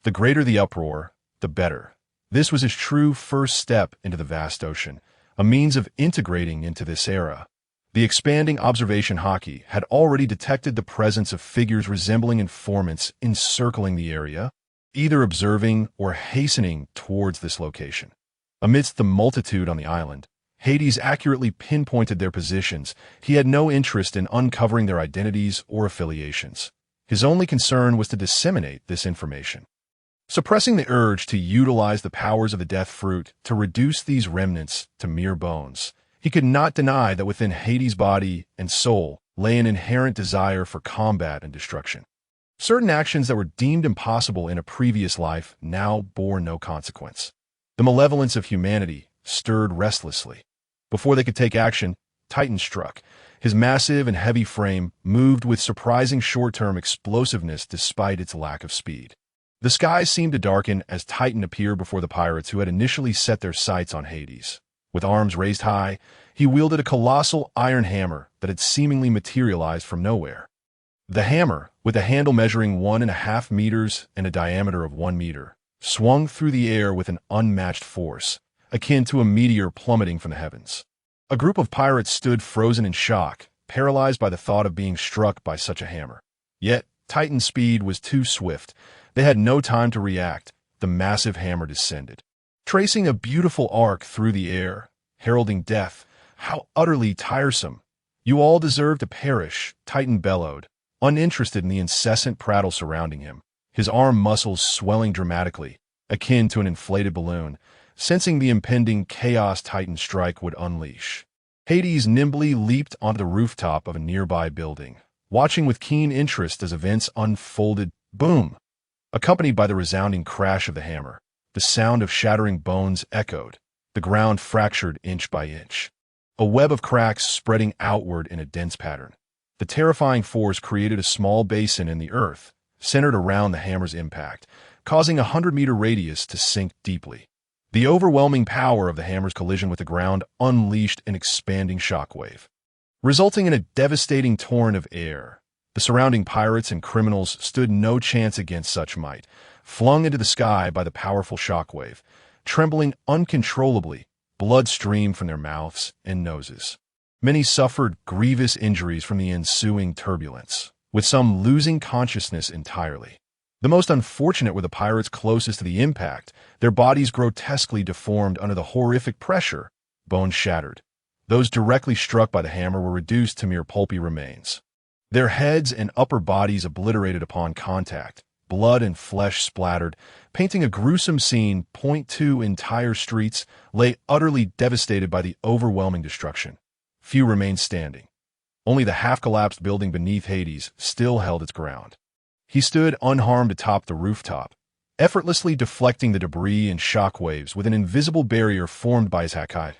The greater the uproar, the better. This was his true first step into the vast ocean, a means of integrating into this era. The expanding observation hockey had already detected the presence of figures resembling informants encircling the area, either observing or hastening towards this location. Amidst the multitude on the island, Hades accurately pinpointed their positions. He had no interest in uncovering their identities or affiliations. His only concern was to disseminate this information. Suppressing the urge to utilize the powers of the death fruit to reduce these remnants to mere bones, he could not deny that within Hades' body and soul lay an inherent desire for combat and destruction. Certain actions that were deemed impossible in a previous life now bore no consequence. The malevolence of humanity stirred restlessly. Before they could take action, Titan struck. His massive and heavy frame moved with surprising short-term explosiveness despite its lack of speed. The skies seemed to darken as Titan appeared before the pirates who had initially set their sights on Hades. With arms raised high, he wielded a colossal iron hammer that had seemingly materialized from nowhere. The hammer, with a handle measuring 1.5 meters and a diameter of 1 meter, swung through the air with an unmatched force, akin to a meteor plummeting from the heavens. A group of pirates stood frozen in shock, paralyzed by the thought of being struck by such a hammer. Yet, Titan's speed was too swift. They had no time to react. The massive hammer descended, tracing a beautiful arc through the air, heralding death. How utterly tiresome! You all deserve to perish, Titan bellowed, uninterested in the incessant prattle surrounding him, his arm muscles swelling dramatically, akin to an inflated balloon, sensing the impending chaos Titan's strike would unleash. Hades nimbly leaped onto the rooftop of a nearby building, watching with keen interest as events unfolded. Boom! Accompanied by the resounding crash of the hammer, the sound of shattering bones echoed. The ground fractured inch by inch, a web of cracks spreading outward in a dense pattern. The terrifying force created a small basin in the earth, centered around the hammer's impact, causing a 100-meter radius to sink deeply. The overwhelming power of the hammer's collision with the ground unleashed an expanding shockwave, resulting in a devastating torrent of air. The surrounding pirates and criminals stood no chance against such might, flung into the sky by the powerful shockwave. Trembling uncontrollably, blood streamed from their mouths and noses. Many suffered grievous injuries from the ensuing turbulence, with some losing consciousness entirely. The most unfortunate were the pirates closest to the impact, their bodies grotesquely deformed under the horrific pressure, bones shattered. Those directly struck by the hammer were reduced to mere pulpy remains, their heads and upper bodies obliterated upon contact, blood and flesh splattered, painting a gruesome scene. 2 entire streets lay utterly devastated by the overwhelming destruction. Few remained standing. Only the half-collapsed building beneath Hades still held its ground. He stood unharmed atop the rooftop, effortlessly deflecting the debris and shockwaves with an invisible barrier formed by his Hakai.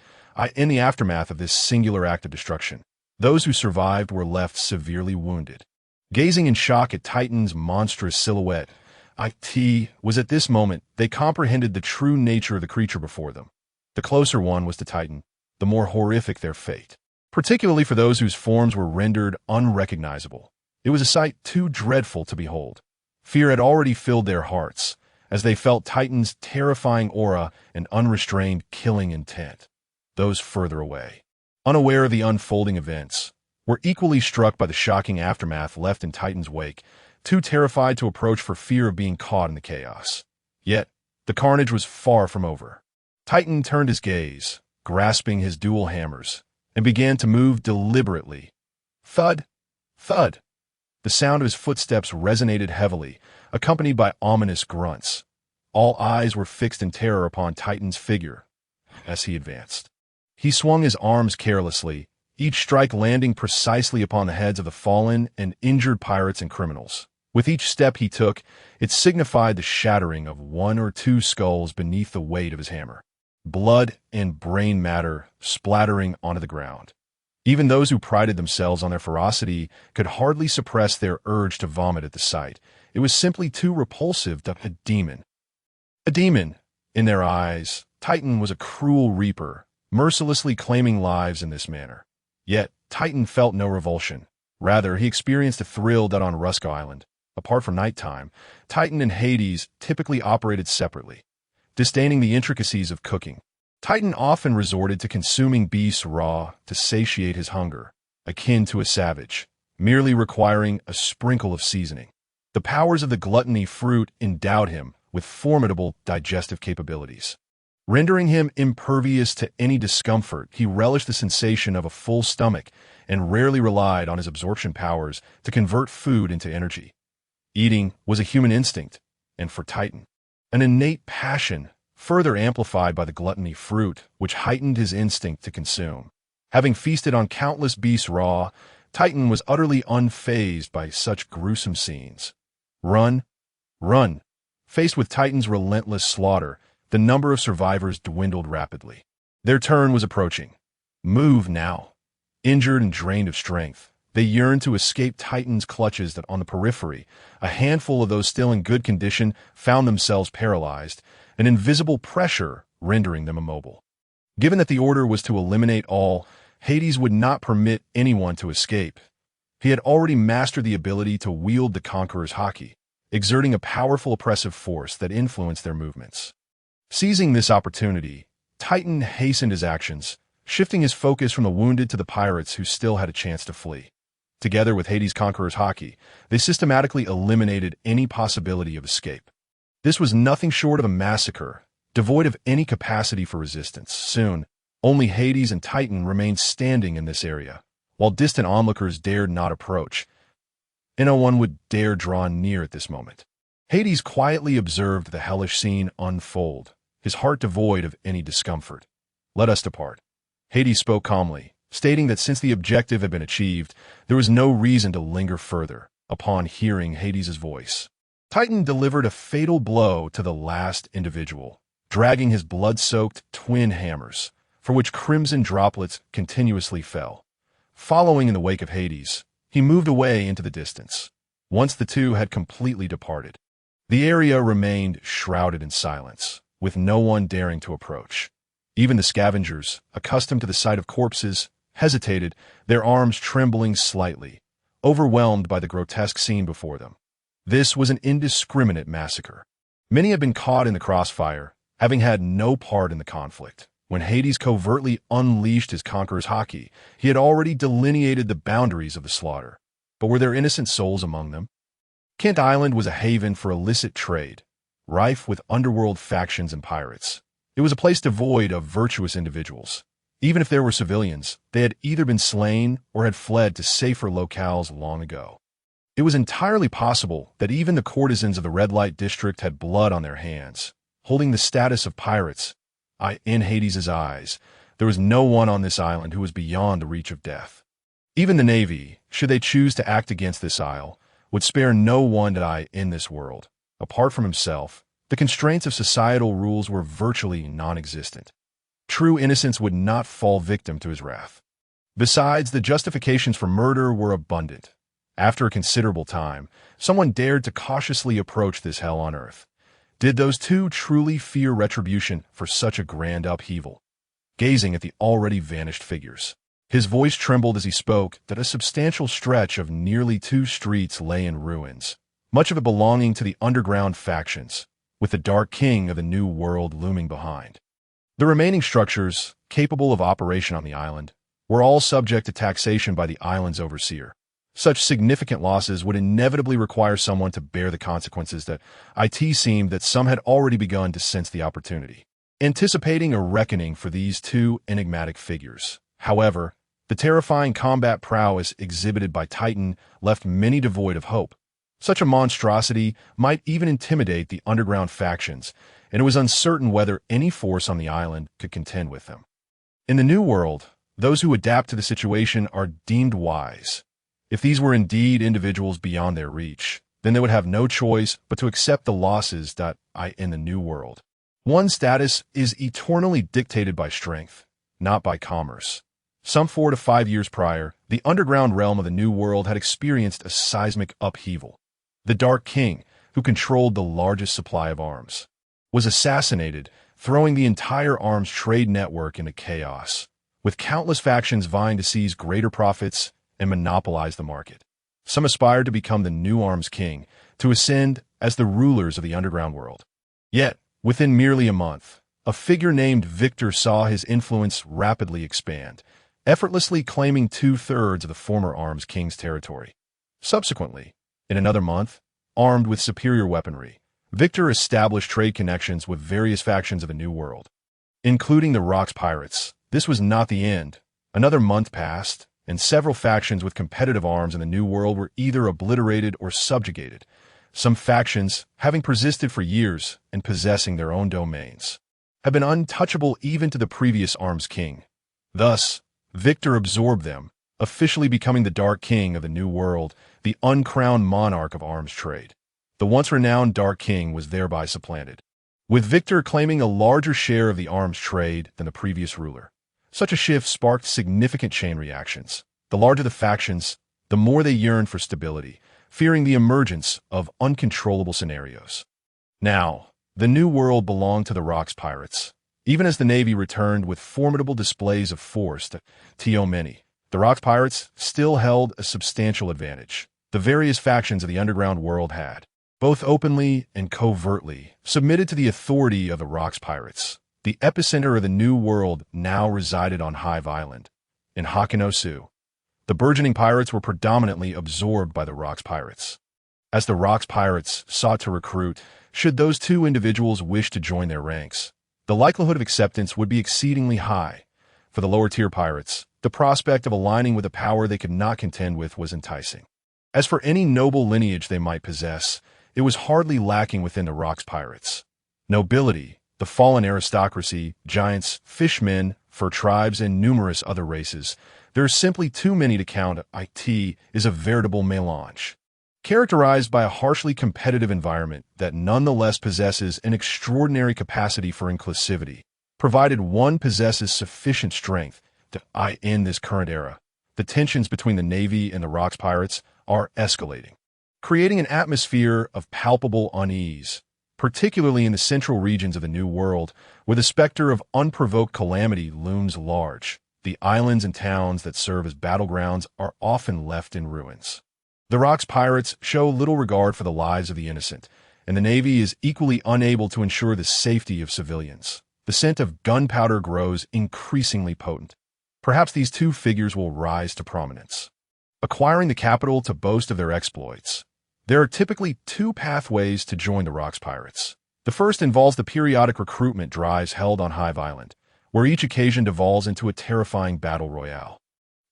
In the aftermath of this singular act of destruction, those who survived were left severely wounded. Gazing in shock at Titan's monstrous silhouette, it was at this moment they comprehended the true nature of the creature before them. The closer one was to Titan, the more horrific their fate, particularly for those whose forms were rendered unrecognizable. It was a sight too dreadful to behold. Fear had already filled their hearts, as they felt Titan's terrifying aura and unrestrained killing intent. Those further away, unaware of the unfolding events, were equally struck by the shocking aftermath left in Titan's wake, too terrified to approach for fear of being caught in the chaos. Yet, the carnage was far from over. Titan turned his gaze, grasping his dual hammers, and began to move deliberately. Thud! Thud! The sound of his footsteps resonated heavily, accompanied by ominous grunts. All eyes were fixed in terror upon Titan's figure as he advanced. He swung his arms carelessly, each strike landing precisely upon the heads of the fallen and injured pirates and criminals. With each step he took, it signified the shattering of one or two skulls beneath the weight of his hammer. Blood and brain matter splattering onto the ground. Even those who prided themselves on their ferocity could hardly suppress their urge to vomit at the sight. It was simply too repulsive to a demon. A demon! In their eyes, Titan was a cruel reaper, mercilessly claiming lives in this manner. Yet, Titan felt no revulsion. Rather, he experienced a thrill that on Rusko Island, apart from nighttime, Titan and Hades typically operated separately. Disdaining the intricacies of cooking, Titan often resorted to consuming beasts raw to satiate his hunger, akin to a savage, merely requiring a sprinkle of seasoning. The powers of the gluttony fruit endowed him with formidable digestive capabilities. Rendering him impervious to any discomfort, he relished the sensation of a full stomach and rarely relied on his absorption powers to convert food into energy. Eating was a human instinct, and for Titan, an innate passion, further amplified by the gluttony fruit, which heightened his instinct to consume. Having feasted on countless beasts raw, Titan was utterly unfazed by such gruesome scenes. Run, run. Faced with Titan's relentless slaughter, the number of survivors dwindled rapidly. Their turn was approaching. Move now. Injured and drained of strength, they yearned to escape Titan's clutches that on the periphery, a handful of those still in good condition found themselves paralyzed, an invisible pressure rendering them immobile. Given that the order was to eliminate all, Hades would not permit anyone to escape. He had already mastered the ability to wield the Conqueror's Haki, exerting a powerful oppressive force that influenced their movements. Seizing this opportunity, Titan hastened his actions, shifting his focus from the wounded to the pirates who still had a chance to flee. Together with Hades' Conqueror's Haki, they systematically eliminated any possibility of escape. This was nothing short of a massacre, devoid of any capacity for resistance. Soon, only Hades and Titan remained standing in this area, while distant onlookers dared not approach. And no one would dare draw near at this moment. Hades quietly observed the hellish scene unfold, his heart devoid of any discomfort. Let us depart. Hades spoke calmly, stating that since the objective had been achieved, there was no reason to linger further. Upon hearing Hades' voice, Titan delivered a fatal blow to the last individual, dragging his blood-soaked twin hammers, for which crimson droplets continuously fell. Following in the wake of Hades, he moved away into the distance. Once the two had completely departed, the area remained shrouded in silence, with no one daring to approach. Even the scavengers, accustomed to the sight of corpses, hesitated, their arms trembling slightly, overwhelmed by the grotesque scene before them. This was an indiscriminate massacre. Many had been caught in the crossfire, having had no part in the conflict. When Hades covertly unleashed his Conqueror's Haki, he had already delineated the boundaries of the slaughter. But were there innocent souls among them? Kent Island was a haven for illicit trade, rife with underworld factions and pirates. It was a place devoid of virtuous individuals. Even if there were civilians, they had either been slain or had fled to safer locales long ago. It was entirely possible that even the courtesans of the red light district had blood on their hands, holding the status of pirates. In Hades' eyes, there was no one on this island who was beyond the reach of death. Even the Navy, should they choose to act against this isle, would spare no one to die in this world. Apart from himself, the constraints of societal rules were virtually non-existent. True innocence would not fall victim to his wrath. Besides, the justifications for murder were abundant. After a considerable time, someone dared to cautiously approach this hell on earth. Did those two truly fear retribution for such a grand upheaval? Gazing at the already vanished figures, his voice trembled as he spoke that a substantial stretch of nearly 2 streets lay in ruins, much of it belonging to the underground factions, with the Dark King of the New World looming behind. The remaining structures, capable of operation on the island, were all subject to taxation by the island's overseer. Such significant losses would inevitably require someone to bear the consequences that it seemed that some had already begun to sense the opportunity, anticipating a reckoning for these two enigmatic figures. However, the terrifying combat prowess exhibited by Titan left many devoid of hope. Such a monstrosity might even intimidate the underground factions, and it was uncertain whether any force on the island could contend with them. In the New World, those who adapt to the situation are deemed wise. If these were indeed individuals beyond their reach, then they would have no choice but to accept the losses in the New World. One's status is eternally dictated by strength, not by commerce. Some 4 to 5 years prior, the underground realm of the New World had experienced a seismic upheaval. The Dark King, who controlled the largest supply of arms, was assassinated, throwing the entire arms trade network into chaos, with countless factions vying to seize greater profits and monopolize the market. Some aspired to become the new arms king, to ascend as the rulers of the underground world. Yet, within merely a month, a figure named Victor saw his influence rapidly expand, effortlessly claiming 2/3 of the former arms king's territory. Subsequently, in another month, armed with superior weaponry, Victor established trade connections with various factions of the New World, including the Rocks Pirates. This was not the end. Another month passed, and several factions with competitive arms in the New World were either obliterated or subjugated, some factions, having persisted for years and possessing their own domains, have been untouchable even to the previous arms king. Thus, Victor absorbed them, officially becoming the Dark King of the New World, the uncrowned monarch of arms trade. The once renowned Dark King was thereby supplanted, with Victor claiming a larger share of the arms trade than the previous ruler. Such a shift sparked significant chain reactions. The larger the factions, the more they yearned for stability, fearing the emergence of uncontrollable scenarios. Now, the New World belonged to the Rocks Pirates. Even as the Navy returned with formidable displays of force to many, the Rocks Pirates still held a substantial advantage. The various factions of the underground world had, both openly and covertly, submitted to the authority of the Rocks Pirates. The epicenter of the New World now resided on Hive Island, in Hakenosu. The burgeoning pirates were predominantly absorbed by the Rocks Pirates. As the Rocks Pirates sought to recruit, should those two individuals wish to join their ranks, the likelihood of acceptance would be exceedingly high. For the lower-tier pirates, the prospect of aligning with a power they could not contend with was enticing. As for any noble lineage they might possess, it was hardly lacking within the Rocks Pirates. Nobility, the fallen aristocracy, giants, fishmen, fur tribes, and numerous other races, there are simply too many to count. It is a veritable melange, characterized by a harshly competitive environment that nonetheless possesses an extraordinary capacity for inclusivity, provided one possesses sufficient strength to in this current era. The tensions between the Navy and the Rocks Pirates are escalating, creating an atmosphere of palpable unease, particularly in the central regions of the New World, where the specter of unprovoked calamity looms large. The islands and towns that serve as battlegrounds are often left in ruins. The Rocks Pirates show little regard for the lives of the innocent, and the Navy is equally unable to ensure the safety of civilians. The scent of gunpowder grows increasingly potent. Perhaps these two figures will rise to prominence, acquiring the capital to boast of their exploits. There are typically two pathways to join the Rocks Pirates. The first involves the periodic recruitment drives held on Hive Island, where each occasion devolves into a terrifying battle royale.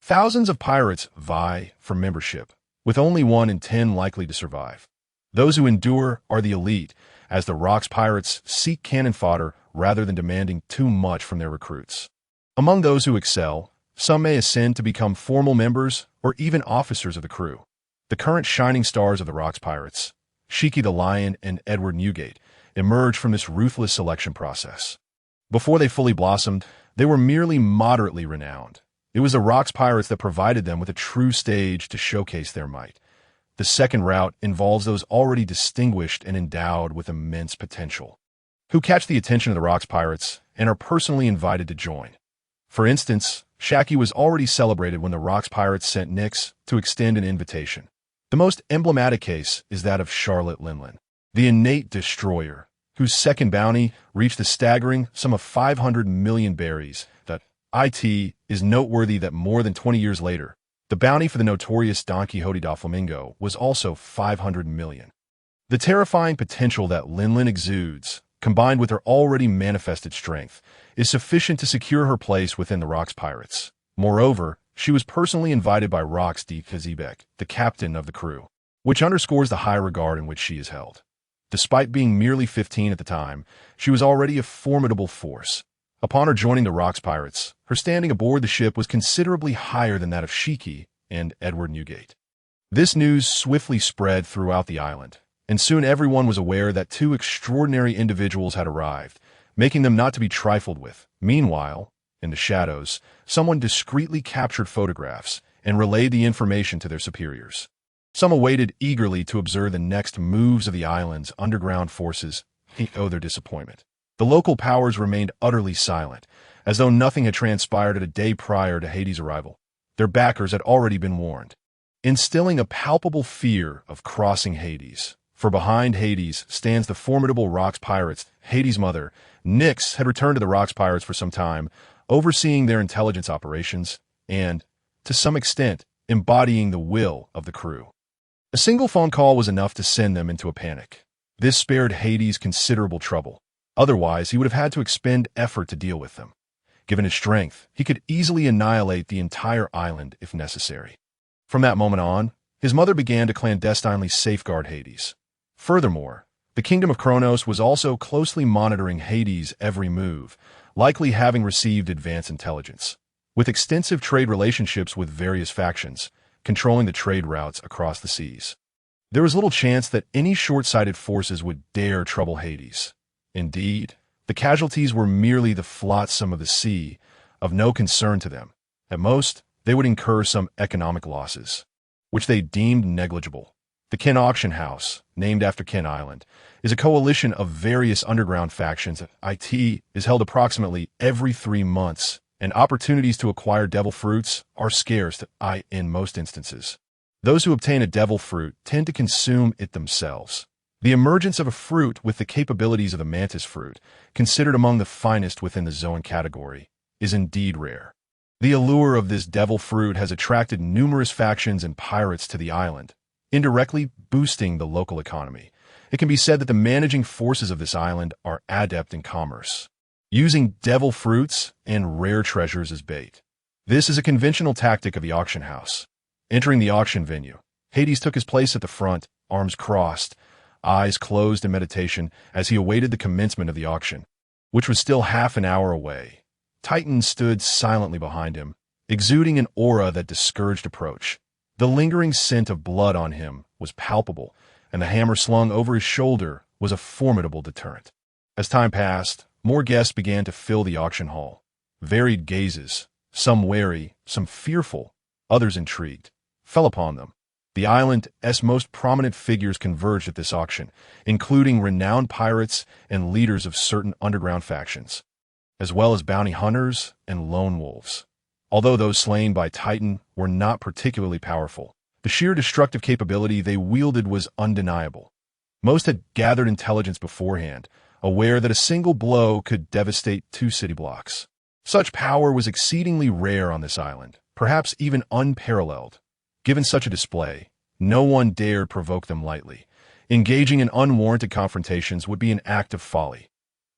Thousands of pirates vie for membership, with only 1 in 10 likely to survive. Those who endure are the elite, as the Rocks Pirates seek cannon fodder rather than demanding too much from their recruits. Among those who excel, some may ascend to become formal members or even officers of the crew. The current shining stars of the Rocks Pirates, Shiki the Lion and Edward Newgate, emerged from this ruthless selection process. Before they fully blossomed, they were merely moderately renowned. It was the Rocks Pirates that provided them with a true stage to showcase their might. The second route involves those already distinguished and endowed with immense potential, who catch the attention of the Rocks Pirates and are personally invited to join. For instance, Shaki was already celebrated when the Rocks Pirates sent Nyx to extend an invitation. The most emblematic case is that of Charlotte Linlin, the innate destroyer, whose second bounty reached the staggering sum of 500 million berries that It is noteworthy that more than 20 years later, the bounty for the notorious Don Quixote da Flamingo was also 500 million. The terrifying potential that Linlin exudes, combined with her already manifested strength, is sufficient to secure her place within the Rox Pirates. Moreover, she was personally invited by Rox de Kazibek, the captain of the crew, which underscores the high regard in which she is held. Despite being merely 15 at the time, she was already a formidable force. Upon her joining the Rox Pirates, her standing aboard the ship was considerably higher than that of Shiki and Edward Newgate. This news swiftly spread throughout the island, and soon everyone was aware that two extraordinary individuals had arrived, making them not to be trifled with. Meanwhile, in the shadows, someone discreetly captured photographs and relayed the information to their superiors. Some awaited eagerly to observe the next moves of the island's underground forces and owe their disappointment. The local powers remained utterly silent, as though nothing had transpired a day prior to Hades' arrival. Their backers had already been warned, instilling a palpable fear of crossing Hades. For behind Hades stands the formidable Rox Pirates. Hades' mother, Nyx, had returned to the Rox Pirates for some time, overseeing their intelligence operations and, to some extent, embodying the will of the crew. A single phone call was enough to send them into a panic. This spared Hades considerable trouble. Otherwise, he would have had to expend effort to deal with them. Given his strength, he could easily annihilate the entire island if necessary. From that moment on, his mother began to clandestinely safeguard Hades. Furthermore, the Kingdom of Kronos was also closely monitoring Hades' every move, likely having received advance intelligence. With extensive trade relationships with various factions, controlling the trade routes across the seas, there was little chance that any short-sighted forces would dare trouble Hades. Indeed, the casualties were merely the flotsam of the sea, of no concern to them. At most, they would incur some economic losses, which they deemed negligible. The Ken Auction House, named after Ken Island, is a coalition of various underground factions. It is held approximately every 3 months, and opportunities to acquire devil fruits are scarce in most instances. Those who obtain a devil fruit tend to consume it themselves. The emergence of a fruit with the capabilities of the mantis fruit, considered among the finest within the zoan category, is indeed rare. The allure of this devil fruit has attracted numerous factions and pirates to the island, indirectly boosting the local economy. It can be said that the managing forces of this island are adept in commerce, using devil fruits and rare treasures as bait. This is a conventional tactic of the auction house. Entering the auction venue, Hades took his place at the front, arms crossed, eyes closed in meditation as he awaited the commencement of the auction, which was still half an hour away. Titan stood silently behind him, exuding an aura that discouraged approach. The lingering scent of blood on him was palpable, and the hammer slung over his shoulder was a formidable deterrent. As time passed, more guests began to fill the auction hall. Varied gazes, some wary, some fearful, others intrigued, fell upon them. The island's most prominent figures converged at this auction, including renowned pirates and leaders of certain underground factions, as well as bounty hunters and lone wolves. Although those slain by Titan were not particularly powerful, the sheer destructive capability they wielded was undeniable. Most had gathered intelligence beforehand, aware that a single blow could devastate 2 city blocks. Such power was exceedingly rare on this island, perhaps even unparalleled. Given such a display, no one dared provoke them lightly. Engaging in unwarranted confrontations would be an act of folly.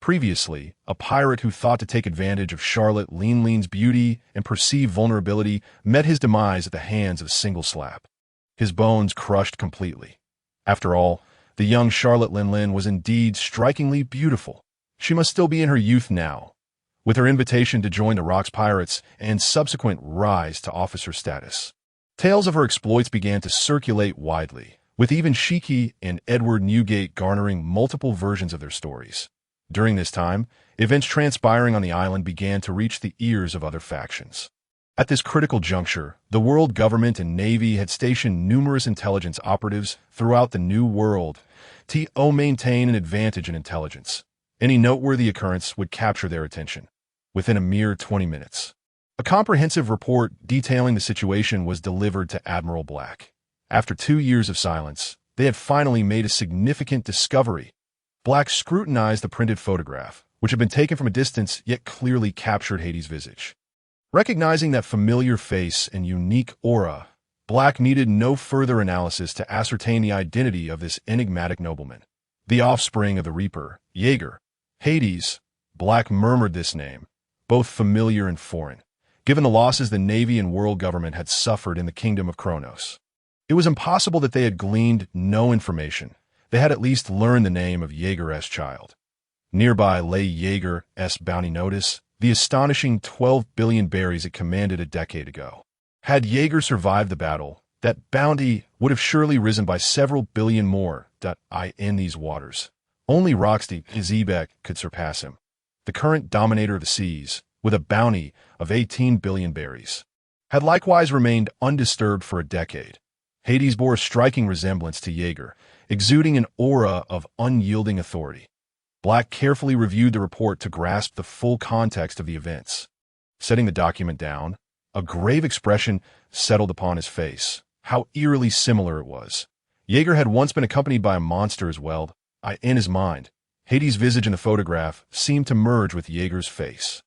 Previously, a pirate who thought to take advantage of Charlotte Lean's beauty and perceived vulnerability met his demise at the hands of a single slap. His bones crushed completely. After all, the young Charlotte Lin was indeed strikingly beautiful. She must still be in her youth now. With her invitation to join the Rox Pirates and subsequent rise to officer status, tales of her exploits began to circulate widely, with even Shiki and Edward Newgate garnering multiple versions of their stories. During this time, events transpiring on the island began to reach the ears of other factions. At this critical juncture, the world government and navy had stationed numerous intelligence operatives throughout the New World to maintain an advantage in intelligence. Any noteworthy occurrence would capture their attention. Within a mere 20 minutes, a comprehensive report detailing the situation was delivered to Admiral Black. After 2 years of silence, they had finally made a significant discovery. Black scrutinized the printed photograph, which had been taken from a distance yet clearly captured Hades' visage. Recognizing that familiar face and unique aura, Black needed no further analysis to ascertain the identity of this enigmatic nobleman. The offspring of the Reaper, Jaeger, Hades, Black murmured this name, both familiar and foreign, given the losses the Navy and world government had suffered in the kingdom of Kronos. It was impossible that they had gleaned no information. They had at least learned the name of Jaeger's child. Nearby lay Jaeger's bounty notice, the astonishing 12 billion berries it commanded a decade ago. Had Jaeger survived the battle, that bounty would have surely risen by several billion more. In these waters. Only Roxy Izebek could surpass him, the current dominator of the seas, with a bounty of 18 billion berries. Had likewise remained undisturbed for a decade. Hades bore a striking resemblance to Jaeger, exuding an aura of unyielding authority. Black carefully reviewed the report to grasp the full context of the events. Setting the document down, a grave expression settled upon his face. How eerily similar it was. Jaeger had once been accompanied by a monster as well. In his mind, Hades' visage in the photograph seemed to merge with Jaeger's face.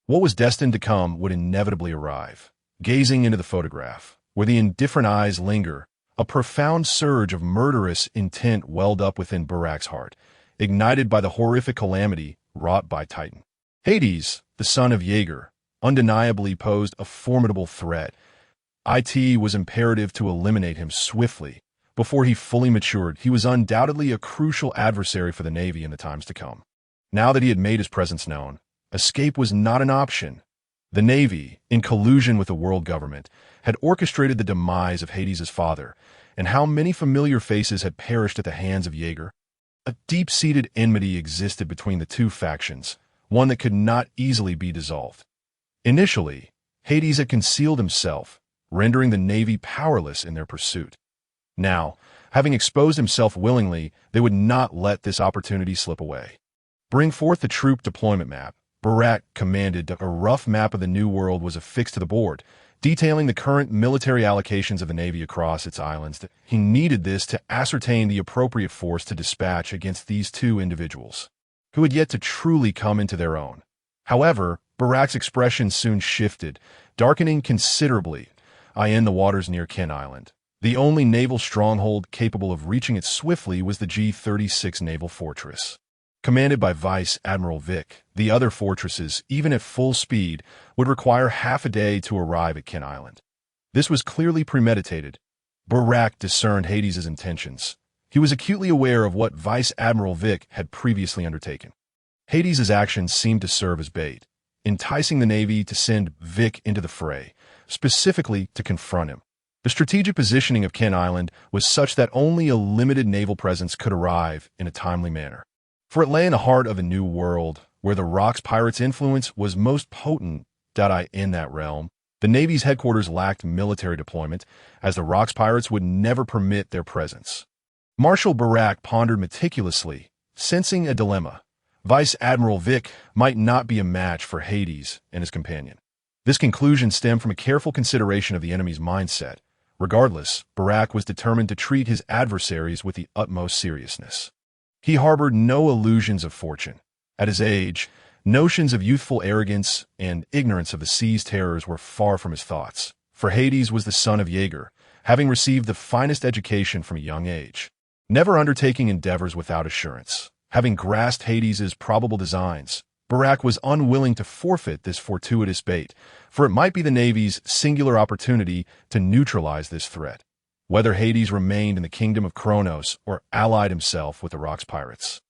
What was destined to come would inevitably arrive. Gazing into the photograph, where the indifferent eyes linger, a profound surge of murderous intent welled up within Barak's heart, ignited by the horrific calamity wrought by Titan. Hades, the son of Jaeger, undeniably posed a formidable threat. It was imperative to eliminate him swiftly. Before he fully matured, he was undoubtedly a crucial adversary for the Navy in the times to come. Now that he had made his presence known, escape was not an option. The Navy, in collusion with the world government, had orchestrated the demise of Hades' father, and how many familiar faces had perished at the hands of Jaeger. A deep-seated enmity existed between the two factions, one that could not easily be dissolved. Initially, Hades had concealed himself, rendering the Navy powerless in their pursuit. Now, having exposed himself willingly, they would not let this opportunity slip away. Bring forth the troop deployment map. Barak commanded. A rough map of the New World was affixed to the board, detailing the current military allocations of the Navy across its islands. He needed this to ascertain the appropriate force to dispatch against these two individuals, who had yet to truly come into their own. However, Barak's expression soon shifted, darkening considerably. In the waters near Kent Island. The only naval stronghold capable of reaching it swiftly was the G-36 naval fortress. Commanded by Vice Admiral Vic, the other fortresses, even at full speed, would require half a day to arrive at Kent Island. This was clearly premeditated. Barak discerned Hades' intentions. He was acutely aware of what Vice Admiral Vic had previously undertaken. Hades' actions seemed to serve as bait, enticing the Navy to send Vic into the fray, specifically to confront him. The strategic positioning of Kent Island was such that only a limited naval presence could arrive in a timely manner. For it lay in the heart of a new world, where the Rocks pirates' influence was most potent. In that realm, the Navy's headquarters lacked military deployment, as the Rocks pirates would never permit their presence. Marshal Barak pondered meticulously, sensing a dilemma. Vice Admiral Vic might not be a match for Hades and his companion. This conclusion stemmed from a careful consideration of the enemy's mindset. Regardless, Barak was determined to treat his adversaries with the utmost seriousness. He harbored no illusions of fortune. At his age, notions of youthful arrogance and ignorance of the sea's terrors were far from his thoughts. For Hades was the son of Jaeger, having received the finest education from a young age, never undertaking endeavors without assurance. Having grasped Hades' probable designs, Barak was unwilling to forfeit this fortuitous bait, for it might be the Navy's singular opportunity to neutralize this threat, whether Hades remained in the kingdom of Kronos or allied himself with the Rocks pirates.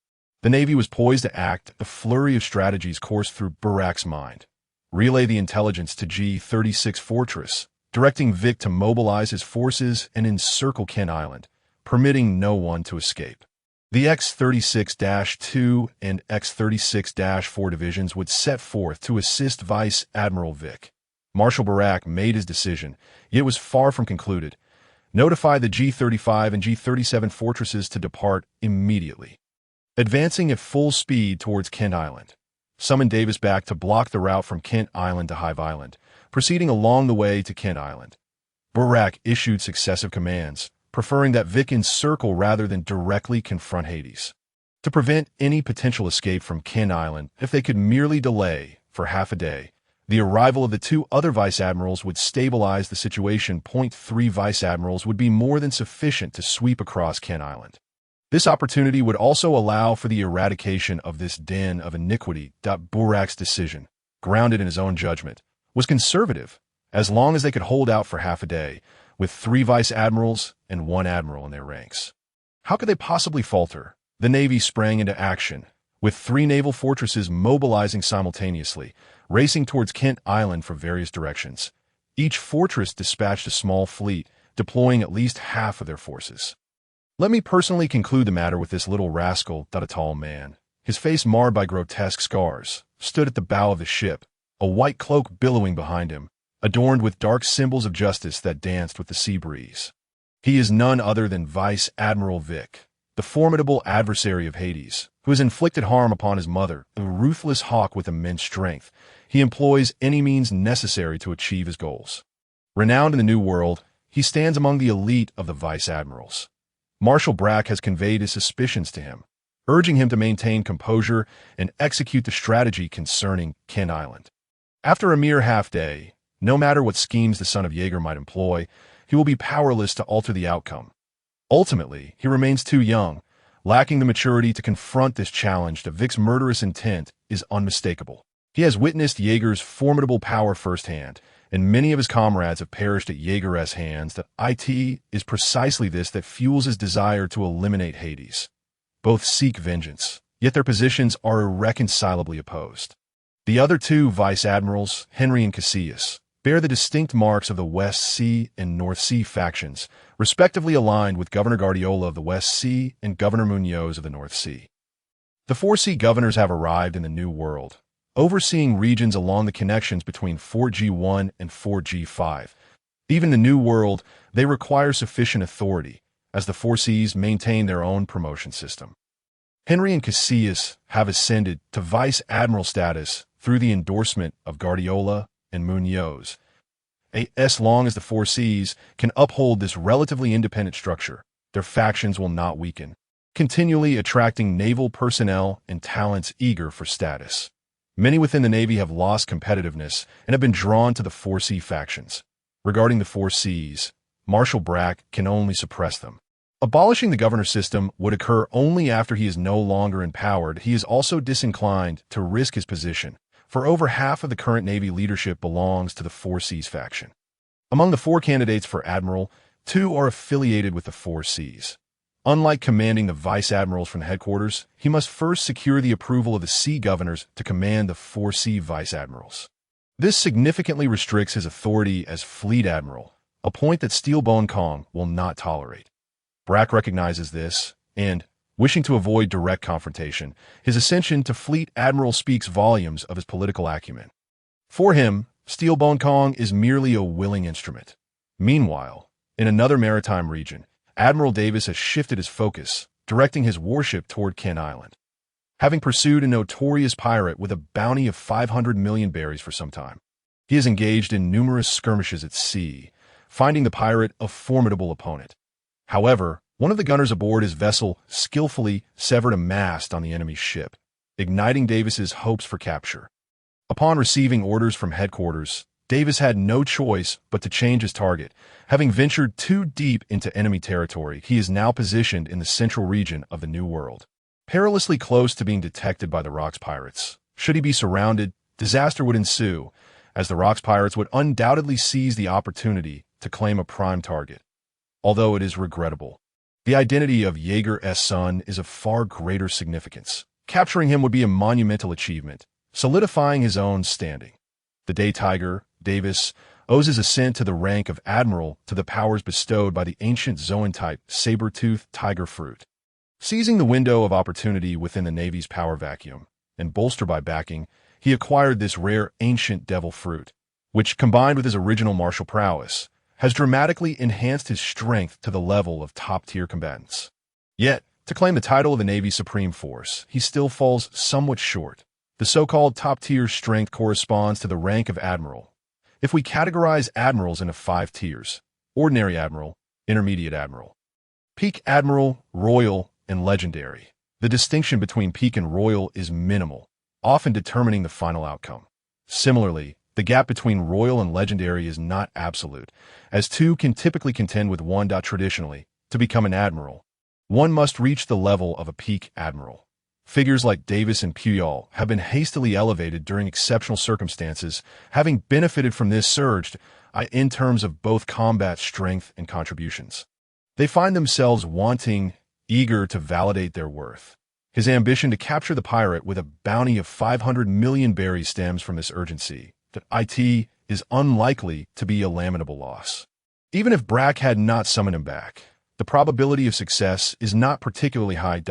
The Navy was poised to act. A flurry of strategies coursed through Barak's mind. Relay the intelligence to G-36 Fortress, directing Vic to mobilize his forces and encircle Kent Island, permitting no one to escape. The X-36-2 and X-36-4 divisions would set forth to assist Vice Admiral Vic. Marshal Barak made his decision, yet was far from concluded. Notify the G-35 and G-37 fortresses to depart immediately. Advancing at full speed towards Kent Island. Summon Davis back to block the route from Kent Island to Hive Island, proceeding along the way to Kent Island. Barak issued successive commands, preferring that Vic encircle rather than directly confront Hades. To prevent any potential escape from Kent Island, if they could merely delay for half a day, The arrival of the two other vice admirals would stabilize the situation. Three vice admirals would be more than sufficient to sweep across Kent Island. This opportunity would also allow for the eradication of this den of iniquity. Burak's decision, grounded in his own judgment, was conservative, as long as they could hold out for half a day, with three vice admirals and one admiral in their ranks. How could they possibly falter? The Navy sprang into action, with three naval fortresses mobilizing simultaneously, racing towards Kent Island from various directions. Each fortress dispatched a small fleet, deploying at least half of their forces. Let me personally conclude the matter with this little rascal. A tall man, his face marred by grotesque scars, stood at the bow of the ship, a white cloak billowing behind him, adorned with dark symbols of justice that danced with the sea breeze. He is none other than Vice Admiral Vic, the formidable adversary of Hades, who has inflicted harm upon his mother, a ruthless hawk with immense strength. He employs any means necessary to achieve his goals. Renowned in the New World, he stands among the elite of the vice admirals. Marshal Brack has conveyed his suspicions to him, urging him to maintain composure and execute the strategy concerning Kent Island. After a mere half-day, no matter what schemes the son of Jaeger might employ, he will be powerless to alter the outcome. Ultimately, he remains too young, lacking the maturity to confront this challenge. Vic's murderous intent is unmistakable. He has witnessed Jaeger's formidable power firsthand, and many of his comrades have perished at Jaeger's hands. It is precisely this that fuels his desire to eliminate Hades. Both seek vengeance, yet their positions are irreconcilably opposed. The other two vice admirals, Henry and Cassius, bear the distinct marks of the West Sea and North Sea factions, respectively aligned with Governor Guardiola of the West Sea and Governor Munoz of the North Sea. The four sea governors have arrived in the New World, overseeing regions along the connections between 4G1 and 4G5. Even in the New World, they require sufficient authority, as the four seas maintain their own promotion system. Henry and Cassius have ascended to vice admiral status through the endorsement of Guardiola and Munoz. As long as the four seas can uphold this relatively independent structure, their factions will not weaken, continually attracting naval personnel and talents eager for status. Many within the Navy have lost competitiveness and have been drawn to the four sea factions. Regarding the four seas, Marshal Brack can only suppress them. Abolishing the governor system would occur only after he is no longer empowered. He is also disinclined to risk his position, for over half of the current Navy leadership belongs to the Four Seas faction. Among the four candidates for admiral, two are affiliated with the Four Seas. Unlike commanding the vice admirals from the headquarters, he must first secure the approval of the sea governors to command the four sea vice admirals. This significantly restricts his authority as fleet admiral, a point that Steelbone Kong will not tolerate. Brack recognizes this, and, wishing to avoid direct confrontation, his ascension to fleet admiral speaks volumes of his political acumen. For him, Steelbone Kong is merely a willing instrument. Meanwhile, in another maritime region, Admiral Davis has shifted his focus, directing his warship toward Kent Island. Having pursued a notorious pirate with a bounty of 500 million berries for some time, he is engaged in numerous skirmishes at sea, finding the pirate a formidable opponent. However, one of the gunners aboard his vessel skillfully severed a mast on the enemy's ship, igniting Davis's hopes for capture. Upon receiving orders from headquarters, Davis had no choice but to change his target. Having ventured too deep into enemy territory, he is now positioned in the central region of the New World, perilously close to being detected by the Rocks pirates. Should he be surrounded, disaster would ensue, as the Rocks pirates would undoubtedly seize the opportunity to claim a prime target. Although it is regrettable, the identity of Jaeger's son is of far greater significance. Capturing him would be a monumental achievement, solidifying his own standing. The Day Tiger, Davis, owes his ascent to the rank of admiral to the powers bestowed by the ancient Zoan-type saber-toothed tiger fruit. Seizing the window of opportunity within the Navy's power vacuum, and bolstered by backing, he acquired this rare ancient devil fruit, which, combined with his original martial prowess, has dramatically enhanced his strength to the level of top-tier combatants. Yet, to claim the title of the Navy's Supreme Force, he still falls somewhat short. The so-called top-tier strength corresponds to the rank of admiral. If we categorize admirals into 5 tiers: ordinary admiral, intermediate admiral, peak admiral, royal, and legendary, the distinction between peak and royal is minimal, often determining the final outcome. Similarly, The gap between royal and legendary is not absolute, as two can typically contend with one. Traditionally, to become an admiral, one must reach the level of a peak admiral. Figures like Davis and Puyol have been hastily elevated during exceptional circumstances, having benefited from this surge in terms of both combat strength and contributions. They find themselves wanting, eager to validate their worth. His ambition to capture the pirate with a bounty of 500 million berries stems from this urgency. That it is unlikely to be a lamentable loss. Even if Brack had not summoned him back, the probability of success is not particularly high.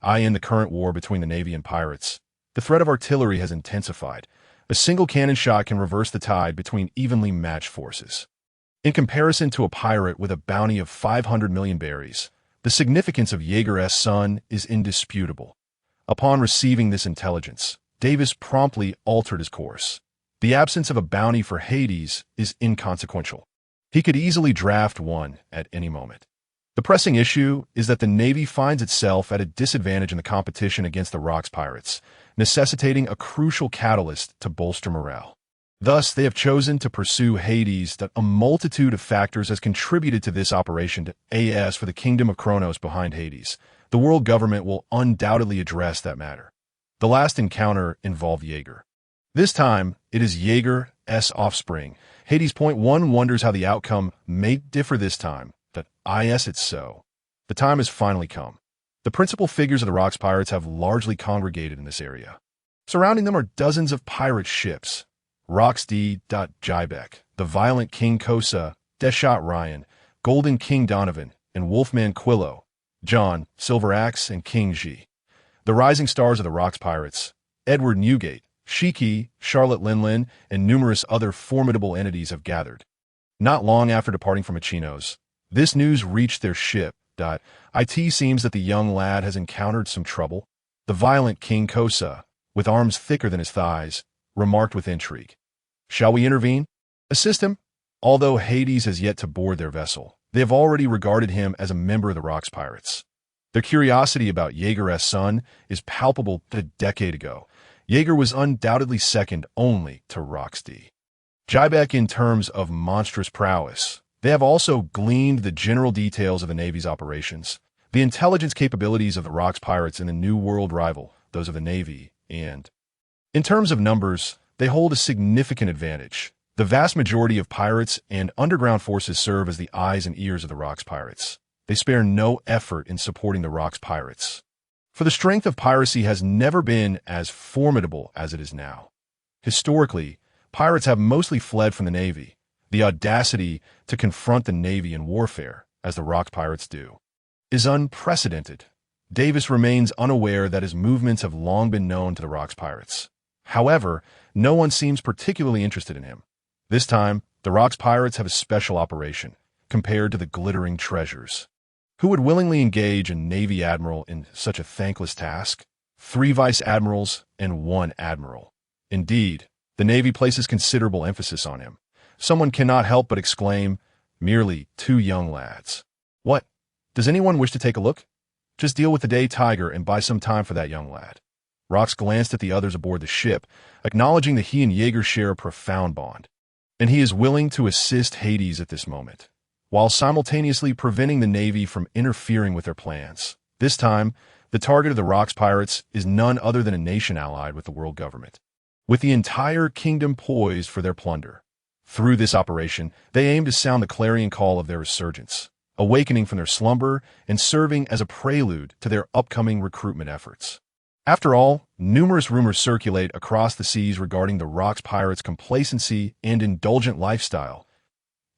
In the current war between the Navy and pirates, the threat of artillery has intensified. A single cannon shot can reverse the tide between evenly matched forces. In comparison to a pirate with a bounty of 500 million berries, the significance of Jaeger's son is indisputable. Upon receiving this intelligence, Davis promptly altered his course. The absence of a bounty for Hades is inconsequential. He could easily draft one at any moment. The pressing issue is that the Navy finds itself at a disadvantage in the competition against the Rocks pirates, necessitating a crucial catalyst to bolster morale. Thus, they have chosen to pursue Hades. A multitude of factors has contributed to this operation. As for the kingdom of Kronos behind Hades, the world government will undoubtedly address that matter. The last encounter involved Jaeger. This time, it is Jaeger's offspring. Hades. One wonders how the outcome may differ this time. It's so. The time has finally come. The principal figures of the Rocks pirates have largely congregated in this area. Surrounding them are dozens of pirate ships. Rocks D. Jybeck, the violent King Kosa, Deschot Ryan, Golden King Donovan, and Wolfman Quillo, John, Silver Axe, and King Ji. The rising stars of the Rocks pirates, Edward Newgate, Shiki, Charlotte Linlin, and numerous other formidable entities have gathered. Not long after departing from Achinos, this news reached their ship. It seems that the young lad has encountered some trouble. The violent King Kosa, with arms thicker than his thighs, remarked with intrigue. Shall we intervene? Assist him? Although Hades has yet to board their vessel, they have already regarded him as a member of the Rocks pirates. Their curiosity about Jaeger's son is palpable. A decade ago, Jaeger was undoubtedly second only to Rocks D. Jybeck in terms of monstrous prowess. They have also gleaned the general details of the Navy's operations, the intelligence capabilities of the Rocks pirates and the New World rival, those of the Navy, and in terms of numbers, they hold a significant advantage. The vast majority of pirates and underground forces serve as the eyes and ears of the Rocks pirates. They spare no effort in supporting the Rocks pirates. For the strength of piracy has never been as formidable as it is now. Historically, pirates have mostly fled from the Navy. The audacity to confront the Navy in warfare, as the Rocks pirates do, is unprecedented. Davis remains unaware that his movements have long been known to the Rocks pirates. However, no one seems particularly interested in him. This time, the Rocks pirates have a special operation, compared to the glittering treasures. Who would willingly engage a Navy admiral in such a thankless task? 3 vice admirals and 1 admiral. Indeed, the Navy places considerable emphasis on him. Someone cannot help but exclaim, merely 2 young lads. What? Does anyone wish to take a look? Just deal with the day tiger and buy some time for that young lad. Rocks glanced at the others aboard the ship, acknowledging that he and Jaeger share a profound bond. And he is willing to assist Hades at this moment, while simultaneously preventing the Navy from interfering with their plans. This time, the target of the Rocks pirates is none other than a nation allied with the world government, with the entire kingdom poised for their plunder. Through this operation, they aim to sound the clarion call of their resurgence, awakening from their slumber and serving as a prelude to their upcoming recruitment efforts. After all, numerous rumors circulate across the seas regarding the Rocks pirates' complacency and indulgent lifestyle,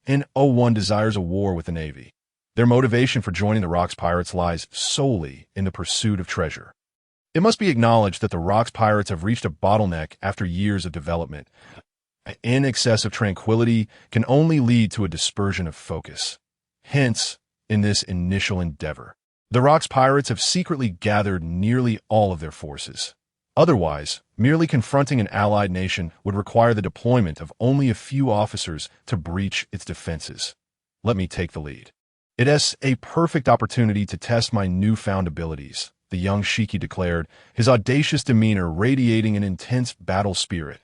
and one desires a war with the Navy. Their motivation for joining the Rocks pirates lies solely in the pursuit of treasure. It must be acknowledged that the Rocks pirates have reached a bottleneck after years of development. An excess of tranquility can only lead to a dispersion of focus. Hence, in this initial endeavor, the Rocks pirates have secretly gathered nearly all of their forces. Otherwise, merely confronting an allied nation would require the deployment of only a few officers to breach its defenses. Let me take the lead. It is a perfect opportunity to test my newfound abilities, the young Shiki declared, his audacious demeanor radiating an intense battle spirit.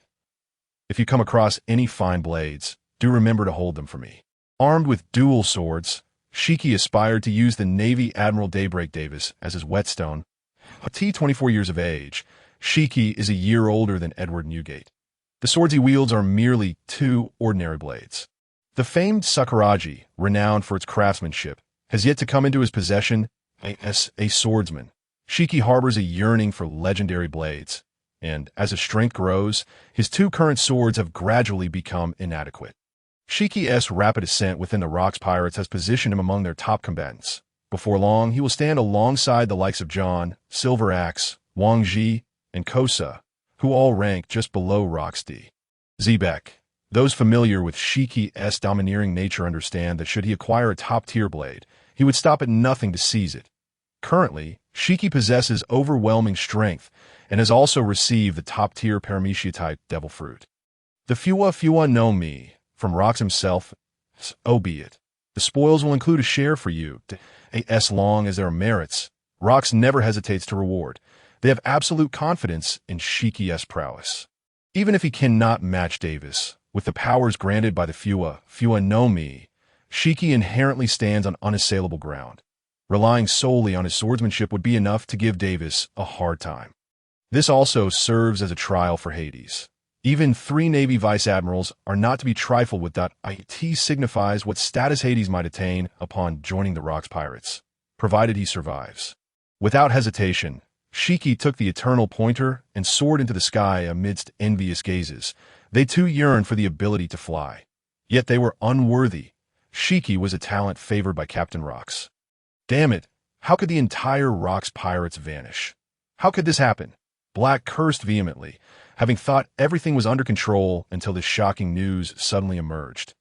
If you come across any fine blades, do remember to hold them for me. Armed with dual swords, Shiki aspired to use the Navy Admiral Daybreak Davis as his whetstone. At 24 years of age, Shiki is a year older than Edward Newgate. The swords he wields are merely two ordinary blades. The famed Sakuragi, renowned for its craftsmanship, has yet to come into his possession as a swordsman. Shiki harbors a yearning for legendary blades, and as his strength grows, his two current swords have gradually become inadequate. Shiki's rapid ascent within the Rocks Pirates has positioned him among their top combatants. Before long, he will stand alongside the likes of John, Silver Axe, Wang Ji, and Kosa, who all rank just below Rocks D. Zebek. Those familiar with Shiki's domineering nature understand that should he acquire a top-tier blade, he would stop at nothing to seize it. Currently, Shiki possesses overwhelming strength and has also received the top-tier Paramecia-type Devil Fruit. The Fua no Mi, from Rocks himself, albeit. The spoils will include a share for you, as long as there are merits. Rocks never hesitates to reward. They have absolute confidence in Shiki's prowess. Even if he cannot match Davis, with the powers granted by the Fua no Mi, Shiki inherently stands on unassailable ground. Relying solely on his swordsmanship would be enough to give Davis a hard time. This also serves as a trial for Hades. Even 3 Navy Vice Admirals are not to be trifled with. It signifies what status Hades might attain upon joining the Rocks Pirates, provided he survives. Without hesitation, Shiki took the eternal pointer and soared into the sky amidst envious gazes. They too yearned for the ability to fly. Yet they were unworthy. Shiki was a talent favored by Captain Rocks. Damn it, how could the entire Rocks Pirates vanish? How could this happen? Black cursed vehemently, having thought everything was under control until this shocking news suddenly emerged.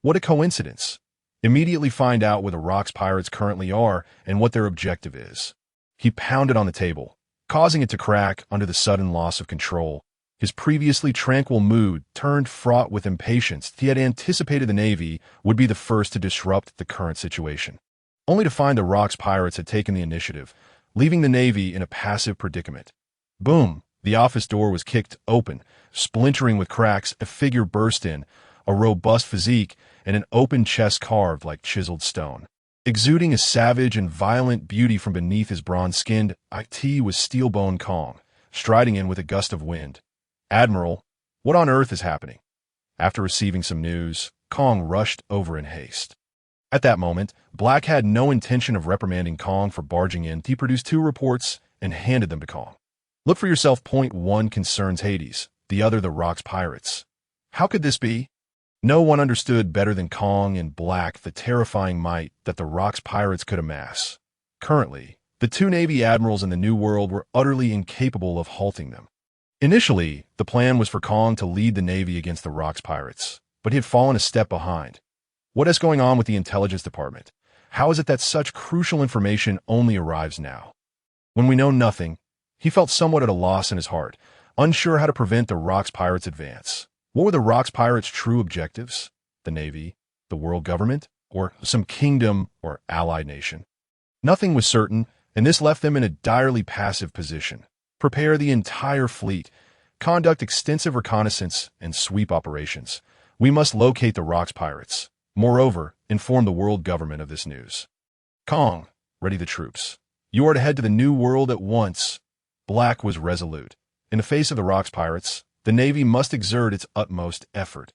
What a coincidence. Immediately find out where the Rocks Pirates currently are and what their objective is. He pounded on the table, causing it to crack under the sudden loss of control. His previously tranquil mood turned fraught with impatience. He had anticipated the Navy would be the first to disrupt the current situation, only to find the Rocks Pirates had taken the initiative, leaving the Navy in a passive predicament. Boom! The office door was kicked open, splintering with cracks. A figure burst in, a robust physique and an open chest carved like chiseled stone. Exuding a savage and violent beauty from beneath his bronze-skinned IT was Steelbone Kong, striding in with a gust of wind. "Admiral, what on earth is happening?" After receiving some news, Kong rushed over in haste. At that moment, Black had no intention of reprimanding Kong for barging in. He produced 2 reports and handed them to Kong. "Look for yourself. Point 1 concerns Hades, the other the Rocks Pirates." How could this be? No one understood better than Kong and Black the terrifying might that the Rocks Pirates could amass. Currently, the 2 Navy admirals in the New World were utterly incapable of halting them. Initially, the plan was for Kong to lead the Navy against the Rocks Pirates, but he had fallen a step behind. What is going on with the Intelligence Department? How is it that such crucial information only arrives now? When we know nothing, he felt somewhat at a loss in his heart, unsure how to prevent the Rocks Pirates' advance. What were the Rocks Pirates' true objectives? The Navy, the world government, or some kingdom or allied nation? Nothing was certain, and this left them in a direly passive position. Prepare the entire fleet, conduct extensive reconnaissance and sweep operations. We must locate the Rocks Pirates. Moreover, inform the world government of this news. Kong, ready the troops. You are to head to the New World at once. Black was resolute. In the face of the Rocks Pirates, the Navy must exert its utmost effort.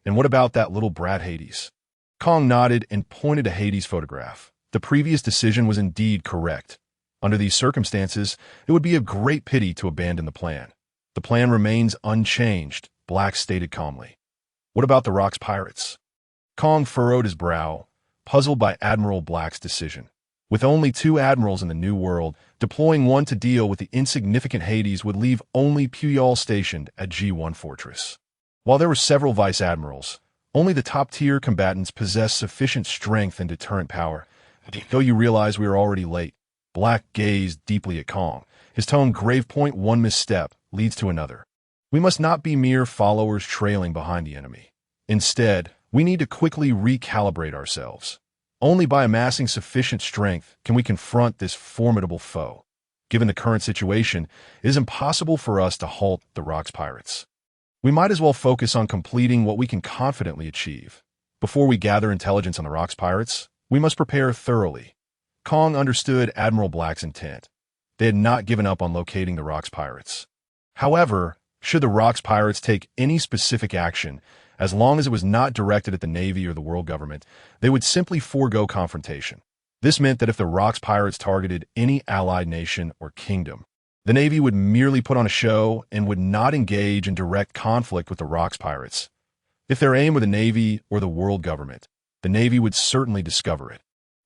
And what about that little brat Hades? Kong nodded and pointed to Hades' photograph. The previous decision was indeed correct. Under these circumstances, it would be a great pity to abandon the plan. The plan remains unchanged, Black stated calmly. What about the Rocks Pirates? Kong furrowed his brow, puzzled by Admiral Black's decision. With only 2 admirals in the New World, deploying one to deal with the insignificant Hades would leave only Puyol stationed at G1 Fortress. While there were several vice admirals, only the top-tier combatants possessed sufficient strength and deterrent power. Though you realize we are already late, Black gazed deeply at Kong, his tone grave. Point 1 misstep leads to another. We must not be mere followers trailing behind the enemy. Instead, we need to quickly recalibrate ourselves. Only by amassing sufficient strength can we confront this formidable foe. Given the current situation, it is impossible for us to halt the Rocks Pirates. We might as well focus on completing what we can confidently achieve. Before we gather intelligence on the Rocks pirates, we must prepare thoroughly. Kong understood Admiral Black's intent. They had not given up on locating the Rocks pirates. However, should the Rocks pirates take any specific action, as long as it was not directed at the Navy or the world government, they would simply forego confrontation. This meant that if the Rocks pirates targeted any allied nation or kingdom, the Navy would merely put on a show and would not engage in direct conflict with the Rocks pirates. If their aim were the Navy or the world government, the Navy would certainly discover it.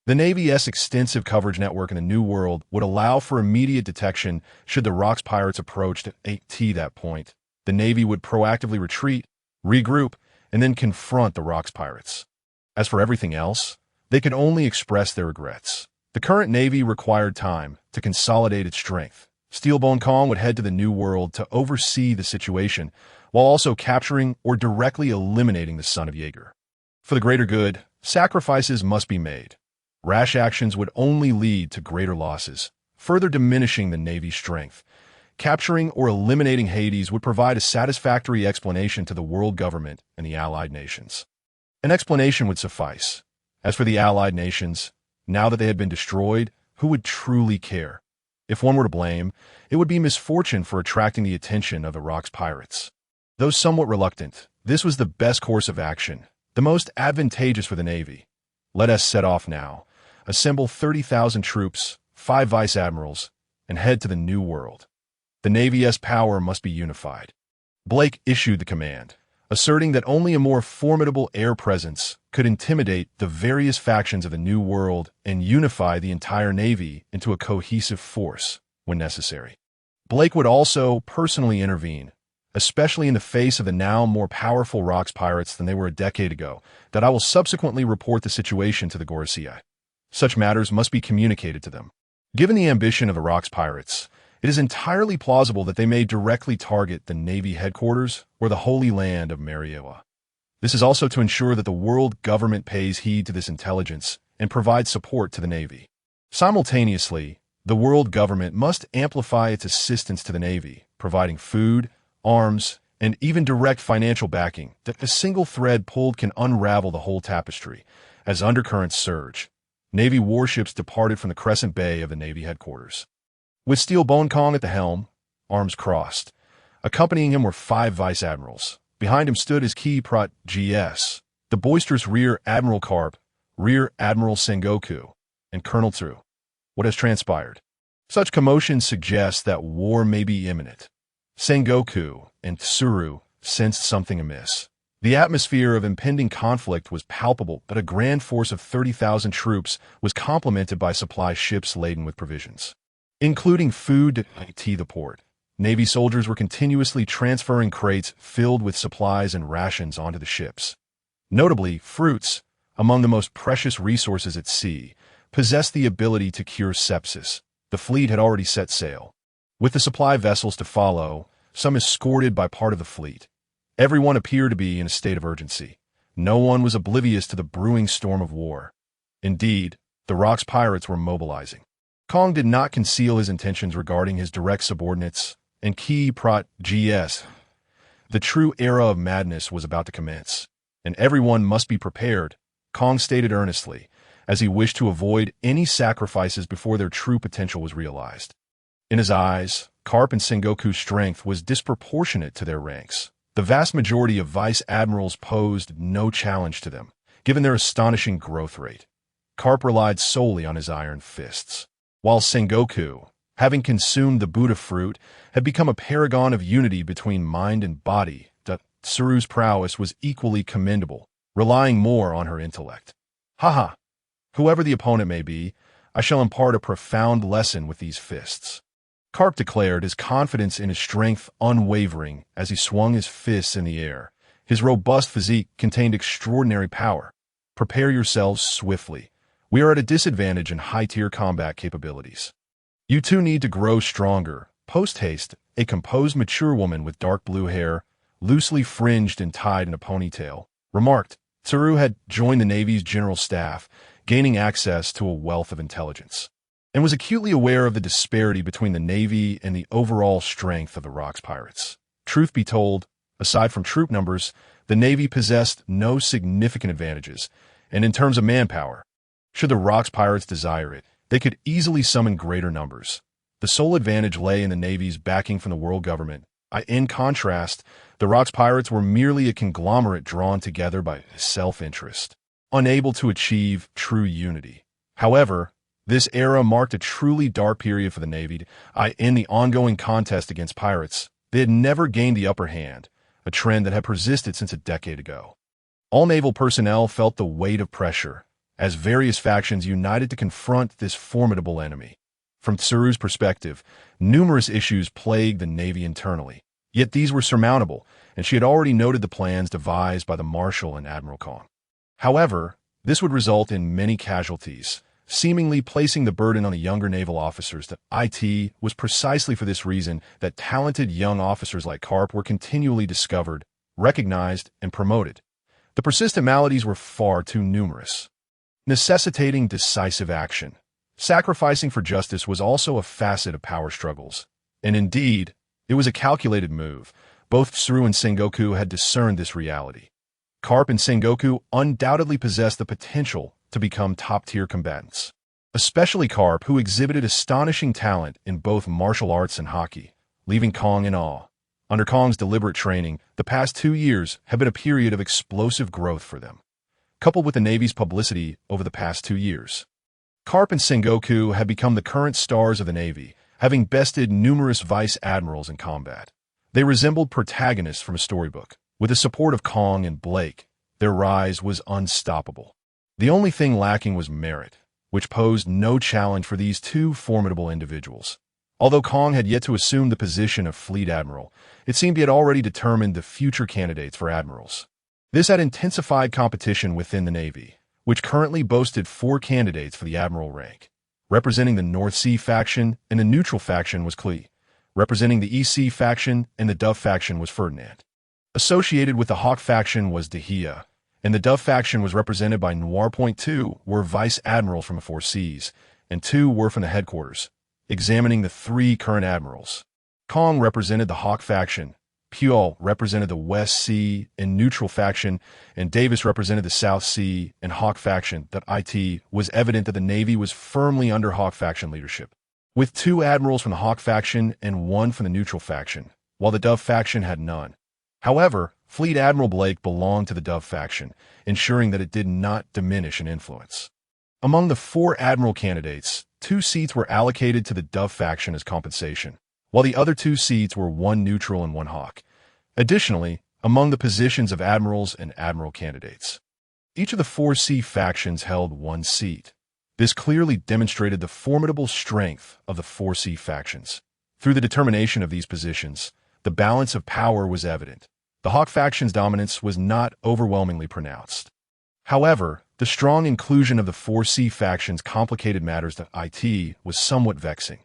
The Navy's extensive coverage network in the New World would allow for immediate detection should the Rocks pirates approach at that point. The Navy would proactively retreat, regroup, and then confront the Rocks pirates. As for everything else, they could only express their regrets. The current Navy required time to consolidate its strength. Steelbone Kong would head to the New World to oversee the situation, while also capturing or directly eliminating the son of Jaeger. For the greater good, sacrifices must be made. Rash actions would only lead to greater losses, further diminishing the Navy's strength. Capturing or eliminating Hades would provide a satisfactory explanation to the world government and the allied nations. An explanation would suffice. As for the allied nations, now that they had been destroyed, who would truly care? If one were to blame, it would be misfortune for attracting the attention of the Rocks pirates. Though somewhat reluctant, this was the best course of action, the most advantageous for the Navy. Let us set off now, assemble 30,000 troops, 5 vice admirals, and head to the New World. The Navy's power must be unified. Blake issued the command, asserting that only a more formidable air presence could intimidate the various factions of the New World and unify the entire Navy into a cohesive force when necessary. Blake would also personally intervene, especially in the face of the now more powerful Rocks pirates than they were a decade ago, that I will subsequently report the situation to the Gorosei. Such matters must be communicated to them. Given the ambition of the Rocks pirates, it is entirely plausible that they may directly target the Navy headquarters or the Holy Land of Mariella. This is also to ensure that the world government pays heed to this intelligence and provides support to the Navy. Simultaneously, the world government must amplify its assistance to the Navy, providing food, arms, and even direct financial backing that a single thread pulled can unravel the whole tapestry. As undercurrents surge, Navy warships departed from the Crescent Bay of the Navy headquarters. With Steelbone Kong at the helm, arms crossed. Accompanying him were 5 vice admirals. Behind him stood his key prot GS, the boisterous Rear Admiral Karp, Rear Admiral Sengoku, and Colonel Tsu. What has transpired? Such commotion suggests that war may be imminent. Sengoku and Tsuru sensed something amiss. The atmosphere of impending conflict was palpable, but a grand force of 30,000 troops was complemented by supply ships laden with provisions, including food to the port. Navy soldiers were continuously transferring crates filled with supplies and rations onto the ships. Notably, fruits, among the most precious resources at sea, possessed the ability to cure sepsis. The fleet had already set sail, with the supply vessels to follow, some escorted by part of the fleet. Everyone appeared to be in a state of urgency. No one was oblivious to the brewing storm of war. Indeed, the Rocks pirates were mobilizing. Kong did not conceal his intentions regarding his direct subordinates and key prot GS. The true era of madness was about to commence, and everyone must be prepared, Kong stated earnestly, as he wished to avoid any sacrifices before their true potential was realized. In his eyes, Karp and Sengoku's strength was disproportionate to their ranks. The vast majority of vice admirals posed no challenge to them, given their astonishing growth rate. Karp relied solely on his iron fists, while Sengoku, having consumed the Buddha fruit, had become a paragon of unity between mind and body. Tsuru's prowess was equally commendable, relying more on her intellect. Haha! Whoever the opponent may be, I shall impart a profound lesson with these fists. Karp declared, his confidence in his strength unwavering as he swung his fists in the air. His robust physique contained extraordinary power. Prepare yourselves swiftly. We are at a disadvantage in high-tier combat capabilities. You two need to grow stronger. Post-haste, a composed, mature woman with dark blue hair, loosely fringed and tied in a ponytail, remarked. Tsuru had joined the Navy's general staff, gaining access to a wealth of intelligence, and was acutely aware of the disparity between the Navy and the overall strength of the Rocks pirates. Truth be told, Aside from troop numbers, the Navy possessed no significant advantages, and in terms of manpower, should the Rocks pirates desire it, they could easily summon greater numbers. The sole advantage lay in the Navy's backing from the world government. In contrast, the Rocks pirates were merely a conglomerate drawn together by self-interest, unable to achieve true unity. However, this era marked a truly dark period for the Navy. In the ongoing contest against pirates, they had never gained the upper hand, a trend that had persisted since a decade ago. All naval personnel felt the weight of pressure, as various factions united to confront this formidable enemy. From Tsuru's perspective, numerous issues plagued the Navy internally, yet these were surmountable, and she had already noted the plans devised by the Marshal and Admiral Kong. However, this would result in many casualties, seemingly placing the burden on the younger naval officers. That it was precisely for this reason that talented young officers like Karp were continually discovered, recognized, and promoted. The persistent maladies were far too numerous, necessitating decisive action. Sacrificing for justice was also a facet of power struggles, and indeed, it was a calculated move. Both Tsuru and Sengoku had discerned this reality. Karp and Sengoku undoubtedly possessed the potential to become top-tier combatants, especially Karp, who exhibited astonishing talent in both martial arts and hockey, leaving Kong in awe. Under Kong's deliberate training, the past 2 years have been a period of explosive growth for them, coupled with the Navy's publicity over the past 2 years. Karp and Sengoku had become the current stars of the Navy, having bested numerous vice admirals in combat. They resembled protagonists from a storybook. With the support of Kong and Blake, their rise was unstoppable. The only thing lacking was merit, which posed no challenge for these two formidable individuals. Although Kong had yet to assume the position of Fleet Admiral, it seemed he had already determined the future candidates for admirals. This had intensified competition within the Navy, which currently boasted 4 candidates for the admiral rank. Representing the North Sea faction and the neutral faction was Klee. Representing the East Sea faction and the Dove faction was Ferdinand. Associated with the Hawk faction was De Gea, and the Dove faction was represented by Noir. 2 were vice admirals from the 4 seas, and 2 were from the headquarters. Examining the 3 current admirals, Kong represented the Hawk faction, Puyol represented the West Sea and neutral faction, and Davis represented the South Sea and Hawk faction. That it was evident that the Navy was firmly under Hawk faction leadership, with 2 admirals from the Hawk faction and 1 from the neutral faction, while the Dove faction had none. However, Fleet Admiral Blake belonged to the Dove faction, ensuring that it did not diminish in influence. Among the 4 admiral candidates, 2 seats were allocated to the Dove faction as compensation, while the other 2 seats were 1 neutral and 1 Hawk. Additionally, among the positions of admirals and admiral candidates, each of the 4 sea factions held 1 seat. This clearly demonstrated the formidable strength of the 4 sea factions. Through the determination of these positions, the balance of power was evident. The Hawk faction's dominance was not overwhelmingly pronounced. However, the strong inclusion of the 4 sea factions complicated matters. That it was somewhat vexing.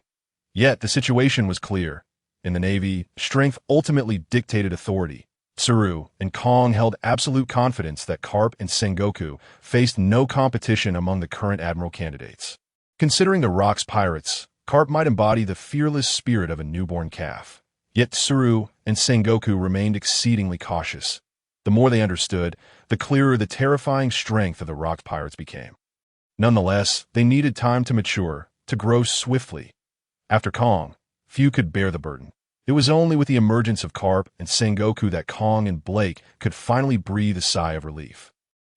Yet the situation was clear. In the Navy, strength ultimately dictated authority. Tsuru and Kong held absolute confidence that Karp and Sengoku faced no competition among the current admiral candidates. Considering the Rocks pirates, Karp might embody the fearless spirit of a newborn calf. Yet Tsuru and Sengoku remained exceedingly cautious. The more they understood, the clearer the terrifying strength of the Rocks pirates became. Nonetheless, they needed time to mature, to grow swiftly. After Kong, few could bear the burden. It was only with the emergence of Karp and Sengoku that Kong and Blake could finally breathe a sigh of relief.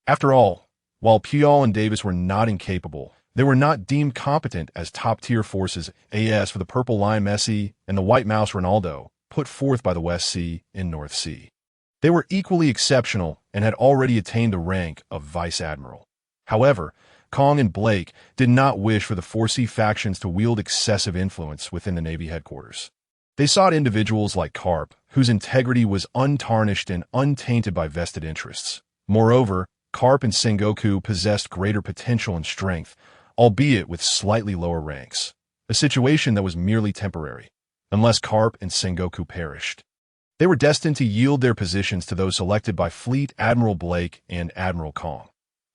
After all, while Puyol and Davis were not incapable, they were not deemed competent as top-tier forces. As for the Purple Lion Messi and the White Mouse Ronaldo, put forth by the West Sea and North Sea. They were equally exceptional and had already attained the rank of vice admiral. However, Kong and Blake did not wish for the 4 sea factions to wield excessive influence within the Navy headquarters. They sought individuals like Karp, whose integrity was untarnished and untainted by vested interests. Moreover, Karp and Sengoku possessed greater potential and strength, albeit with slightly lower ranks, a situation that was merely temporary, unless Karp and Sengoku perished. They were destined to yield their positions to those selected by Fleet Admiral Blake and Admiral Kong.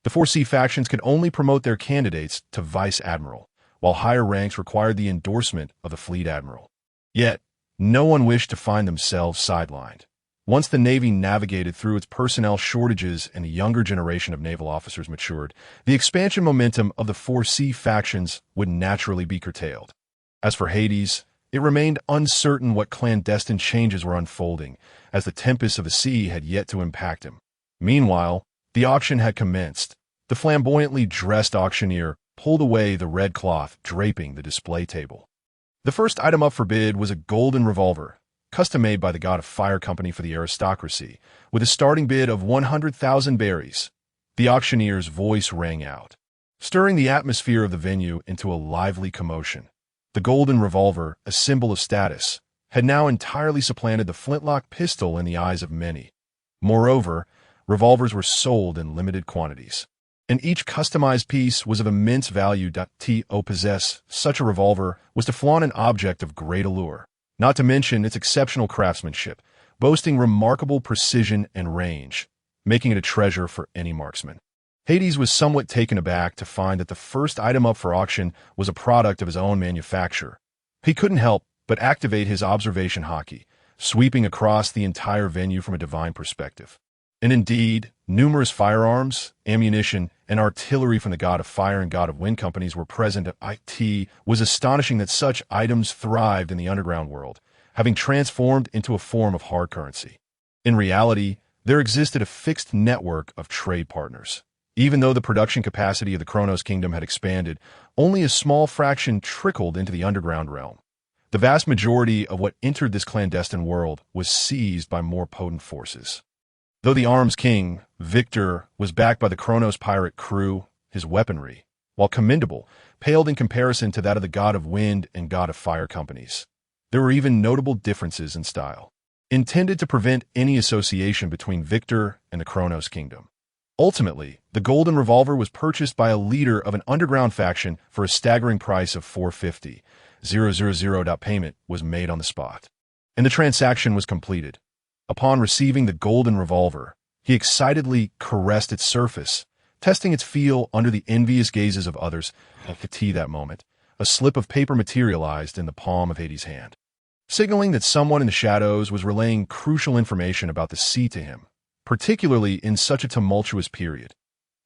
The 4 sea factions could only promote their candidates to vice admiral, while higher ranks required the endorsement of the Fleet Admiral. Yet, no one wished to find themselves sidelined. Once the Navy navigated through its personnel shortages and a younger generation of naval officers matured, the expansion momentum of the 4C factions would naturally be curtailed. As for Hades, it remained uncertain what clandestine changes were unfolding, as the tempests of the sea had yet to impact him. Meanwhile, the auction had commenced. The flamboyantly dressed auctioneer pulled away the red cloth draping the display table. The first item up for bid was a golden revolver, custom-made by the God of Fire Company for the aristocracy, with a starting bid of 100,000 berries. The auctioneer's voice rang out, stirring the atmosphere of the venue into a lively commotion. The golden revolver, a symbol of status, had now entirely supplanted the flintlock pistol in the eyes of many. Moreover, revolvers were sold in limited quantities, and each customized piece was of immense value. To possess such a revolver was to flaunt an object of great allure, not to mention its exceptional craftsmanship, boasting remarkable precision and range, making it a treasure for any marksman. Hades was somewhat taken aback to find that the first item up for auction was a product of his own manufacture. He couldn't help but activate his observation hockey, sweeping across the entire venue from a divine perspective. And indeed, numerous firearms, ammunition, and artillery from the God of Fire and God of Wind companies were present. It was astonishing that such items thrived in the underground world, having transformed into a form of hard currency. In reality, there existed a fixed network of trade partners. Even though the production capacity of the Kronos Kingdom had expanded, only a small fraction trickled into the underground realm. The vast majority of what entered this clandestine world was seized by more potent forces. Though the arms king, Victor, was backed by the Kronos pirate crew, his weaponry, while commendable, paled in comparison to that of the God of Wind and God of Fire companies. There were even notable differences in style, intended to prevent any association between Victor and the Kronos Kingdom. Ultimately, the golden revolver was purchased by a leader of an underground faction for a staggering price of 450,000. Payment was made on the spot, and the transaction was completed. Upon receiving the golden revolver, he excitedly caressed its surface, testing its feel under the envious gazes of others. At that moment, a slip of paper materialized in the palm of Hades' hand, signaling that someone in the shadows was relaying crucial information about the sea to him, particularly in such a tumultuous period.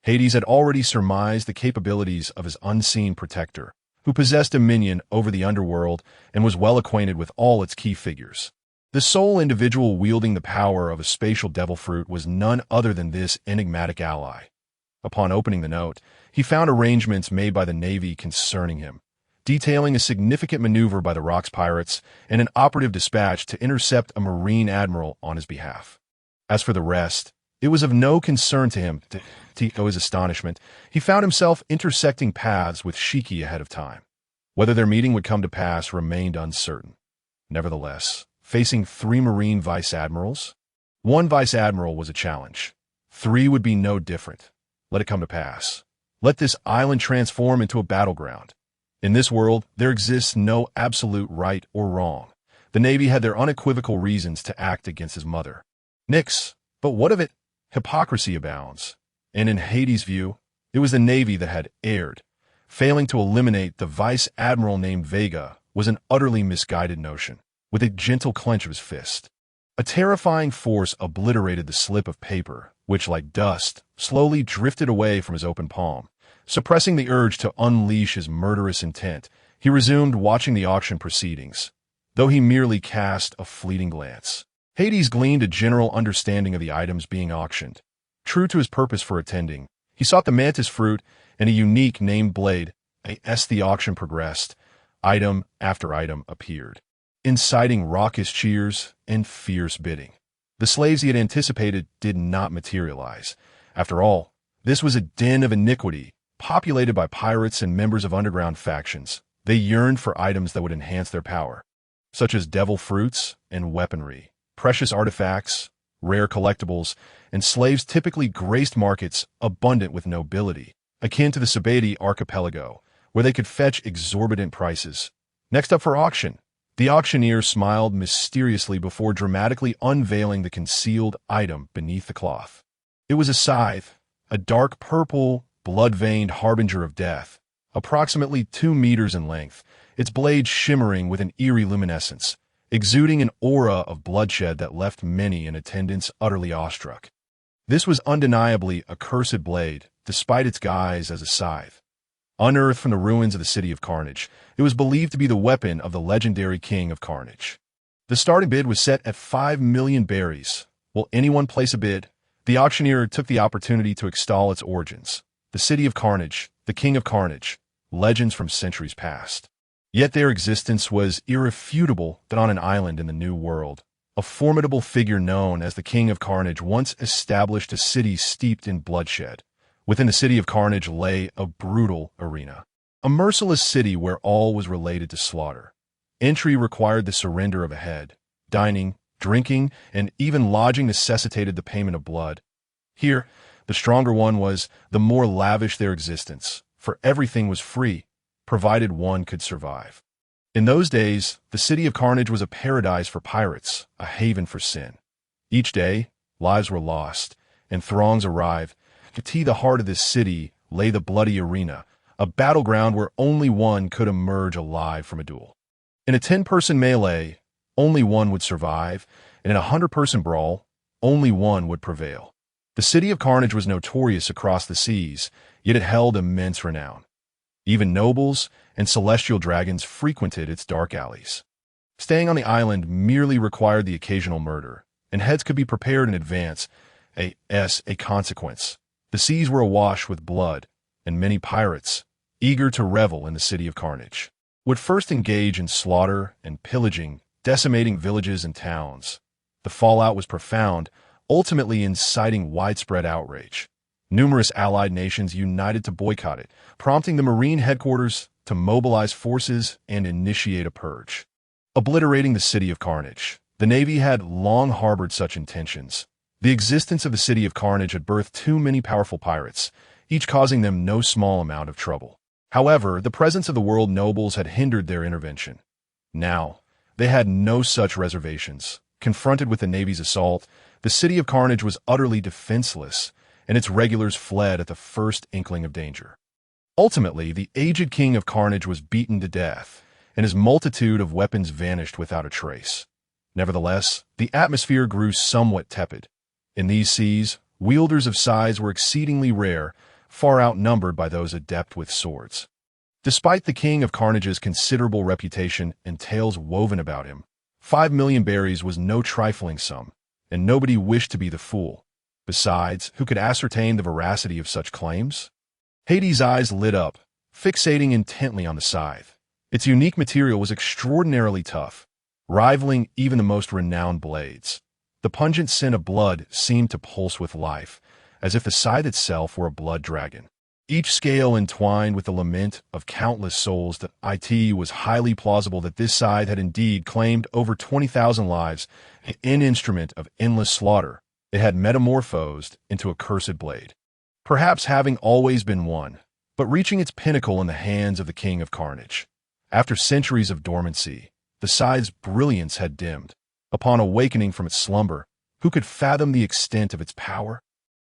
Hades had already surmised the capabilities of his unseen protector, who possessed dominion over the underworld and was well acquainted with all its key figures. The sole individual wielding the power of a spatial devil fruit was none other than this enigmatic ally. Upon opening the note, he found arrangements made by the Navy concerning him, detailing a significant maneuver by the Rocks pirates and an operative dispatch to intercept a Marine admiral on his behalf. As for the rest, it was of no concern to him. To his astonishment, he found himself intersecting paths with Shiki ahead of time. Whether their meeting would come to pass remained uncertain. Nevertheless, facing 3 Marine vice admirals, 1 vice admiral was a challenge. 3 would be no different. Let it come to pass. Let this island transform into a battleground. In this world, there exists no absolute right or wrong. The Navy had their unequivocal reasons to act against his mother, Nyx, but what of it? Hypocrisy abounds. And in Hades' view, it was the Navy that had erred. Failing to eliminate the vice admiral named Vega was an utterly misguided notion. With a gentle clench of his fist, a terrifying force obliterated the slip of paper, which, like dust, slowly drifted away from his open palm. Suppressing the urge to unleash his murderous intent, he resumed watching the auction proceedings, though he merely cast a fleeting glance. Hades gleaned a general understanding of the items being auctioned. True to his purpose for attending, he sought the mantis fruit and a unique named blade. As the auction progressed, item after item appeared, inciting raucous cheers and fierce bidding. The slaves he had anticipated did not materialize. After all, this was a den of iniquity, populated by pirates and members of underground factions. They yearned for items that would enhance their power, such as devil fruits and weaponry, precious artifacts, rare collectibles, and slaves typically graced markets abundant with nobility, akin to the Sabeti archipelago, where they could fetch exorbitant prices. Next up for auction, the auctioneer smiled mysteriously before dramatically unveiling the concealed item beneath the cloth. It was a scythe, a dark purple, blood-veined harbinger of death, approximately 2 meters in length, its blade shimmering with an eerie luminescence. exuding an aura of bloodshed that left many in attendance utterly awestruck. This was undeniably a cursed blade, despite its guise as a scythe. Unearthed from the ruins of the City of Carnage, it was believed to be the weapon of the legendary King of Carnage. The starting bid was set at 5 million berries. Will anyone place a bid? The auctioneer took the opportunity to extol its origins. The City of Carnage, the King of Carnage, legends from centuries past. Yet their existence was irrefutable that on an island in the New World, a formidable figure known as the King of Carnage once established a city steeped in bloodshed. Within the City of Carnage lay a brutal arena, a merciless city where all was related to slaughter. Entry required the surrender of a head. Dining, drinking, and even lodging necessitated the payment of blood. Here, the stronger one was, the more lavish their existence, for everything was free, provided one could survive. In those days, the City of Carnage was a paradise for pirates, a haven for sin. Each day, lives were lost, and throngs arrived. To the heart of this city lay the bloody arena, a battleground where only one could emerge alive from a duel. In a 10-person melee, only one would survive, and in a 100-person brawl, only one would prevail. The City of Carnage was notorious across the seas, yet it held immense renown. Even nobles and celestial dragons frequented its dark alleys. Staying on the island merely required the occasional murder, and heads could be prepared in advance, a consequence. The seas were awash with blood, and many pirates, eager to revel in the City of Carnage, would first engage in slaughter and pillaging, decimating villages and towns. The fallout was profound, ultimately inciting widespread outrage. Numerous allied nations united to boycott it, prompting the Marine headquarters to mobilize forces and initiate a purge. Obliterating the City of Carnage. The Navy had long harbored such intentions. The existence of the City of Carnage had birthed too many powerful pirates, each causing them no small amount of trouble. However, the presence of the world nobles had hindered their intervention. Now, they had no such reservations. Confronted with the Navy's assault, the City of Carnage was utterly defenseless, and its regulars fled at the first inkling of danger. Ultimately, the aged King of Carnage was beaten to death, and his multitude of weapons vanished without a trace. Nevertheless, the atmosphere grew somewhat tepid. In these seas, wielders of scythes were exceedingly rare, far outnumbered by those adept with swords. Despite the King of Carnage's considerable reputation and tales woven about him, 5 million berries was no trifling sum, and nobody wished to be the fool. Besides, who could ascertain the veracity of such claims? Hades' eyes lit up, fixating intently on the scythe. Its unique material was extraordinarily tough, rivaling even the most renowned blades. The pungent scent of blood seemed to pulse with life, as if the scythe itself were a blood dragon. Each scale entwined with the lament of countless souls. That it was highly plausible that this scythe had indeed claimed over 20,000 lives, an instrument of endless slaughter. It had metamorphosed into a cursed blade, perhaps having always been one, but reaching its pinnacle in the hands of the King of Carnage. After centuries of dormancy, the scythe's brilliance had dimmed. Upon awakening from its slumber, who could fathom the extent of its power?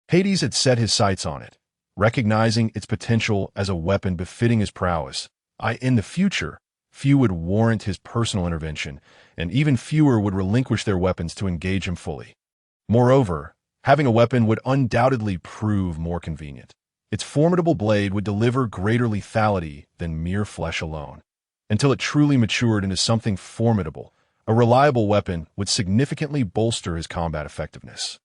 Hades had set his sights on it, recognizing its potential as a weapon befitting his prowess. In the future, few would warrant his personal intervention, and even fewer would relinquish their weapons to engage him fully. Moreover, having a weapon would undoubtedly prove more convenient. Its formidable blade would deliver greater lethality than mere flesh alone. Until it truly matured into something formidable, a reliable weapon would significantly bolster his combat effectiveness.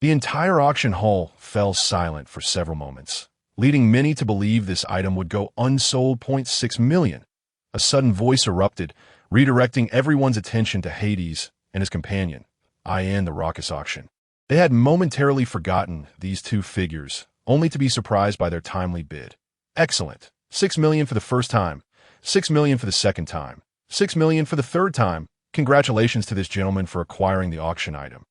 The entire auction hall fell silent for several moments, leading many to believe this item would go unsold. 6 million. A sudden voice erupted, redirecting everyone's attention to Hades and his companion, in the raucous auction. They had momentarily forgotten these two figures, only to be surprised by their timely bid. Excellent. 6 million for the first time. 6 million for the second time. 6 million for the third time. Congratulations to this gentleman for acquiring the auction item.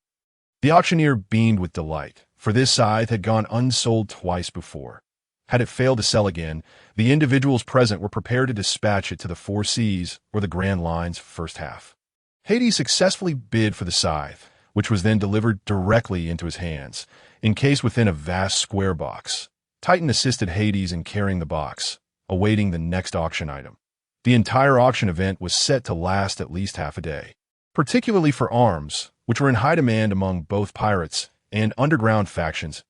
The auctioneer beamed with delight, for this scythe had gone unsold twice before. Had it failed to sell again, the individuals present were prepared to dispatch it to the Four Seas or the Grand Line's first half. Hades successfully bid for the scythe, which was then delivered directly into his hands, encased within a vast square box. Titan assisted Hades in carrying the box, awaiting the next auction item. The entire auction event was set to last at least half a day. particularly for arms, which were in high demand among both pirates and underground factions.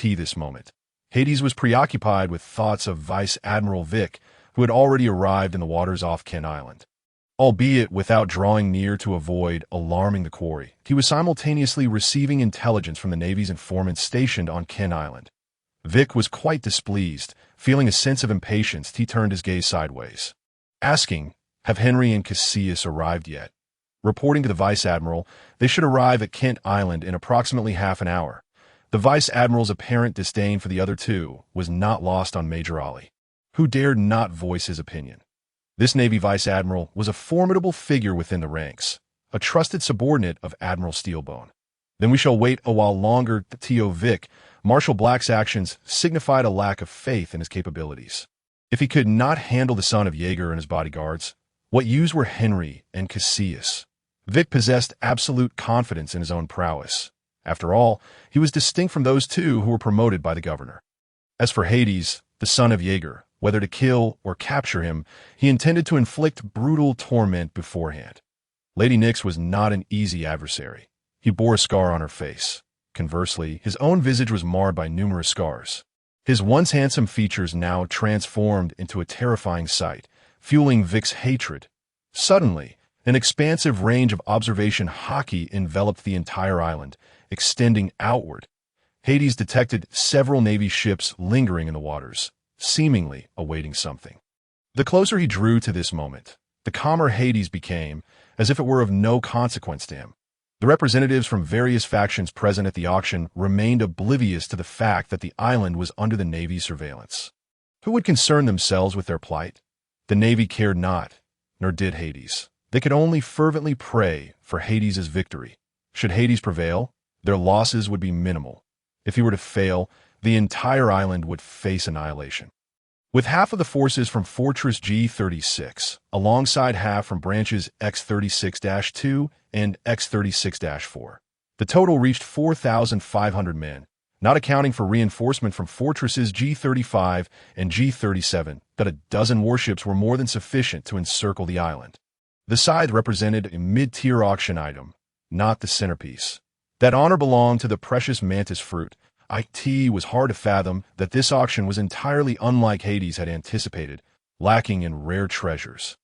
This moment, Hades was preoccupied with thoughts of Vice Admiral Vic, who had already arrived in the waters off Ken Island. Albeit without drawing near to avoid alarming the quarry, he was simultaneously receiving intelligence from the Navy's informants stationed on Ken Island. Vic was quite displeased. Feeling a sense of impatience, he turned his gaze sideways, asking, "Have Henry and Cassius arrived yet?" Reporting to the Vice Admiral, they should arrive at Kent Island in approximately half an hour. The Vice Admiral's apparent disdain for the other two was not lost on Major Ollie, who dared not voice his opinion. This Navy Vice Admiral was a formidable figure within the ranks, a trusted subordinate of Admiral Steelbone. "Then we shall wait a while longer." T.O. Vic, Marshal Black's actions signified a lack of faith in his capabilities. If he could not handle the son of Jaeger and his bodyguards, what use were Henry and Cassius? Vic possessed absolute confidence in his own prowess. After all, he was distinct from those two who were promoted by the governor. As for Hades, the son of Jaeger, whether to kill or capture him, he intended to inflict brutal torment beforehand. Lady Nyx was not an easy adversary. He bore a scar on her face. Conversely, his own visage was marred by numerous scars. His once handsome features now transformed into a terrifying sight, fueling Vic's hatred. Suddenly, an expansive range of observation hockey enveloped the entire island, extending outward. Hades detected several Navy ships lingering in the waters, seemingly awaiting something. The closer he drew to this moment, the calmer Hades became, as if it were of no consequence to him. The representatives from various factions present at the auction remained oblivious to the fact that the island was under the Navy's surveillance. Who would concern themselves with their plight? The Navy cared not, nor did Hades. They could only fervently pray for Hades' victory. Should Hades prevail, their losses would be minimal. If he were to fail, the entire island would face annihilation. With half of the forces from Fortress G-36, alongside half from branches X-36-2 and X-36-4, the total reached 4,500 men, not accounting for reinforcement from Fortresses G-35 and G-37, that a dozen warships were more than sufficient to encircle the island. The scythe represented a mid-tier auction item, not the centerpiece. That honor belonged to the precious mantis fruit. It was hard to fathom that this auction was entirely unlike Hades had anticipated, lacking in rare treasures.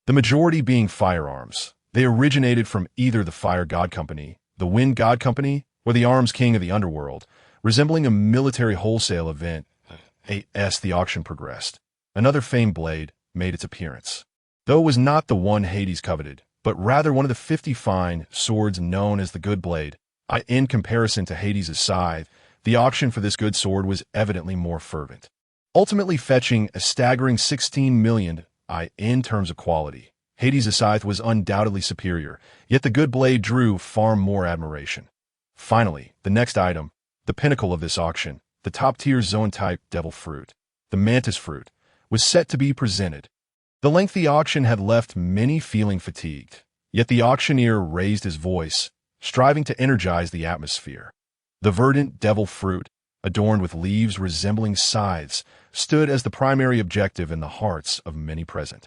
The majority being firearms. They originated from either the Fire God Company, the Wind God Company, or the Arms King of the Underworld, resembling a military wholesale event. As the auction progressed, another famed blade made its appearance. Though it was not the one Hades coveted, but rather one of the 50 fine swords known as the Good Blade. In comparison to Hades' scythe, the auction for this good sword was evidently more fervent, ultimately fetching a staggering 16 million. In terms of quality, Hades' scythe was undoubtedly superior, yet the good blade drew far more admiration. Finally, the next item, the pinnacle of this auction, the top-tier zone-type devil fruit, the mantis fruit, was set to be presented. The lengthy auction had left many feeling fatigued, yet the auctioneer raised his voice, striving to energize the atmosphere. The verdant devil fruit, adorned with leaves resembling scythes, stood as the primary objective in the hearts of many present.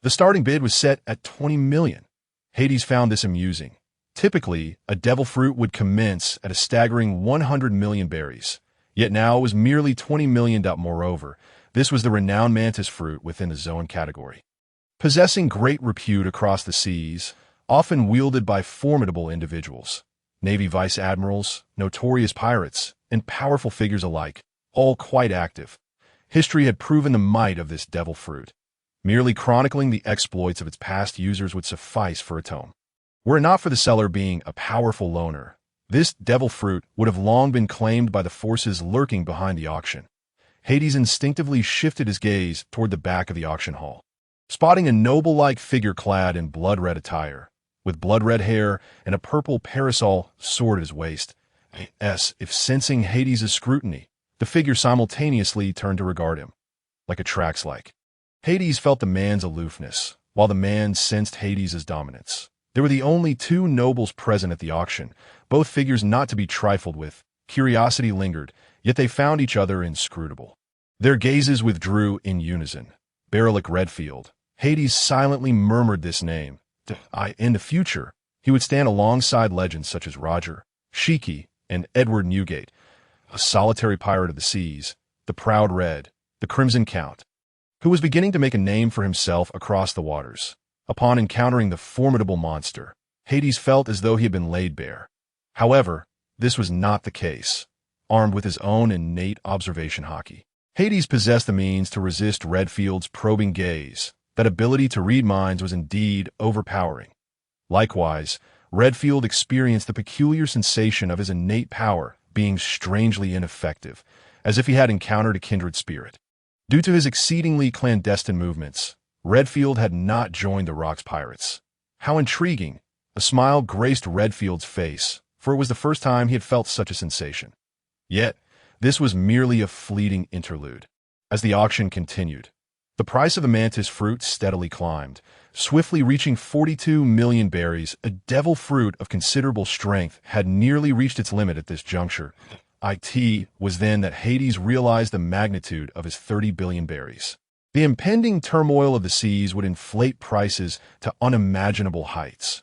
The starting bid was set at 20 million. Hades found this amusing. Typically, a devil fruit would commence at a staggering 100 million berries, yet now it was merely 20 million. Moreover, this was the renowned mantis fruit within the zone category. Possessing great repute across the seas, often wielded by formidable individuals, Navy vice admirals, notorious pirates, and powerful figures alike, all quite active. History had proven the might of this devil fruit. Merely chronicling the exploits of its past users would suffice for a tome. Were it not for the seller being a powerful loner, this devil fruit would have long been claimed by the forces lurking behind the auction. Hades instinctively shifted his gaze toward the back of the auction hall, spotting a noble-like figure clad in blood-red attire, with blood-red hair and a purple parasol sword at his waist. If sensing Hades' scrutiny, the figure simultaneously turned to regard him, like a Trax-like. Hades felt the man's aloofness, while the man sensed Hades' dominance. There were the only two nobles present at the auction, both figures not to be trifled with. Curiosity lingered, yet they found each other inscrutable. Their gazes withdrew in unison. Barolik Redfield. Hades silently murmured this name. In the future, He would stand alongside legends such as Roger, Shiki, and Edward Newgate, a solitary pirate of the seas, the Proud Red, the Crimson Count, who was beginning to make a name for himself across the waters. Upon encountering the formidable monster, Hades felt as though he had been laid bare. However, this was not the case. Armed with his own innate observation hockey, Hades possessed the means to resist Redfield's probing gaze. That ability to read minds was indeed overpowering. Likewise, Redfield experienced the peculiar sensation of his innate power being strangely ineffective, as if he had encountered a kindred spirit. Due to his exceedingly clandestine movements, Redfield had not joined the Rock's pirates. How intriguing! A smile graced Redfield's face, for it was the first time he had felt such a sensation. Yet, this was merely a fleeting interlude. As the auction continued, the price of the mantis fruit steadily climbed, swiftly reaching 42 million berries. A devil fruit of considerable strength had nearly reached its limit at this juncture. It was then that Hades realized the magnitude of his 30 billion berries. The impending turmoil of the seas would inflate prices to unimaginable heights.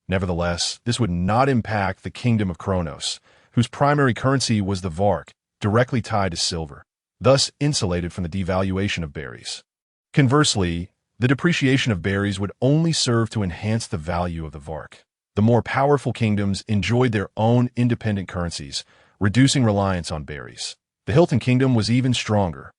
Nevertheless, this would not impact the kingdom of Kronos, whose primary currency was the Vark, directly tied to silver, thus insulated from the devaluation of berries. Conversely, the depreciation of berries would only serve to enhance the value of the Vark. The more powerful kingdoms enjoyed their own independent currencies, reducing reliance on berries. The Hilton Kingdom was even stronger.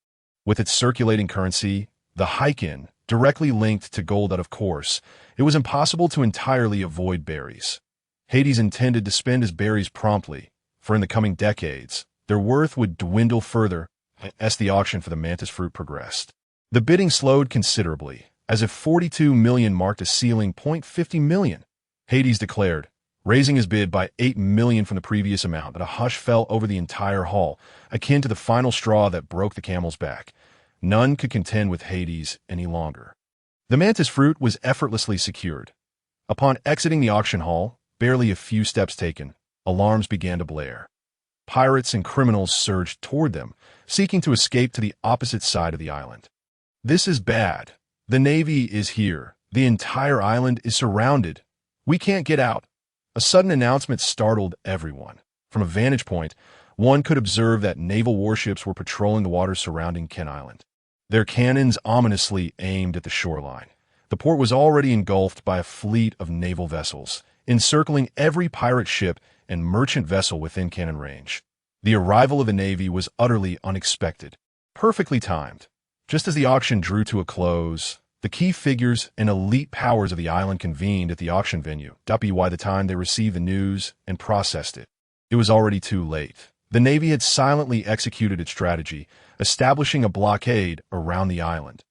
With its circulating currency, the Hyken, directly linked to gold out of course, it was impossible to entirely avoid berries. Hades intended to spend his berries promptly, for in the coming decades, their worth would dwindle further as the auction for the mantis fruit progressed. The bidding slowed considerably, as if 42 million marked a ceiling. 50 million, Hades declared, raising his bid by 8 million from the previous amount. But a hush fell over the entire hall, akin to the final straw that broke the camel's back. None could contend with Hades any longer. The mantis fruit was effortlessly secured. Upon exiting the auction hall, barely a few steps taken, alarms began to blare. Pirates and criminals surged toward them, seeking to escape to the opposite side of the island. This is bad. The Navy is here. The entire island is surrounded. We can't get out. A sudden announcement startled everyone. From a vantage point, one could observe that naval warships were patrolling the waters surrounding Ken Island. Their cannons ominously aimed at the shoreline. The port was already engulfed by a fleet of naval vessels, encircling every pirate ship and merchant vessel within cannon range. The arrival of the Navy was utterly unexpected, perfectly timed. Just as the auction drew to a close, the key figures and elite powers of the island convened at the auction venue. By the time they received the news and processed it, it was already too late. The Navy had silently executed its strategy, establishing a blockade around the island.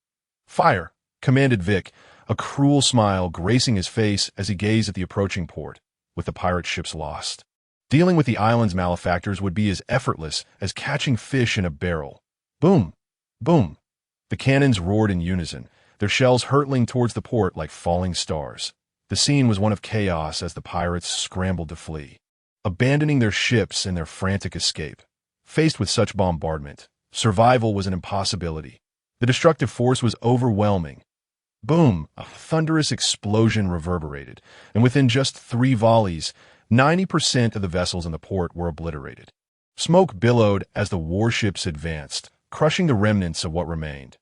"Fire!" commanded Vic, a cruel smile gracing his face as he gazed at the approaching port, with the pirate ships lost. Dealing with the island's malefactors would be as effortless as catching fish in a barrel. Boom! Boom! The cannons roared in unison, their shells hurtling towards the port like falling stars. The scene was one of chaos as the pirates scrambled to flee, abandoning their ships in their frantic escape. Faced with such bombardment, survival was an impossibility. The destructive force was overwhelming. Boom! A thunderous explosion reverberated, and within just 3 volleys, 90% of the vessels in the port were obliterated. Smoke billowed as the warships advanced, crushing the remnants of what remained.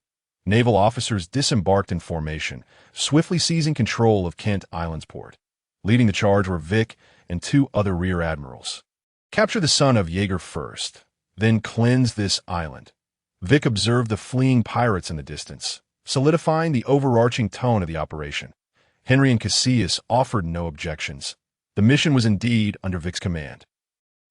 Naval officers disembarked in formation, swiftly seizing control of Kent Island's port. Leading the charge were Vic and 2 other rear admirals. Capture the son of Jaeger first, then cleanse this island. Vic observed the fleeing pirates in the distance, solidifying the overarching tone of the operation. Henry and Cassius offered no objections. The mission was indeed under Vic's command,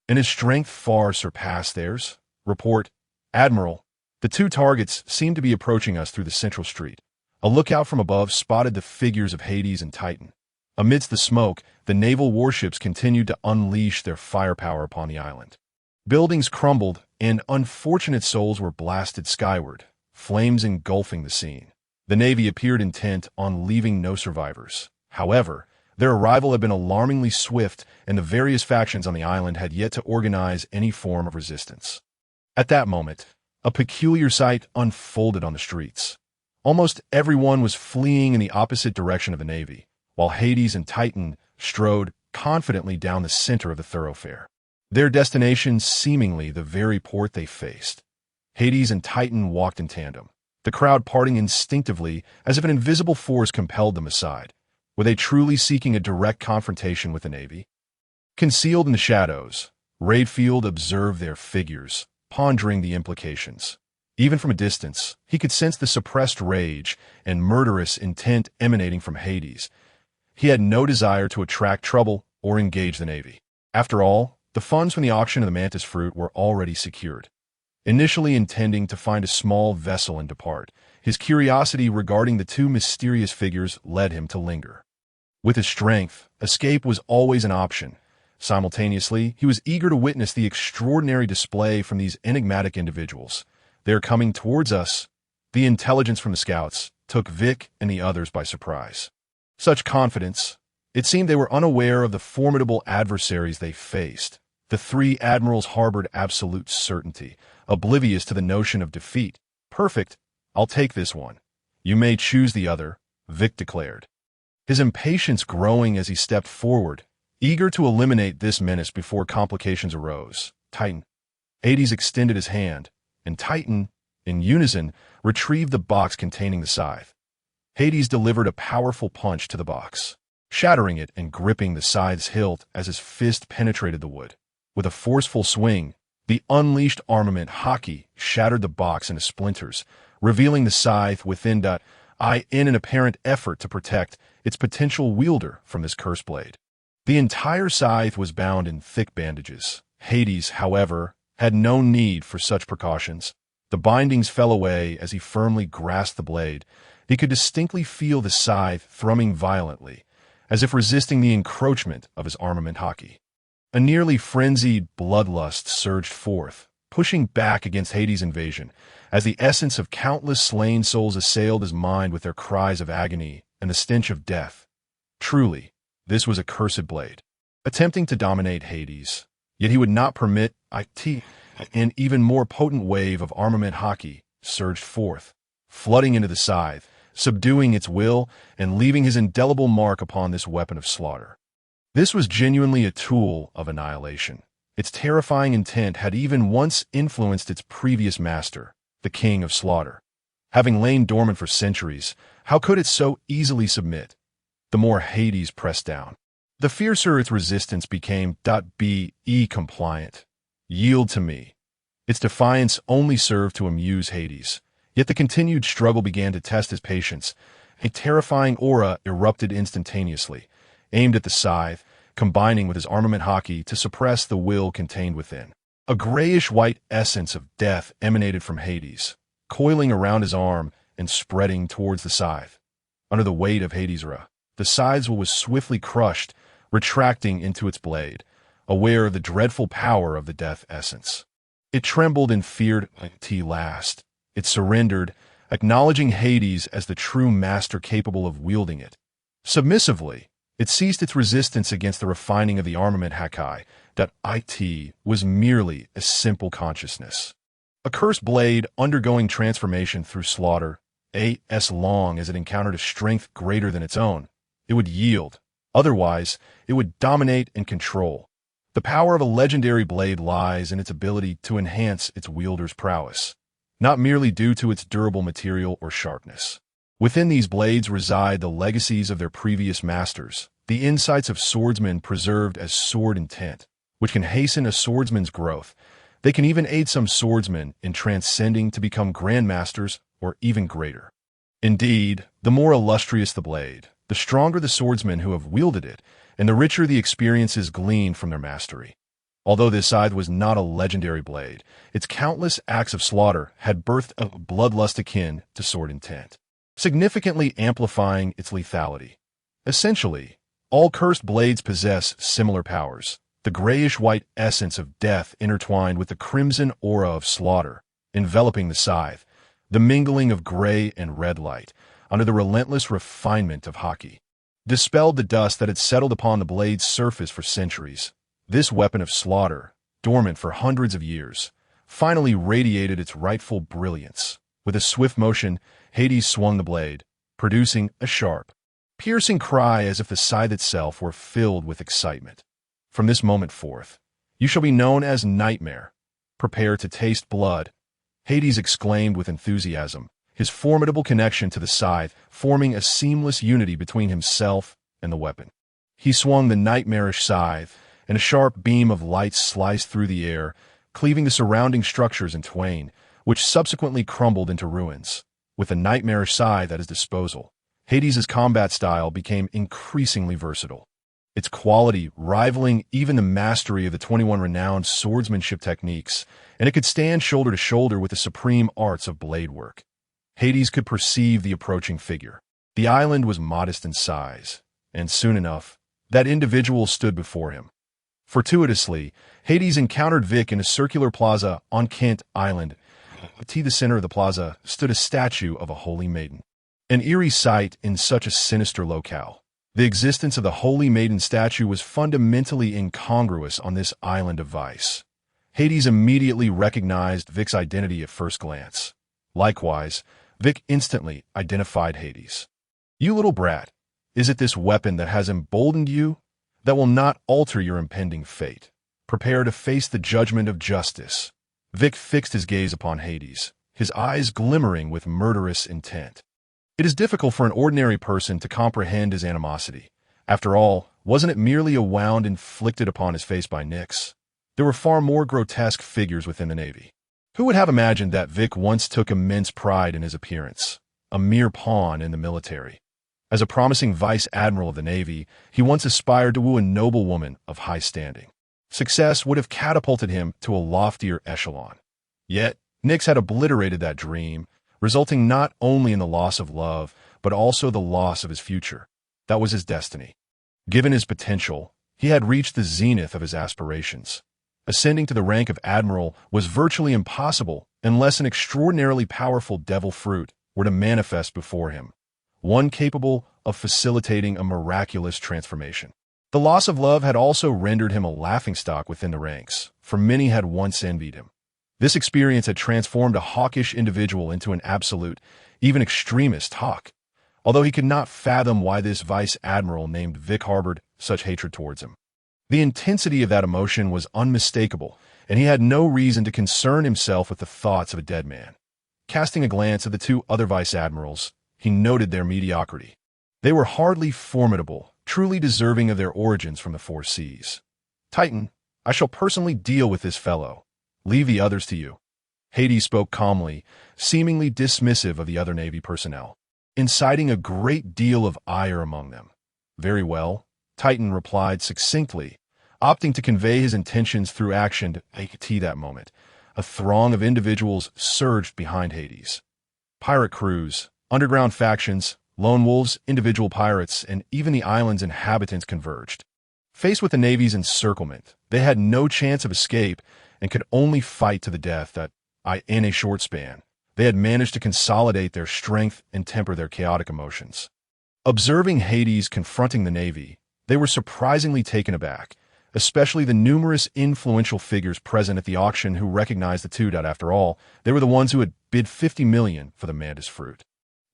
and his strength far surpassed theirs. Report, Admiral, the 2 targets seemed to be approaching us through the central street. A lookout from above spotted the figures of Hades and Titan. Amidst the smoke, the naval warships continued to unleash their firepower upon the island. Buildings crumbled, and unfortunate souls were blasted skyward, flames engulfing the scene. The Navy appeared intent on leaving no survivors. However, their arrival had been alarmingly swift, and the various factions on the island had yet to organize any form of resistance. At that moment, a peculiar sight unfolded on the streets. Almost everyone was fleeing in the opposite direction of the Navy, while Hades and Titan strode confidently down the center of the thoroughfare. Their destination seemingly the very port they faced. Hades and Titan walked in tandem, the crowd parting instinctively as if an invisible force compelled them aside. Were they truly seeking a direct confrontation with the Navy? Concealed in the shadows, Rayfield observed their figures, pondering the implications. Even from a distance, he could sense the suppressed rage and murderous intent emanating from Hades. He had no desire to attract trouble or engage the Navy. After all, the funds from the auction of the mantis fruit were already secured. Initially intending to find a small vessel and depart, his curiosity regarding the two mysterious figures led him to linger. With his strength, escape was always an option. Simultaneously, he was eager to witness the extraordinary display from these enigmatic individuals. "They're coming towards us." The intelligence from the scouts took Vic and the others by surprise. Such confidence. It seemed they were unaware of the formidable adversaries they faced. The three admirals harbored absolute certainty, oblivious to the notion of defeat. "Perfect. I'll take this one. You may choose the other," Vic declared, his impatience growing as he stepped forward, eager to eliminate this menace before complications arose. "Titan." Hades extended his hand, and Titan, in unison, retrieved the box containing the scythe. Hades delivered a powerful punch to the box, shattering it and gripping the scythe's hilt as his fist penetrated the wood. With a forceful swing, the unleashed armament Haki shattered the box into splinters, revealing the scythe within. In an apparent effort to protect its potential wielder from this cursed blade. The entire scythe was bound in thick bandages. Hades, however, had no need for such precautions. The bindings fell away as he firmly grasped the blade. He could distinctly feel the scythe thrumming violently, as if resisting the encroachment of his armament Haki. A nearly frenzied bloodlust surged forth, pushing back against Hades' invasion, as the essence of countless slain souls assailed his mind with their cries of agony and the stench of death. Truly, this was a cursed blade, attempting to dominate Hades. Yet he would not permit it. An even more potent wave of armament Haki surged forth, flooding into the scythe, subduing its will and leaving his indelible mark upon this weapon of slaughter. This was genuinely a tool of annihilation. Its terrifying intent had even once influenced its previous master, the King of Slaughter. Having lain dormant for centuries, how could it so easily submit? The more Hades pressed down, the fiercer its resistance became. Be compliant. Yield to me. Its defiance only served to amuse Hades, yet the continued struggle began to test his patience. A terrifying aura erupted instantaneously, aimed at the scythe, combining with his armament Haki to suppress the will contained within. A grayish-white essence of death emanated from Hades, coiling around his arm and spreading towards the scythe. Under the weight of Hades' aura, the scythe was swiftly crushed, retracting into its blade, aware of the dreadful power of the death essence. It trembled and feared last. It surrendered, acknowledging Hades as the true master capable of wielding it. Submissively, it ceased its resistance against the refining of the armament Haki. It was merely a simple consciousness. A cursed blade undergoing transformation through slaughter. As long as it encountered a strength greater than its own, it would yield. Otherwise, it would dominate and control. The power of a legendary blade lies in its ability to enhance its wielder's prowess, not merely due to its durable material or sharpness. Within these blades reside the legacies of their previous masters, the insights of swordsmen preserved as sword intent, which can hasten a swordsman's growth. They can even aid some swordsmen in transcending to become grandmasters or even greater. Indeed, the more illustrious the blade, the stronger the swordsmen who have wielded it, and the richer the experiences gleaned from their mastery. Although this scythe was not a legendary blade, its countless acts of slaughter had birthed a bloodlust akin to sword intent, significantly amplifying its lethality. Essentially, all cursed blades possess similar powers, the grayish-white essence of death intertwined with the crimson aura of slaughter, enveloping the scythe, the mingling of gray and red light, under the relentless refinement of Haki, dispelled the dust that had settled upon the blade's surface for centuries. This weapon of slaughter, dormant for hundreds of years, finally radiated its rightful brilliance. With a swift motion, Hades swung the blade, producing a sharp, piercing cry as if the scythe itself were filled with excitement. From this moment forth, you shall be known as Nightmare. Prepare to taste blood, Hades exclaimed with enthusiasm, his formidable connection to the scythe forming a seamless unity between himself and the weapon. He swung the nightmarish scythe, and a sharp beam of light sliced through the air, cleaving the surrounding structures in twain, which subsequently crumbled into ruins. With a nightmarish scythe at his disposal, Hades' combat style became increasingly versatile, its quality rivaling even the mastery of the 21 renowned swordsmanship techniques, and it could stand shoulder to shoulder with the supreme arts of blade work. Hades could perceive the approaching figure. The island was modest in size, and soon enough, that individual stood before him. Fortuitously, Hades encountered Vic in a circular plaza on Kent Island. At the center of the plaza stood a statue of a holy maiden. An eerie sight in such a sinister locale. The existence of the holy maiden statue was fundamentally incongruous on this island of vice. Hades immediately recognized Vic's identity at first glance. Likewise, Vic instantly identified Hades. You little brat, is it this weapon that has emboldened you? That will not alter your impending fate. Prepare to face the judgment of justice. Vic fixed his gaze upon Hades, his eyes glimmering with murderous intent. It is difficult for an ordinary person to comprehend his animosity. After all, wasn't it merely a wound inflicted upon his face by Nyx? There were far more grotesque figures within the Navy. Who would have imagined that Vic once took immense pride in his appearance, a mere pawn in the military? As a promising vice admiral of the Navy, he once aspired to woo a noble woman of high standing. Success would have catapulted him to a loftier echelon. Yet, Nyx had obliterated that dream, resulting not only in the loss of love, but also the loss of his future. That was his destiny. Given his potential, he had reached the zenith of his aspirations. Ascending to the rank of admiral was virtually impossible unless an extraordinarily powerful devil fruit were to manifest before him, one capable of facilitating a miraculous transformation. The loss of love had also rendered him a laughingstock within the ranks, for many had once envied him. This experience had transformed a hawkish individual into an absolute, even extremist hawk, although he could not fathom why this vice admiral named Vic harbored such hatred towards him. The intensity of that emotion was unmistakable, and he had no reason to concern himself with the thoughts of a dead man. Casting a glance at the two other vice admirals, he noted their mediocrity. They were hardly formidable, truly deserving of their origins from the four seas. Titan, I shall personally deal with this fellow. Leave the others to you. Hades spoke calmly, seemingly dismissive of the other Navy personnel, inciting a great deal of ire among them. Very well, Titan replied succinctly, opting to convey his intentions through action to that moment. A throng of individuals surged behind Hades. Pirate crews, underground factions, lone wolves, individual pirates, and even the island's inhabitants converged. Faced with the Navy's encirclement, they had no chance of escape and could only fight to the death in a short span. They had managed to consolidate their strength and temper their chaotic emotions. Observing Hades confronting the Navy, they were surprisingly taken aback, especially the numerous influential figures present at the auction who recognized the two. After all, they were the ones who had bid $50 million for the mantis fruit.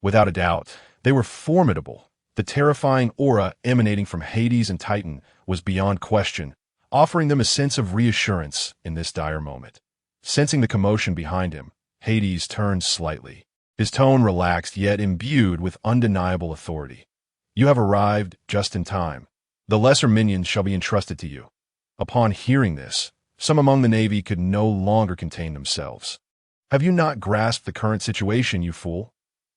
Without a doubt, they were formidable. The terrifying aura emanating from Hades and Titan was beyond question, offering them a sense of reassurance in this dire moment. Sensing the commotion behind him, Hades turned slightly, his tone relaxed yet imbued with undeniable authority. You have arrived just in time. The lesser minions shall be entrusted to you. Upon hearing this, some among the Navy could no longer contain themselves. Have you not grasped the current situation, you fool?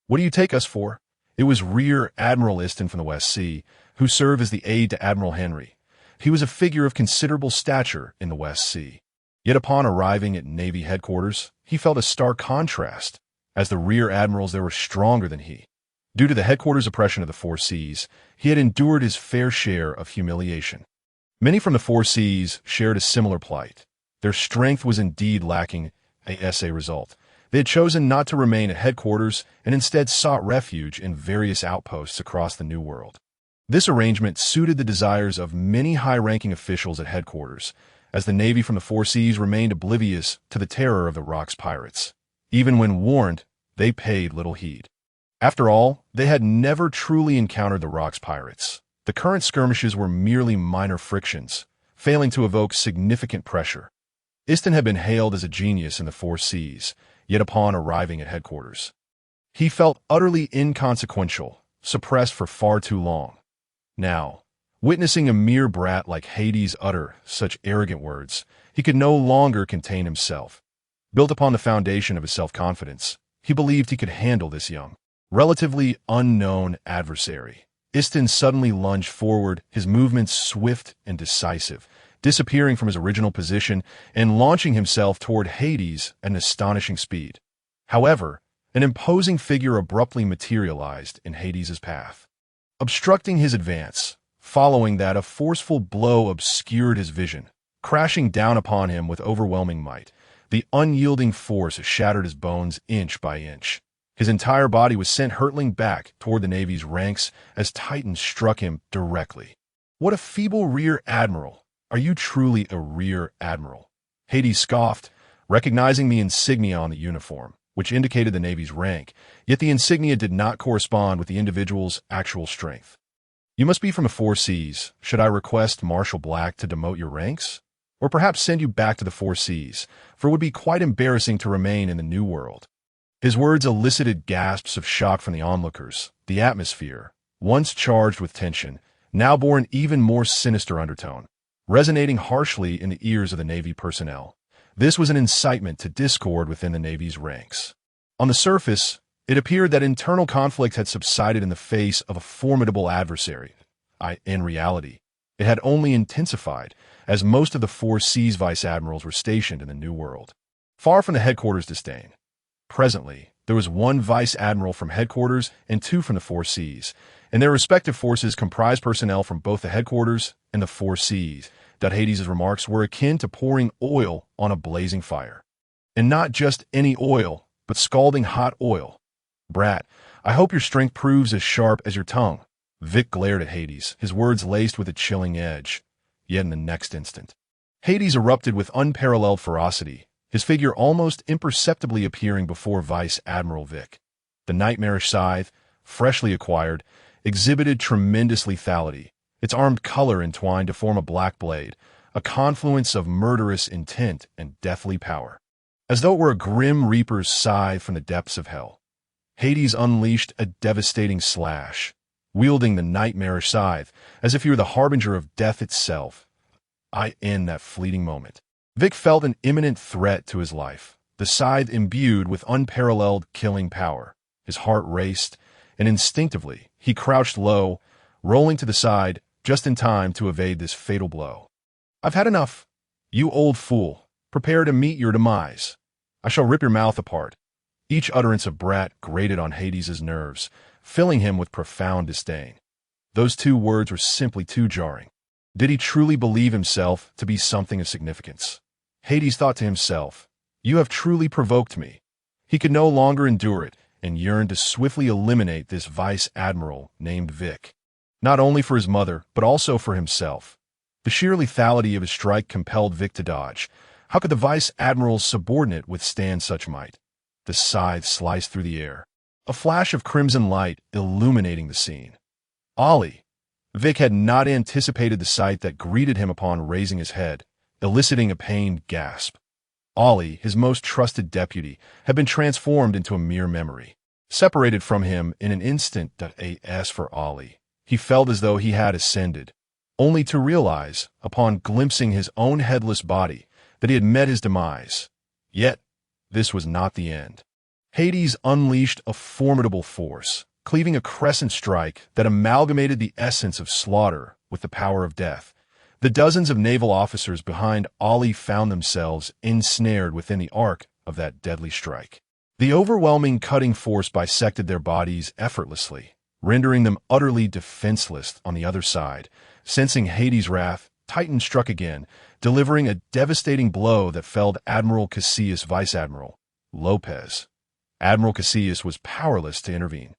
What do you take us for? It was Rear Admiral Iston from the West Sea, who served as the aide to Admiral Henry. He was a figure of considerable stature in the West Sea. Yet upon arriving at Navy headquarters, he felt a stark contrast, as the rear admirals there were stronger than he. Due to the headquarters oppression of the Four Seas, he had endured his fair share of humiliation. Many from the Four Seas shared a similar plight. Their strength was indeed lacking as a result. They had chosen not to remain at headquarters and instead sought refuge in various outposts across the New World. This arrangement suited the desires of many high-ranking officials at headquarters, as the Navy from the Four Seas remained oblivious to the terror of the Rock's pirates. Even when warned, they paid little heed. After all, they had never truly encountered the Rock's pirates. The current skirmishes were merely minor frictions, failing to evoke significant pressure. Iston had been hailed as a genius in the Four Seas, yet upon arriving at headquarters, he felt utterly inconsequential, suppressed for far too long. Now, witnessing a mere brat like Hades utter such arrogant words, he could no longer contain himself. Built upon the foundation of his self-confidence, he believed he could handle this young, relatively unknown adversary. Iston suddenly lunged forward, his movements swift and decisive, disappearing from his original position and launching himself toward Hades at an astonishing speed. However, an imposing figure abruptly materialized in Hades' path, obstructing his advance. Following that, a forceful blow obscured his vision, crashing down upon him with overwhelming might. The unyielding force shattered his bones inch by inch. His entire body was sent hurtling back toward the Navy's ranks as Titan struck him directly. What a feeble rear admiral! Are you truly a rear admiral? Hades scoffed, recognizing the insignia on the uniform, which indicated the Navy's rank, yet the insignia did not correspond with the individual's actual strength. You must be from the Four Seas. Should I request Marshal Black to demote your ranks? Or perhaps send you back to the Four Seas, for it would be quite embarrassing to remain in the New World. His words elicited gasps of shock from the onlookers. The atmosphere, once charged with tension, now bore an even more sinister undertone, resonating harshly in the ears of the Navy personnel. This was an incitement to discord within the Navy's ranks. On the surface, it appeared that internal conflict had subsided in the face of a formidable adversary. In reality, it had only intensified, as most of the Four Seas vice admirals were stationed in the New World. Far from the headquarters disdain. Presently, there was one vice admiral from headquarters and two from the Four Seas, and their respective forces comprised personnel from both the headquarters and the Four Seas. Hades' remarks were akin to pouring oil on a blazing fire. And not just any oil, but scalding hot oil. Brat, I hope your strength proves as sharp as your tongue. Vic glared at Hades, his words laced with a chilling edge. Yet in the next instant, Hades erupted with unparalleled ferocity, his figure almost imperceptibly appearing before Vice Admiral Vic. The nightmarish scythe, freshly acquired, exhibited tremendous lethality, its armed color entwined to form a black blade, a confluence of murderous intent and deathly power. As though it were a grim reaper's scythe from the depths of hell, Hades unleashed a devastating slash, wielding the nightmarish scythe as if he were the harbinger of death itself. In that fleeting moment, Vic felt an imminent threat to his life, the scythe imbued with unparalleled killing power. His heart raced, and instinctively, he crouched low, rolling to the side just in time to evade this fatal blow. I've had enough. You old fool, prepare to meet your demise. I shall rip your mouth apart. Each utterance of brat grated on Hades' nerves, filling him with profound disdain. Those two words were simply too jarring. Did he truly believe himself to be something of significance? Hades thought to himself, you have truly provoked me. He could no longer endure it and yearned to swiftly eliminate this vice admiral named Vic. Not only for his mother, but also for himself. The sheer lethality of his strike compelled Vic to dodge. How could the vice admiral's subordinate withstand such might? The scythe sliced through the air, a flash of crimson light illuminating the scene. Ollie! Vic had not anticipated the sight that greeted him upon raising his head, eliciting a pained gasp. Ollie, his most trusted deputy, had been transformed into a mere memory. Separated from him in an instant. As for Ollie, he felt as though he had ascended, only to realize, upon glimpsing his own headless body, that he had met his demise. Yet, this was not the end. Hades unleashed a formidable force, cleaving a crescent strike that amalgamated the essence of slaughter with the power of death. The dozens of naval officers behind Ollie found themselves ensnared within the arc of that deadly strike. The overwhelming cutting force bisected their bodies effortlessly, rendering them utterly defenseless on the other side. Sensing Hades' wrath, Titan struck again, delivering a devastating blow that felled Admiral Casillas' Vice Admiral, Lopez. Admiral Casillas was powerless to intervene.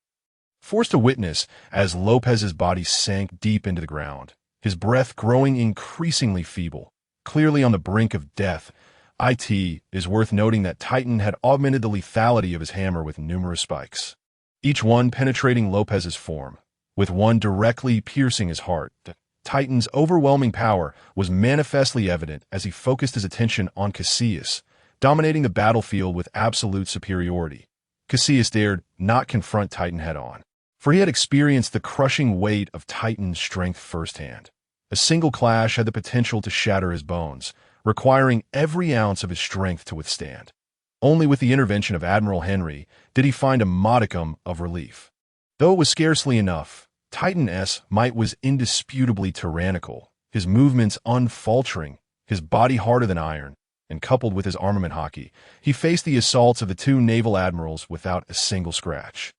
Forced to witness as Lopez's body sank deep into the ground, his breath growing increasingly feeble, clearly on the brink of death. It is worth noting that Titan had augmented the lethality of his hammer with numerous spikes. each one penetrating Lopez's form, with one directly piercing his heart. The Titan's overwhelming power was manifestly evident as he focused his attention on Cassius, dominating the battlefield with absolute superiority. Cassius dared not confront Titan head-on, for he had experienced the crushing weight of Titan's strength firsthand. A single clash had the potential to shatter his bones, requiring every ounce of his strength to withstand. Only with the intervention of Admiral Henry did he find a modicum of relief. Though it was scarcely enough, Titan's might was indisputably tyrannical, his movements unfaltering, his body harder than iron, and coupled with his armament hockey, he faced the assaults of the two naval admirals without a single scratch.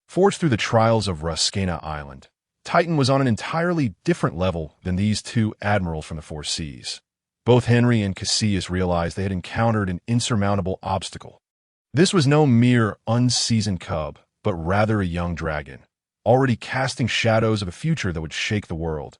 Forged through the trials of Ruskena Island, Titan was on an entirely different level than these two admirals from the Four Seas. Both Henry and Cassius realized they had encountered an insurmountable obstacle. This was no mere unseasoned cub, but rather a young dragon, already casting shadows of a future that would shake the world.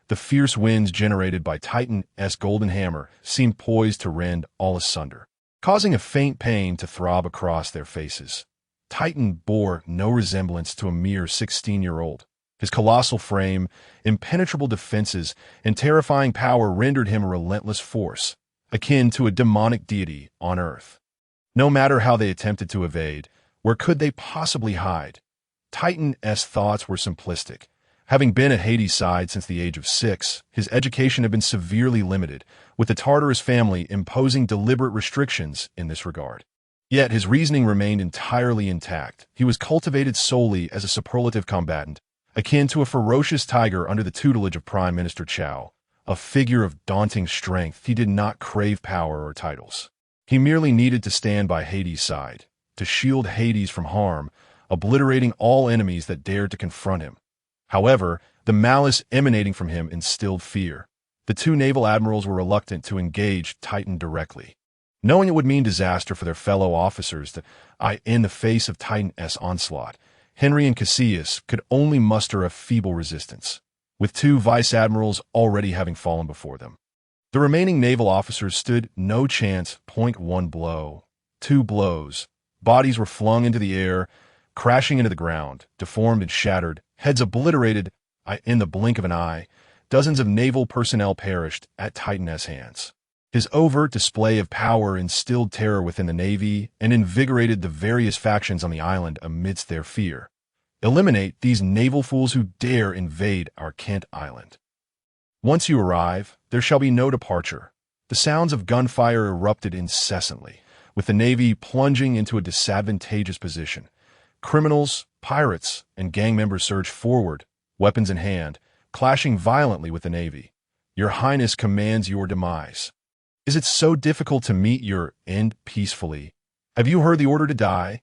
The fierce winds generated by Titan's golden hammer seemed poised to rend all asunder, causing a faint pain to throb across their faces. Titan bore no resemblance to a mere 16-year-old. His colossal frame, impenetrable defenses, and terrifying power rendered him a relentless force, akin to a demonic deity on Earth. No matter how they attempted to evade, where could they possibly hide? Titan's thoughts were simplistic. Having been at Hades' side since the age of 6, his education had been severely limited, with the Tartaros family imposing deliberate restrictions in this regard. Yet his reasoning remained entirely intact. He was cultivated solely as a superlative combatant, akin to a ferocious tiger under the tutelage of Prime Minister Chow, a figure of daunting strength. He did not crave power or titles. He merely needed to stand by Hades' side, to shield Hades from harm, obliterating all enemies that dared to confront him. However, the malice emanating from him instilled fear. The two naval admirals were reluctant to engage Titan directly, knowing it would mean disaster for their fellow officers. In the face of Titan's onslaught, Henry and Cassius could only muster a feeble resistance, with two vice-admirals already having fallen before them. The remaining naval officers stood no chance. One blow, two blows. Bodies were flung into the air, crashing into the ground, deformed and shattered, heads obliterated. In the blink of an eye, dozens of naval personnel perished at Titan's hands. His overt display of power instilled terror within the Navy and invigorated the various factions on the island amidst their fear. Eliminate these naval fools who dare invade our Kent Island. Once you arrive, there shall be no departure. The sounds of gunfire erupted incessantly, with the Navy plunging into a disadvantageous position. Criminals, pirates, and gang members surged forward, weapons in hand, clashing violently with the Navy. Your Highness commands your demise. Is it so difficult to meet your end peacefully? Have you heard the order to die?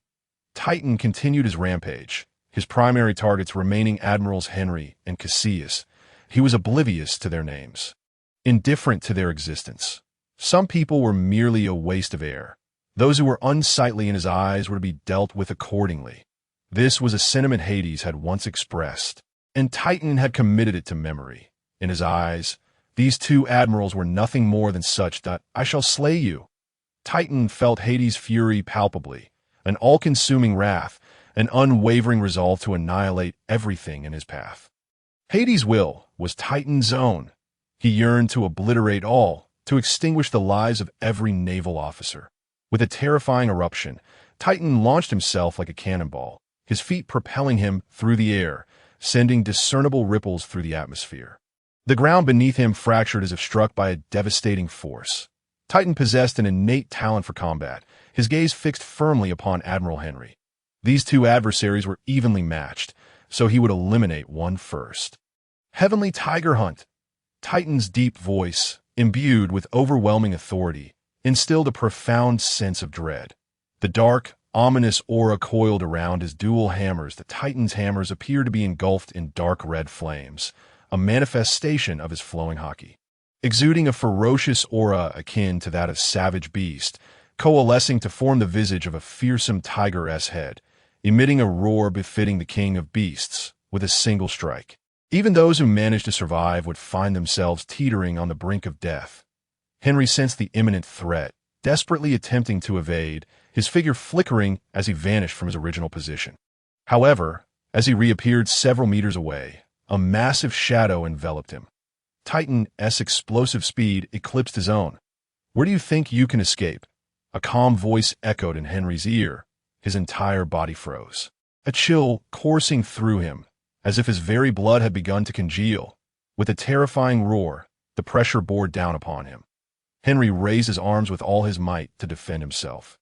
Titan continued his rampage, his primary targets remaining Admirals Henry and Cassius. He was oblivious to their names, indifferent to their existence. Some people were merely a waste of air. Those who were unsightly in his eyes were to be dealt with accordingly. This was a sentiment Hades had once expressed, and Titan had committed it to memory. In his eyes, these two admirals were nothing more than such. I shall slay you. Titan felt Hades' fury palpably, an all-consuming wrath, an unwavering resolve to annihilate everything in his path. Hades' will was Titan's own. He yearned to obliterate all, to extinguish the lives of every naval officer. With a terrifying eruption, Titan launched himself like a cannonball, his feet propelling him through the air, sending discernible ripples through the atmosphere. The ground beneath him fractured as if struck by a devastating force. Titan possessed an innate talent for combat, his gaze fixed firmly upon Admiral Henry. These two adversaries were evenly matched, so he would eliminate one first. Heavenly Tiger Hunt! Titan's deep voice, imbued with overwhelming authority, instilled a profound sense of dread. The dark, ominous aura coiled around his dual hammers. The Titan's hammers appeared to be engulfed in dark red flames, a manifestation of his flowing hockey. Exuding a ferocious aura akin to that of savage beast, coalescing to form the visage of a fearsome tiger-s head, emitting a roar befitting the king of beasts, with a single strike. Even those who managed to survive would find themselves teetering on the brink of death. Henry sensed the imminent threat, desperately attempting to evade, his figure flickering as he vanished from his original position. However, as he reappeared several meters away, a massive shadow enveloped him. Titan's explosive speed eclipsed his own. "Where do you think you can escape?" A calm voice echoed in Henry's ear. His entire body froze. A chill coursing through him, as if his very blood had begun to congeal. With a terrifying roar, the pressure bore down upon him. Henry raised his arms with all his might to defend himself.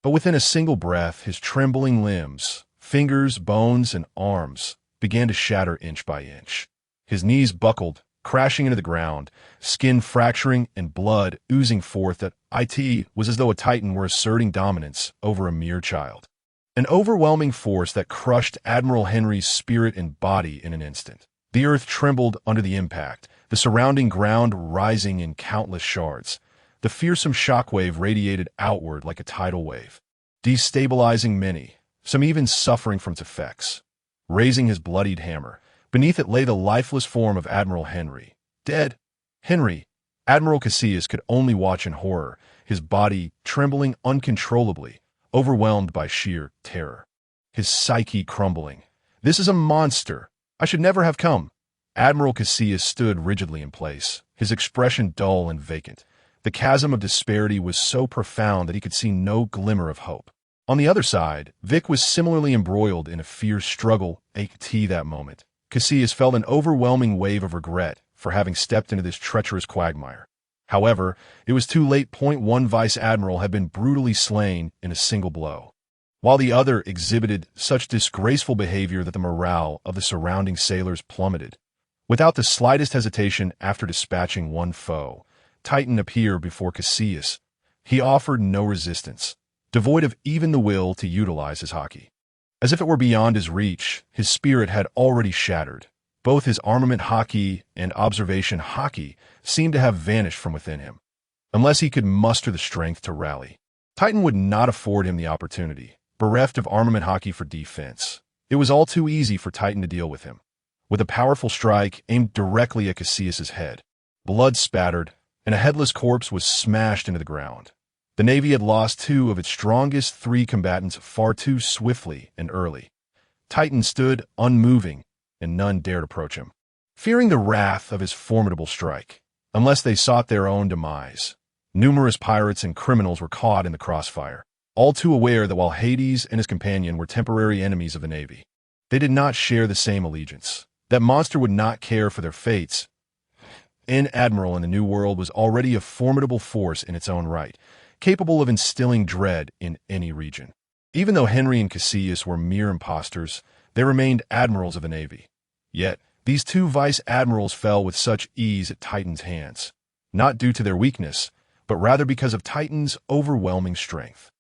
But within a single breath, his trembling limbs, fingers, bones, and arms began to shatter inch by inch. His knees buckled, crashing into the ground, skin fracturing and blood oozing forth. That it was as though a titan were asserting dominance over a mere child. An overwhelming force that crushed Admiral Henry's spirit and body in an instant. The earth trembled under the impact, the surrounding ground rising in countless shards. The fearsome shockwave radiated outward like a tidal wave, destabilizing many, some even suffering from its effects. Raising his bloodied hammer, beneath it lay the lifeless form of Admiral Henry. Dead. Henry, Admiral Cassius could only watch in horror, his body trembling uncontrollably, overwhelmed by sheer terror. His psyche crumbling. "This is a monster. I should never have come." Admiral Cassius stood rigidly in place, his expression dull and vacant. The chasm of disparity was so profound that he could see no glimmer of hope. On the other side, Vic was similarly embroiled in a fierce struggle. That moment, Cassius felt an overwhelming wave of regret for having stepped into this treacherous quagmire. However, it was too late. One Vice Admiral had been brutally slain in a single blow, while the other exhibited such disgraceful behavior that the morale of the surrounding sailors plummeted. Without the slightest hesitation, after dispatching one foe, Titan appeared before Cassius. He offered no resistance, devoid of even the will to utilize his haki. As if it were beyond his reach, his spirit had already shattered. Both his armament haki and observation haki seemed to have vanished from within him. Unless he could muster the strength to rally, Titan would not afford him the opportunity. Bereft of armament haki for defense, it was all too easy for Titan to deal with him. With a powerful strike aimed directly at Cassius's head, blood spattered, and a headless corpse was smashed into the ground. The Navy had lost two of its strongest three combatants far too swiftly and early. Titan stood unmoving, and none dared approach him, fearing the wrath of his formidable strike, unless they sought their own demise. Numerous pirates and criminals were caught in the crossfire, all too aware that while Hades and his companion were temporary enemies of the Navy, they did not share the same allegiance. That monster would not care for their fates. An admiral in the New World was already a formidable force in its own right, capable of instilling dread in any region. Even though Henry and Cassius were mere impostors, they remained admirals of the Navy. Yet, these two vice admirals fell with such ease at Titan's hands, not due to their weakness, but rather because of Titan's overwhelming strength.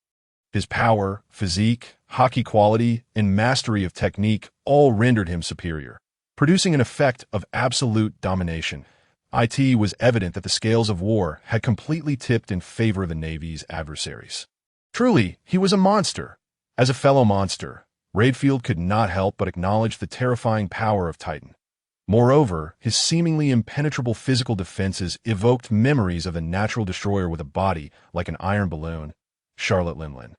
His power, physique, haki quality, and mastery of technique all rendered him superior, producing an effect of absolute domination. It was evident that the scales of war had completely tipped in favor of the Navy's adversaries. Truly, he was a monster. As a fellow monster, Radefield could not help but acknowledge the terrifying power of Titan. Moreover, his seemingly impenetrable physical defenses evoked memories of the natural destroyer with a body like an iron balloon, Charlotte Linlin,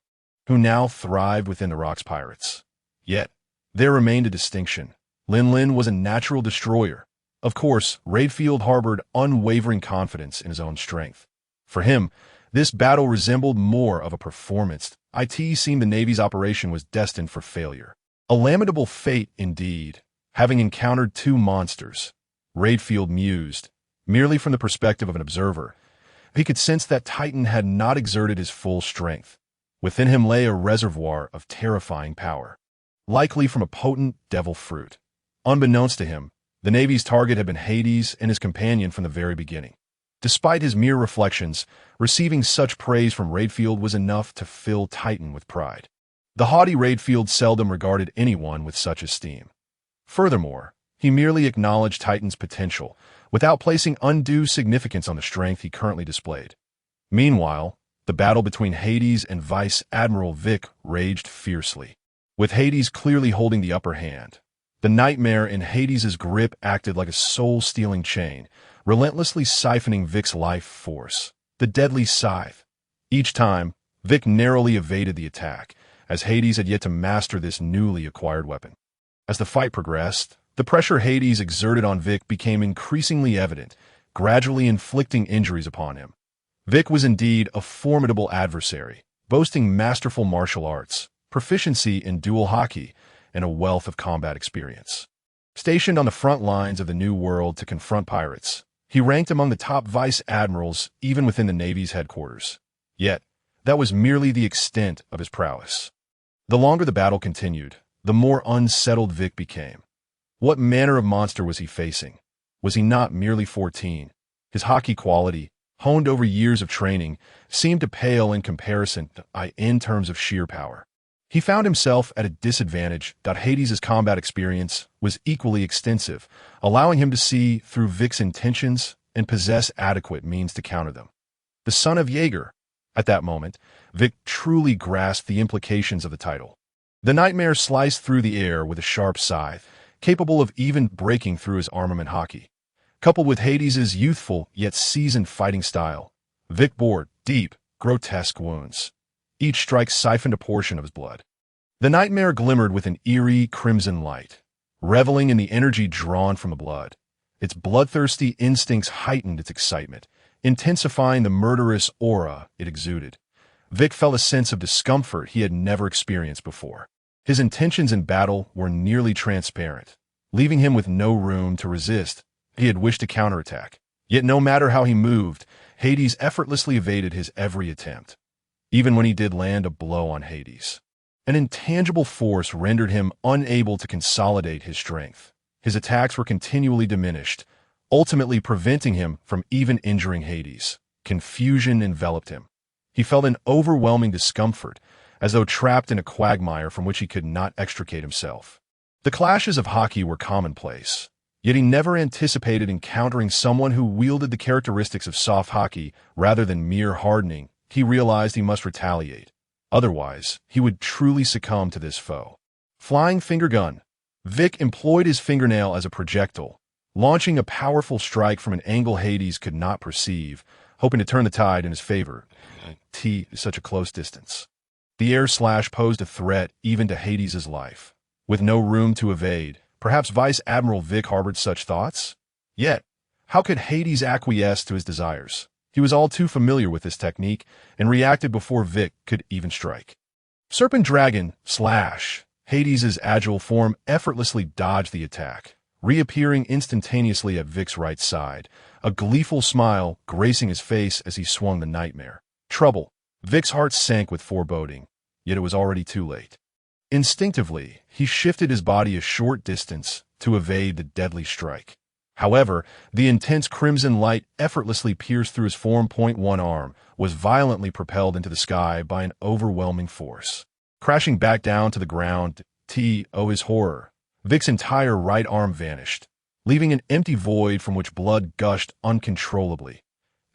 who now thrived within the Rock's pirates. Yet, there remained a distinction. Linlin was a natural destroyer. Of course, Radefield harbored unwavering confidence in his own strength. For him, this battle resembled more of a performance. It seemed the Navy's operation was destined for failure. A lamentable fate indeed, having encountered two monsters. Radefield mused, merely from the perspective of an observer. He could sense that Titan had not exerted his full strength. Within him lay a reservoir of terrifying power, likely from a potent devil fruit. Unbeknownst to him, the Navy's target had been Hades and his companion from the very beginning. Despite his mere reflections, receiving such praise from Radefield was enough to fill Titan with pride. The haughty Radefield seldom regarded anyone with such esteem. Furthermore, he merely acknowledged Titan's potential, without placing undue significance on the strength he currently displayed. Meanwhile, the battle between Hades and Vice Admiral Vic raged fiercely, with Hades clearly holding the upper hand. The nightmare in Hades's grip acted like a soul-stealing chain, relentlessly siphoning Vic's life force. The deadly scythe. Each time, Vic narrowly evaded the attack, as Hades had yet to master this newly acquired weapon. As the fight progressed, the pressure Hades exerted on Vic became increasingly evident, gradually inflicting injuries upon him. Vic was indeed a formidable adversary, boasting masterful martial arts, proficiency in dual hockey, and a wealth of combat experience. Stationed on the front lines of the New World to confront pirates, he ranked among the top vice admirals even within the Navy's headquarters. Yet, that was merely the extent of his prowess. The longer the battle continued, the more unsettled Vic became. What manner of monster was he facing? Was he not merely 14? His hockey quality, honed over years of training, seemed to pale in comparison in terms of sheer power. He found himself at a disadvantage that Hades' combat experience was equally extensive, allowing him to see through Vic's intentions and possess adequate means to counter them. The son of Jaeger. At that moment, Vic truly grasped the implications of the title. The nightmare sliced through the air with a sharp scythe, capable of even breaking through his armament hockey. Coupled with Hades' youthful yet seasoned fighting style, Vic bore deep, grotesque wounds. Each strike siphoned a portion of his blood. The nightmare glimmered with an eerie crimson light, reveling in the energy drawn from the blood. Its bloodthirsty instincts heightened its excitement, intensifying the murderous aura it exuded. Vic felt a sense of discomfort he had never experienced before. His intentions in battle were nearly transparent, leaving him with no room to resist. He had wished to counterattack. Yet no matter how he moved, Hades effortlessly evaded his every attempt. Even when he did land a blow on Hades, an intangible force rendered him unable to consolidate his strength. His attacks were continually diminished, ultimately preventing him from even injuring Hades. Confusion enveloped him. He felt an overwhelming discomfort, as though trapped in a quagmire from which he could not extricate himself. The clashes of hockey were commonplace, yet he never anticipated encountering someone who wielded the characteristics of soft hockey rather than mere hardening. He realized he must retaliate. Otherwise, he would truly succumb to this foe. Flying finger gun. Vic employed his fingernail as a projectile, launching a powerful strike from an angle Hades could not perceive, hoping to turn the tide in his favor. Such a close distance. The air slash posed a threat even to Hades' life. With no room to evade, perhaps Vice Admiral Vic harbored such thoughts? Yet, how could Hades acquiesce to his desires? He was all too familiar with this technique and reacted before Vic could even strike. Serpent Dragon slash. Hades' agile form effortlessly dodged the attack, reappearing instantaneously at Vic's right side, a gleeful smile gracing his face as he swung the nightmare. Trouble. Vic's heart sank with foreboding, yet it was already too late. Instinctively, he shifted his body a short distance to evade the deadly strike. However, the intense crimson light effortlessly pierced through his form.1 arm, was violently propelled into the sky by an overwhelming force. Crashing back down to the ground, his horror. Vic's entire right arm vanished, leaving an empty void from which blood gushed uncontrollably.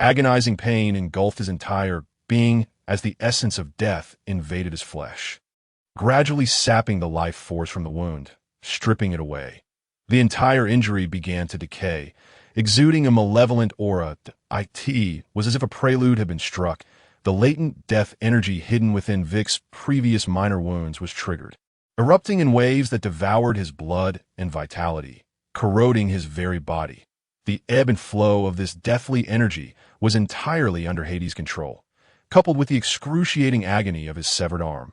Agonizing pain engulfed his entire being as the essence of death invaded his flesh, gradually sapping the life force from the wound, stripping it away. The entire injury began to decay, exuding a malevolent aura. It was as if a prelude had been struck. The latent death energy hidden within Vic's previous minor wounds was triggered, erupting in waves that devoured his blood and vitality, corroding his very body. The ebb and flow of this deathly energy was entirely under Hades' control, coupled with the excruciating agony of his severed arm.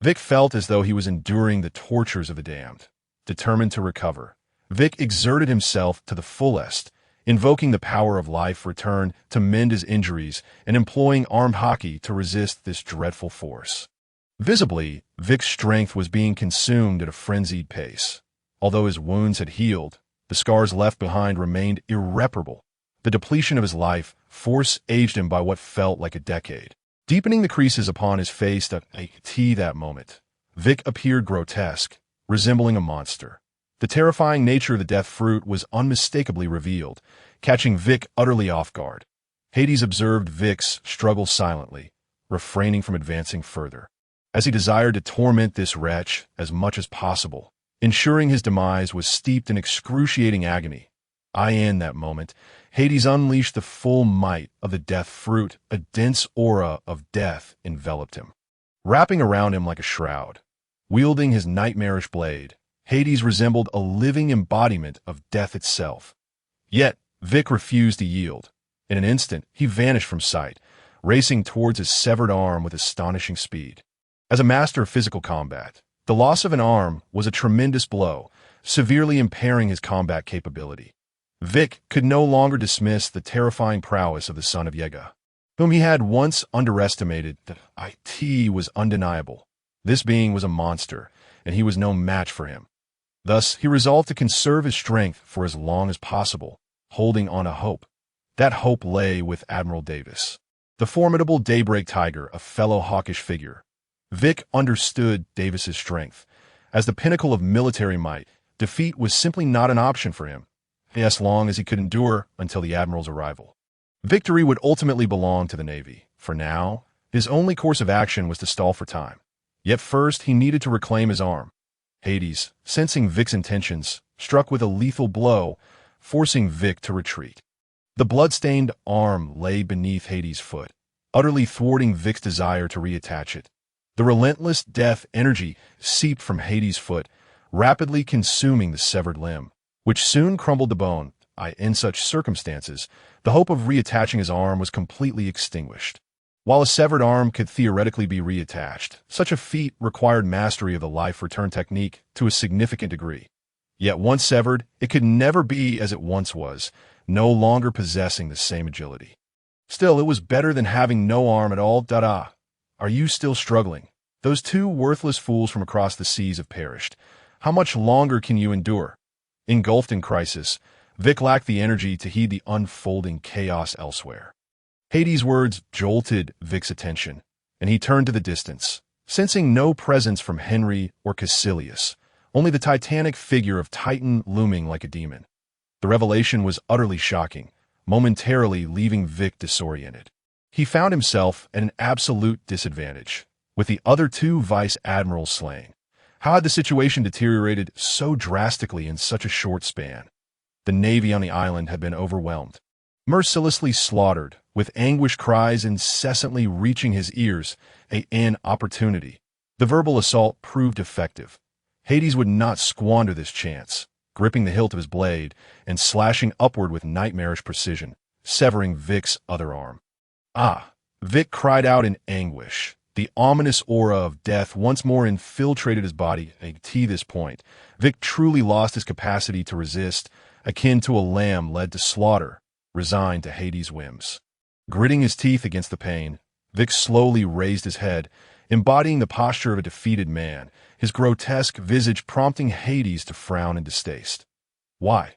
Vic felt as though he was enduring the tortures of the damned. Determined to recover, Vic exerted himself to the fullest, invoking the power of life return to mend his injuries and employing armed hockey to resist this dreadful force. Visibly, Vic's strength was being consumed at a frenzied pace. Although his wounds had healed, the scars left behind remained irreparable. The depletion of his life force aged him by what felt like a decade, deepening the creases upon his face that moment. Vic appeared grotesque, resembling a monster. The terrifying nature of the death fruit was unmistakably revealed, catching Vic utterly off guard. Hades observed Vic's struggle silently, refraining from advancing further, as he desired to torment this wretch as much as possible, ensuring his demise was steeped in excruciating agony. In that moment, Hades unleashed the full might of the death fruit. A dense aura of death enveloped him. wrapping around him like a shroud. Wielding his nightmarish blade, Hades resembled a living embodiment of death itself. Yet, Vic refused to yield. In an instant, he vanished from sight, racing towards his severed arm with astonishing speed. As a master of physical combat, the loss of an arm was a tremendous blow, severely impairing his combat capability. Vic could no longer dismiss the terrifying prowess of the son of Yega, whom he had once underestimated. That it was undeniable. This being was a monster, and he was no match for him. Thus, he resolved to conserve his strength for as long as possible, holding on to hope. That hope lay with Admiral Davis, the formidable daybreak tiger, a fellow hawkish figure. Vic understood Davis's strength. As the pinnacle of military might, defeat was simply not an option for him, as long as he could endure until the Admiral's arrival. Victory would ultimately belong to the Navy. For now, his only course of action was to stall for time. Yet first, he needed to reclaim his arm. Hades, sensing Vic's intentions, struck with a lethal blow, forcing Vic to retreat. The blood-stained arm lay beneath Hades' foot, utterly thwarting Vic's desire to reattach it. The relentless death energy seeped from Hades' foot, rapidly consuming the severed limb, which soon crumbled to bone. In such circumstances, the hope of reattaching his arm was completely extinguished. While a severed arm could theoretically be reattached, such a feat required mastery of the life return technique to a significant degree. Yet once severed, it could never be as it once was, no longer possessing the same agility. Still, it was better than having no arm at all. Are you still struggling? Those two worthless fools from across the seas have perished. How much longer can you endure? Engulfed in crisis, Vic lacked the energy to heed the unfolding chaos elsewhere. Hades' words jolted Vic's attention, and he turned to the distance, sensing no presence from Henry or Caecilius, only the titanic figure of Titan looming like a demon. The revelation was utterly shocking, momentarily leaving Vic disoriented. He found himself at an absolute disadvantage, with the other two vice admirals slain. How had the situation deteriorated so drastically in such a short span? The Navy on the island had been overwhelmed, mercilessly slaughtered, with anguished cries incessantly reaching his ears. An opportunity. The verbal assault proved effective. Hades would not squander this chance, gripping the hilt of his blade and slashing upward with nightmarish precision, severing Vic's other arm. Vic cried out in anguish. The ominous aura of death once more infiltrated his body. At this point, Vic truly lost his capacity to resist, akin to a lamb led to slaughter, resigned to Hades' whims. Gritting his teeth against the pain, Vic slowly raised his head, embodying the posture of a defeated man, his grotesque visage prompting Hades to frown in distaste. Why?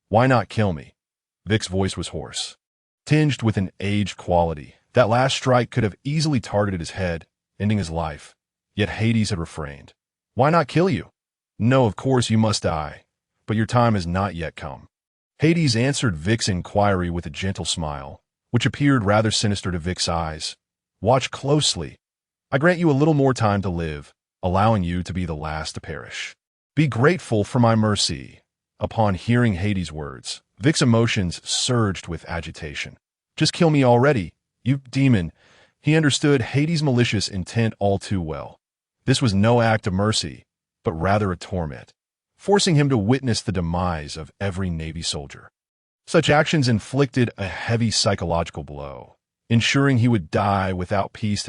Why not kill me? Vic's voice was hoarse, tinged with an aged quality. That last strike could have easily targeted his head, ending his life. Yet Hades had refrained. Why not kill you? No, of course you must die, but your time has not yet come. Hades answered Vic's inquiry with a gentle smile, which appeared rather sinister to Vic's eyes. Watch closely. I grant you a little more time to live, allowing you to be the last to perish. Be grateful for my mercy. Upon hearing Hades' words, Vic's emotions surged with agitation. Just kill me already, you demon. He understood Hades' malicious intent all too well. This was no act of mercy, but rather a torment, forcing him to witness the demise of every Navy soldier. Such actions inflicted a heavy psychological blow, ensuring he would die without peace.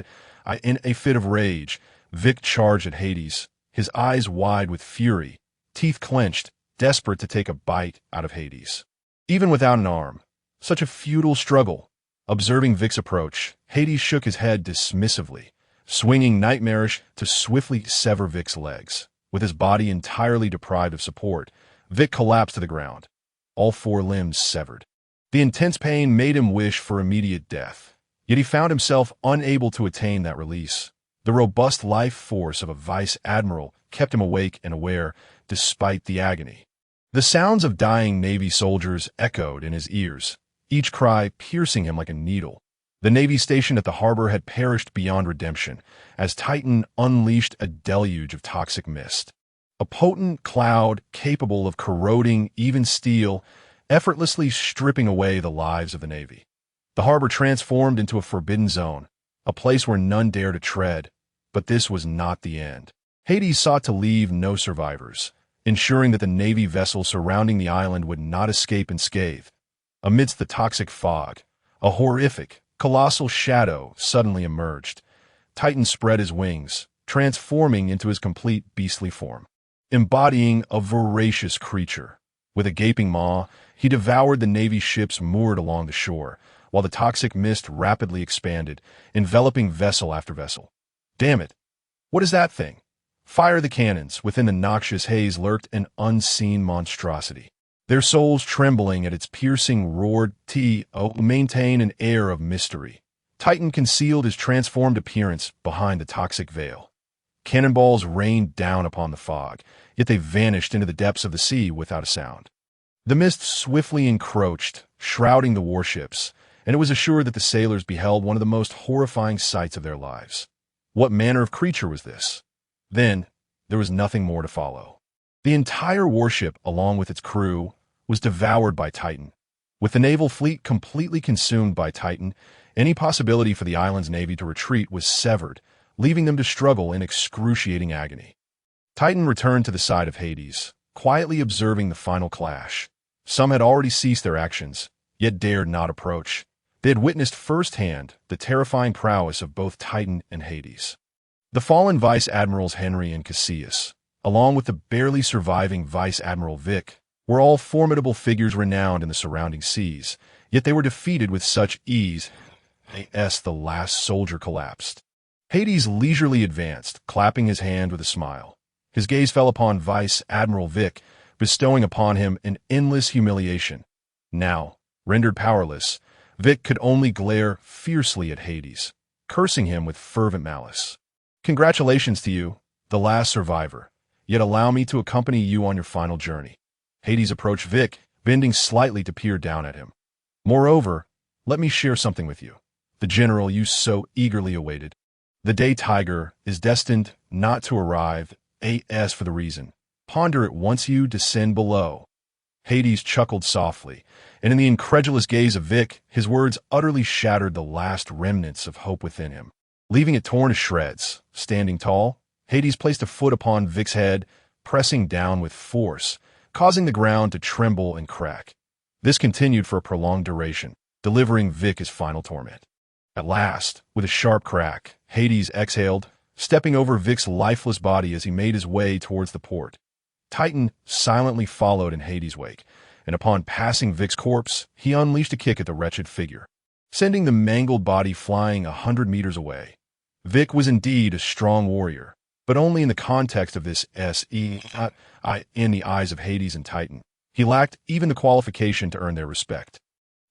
In a fit of rage, Vic charged at Hades, his eyes wide with fury, teeth clenched, desperate to take a bite out of Hades. Even without an arm, such a futile struggle. Observing Vic's approach, Hades shook his head dismissively, swinging nightmarish to swiftly sever Vic's legs. With his body entirely deprived of support, Vic collapsed to the ground, all four limbs severed. The intense pain made him wish for immediate death, yet he found himself unable to attain that release. The robust life force of a vice admiral kept him awake and aware despite the agony. The sounds of dying Navy soldiers echoed in his ears, each cry piercing him like a needle. The Navy stationed at the harbor had perished beyond redemption, as Titan unleashed a deluge of toxic mist. A potent cloud capable of corroding even steel, effortlessly stripping away the lives of the Navy. The harbor transformed into a forbidden zone, a place where none dare to tread. But this was not the end. Hades sought to leave no survivors, ensuring that the Navy vessels surrounding the island would not escape unscathed. Amidst the toxic fog, a horrific, colossal shadow suddenly emerged. Titan spread his wings, transforming into his complete beastly form. Embodying a voracious creature. With a gaping maw, he devoured the Navy ships moored along the shore, while the toxic mist rapidly expanded, enveloping vessel after vessel. Damn it! What is that thing? Fire the cannons. Within the noxious haze lurked an unseen monstrosity. Their souls trembling at its piercing roar, maintain an air of mystery. Titan concealed his transformed appearance behind the toxic veil. Cannonballs rained down upon the fog, yet they vanished into the depths of the sea without a sound. The mist swiftly encroached, shrouding the warships, and it was assured that the sailors beheld one of the most horrifying sights of their lives. What manner of creature was this? Then, there was nothing more to follow. The entire warship, along with its crew, was devoured by Titan. With the naval fleet completely consumed by Titan, any possibility for the island's navy to retreat was severed, leaving them to struggle in excruciating agony. Titan returned to the side of Hades, quietly observing the final clash. Some had already ceased their actions, yet dared not approach. They had witnessed firsthand the terrifying prowess of both Titan and Hades. The fallen Vice Admirals Henry and Cassius, along with the barely surviving Vice Admiral Vic, were all formidable figures renowned in the surrounding seas, yet they were defeated with such ease as the last soldier collapsed. Hades leisurely advanced, clapping his hand with a smile. His gaze fell upon Vice Admiral Vic, bestowing upon him an endless humiliation. Now, rendered powerless, Vic could only glare fiercely at Hades, cursing him with fervent malice. Congratulations to you, the last survivor, yet allow me to accompany you on your final journey. Hades approached Vic, bending slightly to peer down at him. Moreover, let me share something with you, the general you so eagerly awaited. The day tiger is destined not to arrive, as for the reason. Ponder it once you descend below. Hades chuckled softly, and in the incredulous gaze of Vic, his words utterly shattered the last remnants of hope within him. Leaving it torn to shreds, standing tall, Hades placed a foot upon Vic's head, pressing down with force, causing the ground to tremble and crack. This continued for a prolonged duration, delivering Vic his final torment. At last, with a sharp crack, Hades exhaled, stepping over Vic's lifeless body as he made his way towards the port. Titan silently followed in Hades' wake, and upon passing Vic's corpse, he unleashed a kick at the wretched figure, sending the mangled body flying 100 meters away. Vic was indeed a strong warrior, but only in the context of this in the eyes of Hades and Titan. He lacked even the qualification to earn their respect.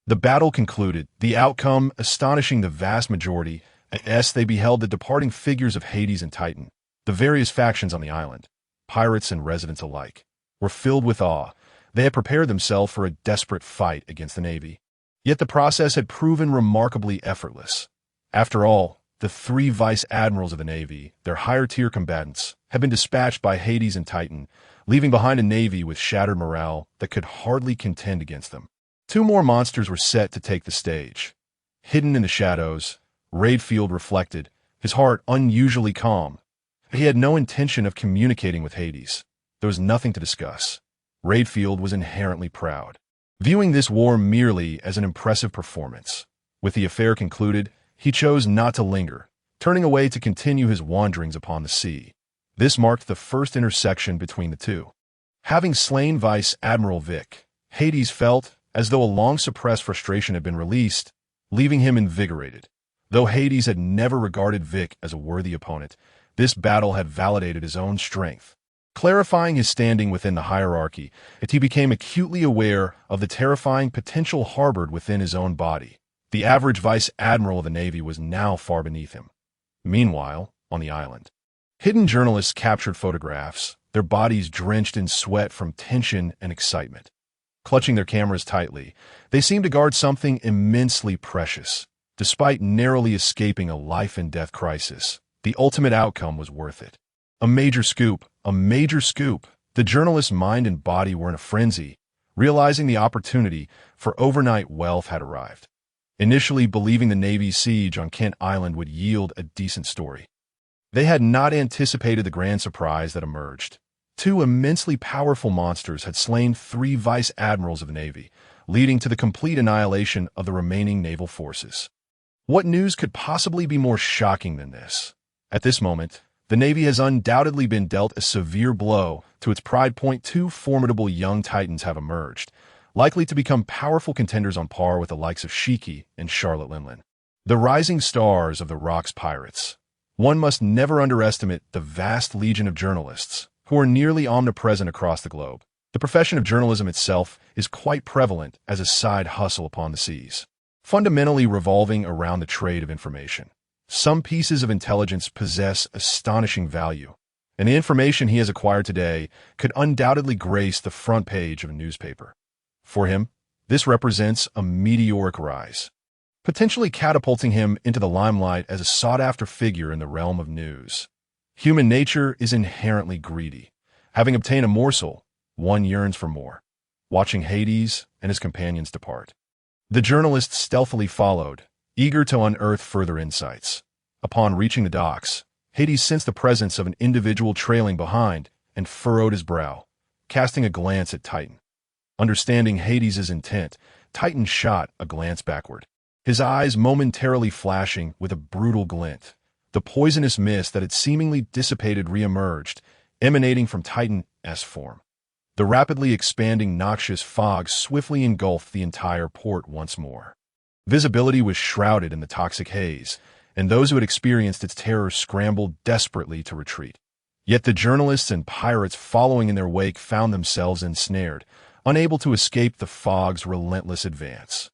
The battle concluded, the outcome astonishing the vast majority, as they beheld the departing figures of Hades and Titan. The various factions on the island, pirates and residents alike, were filled with awe. They had prepared themselves for a desperate fight against the Navy. Yet the process had proven remarkably effortless. After all, the 3 vice admirals of the Navy, their higher-tier combatants, had been dispatched by Hades and Titan, leaving behind a Navy with shattered morale that could hardly contend against them. 2 more monsters were set to take the stage. Hidden in the shadows, Raidfield reflected, his heart unusually calm. He had no intention of communicating with Hades. There was nothing to discuss. Raidfield was inherently proud, viewing this war merely as an impressive performance. With the affair concluded, he chose not to linger, turning away to continue his wanderings upon the sea. This marked the first intersection between the two. Having slain Vice Admiral Vic, Hades felt as though a long-suppressed frustration had been released, leaving him invigorated. Though Hades had never regarded Vic as a worthy opponent, this battle had validated his own strength, clarifying his standing within the hierarchy, and he became acutely aware of the terrifying potential harbored within his own body. The average vice admiral of the Navy was now far beneath him. Meanwhile, on the island, hidden journalists captured photographs, their bodies drenched in sweat from tension and excitement. Clutching their cameras tightly, they seemed to guard something immensely precious. Despite narrowly escaping a life-and-death crisis, the ultimate outcome was worth it. A major scoop, a major scoop. The journalist's mind and body were in a frenzy, realizing the opportunity for overnight wealth had arrived. Initially believing the Navy's siege on Kent Island would yield a decent story, They had not anticipated the grand surprise that emerged. Two immensely powerful monsters had slain three vice admirals of the Navy, leading to the complete annihilation of the remaining naval forces. What news could possibly be more shocking than this? At this moment, the Navy has undoubtedly been dealt a severe blow to its pride. Two formidable young titans have emerged, likely to become powerful contenders on par with the likes of Shiki and Charlotte Linlin. The rising stars of the Rocks pirates. One must never underestimate the vast legion of journalists who are nearly omnipresent across the globe. The profession of journalism itself is quite prevalent as a side hustle upon the seas, fundamentally revolving around the trade of information. Some pieces of intelligence possess astonishing value, and the information he has acquired today could undoubtedly grace the front page of a newspaper. For him, this represents a meteoric rise, potentially catapulting him into the limelight as a sought-after figure in the realm of news. Human nature is inherently greedy. Having obtained a morsel, one yearns for more. Watching Hades and his companions depart, the journalist stealthily followed, eager to unearth further insights. Upon reaching the docks, Hades sensed the presence of an individual trailing behind and furrowed his brow, casting a glance at Titan. Understanding Hades' intent, Titan shot a glance backward, his eyes momentarily flashing with a brutal glint. The poisonous mist that had seemingly dissipated reemerged, emanating from Titan's form. The rapidly expanding noxious fog swiftly engulfed the entire port once more. Visibility was shrouded in the toxic haze, and those who had experienced its terror scrambled desperately to retreat. Yet the journalists and pirates following in their wake found themselves ensnared, unable to escape the fog's relentless advance.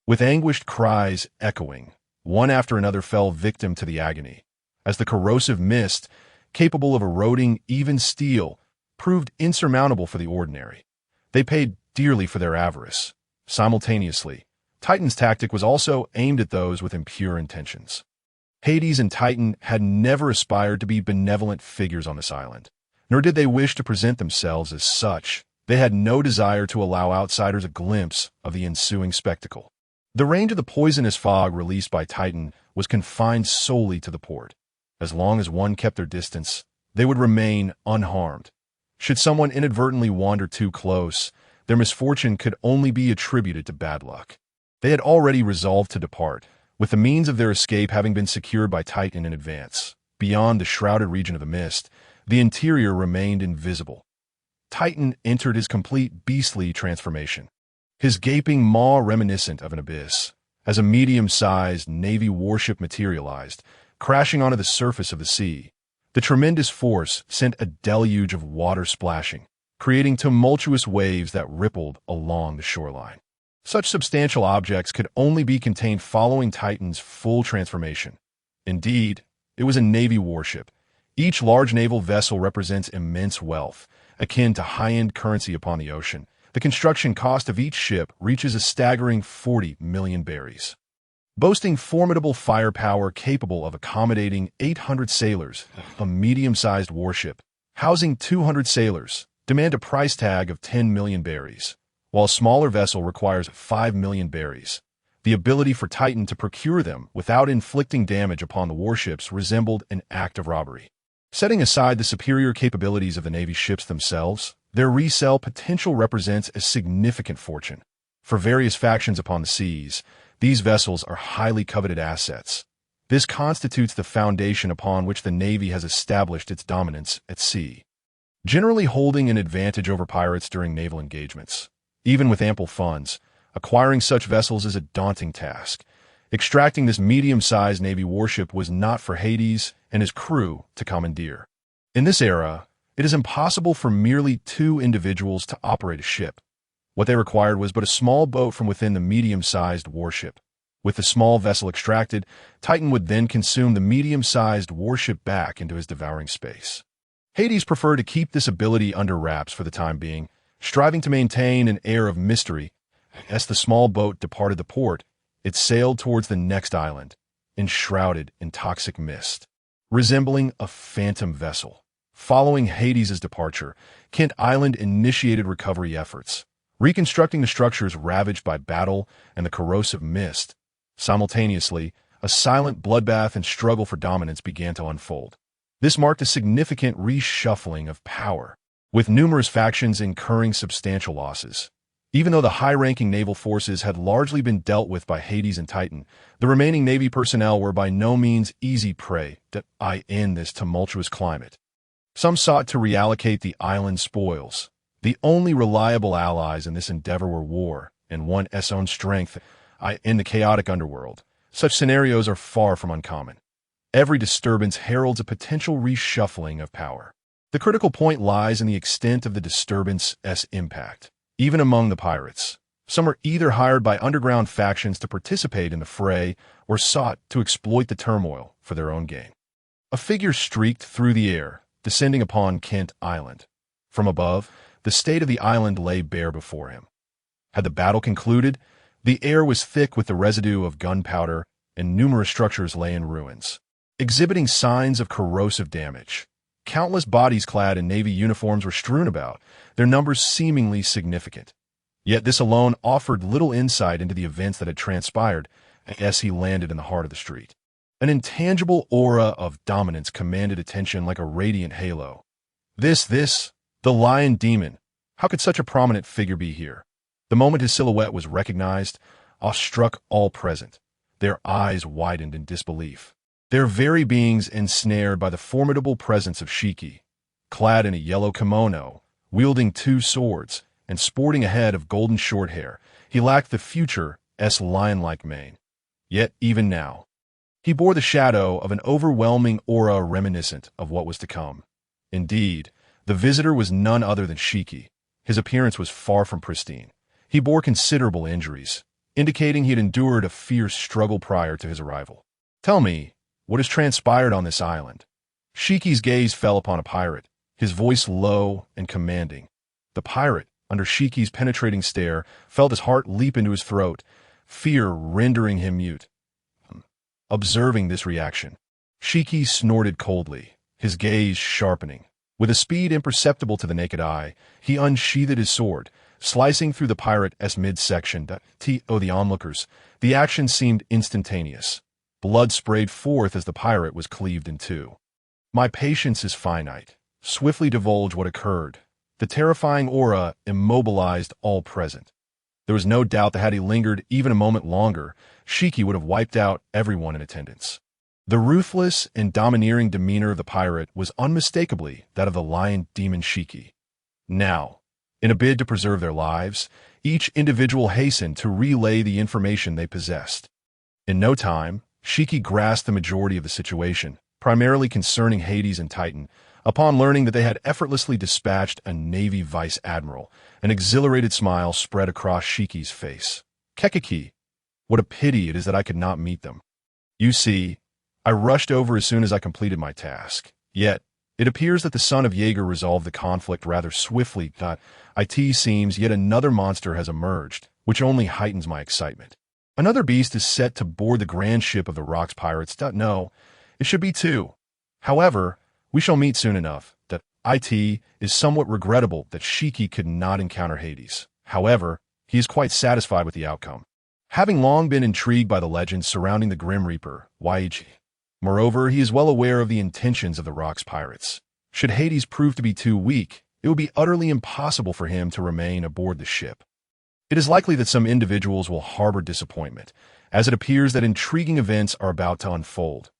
With anguished cries echoing, one after another fell victim to the agony, as the corrosive mist, capable of eroding even steel, proved insurmountable for the ordinary. They paid dearly for their avarice. Simultaneously, Titan's tactic was also aimed at those with impure intentions. Hades and Titan had never aspired to be benevolent figures on this island, nor did they wish to present themselves as such. They had no desire to allow outsiders a glimpse of the ensuing spectacle. The range of the poisonous fog released by Titan was confined solely to the port. As long as one kept their distance, they would remain unharmed. Should someone inadvertently wander too close, their misfortune could only be attributed to bad luck. They had already resolved to depart, with the means of their escape having been secured by Titan in advance. Beyond the shrouded region of the mist, the interior remained invisible. Titan entered his complete beastly transformation, his gaping maw reminiscent of an abyss, as a medium-sized Navy warship materialized, crashing onto the surface of the sea. The tremendous force sent a deluge of water splashing, creating tumultuous waves that rippled along the shoreline. Such substantial objects could only be contained following Titan's full transformation. Indeed, it was a Navy warship. Each large naval vessel represents immense wealth, akin to high-end currency upon the ocean. The construction cost of each ship reaches a staggering 40 million berries. Boasting formidable firepower capable of accommodating 800 sailors, a medium-sized warship, housing 200 sailors, demand a price tag of 10 million berries, while a smaller vessel requires 5 million berries. The ability for Titan to procure them without inflicting damage upon the warships resembled an act of robbery. Setting aside the superior capabilities of the Navy ships themselves, their resale potential represents a significant fortune. For various factions upon the seas, these vessels are highly coveted assets. This constitutes the foundation upon which the Navy has established its dominance at sea, generally holding an advantage over pirates during naval engagements. Even with ample funds, acquiring such vessels is a daunting task. Extracting this medium-sized Navy warship was not for Hades and his crew to commandeer. In this era, it is impossible for merely two individuals to operate a ship. What they required was but a small boat from within the medium-sized warship. With the small vessel extracted, Titan would then consume the medium-sized warship back into his devouring space. Hades preferred to keep this ability under wraps for the time being, striving to maintain an air of mystery. As the small boat departed the port, it sailed towards the next island, enshrouded in toxic mist, resembling a phantom vessel. Following Hades' departure, Kent Island initiated recovery efforts, reconstructing the structures ravaged by battle and the corrosive mist. Simultaneously, a silent bloodbath and struggle for dominance began to unfold. This marked a significant reshuffling of power, with numerous factions incurring substantial losses. Even though the high-ranking naval forces had largely been dealt with by Hades and Titan, the remaining Navy personnel were by no means easy prey in this tumultuous climate. Some sought to reallocate the island's spoils. The only reliable allies in this endeavor were war and one's own strength in the chaotic underworld. Such scenarios are far from uncommon. Every disturbance heralds a potential reshuffling of power. The critical point lies in the extent of the disturbance's impact. Even among the pirates, some are either hired by underground factions to participate in the fray or sought to exploit the turmoil for their own gain. A figure streaked through the air, descending upon Kent Island. From above, the state of the island lay bare before him. Had the battle concluded, the air was thick with the residue of gunpowder, and numerous structures lay in ruins, exhibiting signs of corrosive damage. Countless bodies clad in Navy uniforms were strewn about, their numbers seemingly significant. Yet this alone offered little insight into the events that had transpired as he landed in the heart of the street. An intangible aura of dominance commanded attention like a radiant halo. The lion demon. How could such a prominent figure be here? The moment his silhouette was recognized, awe struck all present. Their eyes widened in disbelief, their very beings ensnared by the formidable presence of Shiki. Clad in a yellow kimono, wielding two swords, and sporting a head of golden short hair, he lacked the future's lion-like mane. Yet even now, he bore the shadow of an overwhelming aura reminiscent of what was to come. Indeed, the visitor was none other than Shiki. His appearance was far from pristine. He bore considerable injuries, indicating he had endured a fierce struggle prior to his arrival. "Tell me, what has transpired on this island?" Shiki's gaze fell upon a pirate, his voice low and commanding. The pirate, under Shiki's penetrating stare, felt his heart leap into his throat, fear rendering him mute. Observing this reaction, Shiki snorted coldly, his gaze sharpening. With a speed imperceptible to the naked eye, he unsheathed his sword, slicing through the pirate's midsection. The onlookers, the action seemed instantaneous. Blood sprayed forth as the pirate was cleaved in two. "My patience is finite. Swiftly divulge what occurred." The terrifying aura immobilized all present. There was no doubt that had he lingered even a moment longer, Shiki would have wiped out everyone in attendance. The ruthless and domineering demeanor of the pirate was unmistakably that of the lion demon Shiki. Now, in a bid to preserve their lives, each individual hastened to relay the information they possessed. In no time, Shiki grasped the majority of the situation, primarily concerning Hades and Titan. Upon learning that they had effortlessly dispatched a Navy vice admiral, an exhilarated smile spread across Shiki's face. "Kekiki, what a pity it is that I could not meet them. You see, I rushed over as soon as I completed my task. Yet, it appears that the son of Jaeger resolved the conflict rather swiftly. It seems yet another monster has emerged, which only heightens my excitement. Another beast is set to board the grand ship of the Rocks pirates. No, it should be two. However, we shall meet soon enough. It is somewhat regrettable that Shiki could not encounter Hades. However, he is quite satisfied with the outcome, having long been intrigued by the legends surrounding the Grim Reaper, Yaiji. Moreover, he is well aware of the intentions of the Rocks pirates. Should Hades prove to be too weak, it would be utterly impossible for him to remain aboard the ship. It is likely that some individuals will harbor disappointment, as it appears that intriguing events are about to unfold.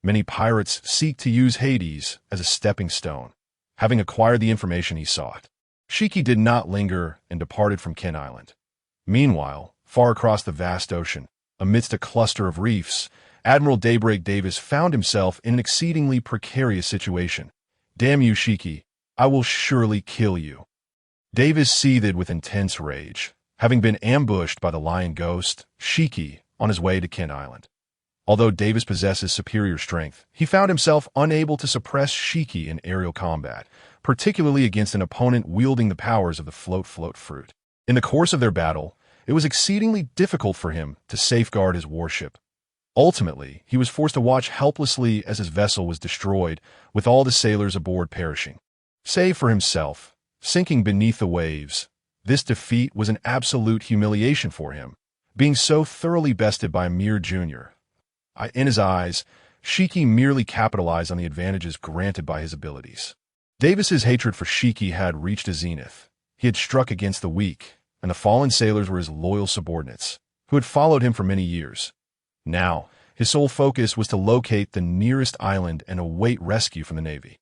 Many pirates seek to use Hades as a stepping stone, having acquired the information he sought. Shiki did not linger and departed from Kent Island. Meanwhile, far across the vast ocean, amidst a cluster of reefs, Admiral Daybreak Davis found himself in an exceedingly precarious situation. "Damn you, Shiki, I will surely kill you." Davis seethed with intense rage, having been ambushed by the lion ghost, Shiki, on his way to Kent Island. Although Davis possesses superior strength, he found himself unable to suppress Shiki in aerial combat, particularly against an opponent wielding the powers of the float fruit. In the course of their battle, it was exceedingly difficult for him to safeguard his warship. Ultimately, he was forced to watch helplessly as his vessel was destroyed, with all the sailors aboard perishing. Save for himself, sinking beneath the waves, this defeat was an absolute humiliation for him, being so thoroughly bested by a mere junior. In his eyes, Shiki merely capitalized on the advantages granted by his abilities. Davis's hatred for Shiki had reached a zenith. He had struck against the weak, and the fallen sailors were his loyal subordinates, who had followed him for many years. Now, his sole focus was to locate the nearest island and await rescue from the Navy.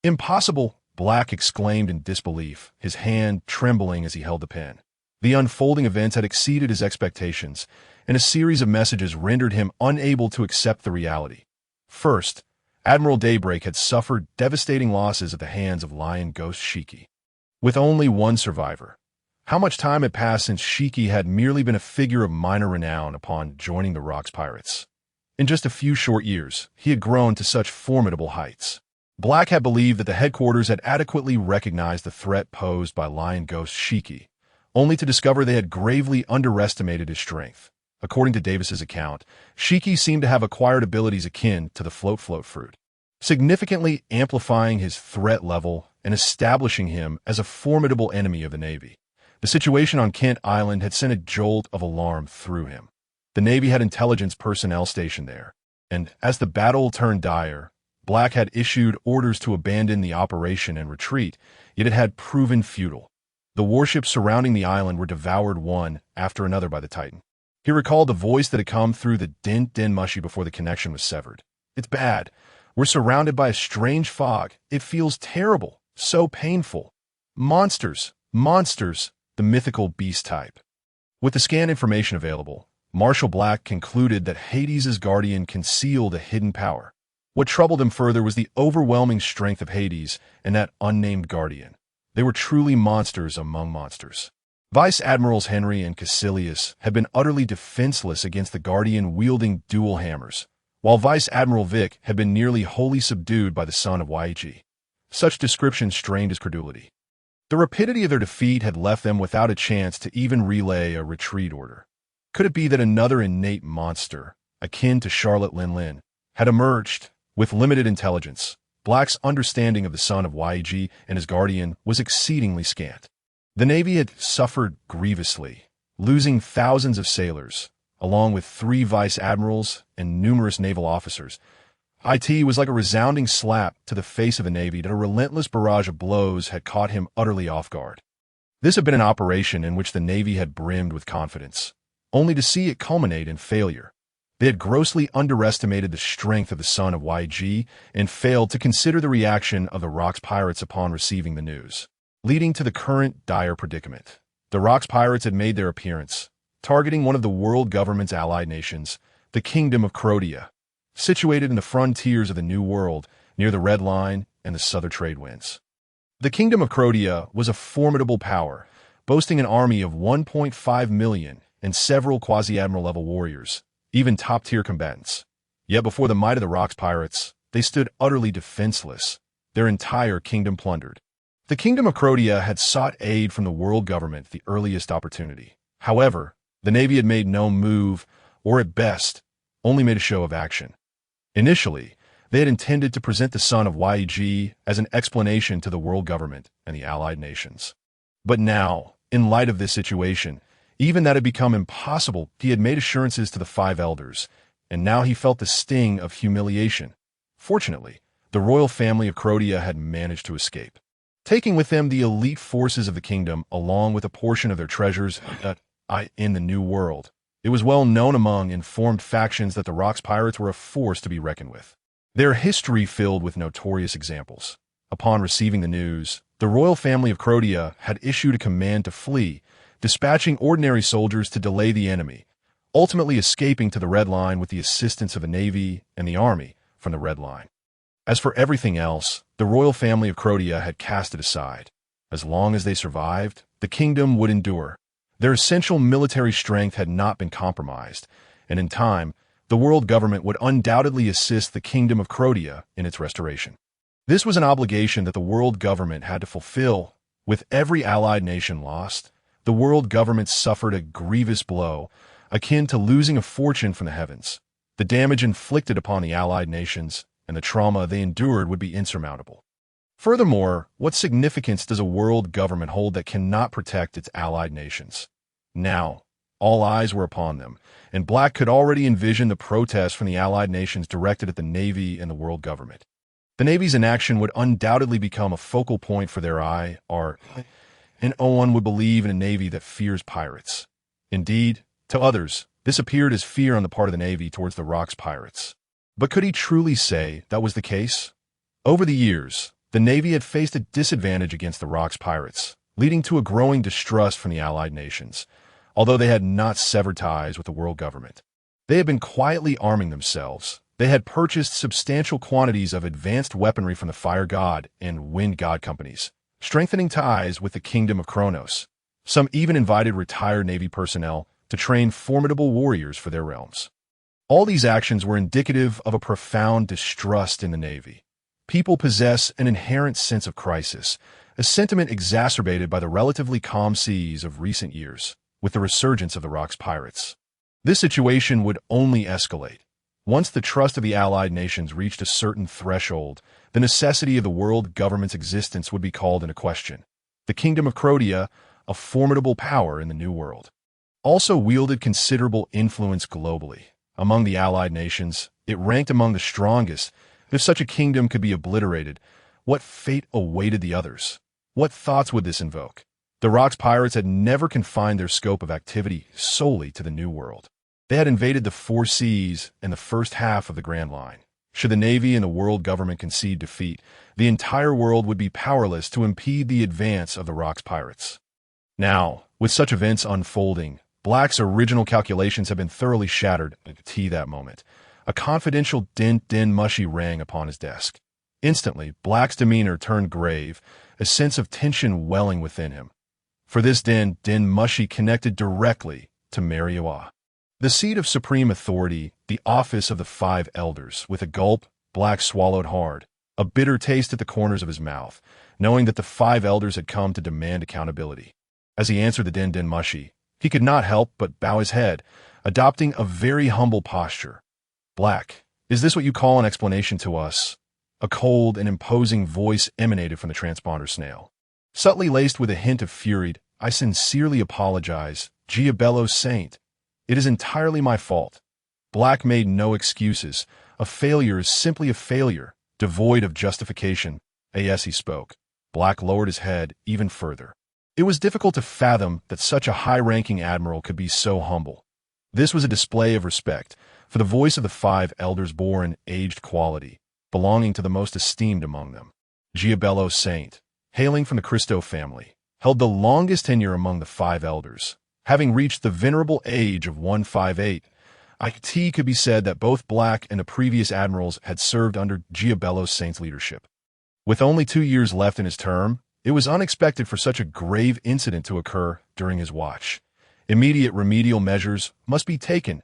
"Impossible!" Black exclaimed in disbelief, his hand trembling as he held the pen. The unfolding events had exceeded his expectations, and a series of messages rendered him unable to accept the reality. First, Admiral Daybreak had suffered devastating losses at the hands of Lion Ghost Shiki. With only one survivor, how much time had passed since Shiki had merely been a figure of minor renown upon joining the Rocks Pirates? In just a few short years, he had grown to such formidable heights. Black had believed that the headquarters had adequately recognized the threat posed by Lion Ghost Shiki, only to discover they had gravely underestimated his strength. According to Davis's account, Shiki seemed to have acquired abilities akin to the float fruit, significantly amplifying his threat level and establishing him as a formidable enemy of the Navy. The situation on Kent Island had sent a jolt of alarm through him. The Navy had intelligence personnel stationed there, and as the battle turned dire, Black had issued orders to abandon the operation and retreat, yet it had proven futile. The warships surrounding the island were devoured one after another by the Titan. He recalled the voice that had come through the din mushy before the connection was severed. "It's bad. We're surrounded by a strange fog. It feels terrible, so painful. Monsters, monsters, the mythical beast type." With the scan information available, Marshal Black concluded that Hades' guardian concealed a hidden power. What troubled him further was the overwhelming strength of Hades and that unnamed guardian. They were truly monsters among monsters. Vice Admirals Henry and Caecilius had been utterly defenseless against the guardian wielding dual hammers, while Vice Admiral Vic had been nearly wholly subdued by the son of Yaiji. Such descriptions strained his credulity. The rapidity of their defeat had left them without a chance to even relay a retreat order. Could it be that another innate monster, akin to Charlotte Lin, had emerged? With limited intelligence, Black's understanding of the son of Yaiji and his guardian was exceedingly scant. The Navy had suffered grievously, losing thousands of sailors, along with 3 vice admirals and numerous naval officers. It was like a resounding slap to the face of the Navy that a relentless barrage of blows had caught him utterly off guard. This had been an operation in which the Navy had brimmed with confidence, only to see it culminate in failure. They had grossly underestimated the strength of the son of Yaiji and failed to consider the reaction of the Rocks Pirates upon receiving the news, leading to the current dire predicament. The Rocks Pirates had made their appearance, targeting one of the world government's allied nations, the Kingdom of Croatia, situated in the frontiers of the New World near the Red Line and the southern trade winds. The Kingdom of Croatia was a formidable power, boasting an army of 1.5 million and several quasi-admiral level warriors, even top-tier combatants. Yet before the might of the Rocks Pirates, they stood utterly defenseless, their entire kingdom plundered. The Kingdom of Croatia had sought aid from the world government at the earliest opportunity. However, the Navy had made no move, or at best, only made a show of action. Initially, they had intended to present the son of Yaiji as an explanation to the world government and the allied nations. But now, in light of this situation, even that had become impossible. He had made assurances to the 5 elders, and now he felt the sting of humiliation. Fortunately, the royal family of Croatia had managed to escape, taking with them the elite forces of the kingdom along with a portion of their treasures in the New World. It was well known among informed factions that the Rocks Pirates were a force to be reckoned with. Their history filled with notorious examples. Upon receiving the news, the royal family of Croatia had issued a command to flee, dispatching ordinary soldiers to delay the enemy, ultimately escaping to the Red Line with the assistance of the Navy and the Army from the Red Line. As for everything else, the royal family of Croatia had cast it aside. As long as they survived, the kingdom would endure. Their essential military strength had not been compromised, and in time, the world government would undoubtedly assist the Kingdom of Croatia in its restoration. This was an obligation that the world government had to fulfill. With every allied nation lost, the world government suffered a grievous blow, akin to losing a fortune from the heavens. The damage inflicted upon the allied nations and the trauma they endured would be insurmountable. Furthermore, what significance does a world government hold that cannot protect its allied nations? Now, All eyes were upon them, and Black could already envision the protests from the Allied nations directed at the Navy and the world government. The Navy's inaction would undoubtedly become a focal point for their ire, and no one would believe in a Navy that fears pirates. Indeed, to others, this appeared as fear on the part of the Navy towards the Rock's pirates. But could he truly say that was the case? Over the years, the Navy had faced a disadvantage against the Rock's pirates, leading to a growing distrust from the Allied nations, although they had not severed ties with the world government. They had been quietly arming themselves. They had purchased substantial quantities of advanced weaponry from the Fire God and Wind God companies, strengthening ties with the Kingdom of Kronos. Some even invited retired Navy personnel to train formidable warriors for their realms. All these actions were indicative of a profound distrust in the Navy. People possess an inherent sense of crisis, a sentiment exacerbated by the relatively calm seas of recent years, with the resurgence of the Rock's pirates. This situation would only escalate. Once the trust of the Allied nations reached a certain threshold, the necessity of the world government's existence would be called into question. The Kingdom of Crotia, a formidable power in the New World, also wielded considerable influence globally. Among the Allied nations, it ranked among the strongest. If such a kingdom could be obliterated, what fate awaited the others? What thoughts would this invoke? The Rock's pirates had never confined their scope of activity solely to the New World. They had invaded the four seas and the first half of the Grand Line. Should the Navy and the world government concede defeat, the entire world would be powerless to impede the advance of the Rock's pirates. Now, with such events unfolding, Black's original calculations have been thoroughly shattered at that moment. A confidential din mushy rang upon his desk. Instantly, Black's demeanor turned grave, a sense of tension welling within him. For this din mushy connected directly to Marioa, the seat of supreme authority, the office of the Five Elders. With a gulp, Black swallowed hard, a bitter taste at the corners of his mouth, knowing that the Five Elders had come to demand accountability. As he answered the din mushy, he could not help but bow his head, adopting a very humble posture. Black, is this what you call an explanation to us? A cold and imposing voice emanated from the transponder snail. Subtly laced with a hint of fury, I sincerely apologize, Giabello Saint. It is entirely my fault. Black made no excuses. A failure is simply a failure, devoid of justification. As he spoke, Black lowered his head even further. It was difficult to fathom that such a high-ranking admiral could be so humble. This was a display of respect, for the voice of the Five Elders bore an aged quality, belonging to the most esteemed among them. Giabello Saint, hailing from the Christo family, held the longest tenure among the Five Elders, having reached the venerable age of 158. It could be said that both Black and the previous admirals had served under Giabello Saint's leadership. With only 2 years left in his term, it was unexpected for such a grave incident to occur during his watch. Immediate remedial measures must be taken,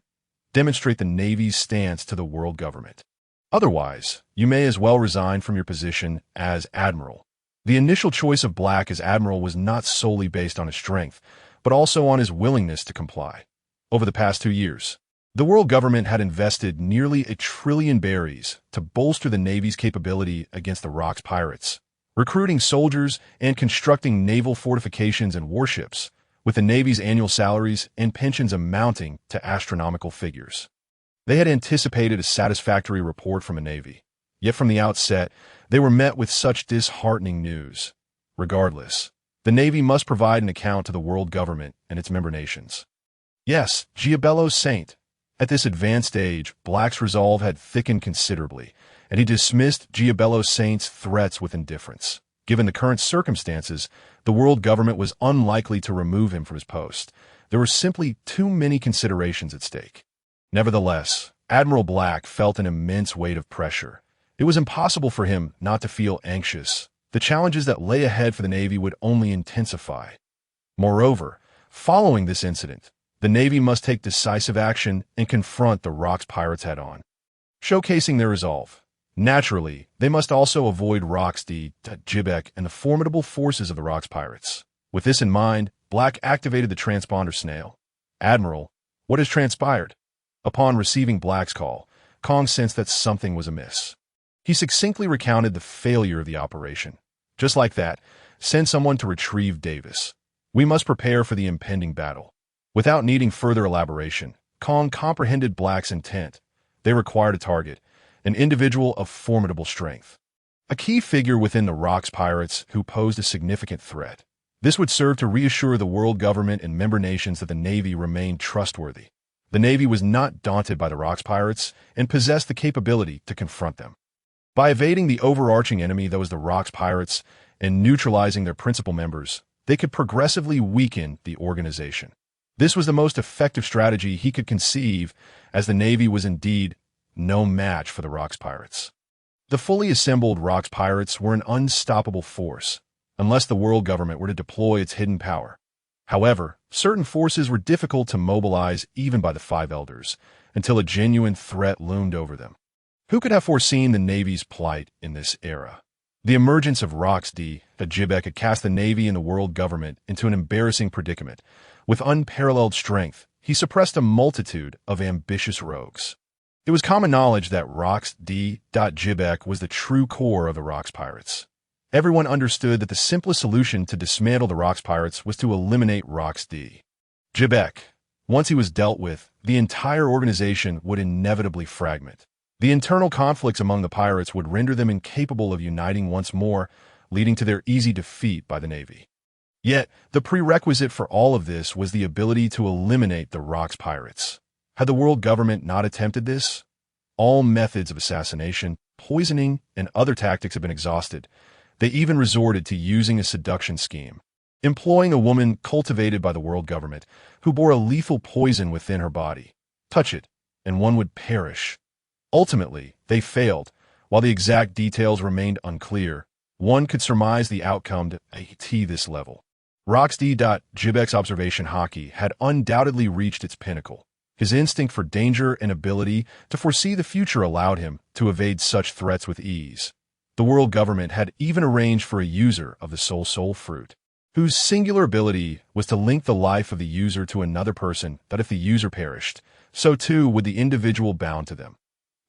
demonstrate the Navy's stance to the world government. Otherwise, you may as well resign from your position as admiral. The initial choice of Black as admiral was not solely based on his strength, but also on his willingness to comply. Over the past 2 years, the world government had invested nearly $1 trillion to bolster the Navy's capability against the Rock's pirates, recruiting soldiers and constructing naval fortifications and warships, with the Navy's annual salaries and pensions amounting to astronomical figures. They had anticipated a satisfactory report from the Navy, yet from the outset, they were met with such disheartening news. Regardless, the Navy must provide an account to the world government and its member nations. Yes, Giabello Saint. At this advanced age, Black's resolve had thickened considerably, and he dismissed Giabello Saint's threats with indifference. Given the current circumstances, the world government was unlikely to remove him from his post. There were simply too many considerations at stake. Nevertheless, Admiral Black felt an immense weight of pressure. It was impossible for him not to feel anxious. The challenges that lay ahead for the Navy would only intensify. Moreover, following this incident, the Navy must take decisive action and confront the Rock's pirates head-on, showcasing their resolve. Naturally, they must also avoid Rocksteed, Jibek, and the formidable forces of the Rock's pirates. With this in mind, Black activated the transponder snail. Admiral, what has transpired? Upon receiving Black's call, Kong sensed that something was amiss. He succinctly recounted the failure of the operation. Just like that, send someone to retrieve Davis. We must prepare for the impending battle. Without needing further elaboration, Kong comprehended Black's intent. They required a target, an individual of formidable strength. A key figure within the Rocks pirates who posed a significant threat. This would serve to reassure the world government and member nations that the Navy remained trustworthy. The Navy was not daunted by the Rocks pirates and possessed the capability to confront them. By evading the overarching enemy that was the Rocks pirates and neutralizing their principal members, they could progressively weaken the organization. This was the most effective strategy he could conceive, as the Navy was indeed no match for the Rocks pirates. The fully assembled Rocks pirates were an unstoppable force, unless the world government were to deploy its hidden power. However, certain forces were difficult to mobilize even by the Five Elders, until a genuine threat loomed over them. Who could have foreseen the Navy's plight in this era? The emergence of Rocks D. Jibek had cast the Navy and the world government into an embarrassing predicament. With unparalleled strength, he suppressed a multitude of ambitious rogues. It was common knowledge that Rocks D. Jibek was the true core of the Rocks pirates. Everyone understood that the simplest solution to dismantle the Rocks pirates was to eliminate Rocks D. Jibek. Once he was dealt with, the entire organization would inevitably fragment. The internal conflicts among the pirates would render them incapable of uniting once more, leading to their easy defeat by the Navy. Yet, the prerequisite for all of this was the ability to eliminate the Rocks pirates. Had the world government not attempted this? All methods of assassination, poisoning, and other tactics had been exhausted. They even resorted to using a seduction scheme, employing a woman cultivated by the world government who bore a lethal poison within her body. Touch it, and one would perish. Ultimately, they failed. While the exact details remained unclear, one could surmise the outcome to this level. Rocks D. Jibek's observation hockey had undoubtedly reached its pinnacle. His instinct for danger and ability to foresee the future allowed him to evade such threats with ease. The world government had even arranged for a user of the soul fruit, whose singular ability was to link the life of the user to another person, that if the user perished, so too would the individual bound to them.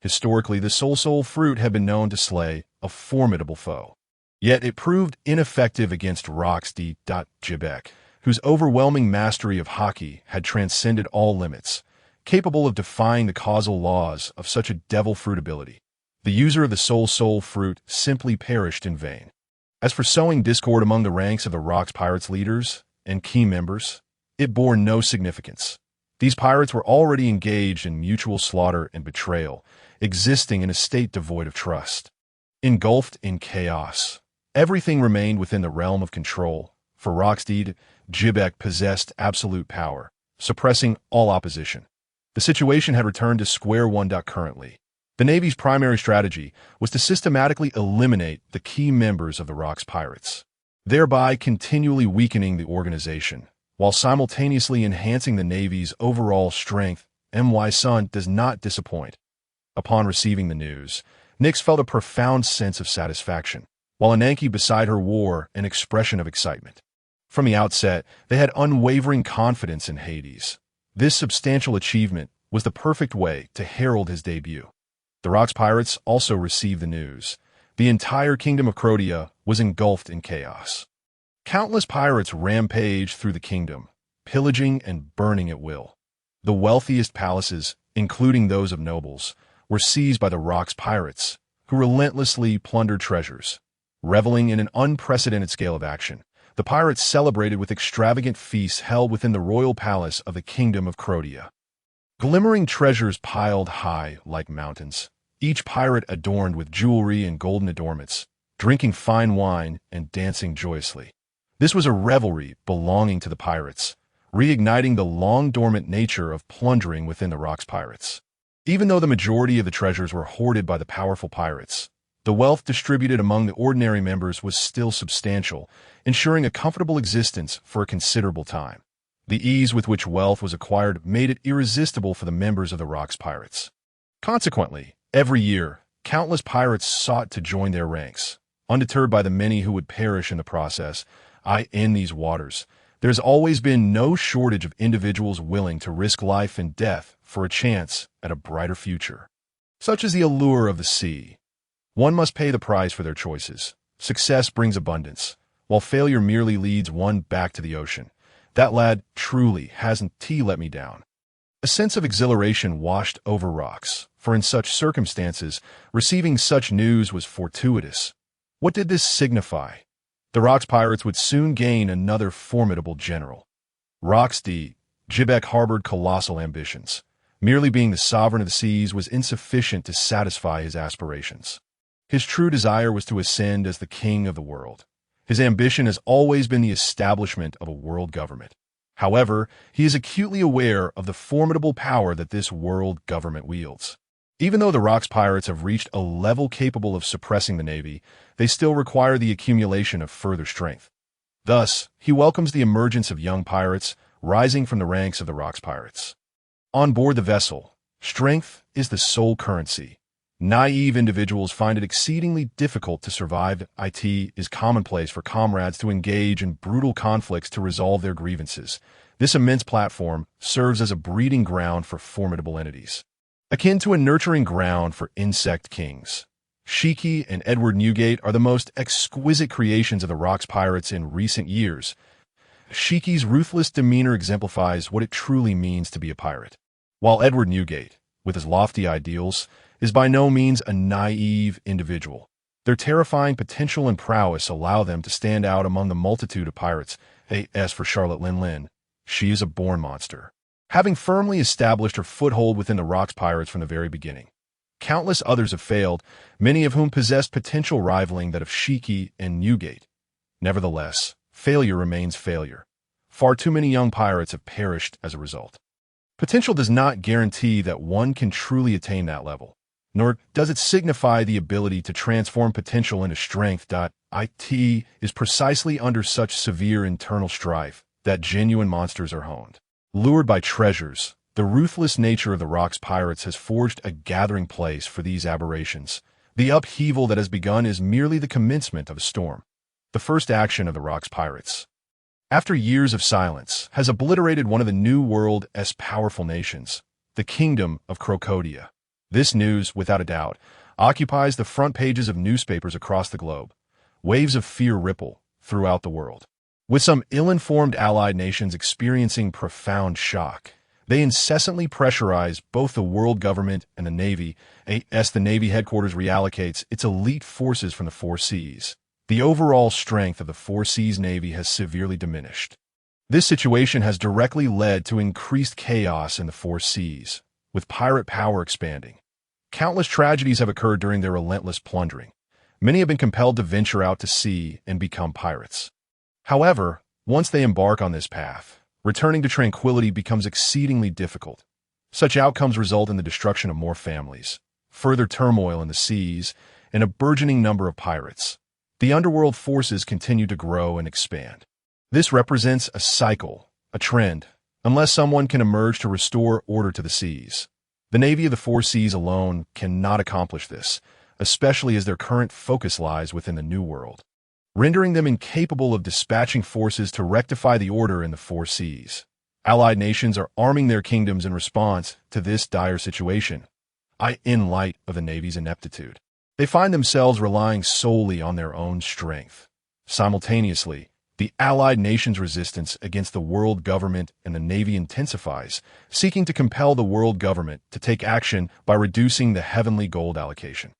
Historically, the soul fruit had been known to slay a formidable foe. Yet it proved ineffective against Rocks D. Jibek, whose overwhelming mastery of hockey had transcended all limits, capable of defying the causal laws of such a devil fruit ability. The user of the soul fruit simply perished in vain. As for sowing discord among the ranks of the Rocks pirates' leaders and key members, it bore no significance. These pirates were already engaged in mutual slaughter and betrayal, existing in a state devoid of trust. Engulfed in chaos, everything remained within the realm of control, for Rocks D. Jibek possessed absolute power, suppressing all opposition. The situation had returned to square one. Currently, the Navy's primary strategy was to systematically eliminate the key members of the Rocks pirates, thereby continually weakening the organization, while simultaneously enhancing the Navy's overall strength. Sun does not disappoint. Upon receiving the news, Nyx felt a profound sense of satisfaction, while Ananke beside her wore an expression of excitement. From the outset, they had unwavering confidence in Hades. This substantial achievement was the perfect way to herald his debut. The Rocks pirates also received the news. The entire kingdom of Crotia was engulfed in chaos. Countless pirates rampaged through the kingdom, pillaging and burning at will. The wealthiest palaces, including those of nobles, were seized by the Rocks pirates, who relentlessly plundered treasures. Reveling in an unprecedented scale of action, the pirates celebrated with extravagant feasts held within the royal palace of the kingdom of Crotia. Glimmering treasures piled high like mountains, each pirate adorned with jewelry and golden adornments, drinking fine wine and dancing joyously. This was a revelry belonging to the pirates, reigniting the long-dormant nature of plundering within the Rocks pirates. Even though the majority of the treasures were hoarded by the powerful pirates, the wealth distributed among the ordinary members was still substantial, ensuring a comfortable existence for a considerable time. The ease with which wealth was acquired made it irresistible for the members of the Rocks pirates. Consequently, every year, countless pirates sought to join their ranks. Undeterred by the many who would perish in the process, in these waters, there's always been no shortage of individuals willing to risk life and death for a chance at a brighter future. Such is the allure of the sea. One must pay the price for their choices. Success brings abundance, while failure merely leads one back to the ocean. That lad truly hasn't let me down. A sense of exhilaration washed over Rocks, for in such circumstances, receiving such news was fortuitous. What did this signify? The Rocks pirates would soon gain another formidable general. Rocks D. Jibek harbored colossal ambitions. Merely being the sovereign of the seas was insufficient to satisfy his aspirations. His true desire was to ascend as the king of the world. His ambition has always been the establishment of a world government. However, he is acutely aware of the formidable power that this world government wields. Even though the Rocks pirates have reached a level capable of suppressing the Navy, they still require the accumulation of further strength. Thus, he welcomes the emergence of young pirates, rising from the ranks of the Rocks pirates. On board the vessel, strength is the sole currency. Naive individuals find it exceedingly difficult to survive. It is commonplace for comrades to engage in brutal conflicts to resolve their grievances. This immense platform serves as a breeding ground for formidable entities, akin to a nurturing ground for insect kings. Shiki and Edward Newgate are the most exquisite creations of the Rocks pirates in recent years. Shiki's ruthless demeanor exemplifies what it truly means to be a pirate, while Edward Newgate, with his lofty ideals, is by no means a naive individual. Their terrifying potential and prowess allow them to stand out among the multitude of pirates. As for Charlotte Lin, she is a born monster, having firmly established her foothold within the Rocks pirates from the very beginning. Countless others have failed, many of whom possessed potential rivaling that of Shiki and Newgate. Nevertheless, failure remains failure. Far too many young pirates have perished as a result. Potential does not guarantee that one can truly attain that level, nor does it signify the ability to transform potential into strength. It is precisely under such severe internal strife that genuine monsters are honed. Lured by treasures, the ruthless nature of the Rocks pirates has forged a gathering place for these aberrations. The upheaval that has begun is merely the commencement of a storm. The first action of the Rocks pirates, after years of silence, has obliterated one of the New World's powerful nations, the Kingdom of Crocodia. This news, without a doubt, occupies the front pages of newspapers across the globe. Waves of fear ripple throughout the world, with some ill-informed allied nations experiencing profound shock. They incessantly pressurize both the world government and the Navy, as the Navy headquarters reallocates its elite forces from the four seas. The overall strength of the four seas Navy has severely diminished. This situation has directly led to increased chaos in the four seas, with pirate power expanding. Countless tragedies have occurred during their relentless plundering. Many have been compelled to venture out to sea and become pirates. However, once they embark on this path, returning to tranquility becomes exceedingly difficult. Such outcomes result in the destruction of more families, further turmoil in the seas, and a burgeoning number of pirates. The underworld forces continue to grow and expand. This represents a cycle, a trend, unless someone can emerge to restore order to the seas. The Navy of the Four Seas alone cannot accomplish this, especially as their current focus lies within the New World, rendering them incapable of dispatching forces to rectify the order in the Four Seas. Allied nations are arming their kingdoms in response to this dire situation. In light of the Navy's ineptitude, they find themselves relying solely on their own strength. Simultaneously, the Allied nations' resistance against the world government and the Navy intensifies, seeking to compel the world government to take action by reducing the heavenly gold allocation.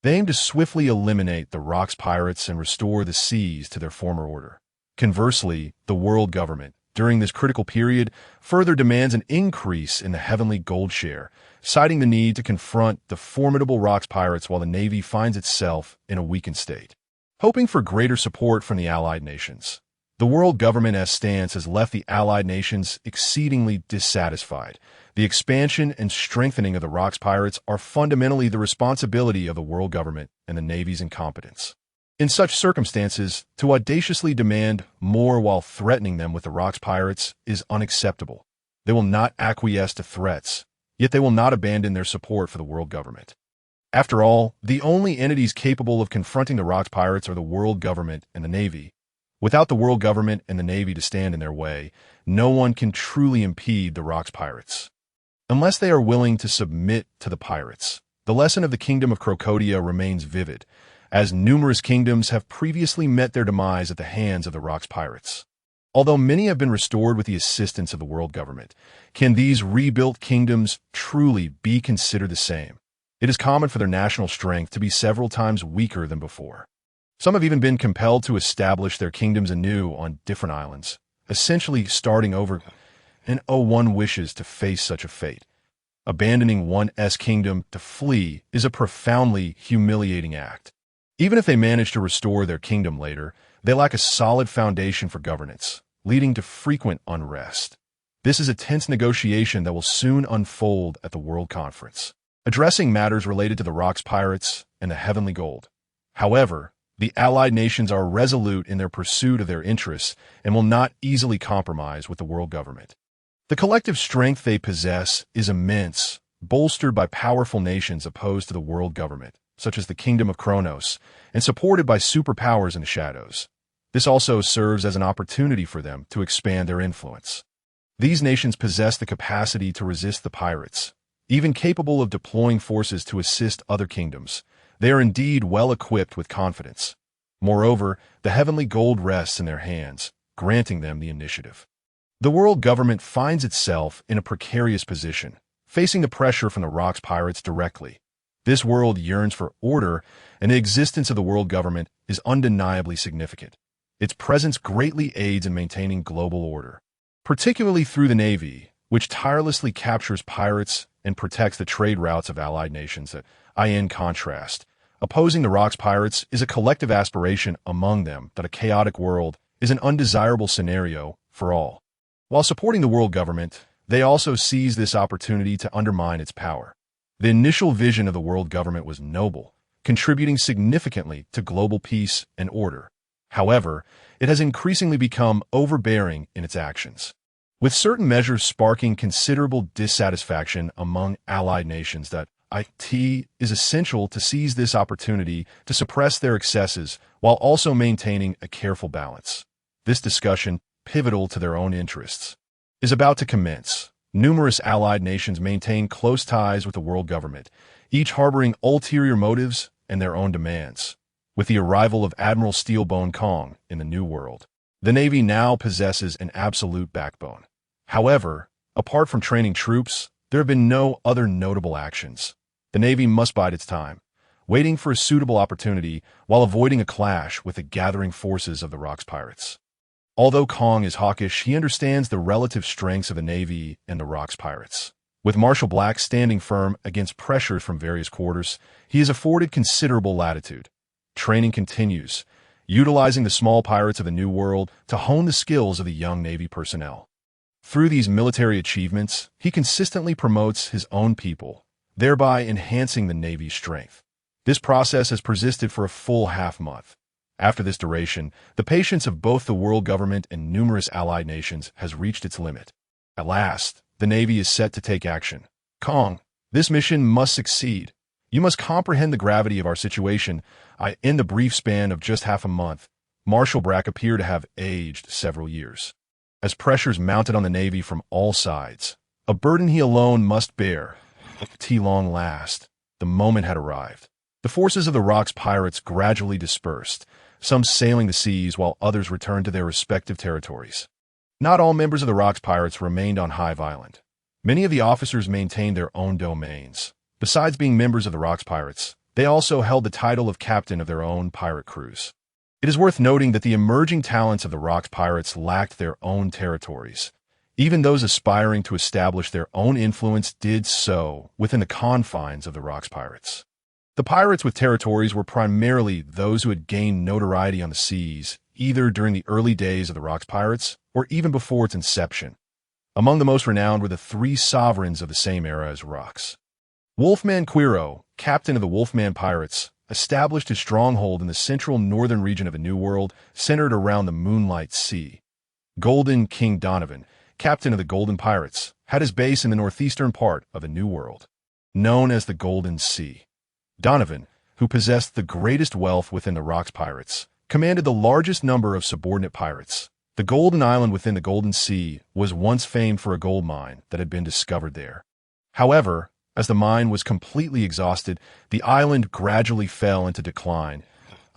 They aim to swiftly eliminate the Rocks pirates and restore the seas to their former order. Conversely, the world government, during this critical period, further demands an increase in the heavenly gold share, citing the need to confront the formidable Rocks pirates while the Navy finds itself in a weakened state. Hoping for greater support from the Allied nations, the world government's stance has left the Allied nations exceedingly dissatisfied. The expansion and strengthening of the Rocks pirates are fundamentally the responsibility of the world government and the Navy's incompetence. In such circumstances, to audaciously demand more while threatening them with the Rocks pirates is unacceptable. They will not acquiesce to threats, yet they will not abandon their support for the world government. After all, the only entities capable of confronting the Rocks pirates are the world government and the Navy. Without the world government and the Navy to stand in their way, no one can truly impede the Rocks pirates. Unless they are willing to submit to the pirates, the lesson of the Kingdom of Crocodia remains vivid, as numerous kingdoms have previously met their demise at the hands of the Rocks pirates. Although many have been restored with the assistance of the world government, can these rebuilt kingdoms truly be considered the same? It is common for their national strength to be several times weaker than before. Some have even been compelled to establish their kingdoms anew on different islands, essentially starting over, and one wishes to face such a fate. Abandoning one's kingdom to flee is a profoundly humiliating act. Even if they manage to restore their kingdom later, they lack a solid foundation for governance, leading to frequent unrest. This is a tense negotiation that will soon unfold at the World Conference, addressing matters related to the Rocks Pirates and the Heavenly Gold. However, the Allied nations are resolute in their pursuit of their interests and will not easily compromise with the world government. The collective strength they possess is immense, bolstered by powerful nations opposed to the world government, such as the Kingdom of Kronos, and supported by superpowers in the shadows. This also serves as an opportunity for them to expand their influence. These nations possess the capacity to resist the pirates, even capable of deploying forces to assist other kingdoms. They are indeed well equipped with confidence. Moreover, the heavenly gold rests in their hands, granting them the initiative. The world government finds itself in a precarious position, facing the pressure from the Rocks Pirates directly. This world yearns for order, and the existence of the world government is undeniably significant. Its presence greatly aids in maintaining global order, particularly through the Navy, which tirelessly captures pirates and protects the trade routes of allied nations. In contrast, opposing the Rocks Pirates is a collective aspiration among them that a chaotic world is an undesirable scenario for all. While supporting the world government, they also seize this opportunity to undermine its power. The initial vision of the world government was noble, contributing significantly to global peace and order. However, it has increasingly become overbearing in its actions, with certain measures sparking considerable dissatisfaction among allied nations. That it is essential to seize this opportunity to suppress their excesses while also maintaining a careful balance. This discussion, pivotal to their own interests, is about to commence. Numerous allied nations maintain close ties with the world government, each harboring ulterior motives and their own demands. With the arrival of Admiral Steelbone Kong in the New World, the Navy now possesses an absolute backbone. However, apart from training troops, there have been no other notable actions. The Navy must bide its time, waiting for a suitable opportunity while avoiding a clash with the gathering forces of the Rocks Pirates. Although Kong is hawkish, he understands the relative strengths of the Navy and the Rocks Pirates. With Marshal Black standing firm against pressures from various quarters, he is afforded considerable latitude. Training continues, utilizing the small pirates of the New World to hone the skills of the young Navy personnel. Through these military achievements, he consistently promotes his own people, thereby enhancing the Navy's strength. This process has persisted for a full half-month. After this duration, the patience of both the world government and numerous allied nations has reached its limit. At last, the Navy is set to take action. Kong, this mission must succeed. You must comprehend the gravity of our situation. In the brief span of just half a month, Marshal Black appeared to have aged several years. As pressures mounted on the Navy from all sides, a burden he alone must bear. Long last, the moment had arrived. The forces of the Rocks Pirates gradually dispersed, some sailing the seas while others returned to their respective territories. Not all members of the Rocks Pirates remained on Hive Island. Many of the officers maintained their own domains. Besides being members of the Rocks Pirates, they also held the title of captain of their own pirate crews. It is worth noting that the emerging talents of the Rocks Pirates lacked their own territories. Even those aspiring to establish their own influence did so within the confines of the Rocks Pirates. The pirates with territories were primarily those who had gained notoriety on the seas, either during the early days of the Rocks Pirates or even before its inception. Among the most renowned were the three sovereigns of the same era as Rocks. Wolfman Quiro, captain of the Wolfman Pirates, established his stronghold in the central northern region of the New World, centered around the Moonlight Sea. Golden King Donovan, captain of the Golden Pirates, had his base in the northeastern part of the New World, known as the Golden Sea. Donovan, who possessed the greatest wealth within the Rocks Pirates, commanded the largest number of subordinate pirates. The Golden Island within the Golden Sea was once famed for a gold mine that had been discovered there. However, as the mine was completely exhausted, the island gradually fell into decline.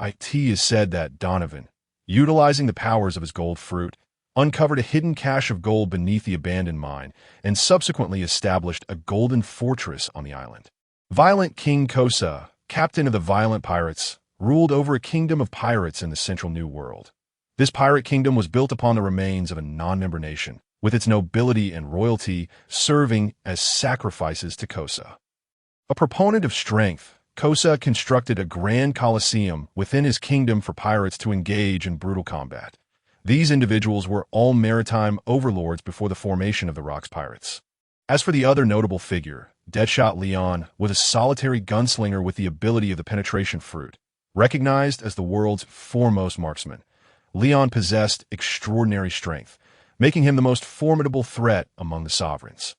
It is said that Donovan, utilizing the powers of his gold fruit, uncovered a hidden cache of gold beneath the abandoned mine, and subsequently established a golden fortress on the island. Violent King Kosa, captain of the violent pirates, ruled over a kingdom of pirates in the central New World. This pirate kingdom was built upon the remains of a non-member nation, with its nobility and royalty serving as sacrifices to Kosa. A proponent of strength, Kosa constructed a grand coliseum within his kingdom for pirates to engage in brutal combat. These individuals were all maritime overlords before the formation of the Rocks Pirates. As for the other notable figure, Deadshot Leon was a solitary gunslinger with the ability of the penetration fruit. Recognized as the world's foremost marksman, Leon possessed extraordinary strength, making him the most formidable threat among the sovereigns.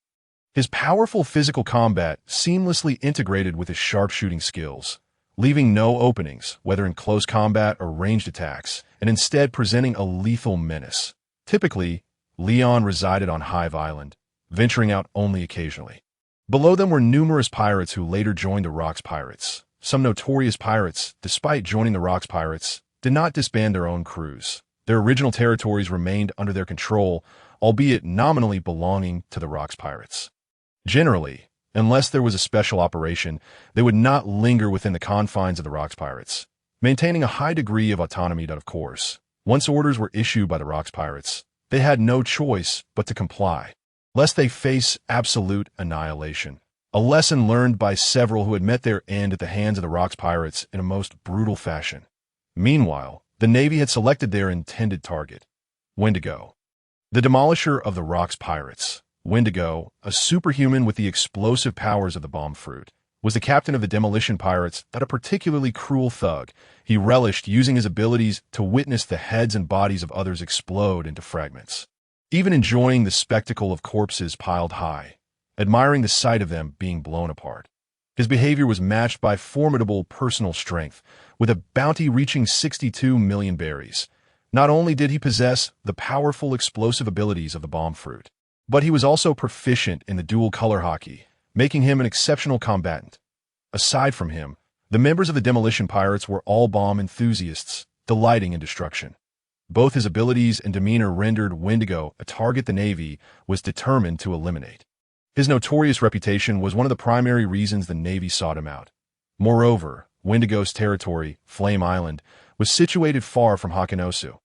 His powerful physical combat seamlessly integrated with his sharpshooting skills, leaving no openings, whether in close combat or ranged attacks, and instead presenting a lethal menace. Typically, Leon resided on Hive Island, venturing out only occasionally. Below them were numerous pirates who later joined the Rocks Pirates. Some notorious pirates, despite joining the Rocks Pirates, did not disband their own crews. Their original territories remained under their control, albeit nominally belonging to the Rocks Pirates. Generally, unless there was a special operation, they would not linger within the confines of the Rocks Pirates, maintaining a high degree of autonomy that, of course, once orders were issued by the Rocks Pirates, they had no choice but to comply, lest they face absolute annihilation. A lesson learned by several who had met their end at the hands of the Rocks Pirates in a most brutal fashion. Meanwhile, the Navy had selected their intended target, Wendigo, the demolisher of the Rocks Pirates. Wendigo, a superhuman with the explosive powers of the bomb fruit, was the captain of the demolition pirates, not a particularly cruel thug. He relished using his abilities to witness the heads and bodies of others explode into fragments, even enjoying the spectacle of corpses piled high, admiring the sight of them being blown apart. His behavior was matched by formidable personal strength, with a bounty reaching 62 million berries. Not only did he possess the powerful explosive abilities of the bomb fruit, but he was also proficient in the dual color hockey, making him an exceptional combatant. Aside from him, the members of the demolition pirates were all bomb enthusiasts, delighting in destruction. Both his abilities and demeanor rendered Wendigo a target the Navy was determined to eliminate. His notorious reputation was one of the primary reasons the Navy sought him out. Moreover, Wendigo's territory, Flame Island, was situated far from Hakenosu.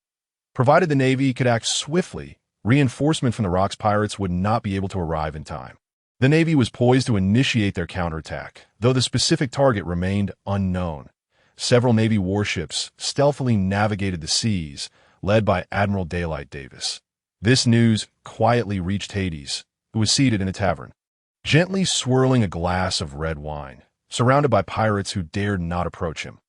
Provided the Navy could act swiftly, reinforcement from the Rocks Pirates would not be able to arrive in time. The Navy was poised to initiate their counterattack, though the specific target remained unknown. Several Navy warships stealthily navigated the seas, led by Admiral Daylight Davis. This news quietly reached Hades, who was seated in a tavern, gently swirling a glass of red wine, surrounded by pirates who dared not approach him.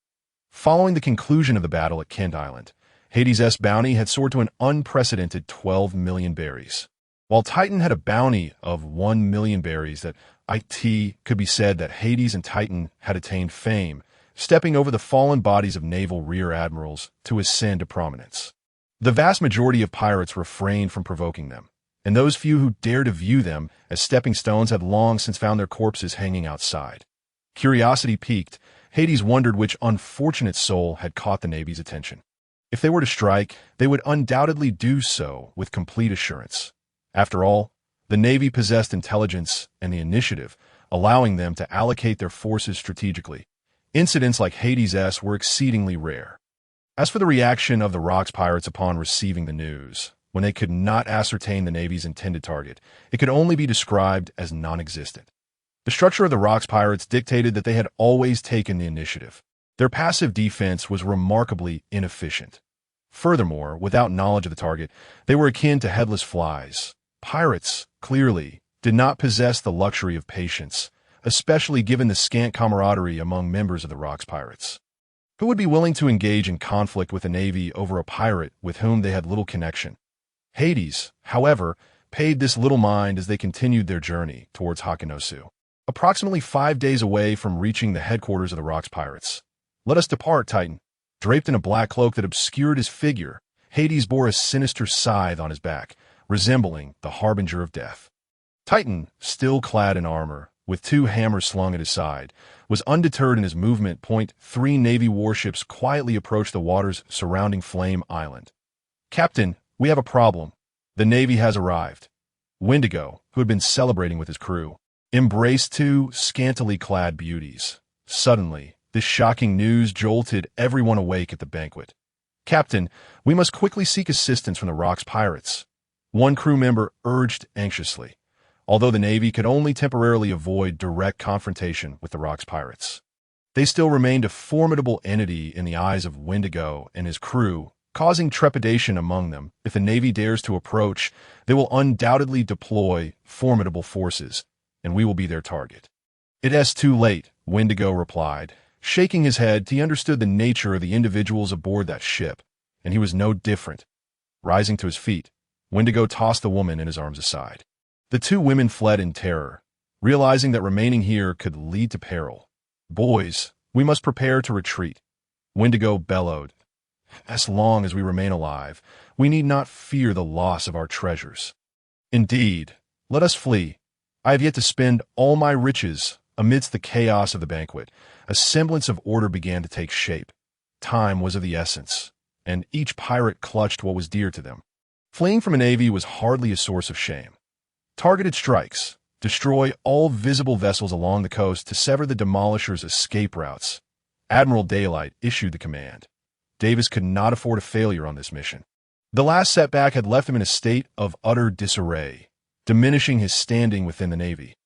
Following the conclusion of the battle at Kent Island, Hades' bounty had soared to an unprecedented 12 million berries. While Titan had a bounty of 1 million berries, that it could be said that Hades and Titan had attained fame, stepping over the fallen bodies of naval rear admirals to ascend to prominence. The vast majority of pirates refrained from provoking them, and those few who dared to view them as stepping stones had long since found their corpses hanging outside. Curiosity piqued, Hades wondered which unfortunate soul had caught the Navy's attention. If they were to strike, they would undoubtedly do so with complete assurance. After all, the Navy possessed intelligence and the initiative, allowing them to allocate their forces strategically. Incidents like Hades' were exceedingly rare. As for the reaction of the Rocks Pirates upon receiving the news, when they could not ascertain the Navy's intended target, it could only be described as non-existent. The structure of the Rocks Pirates dictated that they had always taken the initiative. Their passive defense was remarkably inefficient. Furthermore, without knowledge of the target, they were akin to headless flies. Pirates, clearly, did not possess the luxury of patience, especially given the scant camaraderie among members of the Rocks Pirates. Who would be willing to engage in conflict with the Navy over a pirate with whom they had little connection? Hades, however, paid this little mind as they continued their journey towards Hakenosu, approximately 5 days away from reaching the headquarters of the Rocks Pirates. "Let us depart, Titan." Draped in a black cloak that obscured his figure, Hades bore a sinister scythe on his back, resembling the harbinger of death. Titan, still clad in armor, with 2 hammers slung at his side, was undeterred in his movement. 3 Navy warships quietly approached the waters surrounding Flame Island. "Captain," "We have a problem. The Navy has arrived." Wendigo, who had been celebrating with his crew, embraced two scantily clad beauties. Suddenly, this shocking news jolted everyone awake at the banquet. "Captain, we must quickly seek assistance from the Rock's pirates," one crew member urged anxiously, although the Navy could only temporarily avoid direct confrontation with the Rock's pirates. They still remained a formidable entity in the eyes of Wendigo and his crew, causing trepidation among them. If the Navy dares to approach, they will undoubtedly deploy formidable forces, and we will be their target. "It is too late," Wendigo replied. Shaking his head, he understood the nature of the individuals aboard that ship, and he was no different. Rising to his feet, Wendigo tossed the woman in his arms aside. The two women fled in terror, realizing that remaining here could lead to peril. "Boys, we must prepare to retreat," Wendigo bellowed. "As long as we remain alive, we need not fear the loss of our treasures. Indeed, let us flee. I have yet to spend all my riches." Amidst the chaos of the banquet, a semblance of order began to take shape. Time was of the essence, and each pirate clutched what was dear to them. Fleeing from a navy was hardly a source of shame. Targeted strikes, destroy all visible vessels along the coast to sever the demolishers' escape routes. Admiral Daylight issued the command. Davis could not afford a failure on this mission. The last setback had left him in a state of utter disarray, diminishing his standing within the Navy.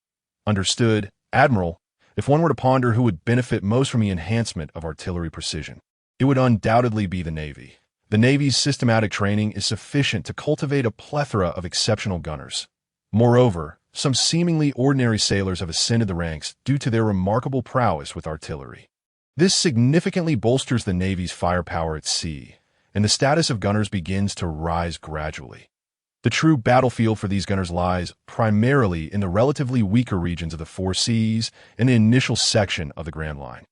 "Understood, Admiral. If one were to ponder who would benefit most from the enhancement of artillery precision, it would undoubtedly be the Navy. The Navy's systematic training is sufficient to cultivate a plethora of exceptional gunners. Moreover, some seemingly ordinary sailors have ascended the ranks due to their remarkable prowess with artillery. This significantly bolsters the Navy's firepower at sea, and the status of gunners begins to rise gradually. The true battlefield for these gunners lies primarily in the relatively weaker regions of the four seas and the initial section of the Grand Line."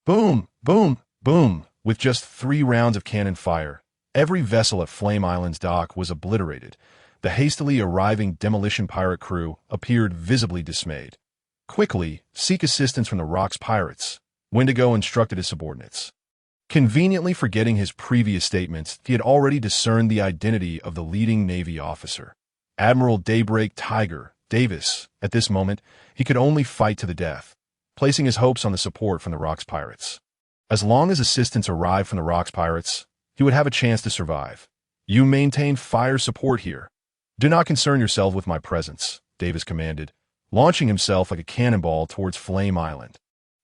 Boom, boom, boom. With just 3 rounds of cannon fire, every vessel at Flame Island's dock was obliterated. The hastily arriving demolition pirate crew appeared visibly dismayed. "Quickly, seek assistance from the Rock's pirates," Wendigo instructed his subordinates. Conveniently forgetting his previous statements, he had already discerned the identity of the leading Navy officer. Admiral Daybreak Tiger Davis. At this moment, he could only fight to the death, placing his hopes on the support from the Rock's pirates. As long as assistance arrived from the Rock's pirates, he would have a chance to survive. "You maintain fire support here. Do not concern yourself with my presence," Davis commanded, launching himself like a cannonball towards Flame Island.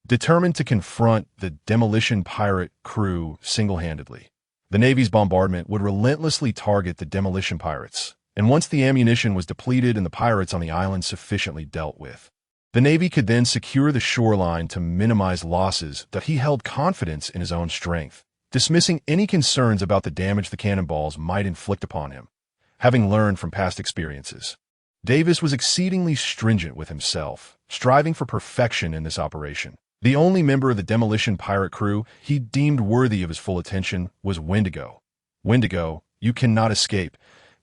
Determined to confront the demolition pirate crew single-handedly, the Navy's bombardment would relentlessly target the demolition pirates, and once the ammunition was depleted and the pirates on the island sufficiently dealt with, the Navy could then secure the shoreline to minimize losses. That he held confidence in his own strength, dismissing any concerns about the damage the cannonballs might inflict upon him, having learned from past experiences. Davis was exceedingly stringent with himself, striving for perfection in this operation. The only member of the demolition pirate crew he deemed worthy of his full attention was Wendigo. "Wendigo, you cannot escape.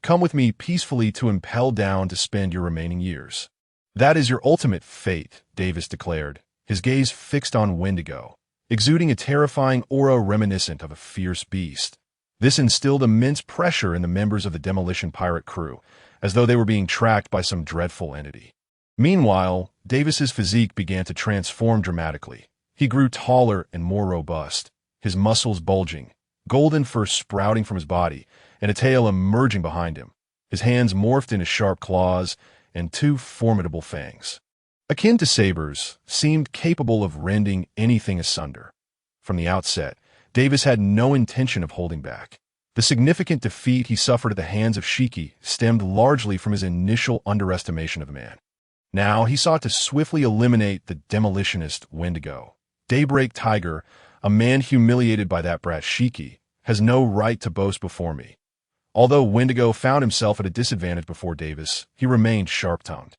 Come with me peacefully to impel down to spend your remaining years." "That is your ultimate fate," Davis declared, his gaze fixed on Wendigo, exuding a terrifying aura reminiscent of a fierce beast. This instilled immense pressure in the members of the demolition pirate crew, as though they were being tracked by some dreadful entity. Meanwhile, Davis's physique began to transform dramatically. He grew taller and more robust, his muscles bulging, golden fur sprouting from his body, and a tail emerging behind him. His hands morphed into sharp claws and 2 formidable fangs, akin to sabers, seemed capable of rending anything asunder. From the outset, Davis had no intention of holding back. The significant defeat he suffered at the hands of Shiki stemmed largely from his initial underestimation of the man. Now he sought to swiftly eliminate the demolitionist Wendigo. Daybreak Tiger, a man humiliated by that brat Shiki, has no right to boast before me. Although Wendigo found himself at a disadvantage before Davis, he remained sharp-tongued.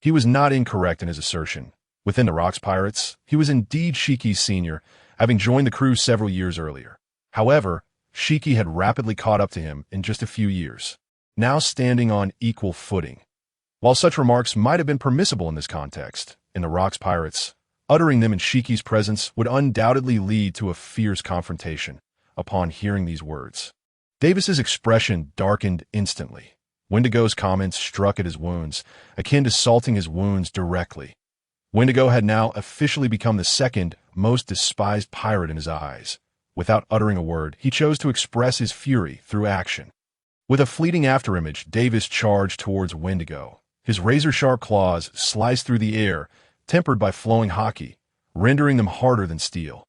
He was not incorrect in his assertion. Within the Rock's pirates, he was indeed Shiki's senior, having joined the crew several years earlier. However, Shiki had rapidly caught up to him in just a few years, now standing on equal footing. While such remarks might have been permissible in this context, in the Rock's pirates, uttering them in Shiki's presence would undoubtedly lead to a fierce confrontation. Upon hearing these words, Davis's expression darkened instantly. Wendigo's comments struck at his wounds, akin to salting his wounds directly. Wendigo had now officially become the second most despised pirate in his eyes. Without uttering a word, he chose to express his fury through action. With a fleeting afterimage, Davis charged towards Wendigo. His razor-sharp claws sliced through the air, tempered by flowing haki, rendering them harder than steel.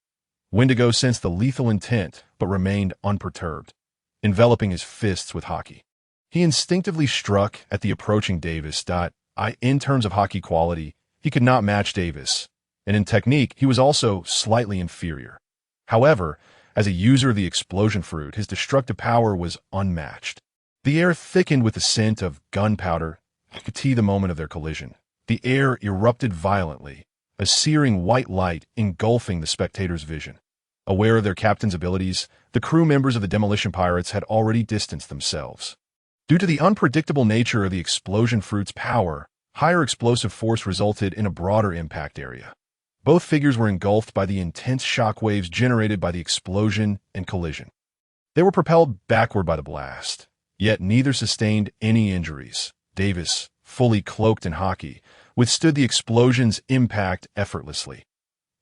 Wendigo sensed the lethal intent, but remained unperturbed, enveloping his fists with haki. He instinctively struck at the approaching Davis. In terms of haki quality, he could not match Davis, and in technique, he was also slightly inferior. However, as a user of the explosion fruit, his destructive power was unmatched. The air thickened with the scent of gunpowder. You could see the moment of their collision. The air erupted violently, a searing white light engulfing the spectator's vision. Aware of their captain's abilities, the crew members of the demolition pirates had already distanced themselves. Due to the unpredictable nature of the explosion fruit's power, higher explosive force resulted in a broader impact area. Both figures were engulfed by the intense shock waves generated by the explosion and collision. They were propelled backward by the blast, yet neither sustained any injuries. Davis, fully cloaked in haki, withstood the explosion's impact effortlessly.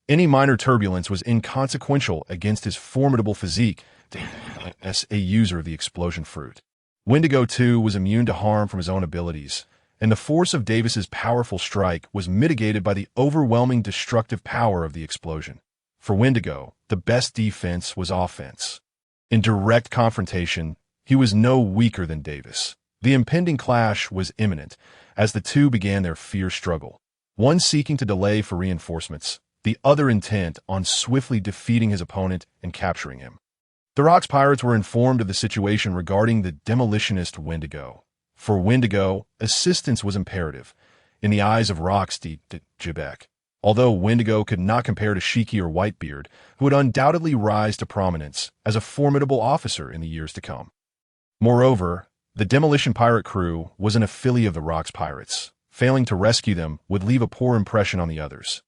Any minor turbulence was inconsequential against his formidable physique as a user of the explosion fruit. Wendigo, too, was immune to harm from his own abilities, and the force of Davis's powerful strike was mitigated by the overwhelming destructive power of the explosion. For Wendigo, the best defense was offense. In direct confrontation, he was no weaker than Davis. The impending clash was imminent as the two began their fierce struggle, one seeking to delay for reinforcements, the other intent on swiftly defeating his opponent and capturing him. The Rocks pirates were informed of the situation regarding the demolitionist Wendigo. For Wendigo, assistance was imperative, in the eyes of Rocks Jibek. Although Wendigo could not compare to Shiki or Whitebeard, who would undoubtedly rise to prominence as a formidable officer in the years to come. Moreover, the demolition pirate crew was an affiliate of the Rocks pirates. Failing to rescue them would leave a poor impression on the others.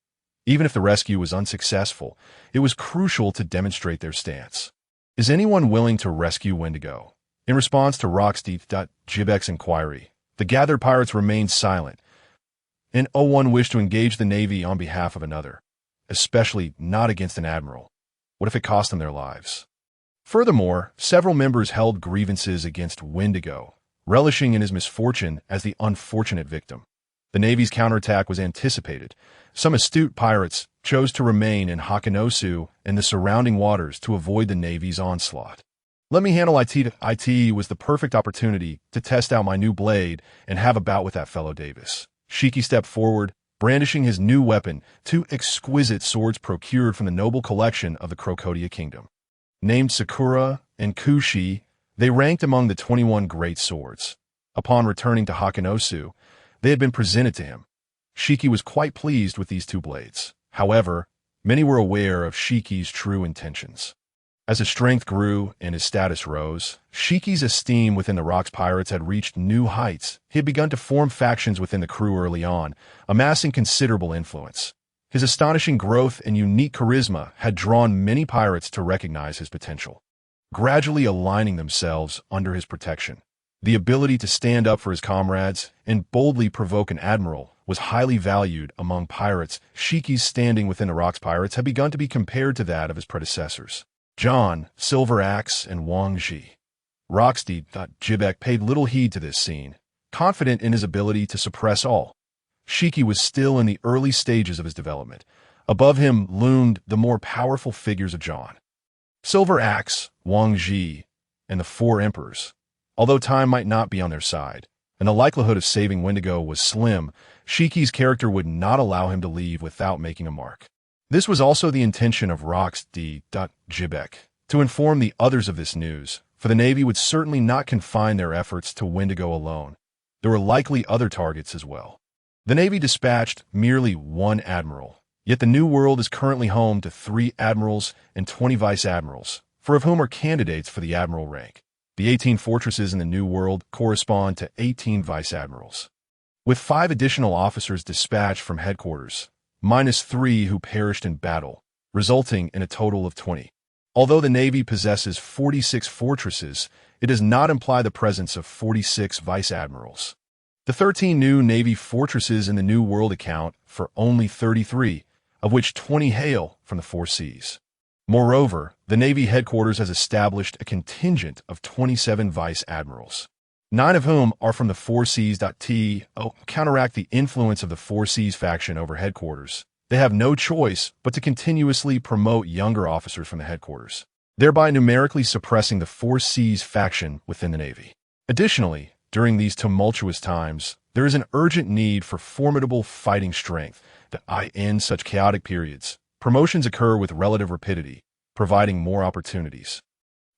Even if the rescue was unsuccessful, it was crucial to demonstrate their stance. Is anyone willing to rescue Wendigo? In response to Jibek's inquiry, the gathered pirates remained silent, and no one wished to engage the Navy on behalf of another, especially not against an admiral. What if it cost them their lives? Furthermore, several members held grievances against Wendigo, relishing in his misfortune as the unfortunate victim. The Navy's counterattack was anticipated. Some astute pirates chose to remain in Hakanosu and the surrounding waters to avoid the Navy's onslaught. Let me handle IT. IT was the perfect opportunity to test out my new blade and have a bout with that fellow Davis. Shiki stepped forward, brandishing his new weapon, two exquisite swords procured from the noble collection of the Crocodia Kingdom. Named Sakura and Kushi, they ranked among the 21 great swords. Upon returning to Hakanosu, they had been presented to him. Shiki was quite pleased with these two blades. However, many were aware of Shiki's true intentions. As his strength grew and his status rose, Shiki's esteem within the Rocks pirates had reached new heights. He had begun to form factions within the crew early on, amassing considerable influence. His astonishing growth and unique charisma had drawn many pirates to recognize his potential, gradually aligning themselves under his protection. The ability to stand up for his comrades and boldly provoke an admiral was highly valued among pirates. Shiki's standing within the Rocks pirates had begun to be compared to that of his predecessors, John, Silver Axe, and Wang Ji. Jibek paid little heed to this scene, confident in his ability to suppress all. Shiki was still in the early stages of his development. Above him loomed the more powerful figures of John, Silver Axe, Wang Ji, and the Four Emperors. Although time might not be on their side, and the likelihood of saving Wendigo was slim, Shiki's character would not allow him to leave without making a mark. This was also the intention of Rocks Jibek, to inform the others of this news, for the Navy would certainly not confine their efforts to Wendigo alone. There were likely other targets as well. The Navy dispatched merely one admiral, yet the New World is currently home to 3 admirals and 20 vice admirals, 4 of whom are candidates for the admiral rank. The 18 fortresses in the New World correspond to 18 vice admirals, with 5 additional officers dispatched from headquarters, minus 3 who perished in battle, resulting in a total of 20. Although the Navy possesses 46 fortresses, it does not imply the presence of 46 vice admirals. The 13 new Navy fortresses in the New World account for only 33, of which 20 hail from the four seas. Moreover, the Navy headquarters has established a contingent of 27 vice admirals, 9 of whom are from the four seas. To counteract the influence of the four seas faction over headquarters, they have no choice but to continuously promote younger officers from the headquarters, thereby numerically suppressing the four seas faction within the Navy. Additionally, during these tumultuous times, there is an urgent need for formidable fighting strength that in such chaotic periods, promotions occur with relative rapidity, providing more opportunities.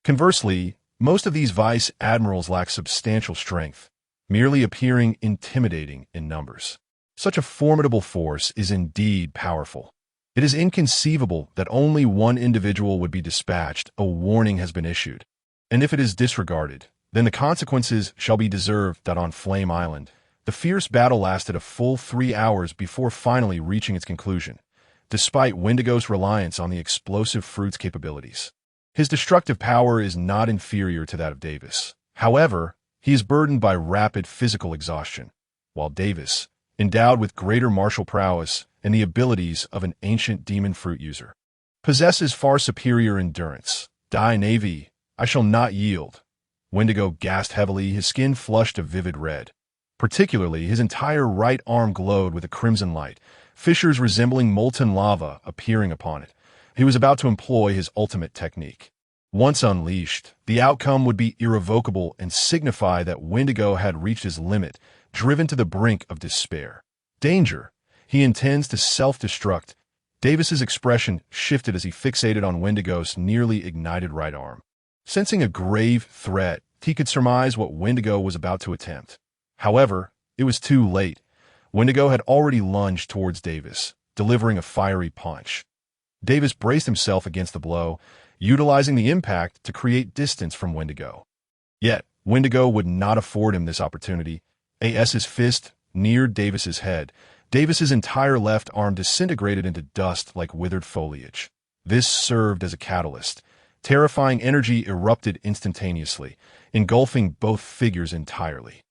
Conversely, most of these vice admirals lack substantial strength, merely appearing intimidating in numbers. Such a formidable force is indeed powerful. It is inconceivable that only one individual would be dispatched. A warning has been issued, and if it is disregarded, then the consequences shall be deserved. On Flame Island, the fierce battle lasted a full 3 hours before finally reaching its conclusion, despite Wendigo's reliance on the explosive fruit's capabilities. His destructive power is not inferior to that of Davis. However, he is burdened by rapid physical exhaustion, while Davis, endowed with greater martial prowess and the abilities of an ancient demon fruit user, possesses far superior endurance. Navy, I shall not yield. Wendigo gasped heavily, his skin flushed a vivid red. Particularly, his entire right arm glowed with a crimson light, fissures resembling molten lava appearing upon it. He was about to employ his ultimate technique. Once unleashed, the outcome would be irrevocable and signify that Wendigo had reached his limit, driven to the brink of despair. Danger! He intends to self-destruct. Davis's expression shifted as he fixated on Wendigo's nearly ignited right arm. Sensing a grave threat, he could surmise what Wendigo was about to attempt. However, it was too late. Wendigo had already lunged towards Davis, delivering a fiery punch. Davis braced himself against the blow, utilizing the impact to create distance from Wendigo. Yet, Wendigo would not afford him this opportunity. His fist neared Davis's head. Davis's entire left arm disintegrated into dust like withered foliage. This served as a catalyst. Terrifying energy erupted instantaneously, engulfing both figures entirely.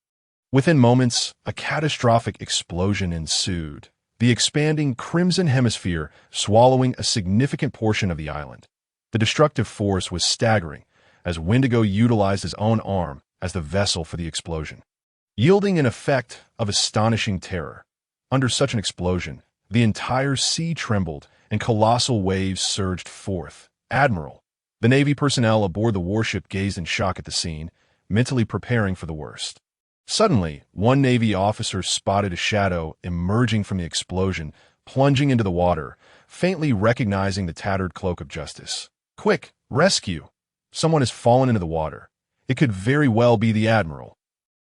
Within moments, a catastrophic explosion ensued, the expanding crimson hemisphere swallowing a significant portion of the island. The destructive force was staggering, as Wendigo utilized his own arm as the vessel for the explosion, yielding an effect of astonishing terror. Under such an explosion, the entire sea trembled and colossal waves surged forth. Admiral! The Navy personnel aboard the warship gazed in shock at the scene, mentally preparing for the worst. Suddenly, one Navy officer spotted a shadow emerging from the explosion, plunging into the water, faintly recognizing the tattered cloak of justice. Quick! Rescue! Someone has fallen into the water. It could very well be the Admiral.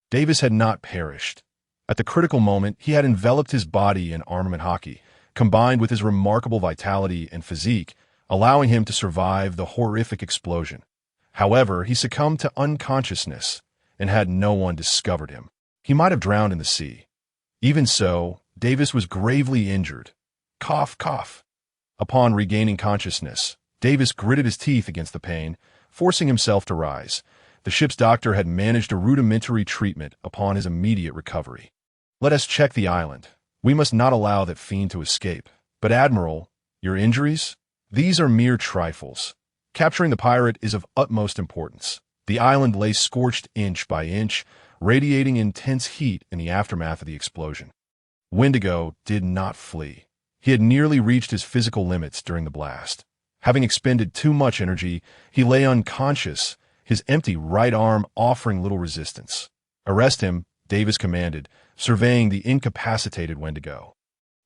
Davis had not perished. At the critical moment, he had enveloped his body in armament hockey, combined with his remarkable vitality and physique, allowing him to survive the horrific explosion. However, he succumbed to unconsciousness, and had no one discovered him. He might have drowned in the sea. Even so, Davis was gravely injured. Cough, cough. Upon regaining consciousness, Davis gritted his teeth against the pain, forcing himself to rise. The ship's doctor had managed a rudimentary treatment upon his immediate recovery. Let us check the island. We must not allow that fiend to escape. But Admiral, your injuries? These are mere trifles. Capturing the pirate is of utmost importance. The island lay scorched inch by inch, radiating intense heat in the aftermath of the explosion. Wendigo did not flee. He had nearly reached his physical limits during the blast. Having expended too much energy, he lay unconscious, his empty right arm offering little resistance. Arrest him, Davis commanded, surveying the incapacitated Wendigo.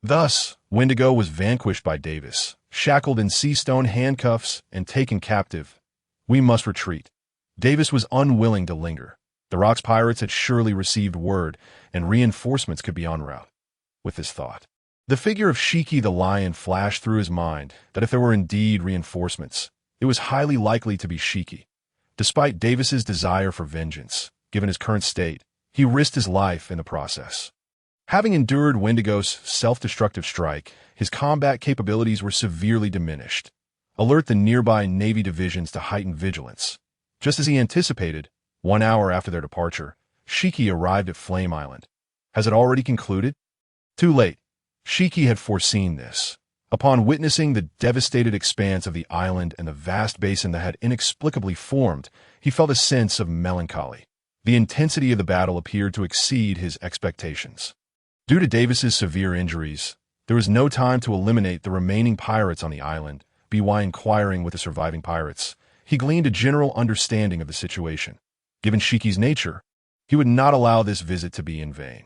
Thus, Wendigo was vanquished by Davis, shackled in sea stone handcuffs, and taken captive. We must retreat. Davis was unwilling to linger. The Rock's pirates had surely received word, and reinforcements could be en route. With this thought, the figure of Shiki the lion flashed through his mind that if there were indeed reinforcements, it was highly likely to be Shiki. Despite Davis's desire for vengeance, given his current state, he risked his life in the process. Having endured Wendigo's self-destructive strike, his combat capabilities were severely diminished. alert the nearby Navy divisions to heighten vigilance. Just as he anticipated, 1 hour after their departure, Shiki arrived at Flame Island. Has it already concluded? Too late. Shiki had foreseen this. Upon witnessing the devastated expanse of the island and the vast basin that had inexplicably formed, he felt a sense of melancholy. The intensity of the battle appeared to exceed his expectations. Due to Davis's severe injuries, there was no time to eliminate the remaining pirates on the island. By inquiring with the surviving pirates, he gleaned a general understanding of the situation. Given Shiki's nature, he would not allow this visit to be in vain.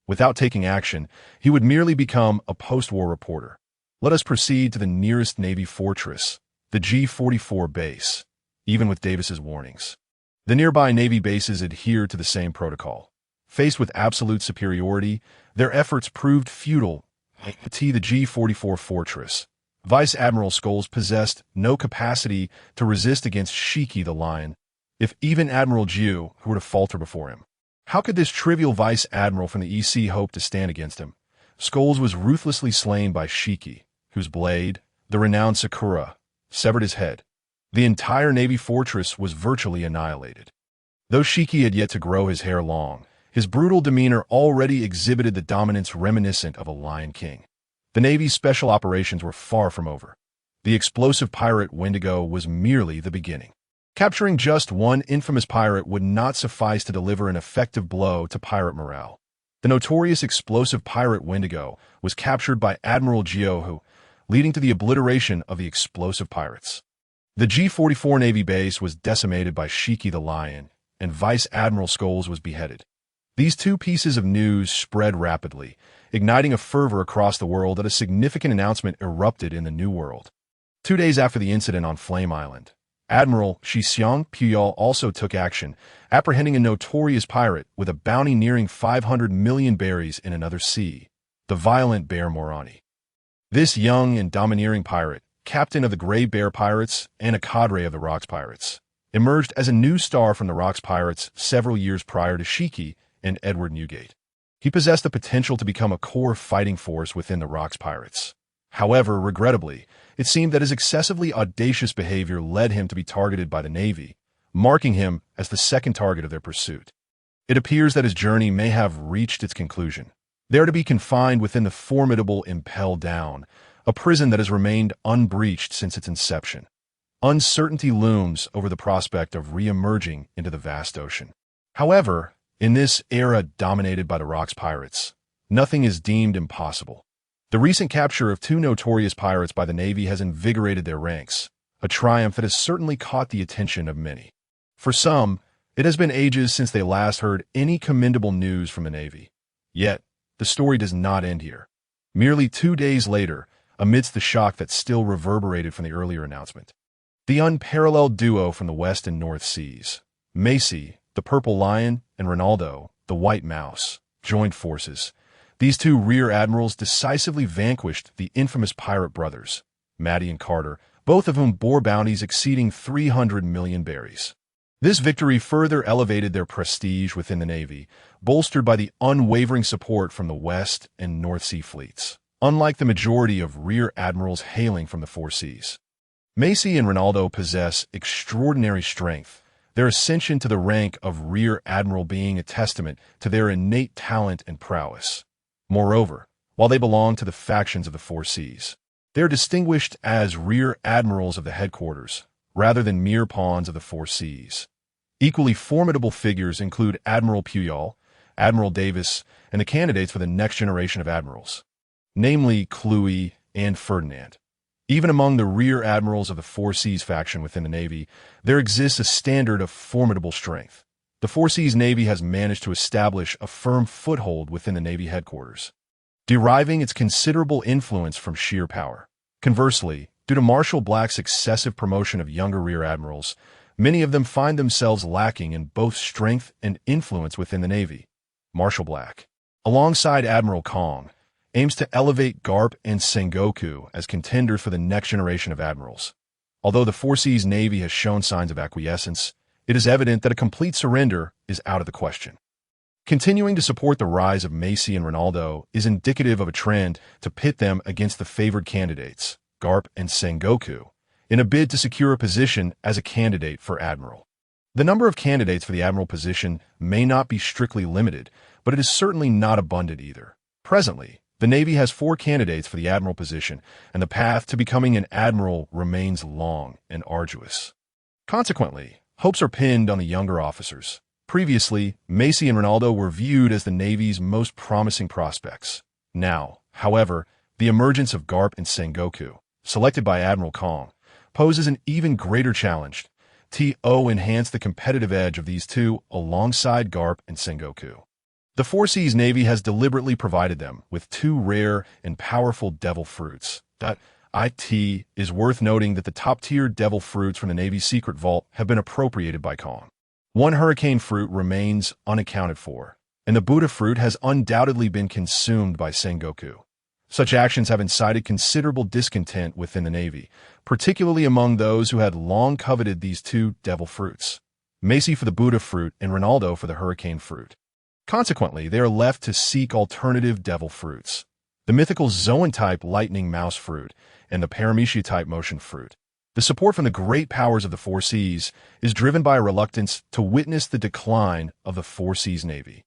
Without taking action, he would merely become a post-war reporter. Let us proceed to the nearest Navy fortress, the G-44 base, even with Davis's warnings. The nearby Navy bases adhered to the same protocol. Faced with absolute superiority, their efforts proved futile. At the G-44 fortress, Vice Admiral Scholes possessed no capacity to resist against Shiki the Lion, if even Admiral Jiu were to falter before him. How could this trivial Vice Admiral from the EC hope to stand against him? Scholes was ruthlessly slain by Shiki, whose blade, the renowned Sakura, severed his head. The entire Navy fortress was virtually annihilated. Though Shiki had yet to grow his hair long, his brutal demeanor already exhibited the dominance reminiscent of a Lion King. The Navy's special operations were far from over. The explosive pirate Wendigo was merely the beginning. Capturing just one infamous pirate would not suffice to deliver an effective blow to pirate morale. The notorious explosive pirate Wendigo was captured by Admiral Jiu, leading to the obliteration of the explosive pirates. The G-44 Navy base was decimated by Shiki the Lion, and Vice Admiral Scholes was beheaded. These two pieces of news spread rapidly, igniting a fervor across the world that a significant announcement erupted in the New World. 2 days after the incident on Flame Island, Admiral Shixiang Puyol also took action, apprehending a notorious pirate with a bounty nearing 500 million berries in another sea, the violent Bear Morani. This young and domineering pirate, captain of the Gray Bear Pirates and a cadre of the Rocks Pirates, emerged as a new star from the Rocks Pirates several years prior to Shiki and Edward Newgate. He possessed the potential to become a core fighting force within the Rocks Pirates. However, regrettably, it seemed that his excessively audacious behavior led him to be targeted by the Navy, marking him as the second target of their pursuit. It appears that his journey may have reached its conclusion, there to be confined within the formidable Impel Down, a prison that has remained unbreached since its inception. Uncertainty looms over the prospect of re-emerging into the vast ocean. However, in this era dominated by the Rocks Pirates, nothing is deemed impossible. The recent capture of 2 notorious pirates by the Navy has invigorated their ranks, a triumph that has certainly caught the attention of many. For some, it has been ages since they last heard any commendable news from the Navy. Yet, the story does not end here. Merely 2 days later, amidst the shock that still reverberated from the earlier announcement, the unparalleled duo from the West and North Seas, Macy, the Purple Lion, and Ronaldo, the White Mouse, joined forces. These 2 rear admirals decisively vanquished the infamous pirate brothers, Matty and Carter, both of whom bore bounties exceeding 300 million berries. This victory further elevated their prestige within the Navy, bolstered by the unwavering support from the West and North Sea fleets, unlike the majority of rear admirals hailing from the 4 seas. Macy and Ronaldo possess extraordinary strength, their ascension to the rank of rear admiral being a testament to their innate talent and prowess. Moreover, while they belong to the factions of the 4 seas, they are distinguished as rear admirals of the headquarters, rather than mere pawns of the 4 seas. Equally formidable figures include Admiral Puyol, Admiral Davis, and the candidates for the next generation of admirals, namely Cluey and Ferdinand. Even among the rear admirals of the 4 seas faction within the Navy, there exists a standard of formidable strength. The 4 seas Navy has managed to establish a firm foothold within the Navy headquarters, deriving its considerable influence from sheer power. Conversely, due to Marshal Black's excessive promotion of younger rear admirals, many of them find themselves lacking in both strength and influence within the Navy. Marshal Black, alongside Admiral Kong, aims to elevate Garp and Sengoku as contenders for the next generation of admirals. Although the 4 seas Navy has shown signs of acquiescence, it is evident that a complete surrender is out of the question. Continuing to support the rise of Macy and Ronaldo is indicative of a trend to pit them against the favored candidates, Garp and Sengoku, in a bid to secure a position as a candidate for admiral. The number of candidates for the admiral position may not be strictly limited, but it is certainly not abundant either. Presently, the Navy has 4 candidates for the admiral position, and the path to becoming an admiral remains long and arduous. Consequently, hopes are pinned on the younger officers. Previously, Macy and Ronaldo were viewed as the Navy's most promising prospects. Now, however, the emergence of Garp and Sengoku, selected by Admiral Kong, poses an even greater challenge. To enhance the competitive edge of these two alongside Garp and Sengoku. The Four Seas Navy has deliberately provided them with 2 rare and powerful devil fruits. It is worth noting that the top-tier devil fruits from the Navy's secret vault have been appropriated by Kong. 1 hurricane fruit remains unaccounted for, and the Buddha fruit has undoubtedly been consumed by Sengoku. Such actions have incited considerable discontent within the Navy, particularly among those who had long coveted these 2 devil fruits, Macy for the Buddha fruit and Ronaldo for the hurricane fruit. Consequently, they are left to seek alternative devil fruits, the mythical Zoan-type lightning mouse fruit and the Paramecia-type motion fruit. The support from the great powers of the Four Seas is driven by a reluctance to witness the decline of the Four Seas Navy.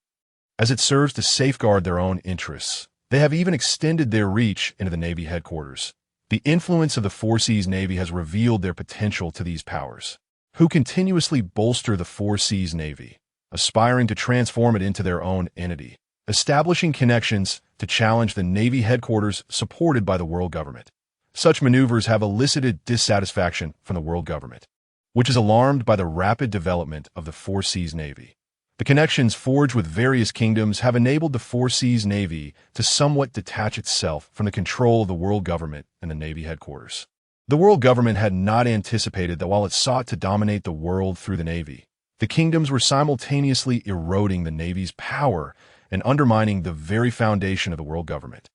As it serves to safeguard their own interests, they have even extended their reach into the Navy headquarters. The influence of the Four Seas Navy has revealed their potential to these powers, who continuously bolster the Four Seas Navy, aspiring to transform it into their own entity, establishing connections to challenge the Navy headquarters supported by the world government. Such maneuvers have elicited dissatisfaction from the world government, which is alarmed by the rapid development of the Four Seas Navy. The connections forged with various kingdoms have enabled the Four Seas Navy to somewhat detach itself from the control of the world government and the Navy headquarters. The world government had not anticipated that while it sought to dominate the world through the Navy, the kingdoms were simultaneously eroding the Navy's power and undermining the very foundation of the world government.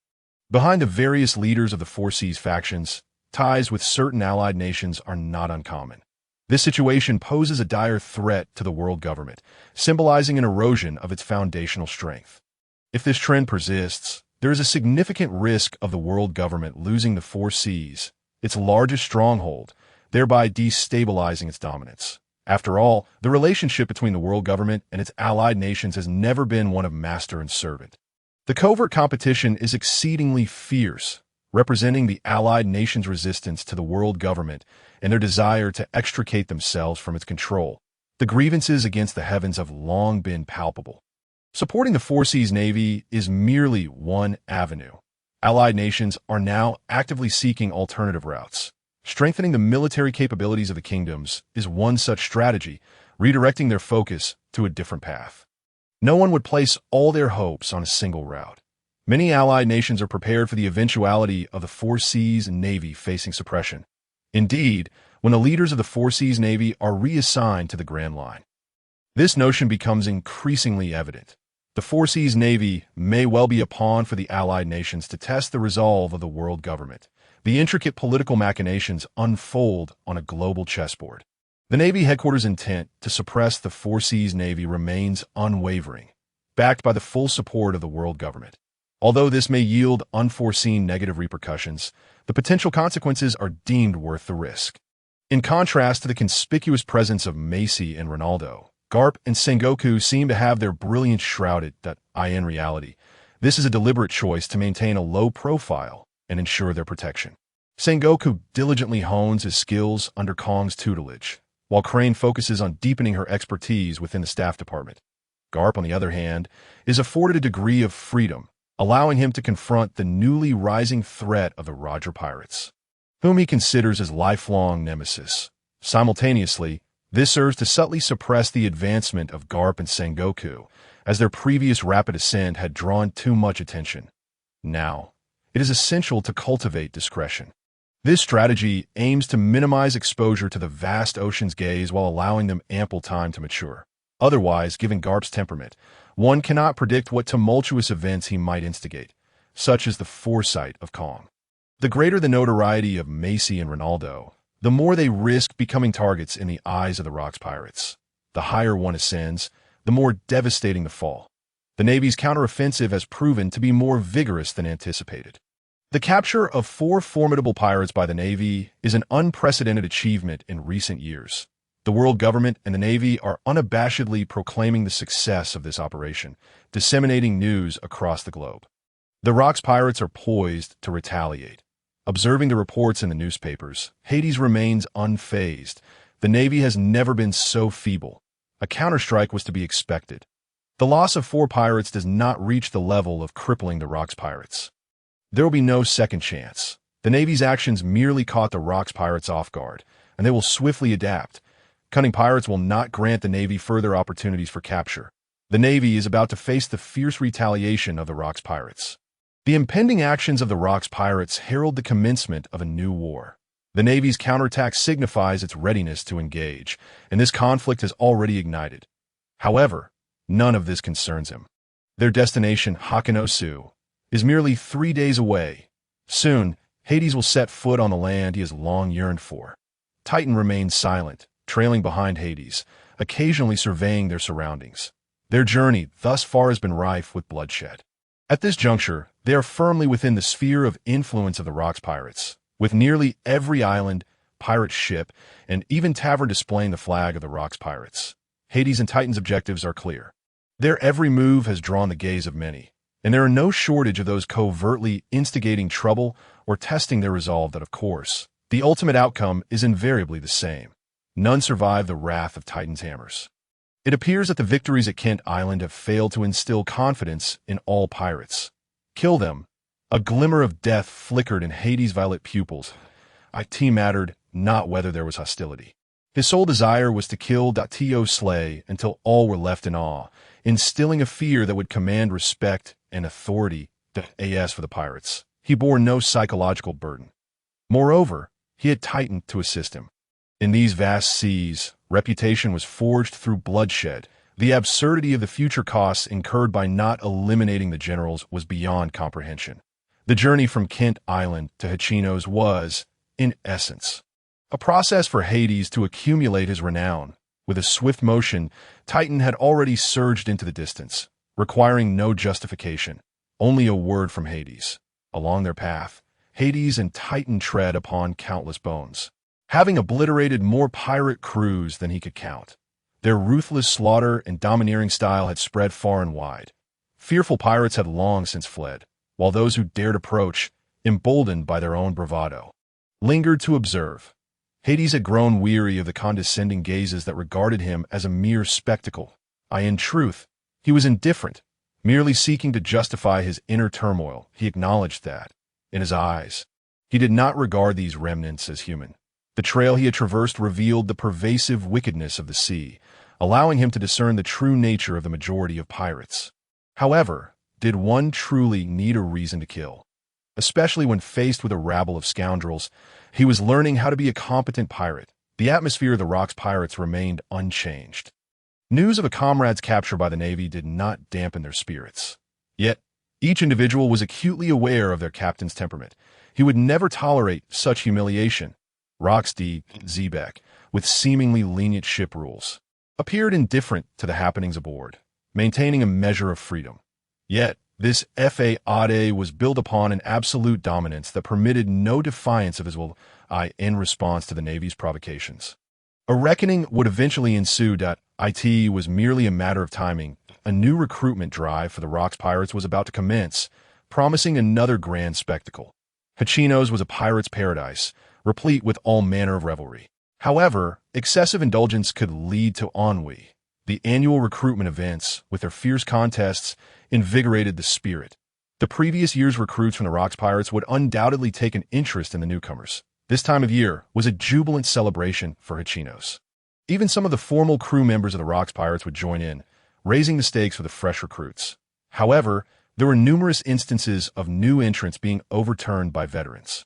Behind the various leaders of the Four Seas factions, ties with certain allied nations are not uncommon. This situation poses a dire threat to the world government, symbolizing an erosion of its foundational strength. If this trend persists, there is a significant risk of the world government losing the Four Seas, its largest stronghold, thereby destabilizing its dominance. After all, the relationship between the world government and its allied nations has never been one of master and servant. The covert competition is exceedingly fierce, representing the allied nations' resistance to the world government and their desire to extricate themselves from its control. The grievances against the heavens have long been palpable. Supporting the Four Seas Navy is merely one avenue. Allied nations are now actively seeking alternative routes. Strengthening the military capabilities of the kingdoms is one such strategy, redirecting their focus to a different path. No one would place all their hopes on a single route. Many allied nations are prepared for the eventuality of the Four Seas Navy facing suppression. Indeed, when the leaders of the Four Seas Navy are reassigned to the Grand Line, this notion becomes increasingly evident. The Four Seas Navy may well be a pawn for the allied nations to test the resolve of the world government. The intricate political machinations unfold on a global chessboard. The Navy headquarters' intent to suppress the Four Seas Navy remains unwavering, backed by the full support of the world government. Although this may yield unforeseen negative repercussions, the potential consequences are deemed worth the risk. In contrast to the conspicuous presence of Macy and Ronaldo, Garp and Sengoku seem to have their brilliance shrouded. In reality, this is a deliberate choice to maintain a low profile and ensure their protection. Sengoku diligently hones his skills under Kong's tutelage, while Crane focuses on deepening her expertise within the staff department. Garp, on the other hand, is afforded a degree of freedom, allowing him to confront the newly rising threat of the Roger pirates, whom he considers his lifelong nemesis. Simultaneously, this serves to subtly suppress the advancement of Garp and Sengoku, as their previous rapid ascent had drawn too much attention. Now, it is essential to cultivate discretion. This strategy aims to minimize exposure to the vast ocean's gaze while allowing them ample time to mature. Otherwise, given Garp's temperament, one cannot predict what tumultuous events he might instigate, such as the foresight of Kong. The greater the notoriety of Macy and Ronaldo, the more they risk becoming targets in the eyes of the Rocks pirates. The higher one ascends, the more devastating the fall. The Navy's counteroffensive has proven to be more vigorous than anticipated. The capture of 4 formidable pirates by the Navy is an unprecedented achievement in recent years. The world government and the Navy are unabashedly proclaiming the success of this operation, disseminating news across the globe. The Rock's pirates are poised to retaliate. Observing the reports in the newspapers, Hades remains unfazed. The Navy has never been so feeble. A counterstrike was to be expected. The loss of 4 pirates does not reach the level of crippling the Rock's pirates. There will be no second chance. The Navy's actions merely caught the Rock's pirates off guard, and they will swiftly adapt. Cunning pirates will not grant the Navy further opportunities for capture. The Navy is about to face the fierce retaliation of the Rock's pirates. The impending actions of the Rock's pirates herald the commencement of a new war. The Navy's counterattack signifies its readiness to engage, and this conflict has already ignited. However, none of this concerns him. Their destination, Hakanosu, is merely 3 days away. Soon, Hades will set foot on the land he has long yearned for. Titan remains silent, trailing behind Hades, occasionally surveying their surroundings. Their journey thus far has been rife with bloodshed. At this juncture, they are firmly within the sphere of influence of the Rock's pirates, with nearly every island, pirate ship, and even tavern displaying the flag of the Rock's pirates. Hades and Titan's objectives are clear. Their every move has drawn the gaze of many, and there are no shortage of those covertly instigating trouble or testing their resolve that, of course, the ultimate outcome is invariably the same. None survive the wrath of Titan's hammers. It appears that the victories at Kent Island have failed to instill confidence in all pirates. Kill them. A glimmer of death flickered in Hades' violet pupils. It mattered not whether there was hostility. His sole desire was to kill to slay until all were left in awe, instilling a fear that would command respect and authority as for the pirates. He bore no psychological burden. Moreover, he had Titan to assist him. In these vast seas, reputation was forged through bloodshed. The absurdity of the future costs incurred by not eliminating the generals was beyond comprehension. The journey from Kent Island to Hachinos was, in essence, a process for Hades to accumulate his renown. With a swift motion, Titan had already surged into the distance, requiring no justification, only a word from Hades. Along their path, Hades and Titan tread upon countless bones, having obliterated more pirate crews than he could count. Their ruthless slaughter and domineering style had spread far and wide. Fearful pirates had long since fled, while those who dared approach, emboldened by their own bravado, lingered to observe. Hades had grown weary of the condescending gazes that regarded him as a mere spectacle. In truth, he was indifferent, merely seeking to justify his inner turmoil. He acknowledged that, in his eyes, he did not regard these remnants as human. The trail he had traversed revealed the pervasive wickedness of the sea, allowing him to discern the true nature of the majority of pirates. However, did one truly need a reason to kill? Especially when faced with a rabble of scoundrels, he was learning how to be a competent pirate. The atmosphere of the Rock's pirates remained unchanged. News of a comrade's capture by the Navy did not dampen their spirits. Yet, each individual was acutely aware of their captain's temperament. He would never tolerate such humiliation. Rock's D. Zebek, with seemingly lenient ship rules, appeared indifferent to the happenings aboard, maintaining a measure of freedom. Yet, this Fade was built upon an absolute dominance that permitted no defiance of his will in response to the Navy's provocations. A reckoning would eventually ensue. It was merely a matter of timing. A new recruitment drive for the Rock's pirates was about to commence, promising another grand spectacle. Hachinos was a pirate's paradise, replete with all manner of revelry. However, excessive indulgence could lead to ennui. The annual recruitment events, with their fierce contests, invigorated the spirit. The previous year's recruits from the Rock's pirates would undoubtedly take an interest in the newcomers. This time of year was a jubilant celebration for Hachinos. Even some of the formal crew members of the Rock's pirates would join in, raising the stakes for the fresh recruits. However, there were numerous instances of new entrants being overturned by veterans.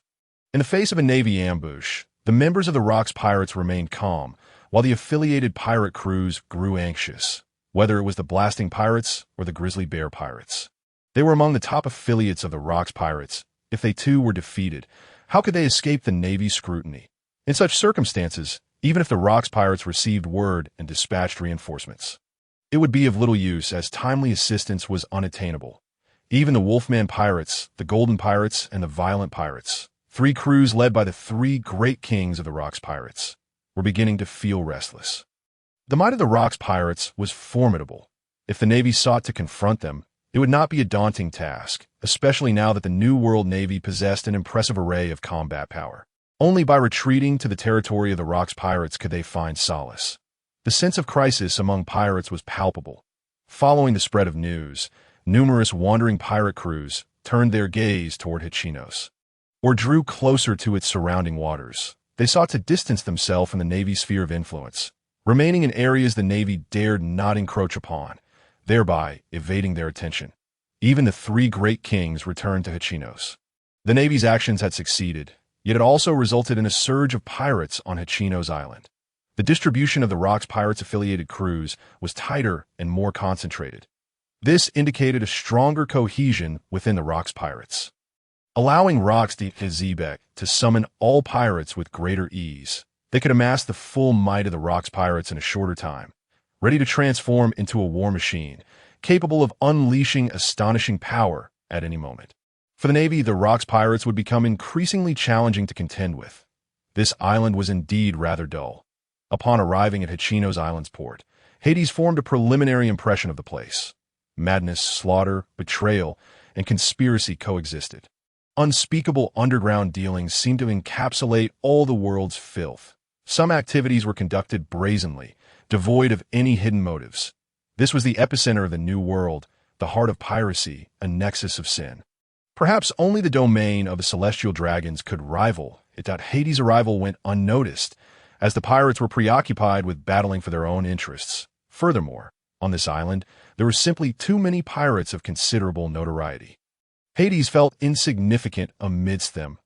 In the face of a Navy ambush, the members of the Rock's pirates remained calm, while the affiliated pirate crews grew anxious, whether it was the Blasting Pirates or the Grizzly Bear Pirates. They were among the top affiliates of the Rock's pirates. If they too were defeated, how could they escape the Navy's scrutiny? In such circumstances, even if the Rock's pirates received word and dispatched reinforcements, it would be of little use as timely assistance was unattainable. Even the Wolfman Pirates, the Golden Pirates, and the Violent Pirates, three crews led by the three great kings of the Rocks Pirates, were beginning to feel restless. The might of the Rocks Pirates was formidable. If the Navy sought to confront them, it would not be a daunting task, especially now that the New World Navy possessed an impressive array of combat power. Only by retreating to the territory of the Rocks Pirates could they find solace. The sense of crisis among pirates was palpable. Following the spread of news, numerous wandering pirate crews turned their gaze toward Hachinos, or drew closer to its surrounding waters. They sought to distance themselves from the Navy's sphere of influence, remaining in areas the Navy dared not encroach upon, thereby evading their attention. Even the three great kings returned to Hachinos. The Navy's actions had succeeded, yet it also resulted in a surge of pirates on Hachinos Island. The distribution of the Rocks Pirates-affiliated crews was tighter and more concentrated. This indicated a stronger cohesion within the Rocks Pirates, allowing Rocks Hades to summon all pirates with greater ease. They could amass the full might of the Rocks Pirates in a shorter time, ready to transform into a war machine, capable of unleashing astonishing power at any moment. For the Navy, the Rocks Pirates would become increasingly challenging to contend with. This island was indeed rather dull. Upon arriving at Hachinos Island's port, Hades formed a preliminary impression of the place. Madness, slaughter, betrayal, and conspiracy coexisted. Unspeakable underground dealings seemed to encapsulate all the world's filth. Some activities were conducted brazenly, devoid of any hidden motives. This was the epicenter of the New World, the heart of piracy, a nexus of sin. Perhaps only the domain of the celestial dragons could rival it. Hades' arrival went unnoticed, as the pirates were preoccupied with battling for their own interests. Furthermore, on this island, there were simply too many pirates of considerable notoriety. Hades felt insignificant amidst them.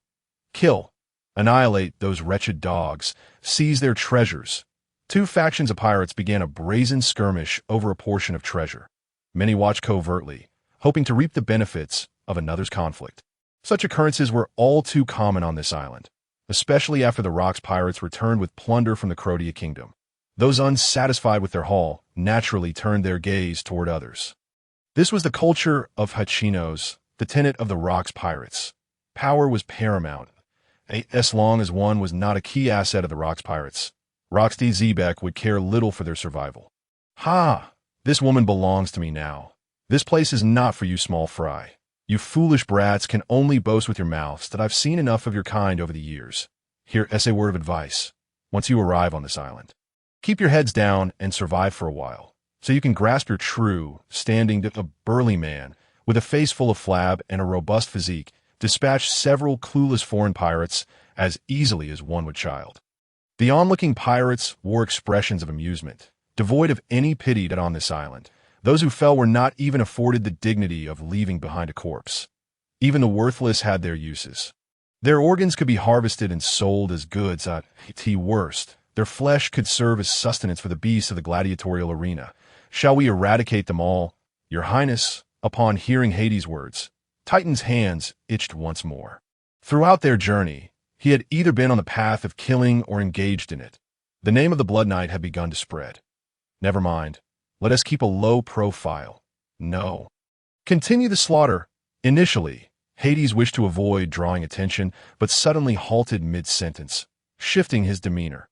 Kill, annihilate those wretched dogs, seize their treasures. Two factions of pirates began a brazen skirmish over a portion of treasure. Many watched covertly, hoping to reap the benefits of another's conflict. Such occurrences were all too common on this island, especially after the Rocks Pirates returned with plunder from the Crotia Kingdom. Those unsatisfied with their haul naturally turned their gaze toward others. This was the culture of Hachinos, the tenet of the Rocks Pirates. Power was paramount. As long as one was not a key asset of the Rocks Pirates, Rocks Hades would care little for their survival. Ha! This woman belongs to me now. This place is not for you small fry. You foolish brats can only boast with your mouths that I've seen enough of your kind over the years. Here is a word of advice. Once you arrive on this island, keep your heads down and survive for a while, so you can grasp your true, standing a burly man with a face full of flab and a robust physique, dispatch several clueless foreign pirates as easily as one would child. The onlooking pirates wore expressions of amusement, devoid of any pity that on this island, those who fell were not even afforded the dignity of leaving behind a corpse. Even the worthless had their uses. Their organs could be harvested and sold as goods at worst. Their flesh could serve as sustenance for the beasts of the gladiatorial arena. Shall we eradicate them all? Your Highness, upon hearing Hades' words, Titan's hands itched once more. Throughout their journey, he had either been on the path of killing or engaged in it. The name of the Blood Knight had begun to spread. Never mind. Let us keep a low profile. No. Continue the slaughter. Initially, Hades wished to avoid drawing attention, but suddenly halted mid-sentence, shifting his demeanor.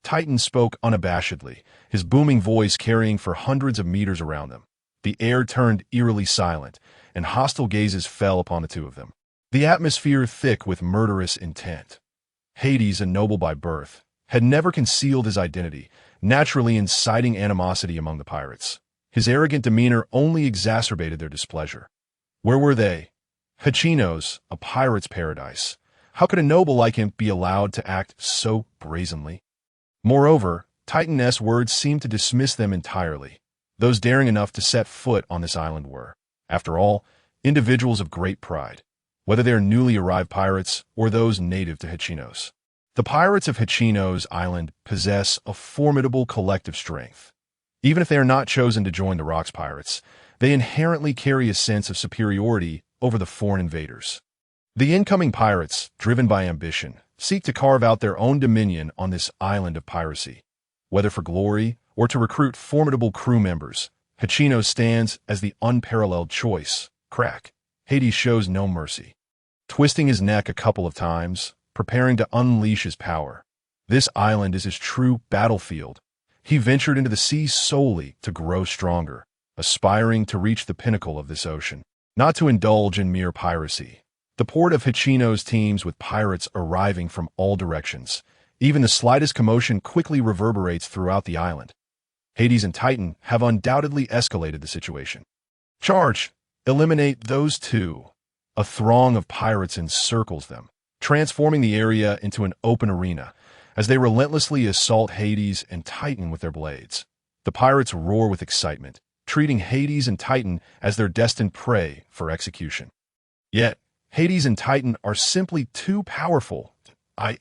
Titan spoke unabashedly, his booming voice carrying for hundreds of meters around them. The air turned eerily silent, and hostile gazes fell upon the two of them. The atmosphere thick with murderous intent. Hades, a noble by birth, had never concealed his identity, naturally inciting animosity among the pirates. His arrogant demeanor only exacerbated their displeasure. Where were they? Hachinos, a pirate's paradise. How could a noble like him be allowed to act so brazenly? Moreover, Titan's words seemed to dismiss them entirely. Those daring enough to set foot on this island were, after all, individuals of great pride, whether they are newly arrived pirates or those native to Hachinos. The pirates of Hachinos Island possess a formidable collective strength. Even if they are not chosen to join the Rocks Pirates, they inherently carry a sense of superiority over the foreign invaders. The incoming pirates, driven by ambition, seek to carve out their own dominion on this island of piracy. Whether for glory or to recruit formidable crew members, Hachinos stands as the unparalleled choice. Crack. Hades shows no mercy, twisting his neck a couple of times, preparing to unleash his power. This island is his true battlefield. He ventured into the sea solely to grow stronger, aspiring to reach the pinnacle of this ocean, not to indulge in mere piracy. The port of Hachino's teems with pirates arriving from all directions. Even the slightest commotion quickly reverberates throughout the island. Hades and Titan have undoubtedly escalated the situation. Charge! Eliminate those two. A throng of pirates encircles them, transforming the area into an open arena as they relentlessly assault Hades and Titan with their blades. The pirates roar with excitement, treating Hades and Titan as their destined prey for execution. Yet, Hades and Titan are simply too powerful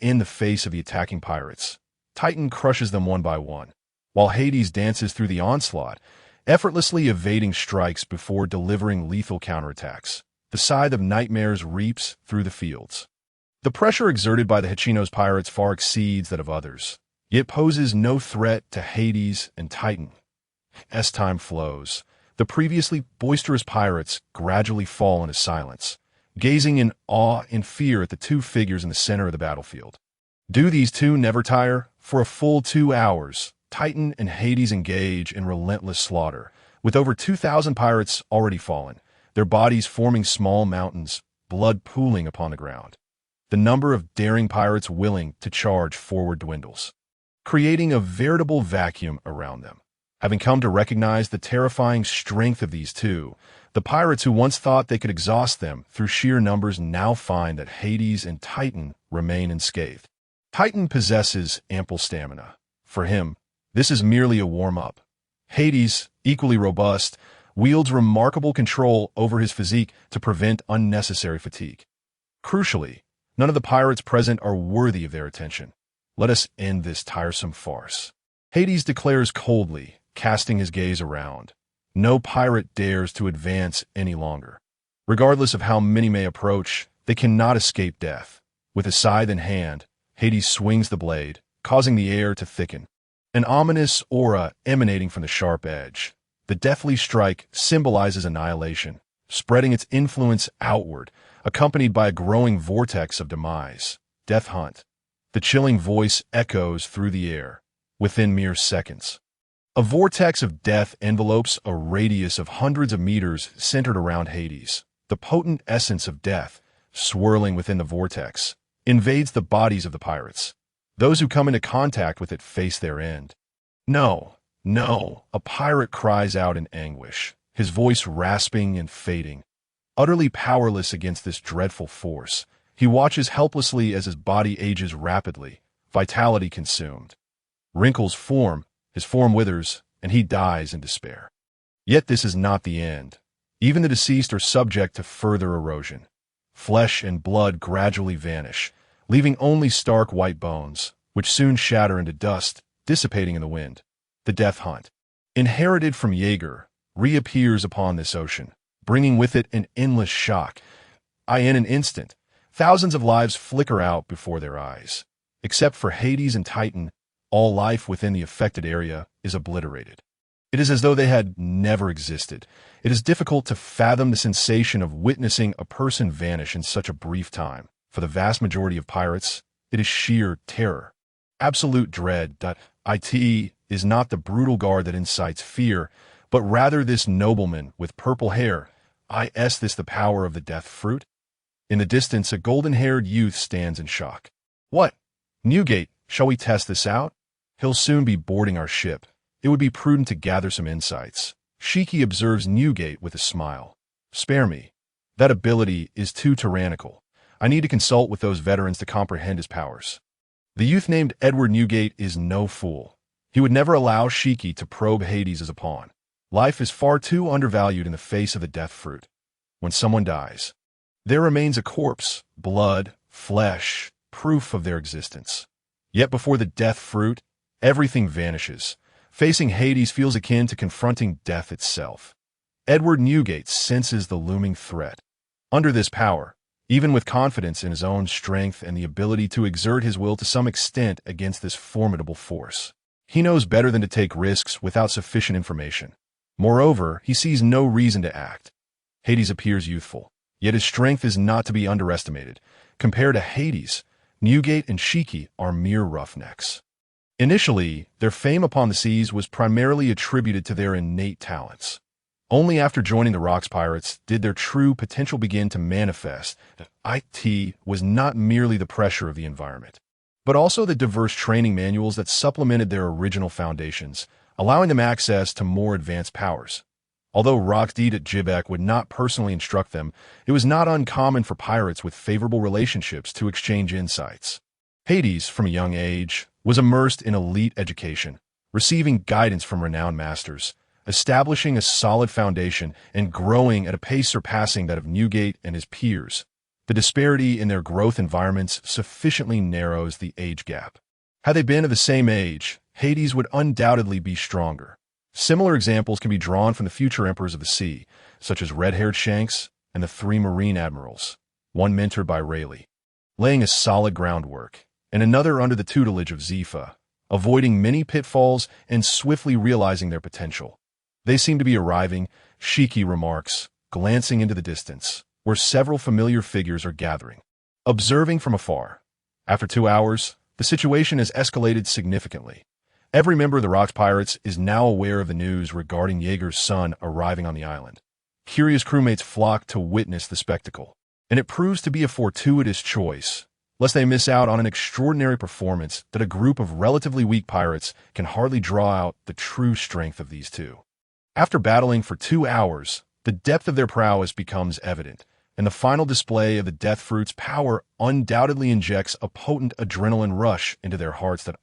in the face of the attacking pirates. Titan crushes them one by one, while Hades dances through the onslaught, effortlessly evading strikes before delivering lethal counterattacks. The scythe of nightmares reaps through the fields. The pressure exerted by the Hachino's pirates far exceeds that of others, yet poses no threat to Hades and Titan. As time flows, the previously boisterous pirates gradually fall into silence, gazing in awe and fear at the two figures in the center of the battlefield. Do these two never tire? For a full 2 hours, Titan and Hades engage in relentless slaughter, with over 2,000 pirates already fallen, their bodies forming small mountains, blood pooling upon the ground. The number of daring pirates willing to charge forward dwindles, creating a veritable vacuum around them. Having come to recognize the terrifying strength of these two, the pirates who once thought they could exhaust them through sheer numbers now find that Hades and Titan remain unscathed. Titan possesses ample stamina. For him, this is merely a warm-up. Hades, equally robust, wields remarkable control over his physique to prevent unnecessary fatigue. Crucially, none of the pirates present are worthy of their attention. Let us end this tiresome farce. Hades declares coldly, casting his gaze around. No pirate dares to advance any longer. Regardless of how many may approach, they cannot escape death. With a scythe in hand, Hades swings the blade, causing the air to thicken. An ominous aura emanating from the sharp edge. The deathly strike symbolizes annihilation, spreading its influence outward, accompanied by a growing vortex of demise. Death hunt. The chilling voice echoes through the air. Within mere seconds, a vortex of death envelopes a radius of hundreds of meters centered around Hades. The potent essence of death, swirling within the vortex, invades the bodies of the pirates. Those who come into contact with it face their end. No, no, a pirate cries out in anguish, his voice rasping and fading. Utterly powerless against this dreadful force, he watches helplessly as his body ages rapidly, vitality consumed. Wrinkles form, his form withers, and he dies in despair. Yet this is not the end. Even the deceased are subject to further erosion. Flesh and blood gradually vanish, leaving only stark white bones, which soon shatter into dust, dissipating in the wind. The death hunt, inherited from Jaeger, reappears upon this ocean, bringing with it an endless shock. In an instant, thousands of lives flicker out before their eyes. Except for Hades and Titan, all life within the affected area is obliterated. It is as though they had never existed. It is difficult to fathom the sensation of witnessing a person vanish in such a brief time. For the vast majority of pirates, it is sheer terror. Absolute dread. It is not the brutal guard that incites fear, but rather this nobleman with purple hair. Is this the power of the death fruit? In the distance, a golden-haired youth stands in shock. What? Newgate, shall we test this out? He'll soon be boarding our ship. It would be prudent to gather some insights. Shiki observes Newgate with a smile. Spare me. That ability is too tyrannical. I need to consult with those veterans to comprehend his powers. The youth named Edward Newgate is no fool. He would never allow Shiki to probe Hades as a pawn. Life is far too undervalued in the face of the death fruit. When someone dies, there remains a corpse, blood, flesh, proof of their existence. Yet before the death fruit, everything vanishes. Facing Hades feels akin to confronting death itself. Edward Newgate senses the looming threat. Under this power, even with confidence in his own strength and the ability to exert his will to some extent against this formidable force, he knows better than to take risks without sufficient information. Moreover, he sees no reason to act. Hades appears youthful, Yet his strength is not to be underestimated. Compared to Hades, Newgate and Shiki are mere roughnecks. Initially, their fame upon the seas was primarily attributed to their innate talents. Only after joining the Rocks Pirates did their true potential begin to manifest. It was not merely the pressure of the environment, but also the diverse training manuals that supplemented their original foundations, allowing them access to more advanced powers. Although Roxdeed would not personally instruct them, it was not uncommon for pirates with favorable relationships to exchange insights. Hades, from a young age, was immersed in elite education, receiving guidance from renowned masters, establishing a solid foundation and growing at a pace surpassing that of Newgate and his peers. The disparity in their growth environments sufficiently narrows the age gap. Had they been of the same age, Hades would undoubtedly be stronger. Similar examples can be drawn from the future emperors of the sea, such as red-haired Shanks and the three marine admirals, one mentored by Rayleigh, laying a solid groundwork, and another under the tutelage of Zepha, avoiding many pitfalls and swiftly realizing their potential. They seem to be arriving, Shiki remarks, glancing into the distance, where several familiar figures are gathering. Observing from afar. After 2 hours, the situation has escalated significantly. Every member of the Rocks Pirates is now aware of the news regarding Jaeger's son arriving on the island. Curious crewmates flock to witness the spectacle, and it proves to be a fortuitous choice, lest they miss out on an extraordinary performance that a group of relatively weak pirates can hardly draw out the true strength of these two. After battling for 2 hours, the depth of their prowess becomes evident, and the final display of the Death Fruit's power undoubtedly injects a potent adrenaline rush into their hearts that,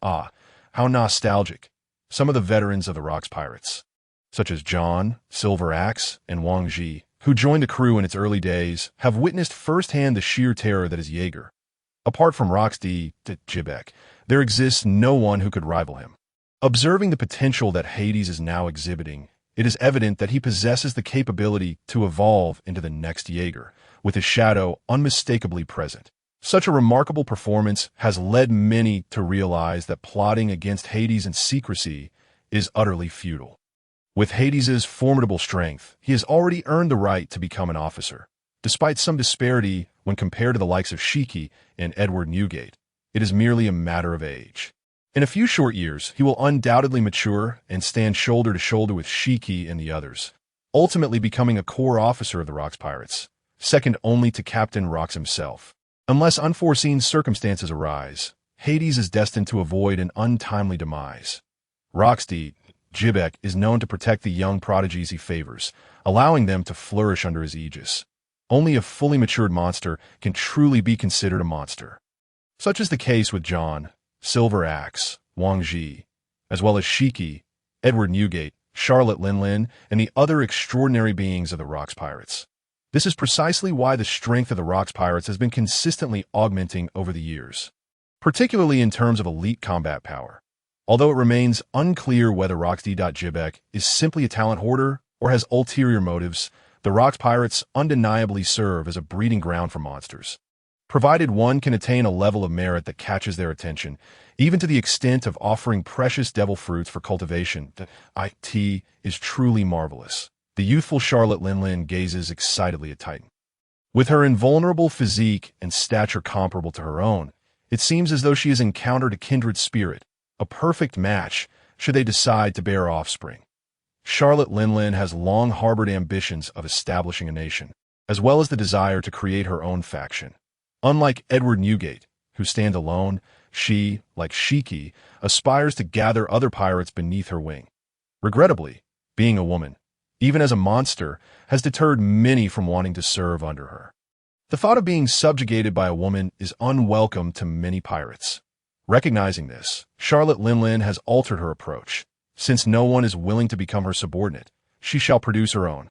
how nostalgic. Some of the veterans of the Rocks Pirates, such as John, Silver Axe, and Wang Ji, who joined the crew in its early days, have witnessed firsthand the sheer terror that is Jaeger. Apart from Roxdeed, there exists no one who could rival him. Observing the potential that Hades is now exhibiting, it is evident that he possesses the capability to evolve into the next Jaeger, with his shadow unmistakably present. Such a remarkable performance has led many to realize that plotting against Hades in secrecy is utterly futile. With Hades's formidable strength, he has already earned the right to become an officer. Despite some disparity when compared to the likes of Shiki and Edward Newgate, it is merely a matter of age. In a few short years, he will undoubtedly mature and stand shoulder to shoulder with Shiki and the others, ultimately becoming a core officer of the Rocks Pirates, second only to Captain Rocks himself. Unless unforeseen circumstances arise, Hades is destined to avoid an untimely demise. Roxdeed is known to protect the young prodigies he favors, allowing them to flourish under his aegis. Only a fully matured monster can truly be considered a monster. Such is the case with John, Silver Axe, Wang Ji, as well as Shiki, Edward Newgate, Charlotte Linlin, and the other extraordinary beings of the Rocks Pirates. This is precisely why the strength of the Rocks Pirates has been consistently augmenting over the years, particularly in terms of elite combat power. Although it remains unclear whether Roxdeed is simply a talent hoarder or has ulterior motives, the Rocks Pirates undeniably serve as a breeding ground for monsters. Provided one can attain a level of merit that catches their attention, even to the extent of offering precious devil fruits for cultivation, it is truly marvelous. The youthful Charlotte Linlin gazes excitedly at Titan. With her invulnerable physique and stature comparable to her own, it seems as though she has encountered a kindred spirit, a perfect match should they decide to bear offspring. Charlotte Linlin has long harbored ambitions of establishing a nation, as well as the desire to create her own faction. Unlike Edward Newgate, who stands alone, she, like Shiki, aspires to gather other pirates beneath her wing. Regrettably, being a woman, even as a monster, has deterred many from wanting to serve under her. The thought of being subjugated by a woman is unwelcome to many pirates. Recognizing this, Charlotte Linlin has altered her approach. Since no one is willing to become her subordinate, she shall produce her own.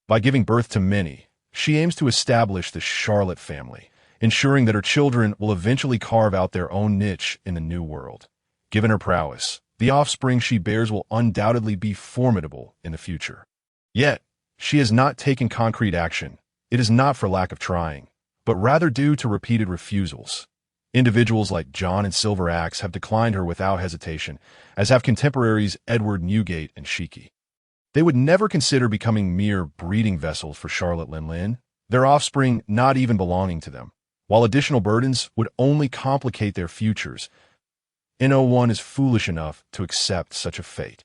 By giving birth to many, she aims to establish the Charlotte family, ensuring that her children will eventually carve out their own niche in the new world. Given her prowess, the offspring she bears will undoubtedly be formidable in the future. Yet, she has not taken concrete action. It is not for lack of trying, but rather due to repeated refusals. Individuals like John and Silver Axe have declined her without hesitation, as have contemporaries Edward Newgate and Shiki. They would never consider becoming mere breeding vessels for Charlotte Linlin. their offspring not even belonging to them, while additional burdens would only complicate their futures. No one is foolish enough to accept such a fate.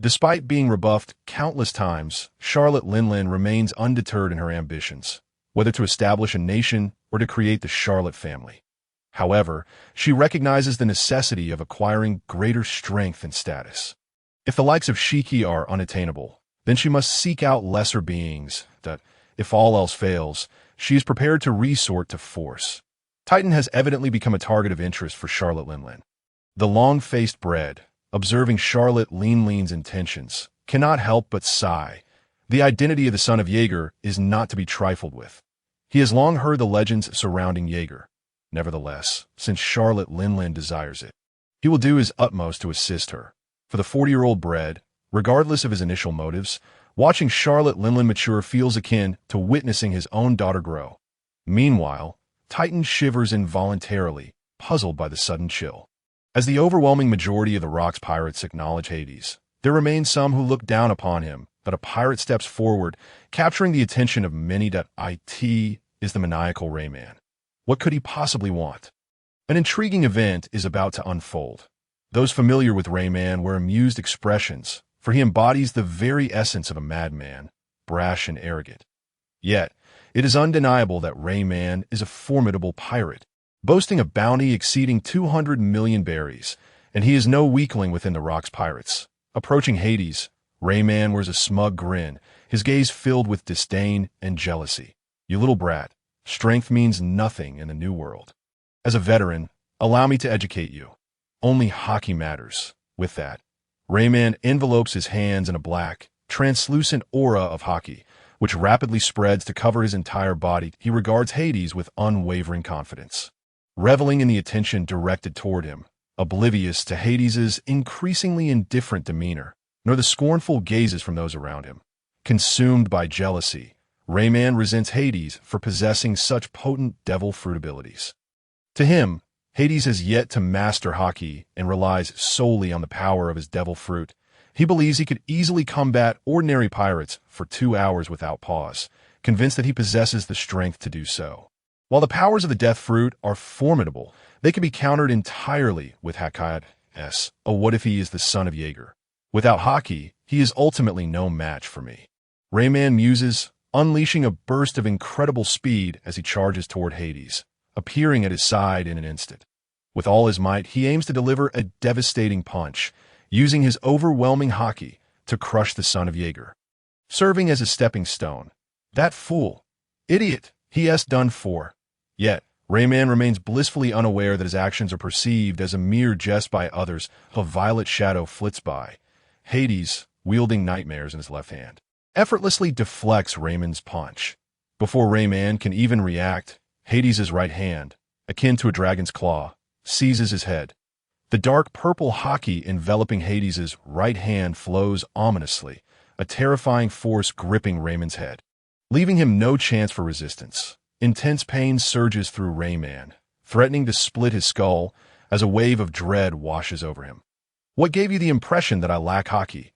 Despite being rebuffed countless times, Charlotte Linlin remains undeterred in her ambitions, whether to establish a nation or to create the Charlotte family. However, she recognizes the necessity of acquiring greater strength and status. If the likes of Shiki are unattainable, then she must seek out lesser beings that, if all else fails, she is prepared to resort to force. Titan has evidently become a target of interest for Charlotte Linlin. The long-faced bred, observing Charlotte Linlin's intentions, cannot help but sigh. The identity of the son of Jaeger is not to be trifled with. He has long heard the legends surrounding Jaeger. Nevertheless, since Charlotte Linlin desires it, he will do his utmost to assist her. For the 40-year-old bred, regardless of his initial motives, watching Charlotte Linlin mature feels akin to witnessing his own daughter grow. Meanwhile, Titan shivers involuntarily, puzzled by the sudden chill. As the overwhelming majority of the Rock's pirates acknowledge Hades, there remain some who look down upon him, but a pirate steps forward, capturing the attention of many. It is the maniacal Rayman. What could he possibly want? An intriguing event is about to unfold. Those familiar with Rayman were amused expressions, for he embodies the very essence of a madman, brash and arrogant. Yet, it is undeniable that Rayman is a formidable pirate, boasting a bounty exceeding 200 million berries, and he is no weakling within the Rock's pirates. Approaching Hades, Rayman wears a smug grin, his gaze filled with disdain and jealousy. You little brat, strength means nothing in the new world. As a veteran, allow me to educate you. Only hockey matters. With that, Rayman envelopes his hands in a black, translucent aura of hockey, which rapidly spreads to cover his entire body. He regards Hades with unwavering confidence, reveling in the attention directed toward him, oblivious to Hades's increasingly indifferent demeanor, nor the scornful gazes from those around him. Consumed by jealousy, Rayman resents Hades for possessing such potent devil fruit abilities. To him, Hades has yet to master hockey and relies solely on the power of his devil fruit. He believes he could easily combat ordinary pirates for 2 hours without pause, convinced that he possesses the strength to do so. While the powers of the death fruit are formidable, they can be countered entirely with Hakai's. Oh, what if he is the son of Jaeger? Without hockey, he is ultimately no match for me. Rayman muses, unleashing a burst of incredible speed as he charges toward Hades, appearing at his side in an instant. With all his might, he aims to deliver a devastating punch, using his overwhelming hockey to crush the son of Jaeger. Serving as a stepping stone, that fool, idiot, he has done for. Yet, Rayman remains blissfully unaware that his actions are perceived as a mere jest by others. A violet shadow flits by. Hades, wielding nightmares in his left hand, effortlessly deflects Rayman's punch. Before Rayman can even react, Hades' right hand, akin to a dragon's claw, seizes his head. The dark purple hockey enveloping Hades' right hand flows ominously, a terrifying force gripping Rayman's head, leaving him no chance for resistance. Intense pain surges through Rayman, threatening to split his skull as a wave of dread washes over him. What gave you the impression that I lack hockey?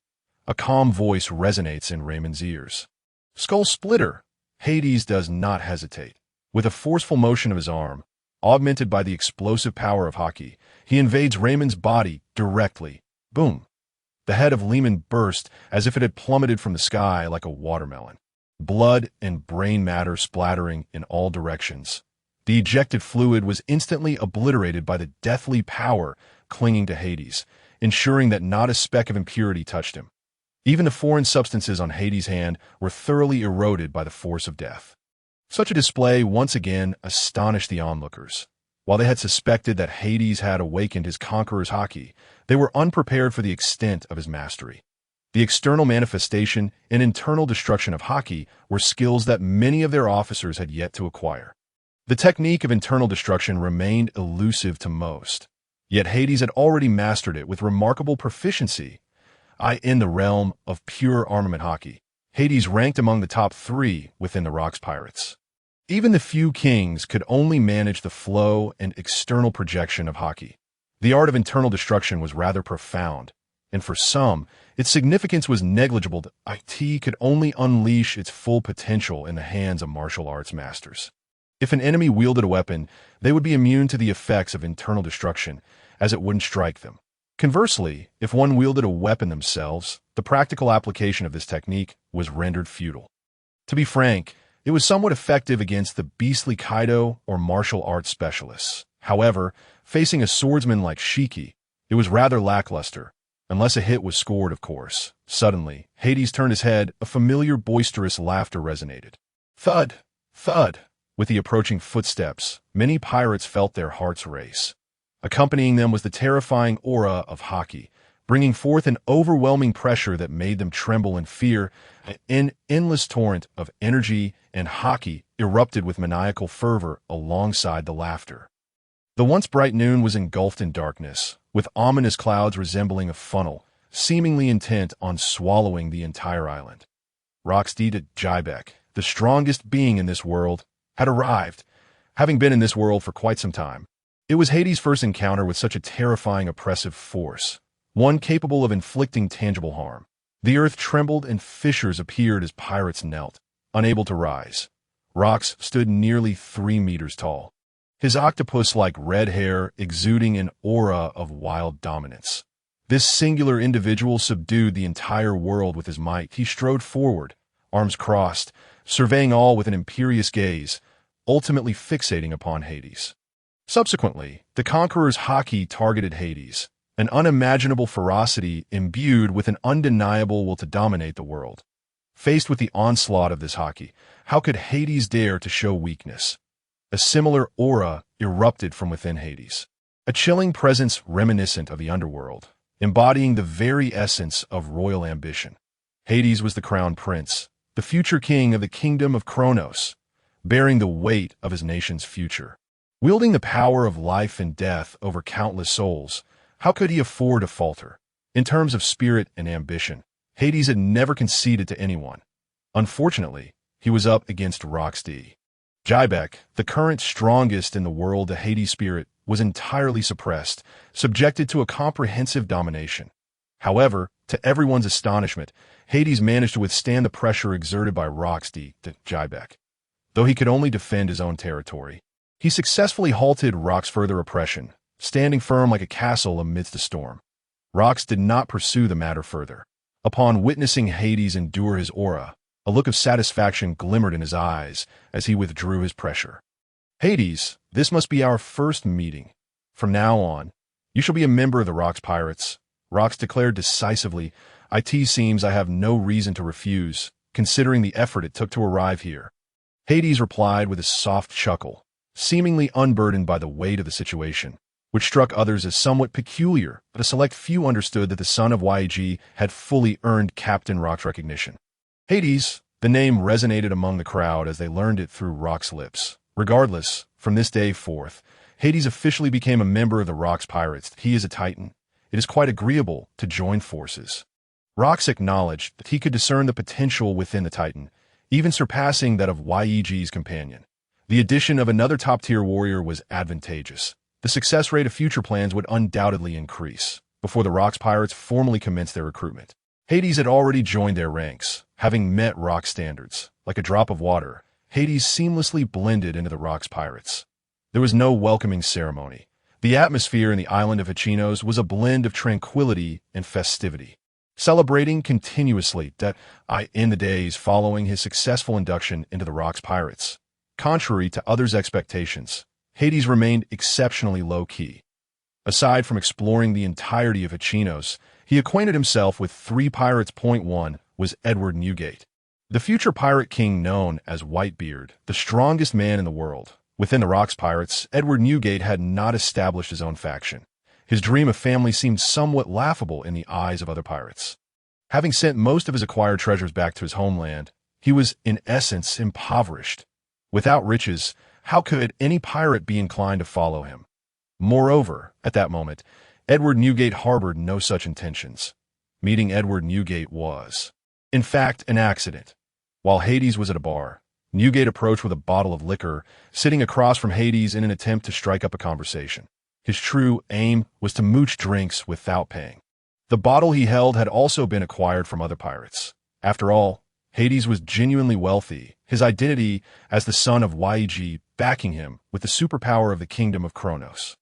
A calm voice resonates in Rayman's ears. Skull splitter! Hades does not hesitate. With a forceful motion of his arm, augmented by the explosive power of hockey, he invades Rayman's body directly. Boom! The head of Lehman burst as if it had plummeted from the sky like a watermelon. Blood and brain matter splattering in all directions. The ejected fluid was instantly obliterated by the deathly power clinging to Hades, ensuring that not a speck of impurity touched him. Even the foreign substances on Hades' hand were thoroughly eroded by the force of death. Such a display once again astonished the onlookers. While they had suspected that Hades had awakened his conqueror's hockey, they were unprepared for the extent of his mastery. The external manifestation and internal destruction of hockey were skills that many of their officers had yet to acquire. The technique of internal destruction remained elusive to most, yet Hades had already mastered it with remarkable proficiency. In the realm of pure armament hockey, Hades ranked among the top 3 within the Rock's pirates. Even the few kings could only manage the flow and external projection of hockey. The art of internal destruction was rather profound, and for some, its significance was negligible. IT could only unleash its full potential in the hands of martial arts masters. If an enemy wielded a weapon, they would be immune to the effects of internal destruction, as it wouldn't strike them. Conversely, if one wielded a weapon themselves, the practical application of this technique was rendered futile. To be frank, it was somewhat effective against the beastly Kaido or martial arts specialists. However, facing a swordsman like Shiki, it was rather lackluster, unless a hit was scored, of course. Suddenly, Hades turned his head. A familiar boisterous laughter resonated. Thud! Thud! With the approaching footsteps, many pirates felt their hearts race. Accompanying them was the terrifying aura of Haki, bringing forth an overwhelming pressure that made them tremble in fear. An endless torrent of energy and Haki erupted with maniacal fervor alongside the laughter. The once bright noon was engulfed in darkness, with ominous clouds resembling a funnel, seemingly intent on swallowing the entire island. Roxdee Jibek, the strongest being in this world, had arrived, having been in this world for quite some time. It was Hades' first encounter with such a terrifying oppressive force, one capable of inflicting tangible harm. The earth trembled and fissures appeared as pirates knelt, unable to rise. Rox stood nearly 3 meters tall, his octopus-like red hair exuding an aura of wild dominance. This singular individual subdued the entire world with his might. He strode forward, arms crossed, surveying all with an imperious gaze, ultimately fixating upon Hades. Subsequently, the conqueror's Haki targeted Hades, an unimaginable ferocity imbued with an undeniable will to dominate the world. Faced with the onslaught of this Haki, how could Hades dare to show weakness? A similar aura erupted from within Hades, a chilling presence reminiscent of the underworld, embodying the very essence of royal ambition. Hades was the crown prince, the future king of the kingdom of Kronos, bearing the weight of his nation's future. Wielding the power of life and death over countless souls, how could he afford to falter? In terms of spirit and ambition, Hades had never conceded to anyone. Unfortunately, he was up against Roxdee. Jibek, the current strongest in the world. The Hades spirit was entirely suppressed, subjected to a comprehensive domination. However, to everyone's astonishment, Hades managed to withstand the pressure exerted by Roxdee Jibek. Though he could only defend his own territory, he successfully halted Rox's further oppression, standing firm like a castle amidst a storm. Rox did not pursue the matter further. Upon witnessing Hades endure his aura, a look of satisfaction glimmered in his eyes as he withdrew his pressure. Hades, this must be our first meeting. From now on, you shall be a member of the Rox Pirates. Rox declared decisively. It seems I have no reason to refuse, considering the effort it took to arrive here. Hades replied with a soft chuckle, seemingly unburdened by the weight of the situation, which struck others as somewhat peculiar, but a select few understood that the son of YG had fully earned Captain Rox's recognition. Hades, the name resonated among the crowd as they learned it through Rox's lips. Regardless, from this day forth, Hades officially became a member of the Rox Pirates. He is a Titan. It is quite agreeable to join forces. Rox acknowledged that he could discern the potential within the Titan, even surpassing that of YEG's companion. The addition of another top-tier warrior was advantageous. The success rate of future plans would undoubtedly increase. Before the Rox Pirates formally commenced their recruitment, Hades had already joined their ranks, having met Rox standards. Like a drop of water, Hades seamlessly blended into the Rox Pirates. There was no welcoming ceremony. The atmosphere in the island of Hachinos was a blend of tranquility and festivity, celebrating continuously in the days following his successful induction into the Rox Pirates. Contrary to others' expectations, Hades remained exceptionally low-key. Aside from exploring the entirety of Hachinos, he acquainted himself with 3 pirates. One was Edward Newgate, the future pirate king known as Whitebeard, the strongest man in the world. Within the Rox Pirates, Edward Newgate had not established his own faction. His dream of family seemed somewhat laughable in the eyes of other pirates. Having sent most of his acquired treasures back to his homeland, he was, in essence, impoverished. Without riches, how could any pirate be inclined to follow him? Moreover, at that moment, Edward Newgate harbored no such intentions. Meeting Edward Newgate was, in fact, an accident. While Hades was at a bar, Newgate approached with a bottle of liquor, sitting across from Hades in an attempt to strike up a conversation. His true aim was to mooch drinks without paying. The bottle he held had also been acquired from other pirates. After all, Hades was genuinely wealthy, his identity as the son of Yeg backing him with the superpower of the kingdom of Kronos.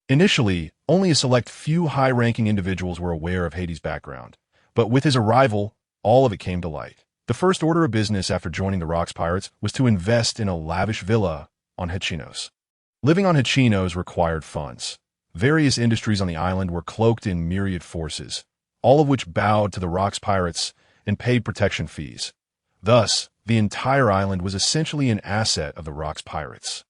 Initially, only a select few high-ranking individuals were aware of Hades' background, but with his arrival, all of it came to light. The first order of business after joining the Rocks Pirates was to invest in a lavish villa on Hechinos. Living on Hechinos required funds. Various industries on the island were cloaked in myriad forces, all of which bowed to the Rocks Pirates and paid protection fees. Thus, the entire island was essentially an asset of the Rocks Pirates.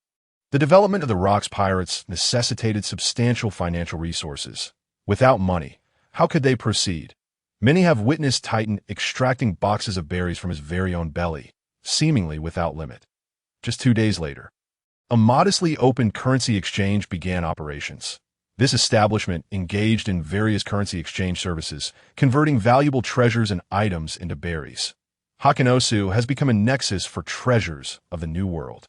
The development of the Rocks Pirates necessitated substantial financial resources. Without money, how could they proceed? Many have witnessed Titan extracting boxes of berries from his very own belly, seemingly without limit. Just 2 days later, a modestly opened currency exchange began operations. This establishment engaged in various currency exchange services, converting valuable treasures and items into berries. Hakanosu has become a nexus for treasures of the New World.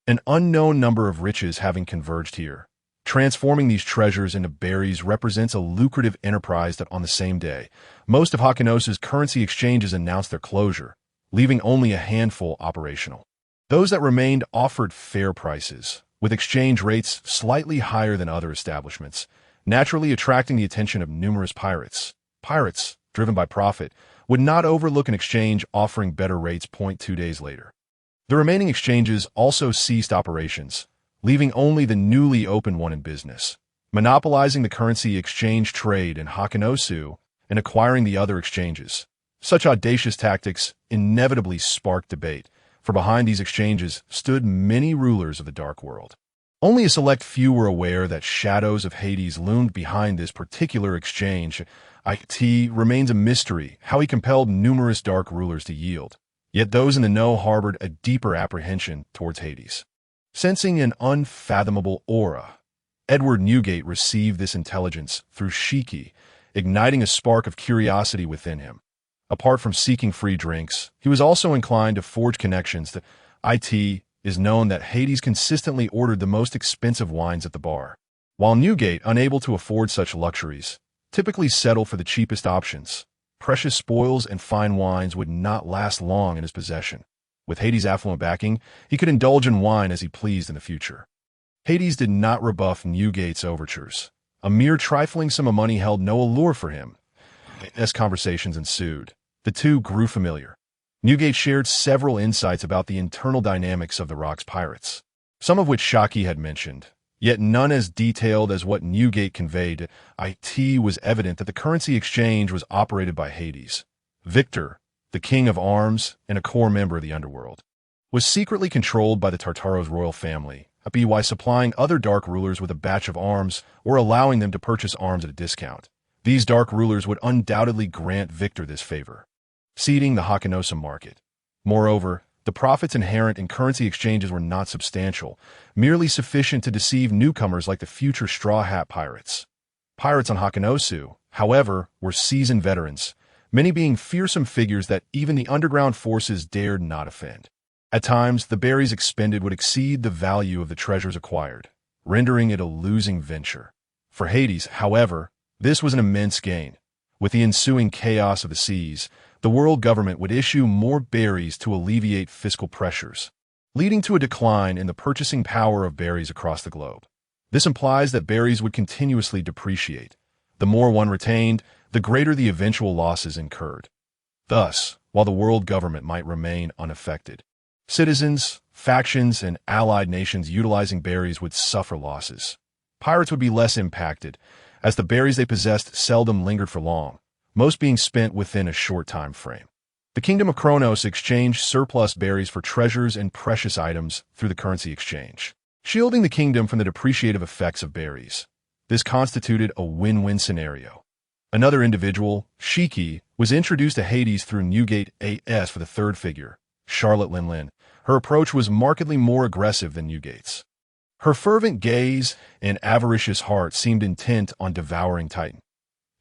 An unknown number of riches having converged here. Transforming these treasures into berries represents a lucrative enterprise that on the same day, most of Hakanosu's currency exchanges announced their closure, leaving only a handful operational. Those that remained offered fair prices, with exchange rates slightly higher than other establishments, naturally attracting the attention of numerous pirates. Pirates, driven by profit, would not overlook an exchange offering better rates. 2 days later. The remaining exchanges also ceased operations, leaving only the newly opened one in business, monopolizing the currency exchange trade in Hakanosu and acquiring the other exchanges. Such audacious tactics inevitably sparked debate, for behind these exchanges stood many rulers of the Dark World. Only a select few were aware that shadows of Hades loomed behind this particular exchange. It remains a mystery how he compelled numerous dark rulers to yield. Yet those in the know harbored a deeper apprehension towards Hades. Sensing an unfathomable aura, Edward Newgate received this intelligence through Shiki, igniting a spark of curiosity within him. Apart from seeking free drinks, he was also inclined to forge connections. It is known that Hades consistently ordered the most expensive wines at the bar, while Newgate, unable to afford such luxuries, typically settled for the cheapest options. Precious spoils and fine wines would not last long in his possession. With Hades' affluent backing, he could indulge in wine as he pleased in the future. Hades did not rebuff Newgate's overtures. A mere trifling sum of money held no allure for him. As conversations ensued, the two grew familiar. Newgate shared several insights about the internal dynamics of the Rocks Pirates, some of which Shaki had mentioned, yet none as detailed as what Newgate conveyed. It was evident that the currency exchange was operated by Hades. Victor, the king of arms and a core member of the underworld, was secretly controlled by the Tartaros royal family, by supplying other dark rulers with a batch of arms or allowing them to purchase arms at a discount. These dark rulers would undoubtedly grant Victor this favor, seeding the Hakanosa market. Moreover, the profits inherent in currency exchanges were not substantial, merely sufficient to deceive newcomers like the future Straw Hat Pirates. Pirates on Hakanosu, however, were seasoned veterans, many being fearsome figures that even the underground forces dared not offend. At times, the berries expended would exceed the value of the treasures acquired, rendering it a losing venture. For Hades, however, this was an immense gain. With the ensuing chaos of the seas, the world government would issue more berries to alleviate fiscal pressures, leading to a decline in the purchasing power of berries across the globe. This implies that berries would continuously depreciate. The more one retained, the greater the eventual losses incurred. Thus, while the world government might remain unaffected, citizens, factions, and allied nations utilizing berries would suffer losses. Pirates would be less impacted, as the berries they possessed seldom lingered for long, most being spent within a short time frame. The Kingdom of Kronos exchanged surplus berries for treasures and precious items through the currency exchange, shielding the kingdom from the depreciative effects of berries. This constituted a win-win scenario. Another individual, Shiki, was introduced to Hades through Newgate AS for the third figure, Charlotte Linlin. Her approach was markedly more aggressive than Newgate's. Her fervent gaze and avaricious heart seemed intent on devouring Titan.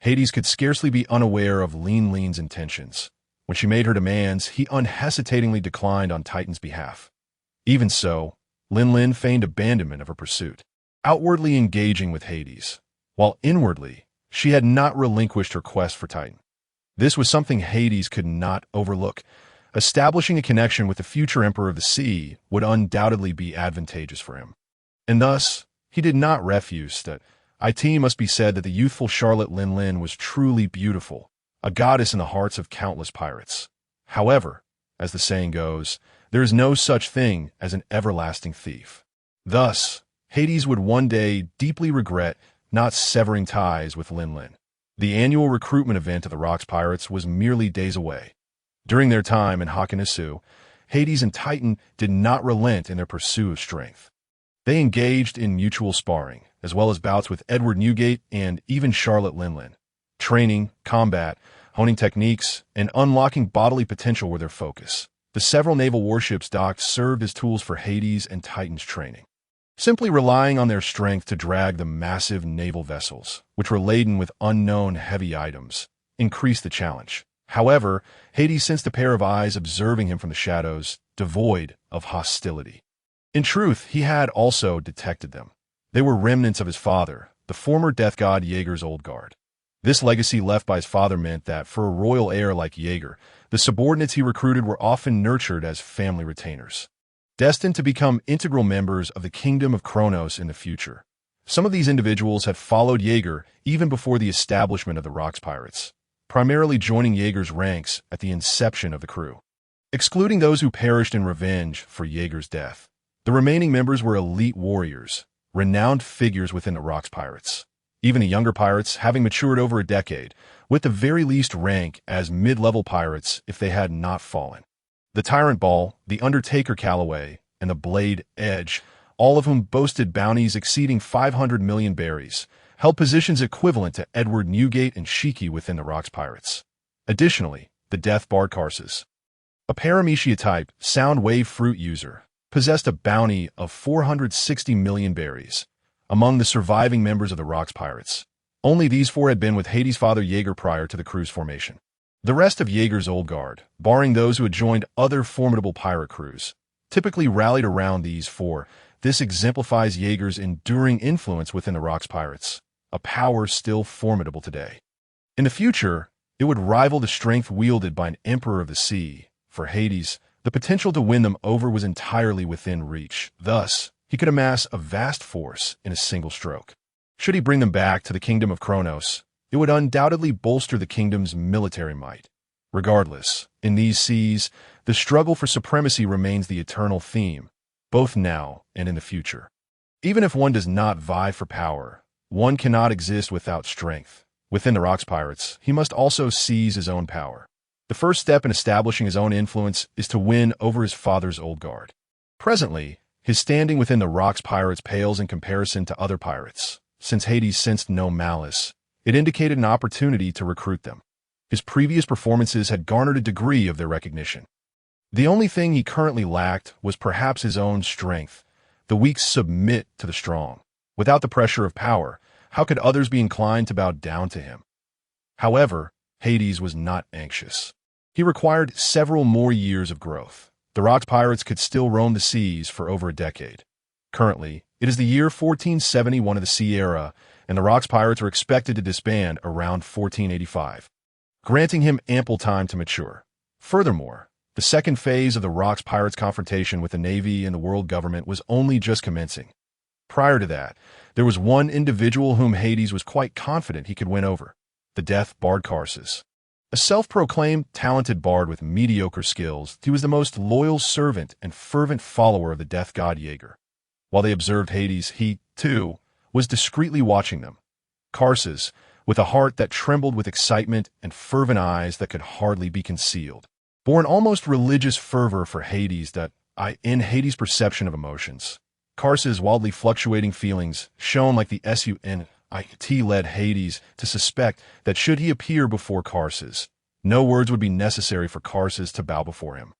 Hades could scarcely be unaware of Linlin's intentions. When she made her demands, he unhesitatingly declined on Titan's behalf. Even so, Linlin feigned abandonment of her pursuit, outwardly engaging with Hades, while inwardly she had not relinquished her quest for Titan. This was something Hades could not overlook. Establishing a connection with the future Emperor of the Sea would undoubtedly be advantageous for him. And thus, he did not refuse that. It must be said that the youthful Charlotte Lin was truly beautiful, a goddess in the hearts of countless pirates. However, as the saying goes, there is no such thing as an everlasting thief. Thus, Hades would one day deeply regret not severing ties with Lin. The annual recruitment event of the Rocks Pirates was merely days away. During their time in Hakonisu, Hades and Titan did not relent in their pursuit of strength. They engaged in mutual sparring, as well as bouts with Edward Newgate and even Charlotte Lin. Training, combat, honing techniques, and unlocking bodily potential were their focus. The several naval warships docked served as tools for Hades and Titan's training. Simply relying on their strength to drag the massive naval vessels, which were laden with unknown heavy items, increased the challenge. However, Hades sensed a pair of eyes observing him from the shadows, devoid of hostility. In truth, he had also detected them. They were remnants of his father, the former death god Jaeger's old guard. This legacy left by his father meant that for a royal heir like Jaeger, the subordinates he recruited were often nurtured as family retainers, destined to become integral members of the kingdom of Kronos in the future. Some of these individuals had followed Jaeger even before the establishment of the Rocks Pirates, primarily joining Jaeger's ranks at the inception of the crew. Excluding those who perished in revenge for Jaeger's death, the remaining members were elite warriors, renowned figures within the Rocks Pirates. Even the younger pirates, having matured over a decade, with the very least rank as mid-level pirates if they had not fallen. The Tyrant Ball, the Undertaker Calloway, and the Blade Edge, all of whom boasted bounties exceeding 500 million berries, held positions equivalent to Edward Newgate and Shiki within the Rocks Pirates. Additionally, the Death Bard Karsus, a Paramecia-type sound wave fruit user, possessed a bounty of 460 million berries. Among the surviving members of the Rocks Pirates, only these four had been with Hades' father Jaeger prior to the crew's formation. The rest of Jaeger's old guard, barring those who had joined other formidable pirate crews, typically rallied around these four. This exemplifies Jaeger's enduring influence within the Rocks Pirates, a power still formidable today. In the future, it would rival the strength wielded by an Emperor of the Sea. For Hades, the potential to win them over was entirely within reach. Thus, he could amass a vast force in a single stroke. Should he bring them back to the kingdom of Kronos, it would undoubtedly bolster the kingdom's military might. Regardless, in these seas, the struggle for supremacy remains the eternal theme, both now and in the future. Even if one does not vie for power, one cannot exist without strength. Within the Rocks Pirates, he must also seize his own power. The first step in establishing his own influence is to win over his father's old guard. Presently, his standing within the Rocks Pirates pales in comparison to other pirates. Since Hades sensed no malice, it indicated an opportunity to recruit them. His previous performances had garnered a degree of their recognition. The only thing he currently lacked was perhaps his own strength. The weak submit to the strong. Without the pressure of power, how could others be inclined to bow down to him? However, Hades was not anxious. He required several more years of growth. The Rocks Pirates could still roam the seas for over a decade. Currently, it is the year 1471 of the Sea Era, and the Rocks Pirates are expected to disband around 1485, granting him ample time to mature. Furthermore, the second phase of the Rocks Pirates' confrontation with the Navy and the world government was only just commencing. Prior to that, there was one individual whom Hades was quite confident he could win over, the Death Bard Karsus. A self-proclaimed talented bard with mediocre skills, he was the most loyal servant and fervent follower of the death god Jaeger. While they observed Hades, he, too, was discreetly watching them. Karsus, with a heart that trembled with excitement and fervent eyes that could hardly be concealed, bore an almost religious fervor for Hades in Hades' perception of emotions. Karsus' wildly fluctuating feelings shone like the SUNIT led Hades to suspect that should he appear before Karsus, no words would be necessary for Karsus to bow before him.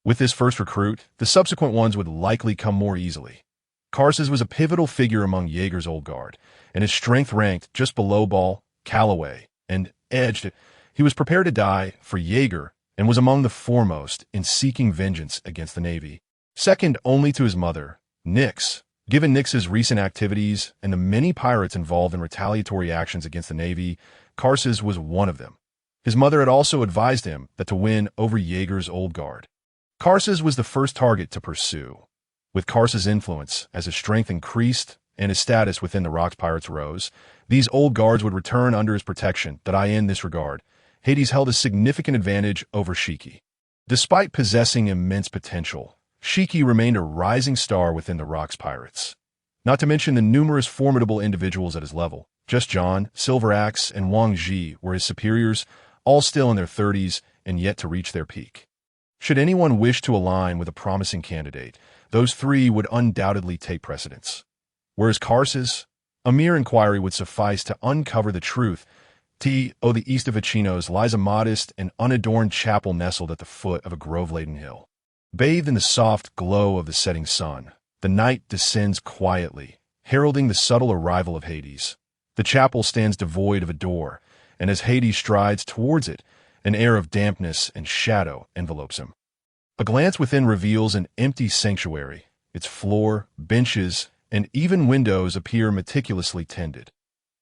With this first recruit, the subsequent ones would likely come more easily. Karsus was a pivotal figure among Jaeger's old guard, and his strength ranked just below Ball, Calloway, and Edge. He was prepared to die for Jaeger and was among the foremost in seeking vengeance against the Navy. Second only to his mother, Nyx, Given Nyx's recent activities and the many pirates involved in retaliatory actions against the Navy, Karsus was one of them. His mother had also advised him that to win over Jaeger's old guard, Karsus was the first target to pursue. With Karsus' influence, as his strength increased and his status within the Rocks Pirates rose, these old guards would return under his protection. In this regard, Hades held a significant advantage over Shiki. Despite possessing immense potential, Shiki remained a rising star within the Rocks Pirates. Not to mention the numerous formidable individuals at his level. Just John, Silver Axe, and Wang Ji were his superiors, all still in their 30s and yet to reach their peak. Should anyone wish to align with a promising candidate, those three would undoubtedly take precedence. Whereas Karsus, a mere inquiry would suffice to uncover the truth. The east of Achinos lies a modest and unadorned chapel nestled at the foot of a grove-laden hill. Bathed in the soft glow of the setting sun, the night descends quietly, heralding the subtle arrival of Hades. The chapel stands devoid of a door, and as Hades strides towards it, an air of dampness and shadow envelopes him. A glance within reveals an empty sanctuary. Its floor, benches, and even windows appear meticulously tended.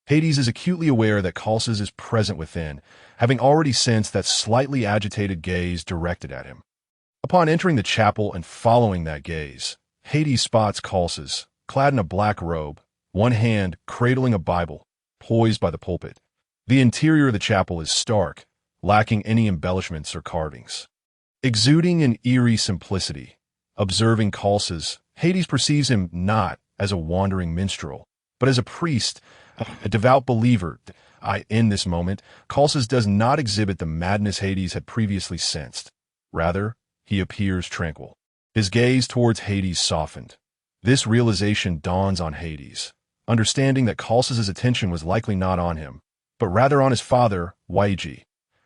Hades is acutely aware that Karsus is present within, having already sensed that slightly agitated gaze directed at him. Upon entering the chapel and following that gaze, Hades spots Karsus, clad in a black robe, one hand cradling a Bible, poised by the pulpit. The interior of the chapel is stark, lacking any embellishments or carvings. Exuding an eerie simplicity, observing Karsus, Hades perceives him not as a wandering minstrel, but as a priest, a devout believer. In this moment, Karsus does not exhibit the madness Hades had previously sensed. Rather, he appears tranquil. His gaze towards Hades softened. This realization dawns on Hades, understanding that Karsus' attention was likely not on him, but rather on his father, Waiji.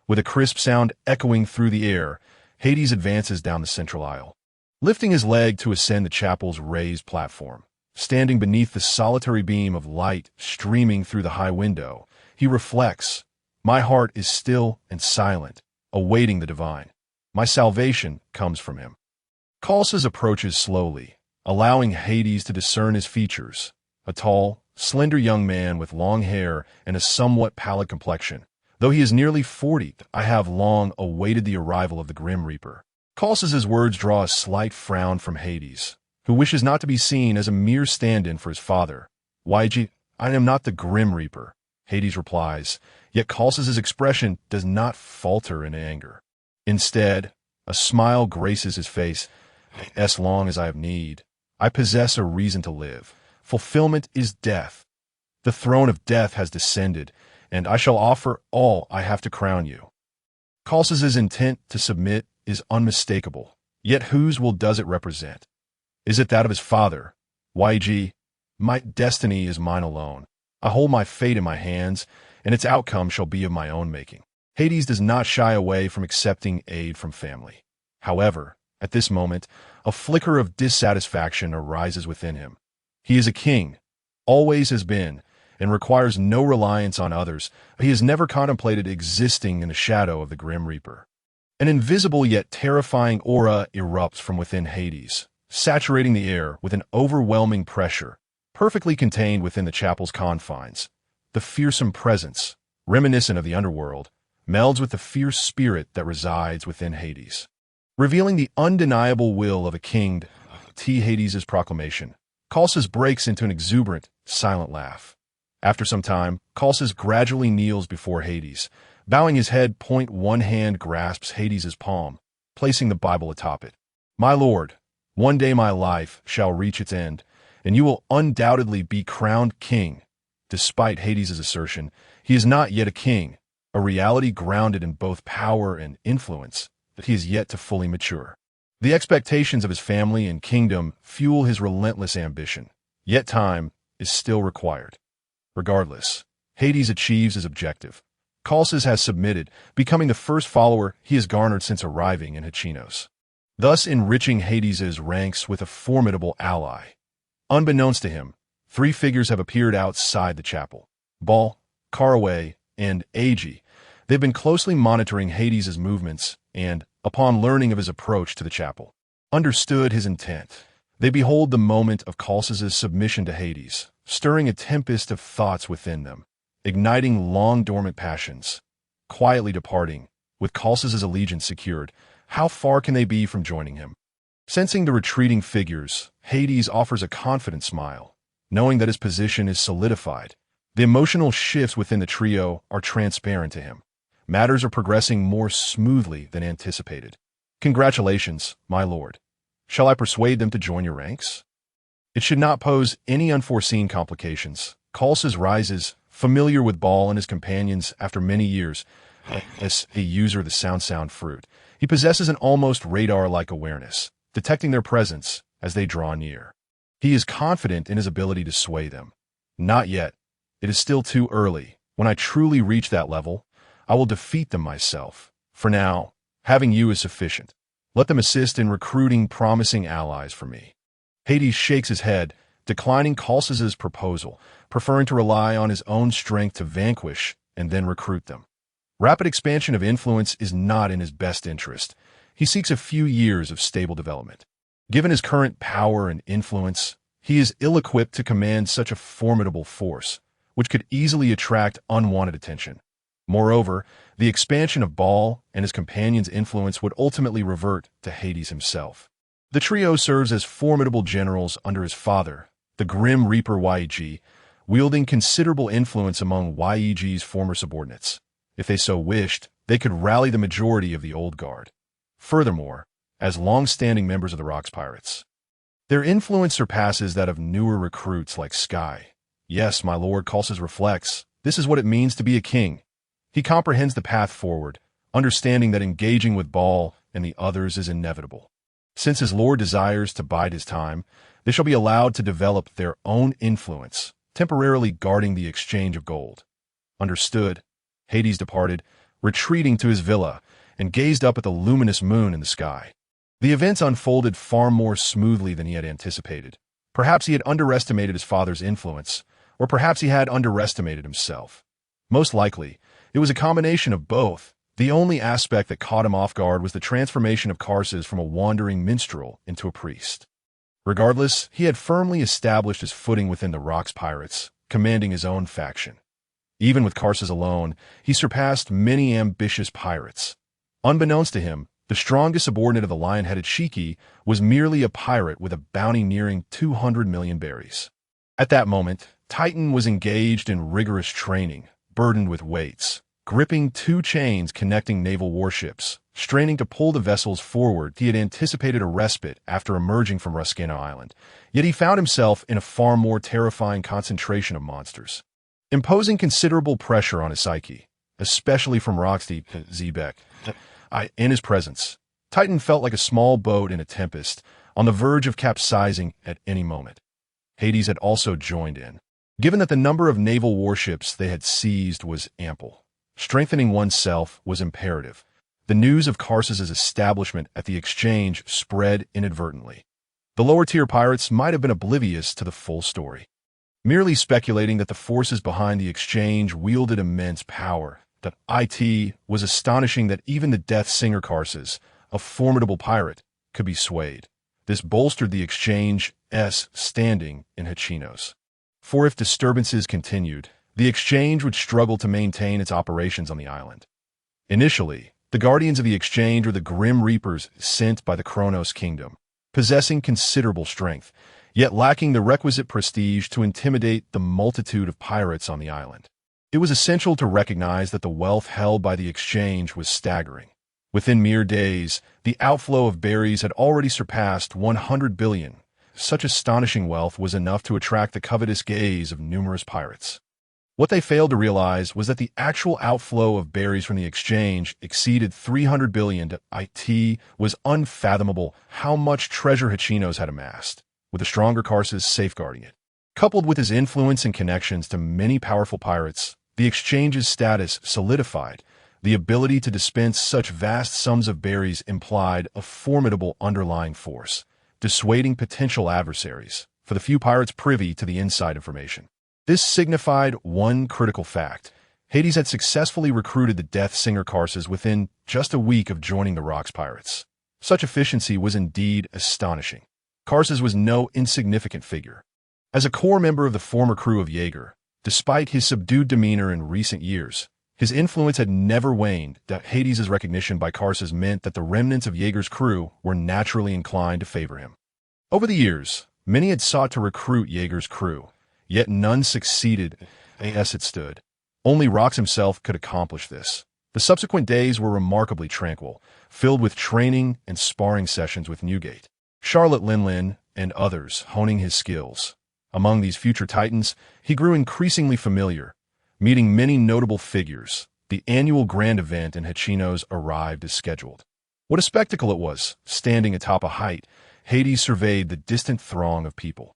With a crisp sound echoing through the air, Hades advances down the central aisle. Lifting his leg to ascend the chapel's raised platform, standing beneath the solitary beam of light streaming through the high window, he reflects, "My heart is still and silent, awaiting the divine. My salvation comes from him." Karsus approaches slowly, allowing Hades to discern his features. A tall, slender young man with long hair and a somewhat pallid complexion. Though he is nearly 40, I have long awaited the arrival of the Grim Reaper. Karsus's words draw a slight frown from Hades, who wishes not to be seen as a mere stand-in for his father. Waiji, I am not the Grim Reaper, Hades replies, yet Karsus's expression does not falter in anger. Instead, a smile graces his face. As long as I have need, I possess a reason to live. Fulfillment is death. The throne of death has descended, and I shall offer all I have to crown you. Karsus's intent to submit is unmistakable, yet whose will does it represent? Is it that of his father? Waiji, my destiny is mine alone. I hold my fate in my hands, and its outcome shall be of my own making. Hades does not shy away from accepting aid from family. However, at this moment, a flicker of dissatisfaction arises within him. He is a king, always has been, and requires no reliance on others. He has never contemplated existing in the shadow of the Grim Reaper. An invisible yet terrifying aura erupts from within Hades, saturating the air with an overwhelming pressure, perfectly contained within the chapel's confines. The fearsome presence, reminiscent of the underworld, melds with the fierce spirit that resides within Hades, revealing the undeniable will of a king. Hades' proclamation. Karsus breaks into an exuberant, silent laugh. After some time, Karsus gradually kneels before Hades. Bowing his head, one hand grasps Hades' palm, placing the Bible atop it. My lord, one day my life shall reach its end, and you will undoubtedly be crowned king. Despite Hades' assertion, he is not yet a king, a reality grounded in both power and influence that he is yet to fully mature. The expectations of his family and kingdom fuel his relentless ambition, yet time is still required. Regardless, Hades achieves his objective. Karsus has submitted, becoming the first follower he has garnered since arriving in Achinos, thus enriching Hades' ranks with a formidable ally. Unbeknownst to him, three figures have appeared outside the chapel. Baal, Caraway, and Agi. They've been closely monitoring Hades' movements and, upon learning of his approach to the chapel, understood his intent. They behold the moment of Khalsis' submission to Hades, stirring a tempest of thoughts within them, igniting long-dormant passions. Quietly departing, with Khalsis' allegiance secured, how far can they be from joining him? Sensing the retreating figures, Hades offers a confident smile, knowing that his position is solidified. The emotional shifts within the trio are transparent to him. Matters are progressing more smoothly than anticipated. Congratulations, my lord. Shall I persuade them to join your ranks? It should not pose any unforeseen complications. Khalsis rises, familiar with Baal and his companions after many years. As a user of the sound fruit, he possesses an almost radar-like awareness, detecting their presence as they draw near. He is confident in his ability to sway them. Not yet. It is still too early. When I truly reach that level, I will defeat them myself. For now, having you is sufficient. Let them assist in recruiting promising allies for me. Hades shakes his head, declining Khalsis' proposal, preferring to rely on his own strength to vanquish and then recruit them. Rapid expansion of influence is not in his best interest. He seeks a few years of stable development. Given his current power and influence, he is ill-equipped to command such a formidable force, which could easily attract unwanted attention. Moreover, the expansion of Baal and his companions' influence would ultimately revert to Hades himself. The trio serves as formidable generals under his father, the Grim Reaper YEG, wielding considerable influence among YEG's former subordinates. If they so wished, they could rally the majority of the Old Guard. Furthermore, as long-standing members of the Rocks Pirates, their influence surpasses that of newer recruits like Sky. Yes, my lord, Khalsis reflects, this is what it means to be a king. He comprehends the path forward, understanding that engaging with Baal and the others is inevitable. Since his lord desires to bide his time, they shall be allowed to develop their own influence, temporarily guarding the exchange of gold. Understood. Hades departed, retreating to his villa, and gazed up at the luminous moon in the sky. The events unfolded far more smoothly than he had anticipated. Perhaps he had underestimated his father's influence, or perhaps he had underestimated himself. Most likely, it was a combination of both. The only aspect that caught him off guard was the transformation of Khalsis from a wandering minstrel into a priest. Regardless, he had firmly established his footing within the Rocks Pirates, commanding his own faction. Even with Khalsis alone, he surpassed many ambitious pirates. Unbeknownst to him, the strongest subordinate of the lion-headed Shiki was merely a pirate with a bounty nearing 200 million berries. At that moment, Titan was engaged in rigorous training, burdened with weights, gripping two chains connecting naval warships, straining to pull the vessels forward. He had anticipated a respite after emerging from Ruskano Island, yet he found himself in a far more terrifying concentration of monsters, imposing considerable pressure on his psyche, especially from Roxy Zebek. In his presence, Titan felt like a small boat in a tempest, on the verge of capsizing at any moment. Hades had also joined in. Given that the number of naval warships they had seized was ample, strengthening oneself was imperative. The news of Khalsis' establishment at the exchange spread inadvertently. The lower-tier pirates might have been oblivious to the full story, merely speculating that the forces behind the exchange wielded immense power. That it was astonishing that even the Death Singer Khalsis, a formidable pirate, could be swayed. This bolstered the exchange's standing in Hachinos. For if disturbances continued, the exchange would struggle to maintain its operations on the island. Initially, the guardians of the exchange were the Grim Reapers sent by the Kronos Kingdom, possessing considerable strength, yet lacking the requisite prestige to intimidate the multitude of pirates on the island. It was essential to recognize that the wealth held by the exchange was staggering. Within mere days, the outflow of berries had already surpassed 100 billion. Such astonishing wealth was enough to attract the covetous gaze of numerous pirates. What they failed to realize was that the actual outflow of berries from the exchange exceeded 300 billion. It was unfathomable how much treasure Hachinos had amassed, with a stronger Khalsis safeguarding it. Coupled with his influence and connections to many powerful pirates, the exchange's status solidified. The ability to dispense such vast sums of berries implied a formidable underlying force, dissuading potential adversaries, for the few pirates privy to the inside information. This signified one critical fact. Hades had successfully recruited the Death Singer Khalsis within just a week of joining the Rocks Pirates. Such efficiency was indeed astonishing. Karsus was no insignificant figure. As a core member of the former crew of Jaeger, despite his subdued demeanor in recent years, his influence had never waned. That Hades' recognition by Karsus meant that the remnants of Jaeger's crew were naturally inclined to favor him. Over the years, many had sought to recruit Jaeger's crew, yet none succeeded as it stood. Only Rox himself could accomplish this. The subsequent days were remarkably tranquil, filled with training and sparring sessions with Newgate, Charlotte Linlin, and others honing his skills. Among these future titans, he grew increasingly familiar, meeting many notable figures. The annual grand event in Hachinos arrived as scheduled. What a spectacle it was! Standing atop a height, Hades surveyed the distant throng of people.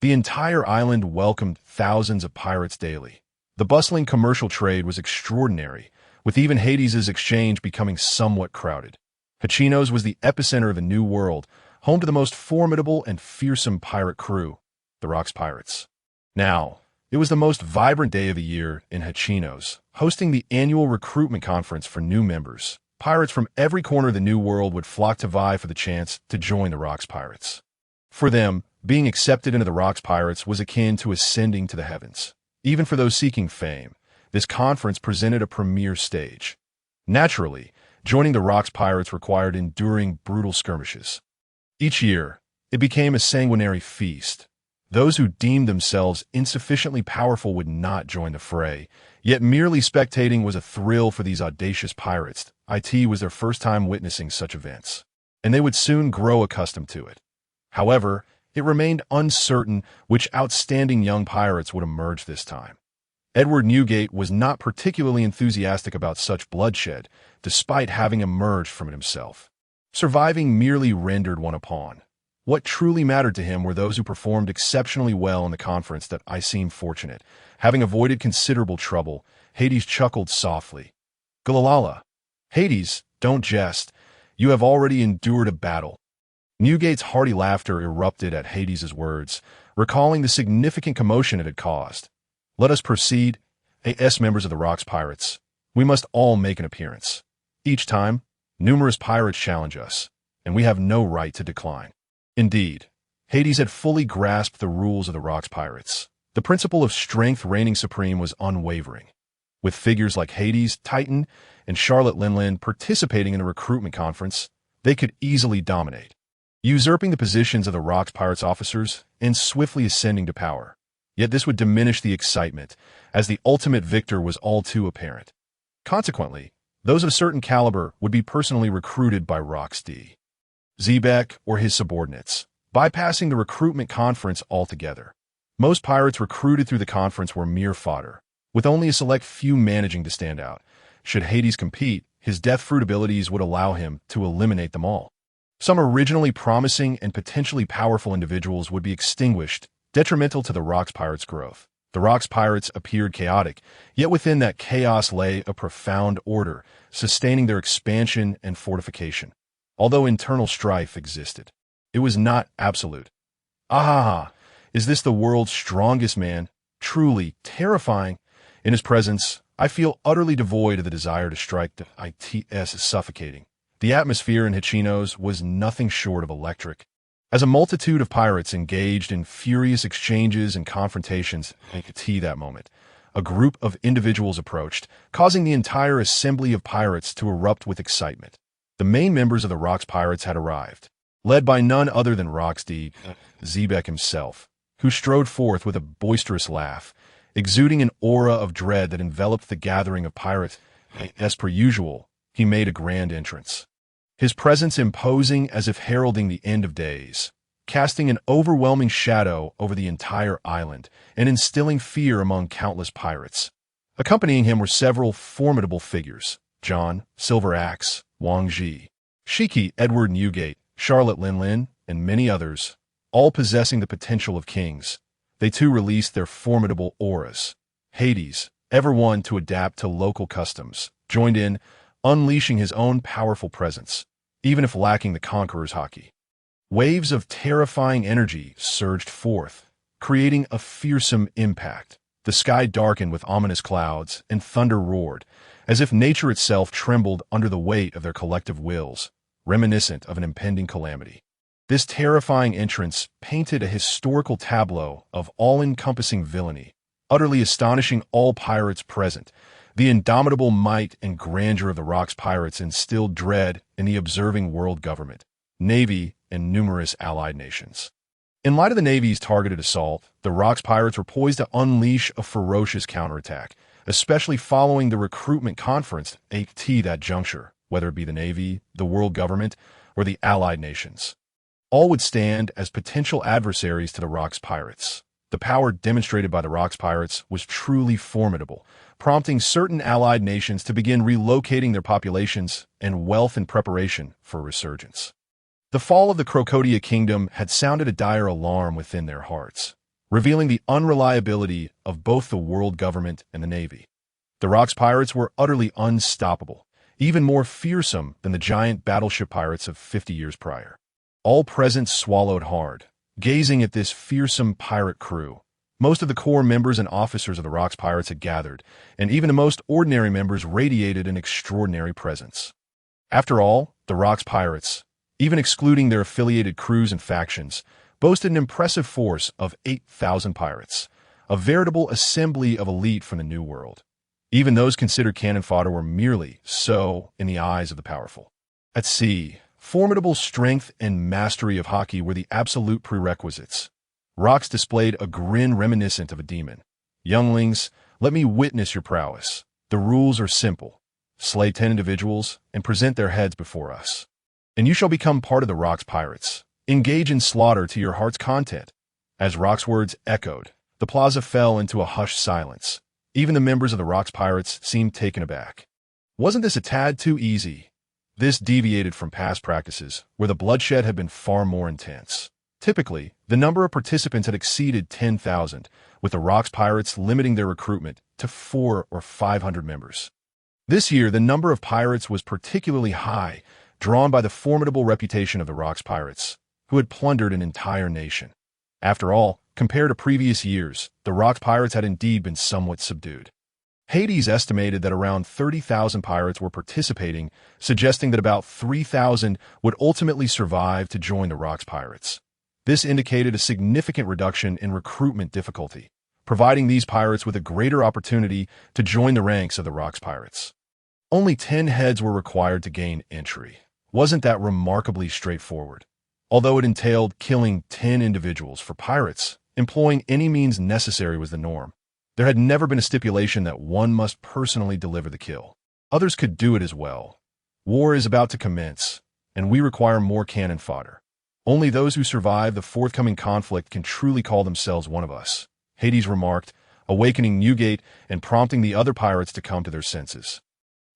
The entire island welcomed thousands of pirates daily. The bustling commercial trade was extraordinary, with even Hades' exchange becoming somewhat crowded. Hachinos was the epicenter of a new world, home to the most formidable and fearsome pirate crew, the Rox Pirates. Now, it was the most vibrant day of the year in Hachinos, hosting the annual recruitment conference for new members. Pirates from every corner of the new world would flock to vie for the chance to join the Rox Pirates. For them, being accepted into the Rox Pirates was akin to ascending to the heavens. Even for those seeking fame, this conference presented a premier stage. Naturally, joining the Rox Pirates required enduring brutal skirmishes. Each year, it became a sanguinary feast. Those who deemed themselves insufficiently powerful would not join the fray, yet merely spectating was a thrill for these audacious pirates. It was their first time witnessing such events, and they would soon grow accustomed to it. However, it remained uncertain which outstanding young pirates would emerge this time. Edward Newgate was not particularly enthusiastic about such bloodshed, despite having emerged from it himself. Surviving merely rendered one a pawn. What truly mattered to him were those who performed exceptionally well in the conference. That I seemed fortunate. Having avoided considerable trouble, Hades chuckled softly. Gulalala. Hades, don't jest. You have already endured a battle. Newgate's hearty laughter erupted at Hades' words, recalling the significant commotion it had caused. Let us proceed, as members of the Rox Pirates. We must all make an appearance. Each time, numerous pirates challenge us, and we have no right to decline. Indeed, Hades had fully grasped the rules of the Rox Pirates. The principle of strength reigning supreme was unwavering. With figures like Hades, Titan, and Charlotte Linlin participating in the recruitment conference, they could easily dominate, usurping the positions of the Rox Pirates officers and swiftly ascending to power. Yet this would diminish the excitement, as the ultimate victor was all too apparent. Consequently, those of a certain caliber would be personally recruited by Rox D. Zebek or his subordinates, bypassing the recruitment conference altogether. Most pirates recruited through the conference were mere fodder, with only a select few managing to stand out. Should Hades compete, his death fruit abilities would allow him to eliminate them all. Some originally promising and potentially powerful individuals would be extinguished, detrimental to the Rox Pirates' growth. The Rox Pirates appeared chaotic, yet within that chaos lay a profound order, sustaining their expansion and fortification. Although internal strife existed, it was not absolute. Ah, is this the world's strongest man? Truly terrifying. In his presence, I feel utterly devoid of the desire to strike. It's suffocating. The atmosphere in Hachinos was nothing short of electric. As a multitude of pirates engaged in furious exchanges and confrontations that moment, a group of individuals approached, causing the entire assembly of pirates to erupt with excitement. The main members of the Rox Pirates had arrived, led by none other than Rox D. Zebek himself, who strode forth with a boisterous laugh, exuding an aura of dread that enveloped the gathering of pirates. As per usual, he made a grand entrance, his presence imposing as if heralding the end of days, casting an overwhelming shadow over the entire island and instilling fear among countless pirates. Accompanying him were several formidable figures: John, Silver Axe, Wang Ji, Shiki, Edward Newgate, Charlotte Linlin, and many others, all possessing the potential of kings. They too released their formidable auras. Hades, ever one to adapt to local customs, joined in, unleashing his own powerful presence, even if lacking the conqueror's haki. Waves of terrifying energy surged forth, creating a fearsome impact. The sky darkened with ominous clouds, and thunder roared, as if nature itself trembled under the weight of their collective wills, reminiscent of an impending calamity. This terrifying entrance painted a historical tableau of all-encompassing villainy, utterly astonishing all pirates present. The indomitable might and grandeur of the Rock's pirates instilled dread in the observing world government, navy, and numerous allied nations. In light of the Navy's targeted assault, the Rock's pirates were poised to unleash a ferocious counterattack, especially following the recruitment conference at that juncture, whether it be the Navy, the world government, or the allied nations. All would stand as potential adversaries to the Rock's pirates. The power demonstrated by the Rock's pirates was truly formidable, prompting certain allied nations to begin relocating their populations and wealth in preparation for a resurgence. The fall of the Crocodia kingdom had sounded a dire alarm within their hearts, revealing the unreliability of both the world government and the Navy. The Rock's pirates were utterly unstoppable, even more fearsome than the giant battleship pirates of 50 years prior. All present swallowed hard, gazing at this fearsome pirate crew. Most of the core members and officers of the Rock's pirates had gathered, and even the most ordinary members radiated an extraordinary presence. After all, the Rock's pirates, even excluding their affiliated crews and factions, boasted an impressive force of 8,000 pirates, a veritable assembly of elite from the New World. Even those considered cannon fodder were merely so in the eyes of the powerful. At sea, formidable strength and mastery of hockey were the absolute prerequisites. Rocks displayed a grin reminiscent of a demon. Younglings, let me witness your prowess. The rules are simple. Slay 10 individuals and present their heads before us, and you shall become part of the Rock's pirates. Engage in slaughter to your heart's content. As Rock's words echoed, the plaza fell into a hushed silence. Even the members of the Rock's pirates seemed taken aback. Wasn't this a tad too easy? This deviated from past practices, where the bloodshed had been far more intense. Typically, the number of participants had exceeded 10,000, with the Rock's pirates limiting their recruitment to 400 or 500 members. This year, the number of pirates was particularly high, drawn by the formidable reputation of the Rock's pirates, who had plundered an entire nation. After all, compared to previous years, the Rock's pirates had indeed been somewhat subdued. Hades estimated that around 30,000 pirates were participating, suggesting that about 3,000 would ultimately survive to join the Rock's pirates. This indicated a significant reduction in recruitment difficulty, providing these pirates with a greater opportunity to join the ranks of the Rock's pirates. Only 10 heads were required to gain entry. Wasn't that remarkably straightforward? Although it entailed killing 10 individuals for pirates, employing any means necessary was the norm. There had never been a stipulation that one must personally deliver the kill. Others could do it as well. War is about to commence, and we require more cannon fodder. Only those who survive the forthcoming conflict can truly call themselves one of us, Hades remarked, awakening Newgate and prompting the other pirates to come to their senses.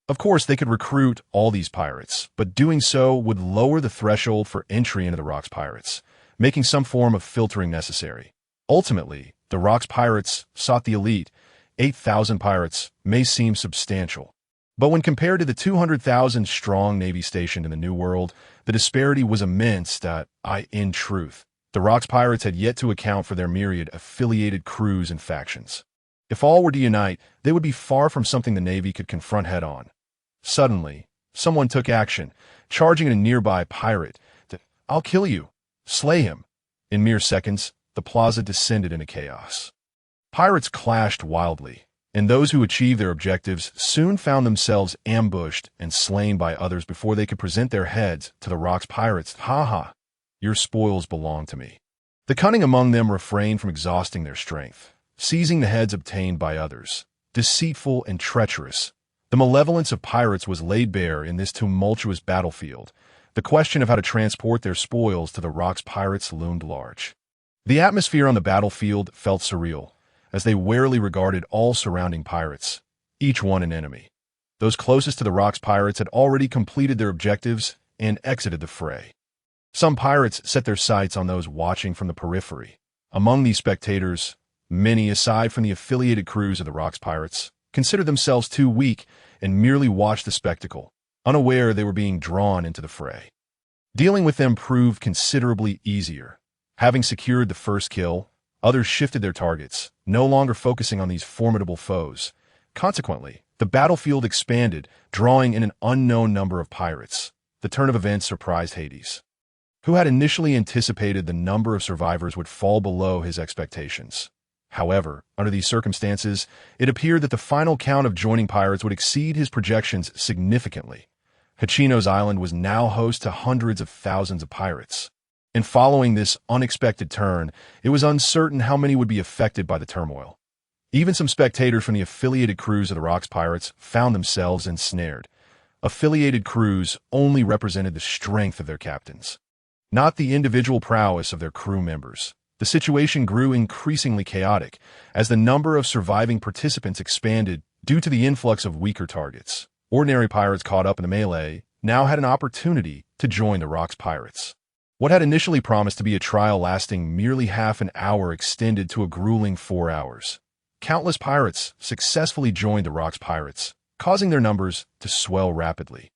Of course, they could recruit all these pirates, but doing so would lower the threshold for entry into the Rock's pirates, making some form of filtering necessary. Ultimately, the Rock's pirates sought the elite. 8,000 pirates may seem substantial, but when compared to the 200,000-strong Navy stationed in the New World, the disparity was immense in truth, the Rock's pirates had yet to account for their myriad affiliated crews and factions. If all were to unite, they would be far from something the Navy could confront head-on. Suddenly, someone took action, charging at a nearby pirate. "I'll kill you. Slay him." In mere seconds, the plaza descended into chaos. Pirates clashed wildly, and those who achieved their objectives soon found themselves ambushed and slain by others before they could present their heads to the Rock's pirates. "Ha ha, your spoils belong to me." The cunning among them refrained from exhausting their strength, seizing the heads obtained by others. Deceitful and treacherous, the malevolence of pirates was laid bare in this tumultuous battlefield. The question of how to transport their spoils to the Rock's pirates loomed large. The atmosphere on the battlefield felt surreal, as they warily regarded all surrounding pirates, each one an enemy. Those closest to the Rock's pirates had already completed their objectives and exited the fray. Some pirates set their sights on those watching from the periphery. Among these spectators, many, aside from the affiliated crews of the Rock's pirates, considered themselves too weak and merely watched the spectacle, unaware they were being drawn into the fray. Dealing with them proved considerably easier. Having secured the first kill, others shifted their targets, no longer focusing on these formidable foes. Consequently, the battlefield expanded, drawing in an unknown number of pirates. The turn of events surprised Hades. who had initially anticipated the number of survivors would fall below his expectations. However, under these circumstances, it appeared that the final count of joining pirates would exceed his projections significantly. Hachino's island was now host to hundreds of thousands of pirates. And following this unexpected turn, it was uncertain how many would be affected by the turmoil. Even some spectators from the affiliated crews of the Rocks Pirates found themselves ensnared. Affiliated crews only represented the strength of their captains, not the individual prowess of their crew members. The situation grew increasingly chaotic as the number of surviving participants expanded due to the influx of weaker targets. Ordinary pirates caught up in the melee now had an opportunity to join the Rocks Pirates. What had initially promised to be a trial lasting merely half an hour extended to a grueling 4 hours. Countless pirates successfully joined the Rocks Pirates, causing their numbers to swell rapidly.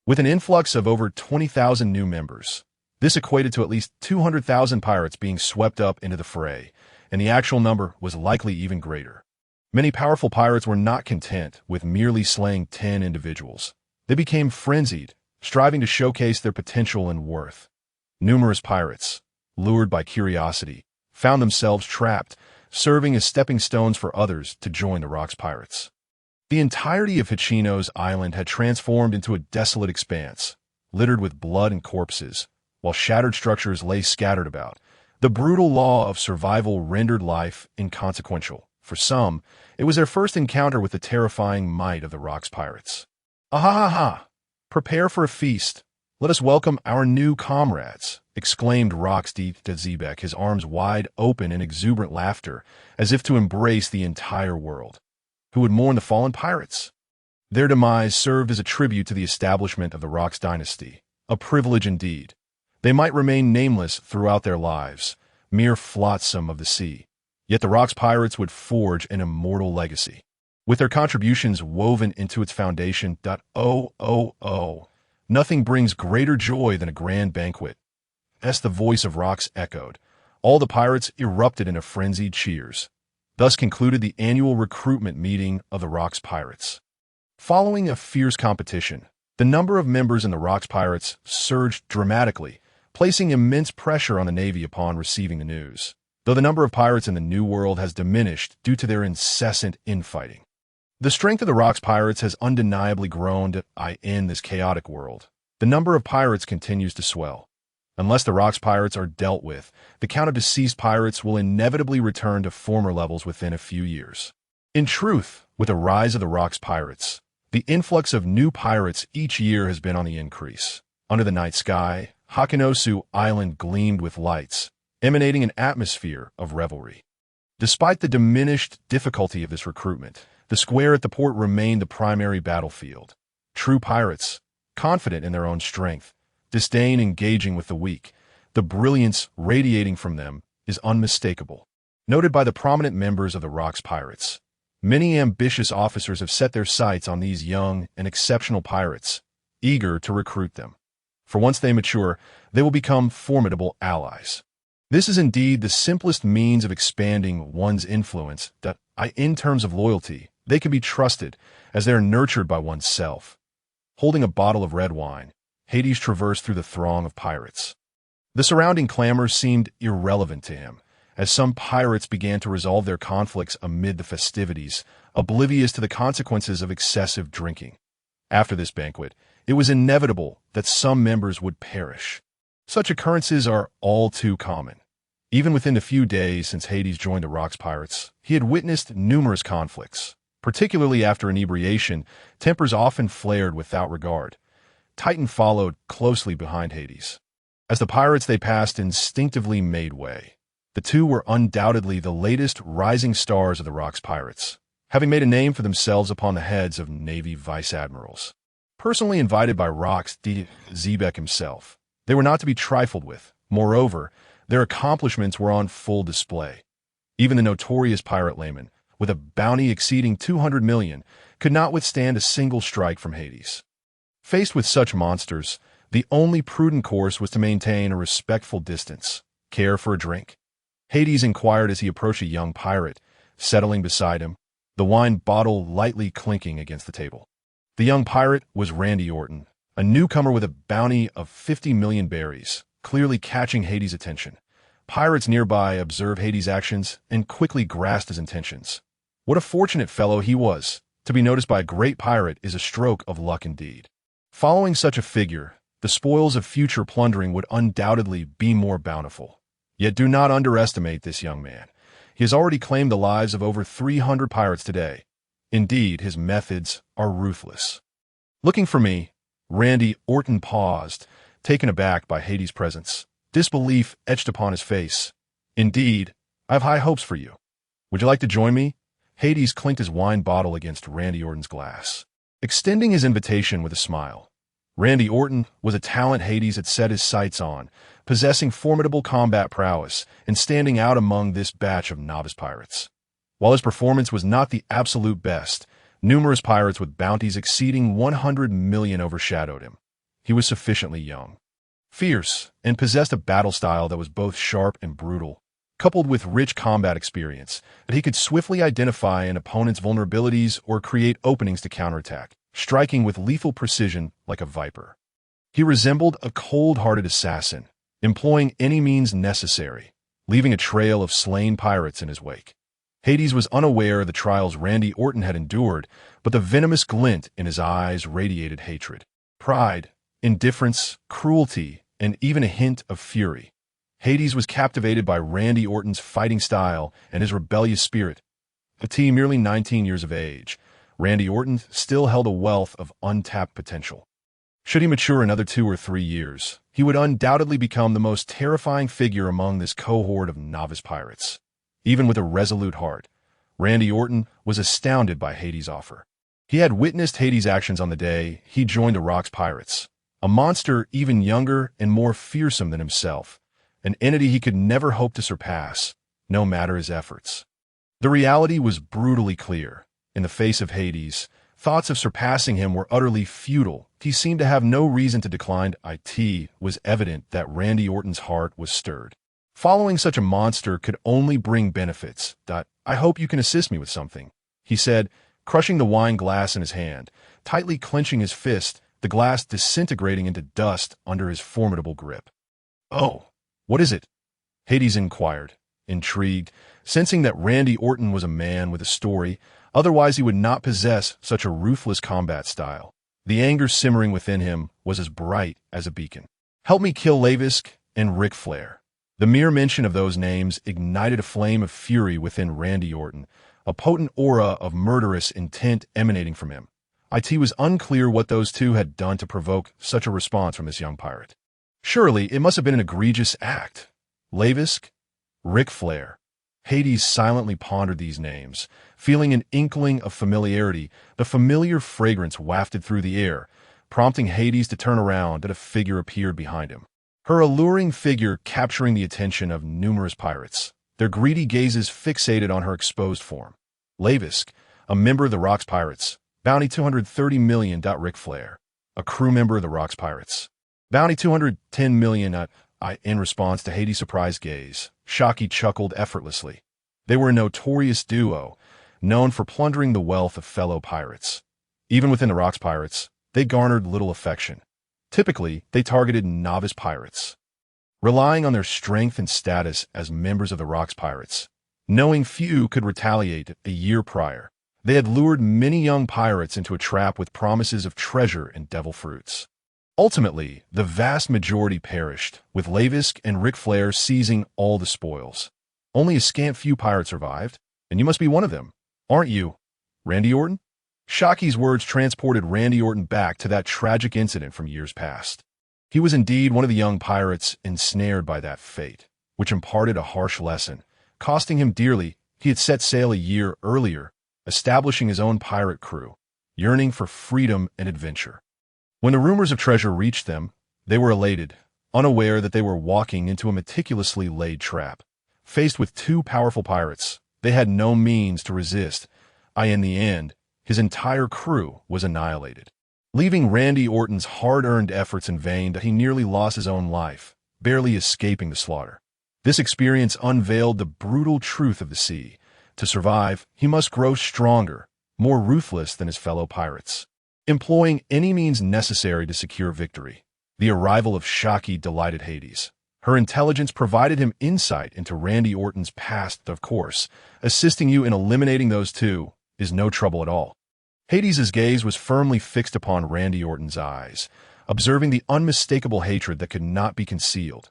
With an influx of over 20,000 new members, this equated to at least 200,000 pirates being swept up into the fray, and the actual number was likely even greater. Many powerful pirates were not content with merely slaying 10 individuals. They became frenzied, striving to showcase their potential and worth. Numerous pirates, lured by curiosity, found themselves trapped, serving as stepping stones for others to join the Rocks Pirates. The entirety of Hachino's island had transformed into a desolate expanse, littered with blood and corpses, while shattered structures lay scattered about. The brutal law of survival rendered life inconsequential. For some, it was their first encounter with the terrifying might of the Rocks Pirates. "Ahahaha! Prepare for a feast. Let us welcome our new comrades," exclaimed Rox de Zebek, his arms wide open in exuberant laughter, as if to embrace the entire world. Who would mourn the fallen pirates? Their demise served as a tribute to the establishment of the Rocks dynasty, a privilege indeed. They might remain nameless throughout their lives, mere flotsam of the sea. Yet the Rocks Pirates would forge an immortal legacy, with their contributions woven into its foundation. Nothing brings greater joy than a grand banquet. As the voice of Rocks echoed, all the pirates erupted in a frenzied cheers. Thus concluded the annual recruitment meeting of the Rocks Pirates. Following a fierce competition, the number of members in the Rocks Pirates surged dramatically, placing immense pressure on the Navy upon receiving the news, though the number of pirates in the New World has diminished due to their incessant infighting. The strength of the Rocks Pirates has undeniably grown in this chaotic world. The number of pirates continues to swell. Unless the Rocks Pirates are dealt with, the count of deceased pirates will inevitably return to former levels within a few years. In truth, with the rise of the Rocks Pirates, the influx of new pirates each year has been on the increase. Under the night sky, Hakinosu Island gleamed with lights, emanating an atmosphere of revelry. Despite the diminished difficulty of this recruitment, the square at the port remained the primary battlefield. True pirates, confident in their own strength, disdain engaging with the weak. The brilliance radiating from them is unmistakable. Noted by the prominent members of the Rocks Pirates, many ambitious officers have set their sights on these young and exceptional pirates, eager to recruit them. For once they mature, they will become formidable allies. This is indeed the simplest means of expanding one's influence. In terms of loyalty, they can be trusted as they are nurtured by oneself. Holding a bottle of red wine, Hades traversed through the throng of pirates. The surrounding clamor seemed irrelevant to him, as some pirates began to resolve their conflicts amid the festivities, oblivious to the consequences of excessive drinking. After this banquet, it was inevitable that some members would perish. Such occurrences are all too common. Even within the few days since Hades joined the Rocks Pirates, he had witnessed numerous conflicts. Particularly after inebriation, tempers often flared without regard. Titan followed closely behind Hades. As the pirates they passed instinctively made way. The two were undoubtedly the latest rising stars of the Rocks Pirates, having made a name for themselves upon the heads of Navy vice admirals. Personally invited by Rox de Zebek himself, they were not to be trifled with. Moreover, their accomplishments were on full display. Even the notorious pirate layman, with a bounty exceeding 200 million, could not withstand a single strike from Hades. Faced with such monsters, the only prudent course was to maintain a respectful distance. "Care for a drink?" Hades inquired as he approached a young pirate, settling beside him, the wine bottle lightly clinking against the table. The young pirate was Randy Orton, a newcomer with a bounty of 50 million berries, clearly catching Hades' attention. Pirates nearby observed Hades' actions and quickly grasped his intentions. What a fortunate fellow he was! To be noticed by a great pirate is a stroke of luck indeed. Following such a figure, the spoils of future plundering would undoubtedly be more bountiful. Yet do not underestimate this young man. He has already claimed the lives of over 300 pirates today. Indeed, his methods are ruthless. Looking for me, Randy Orton paused, taken aback by Hades' presence. Disbelief etched upon his face. Indeed, I have high hopes for you. Would you like to join me? Hades clinked his wine bottle against Randy Orton's glass, extending his invitation with a smile. Randy Orton was a talent Hades had set his sights on, possessing formidable combat prowess and standing out among this batch of novice pirates. While his performance was not the absolute best, numerous pirates with bounties exceeding 100 million overshadowed him. He was sufficiently young, fierce, and possessed a battle style that was both sharp and brutal, coupled with rich combat experience, that he could swiftly identify an opponent's vulnerabilities or create openings to counterattack, striking with lethal precision like a viper. He resembled a cold-hearted assassin, employing any means necessary, leaving a trail of slain pirates in his wake. Hades was unaware of the trials Randy Orton had endured, but the venomous glint in his eyes radiated hatred, pride, indifference, cruelty, and even a hint of fury. Hades was captivated by Randy Orton's fighting style and his rebellious spirit. At merely 19 years of age, Randy Orton still held a wealth of untapped potential. Should he mature another 2 or 3 years, he would undoubtedly become the most terrifying figure among this cohort of novice pirates. Even with a resolute heart, Randy Orton was astounded by Hades' offer. He had witnessed Hades' actions on the day he joined the Rock's pirates, a monster even younger and more fearsome than himself, an entity he could never hope to surpass, no matter his efforts. The reality was brutally clear. In the face of Hades, thoughts of surpassing him were utterly futile. He seemed to have no reason to decline. It was evident that Randy Orton's heart was stirred. Following such a monster could only bring benefits. I hope you can assist me with something, he said, crushing the wine glass in his hand, tightly clenching his fist, the glass disintegrating into dust under his formidable grip. Oh, what is it? Hades inquired, intrigued, sensing that Randy Orton was a man with a story. Otherwise he would not possess such a ruthless combat style. The anger simmering within him was as bright as a beacon. Help me kill Lavisk and Ric Flair. The mere mention of those names ignited a flame of fury within Randy Orton, a potent aura of murderous intent emanating from him. It was unclear what those two had done to provoke such a response from this young pirate. Surely it must have been an egregious act. Lavisk, Ric Flair. Hades silently pondered these names, feeling an inkling of familiarity. The familiar fragrance wafted through the air, prompting Hades to turn around as a figure appeared behind him. Her alluring figure capturing the attention of numerous pirates, their greedy gazes fixated on her exposed form. Lavisk, a member of the Rock's Pirates, bounty 230 million. Ric Flair, a crew member of the Rock's Pirates, bounty 210 million. In response to Hades' surprised gaze, Shocky chuckled effortlessly. They were a notorious duo, known for plundering the wealth of fellow pirates. Even within the Rock's Pirates, they garnered little affection. Typically, they targeted novice pirates, relying on their strength and status as members of the Rock's Pirates. Knowing few could retaliate a year prior, they had lured many young pirates into a trap with promises of treasure and devil fruits. Ultimately, the vast majority perished, with Lavisk and Ric Flair seizing all the spoils. Only a scant few pirates survived, and you must be one of them, aren't you, Randy Orton? Shocky's words transported Randy Orton back to that tragic incident from years past. He was indeed one of the young pirates ensnared by that fate, which imparted a harsh lesson, costing him dearly. He had set sail a year earlier, establishing his own pirate crew, yearning for freedom and adventure. When the rumors of treasure reached them, they were elated, unaware that they were walking into a meticulously laid trap. Faced with two powerful pirates, they had no means to resist. In the end, his entire crew was annihilated, leaving Randy Orton's hard-earned efforts in vain. He nearly lost his own life, barely escaping the slaughter. This experience unveiled the brutal truth of the sea. To survive, he must grow stronger, more ruthless than his fellow pirates, employing any means necessary to secure victory. The arrival of Shocky delighted Hades, Her intelligence provided him insight into Randy Orton's past, of course. Assisting you in eliminating those two is no trouble at all. Hades' gaze was firmly fixed upon Randy Orton's eyes, observing the unmistakable hatred that could not be concealed.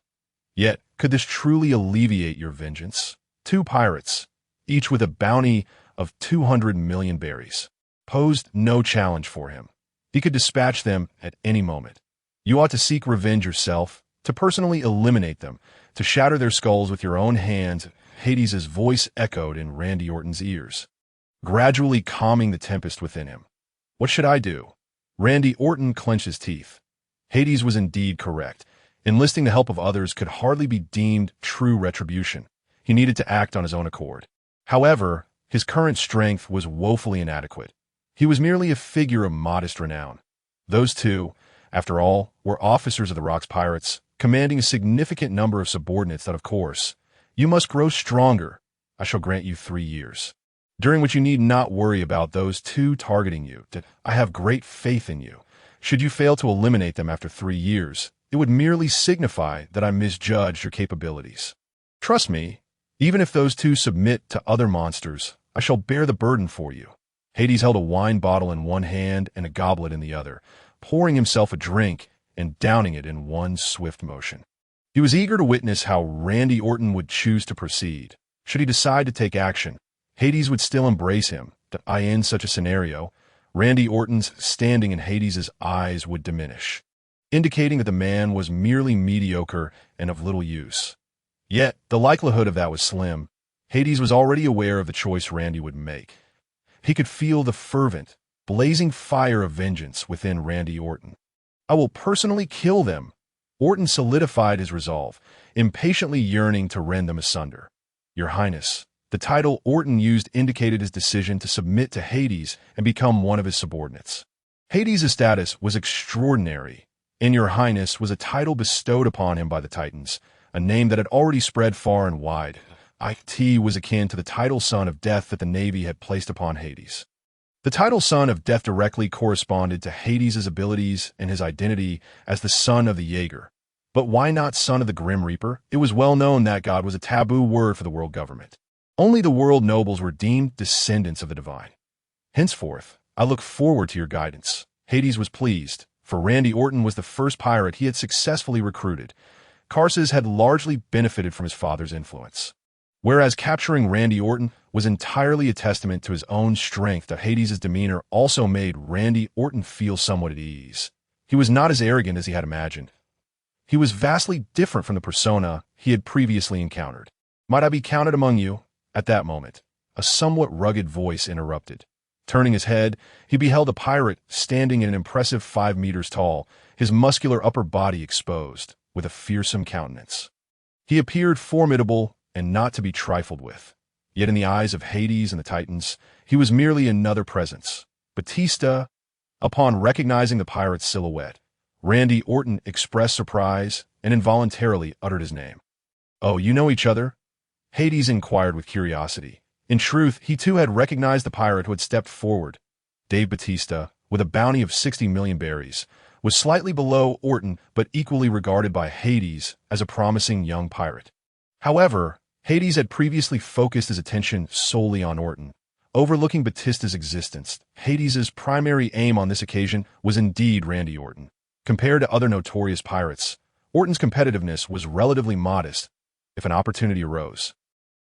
Yet, could this truly alleviate your vengeance? Two pirates, each with a bounty of 200 million berries, posed no challenge for him. He could dispatch them at any moment. You ought to seek revenge yourself, to personally eliminate them, to shatter their skulls with your own hands. Hades' voice echoed in Randy Orton's ears, gradually calming the tempest within him. What should I do? Randy Orton clenched his teeth. Hades was indeed correct. Enlisting the help of others could hardly be deemed true retribution. He needed to act on his own accord. However, his current strength was woefully inadequate. He was merely a figure of modest renown. Those two, after all, were officers of the Rock's pirates, commanding a significant number of subordinates that, of course, you must grow stronger. I shall grant you 3 years, during which you need not worry about those two targeting you. I have great faith in you. Should you fail to eliminate them after 3 years, it would merely signify that I misjudged your capabilities. Trust me, even if those two submit to other monsters, I shall bear the burden for you. Hades held a wine bottle in one hand and a goblet in the other, pouring himself a drink and downing it in one swift motion. He was eager to witness how Randy Orton would choose to proceed. Should he decide to take action, Hades would still embrace him. In such a scenario, Randy Orton's standing in Hades' eyes would diminish, indicating that the man was merely mediocre and of little use. Yet, the likelihood of that was slim. Hades was already aware of the choice Randy would make. He could feel the fervent, blazing fire of vengeance within Randy Orton. I will personally kill them. Orton solidified his resolve, impatiently yearning to rend them asunder. Your Highness, the title Orton used indicated his decision to submit to Hades and become one of his subordinates. Hades' status was extraordinary, and Your Highness was a title bestowed upon him by the Titans, a name that had already spread far and wide. It was akin to the title Son of Death that the Navy had placed upon Hades. The title Son of Death directly corresponded to Hades' abilities and his identity as the son of the Jaeger. But why not son of the Grim Reaper? It was well known that god was a taboo word for the world government. Only the world nobles were deemed descendants of the divine. Henceforth, I look forward to your guidance. Hades was pleased, for Randy Orton was the first pirate he had successfully recruited. Karsus had largely benefited from his father's influence. Whereas capturing Randy Orton was entirely a testament to his own strength, that Hades' demeanor also made Randy Orton feel somewhat at ease. He was not as arrogant as he had imagined. He was vastly different from the persona he had previously encountered. Might I be counted among you? At that moment, a somewhat rugged voice interrupted. Turning his head, he beheld a pirate standing in an impressive 5 meters tall, his muscular upper body exposed, with a fearsome countenance. He appeared formidable and not to be trifled with. Yet in the eyes of Hades and the Titans, he was merely another presence. Batista. Upon recognizing the pirate's silhouette, Randy Orton expressed surprise and involuntarily uttered his name. Oh, you know each other? Hades inquired with curiosity. In truth, he too had recognized the pirate who had stepped forward. Dave Batista, with a bounty of 60 million berries, was slightly below Orton but equally regarded by Hades as a promising young pirate. However, Hades had previously focused his attention solely on Orton. Overlooking Batista's existence, Hades' primary aim on this occasion was indeed Randy Orton. Compared to other notorious pirates, Orton's competitiveness was relatively modest. If an opportunity arose,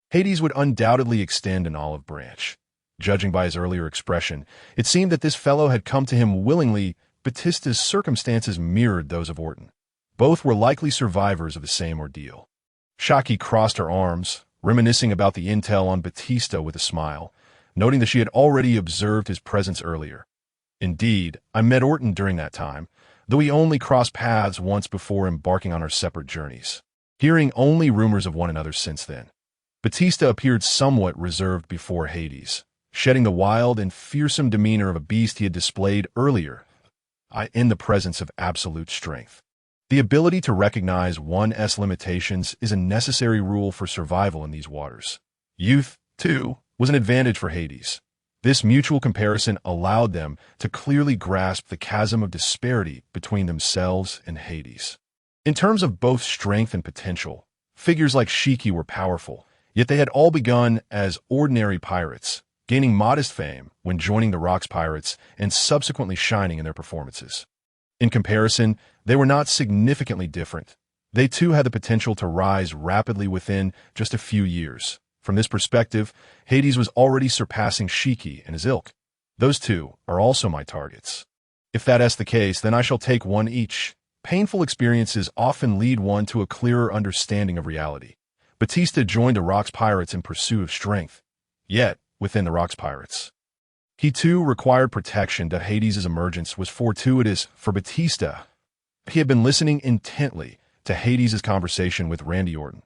Hades would undoubtedly extend an olive branch. Judging by his earlier expression, it seemed that this fellow had come to him willingly. Batista's circumstances mirrored those of Orton. Both were likely survivors of the same ordeal. Shaki crossed her arms, reminiscing about the intel on Batista with a smile, noting that she had already observed his presence earlier. Indeed, I met Orton during that time, though we only crossed paths once before embarking on our separate journeys, hearing only rumors of one another since then. Batista appeared somewhat reserved before Hades, shedding the wild and fearsome demeanor of a beast he had displayed earlier, in the presence of absolute strength. The ability to recognize one's limitations is a necessary rule for survival in these waters. Youth, too, was an advantage for Hades. This mutual comparison allowed them to clearly grasp the chasm of disparity between themselves and Hades. In terms of both strength and potential, figures like Shiki were powerful, yet they had all begun as ordinary pirates, gaining modest fame when joining the Rocks Pirates and subsequently shining in their performances. In comparison, they were not significantly different. They too had the potential to rise rapidly within just a few years. From this perspective, Hades was already surpassing Shiki and his ilk. Those two are also my targets. If that's the case, then I shall take one each. Painful experiences often lead one to a clearer understanding of reality. Batista joined the Rocks Pirates in pursuit of strength, yet within the Rocks Pirates. He too required protection. That Hades' emergence was fortuitous for Batista. He had been listening intently to Hades' conversation with Randy Orton.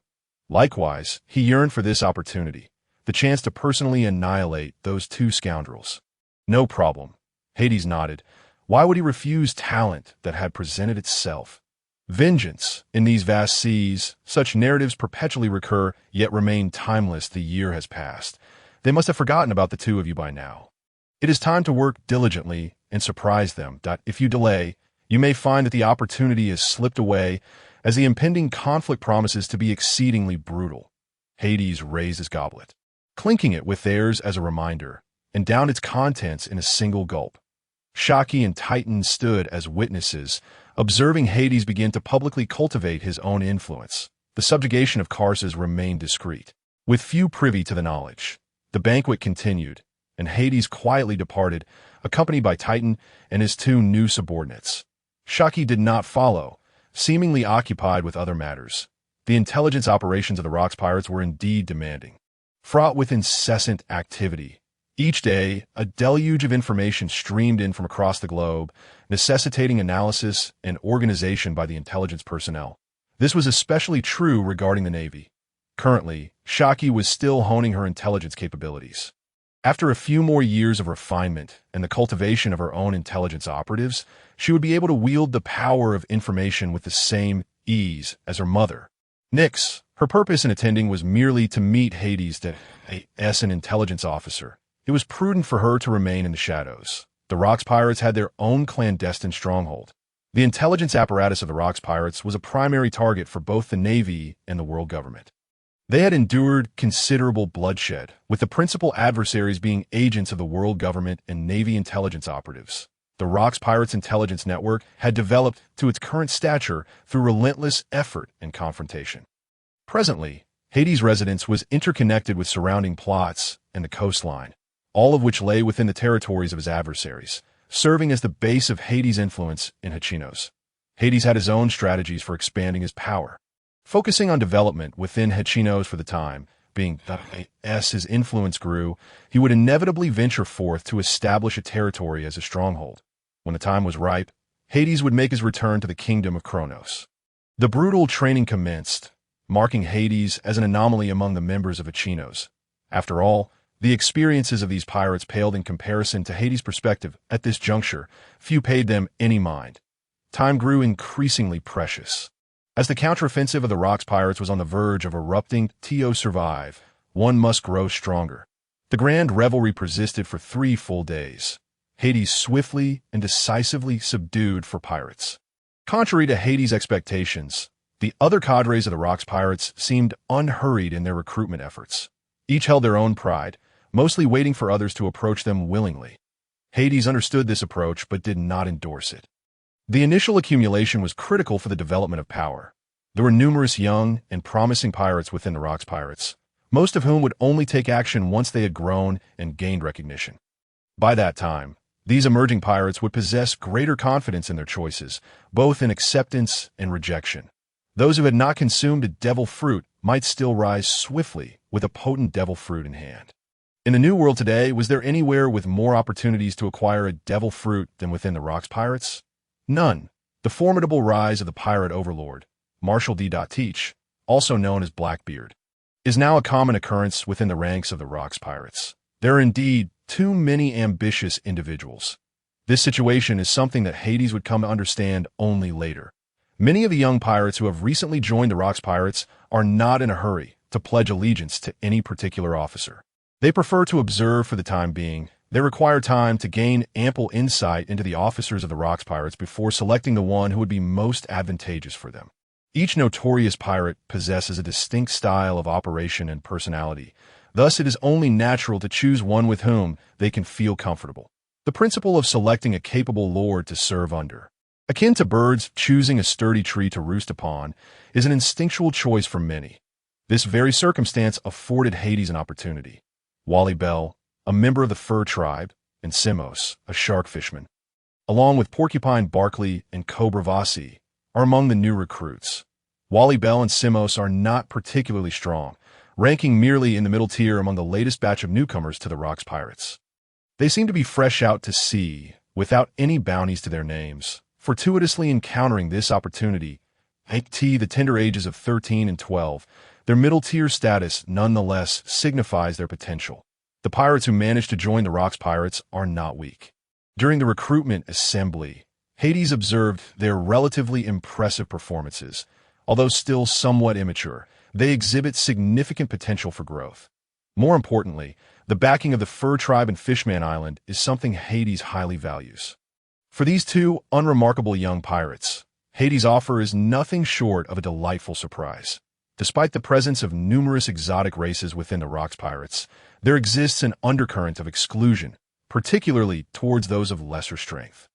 Likewise, he yearned for this opportunity, the chance to personally annihilate those two scoundrels. No problem. Hades nodded. Why would he refuse talent that had presented itself? Vengeance. In these vast seas, such narratives perpetually recur, yet remain timeless. The year has passed. They must have forgotten about the two of you by now. It is time to work diligently and surprise them. If you delay, you may find that the opportunity has slipped away, as the impending conflict promises to be exceedingly brutal. Hades raised his goblet, clinking it with theirs as a reminder, and downed its contents in a single gulp. Shaki and Titan stood as witnesses, observing Hades begin to publicly cultivate his own influence. The subjugation of Karsus remained discreet, with few privy to the knowledge. The banquet continued, and Hades quietly departed, accompanied by Titan and his two new subordinates. Shaki did not follow, seemingly occupied with other matters. The intelligence operations of the Rocks Pirates were indeed demanding, fraught with incessant activity. Each day, a deluge of information streamed in from across the globe, necessitating analysis and organization by the intelligence personnel. This was especially true regarding the Navy. Currently, Shaki was still honing her intelligence capabilities. After a few more years of refinement and the cultivation of her own intelligence operatives, she would be able to wield the power of information with the same ease as her mother. Nyx, her purpose in attending was merely to meet Hades as an intelligence officer. It was prudent for her to remain in the shadows. The Rocks Pirates had their own clandestine stronghold. The intelligence apparatus of the Rocks Pirates was a primary target for both the Navy and the world government. They had endured considerable bloodshed, with the principal adversaries being agents of the world government and Navy intelligence operatives. The Rocks Pirates intelligence network had developed to its current stature through relentless effort and confrontation. Presently, Hades' residence was interconnected with surrounding plots and the coastline, all of which lay within the territories of his adversaries, serving as the base of Hades' influence in Hechinos. Hades had his own strategies for expanding his power. Focusing on development within Hechinos for the time, being as his influence grew, he would inevitably venture forth to establish a territory as a stronghold. When the time was ripe, Hades would make his return to the kingdom of Kronos. The brutal training commenced, marking Hades as an anomaly among the members of Hechinos. After all, the experiences of these pirates paled in comparison to Hades' perspective. At this juncture, few paid them any mind. Time grew increasingly precious. As the counteroffensive of the Rocks Pirates was on the verge of erupting to survive, one must grow stronger. The grand revelry persisted for 3 full days. Hades swiftly and decisively subdued for pirates. Contrary to Hades' expectations, the other cadres of the Rocks Pirates seemed unhurried in their recruitment efforts. Each held their own pride, mostly waiting for others to approach them willingly. Hades understood this approach but did not endorse it. The initial accumulation was critical for the development of power. There were numerous young and promising pirates within the Rocks Pirates, most of whom would only take action once they had grown and gained recognition. By that time, these emerging pirates would possess greater confidence in their choices, both in acceptance and rejection. Those who had not consumed a devil fruit might still rise swiftly with a potent devil fruit in hand. In the New World today, was there anywhere with more opportunities to acquire a devil fruit than within the Rocks Pirates? None. The formidable rise of the pirate overlord, Marshal D. Teach, also known as Blackbeard, is now a common occurrence within the ranks of the Rocks Pirates. There are indeed too many ambitious individuals. This situation is something that Hades would come to understand only later. Many of the young pirates who have recently joined the Rocks Pirates are not in a hurry to pledge allegiance to any particular officer. They prefer to observe for the time being. They require time to gain ample insight into the officers of the Rocks Pirates before selecting the one who would be most advantageous for them. Each notorious pirate possesses a distinct style of operation and personality. Thus, it is only natural to choose one with whom they can feel comfortable. The principle of selecting a capable lord to serve under. Akin to birds choosing a sturdy tree to roost upon, is an instinctual choice for many. This very circumstance afforded Hades an opportunity. Wally Bell, a member of the fur tribe, and Simos, a shark fisherman, along with Porcupine Barkley and Cobra Vasi, are among the new recruits. Wally Bell and Simos are not particularly strong, ranking merely in the middle tier among the latest batch of newcomers to the Rocks Pirates. They seem to be fresh out to sea, without any bounties to their names, fortuitously encountering this opportunity. At the tender ages of 13 and 12, their middle-tier status nonetheless signifies their potential. The pirates who manage to join the Rocks Pirates are not weak. During the recruitment assembly, Hades observed their relatively impressive performances. Although still somewhat immature, they exhibit significant potential for growth. More importantly, the backing of the Fur Tribe and Fishman Island is something Hades highly values. For these two unremarkable young pirates, Hades' offer is nothing short of a delightful surprise. Despite the presence of numerous exotic races within the Rocks Pirates, there exists an undercurrent of exclusion, particularly towards those of lesser strength,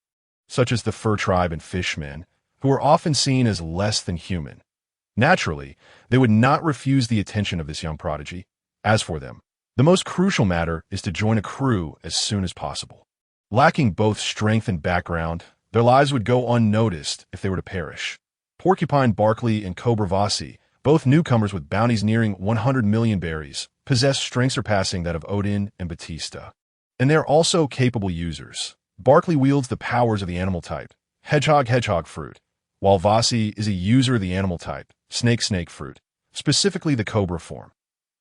such as the Fur Tribe and Fishmen, who are often seen as less than human. Naturally, they would not refuse the attention of this young prodigy. As for them, the most crucial matter is to join a crew as soon as possible. Lacking both strength and background, their lives would go unnoticed if they were to perish. Porcupine Barkley and Cobra Vasi, both newcomers with bounties nearing 100 million berries, possess strength surpassing that of Odin and Batista. And they're also capable users. Barkley wields the powers of the animal type, hedgehog fruit, while Vasi is a user of the animal type, snake fruit, specifically the cobra form.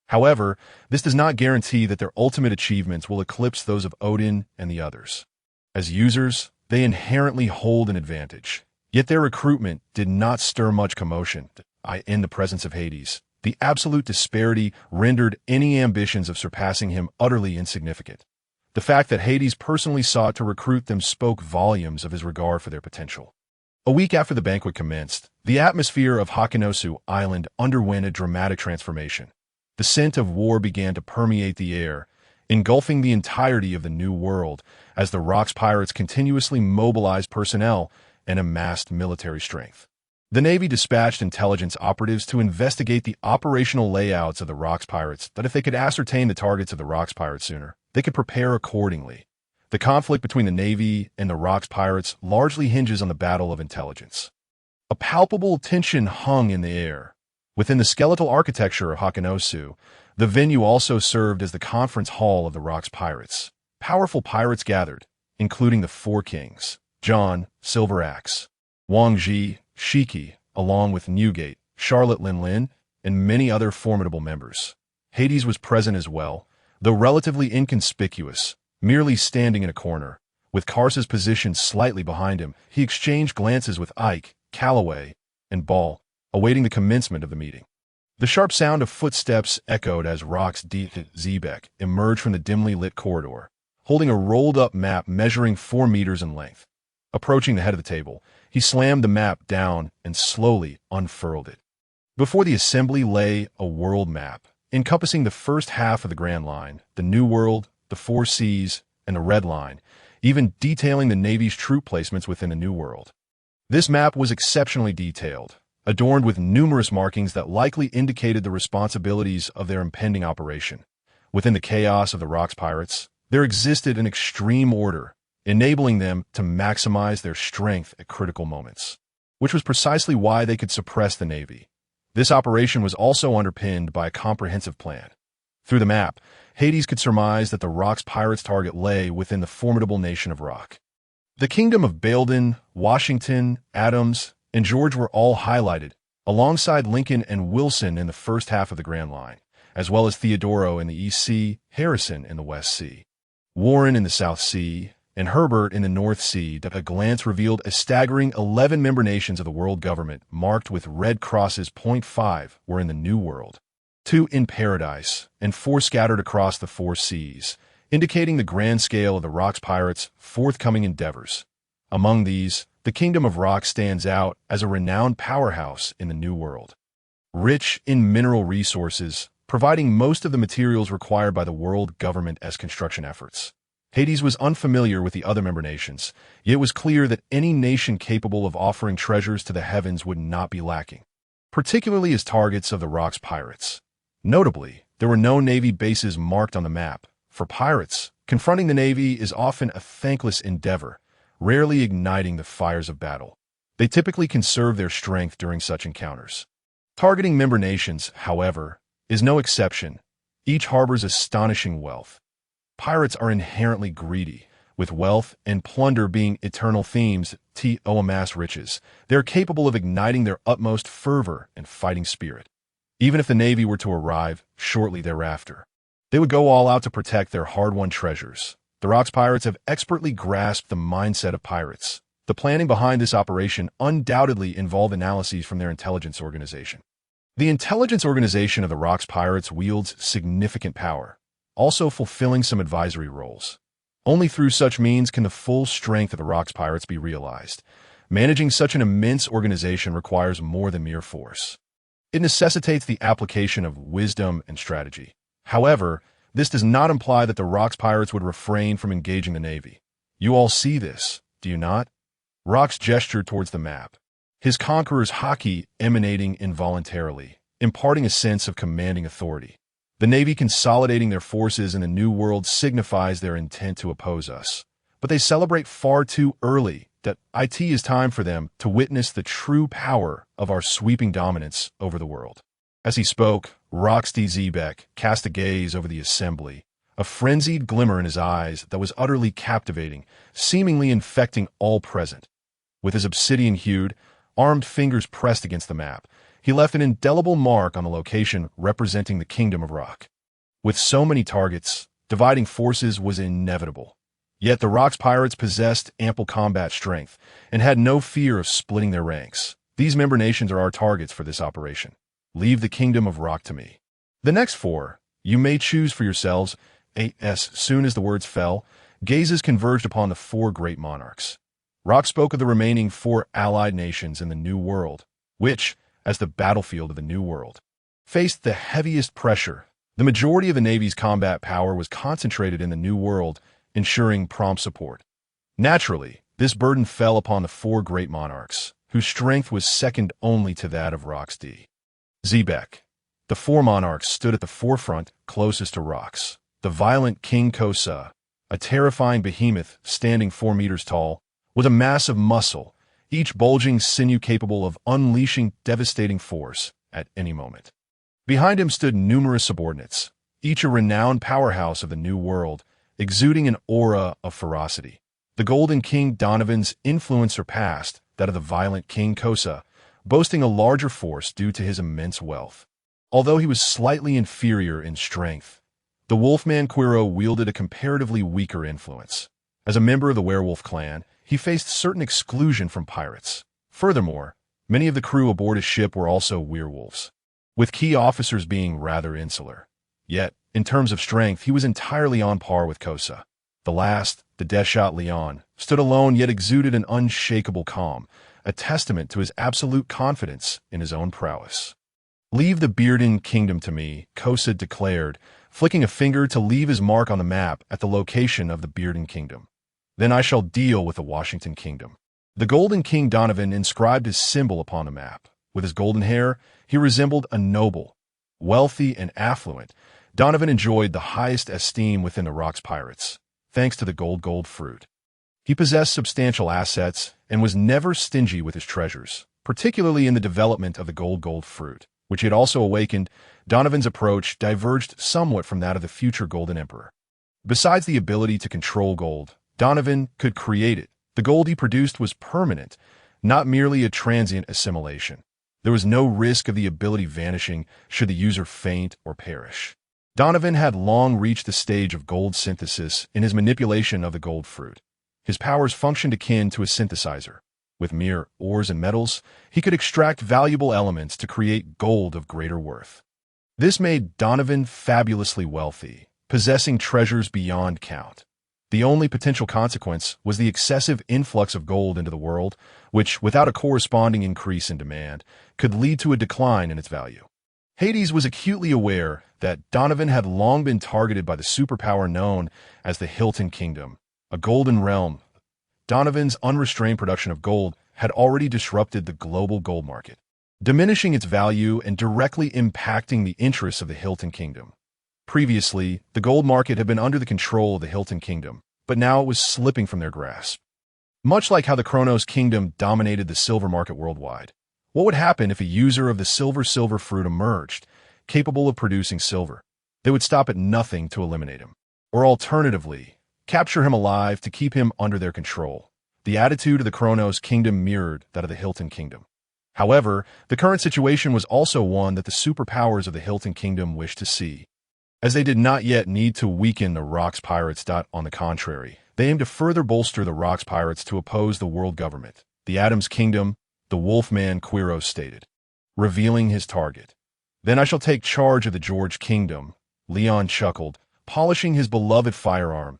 However, this does not guarantee that their ultimate achievements will eclipse those of Odin and the others. As users, they inherently hold an advantage. Yet their recruitment did not stir much commotion. In the presence of Hades, the absolute disparity rendered any ambitions of surpassing him utterly insignificant. The fact that Hades personally sought to recruit them spoke volumes of his regard for their potential. A week after the banquet commenced, the atmosphere of Hakanosu Island underwent a dramatic transformation. The scent of war began to permeate the air, engulfing the entirety of the New World as the Rocks Pirates continuously mobilized personnel and amassed military strength. The Navy dispatched intelligence operatives to investigate the operational layouts of the Rocks Pirates, that if they could ascertain the targets of the Rocks Pirates sooner, they could prepare accordingly. The conflict between the Navy and the Rocks Pirates largely hinges on the battle of intelligence. A palpable tension hung in the air. Within the skeletal architecture of Hakanosu, the venue also served as the conference hall of the Rocks Pirates. Powerful pirates gathered, including the Four Kings, John, Silver Axe, Wang Ji, Shiki, along with Newgate, Charlotte Lin, and many other formidable members. Hades was present as well, though relatively inconspicuous, merely standing in a corner. With Karsa's positioned slightly behind him, he exchanged glances with Ike, Calloway, and Ball, awaiting the commencement of the meeting. The sharp sound of footsteps echoed as Rox D. Zebek emerged from the dimly lit corridor, holding a rolled-up map measuring 4 meters in length. Approaching the head of the table, he slammed the map down and slowly unfurled it. Before the assembly lay a world map, encompassing the first half of the Grand Line, the New World, the 4 Seas, and the Red Line, even detailing the Navy's troop placements within the New World. This map was exceptionally detailed, adorned with numerous markings that likely indicated the responsibilities of their impending operation. Within the chaos of the Rocks Pirates, there existed an extreme order, enabling them to maximize their strength at critical moments, which was precisely why they could suppress the Navy. This operation was also underpinned by a comprehensive plan. Through the map, Hades could surmise that the Rocks Pirates' target lay within the formidable nation of Rock. The kingdom of Baildon, Washington, Adams, and George were all highlighted, alongside Lincoln and Wilson in the first half of the Grand Line, as well as Theodoro in the East Sea, Harrison in the West Sea, Warren in the South Sea, and Herbert in the North Sea. That a glance revealed a staggering 11 member nations of the world government marked with red crosses. 5 were in the New World, 2 in Paradise, and 4 scattered across the 4 seas, indicating the grand scale of the Rocks Pirates' forthcoming endeavors. Among these, the Kingdom of Rock stands out as a renowned powerhouse in the New World. Rich in mineral resources, providing most of the materials required by the world government as construction efforts. Hades was unfamiliar with the other member nations, yet it was clear that any nation capable of offering treasures to the heavens would not be lacking, particularly as targets of the Rock's pirates. Notably, there were no Navy bases marked on the map. For pirates, confronting the Navy is often a thankless endeavor, rarely igniting the fires of battle. They typically conserve their strength during such encounters. Targeting member nations, however, is no exception. Each harbors astonishing wealth. Pirates are inherently greedy, with wealth and plunder being eternal themes to amass riches. They are capable of igniting their utmost fervor and fighting spirit. Even if the Navy were to arrive shortly thereafter, they would go all out to protect their hard-won treasures. The Rock's pirates have expertly grasped the mindset of pirates. The planning behind this operation undoubtedly involved analyses from their intelligence organization. The intelligence organization of the Rock's pirates wields significant power, also fulfilling some advisory roles. Only through such means can the full strength of the Rock's pirates be realized. Managing such an immense organization requires more than mere force. It necessitates the application of wisdom and strategy. However, this does not imply that the Rock's pirates would refrain from engaging the Navy. You all see this, do you not? Rock's gestured towards the map, his conqueror's haki emanating involuntarily, imparting a sense of commanding authority. The Navy consolidating their forces in the New World signifies their intent to oppose us. But they celebrate far too early that it is time for them to witness the true power of our sweeping dominance over the world. As he spoke, Roxty Zebek cast a gaze over the assembly, a frenzied glimmer in his eyes that was utterly captivating, seemingly infecting all present. With his obsidian-hued, armed fingers pressed against the map, he left an indelible mark on the location representing the Kingdom of Rock. With so many targets, dividing forces was inevitable. Yet the Rock's pirates possessed ample combat strength and had no fear of splitting their ranks. These member nations are our targets for this operation. Leave the Kingdom of Rock to me. The next 4, you may choose for yourselves. As soon as the words fell, gazes converged upon the 4 great monarchs. Rock spoke of the remaining 4 allied nations in the New World, which, as the battlefield of the New World, faced the heaviest pressure. The majority of the Navy's combat power was concentrated in the New World, ensuring prompt support. Naturally, this burden fell upon the 4 great monarchs, whose strength was second only to that of Rock's D. Zebek. The 4 monarchs stood at the forefront closest to Rock's. The violent King Kosa, a terrifying behemoth standing 4 meters tall, with a mass of muscle, each bulging sinew capable of unleashing devastating force at any moment. Behind him stood numerous subordinates, each a renowned powerhouse of the New World, exuding an aura of ferocity. The Golden King Donovan's influence surpassed that of the violent King Kosa, boasting a larger force due to his immense wealth. Although he was slightly inferior in strength, the Wolfman Quiro wielded a comparatively weaker influence. As a member of the werewolf clan, he faced certain exclusion from pirates. Furthermore, many of the crew aboard his ship were also werewolves, with key officers being rather insular. Yet, in terms of strength, he was entirely on par with Kosa. The last, the Deathshot Leon, stood alone yet exuded an unshakable calm, a testament to his absolute confidence in his own prowess. "Leave the Bearden Kingdom to me," Kosa declared, flicking a finger to leave his mark on the map at the location of the Bearden Kingdom. "Then I shall deal with the Washington Kingdom." The Golden King Donovan inscribed his symbol upon the map. With his golden hair, he resembled a noble. Wealthy and affluent, Donovan enjoyed the highest esteem within the Rock's pirates, thanks to the gold fruit. He possessed substantial assets and was never stingy with his treasures, particularly in the development of the gold fruit, which he had also awakened. Donovan's approach diverged somewhat from that of the future Golden Emperor. Besides the ability to control gold, Donovan could create it. The gold he produced was permanent, not merely a transient assimilation. There was no risk of the ability vanishing should the user faint or perish. Donovan had long reached the stage of gold synthesis in his manipulation of the gold fruit. His powers functioned akin to a synthesizer. With mere ores and metals, he could extract valuable elements to create gold of greater worth. This made Donovan fabulously wealthy, possessing treasures beyond count. The only potential consequence was the excessive influx of gold into the world, which, without a corresponding increase in demand, could lead to a decline in its value. Hades was acutely aware that Donovan had long been targeted by the superpower known as the Hilton Kingdom, a golden realm. Donovan's unrestrained production of gold had already disrupted the global gold market, diminishing its value and directly impacting the interests of the Hilton Kingdom. Previously, the gold market had been under the control of the Hilton Kingdom, but now it was slipping from their grasp. Much like how the Kronos Kingdom dominated the silver market worldwide, what would happen if a user of the silver fruit emerged, capable of producing silver? They would stop at nothing to eliminate him. Or alternatively, capture him alive to keep him under their control. The attitude of the Kronos Kingdom mirrored that of the Hilton Kingdom. However, the current situation was also one that the superpowers of the Hilton Kingdom wished to see. As they did not yet need to weaken the Rocks Pirates. On the contrary, they aimed to further bolster the Rocks Pirates to oppose the world government. The Adam's Kingdom, the Wolfman Quiros stated, revealing his target. Then I shall take charge of the George Kingdom, Leon chuckled, polishing his beloved firearm.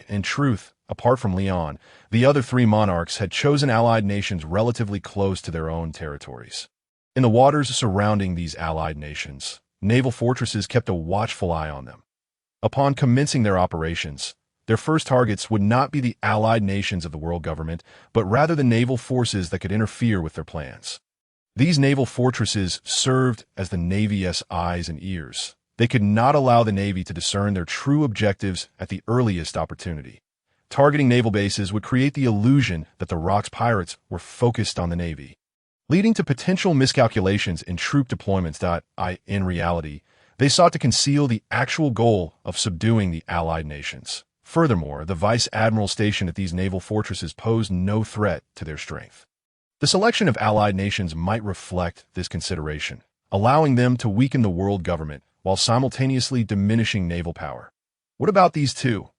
In truth, apart from Leon, the other three monarchs had chosen allied nations relatively close to their own territories. In the waters surrounding these allied nations, naval fortresses kept a watchful eye on them. Upon commencing their operations, their first targets would not be the allied nations of the world government, but rather the naval forces that could interfere with their plans. These naval fortresses served as the Navy's eyes and ears. They could not allow the Navy to discern their true objectives at the earliest opportunity. Targeting naval bases would create the illusion that the Rocks Pirates were focused on the Navy, leading to potential miscalculations in troop deployments. In reality, they sought to conceal the actual goal of subduing the allied nations. Furthermore, the vice admiral stationed at these naval fortresses posed no threat to their strength. The selection of allied nations might reflect this consideration, allowing them to weaken the world government while simultaneously diminishing naval power. What about these two?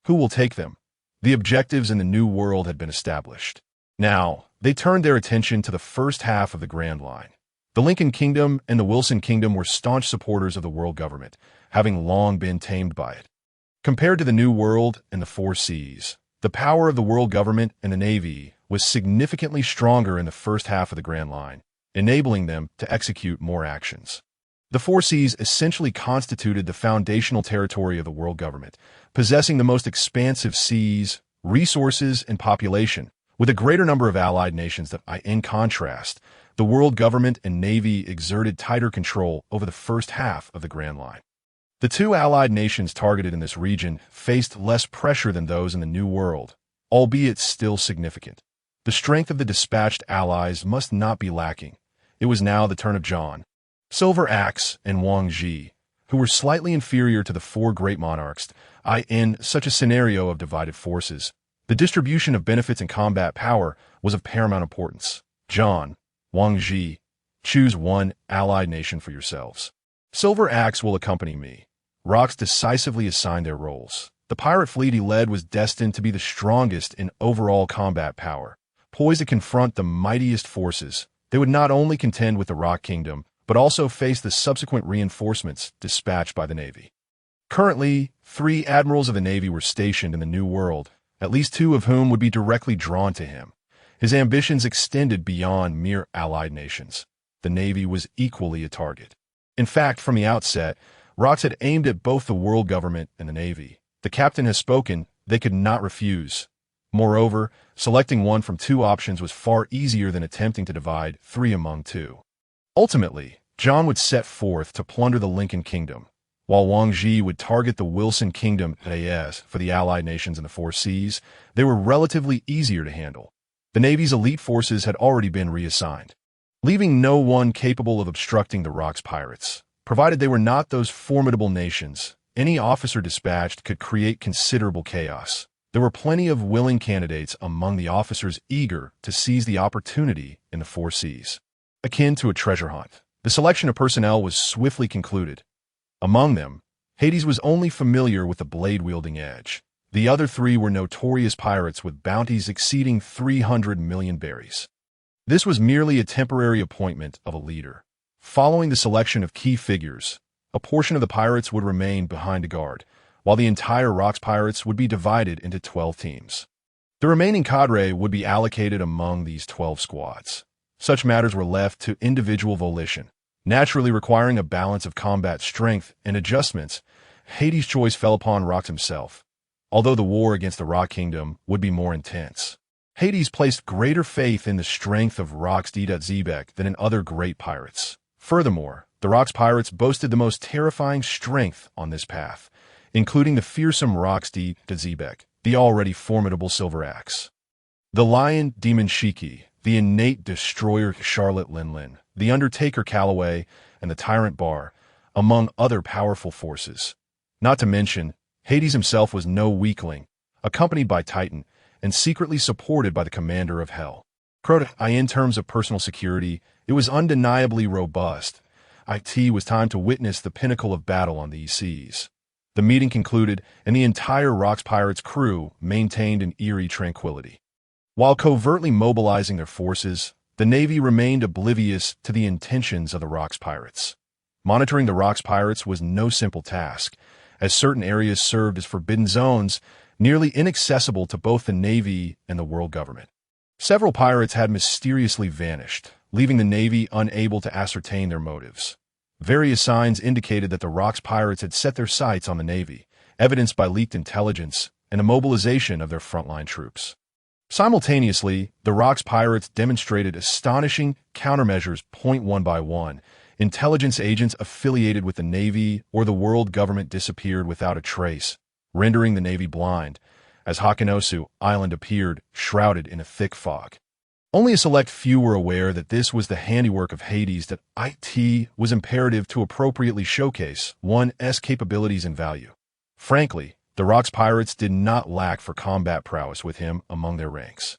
Who will take them? The objectives in the New World had been established. Now, they turned their attention to the first half of the Grand Line. The Lincoln Kingdom and the Wilson Kingdom were staunch supporters of the world government, having long been tamed by it. Compared to the New World and the Four Seas, the power of the world government and the Navy was significantly stronger in the first half of the Grand Line, enabling them to execute more actions. The Four Seas essentially constituted the foundational territory of the world government, possessing the most expansive seas, resources, and population, with a greater number of allied nations. In contrast, the world government and Navy exerted tighter control over the first half of the Grand Line. The two allied nations targeted in this region faced less pressure than those in the New World, albeit still significant. The strength of the dispatched allies must not be lacking. It was now the turn of John, Silver Axe, and Wang Ji, who were slightly inferior to the four great monarchs. In such a scenario of divided forces, the distribution of benefits and combat power was of paramount importance. John, Wang Ji, choose one allied nation for yourselves. Silver Axe will accompany me. Rocks decisively assigned their roles. The pirate fleet he led was destined to be the strongest in overall combat power. Poised to confront the mightiest forces, they would not only contend with the Rock Kingdom, but also face the subsequent reinforcements dispatched by the Navy. Currently, 3 admirals of the Navy were stationed in the New World, at least 2 of whom would be directly drawn to him. His ambitions extended beyond mere allied nations. The Navy was equally a target. In fact, from the outset, Rocks had aimed at both the world government and the Navy. The captain has spoken, they could not refuse. Moreover, selecting one from 2 options was far easier than attempting to divide 3 among 2. Ultimately, John would set forth to plunder the Lincoln Kingdom, while Wang Ji would target the Wilson Kingdom. For the allied nations in the Four Seas, they were relatively easier to handle. The Navy's elite forces had already been reassigned, leaving no one capable of obstructing the Rocks Pirates. Provided they were not those formidable nations, any officer dispatched could create considerable chaos. There were plenty of willing candidates among the officers eager to seize the opportunity in the Four Seas. Akin to a treasure hunt, the selection of personnel was swiftly concluded. Among them, Hades was only familiar with the blade-wielding edge. The other 3 were notorious pirates with bounties exceeding 300 million berries. This was merely a temporary appointment of a leader. Following the selection of key figures, a portion of the pirates would remain behind to guard, while the entire Rocks Pirates would be divided into 12 teams. The remaining cadre would be allocated among these 12 squads. Such matters were left to individual volition, naturally requiring a balance of combat strength and adjustments. Hades' choice fell upon Rocks himself, although the war against the Rock Kingdom would be more intense. Hades placed greater faith in the strength of Rocks D.Zebek than in other great pirates. Furthermore, the Rocks Pirates boasted the most terrifying strength on this path, including the fearsome Rocks D.Zebek, the already formidable Silver Axe, the Lion Demon Shiki, the innate destroyer Charlotte Linlin, the Undertaker Calloway, and the Tyrant Bar, among other powerful forces. Not to mention, Hades himself was no weakling, accompanied by Titan, and secretly supported by the commander of Hell. In terms of personal security, it was undeniably robust. It was time to witness the pinnacle of battle on these seas. The meeting concluded, and the entire Rocks Pirates crew maintained an eerie tranquility. While covertly mobilizing their forces, the Navy remained oblivious to the intentions of the Rocks Pirates. Monitoring the Rocks Pirates was no simple task, as certain areas served as forbidden zones, nearly inaccessible to both the Navy and the world government. Several pirates had mysteriously vanished, leaving the Navy unable to ascertain their motives. Various signs indicated that the Rocks Pirates had set their sights on the Navy, evidenced by leaked intelligence and a mobilization of their frontline troops. Simultaneously, the Rocks Pirates demonstrated astonishing countermeasures. One by one, intelligence agents affiliated with the Navy or the world government disappeared without a trace, rendering the Navy blind, as Hakanosu Island appeared shrouded in a thick fog. Only a select few were aware that this was the handiwork of Hades. That it was imperative to appropriately showcase one's capabilities and value. Frankly, the Rocks Pirates did not lack for combat prowess with him among their ranks.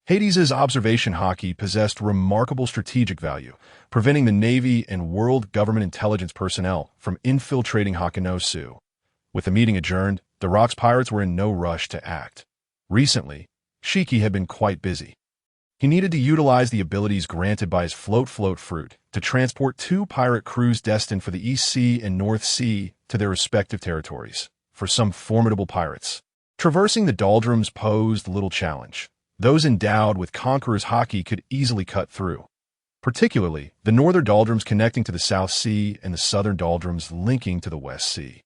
Hades' observation hockey possessed remarkable strategic value, preventing the Navy and world government intelligence personnel from infiltrating Hakanosu. With the meeting adjourned, the Rocks Pirates were in no rush to act. Recently, Shiki had been quite busy. He needed to utilize the abilities granted by his float fruit to transport 2 pirate crews destined for the East Sea and North Sea to their respective territories. For some formidable pirates, traversing the doldrums posed little challenge. Those endowed with Conqueror's hockey could easily cut through, particularly the northern doldrums connecting to the South Sea and the southern doldrums linking to the West Sea.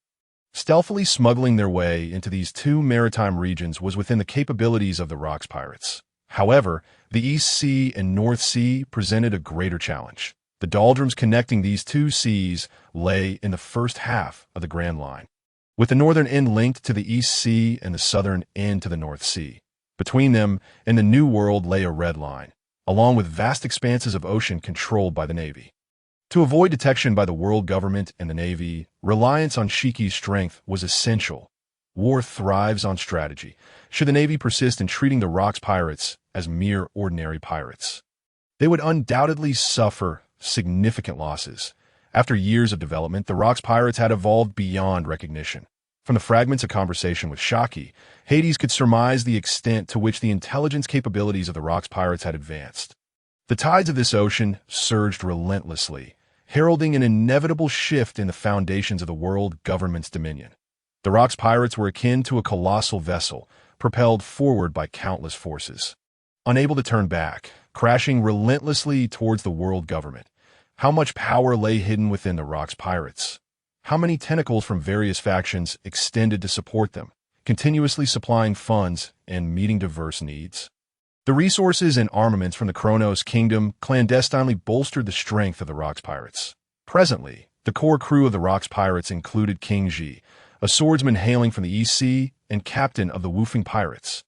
Stealthily smuggling their way into these 2 maritime regions was within the capabilities of the Rocks Pirates. However, the East Sea and North Sea presented a greater challenge. The doldrums connecting these 2 seas lay in the first half of the Grand Line, with the northern end linked to the East Sea and the southern end to the North Sea. Between them and the New World lay a red line, along with vast expanses of ocean controlled by the Navy. To avoid detection by the world government and the Navy, reliance on Shiki's strength was essential. War thrives on strategy. Should the Navy persist in treating the Rocks Pirates as mere ordinary pirates, they would undoubtedly suffer significant losses. After years of development, the Rocks Pirates had evolved beyond recognition. From the fragments of conversation with Shaki, Hades could surmise the extent to which the intelligence capabilities of the Rocks Pirates had advanced. The tides of this ocean surged relentlessly, heralding an inevitable shift in the foundations of the world government's dominion. The Rocks Pirates were akin to a colossal vessel, propelled forward by countless forces. Unable to turn back, crashing relentlessly towards the world government. How much power lay hidden within the Rocks Pirates? How many tentacles from various factions extended to support them, continuously supplying funds and meeting diverse needs? The resources and armaments from the Kronos Kingdom clandestinely bolstered the strength of the Rocks Pirates. Presently, the core crew of the Rocks Pirates included King Ji, a swordsman hailing from the East Sea and captain of the Woofing Pirates.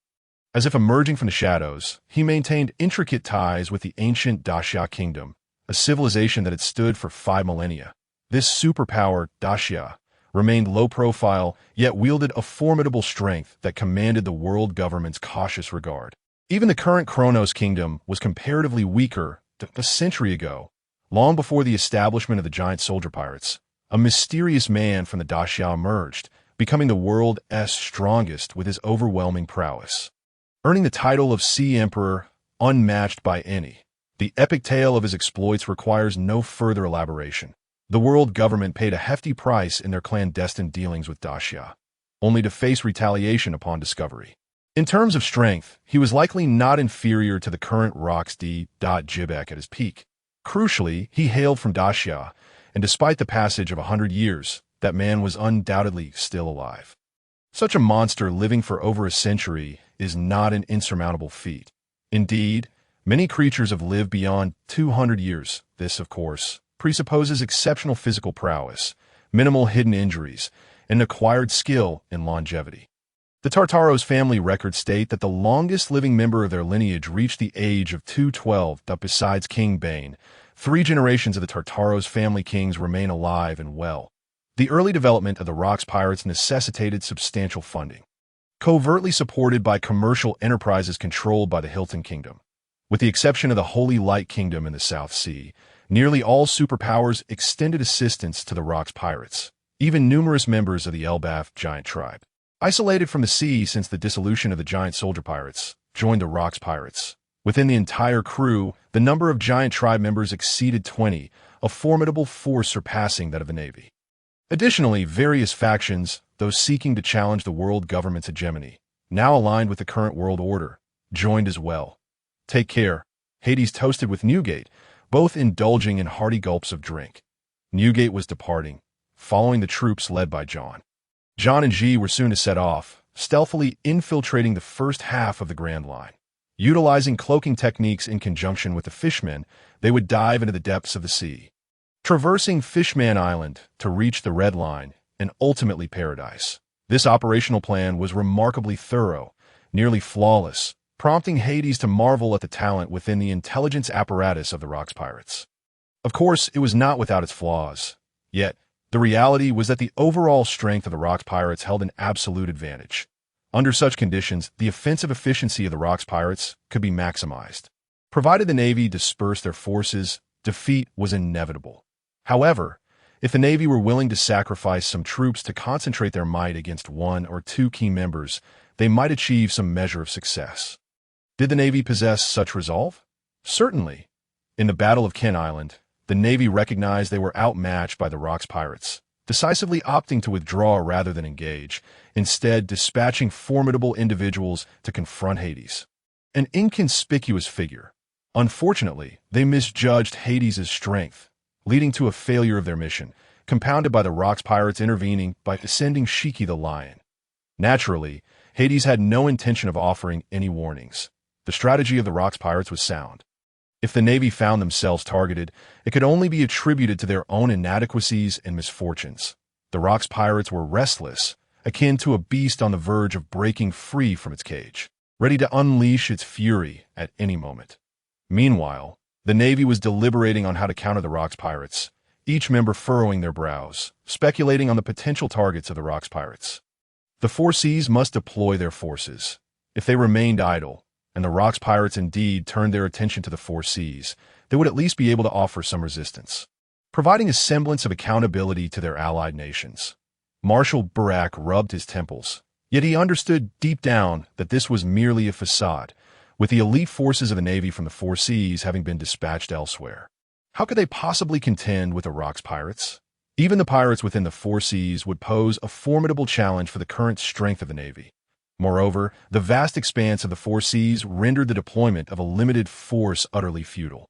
As if emerging from the shadows, he maintained intricate ties with the ancient Daxia Kingdom, a civilization that had stood for 5 millennia. This superpower, Daxia, remained low profile, yet wielded a formidable strength that commanded the world government's cautious regard. Even the current Kronos Kingdom was comparatively weaker a century ago, long before the establishment of the giant soldier pirates. A mysterious man from the Daxia emerged, becoming the world's strongest with his overwhelming prowess. Earning the title of Sea Emperor, unmatched by any. The epic tale of his exploits requires no further elaboration. The world government paid a hefty price in their clandestine dealings with Daxia. only to face retaliation upon discovery. In terms of strength, he was likely not inferior to the current Rox D.Jibek at his peak. Crucially, he hailed from Dacia, and despite the passage of 100 years, that man was undoubtedly still alive. Such a monster living for over a century is not an insurmountable feat. Indeed, many creatures have lived beyond 200 years. This, of course, presupposes exceptional physical prowess, minimal hidden injuries, and acquired skill and longevity. The Tartaros family records state that the longest living member of their lineage reached the age of 212. Besides King Bane, 3 generations of the Tartaros family kings remain alive and well. The early development of the Rox pirates necessitated substantial funding, covertly supported by commercial enterprises controlled by the Hilton Kingdom. With the exception of the Holy Light Kingdom in the South Sea, nearly all superpowers extended assistance to the Rox pirates, even numerous members of the Elbaf giant tribe. Isolated from the sea since the dissolution of the giant soldier pirates, joined the Rox pirates. Within the entire crew, the number of giant tribe members exceeded 20, a formidable force surpassing that of the Navy. Additionally, various factions, those seeking to challenge the world government's hegemony, now aligned with the current world order, joined as well. Take care, Hades toasted with Newgate, both indulging in hearty gulps of drink. Newgate was departing, following the troops led by John. John and G were soon to set off, stealthily infiltrating the first half of the Grand Line. Utilizing cloaking techniques in conjunction with the Fishmen, they would dive into the depths of the sea, traversing Fishman Island to reach the Red Line and ultimately Paradise. This operational plan was remarkably thorough, nearly flawless, prompting Hades to marvel at the talent within the intelligence apparatus of the Rox pirates. Of course, it was not without its flaws. Yet, the reality was that the overall strength of the Rox pirates held an absolute advantage. Under such conditions, the offensive efficiency of the Rox pirates could be maximized. Provided the Navy dispersed their forces, defeat was inevitable. However, if the Navy were willing to sacrifice some troops to concentrate their might against 1 or 2 key members, they might achieve some measure of success. Did the Navy possess such resolve? Certainly. In the Battle of Ken Island, the Navy recognized they were outmatched by the Rox pirates, decisively opting to withdraw rather than engage, instead dispatching formidable individuals to confront Hades. An inconspicuous figure. Unfortunately, they misjudged Hades' strength, leading to a failure of their mission, compounded by the Rox pirates intervening by sending Shiki the lion. Naturally, Hades had no intention of offering any warnings. The strategy of the Rox pirates was sound. If the Navy found themselves targeted, it could only be attributed to their own inadequacies and misfortunes. The Rox pirates were restless, akin to a beast on the verge of breaking free from its cage, ready to unleash its fury at any moment. Meanwhile, the Navy was deliberating on how to counter the Rox pirates, each member furrowing their brows, speculating on the potential targets of the Rox pirates. The Four Seas must deploy their forces. If they remained idle, and the Rox pirates indeed turned their attention to the Four Seas, they would at least be able to offer some resistance, providing a semblance of accountability to their allied nations. Marshal Barak rubbed his temples, yet he understood deep down that this was merely a facade, with the elite forces of the Navy from the Four Seas having been dispatched elsewhere. How could they possibly contend with the Rox pirates? Even the pirates within the Four Seas would pose a formidable challenge for the current strength of the Navy. Moreover, the vast expanse of the Four Seas rendered the deployment of a limited force utterly futile.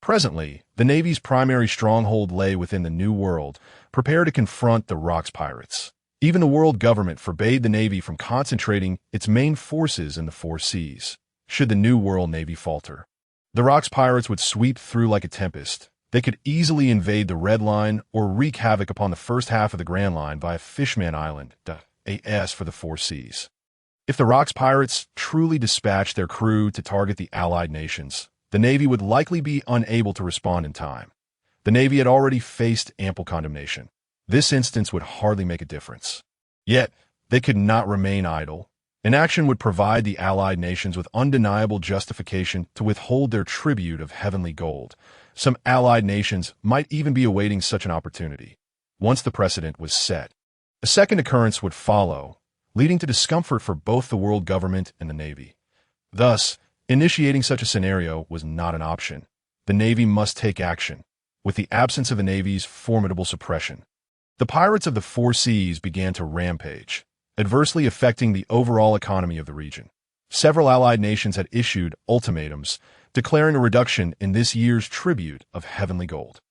Presently, the Navy's primary stronghold lay within the New World, prepared to confront the Rox pirates. Even the world government forbade the Navy from concentrating its main forces in the Four Seas, should the New World Navy falter. The Rox pirates would sweep through like a tempest. They could easily invade the Red Line or wreak havoc upon the first half of the Grand Line via Fishman Island, AS for the Four Seas. If the Rox pirates truly dispatched their crew to target the allied nations, the Navy would likely be unable to respond in time. The Navy had already faced ample condemnation. This instance would hardly make a difference. Yet, they could not remain idle. Inaction would provide the allied nations with undeniable justification to withhold their tribute of heavenly gold. Some allied nations might even be awaiting such an opportunity. Once the precedent was set, a second occurrence would follow, leading to discomfort for both the world government and the Navy. Thus, initiating such a scenario was not an option. The Navy must take action, with the absence of the Navy's formidable suppression. The pirates of the Four Seas began to rampage. adversely affecting the overall economy of the region. Several allied nations had issued ultimatums, declaring a reduction in this year's tribute of heavenly gold.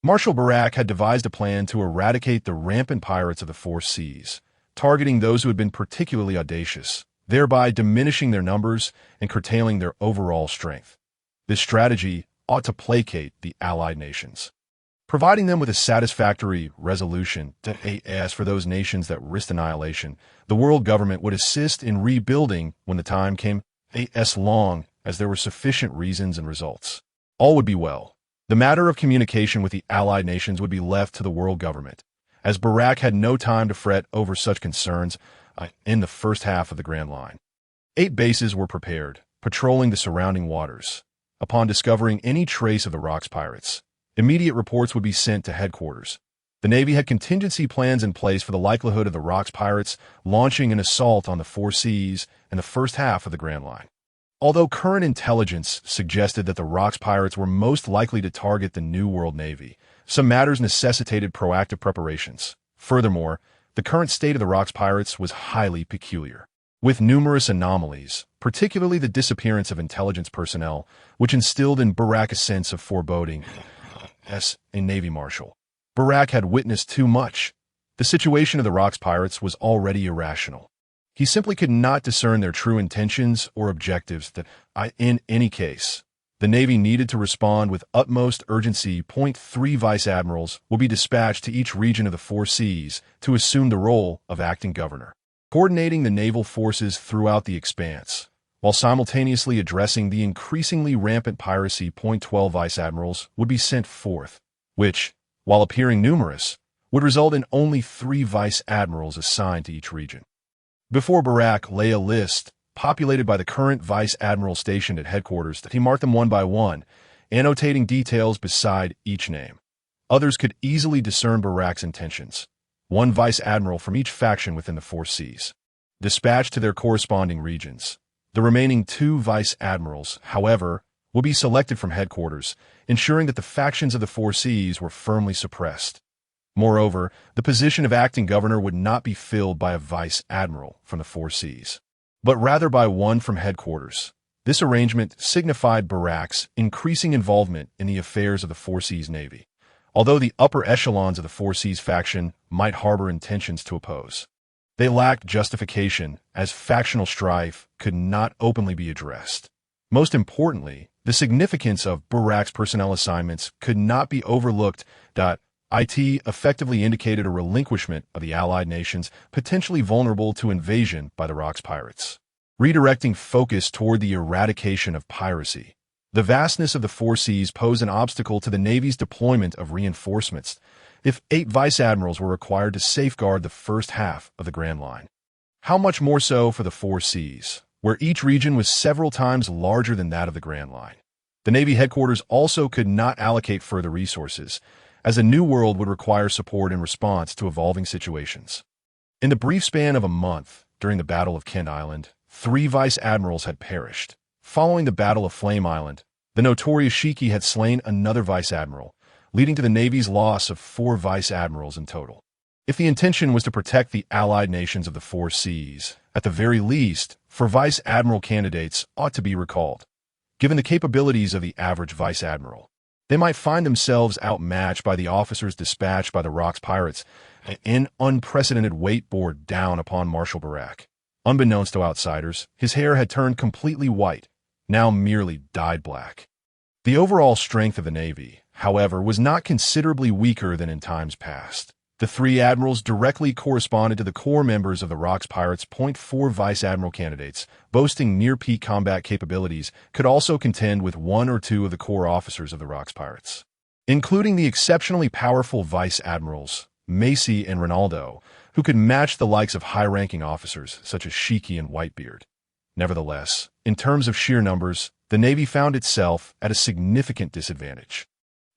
Marshal Barak had devised a plan to eradicate the rampant pirates of the Four Seas, targeting those who had been particularly audacious, thereby diminishing their numbers and curtailing their overall strength. This strategy ought to placate the allied nations, providing them with a satisfactory resolution to as for those nations that risked annihilation. The world government would assist in rebuilding when the time came, as long as there were sufficient reasons and results. All would be well. The matter of communication with the allied nations would be left to the world government, as Barak had no time to fret over such concerns in the first half of the Grand Line. 8 bases were prepared, patrolling the surrounding waters. Upon discovering any trace of the Rocks pirates, immediate reports would be sent to headquarters. The Navy had contingency plans in place for the likelihood of the Rocks pirates launching an assault on the Four Seas in the first half of the Grand Line. Although current intelligence suggested that the Rocks pirates were most likely to target the New World Navy, some matters necessitated proactive preparations. Furthermore, the current state of the Rocks pirates was highly peculiar, with numerous anomalies, particularly the disappearance of intelligence personnel, which instilled in Barak a sense of foreboding. As a Navy Marshal, Barak had witnessed too much. The situation of the Rocks pirates was already irrational. He simply could not discern their true intentions or objectives. In any case, the Navy needed to respond with utmost urgency. 3 vice admirals will be dispatched to each region of the Four Seas to assume the role of acting governor, coordinating the naval forces throughout the expanse, while simultaneously addressing the increasingly rampant piracy. 12 vice admirals would be sent forth, which, while appearing numerous, would result in only 3 vice admirals assigned to each region. Before Barak lay a list, populated by the current vice admiral stationed at headquarters, that he marked them one by one, annotating details beside each name. Others could easily discern Barak's intentions. 1 vice admiral from each faction within the Four Seas, dispatched to their corresponding regions. The remaining 2 vice admirals, however, will be selected from headquarters, ensuring that the factions of the Four Seas were firmly suppressed. Moreover, the position of acting governor would not be filled by a vice admiral from the Four Seas, but rather by one from headquarters. This arrangement signified Barak's increasing involvement in the affairs of the Four Seas Navy, although the upper echelons of the Four Seas faction might harbor intentions to oppose. They lacked justification, as factional strife could not openly be addressed. Most importantly, the significance of Barak's personnel assignments could not be overlooked. It effectively indicated a relinquishment of the allied nations potentially vulnerable to invasion by the Rocks pirates, redirecting focus toward the eradication of piracy. The vastness of the Four Seas posed an obstacle to the Navy's deployment of reinforcements if 8 vice admirals were required to safeguard the first half of the Grand Line. How much more so for the Four Seas, where each region was several times larger than that of the Grand Line. The Navy headquarters also could not allocate further resources, as a new world would require support in response to evolving situations. In the brief span of a month, during the Battle of Kent Island, 3 vice admirals had perished. Following the Battle of Flame Island, the notorious Shiki had slain another vice admiral, leading to the Navy's loss of 4 vice admirals in total. If the intention was to protect the allied nations of the Four Seas, at the very least, 4 vice admiral candidates ought to be recalled. Given the capabilities of the average vice admiral, they might find themselves outmatched by the officers dispatched by the Rocks pirates. An unprecedented weight bore down upon Marshal Barak. Unbeknownst to outsiders, his hair had turned completely white, now merely dyed black. The overall strength of the Navy, however, was not considerably weaker than in times past. The 3 admirals directly corresponded to the core members of the Rocks pirates. 4 vice admiral candidates, boasting near-peak combat capabilities, could also contend with 1 or 2 of the core officers of the Rocks pirates, including the exceptionally powerful vice admirals, Macy and Ronaldo, who could match the likes of high-ranking officers such as Shiki and Whitebeard. Nevertheless, in terms of sheer numbers, the Navy found itself at a significant disadvantage.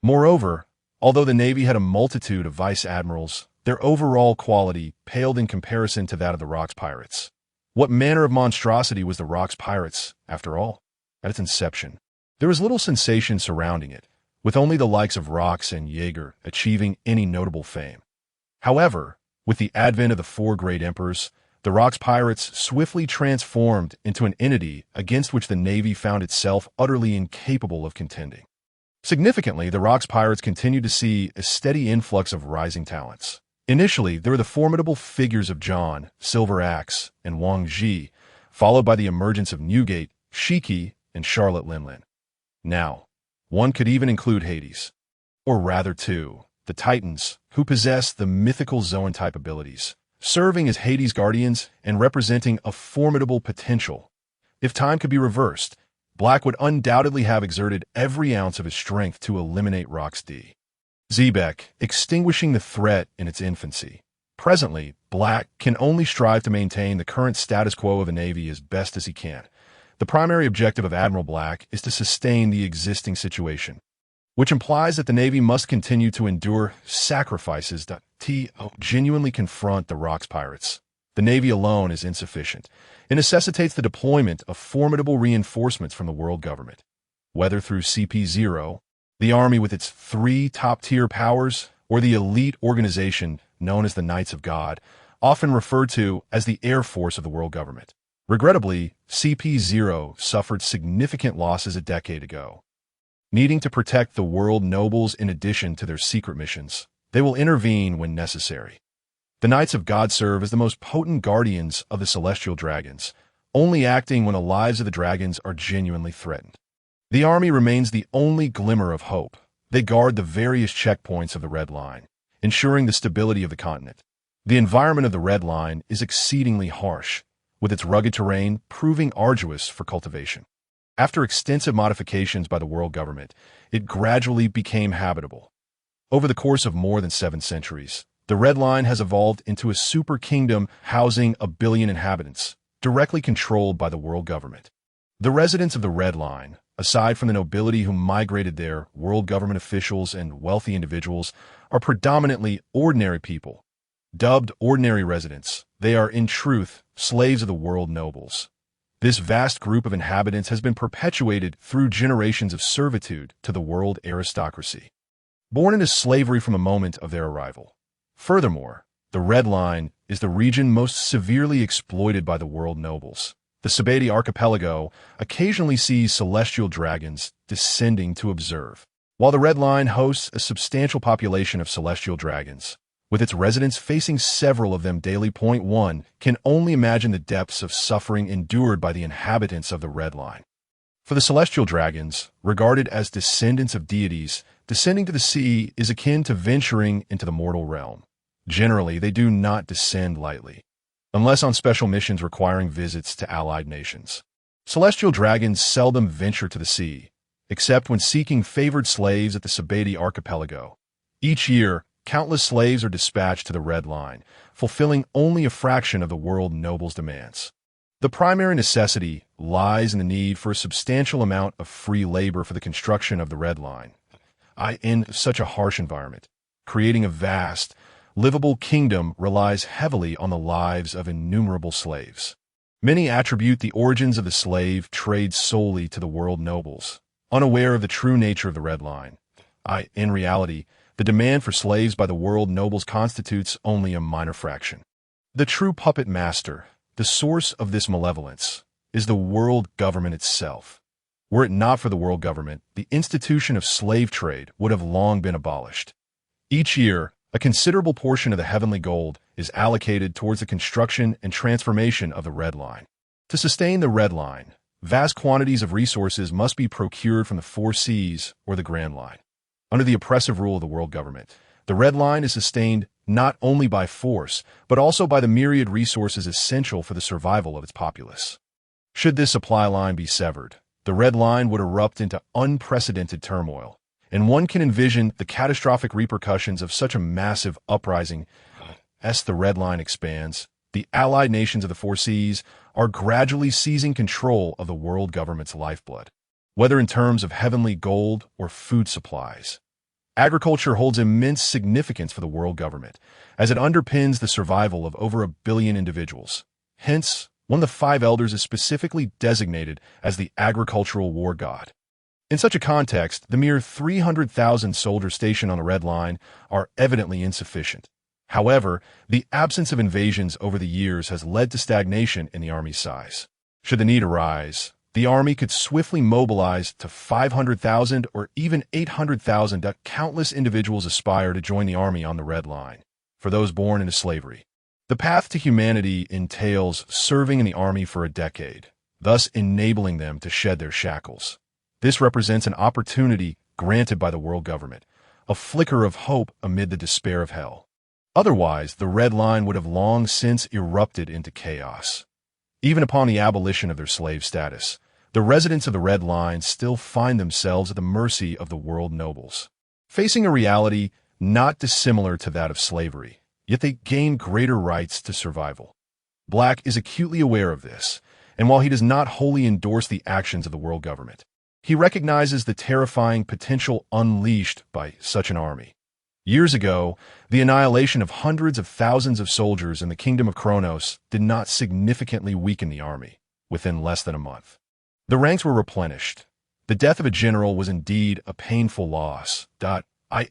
Moreover, although the Navy had a multitude of vice admirals, their overall quality paled in comparison to that of the Rocks pirates. What manner of monstrosity was the Rocks pirates, after all? At its inception, there was little sensation surrounding it, with only the likes of Rocks and Jaeger achieving any notable fame. However, with the advent of the 4 great emperors, the Rocks pirates swiftly transformed into an entity against which the Navy found itself utterly incapable of contending. Significantly, the Rocks pirates continued to see a steady influx of rising talents. Initially, there were the formidable figures of John, Silver Axe, and Wang Ji, followed by the emergence of Newgate, Shiki, and Charlotte Limlin. Now, one could even include Hades. Or rather two, the Titans, who possess the mythical Zoan-type abilities, serving as Hades' guardians and representing a formidable potential. If time could be reversed, Black would undoubtedly have exerted every ounce of his strength to eliminate Rock's D. Zebek, extinguishing the threat in its infancy. Presently, Black can only strive to maintain the current status quo of the Navy as best as he can. The primary objective of Admiral Black is to sustain the existing situation, which implies that the Navy must continue to endure sacrifices to genuinely confront the Rocks pirates. The Navy alone is insufficient. It necessitates the deployment of formidable reinforcements from the world government, whether through CP0, the Army with its 3 top-tier powers, or the elite organization known as the Knights of God, often referred to as the Air Force of the world government. Regrettably, CP0 suffered significant losses a decade ago. Needing to protect the world nobles in addition to their secret missions, they will intervene when necessary. The Knights of God serve as the most potent guardians of the celestial dragons, only acting when the lives of the dragons are genuinely threatened. The Army remains the only glimmer of hope. They guard the various checkpoints of the Red Line, ensuring the stability of the continent. The environment of the Red Line is exceedingly harsh, with its rugged terrain proving arduous for cultivation. After extensive modifications by the world government, it gradually became habitable. Over the course of more than 7 centuries, the Red Line has evolved into a super kingdom housing 1 billion inhabitants, directly controlled by the world government. The residents of the Red Line, aside from the nobility who migrated there, world government officials and wealthy individuals, are predominantly ordinary people. Dubbed ordinary residents, they are, in truth, slaves of the world nobles. This vast group of inhabitants has been perpetuated through generations of servitude to the world aristocracy, born into slavery from the moment of their arrival. Furthermore, the Red Line is the region most severely exploited by the world nobles. The Sabati archipelago occasionally sees celestial dragons descending to observe. While the Red Line hosts a substantial population of celestial dragons, with its residents facing several of them daily, one can only imagine the depths of suffering endured by the inhabitants of the Red Line. For the celestial dragons, regarded as descendants of deities, descending to the sea is akin to venturing into the mortal realm. Generally, they do not descend lightly, unless on special missions requiring visits to allied nations. Celestial dragons seldom venture to the sea, except when seeking favored slaves at the Sabati archipelago. Each year, countless slaves are dispatched to the Red Line, fulfilling only a fraction of the world nobles' demands. The primary necessity lies in the need for a substantial amount of free labor for the construction of the Red Line. In such a harsh environment, creating a vast, livable kingdom relies heavily on the lives of innumerable slaves. Many attribute the origins of the slave trade solely to the world nobles, unaware of the true nature of the Red Line. In reality, the demand for slaves by the world nobles constitutes only a minor fraction. The true puppet master, the source of this malevolence, is the world government itself. Were it not for the world government, the institution of slave trade would have long been abolished. Each year, a considerable portion of the heavenly gold is allocated towards the construction and transformation of the Red Line. To sustain the Red Line, vast quantities of resources must be procured from the 4 seas or the Grand Line. Under the oppressive rule of the world government, the Red Line is sustained not only by force, but also by the myriad resources essential for the survival of its populace. Should this supply line be severed, the Red Line would erupt into unprecedented turmoil, and one can envision the catastrophic repercussions of such a massive uprising. As the Red Line expands, the allied nations of the 4 seas are gradually seizing control of the world government's lifeblood, whether in terms of heavenly gold or food supplies. Agriculture holds immense significance for the world government, as it underpins the survival of over 1 billion individuals. Hence, one of the 5 elders is specifically designated as the agricultural war god. In such a context, the mere 300,000 soldiers stationed on the Red Line are evidently insufficient. However, the absence of invasions over the years has led to stagnation in the army's size. Should the need arise, the army could swiftly mobilize to 500,000 or even 800,000 that countless individuals aspire to join the army on the Red Line. For those born into slavery, the path to humanity entails serving in the army for a decade, thus enabling them to shed their shackles. This represents an opportunity granted by the world government, a flicker of hope amid the despair of hell. Otherwise, the Red Line would have long since erupted into chaos. Even upon the abolition of their slave status, the residents of the Red Line still find themselves at the mercy of the world nobles, facing a reality not dissimilar to that of slavery, yet they gain greater rights to survival. Black is acutely aware of this, and while he does not wholly endorse the actions of the world government, he recognizes the terrifying potential unleashed by such an army. Years ago, the annihilation of hundreds of thousands of soldiers in the Kingdom of Kronos did not significantly weaken the army. Within less than a month, the ranks were replenished. The death of a general was indeed a painful loss.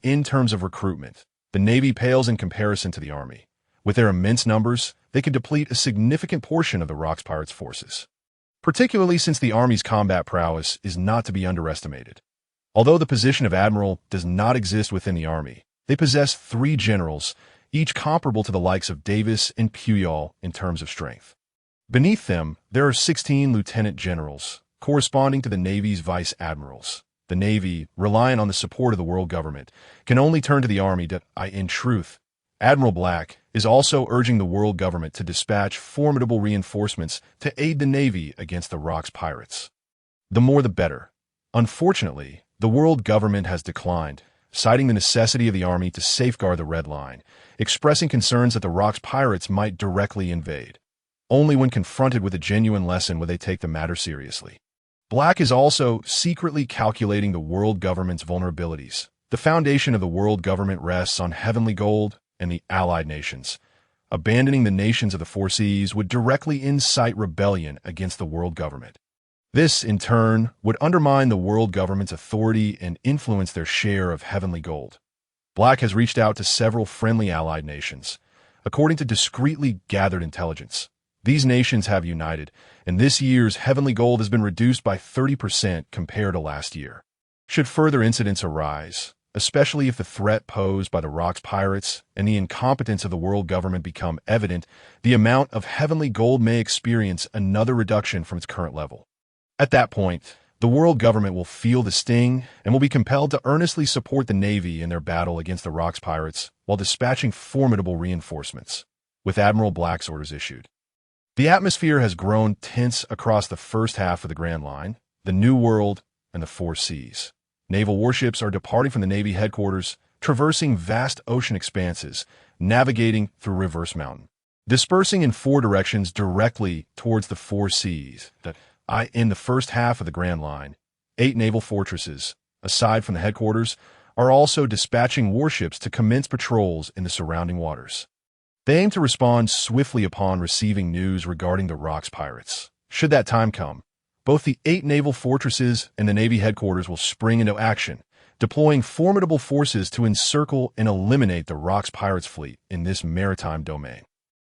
In terms of recruitment, the Navy pales in comparison to the Army. With their immense numbers, they can deplete a significant portion of the Rox Pirates' forces, particularly since the Army's combat prowess is not to be underestimated. Although the position of Admiral does not exist within the Army, they possess 3 generals, each comparable to the likes of Davis and Puyol in terms of strength. Beneath them, there are 16 lieutenant generals, corresponding to the Navy's vice admirals. The Navy, reliant on the support of the world government, can only turn to the Army in truth. Admiral Black is also urging the world government to dispatch formidable reinforcements to aid the Navy against the Rox Pirates. The more the better. Unfortunately, the world government has declined, citing the necessity of the Army to safeguard the Red Line, expressing concerns that the Rox Pirates might directly invade. Only when confronted with a genuine lesson would they take the matter seriously. Black is also secretly calculating the world government's vulnerabilities. The foundation of the world government rests on heavenly gold and the allied nations. Abandoning the nations of the Four Seas would directly incite rebellion against the world government. This, in turn, would undermine the world government's authority and influence their share of heavenly gold. Black has reached out to several friendly allied nations. According to discreetly gathered intelligence, these nations have united, and this year's heavenly gold has been reduced by 30% compared to last year. Should further incidents arise, especially if the threat posed by the Rox Pirates and the incompetence of the world government become evident, the amount of heavenly gold may experience another reduction from its current level. At that point, the world government will feel the sting and will be compelled to earnestly support the Navy in their battle against the Rox Pirates while dispatching formidable reinforcements, with Admiral Black's orders issued. The atmosphere has grown tense across the first half of the Grand Line, the New World, and the Four Seas. Naval warships are departing from the Navy headquarters, traversing vast ocean expanses, navigating through Reverse Mountain, dispersing in 4 directions directly towards the Four Seas. In the first half of the Grand Line, 8 naval fortresses, aside from the headquarters, are also dispatching warships to commence patrols in the surrounding waters. They aim to respond swiftly upon receiving news regarding the Rox Pirates. Should that time come, both the 8 naval fortresses and the Navy headquarters will spring into action, deploying formidable forces to encircle and eliminate the Rox Pirates fleet in this maritime domain.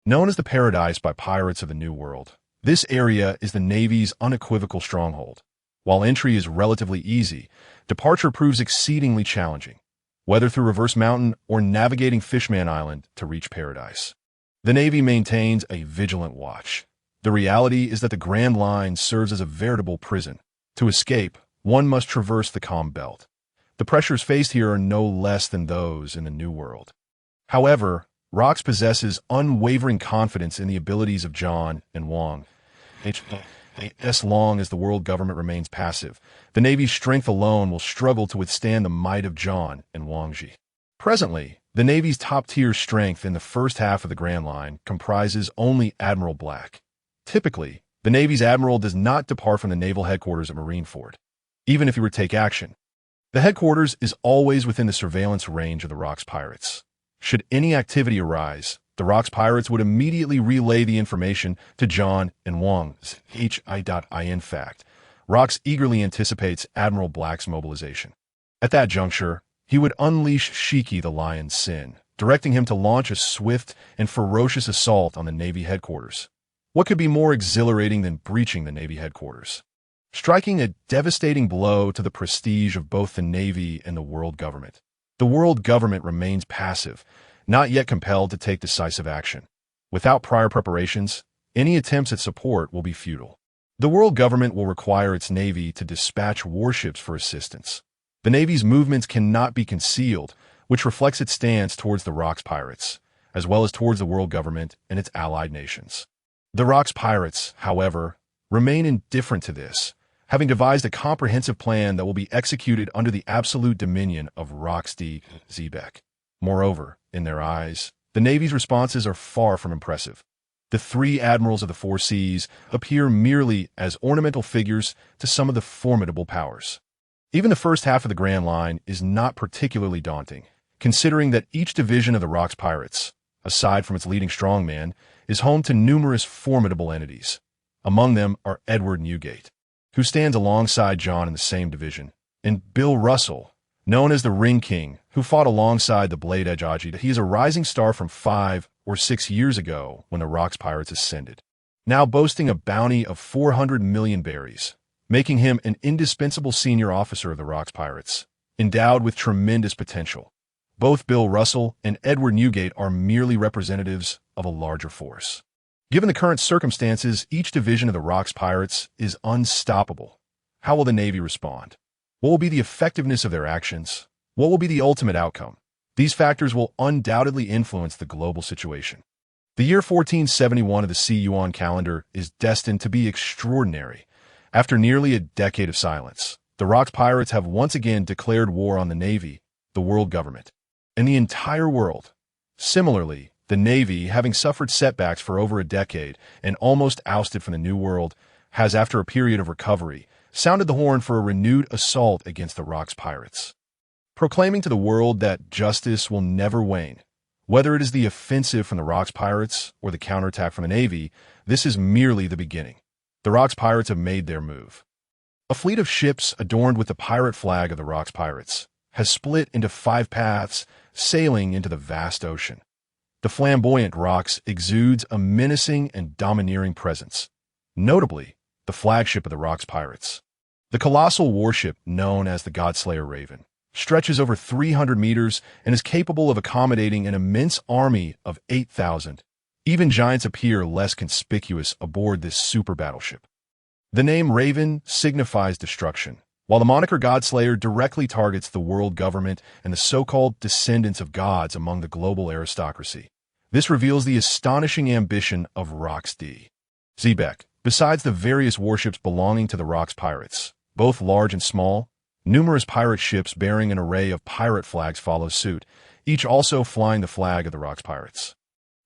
Known as the Paradise by pirates of the New World, this area is the Navy's unequivocal stronghold. While entry is relatively easy, departure proves exceedingly challenging, whether through Reverse Mountain or navigating Fishman Island to reach Paradise. The Navy maintains a vigilant watch. The reality is that the Grand Line serves as a veritable prison. To escape, one must traverse the calm belt. The pressures faced here are no less than those in the New World. However, Rox possesses unwavering confidence in the abilities of John and Wang. As long as the world government remains passive, the Navy's strength alone will struggle to withstand the might of John and Wang Ji. Presently, the Navy's top-tier strength in the first half of the Grand Line comprises only Admiral Black. Typically, the Navy's admiral does not depart from the naval headquarters at Marineford, even if he were to take action. The headquarters is always within the surveillance range of the Rox Pirates. Should any activity arise, the Rox Pirates would immediately relay the information to John and Wang's In fact, Rox eagerly anticipates Admiral Black's mobilization. At that juncture, he would unleash Shiki the Lion Sin, directing him to launch a swift and ferocious assault on the Navy headquarters. What could be more exhilarating than breaching the Navy headquarters? Striking a devastating blow to the prestige of both the Navy and the world government. The world government remains passive, not yet compelled to take decisive action. Without prior preparations, any attempts at support will be futile. The world government will require its Navy to dispatch warships for assistance. The Navy's movements cannot be concealed, which reflects its stance towards the Rocks pirates, as well as towards the world government and its allied nations. The Rocks pirates, however, remain indifferent to this, having devised a comprehensive plan that will be executed under the absolute dominion of Rocks D. Zebek. Moreover, in their eyes, the Navy's responses are far from impressive. The three admirals of the four seas appear merely as ornamental figures to some of the formidable powers. Even the first half of the Grand Line is not particularly daunting, considering that each division of the Rocks pirates, aside from its leading strongman, is home to numerous formidable entities. Among them are Edward Newgate, who stands alongside John in the same division, and Bill Russell, known as the Ring King, who fought alongside the Blade Edge Ajit. He is a rising star from 5 or 6 years ago when the Rocks pirates ascended, now boasting a bounty of 400 million berries, making him an indispensable senior officer of the Rocks pirates, endowed with tremendous potential. Both Bill Russell and Edward Newgate are merely representatives of a larger force. Given the current circumstances, each division of the Rocks pirates is unstoppable. How will the Navy respond? What will be the effectiveness of their actions? What will be the ultimate outcome? These factors will undoubtedly influence the global situation. The year 1471 of the C-Yuan calendar is destined to be extraordinary. After nearly a decade of silence, the Rocks pirates have once again declared war on the Navy, the world government, and the entire world. Similarly, the Navy, having suffered setbacks for over a decade and almost ousted from the New World, has, after a period of recovery, sounded the horn for a renewed assault against the Rocks pirates, proclaiming to the world that justice will never wane. Whether it is the offensive from the Rocks pirates or the counterattack from the Navy, this is merely the beginning. The Rocks pirates have made their move. A fleet of ships adorned with the pirate flag of the Rocks pirates has split into 5 paths, sailing into the vast ocean. The flamboyant Rocks exudes a menacing and domineering presence, notably the flagship of the Rocks pirates. The colossal warship, known as the Godslayer Raven, stretches over 300 meters and is capable of accommodating an immense army of 8,000. Even giants appear less conspicuous aboard this super battleship. The name Raven signifies destruction, while the moniker Godslayer directly targets the world government and the so-called descendants of gods among the global aristocracy. This reveals the astonishing ambition of Rocks D. Zebek. Besides the various warships belonging to the Rocks pirates, both large and small, numerous pirate ships bearing an array of pirate flags follow suit, each also flying the flag of the Rocks pirates.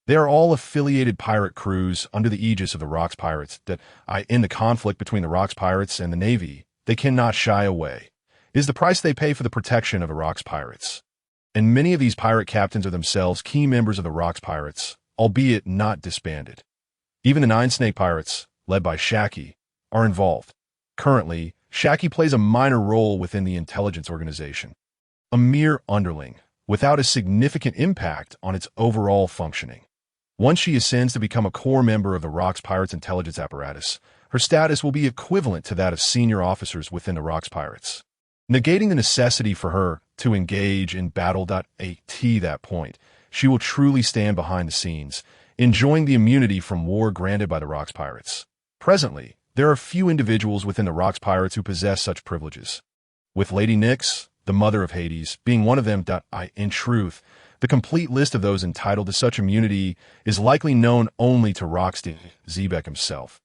They are all affiliated pirate crews under the aegis of the Rocks pirates that, in the conflict between the Rocks pirates and the Navy, they cannot shy away. It is the price they pay for the protection of the Rocks pirates. And many of these pirate captains are themselves key members of the Rocks pirates, albeit not disbanded. Even the Nine Snake pirates, led by Shaki, are involved. Currently, Shaki plays a minor role within the intelligence organization, a mere underling, without a significant impact on its overall functioning. Once she ascends to become a core member of the Rocks pirates' intelligence apparatus, her status will be equivalent to that of senior officers within the Rocks pirates, negating the necessity for her to engage in battle. At that point, she will truly stand behind the scenes, enjoying the immunity from war granted by the Rocks pirates. Presently, there are few individuals within the Rocks pirates who possess such privileges, with Lady Nyx, the mother of Hades, being one of them. In truth, the complete list of those entitled to such immunity is likely known only to Rocks D. Zebek himself.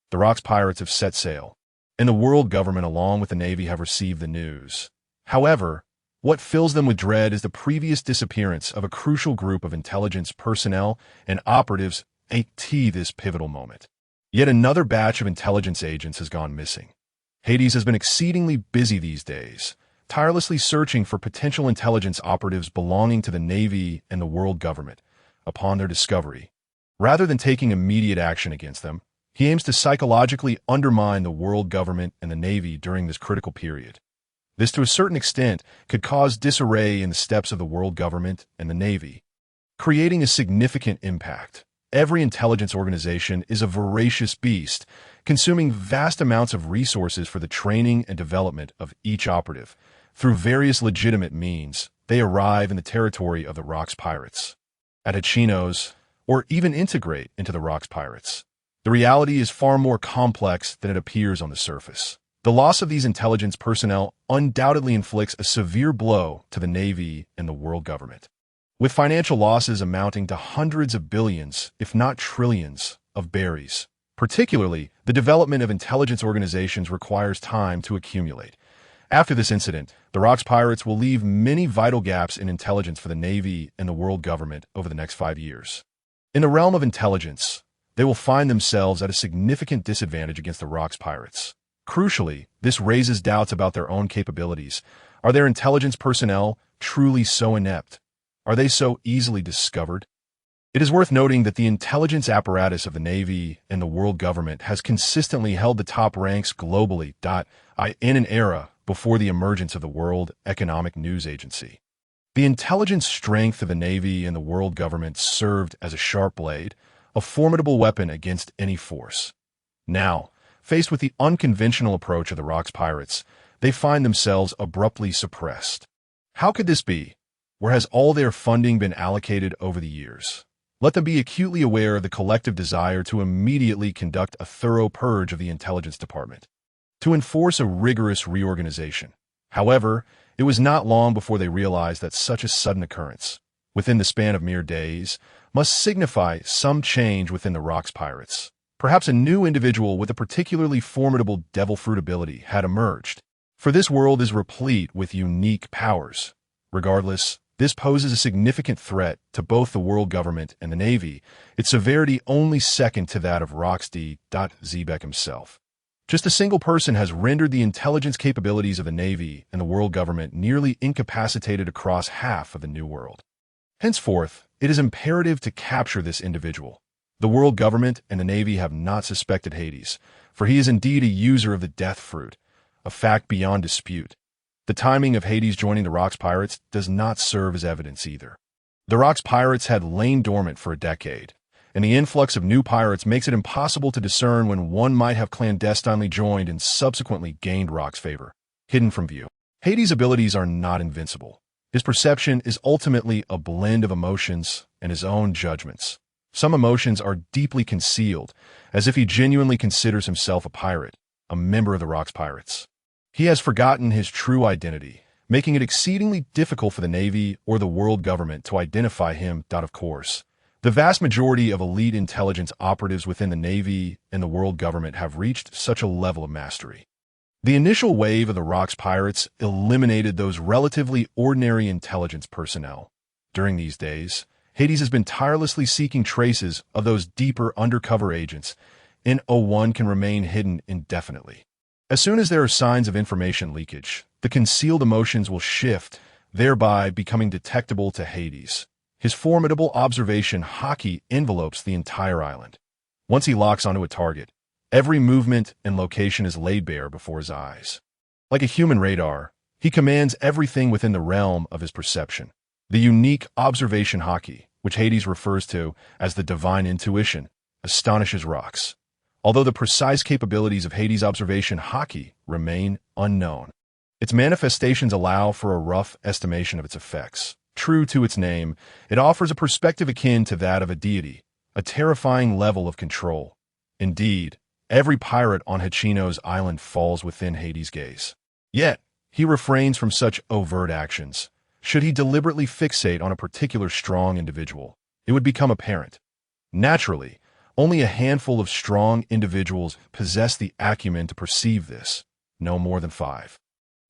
The Rocks pirates have set sail, and the world government along with the Navy have received the news. However, what fills them with dread is the previous disappearance of a crucial group of intelligence personnel and operatives at this pivotal moment. Yet another batch of intelligence agents has gone missing. Hades has been exceedingly busy these days, tirelessly searching for potential intelligence operatives belonging to the Navy and the world government. Upon their discovery, rather than taking immediate action against them, he aims to psychologically undermine the world government and the Navy during this critical period. This, to a certain extent, could cause disarray in the steps of the world government and the Navy, creating a significant impact. Every intelligence organization is a voracious beast, consuming vast amounts of resources for the training and development of each operative. Through various legitimate means, they arrive in the territory of the Rocks Pirates, at Hachinos, or even integrate into the Rocks Pirates. The reality is far more complex than it appears on the surface. The loss of these intelligence personnel undoubtedly inflicts a severe blow to the Navy and the world government, with financial losses amounting to hundreds of billions, if not trillions, of berries. Particularly, the development of intelligence organizations requires time to accumulate. After this incident, the Rocks Pirates will leave many vital gaps in intelligence for the Navy and the world government over the next 5 years. In the realm of intelligence, they will find themselves at a significant disadvantage against the Rocks Pirates. Crucially, this raises doubts about their own capabilities. Are their intelligence personnel truly so inept? Are they so easily discovered? It is worth noting that the intelligence apparatus of the Navy and the world government has consistently held the top ranks globally, in an era before the emergence of the World Economic News Agency. The intelligence strength of the Navy and the world government served as a sharp blade, a formidable weapon against any force. Now, faced with the unconventional approach of the Rocks Pirates, they find themselves abruptly suppressed. How could this be? Where has all their funding been allocated over the years? Let them be acutely aware of the collective desire to immediately conduct a thorough purge of the intelligence department, to enforce a rigorous reorganization. However, it was not long before they realized that such a sudden occurrence, within the span of mere days, must signify some change within the Rocks Pirates. Perhaps a new individual with a particularly formidable devil fruit ability had emerged, for this world is replete with unique powers. Regardless, this poses a significant threat to both the world government and the Navy, its severity only second to that of Rocks D. Zebek himself. Just a single person has rendered the intelligence capabilities of the Navy and the world government nearly incapacitated across half of the New World. Henceforth, it is imperative to capture this individual. The world government and the Navy have not suspected Hades, for he is indeed a user of the death fruit, a fact beyond dispute. The timing of Hades joining the Rocks Pirates does not serve as evidence either. The Rocks Pirates had lain dormant for a decade, and the influx of new pirates makes it impossible to discern when one might have clandestinely joined and subsequently gained Rock's favor, hidden from view. Hades' abilities are not invincible. His perception is ultimately a blend of emotions and his own judgments. Some emotions are deeply concealed, as if he genuinely considers himself a pirate, a member of the Rocks Pirates. He has forgotten his true identity, making it exceedingly difficult for the Navy or the world government to identify him. Of course, the vast majority of elite intelligence operatives within the Navy and the world government have reached such a level of mastery. The initial wave of the Rocks Pirates eliminated those relatively ordinary intelligence personnel. During these days, Hades has been tirelessly seeking traces of those deeper undercover agents. N01 can remain hidden indefinitely. As soon as there are signs of information leakage, the concealed emotions will shift, thereby becoming detectable to Hades. His formidable observation hockey envelopes the entire island. Once he locks onto a target, every movement and location is laid bare before his eyes. Like a human radar, he commands everything within the realm of his perception. The unique observation hockey, which Hades refers to as the divine intuition, astonishes Rocks, although the precise capabilities of Hades' observation hockey remain unknown. Its manifestations allow for a rough estimation of its effects. True to its name, it offers a perspective akin to that of a deity, a terrifying level of control. Indeed, every pirate on Hachino's island falls within Hades' gaze. Yet, he refrains from such overt actions. Should he deliberately fixate on a particular strong individual, it would become apparent. Naturally, only a handful of strong individuals possess the acumen to perceive this, no more than 5.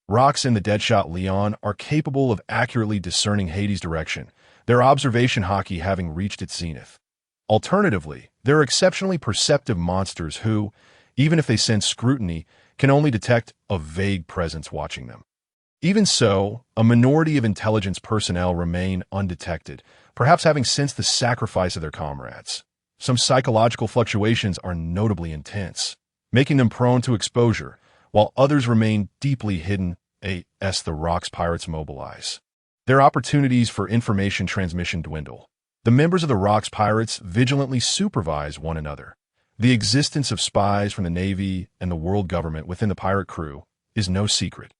Rocks and the Deadshot Leon are capable of accurately discerning Hades' direction, their observation hockey having reached its zenith. Alternatively, there are exceptionally perceptive monsters who, even if they sense scrutiny, can only detect a vague presence watching them. Even so, a minority of intelligence personnel remain undetected, perhaps having sensed the sacrifice of their comrades. Some psychological fluctuations are notably intense, making them prone to exposure, while others remain deeply hidden as the Rocks Pirates mobilize. Their opportunities for information transmission dwindle. The members of the Rocks pirates vigilantly supervise one another. The existence of spies from the Navy and the world government within the pirate crew is no secret.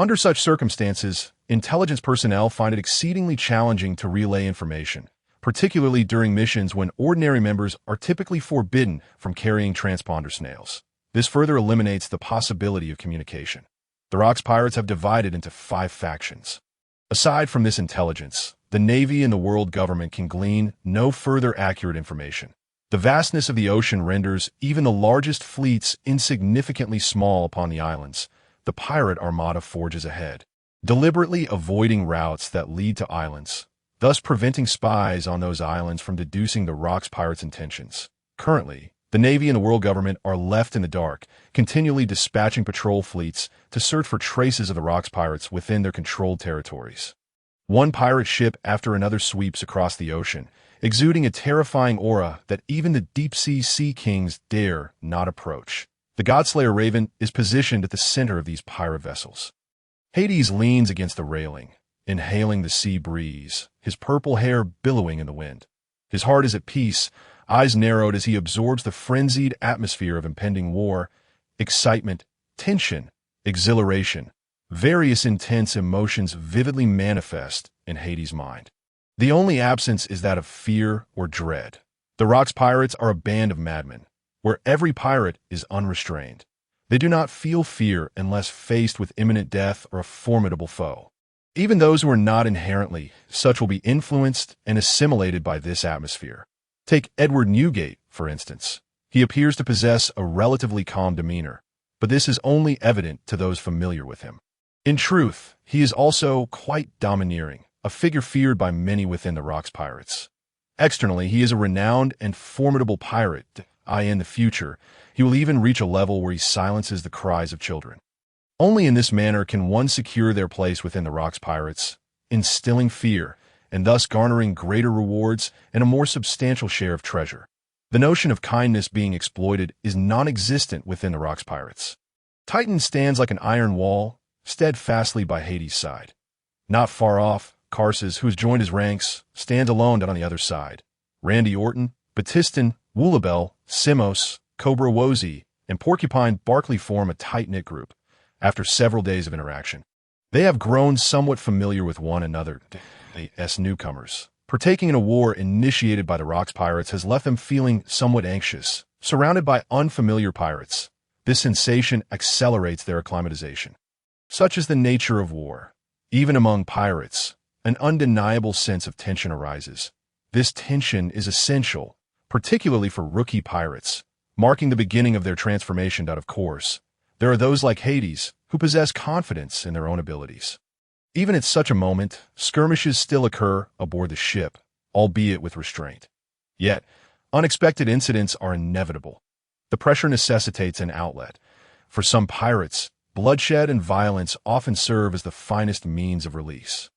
Under such circumstances, intelligence personnel find it exceedingly challenging to relay information, particularly during missions when ordinary members are typically forbidden from carrying transponder snails. This further eliminates the possibility of communication. The Rocks pirates have divided into 5 factions. Aside from this intelligence, the Navy and the world government can glean no further accurate information. The vastness of the ocean renders even the largest fleets insignificantly small upon the islands. The pirate armada forges ahead, deliberately avoiding routes that lead to islands, thus preventing spies on those islands from deducing the Rocks pirates' intentions. Currently, the Navy and the world government are left in the dark, continually dispatching patrol fleets to search for traces of the Rocks pirates within their controlled territories. One pirate ship after another sweeps across the ocean, exuding a terrifying aura that even the deep-sea sea kings dare not approach. The Godslayer Raven is positioned at the center of these pirate vessels. Hades leans against the railing, inhaling the sea breeze, his purple hair billowing in the wind. His heart is at peace, eyes narrowed as he absorbs the frenzied atmosphere of impending war, excitement, tension, exhilaration. Various intense emotions vividly manifest in Hades' mind. The only absence is that of fear or dread. The Rocks pirates are a band of madmen, where every pirate is unrestrained. They do not feel fear unless faced with imminent death or a formidable foe. Even those who are not inherently such will be influenced and assimilated by this atmosphere. Take Edward Newgate, for instance. He appears to possess a relatively calm demeanor, but this is only evident to those familiar with him. In truth, he is also quite domineering, a figure feared by many within the Rocks pirates. Externally, he is a renowned and formidable pirate. In the future, he will even reach a level where he silences the cries of children. Only in this manner can one secure their place within the Rocks pirates, instilling fear, and thus garnering greater rewards and a more substantial share of treasure. The notion of kindness being exploited is non-existent within the Rocks pirates. Titan stands like an iron wall, steadfastly by Hades' side. Not far off, Karsus, who has joined his ranks, stands alone on the other side. Randy Orton, Batistan, Woolabel, Simos, Cobra Wozy, and Porcupine Barkley form a tight-knit group. After several days of interaction, they have grown somewhat familiar with one another. As newcomers, partaking in a war initiated by the Rocks pirates has left them feeling somewhat anxious, surrounded by unfamiliar pirates. This sensation accelerates their acclimatization. Such is the nature of war. Even among pirates, an undeniable sense of tension arises. This tension is essential, particularly for rookie pirates, marking the beginning of their transformation. Of course, there are those like Hades who possess confidence in their own abilities. Even at such a moment, skirmishes still occur aboard the ship, albeit with restraint. Yet, unexpected incidents are inevitable. The pressure necessitates an outlet. For some pirates, bloodshed and violence often serve as the finest means of release.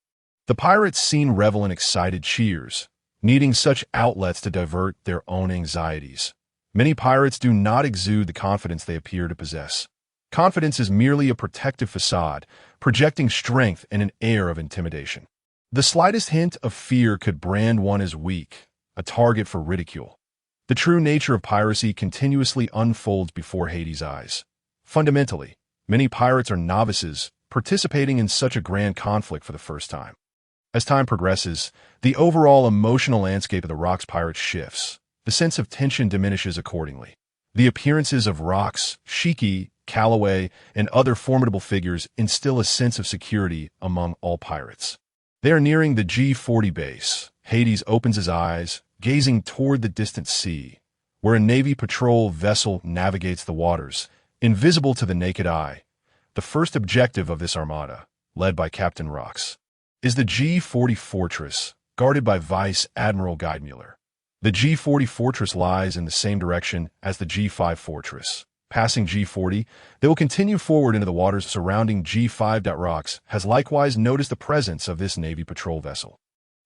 The pirates seen revel in excited cheers, needing such outlets to divert their own anxieties. Many pirates do not exude the confidence they appear to possess. Confidence is merely a protective facade, projecting strength and an air of intimidation. The slightest hint of fear could brand one as weak, a target for ridicule. The true nature of piracy continuously unfolds before Hades' eyes. Fundamentally, many pirates are novices, participating in such a grand conflict for the first time. As time progresses, the overall emotional landscape of the Rocks pirates shifts. The sense of tension diminishes accordingly. The appearances of Rocks, Shiki, Calloway, and other formidable figures instill a sense of security among all pirates. They are nearing the G40 base. Hades opens his eyes, gazing toward the distant sea, where a Navy patrol vessel navigates the waters, invisible to the naked eye. The first objective of this armada, led by Captain Rocks, is the G40 fortress, guarded by Vice Admiral Guidemuller. The G40 fortress lies in the same direction as the G5 fortress. Passing G40, they will continue forward into the waters surrounding G5. Rocks has likewise noticed the presence of this Navy patrol vessel.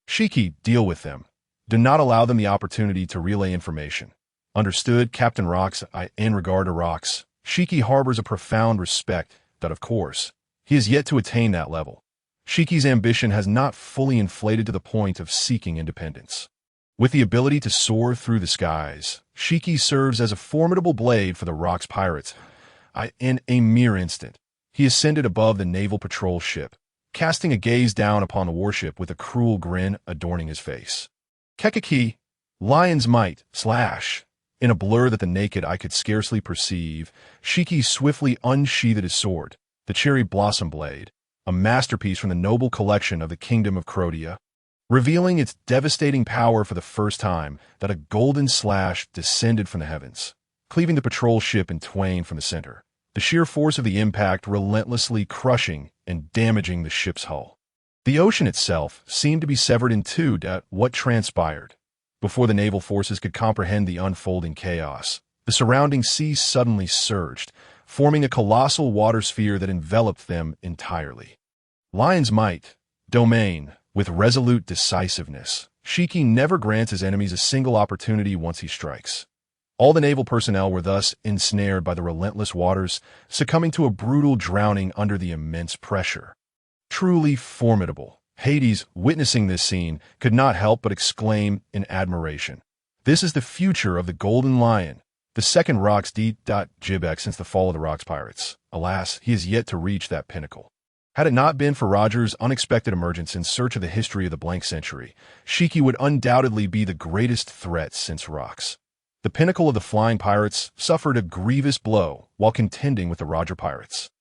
Shiki, deal with them. Do not allow them the opportunity to relay information. Understood, Captain Rocks. In regard to Rocks, Shiki harbors a profound respect, but of course, he is yet to attain that level. Shiki's ambition has not fully inflated to the point of seeking independence. With the ability to soar through the skies, Shiki serves as a formidable blade for the Rock's pirates. In a mere instant, he ascended above the naval patrol ship, casting a gaze down upon the warship with a cruel grin adorning his face. Kekaki, lion's might, slash. In a blur that the naked eye could scarcely perceive, Shiki swiftly unsheathed his sword, the cherry blossom blade, a masterpiece from the noble collection of the Kingdom of Crotia, revealing its devastating power for the first time. That a golden slash descended from the heavens, cleaving the patrol ship in twain from the center, the sheer force of the impact relentlessly crushing and damaging the ship's hull. The ocean itself seemed to be severed in two. What transpired? Before the naval forces could comprehend the unfolding chaos, the surrounding sea suddenly surged, forming a colossal water sphere that enveloped them entirely. Lion's might, domain, with resolute decisiveness, Shiki never grants his enemies a single opportunity once he strikes. All the naval personnel were thus ensnared by the relentless waters, succumbing to a brutal drowning under the immense pressure. Truly formidable. Hades, witnessing this scene, could not help but exclaim in admiration. This is the future of the Golden Lion, the second Rock's D.Gibek since the fall of the Rock's pirates. Alas, he has yet to reach that pinnacle. Had it not been for Roger's unexpected emergence in search of the history of the blank century, Shiki would undoubtedly be the greatest threat since Rocks. The pinnacle of the flying pirates suffered a grievous blow while contending with the Roger pirates.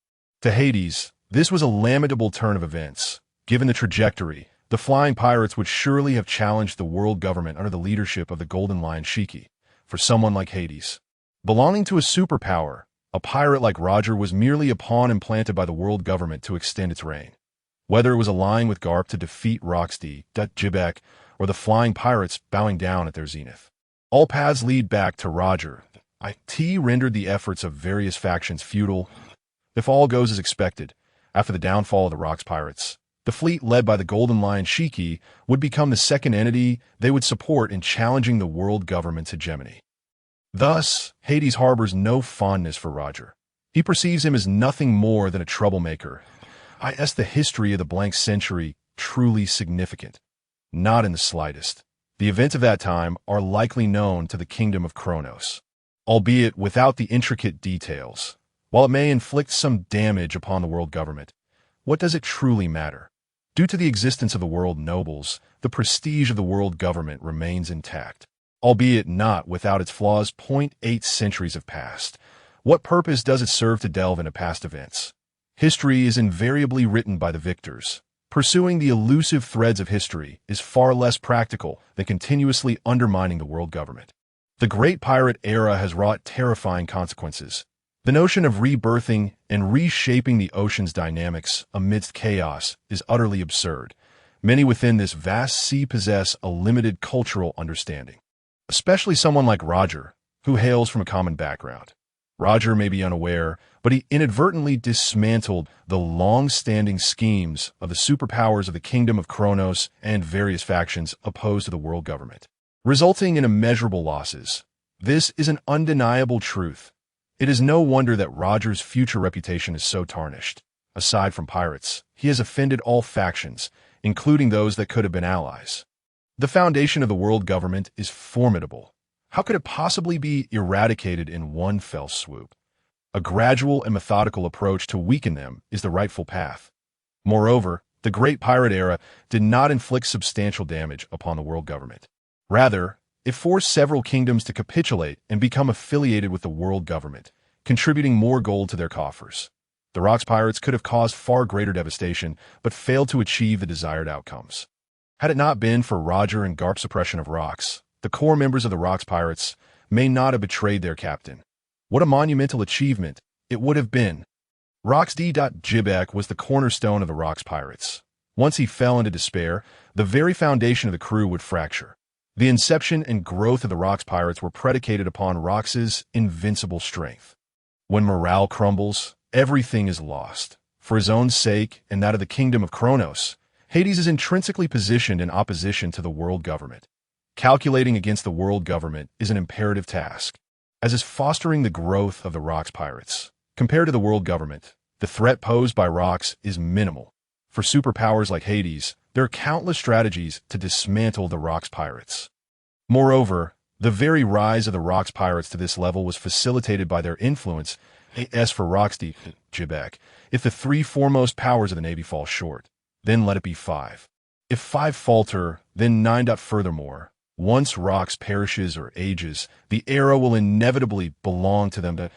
To Hades, this was a lamentable turn of events. Given the trajectory, the flying pirates would surely have challenged the world government under the leadership of the Golden Lion Shiki. For someone like Hades, belonging to a superpower, a pirate like Roger was merely a pawn implanted by the world government to extend its reign. Whether it was allying with Garp to defeat Roxdy, Jibek, or the flying pirates bowing down at their zenith, all paths lead back to Roger. It rendered the efforts of various factions futile. If all goes as expected, after the downfall of the Rocks pirates, the fleet led by the Golden Lion Shiki would become the second entity they would support in challenging the world government's hegemony. Thus, Hades harbors no fondness for Roger. He perceives him as nothing more than a troublemaker. The history of the blank century truly significant? Not in the slightest. The events of that time are likely known to the Kingdom of Kronos, albeit without the intricate details. While it may inflict some damage upon the world government, what does it truly matter? Due to the existence of the world nobles, the prestige of the world government remains intact, albeit not without its flaws. 8 centuries have passed. What purpose does it serve to delve into past events? History is invariably written by the victors. Pursuing the elusive threads of history is far less practical than continuously undermining the world government. The Great Pirate Era has wrought terrifying consequences. The notion of rebirthing and reshaping the ocean's dynamics amidst chaos is utterly absurd. Many within this vast sea possess a limited cultural understanding, especially someone like Roger, who hails from a common background. Roger may be unaware, but he inadvertently dismantled the long-standing schemes of the superpowers of the Kingdom of Kronos and various factions opposed to the world government, resulting in immeasurable losses. This is an undeniable truth. It is no wonder that Roger's future reputation is so tarnished. Aside from pirates, he has offended all factions, including those that could have been allies. The foundation of the world government is formidable. How could it possibly be eradicated in one fell swoop? A gradual and methodical approach to weaken them is the rightful path. Moreover, the Great Pirate Era did not inflict substantial damage upon the world government. Rather, it forced several kingdoms to capitulate and become affiliated with the world government, contributing more gold to their coffers. The Rocks pirates could have caused far greater devastation, but failed to achieve the desired outcomes. Had it not been for Roger and Garp's suppression of Rocks, the core members of the Rocks pirates may not have betrayed their captain. What a monumental achievement it would have been. Rocks D.Gibek was the cornerstone of the Rocks pirates. Once he fell into despair, the very foundation of the crew would fracture. The inception and growth of the Rocks pirates were predicated upon Rox's invincible strength. When morale crumbles, everything is lost. For his own sake and that of the Kingdom of Kronos, Hades is intrinsically positioned in opposition to the world government. Calculating against the world government is an imperative task, as is fostering the growth of the Rocks pirates. Compared to the world government, the threat posed by Rocks is minimal. For superpowers like Hades, there are countless strategies to dismantle the Rocks pirates. Moreover, the very rise of the Rocks pirates to this level was facilitated by their influence, as for Roxty, Jibek. If the three foremost powers of the Navy fall short, then let it be five. If five falter, then nine. Furthermore, once Rocks perishes or ages, the era will inevitably belong to them.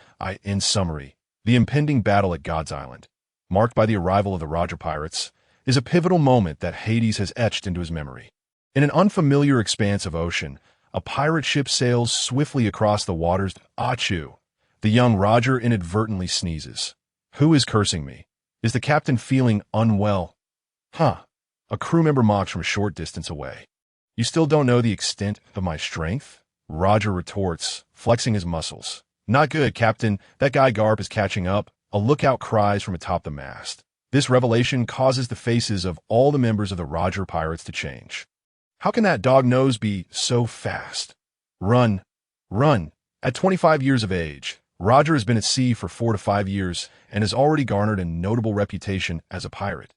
In summary, the impending battle at God's Island, marked by the arrival of the Roger pirates, is a pivotal moment that Hades has etched into his memory. In an unfamiliar expanse of ocean, a pirate ship sails swiftly across the waters. Achoo! The young Roger inadvertently sneezes. Who is cursing me? Is the captain feeling unwell? Huh. A crew member mocks from a short distance away. You still don't know the extent of my strength? Roger retorts, flexing his muscles. Not good, Captain. That guy Garp is catching up. A lookout cries from atop the mast. This revelation causes the faces of all the members of the Roger pirates to change. How can that dog nose be so fast? Run. Run. At 25 years of age, Roger has been at sea for 4 to 5 years and has already garnered a notable reputation as a pirate.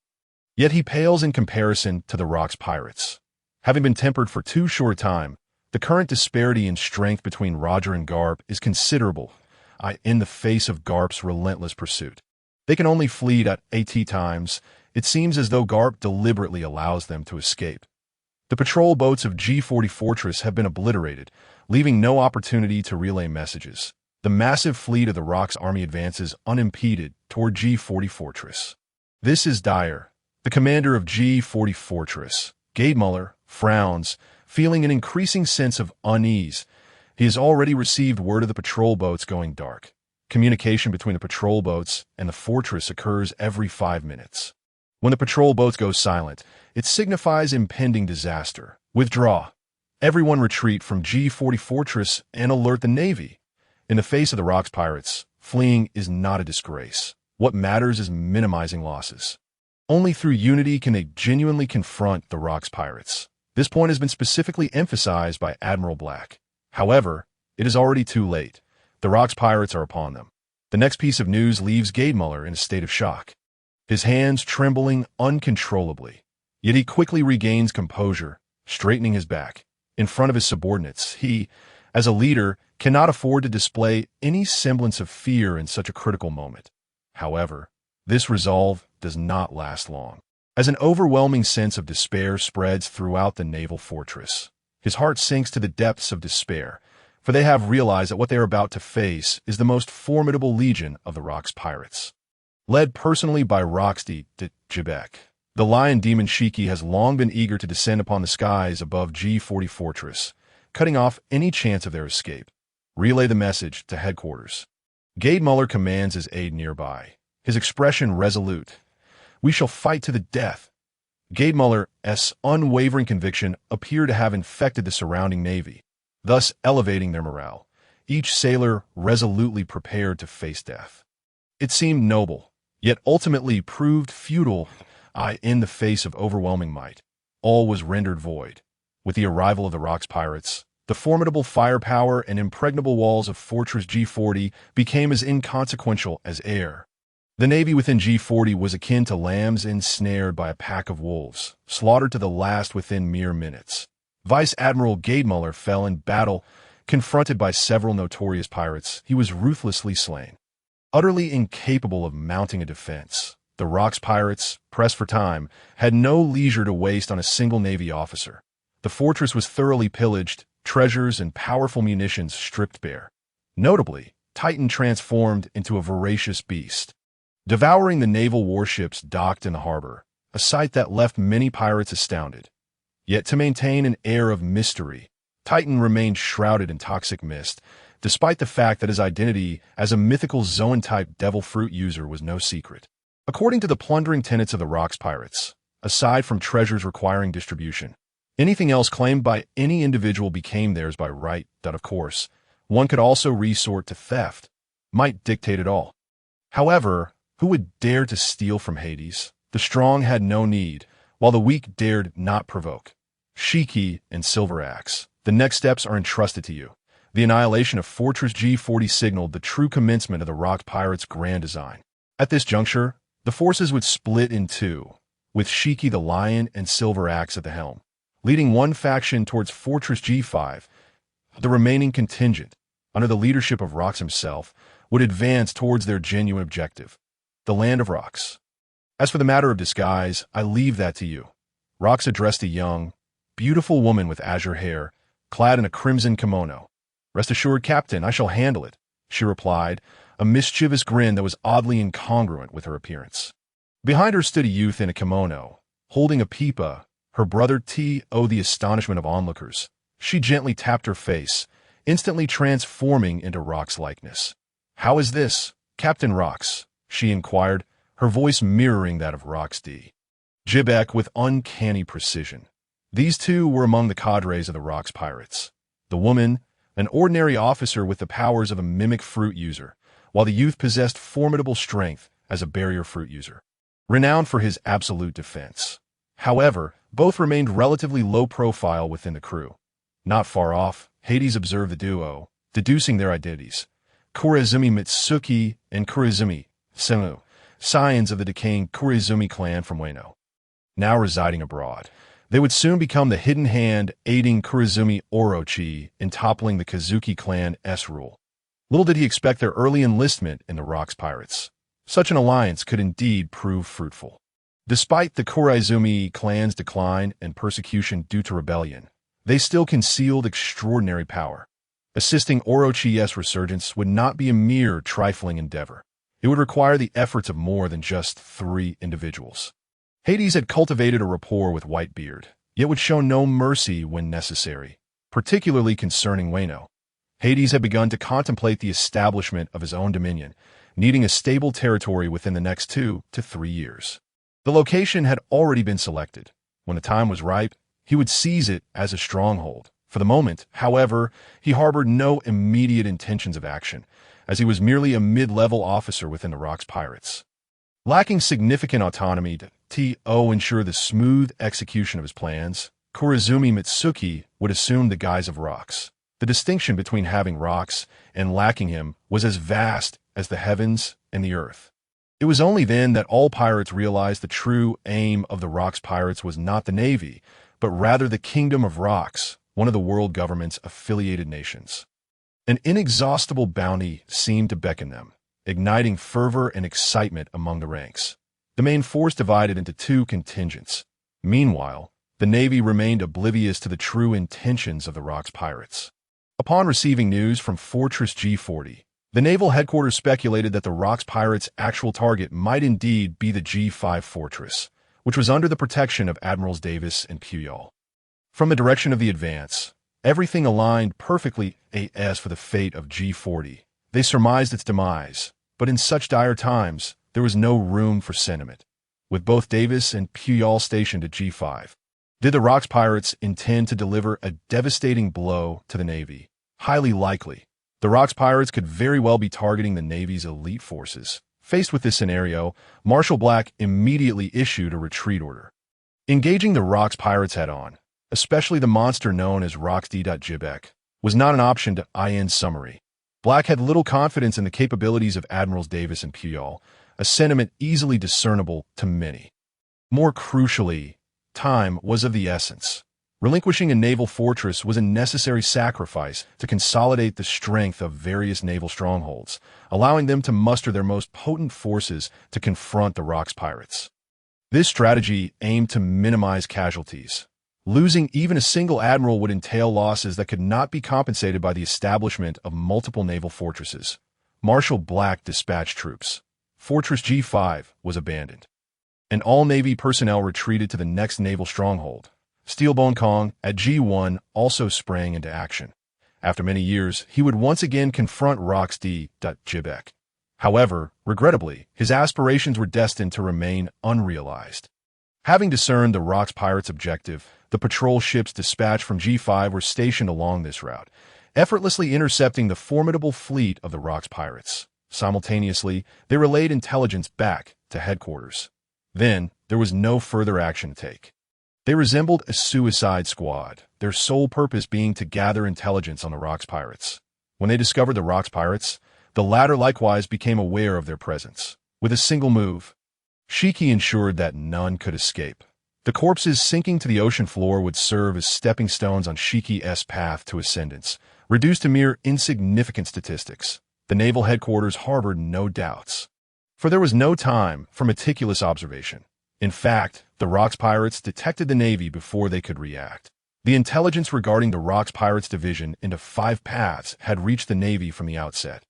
Yet he pales in comparison to the Rocks pirates. Having been tempered for too short a time, the current disparity in strength between Roger and Garp is considerable, in the face of Garp's relentless pursuit. They can only flee at times. It seems as though Garp deliberately allows them to escape. The patrol boats of G40 Fortress have been obliterated, leaving no opportunity to relay messages. The massive fleet of the Rocks army advances unimpeded toward G40 Fortress. This is dire. The commander of G40 Fortress, Gademuller, frowns, feeling an increasing sense of unease. He has already received word of the patrol boats going dark. Communication between the patrol boats and the fortress occurs every 5 minutes. When the patrol boats go silent, it signifies impending disaster. Withdraw. Everyone retreat from G40 Fortress and alert the Navy. In the face of the Rocks pirates, fleeing is not a disgrace. What matters is minimizing losses. Only through unity can they genuinely confront the Rocks pirates. This point has been specifically emphasized by Admiral Black. However, it is already too late. The Rocks pirates are upon them. The next piece of news leaves Gademuller in a state of shock, his hands trembling uncontrollably. Yet he quickly regains composure, straightening his back. In front of his subordinates, he, as a leader, cannot afford to display any semblance of fear in such a critical moment. However, this resolve does not last long. As an overwhelming sense of despair spreads throughout the naval fortress, his heart sinks to the depths of despair, for they have realized that what they are about to face is the most formidable legion of the Rocks pirates. Led personally by Roxty de Jibek, the lion demon Shiki has long been eager to descend upon the skies above G40 Fortress, cutting off any chance of their escape. Relay the message to headquarters. Gademuller commands his aide nearby, his expression resolute. We shall fight to the death. Gademuller's unwavering conviction appeared to have infected the surrounding navy, thus elevating their morale, each sailor resolutely prepared to face death. It seemed noble, yet ultimately proved futile. In the face of overwhelming might, all was rendered void. With the arrival of the Rocks pirates, the formidable firepower and impregnable walls of Fortress G40 became as inconsequential as air. The navy within G40 was akin to lambs ensnared by a pack of wolves, slaughtered to the last within mere minutes. Vice Admiral Gademuller fell in battle. Confronted by several notorious pirates, he was ruthlessly slain. Utterly incapable of mounting a defense, the Rocks pirates, pressed for time, had no leisure to waste on a single navy officer. The fortress was thoroughly pillaged, treasures and powerful munitions stripped bare. Notably, Titan transformed into a voracious beast, devouring the naval warships docked in the harbor, a sight that left many pirates astounded. Yet to maintain an air of mystery, Titan remained shrouded in toxic mist, despite the fact that his identity as a mythical Zoan-type devil fruit user was no secret. According to the plundering tenets of the Rocks pirates, aside from treasures requiring distribution, anything else claimed by any individual became theirs by right. That, of course, one could also resort to theft, might dictate it all. However, who would dare to steal from Hades? The strong had no need, while the weak dared not provoke. Shiki and Silver Axe, the next steps are entrusted to you. The annihilation of Fortress G40 signaled the true commencement of the Rock pirates' grand design. At this juncture, the forces would split in two, with Shiki the Lion and Silver Axe at the helm. leading one faction towards Fortress G5. The remaining contingent, under the leadership of Rox himself, would advance towards their genuine objective, the land of Rox. As for the matter of disguise, I leave that to you. Rox addressed a young, beautiful woman with azure hair, clad in a crimson kimono. Rest assured, Captain, I shall handle it, she replied, a mischievous grin that was oddly incongruent with her appearance. Behind her stood a youth in a kimono, holding a pipa, her brother to the astonishment of onlookers. She gently tapped her face, instantly transforming into Rox's likeness. How is this, Captain Rox? She inquired, her voice mirroring that of Rox D. Jibek with uncanny precision. These two were among the cadres of the Rox pirates. The woman, an ordinary officer with the powers of a mimic fruit user, while the youth possessed formidable strength as a barrier fruit user, renowned for his absolute defense. However, both remained relatively low profile within the crew. Not far off, Hades observed the duo, deducing their identities. Kurizumi Mitsuki and Kurizumi Semu, scions of the decaying Kurizumi clan from Ueno. Now residing abroad, they would soon become the hidden hand aiding Kurizumi Orochi in toppling the Kazuki clan's rule. Little did he expect their early enlistment in the Rox Pirates. Such an alliance could indeed prove fruitful. Despite the Kurizumi clan's decline and persecution due to rebellion, they still concealed extraordinary power. Assisting Orochi's resurgence would not be a mere trifling endeavor. It would require the efforts of more than just 3 individuals. Hades had cultivated a rapport with Whitebeard, yet would show no mercy when necessary, particularly concerning Ueno. Hades had begun to contemplate the establishment of his own dominion, needing a stable territory within the next 2 to 3 years. The location had already been selected. When the time was ripe, he would seize it as a stronghold. For the moment, however, he harbored no immediate intentions of action, as he was merely a mid-level officer within the Rox Pirates. Lacking significant autonomy to ensure the smooth execution of his plans, Kurizumi Mitsuki would assume the guise of Rox. The distinction between having Rox and lacking him was as vast as the heavens and the earth. It was only then that all pirates realized the true aim of the Rox Pirates was not the Navy, but rather the Kingdom of Rox, one of the world government's affiliated nations. An inexhaustible bounty seemed to beckon them, igniting fervor and excitement among the ranks. The main force divided into 2 contingents. Meanwhile, the Navy remained oblivious to the true intentions of the Rox Pirates. Upon receiving news from Fortress G40, the naval headquarters speculated that the Rox Pirates' actual target might indeed be the G5 fortress, which was under the protection of Admirals Davis and Puyol. From the direction of the advance, everything aligned perfectly as for the fate of G40. They surmised its demise, but in such dire times, there was no room for sentiment. With both Davis and Puyol stationed at G5, did the Rox Pirates intend to deliver a devastating blow to the Navy? Highly likely. The Rox Pirates could very well be targeting the Navy's elite forces. Faced with this scenario, Marshal Black immediately issued a retreat order. Engaging the Rox Pirates head-on, especially the monster known as Rox D.Jibek, was not an option to IN summary. Black had little confidence in the capabilities of Admirals Davis and Puyol, a sentiment easily discernible to many. More crucially, time was of the essence. Relinquishing a naval fortress was a necessary sacrifice to consolidate the strength of various naval strongholds, allowing them to muster their most potent forces to confront the Rox Pirates. This strategy aimed to minimize casualties. Losing even a single admiral would entail losses that could not be compensated by the establishment of multiple naval fortresses. Marshal Black dispatched troops. Fortress G5 was abandoned, and all Navy personnel retreated to the next naval stronghold. Steelbone Kong at G1 also sprang into action. After many years, he would once again confront Rox D.Jibek. However, regrettably, his aspirations were destined to remain unrealized. Having discerned the Rox Pirates' objective, the patrol ships dispatched from G5 were stationed along this route, effortlessly intercepting the formidable fleet of the Rox Pirates. Simultaneously, they relayed intelligence back to headquarters. Then, there was no further action to take. They resembled a suicide squad, their sole purpose being to gather intelligence on the Rox Pirates. When they discovered the Rox Pirates, the latter likewise became aware of their presence. With a single move, Shiki ensured that none could escape. The corpses sinking to the ocean floor would serve as stepping stones on Shiki's path to ascendance, reduced to mere insignificant statistics. The naval headquarters harbored no doubts. For there was no time for meticulous observation. In fact, the Rocks pirates detected the Navy before they could react. The intelligence regarding the Rocks pirates division into 5 paths had reached the Navy from the outset.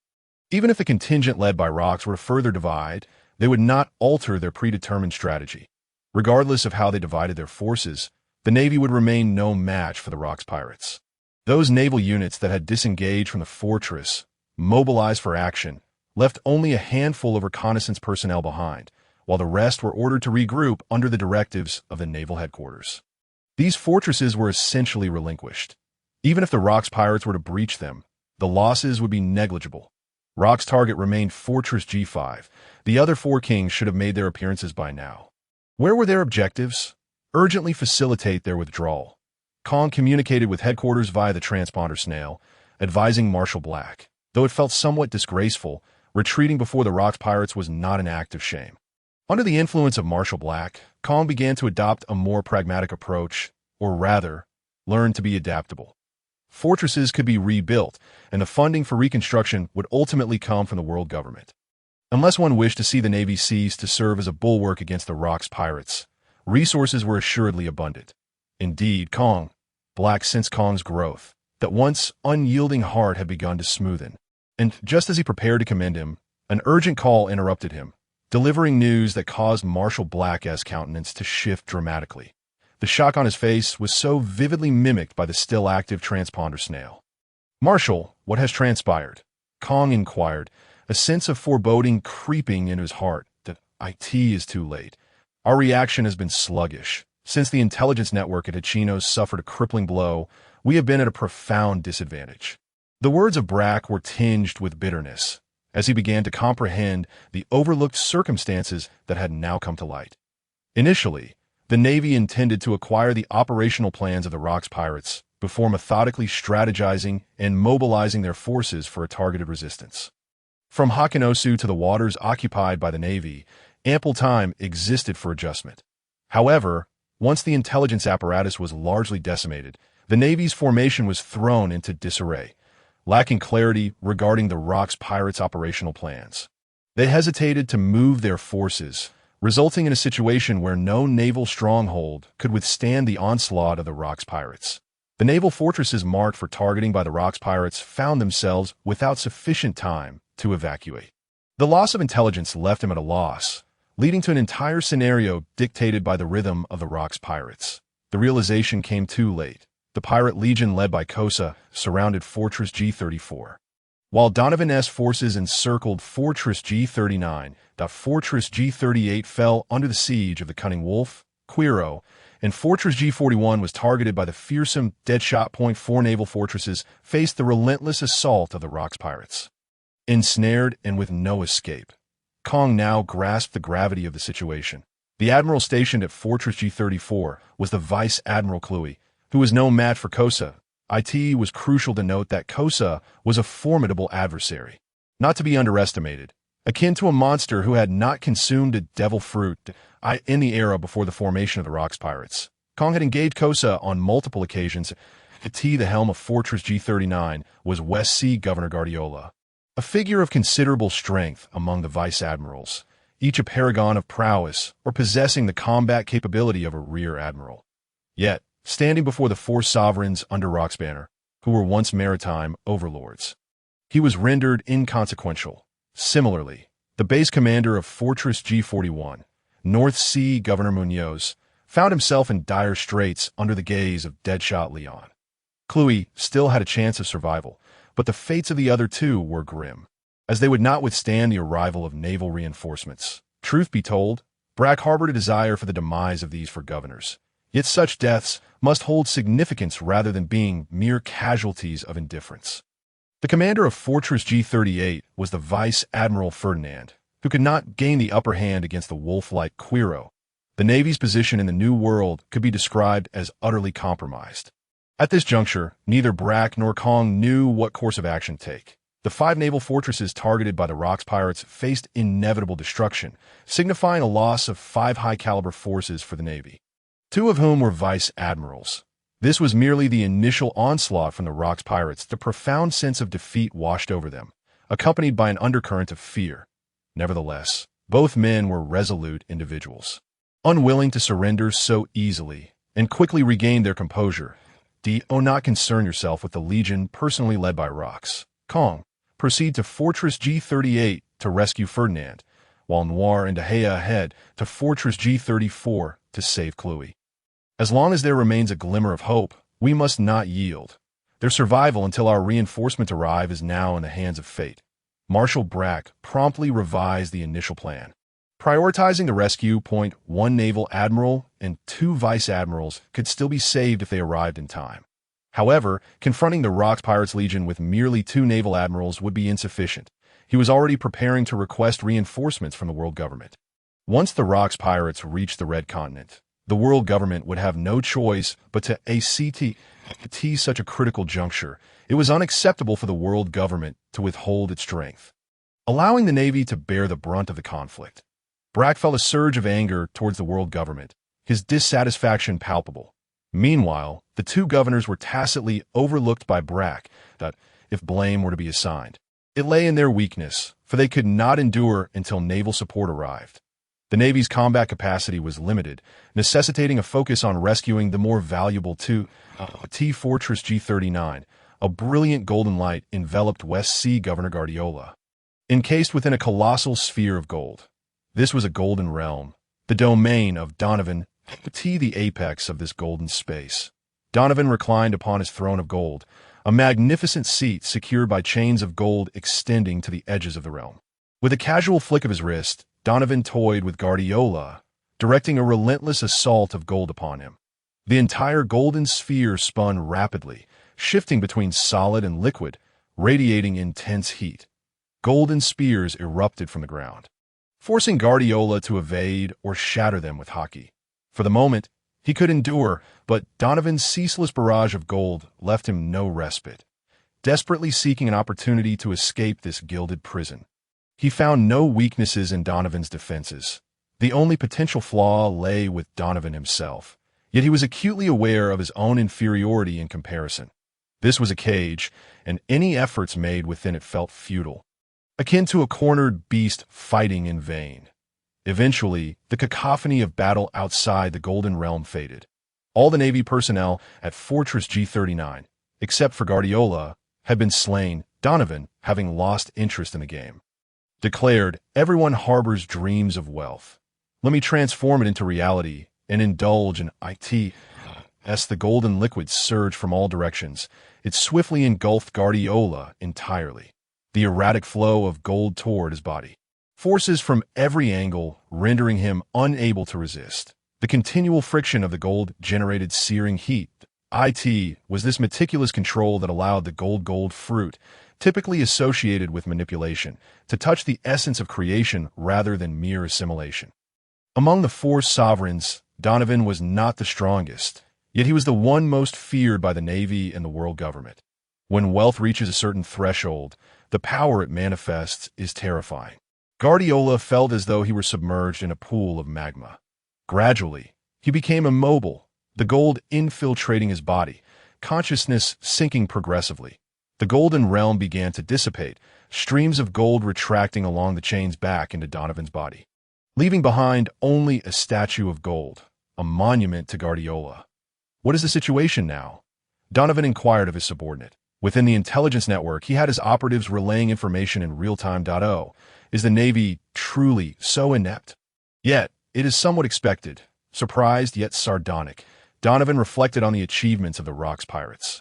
Even if the contingent led by Rocks were to further divide, they would not alter their predetermined strategy. Regardless of how they divided their forces, the Navy would remain no match for the Rocks pirates. Those naval units that had disengaged from the fortress, mobilized for action, left only a handful of reconnaissance personnel behind, while the rest were ordered to regroup under the directives of the naval headquarters. These fortresses were essentially relinquished. Even if the Rocks pirates were to breach them, the losses would be negligible. Rock's target remained Fortress G5. The other 4 kings should have made their appearances by now. Where were their objectives? Urgently facilitate their withdrawal. Kong communicated with headquarters via the transponder snail, advising Marshal Black. Though it felt somewhat disgraceful, retreating before the Rocks pirates was not an act of shame. Under the influence of Marshal Black, Kong began to adopt a more pragmatic approach, or rather, learn to be adaptable. Fortresses could be rebuilt, and the funding for reconstruction would ultimately come from the world government. Unless one wished to see the Navy cease to serve as a bulwark against the Rocks pirates, resources were assuredly abundant. Indeed, Black sensed Kong's growth, that once unyielding heart had begun to smoothen. And just as he prepared to commend him, an urgent call interrupted him, delivering news that caused Marshal Black's countenance to shift dramatically. The shock on his face was so vividly mimicked by the still-active transponder snail. "Marshal, what has transpired?" Kong inquired, a sense of foreboding creeping into his heart. "That it is too late. Our reaction has been sluggish. Since the intelligence network at Hachinos suffered a crippling blow, we have been at a profound disadvantage." The words of Brack were tinged with bitterness, as he began to comprehend the overlooked circumstances that had now come to light. Initially, the Navy intended to acquire the operational plans of the Rocks pirates before methodically strategizing and mobilizing their forces for a targeted resistance. From Hakinosu to the waters occupied by the Navy, ample time existed for adjustment. However, once the intelligence apparatus was largely decimated, the Navy's formation was thrown into disarray, lacking clarity regarding the Rocks pirates' operational plans. They hesitated to move their forces, resulting in a situation where no naval stronghold could withstand the onslaught of the Rocks pirates. The naval fortresses marked for targeting by the Rocks pirates found themselves without sufficient time to evacuate. The loss of intelligence left him at a loss, leading to an entire scenario dictated by the rhythm of the Rocks pirates. The realization came too late. The pirate legion led by Kosa surrounded Fortress G34. While Donovan's forces encircled Fortress G39, Fortress G38 fell under the siege of the Cunning Wolf, Quiro, and Fortress G41 was targeted by the fearsome Deadshot Point 4 naval fortresses faced the relentless assault of the Rocks pirates. Ensnared and with no escape, Kong now grasped the gravity of the situation. The admiral stationed at Fortress G34 was the Vice Admiral Cluey, who was no match for Kosa. It was crucial to note that Kosa was a formidable adversary, not to be underestimated, akin to a monster who had not consumed a devil fruit in the era before the formation of the Rocks pirates. Kong had engaged Kosa on multiple occasions. At the helm of Fortress G39 was West Sea Governor Guardiola, a figure of considerable strength among the vice admirals, each a paragon of prowess or possessing the combat capability of a rear admiral. Yet, standing before the 4 sovereigns under Rock's banner, who were once maritime overlords, he was rendered inconsequential. Similarly, the base commander of Fortress G41, North Sea Governor Munoz, found himself in dire straits under the gaze of Deadshot Leon. Cluey still had a chance of survival, but the fates of the other 2 were grim, as they would not withstand the arrival of naval reinforcements. Truth be told, Brack harbored a desire for the demise of these 4 governors. Yet such deaths must hold significance rather than being mere casualties of indifference. The commander of Fortress G38 was the Vice Admiral Ferdinand, who could not gain the upper hand against the wolf-like Quiro. The Navy's position in the New World could be described as utterly compromised. At this juncture, neither Brack nor Kong knew what course of action to take. The 5 naval fortresses targeted by the Rocks pirates faced inevitable destruction, signifying a loss of 5 high-caliber forces for the Navy. two of whom were vice admirals. This was merely the initial onslaught from the Rocks pirates. The profound sense of defeat washed over them, accompanied by an undercurrent of fear. Nevertheless, both men were resolute individuals, unwilling to surrender so easily, and quickly regained their composure. Do not concern yourself with the legion personally led by Rocks. Kong, proceed to Fortress G38 to rescue Ferdinand, while Noir and De Gea head to Fortress G34 to save Chloe. As long as there remains a glimmer of hope, we must not yield. Their survival until our reinforcement arrive is now in the hands of fate. Marshal Brack promptly revised the initial plan. Prioritizing the rescue point, one naval admiral and two vice admirals could still be saved if they arrived in time. However, confronting the Rocks Pirates Legion with merely two naval admirals would be insufficient. He was already preparing to request reinforcements from the world government. Once the Rocks Pirates reached the Red Continent, the world government would have no choice but to ACT such a critical juncture. It was unacceptable for the world government to withhold its strength, allowing the Navy to bear the brunt of the conflict. Brack felt a surge of anger towards the world government, his dissatisfaction palpable. Meanwhile, the two governors were tacitly overlooked by Brack, that, if blame were to be assigned, it lay in their weakness, for they could not endure until naval support arrived. The Navy's combat capacity was limited, necessitating a focus on rescuing the more valuable T Fortress G39. A brilliant golden light enveloped West Sea Governor Guardiola, encased within a colossal sphere of gold. This was a golden realm, the domain of Donovan, the apex of this golden space. Donovan reclined upon his throne of gold, a magnificent seat secured by chains of gold extending to the edges of the realm. With a casual flick of his wrist, Donovan toyed with Guardiola, directing a relentless assault of gold upon him. The entire golden sphere spun rapidly, shifting between solid and liquid, radiating intense heat. Golden spears erupted from the ground, forcing Guardiola to evade or shatter them with hockey. For the moment, he could endure, but Donovan's ceaseless barrage of gold left him no respite. Desperately seeking an opportunity to escape this gilded prison, he found no weaknesses in Donovan's defenses. The only potential flaw lay with Donovan himself, yet he was acutely aware of his own inferiority in comparison. This was a cage, and any efforts made within it felt futile, akin to a cornered beast fighting in vain. Eventually, the cacophony of battle outside the Golden Realm faded. All the Navy personnel at Fortress G39, except for Guardiola, had been slain, Donovan having lost interest in the game. Declared, everyone harbors dreams of wealth. Let me transform it into reality and indulge in it. As the golden liquid surged from all directions, it swiftly engulfed Guardiola entirely. The erratic flow of gold toward his body, forces from every angle, rendering him unable to resist. The continual friction of the gold generated searing heat. It was this meticulous control that allowed the gold fruit, typically associated with manipulation, to touch the essence of creation rather than mere assimilation. Among the four sovereigns, Donovan was not the strongest, yet he was the one most feared by the Navy and the world government. When wealth reaches a certain threshold, the power it manifests is terrifying. Guardiola felt as though he were submerged in a pool of magma. Gradually, he became immobile, the gold infiltrating his body, consciousness sinking progressively. The golden realm began to dissipate, streams of gold retracting along the chains back into Donovan's body, leaving behind only a statue of gold, a monument to Guardiola. What is the situation now? Donovan inquired of his subordinate. Within the intelligence network, he had his operatives relaying information in real time. Is the Navy truly so inept? Yet, it is somewhat expected. Surprised yet sardonic, Donovan reflected on the achievements of the Rocks Pirates.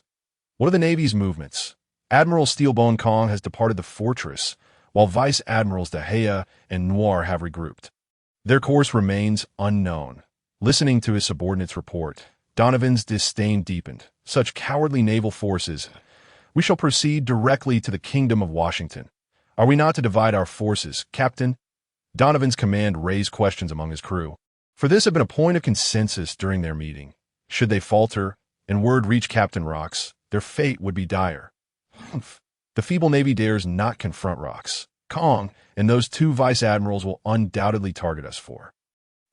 What are the Navy's movements? Admiral Steelbone Kong has departed the fortress, while Vice Admirals De Gea and Noir have regrouped. Their course remains unknown. Listening to his subordinate's report, Donovan's disdain deepened. Such cowardly naval forces. We shall proceed directly to the Kingdom of Washington. Are we not to divide our forces, Captain? Donovan's command raised questions among his crew, for this had been a point of consensus during their meeting. Should they falter, and word reach Captain Rocks, their fate would be dire. The feeble Navy dares not confront Rocks. Kong and those two vice admirals will undoubtedly target us for.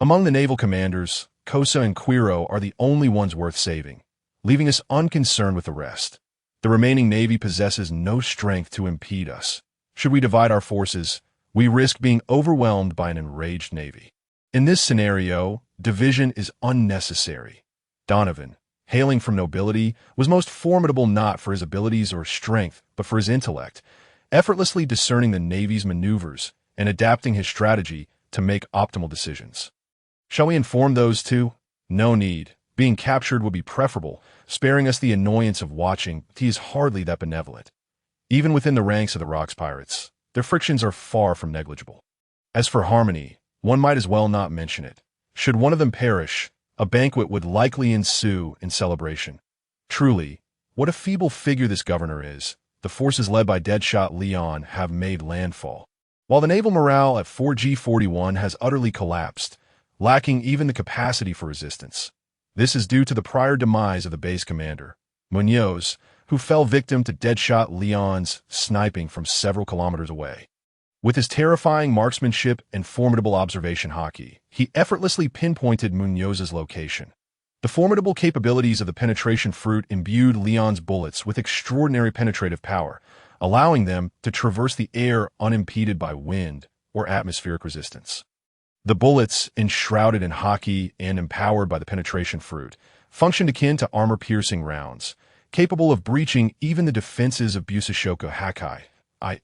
Among the naval commanders, Cosa and Quiro are the only ones worth saving, leaving us unconcerned with the rest. The remaining navy possesses no strength to impede us. Should we divide our forces, we risk being overwhelmed by an enraged navy. In this scenario, division is unnecessary. Donovan, hailing from nobility, was most formidable not for his abilities or strength, but for his intellect, effortlessly discerning the navy's maneuvers and adapting his strategy to make optimal decisions. Shall we inform those two? No need. Being captured would be preferable, sparing us the annoyance of watching. He is hardly that benevolent. Even within the ranks of the Rocks Pirates, their frictions are far from negligible. As for harmony, one might as well not mention it. Should one of them perish, a banquet would likely ensue in celebration. Truly, what a feeble figure this governor is. The forces led by Deadshot Leon have made landfall, while the naval morale at 4G41 has utterly collapsed, lacking even the capacity for resistance. This is due to the prior demise of the base commander, Munoz, who fell victim to Deadshot Leon's sniping from several kilometers away. With his terrifying marksmanship and formidable observation hockey, he effortlessly pinpointed Munoz's location. The formidable capabilities of the penetration fruit imbued Leon's bullets with extraordinary penetrative power, allowing them to traverse the air unimpeded by wind or atmospheric resistance. The bullets, enshrouded in hockey and empowered by the penetration fruit, functioned akin to armor-piercing rounds, capable of breaching even the defenses of Busashoko Hakai.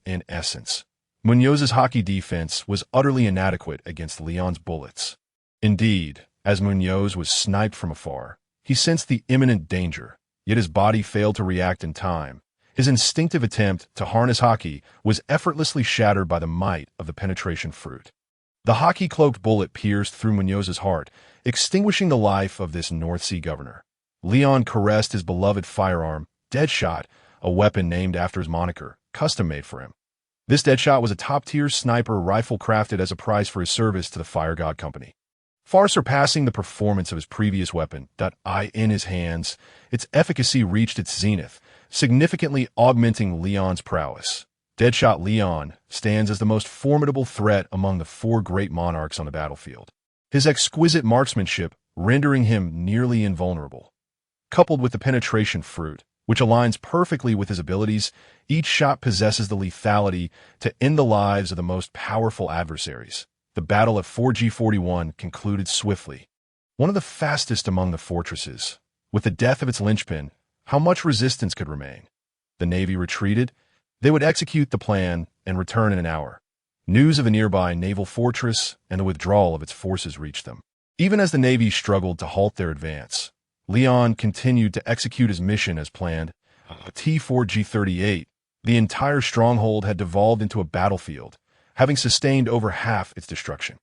In essence, Munoz's hockey defense was utterly inadequate against Leon's bullets. Indeed, as Munoz was sniped from afar, he sensed the imminent danger, yet his body failed to react in time. His instinctive attempt to harness hockey was effortlessly shattered by the might of the penetration fruit. The hockey-cloaked bullet pierced through Munoz's heart, extinguishing the life of this North Sea governor. Leon caressed his beloved firearm, Deadshot, a weapon named after his moniker, custom-made for him. This Deadshot was a top-tier sniper rifle crafted as a prize for his service to the Fire God Company. Far surpassing the performance of his previous weapon, in his hands, its efficacy reached its zenith, significantly augmenting Leon's prowess. Deadshot Leon stands as the most formidable threat among the four great monarchs on the battlefield, his exquisite marksmanship rendering him nearly invulnerable. Coupled with the penetration fruit, which aligns perfectly with his abilities, each shot possesses the lethality to end the lives of the most powerful adversaries. The battle at 4G41 concluded swiftly. One of the fastest among the fortresses. With the death of its linchpin, how much resistance could remain? The Navy retreated. They would execute the plan and return in an hour. News of a nearby naval fortress and the withdrawal of its forces reached them. Even as the Navy struggled to halt their advance, Leon continued to execute his mission as planned. T4G38, the entire stronghold had devolved into a battlefield, having sustained over half its destruction.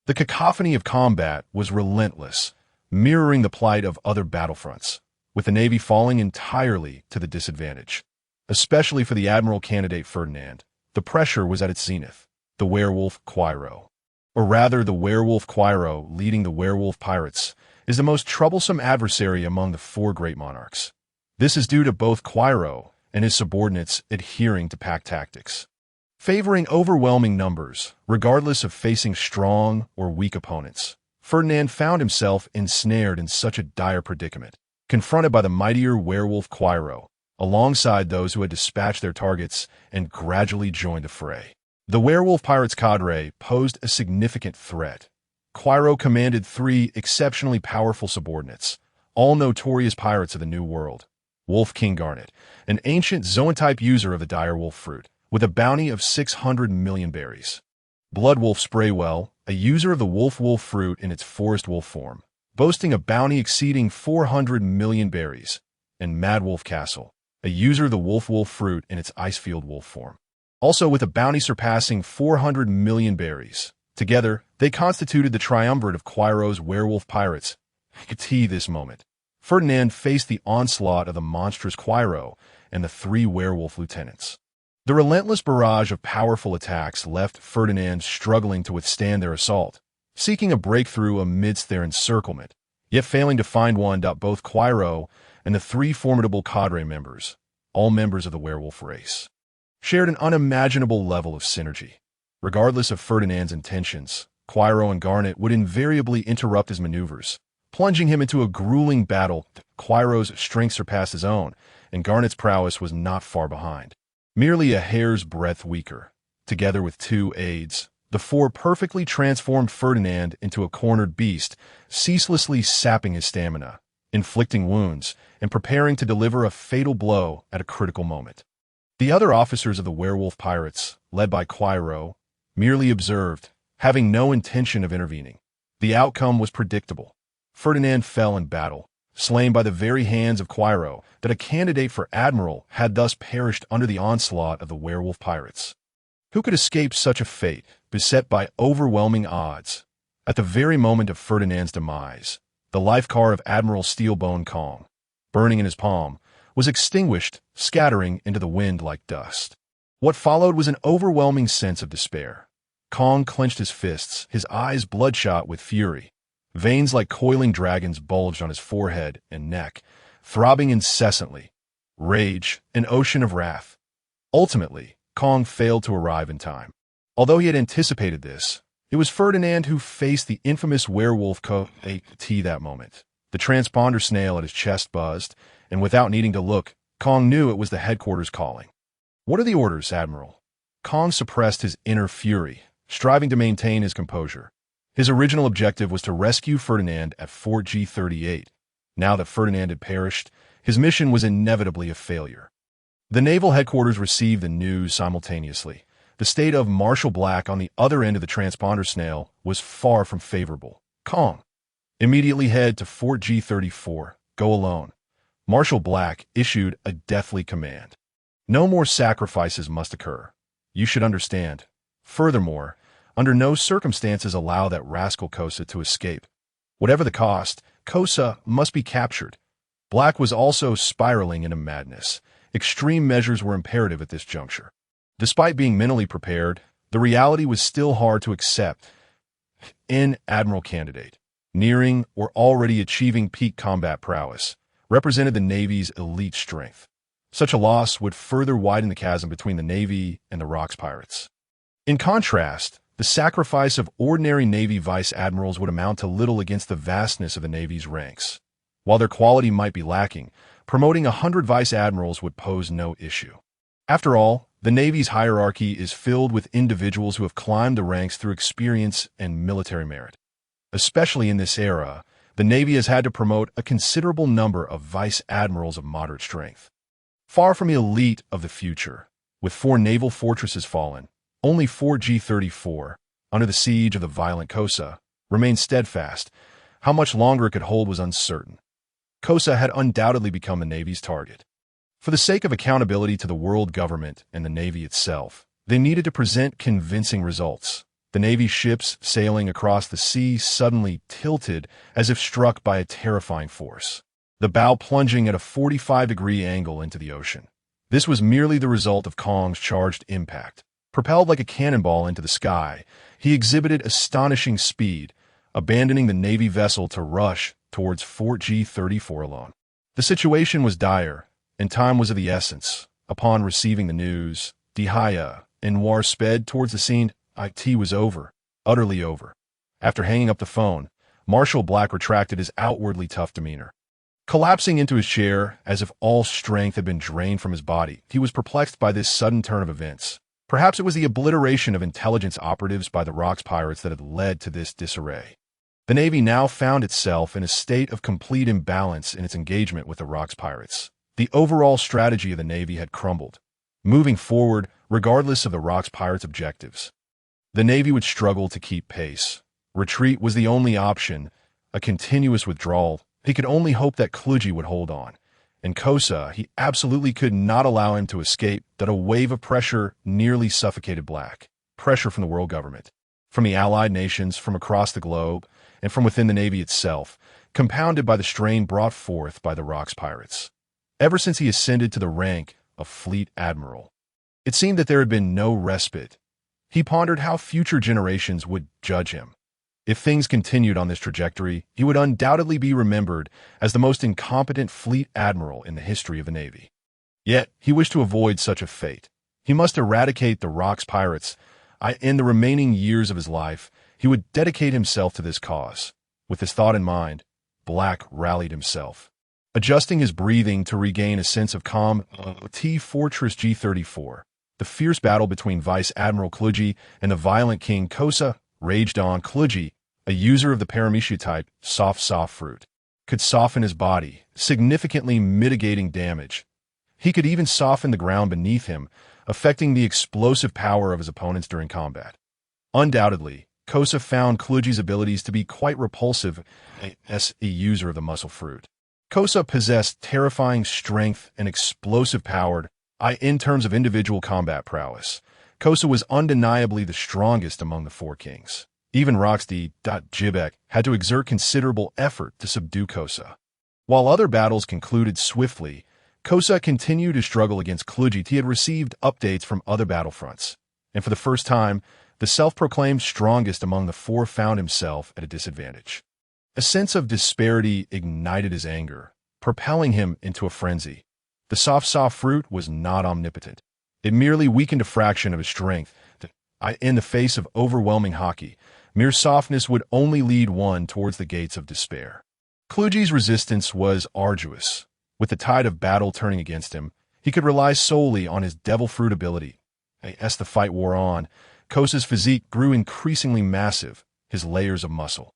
The cacophony of combat was relentless, mirroring the plight of other battlefronts, with the Navy falling entirely to the disadvantage. Especially for the Admiral candidate Ferdinand, the pressure was at its zenith. The werewolf Quiro, or rather the werewolf Quiro leading the werewolf pirates, is the most troublesome adversary among the four great monarchs. This is due to both Quiro and his subordinates adhering to pack tactics, favoring overwhelming numbers, regardless of facing strong or weak opponents. Ferdinand found himself ensnared in such a dire predicament, confronted by the mightier werewolf Quiro, alongside those who had dispatched their targets and gradually joined the fray. The werewolf pirates cadre posed a significant threat. Quiro commanded three exceptionally powerful subordinates, all notorious pirates of the New World. Wolf King Garnet, an ancient Zoan-type user of the dire wolf fruit, with a bounty of 600 million berries. Bloodwolf Spraywell, a user of the wolf fruit in its forest wolf form, boasting a bounty exceeding 400 million berries. And Madwolf Castle, a user of the wolf fruit in its icefield wolf form, also with a bounty surpassing 400 million berries. Together, they constituted the triumvirate of Quiro's werewolf pirates. This moment, Ferdinand faced the onslaught of the monstrous Quiro and the three werewolf lieutenants. The relentless barrage of powerful attacks left Ferdinand struggling to withstand their assault, seeking a breakthrough amidst their encirclement, yet failing to find one. Both Quiro and the three formidable cadre members, all members of the werewolf race, shared an unimaginable level of synergy. Regardless of Ferdinand's intentions, Quiro and Garnet would invariably interrupt his maneuvers, plunging him into a grueling battle. Quiro's strength surpassed his own, and Garnet's prowess was not far behind. Merely a hair's breadth weaker. Together with two aides, the four perfectly transformed Ferdinand into a cornered beast, ceaselessly sapping his stamina, inflicting wounds, and preparing to deliver a fatal blow at a critical moment. The other officers of the werewolf pirates, led by Quiro, merely observed, having no intention of intervening. The outcome was predictable. Ferdinand fell in battle, slain by the very hands of Quiro, that a candidate for admiral had thus perished under the onslaught of the werewolf pirates. Who could escape such a fate, beset by overwhelming odds? At the very moment of Ferdinand's demise, the life car of Admiral Steelbone Kong, burning in his palm, was extinguished, scattering into the wind like dust. What followed was an overwhelming sense of despair. Kong clenched his fists, his eyes bloodshot with fury. Veins like coiling dragons bulged on his forehead and neck, throbbing incessantly. Rage, an ocean of wrath. Ultimately, Kong failed to arrive in time. Although he had anticipated this, it was Ferdinand who faced the infamous werewolf T that moment. The transponder snail at his chest buzzed, and without needing to look, Kong knew it was the headquarters calling. "What are the orders, Admiral?" Kong suppressed his inner fury, striving to maintain his composure. His original objective was to rescue Ferdinand at Fort G38. Now that Ferdinand had perished, his mission was inevitably a failure. The naval headquarters received the news simultaneously. The state of Marshal Black on the other end of the transponder snail was far from favorable. "Kong, immediately head to Fort G34. Go alone." Marshal Black issued a deathly command. "No more sacrifices must occur. You should understand. Furthermore, under no circumstances allow that rascal Kosa to escape. Whatever the cost, Kosa must be captured." Black was also spiraling into madness. Extreme measures were imperative at this juncture. Despite being mentally prepared, the reality was still hard to accept. An admiral candidate, nearing or already achieving peak combat prowess, represented the Navy's elite strength. Such a loss would further widen the chasm between the Navy and the Rocks pirates. In contrast, the sacrifice of ordinary Navy vice admirals would amount to little against the vastness of the Navy's ranks. While their quality might be lacking, promoting 100 vice admirals would pose no issue. After all, the Navy's hierarchy is filled with individuals who have climbed the ranks through experience and military merit. Especially in this era, the Navy has had to promote a considerable number of vice admirals of moderate strength. Far from the elite of the future, with 4 naval fortresses fallen, only Fort G34, under the siege of the violent Kosa, remained steadfast. How much longer it could hold was uncertain. Kosa had undoubtedly become the Navy's target. For the sake of accountability to the world government and the Navy itself, they needed to present convincing results. The Navy ships sailing across the sea suddenly tilted as if struck by a terrifying force, the bow plunging at a 45-degree angle into the ocean. This was merely the result of Kong's charged impact. Propelled like a cannonball into the sky, he exhibited astonishing speed, abandoning the Navy vessel to rush towards Fort G34 alone. The situation was dire, and time was of the essence. Upon receiving the news, Dihaya and War sped towards the scene. It was over, utterly over. After hanging up the phone, Marshal Black retracted his outwardly tough demeanor. Collapsing into his chair, as if all strength had been drained from his body, he was perplexed by this sudden turn of events. Perhaps it was the obliteration of intelligence operatives by the Rocks pirates that had led to this disarray. The Navy now found itself in a state of complete imbalance in its engagement with the Rocks pirates. The overall strategy of the Navy had crumbled, moving forward regardless of the Rocks pirates' objectives. The Navy would struggle to keep pace. Retreat was the only option, a continuous withdrawal. He could only hope that Kluge would hold on. And Kosa, he absolutely could not allow him to escape. That a wave of pressure nearly suffocated Black. Pressure from the world government, from the allied nations, from across the globe, and from within the Navy itself, compounded by the strain brought forth by the Rocks pirates. Ever since he ascended to the rank of Fleet Admiral, it seemed that there had been no respite. He pondered how future generations would judge him. If things continued on this trajectory, he would undoubtedly be remembered as the most incompetent fleet admiral in the history of the Navy. Yet, he wished to avoid such a fate. He must eradicate the Rocks pirates. In the remaining years of his life, he would dedicate himself to this cause. With this thought in mind, Black rallied himself. Adjusting his breathing to regain a sense of calm, T Fortress G34. The fierce battle between Vice Admiral Kluji and the violent King Kosa raged on. Kluji, a user of the Paramecia type, soft fruit, could soften his body, significantly mitigating damage. He could even soften the ground beneath him, affecting the explosive power of his opponents during combat. Undoubtedly, Kosa found Kluji's abilities to be quite repulsive as a user of the muscle fruit. Kosa possessed terrifying strength and explosive power. In terms of individual combat prowess, Kosa was undeniably the strongest among the four kings. Even Roxdy Jibek had to exert considerable effort to subdue Kosa. While other battles concluded swiftly, Kosa continued to struggle against Kluji. He had received updates from other battlefronts, and for the first time, the self-proclaimed strongest among the four found himself at a disadvantage. A sense of disparity ignited his anger, propelling him into a frenzy. The soft fruit was not omnipotent. It merely weakened a fraction of his strength. In the face of overwhelming hockey, mere softness would only lead one towards the gates of despair. Kluji's resistance was arduous. With the tide of battle turning against him, he could rely solely on his devil fruit ability. As the fight wore on, Kosa's physique grew increasingly massive, his layers of muscle,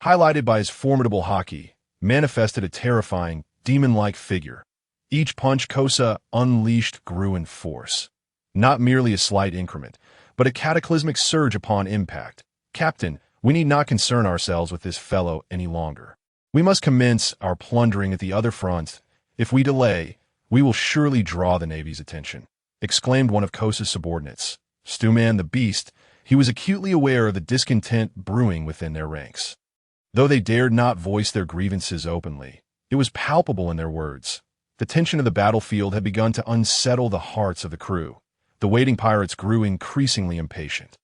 highlighted by his formidable hockey, manifested a terrifying, demon-like figure. Each punch Kosa unleashed grew in force. Not merely a slight increment, but a cataclysmic surge upon impact. Captain, we need not concern ourselves with this fellow any longer. We must commence our plundering at the other front. If we delay, we will surely draw the Navy's attention, exclaimed one of Kosa's subordinates. Stewman the Beast, he was acutely aware of the discontent brewing within their ranks. Though they dared not voice their grievances openly, it was palpable in their words. The tension of the battlefield had begun to unsettle the hearts of the crew. The waiting pirates grew increasingly impatient.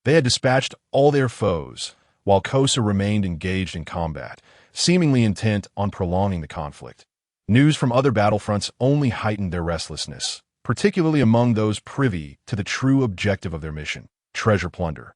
They had dispatched all their foes, while Kosa remained engaged in combat, seemingly intent on prolonging the conflict. News from other battlefronts only heightened their restlessness, particularly among those privy to the true objective of their mission, treasure plunder.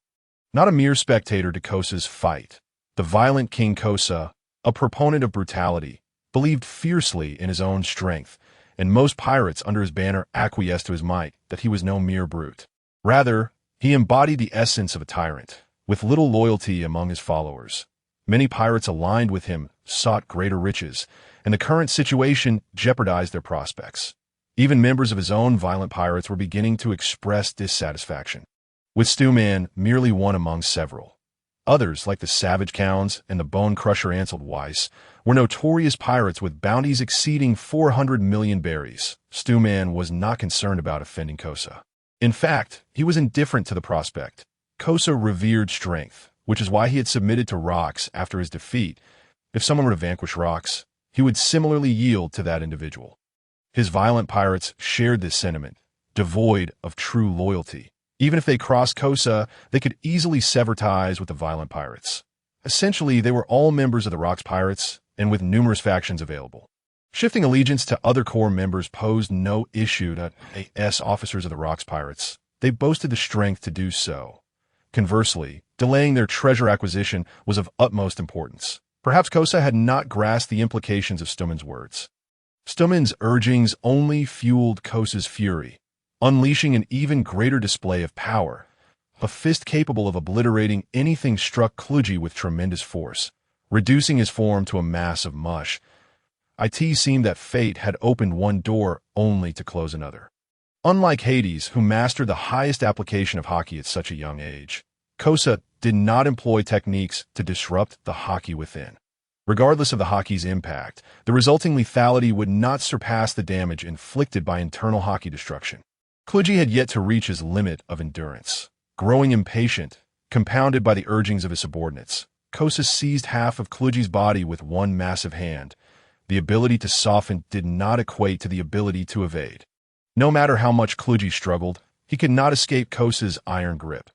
Not a mere spectator to Kosa's fight, the violent King Kosa, a proponent of brutality, believed fiercely in his own strength, and most pirates under his banner acquiesced to his might, that he was no mere brute. Rather, he embodied the essence of a tyrant, with little loyalty among his followers. Many pirates aligned with him sought greater riches, and the current situation jeopardized their prospects. Even members of his own violent pirates were beginning to express dissatisfaction, with Stewman merely one among several. Others, like the Savage Counts and the Bone Crusher Anseld Weiss, were notorious pirates with bounties exceeding 400 million berries. Stewman was not concerned about offending Kosa. In fact, he was indifferent to the prospect. Kosa revered strength, which is why he had submitted to Rox after his defeat. If someone were to vanquish Rox, he would similarly yield to that individual. His violent pirates shared this sentiment, devoid of true loyalty. Even if they crossed Kosa, they could easily sever ties with the violent pirates. Essentially, they were all members of the Rox Pirates, and with numerous factions available. Shifting allegiance to other core members posed no issue to AS officers of the Rox Pirates. They boasted the strength to do so. Conversely, delaying their treasure acquisition was of utmost importance. Perhaps Kosa had not grasped the implications of Stewman's words. Stewman's urgings only fueled Kosa's fury, unleashing an even greater display of power. A fist capable of obliterating anything struck Kluji with tremendous force, reducing his form to a mass of mush. It seemed that fate had opened one door only to close another. Unlike Hades, who mastered the highest application of hockey at such a young age, Kosa did not employ techniques to disrupt the hockey within. Regardless of the hockey's impact, the resulting lethality would not surpass the damage inflicted by internal hockey destruction. Kluji had yet to reach his limit of endurance. Growing impatient, compounded by the urgings of his subordinates, Kosa seized half of Kluji's body with one massive hand. The ability to soften did not equate to the ability to evade. No matter how much Kluji struggled, he could not escape Kosa's iron grip.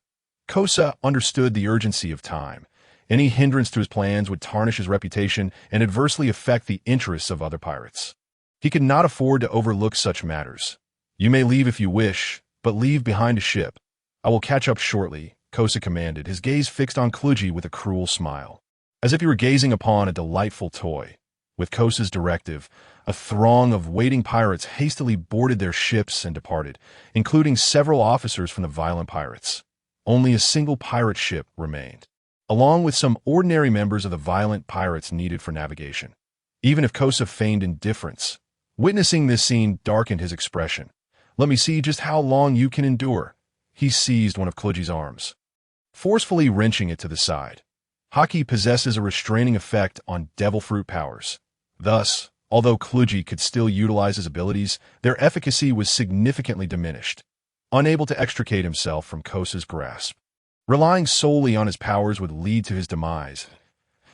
Kosa understood the urgency of time. Any hindrance to his plans would tarnish his reputation and adversely affect the interests of other pirates. He could not afford to overlook such matters. You may leave if you wish, but leave behind a ship. I will catch up shortly, Kosa commanded, his gaze fixed on Kluji with a cruel smile. As if he were gazing upon a delightful toy. With Kosa's directive, a throng of waiting pirates hastily boarded their ships and departed, including several officers from the violent pirates. Only a single pirate ship remained, along with some ordinary members of the violent pirates needed for navigation. Even if Kosa feigned indifference, witnessing this scene darkened his expression. "Let me see just how long you can endure." He seized one of Kluji's arms, forcefully wrenching it to the side. Haki possesses a restraining effect on devil fruit powers. Thus, although Kluji could still utilize his abilities, their efficacy was significantly diminished, unable to extricate himself from Kosa's grasp. Relying solely on his powers would lead to his demise.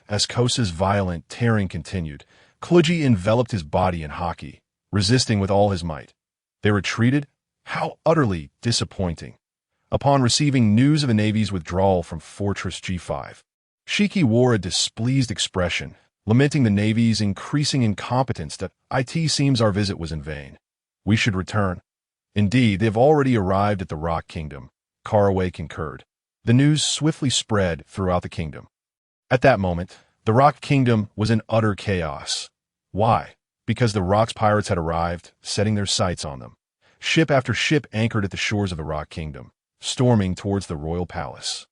As Kosa's violent tearing continued, Kluji enveloped his body in Haki, resisting with all his might. They retreated? How utterly disappointing. Upon receiving news of the Navy's withdrawal from Fortress G5, Shiki wore a displeased expression, lamenting the Navy's increasing incompetence. That "It seems our visit was in vain. We should return." "Indeed, they have already arrived at the Rock Kingdom," Caraway concurred. The news swiftly spread throughout the kingdom. At that moment, the Rock Kingdom was in utter chaos. Why? Because the Rock's pirates had arrived, setting their sights on them. Ship after ship anchored at the shores of the Rock Kingdom, storming towards the royal palace.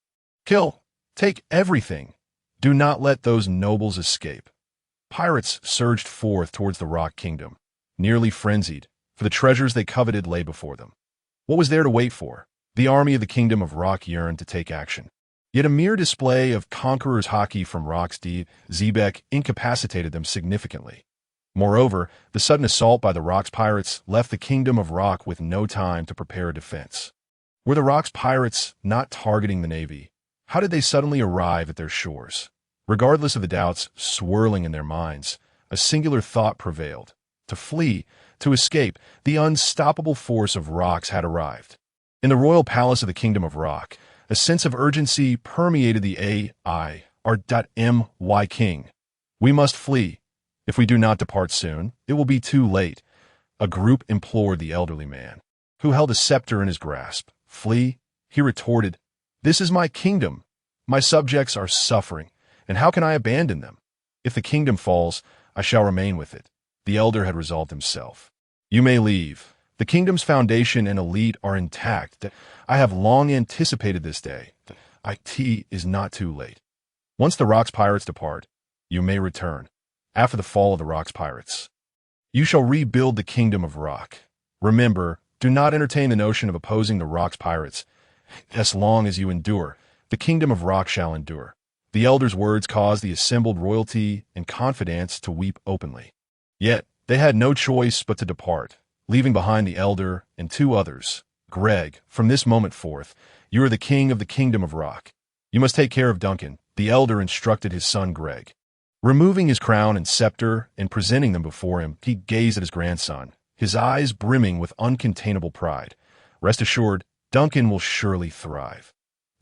"Kill! Take everything! Do not let those nobles escape." Pirates surged forth towards the Rock Kingdom, nearly frenzied, for the treasures they coveted lay before them. What was there to wait for? The army of the Kingdom of Rock yearned to take action. Yet a mere display of Conqueror's Haki from Rock's Zebek incapacitated them significantly. Moreover, the sudden assault by the Rock's pirates left the Kingdom of Rock with no time to prepare a defense. Were the Rock's pirates not targeting the Navy? How did they suddenly arrive at their shores? Regardless of the doubts swirling in their minds, a singular thought prevailed. To flee, to escape, the unstoppable force of Rocks had arrived. In the royal palace of the Kingdom of Rock, a sense of urgency permeated the R.M.Y. King. "We must flee. If we do not depart soon, it will be too late," a group implored the elderly man, who held a scepter in his grasp. "Flee?" he retorted. "This is my kingdom. My subjects are suffering, and how can I abandon them? If the kingdom falls, I shall remain with it." The elder had resolved himself. "You may leave. The kingdom's foundation and elite are intact. I have long anticipated this day. It is not too late. Once the Rock's pirates depart, you may return. After the fall of the Rock's pirates, you shall rebuild the Kingdom of Rock. Remember, do not entertain the notion of opposing the Rock's pirates. As long as you endure, the Kingdom of Rock shall endure." The elder's words caused the assembled royalty and confidants to weep openly. Yet, they had no choice but to depart, leaving behind the elder and two others. "Greg, from this moment forth, you are the king of the Kingdom of Rock. You must take care of Duncan," the elder instructed his son Greg. Removing his crown and scepter and presenting them before him, he gazed at his grandson, his eyes brimming with uncontainable pride. "Rest assured, Duncan will surely thrive.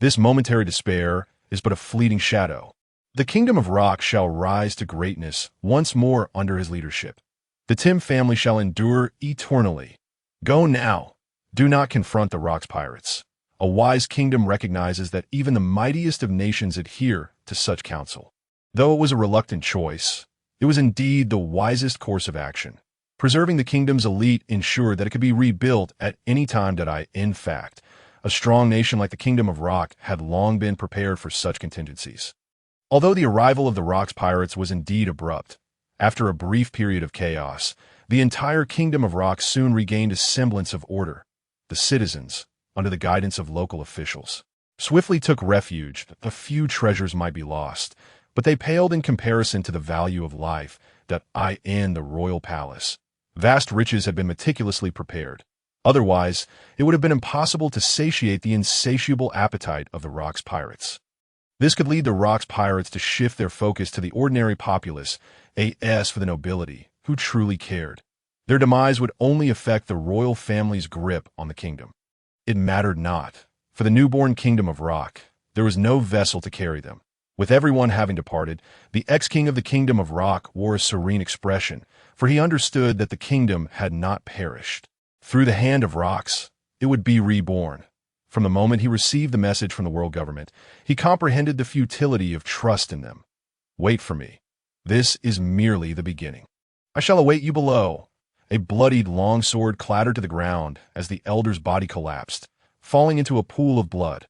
This momentary despair is but a fleeting shadow. The Kingdom of Rock shall rise to greatness once more under his leadership. The Tim family shall endure eternally. Go now. Do not confront the Rock's pirates. A wise kingdom recognizes that even the mightiest of nations adhere to such counsel. Though it was a reluctant choice, it was indeed the wisest course of action. Preserving the kingdom's elite ensured that it could be rebuilt at any time. In fact, a strong nation like the Kingdom of Rock had long been prepared for such contingencies. Although the arrival of the Rock's pirates was indeed abrupt, after a brief period of chaos, the entire Kingdom of Rock soon regained a semblance of order. The citizens, under the guidance of local officials, swiftly took refuge. A few treasures might be lost, but they paled in comparison to the value of life in the royal palace. Vast riches had been meticulously prepared. Otherwise, it would have been impossible to satiate the insatiable appetite of the Rock's pirates. This could lead the Rock's pirates to shift their focus to the ordinary populace, for the nobility, who truly cared. Their demise would only affect the royal family's grip on the kingdom. It mattered not. For the newborn Kingdom of Rock, there was no vessel to carry them. With everyone having departed, the ex-king of the Kingdom of Rock wore a serene expression, for he understood that the kingdom had not perished. Through the hand of Rocks, it would be reborn. From the moment he received the message from the world government, he comprehended the futility of trust in them. Wait for me. This is merely the beginning. I shall await you below." A bloodied longsword clattered to the ground as the elder's body collapsed, falling into a pool of blood.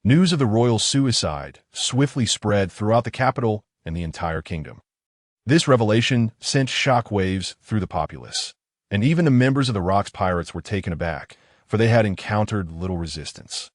News of the royal suicide swiftly spread throughout the capital and the entire kingdom. This revelation sent shockwaves through the populace, and even the members of the Rocks Pirates were taken aback, for they had encountered little resistance.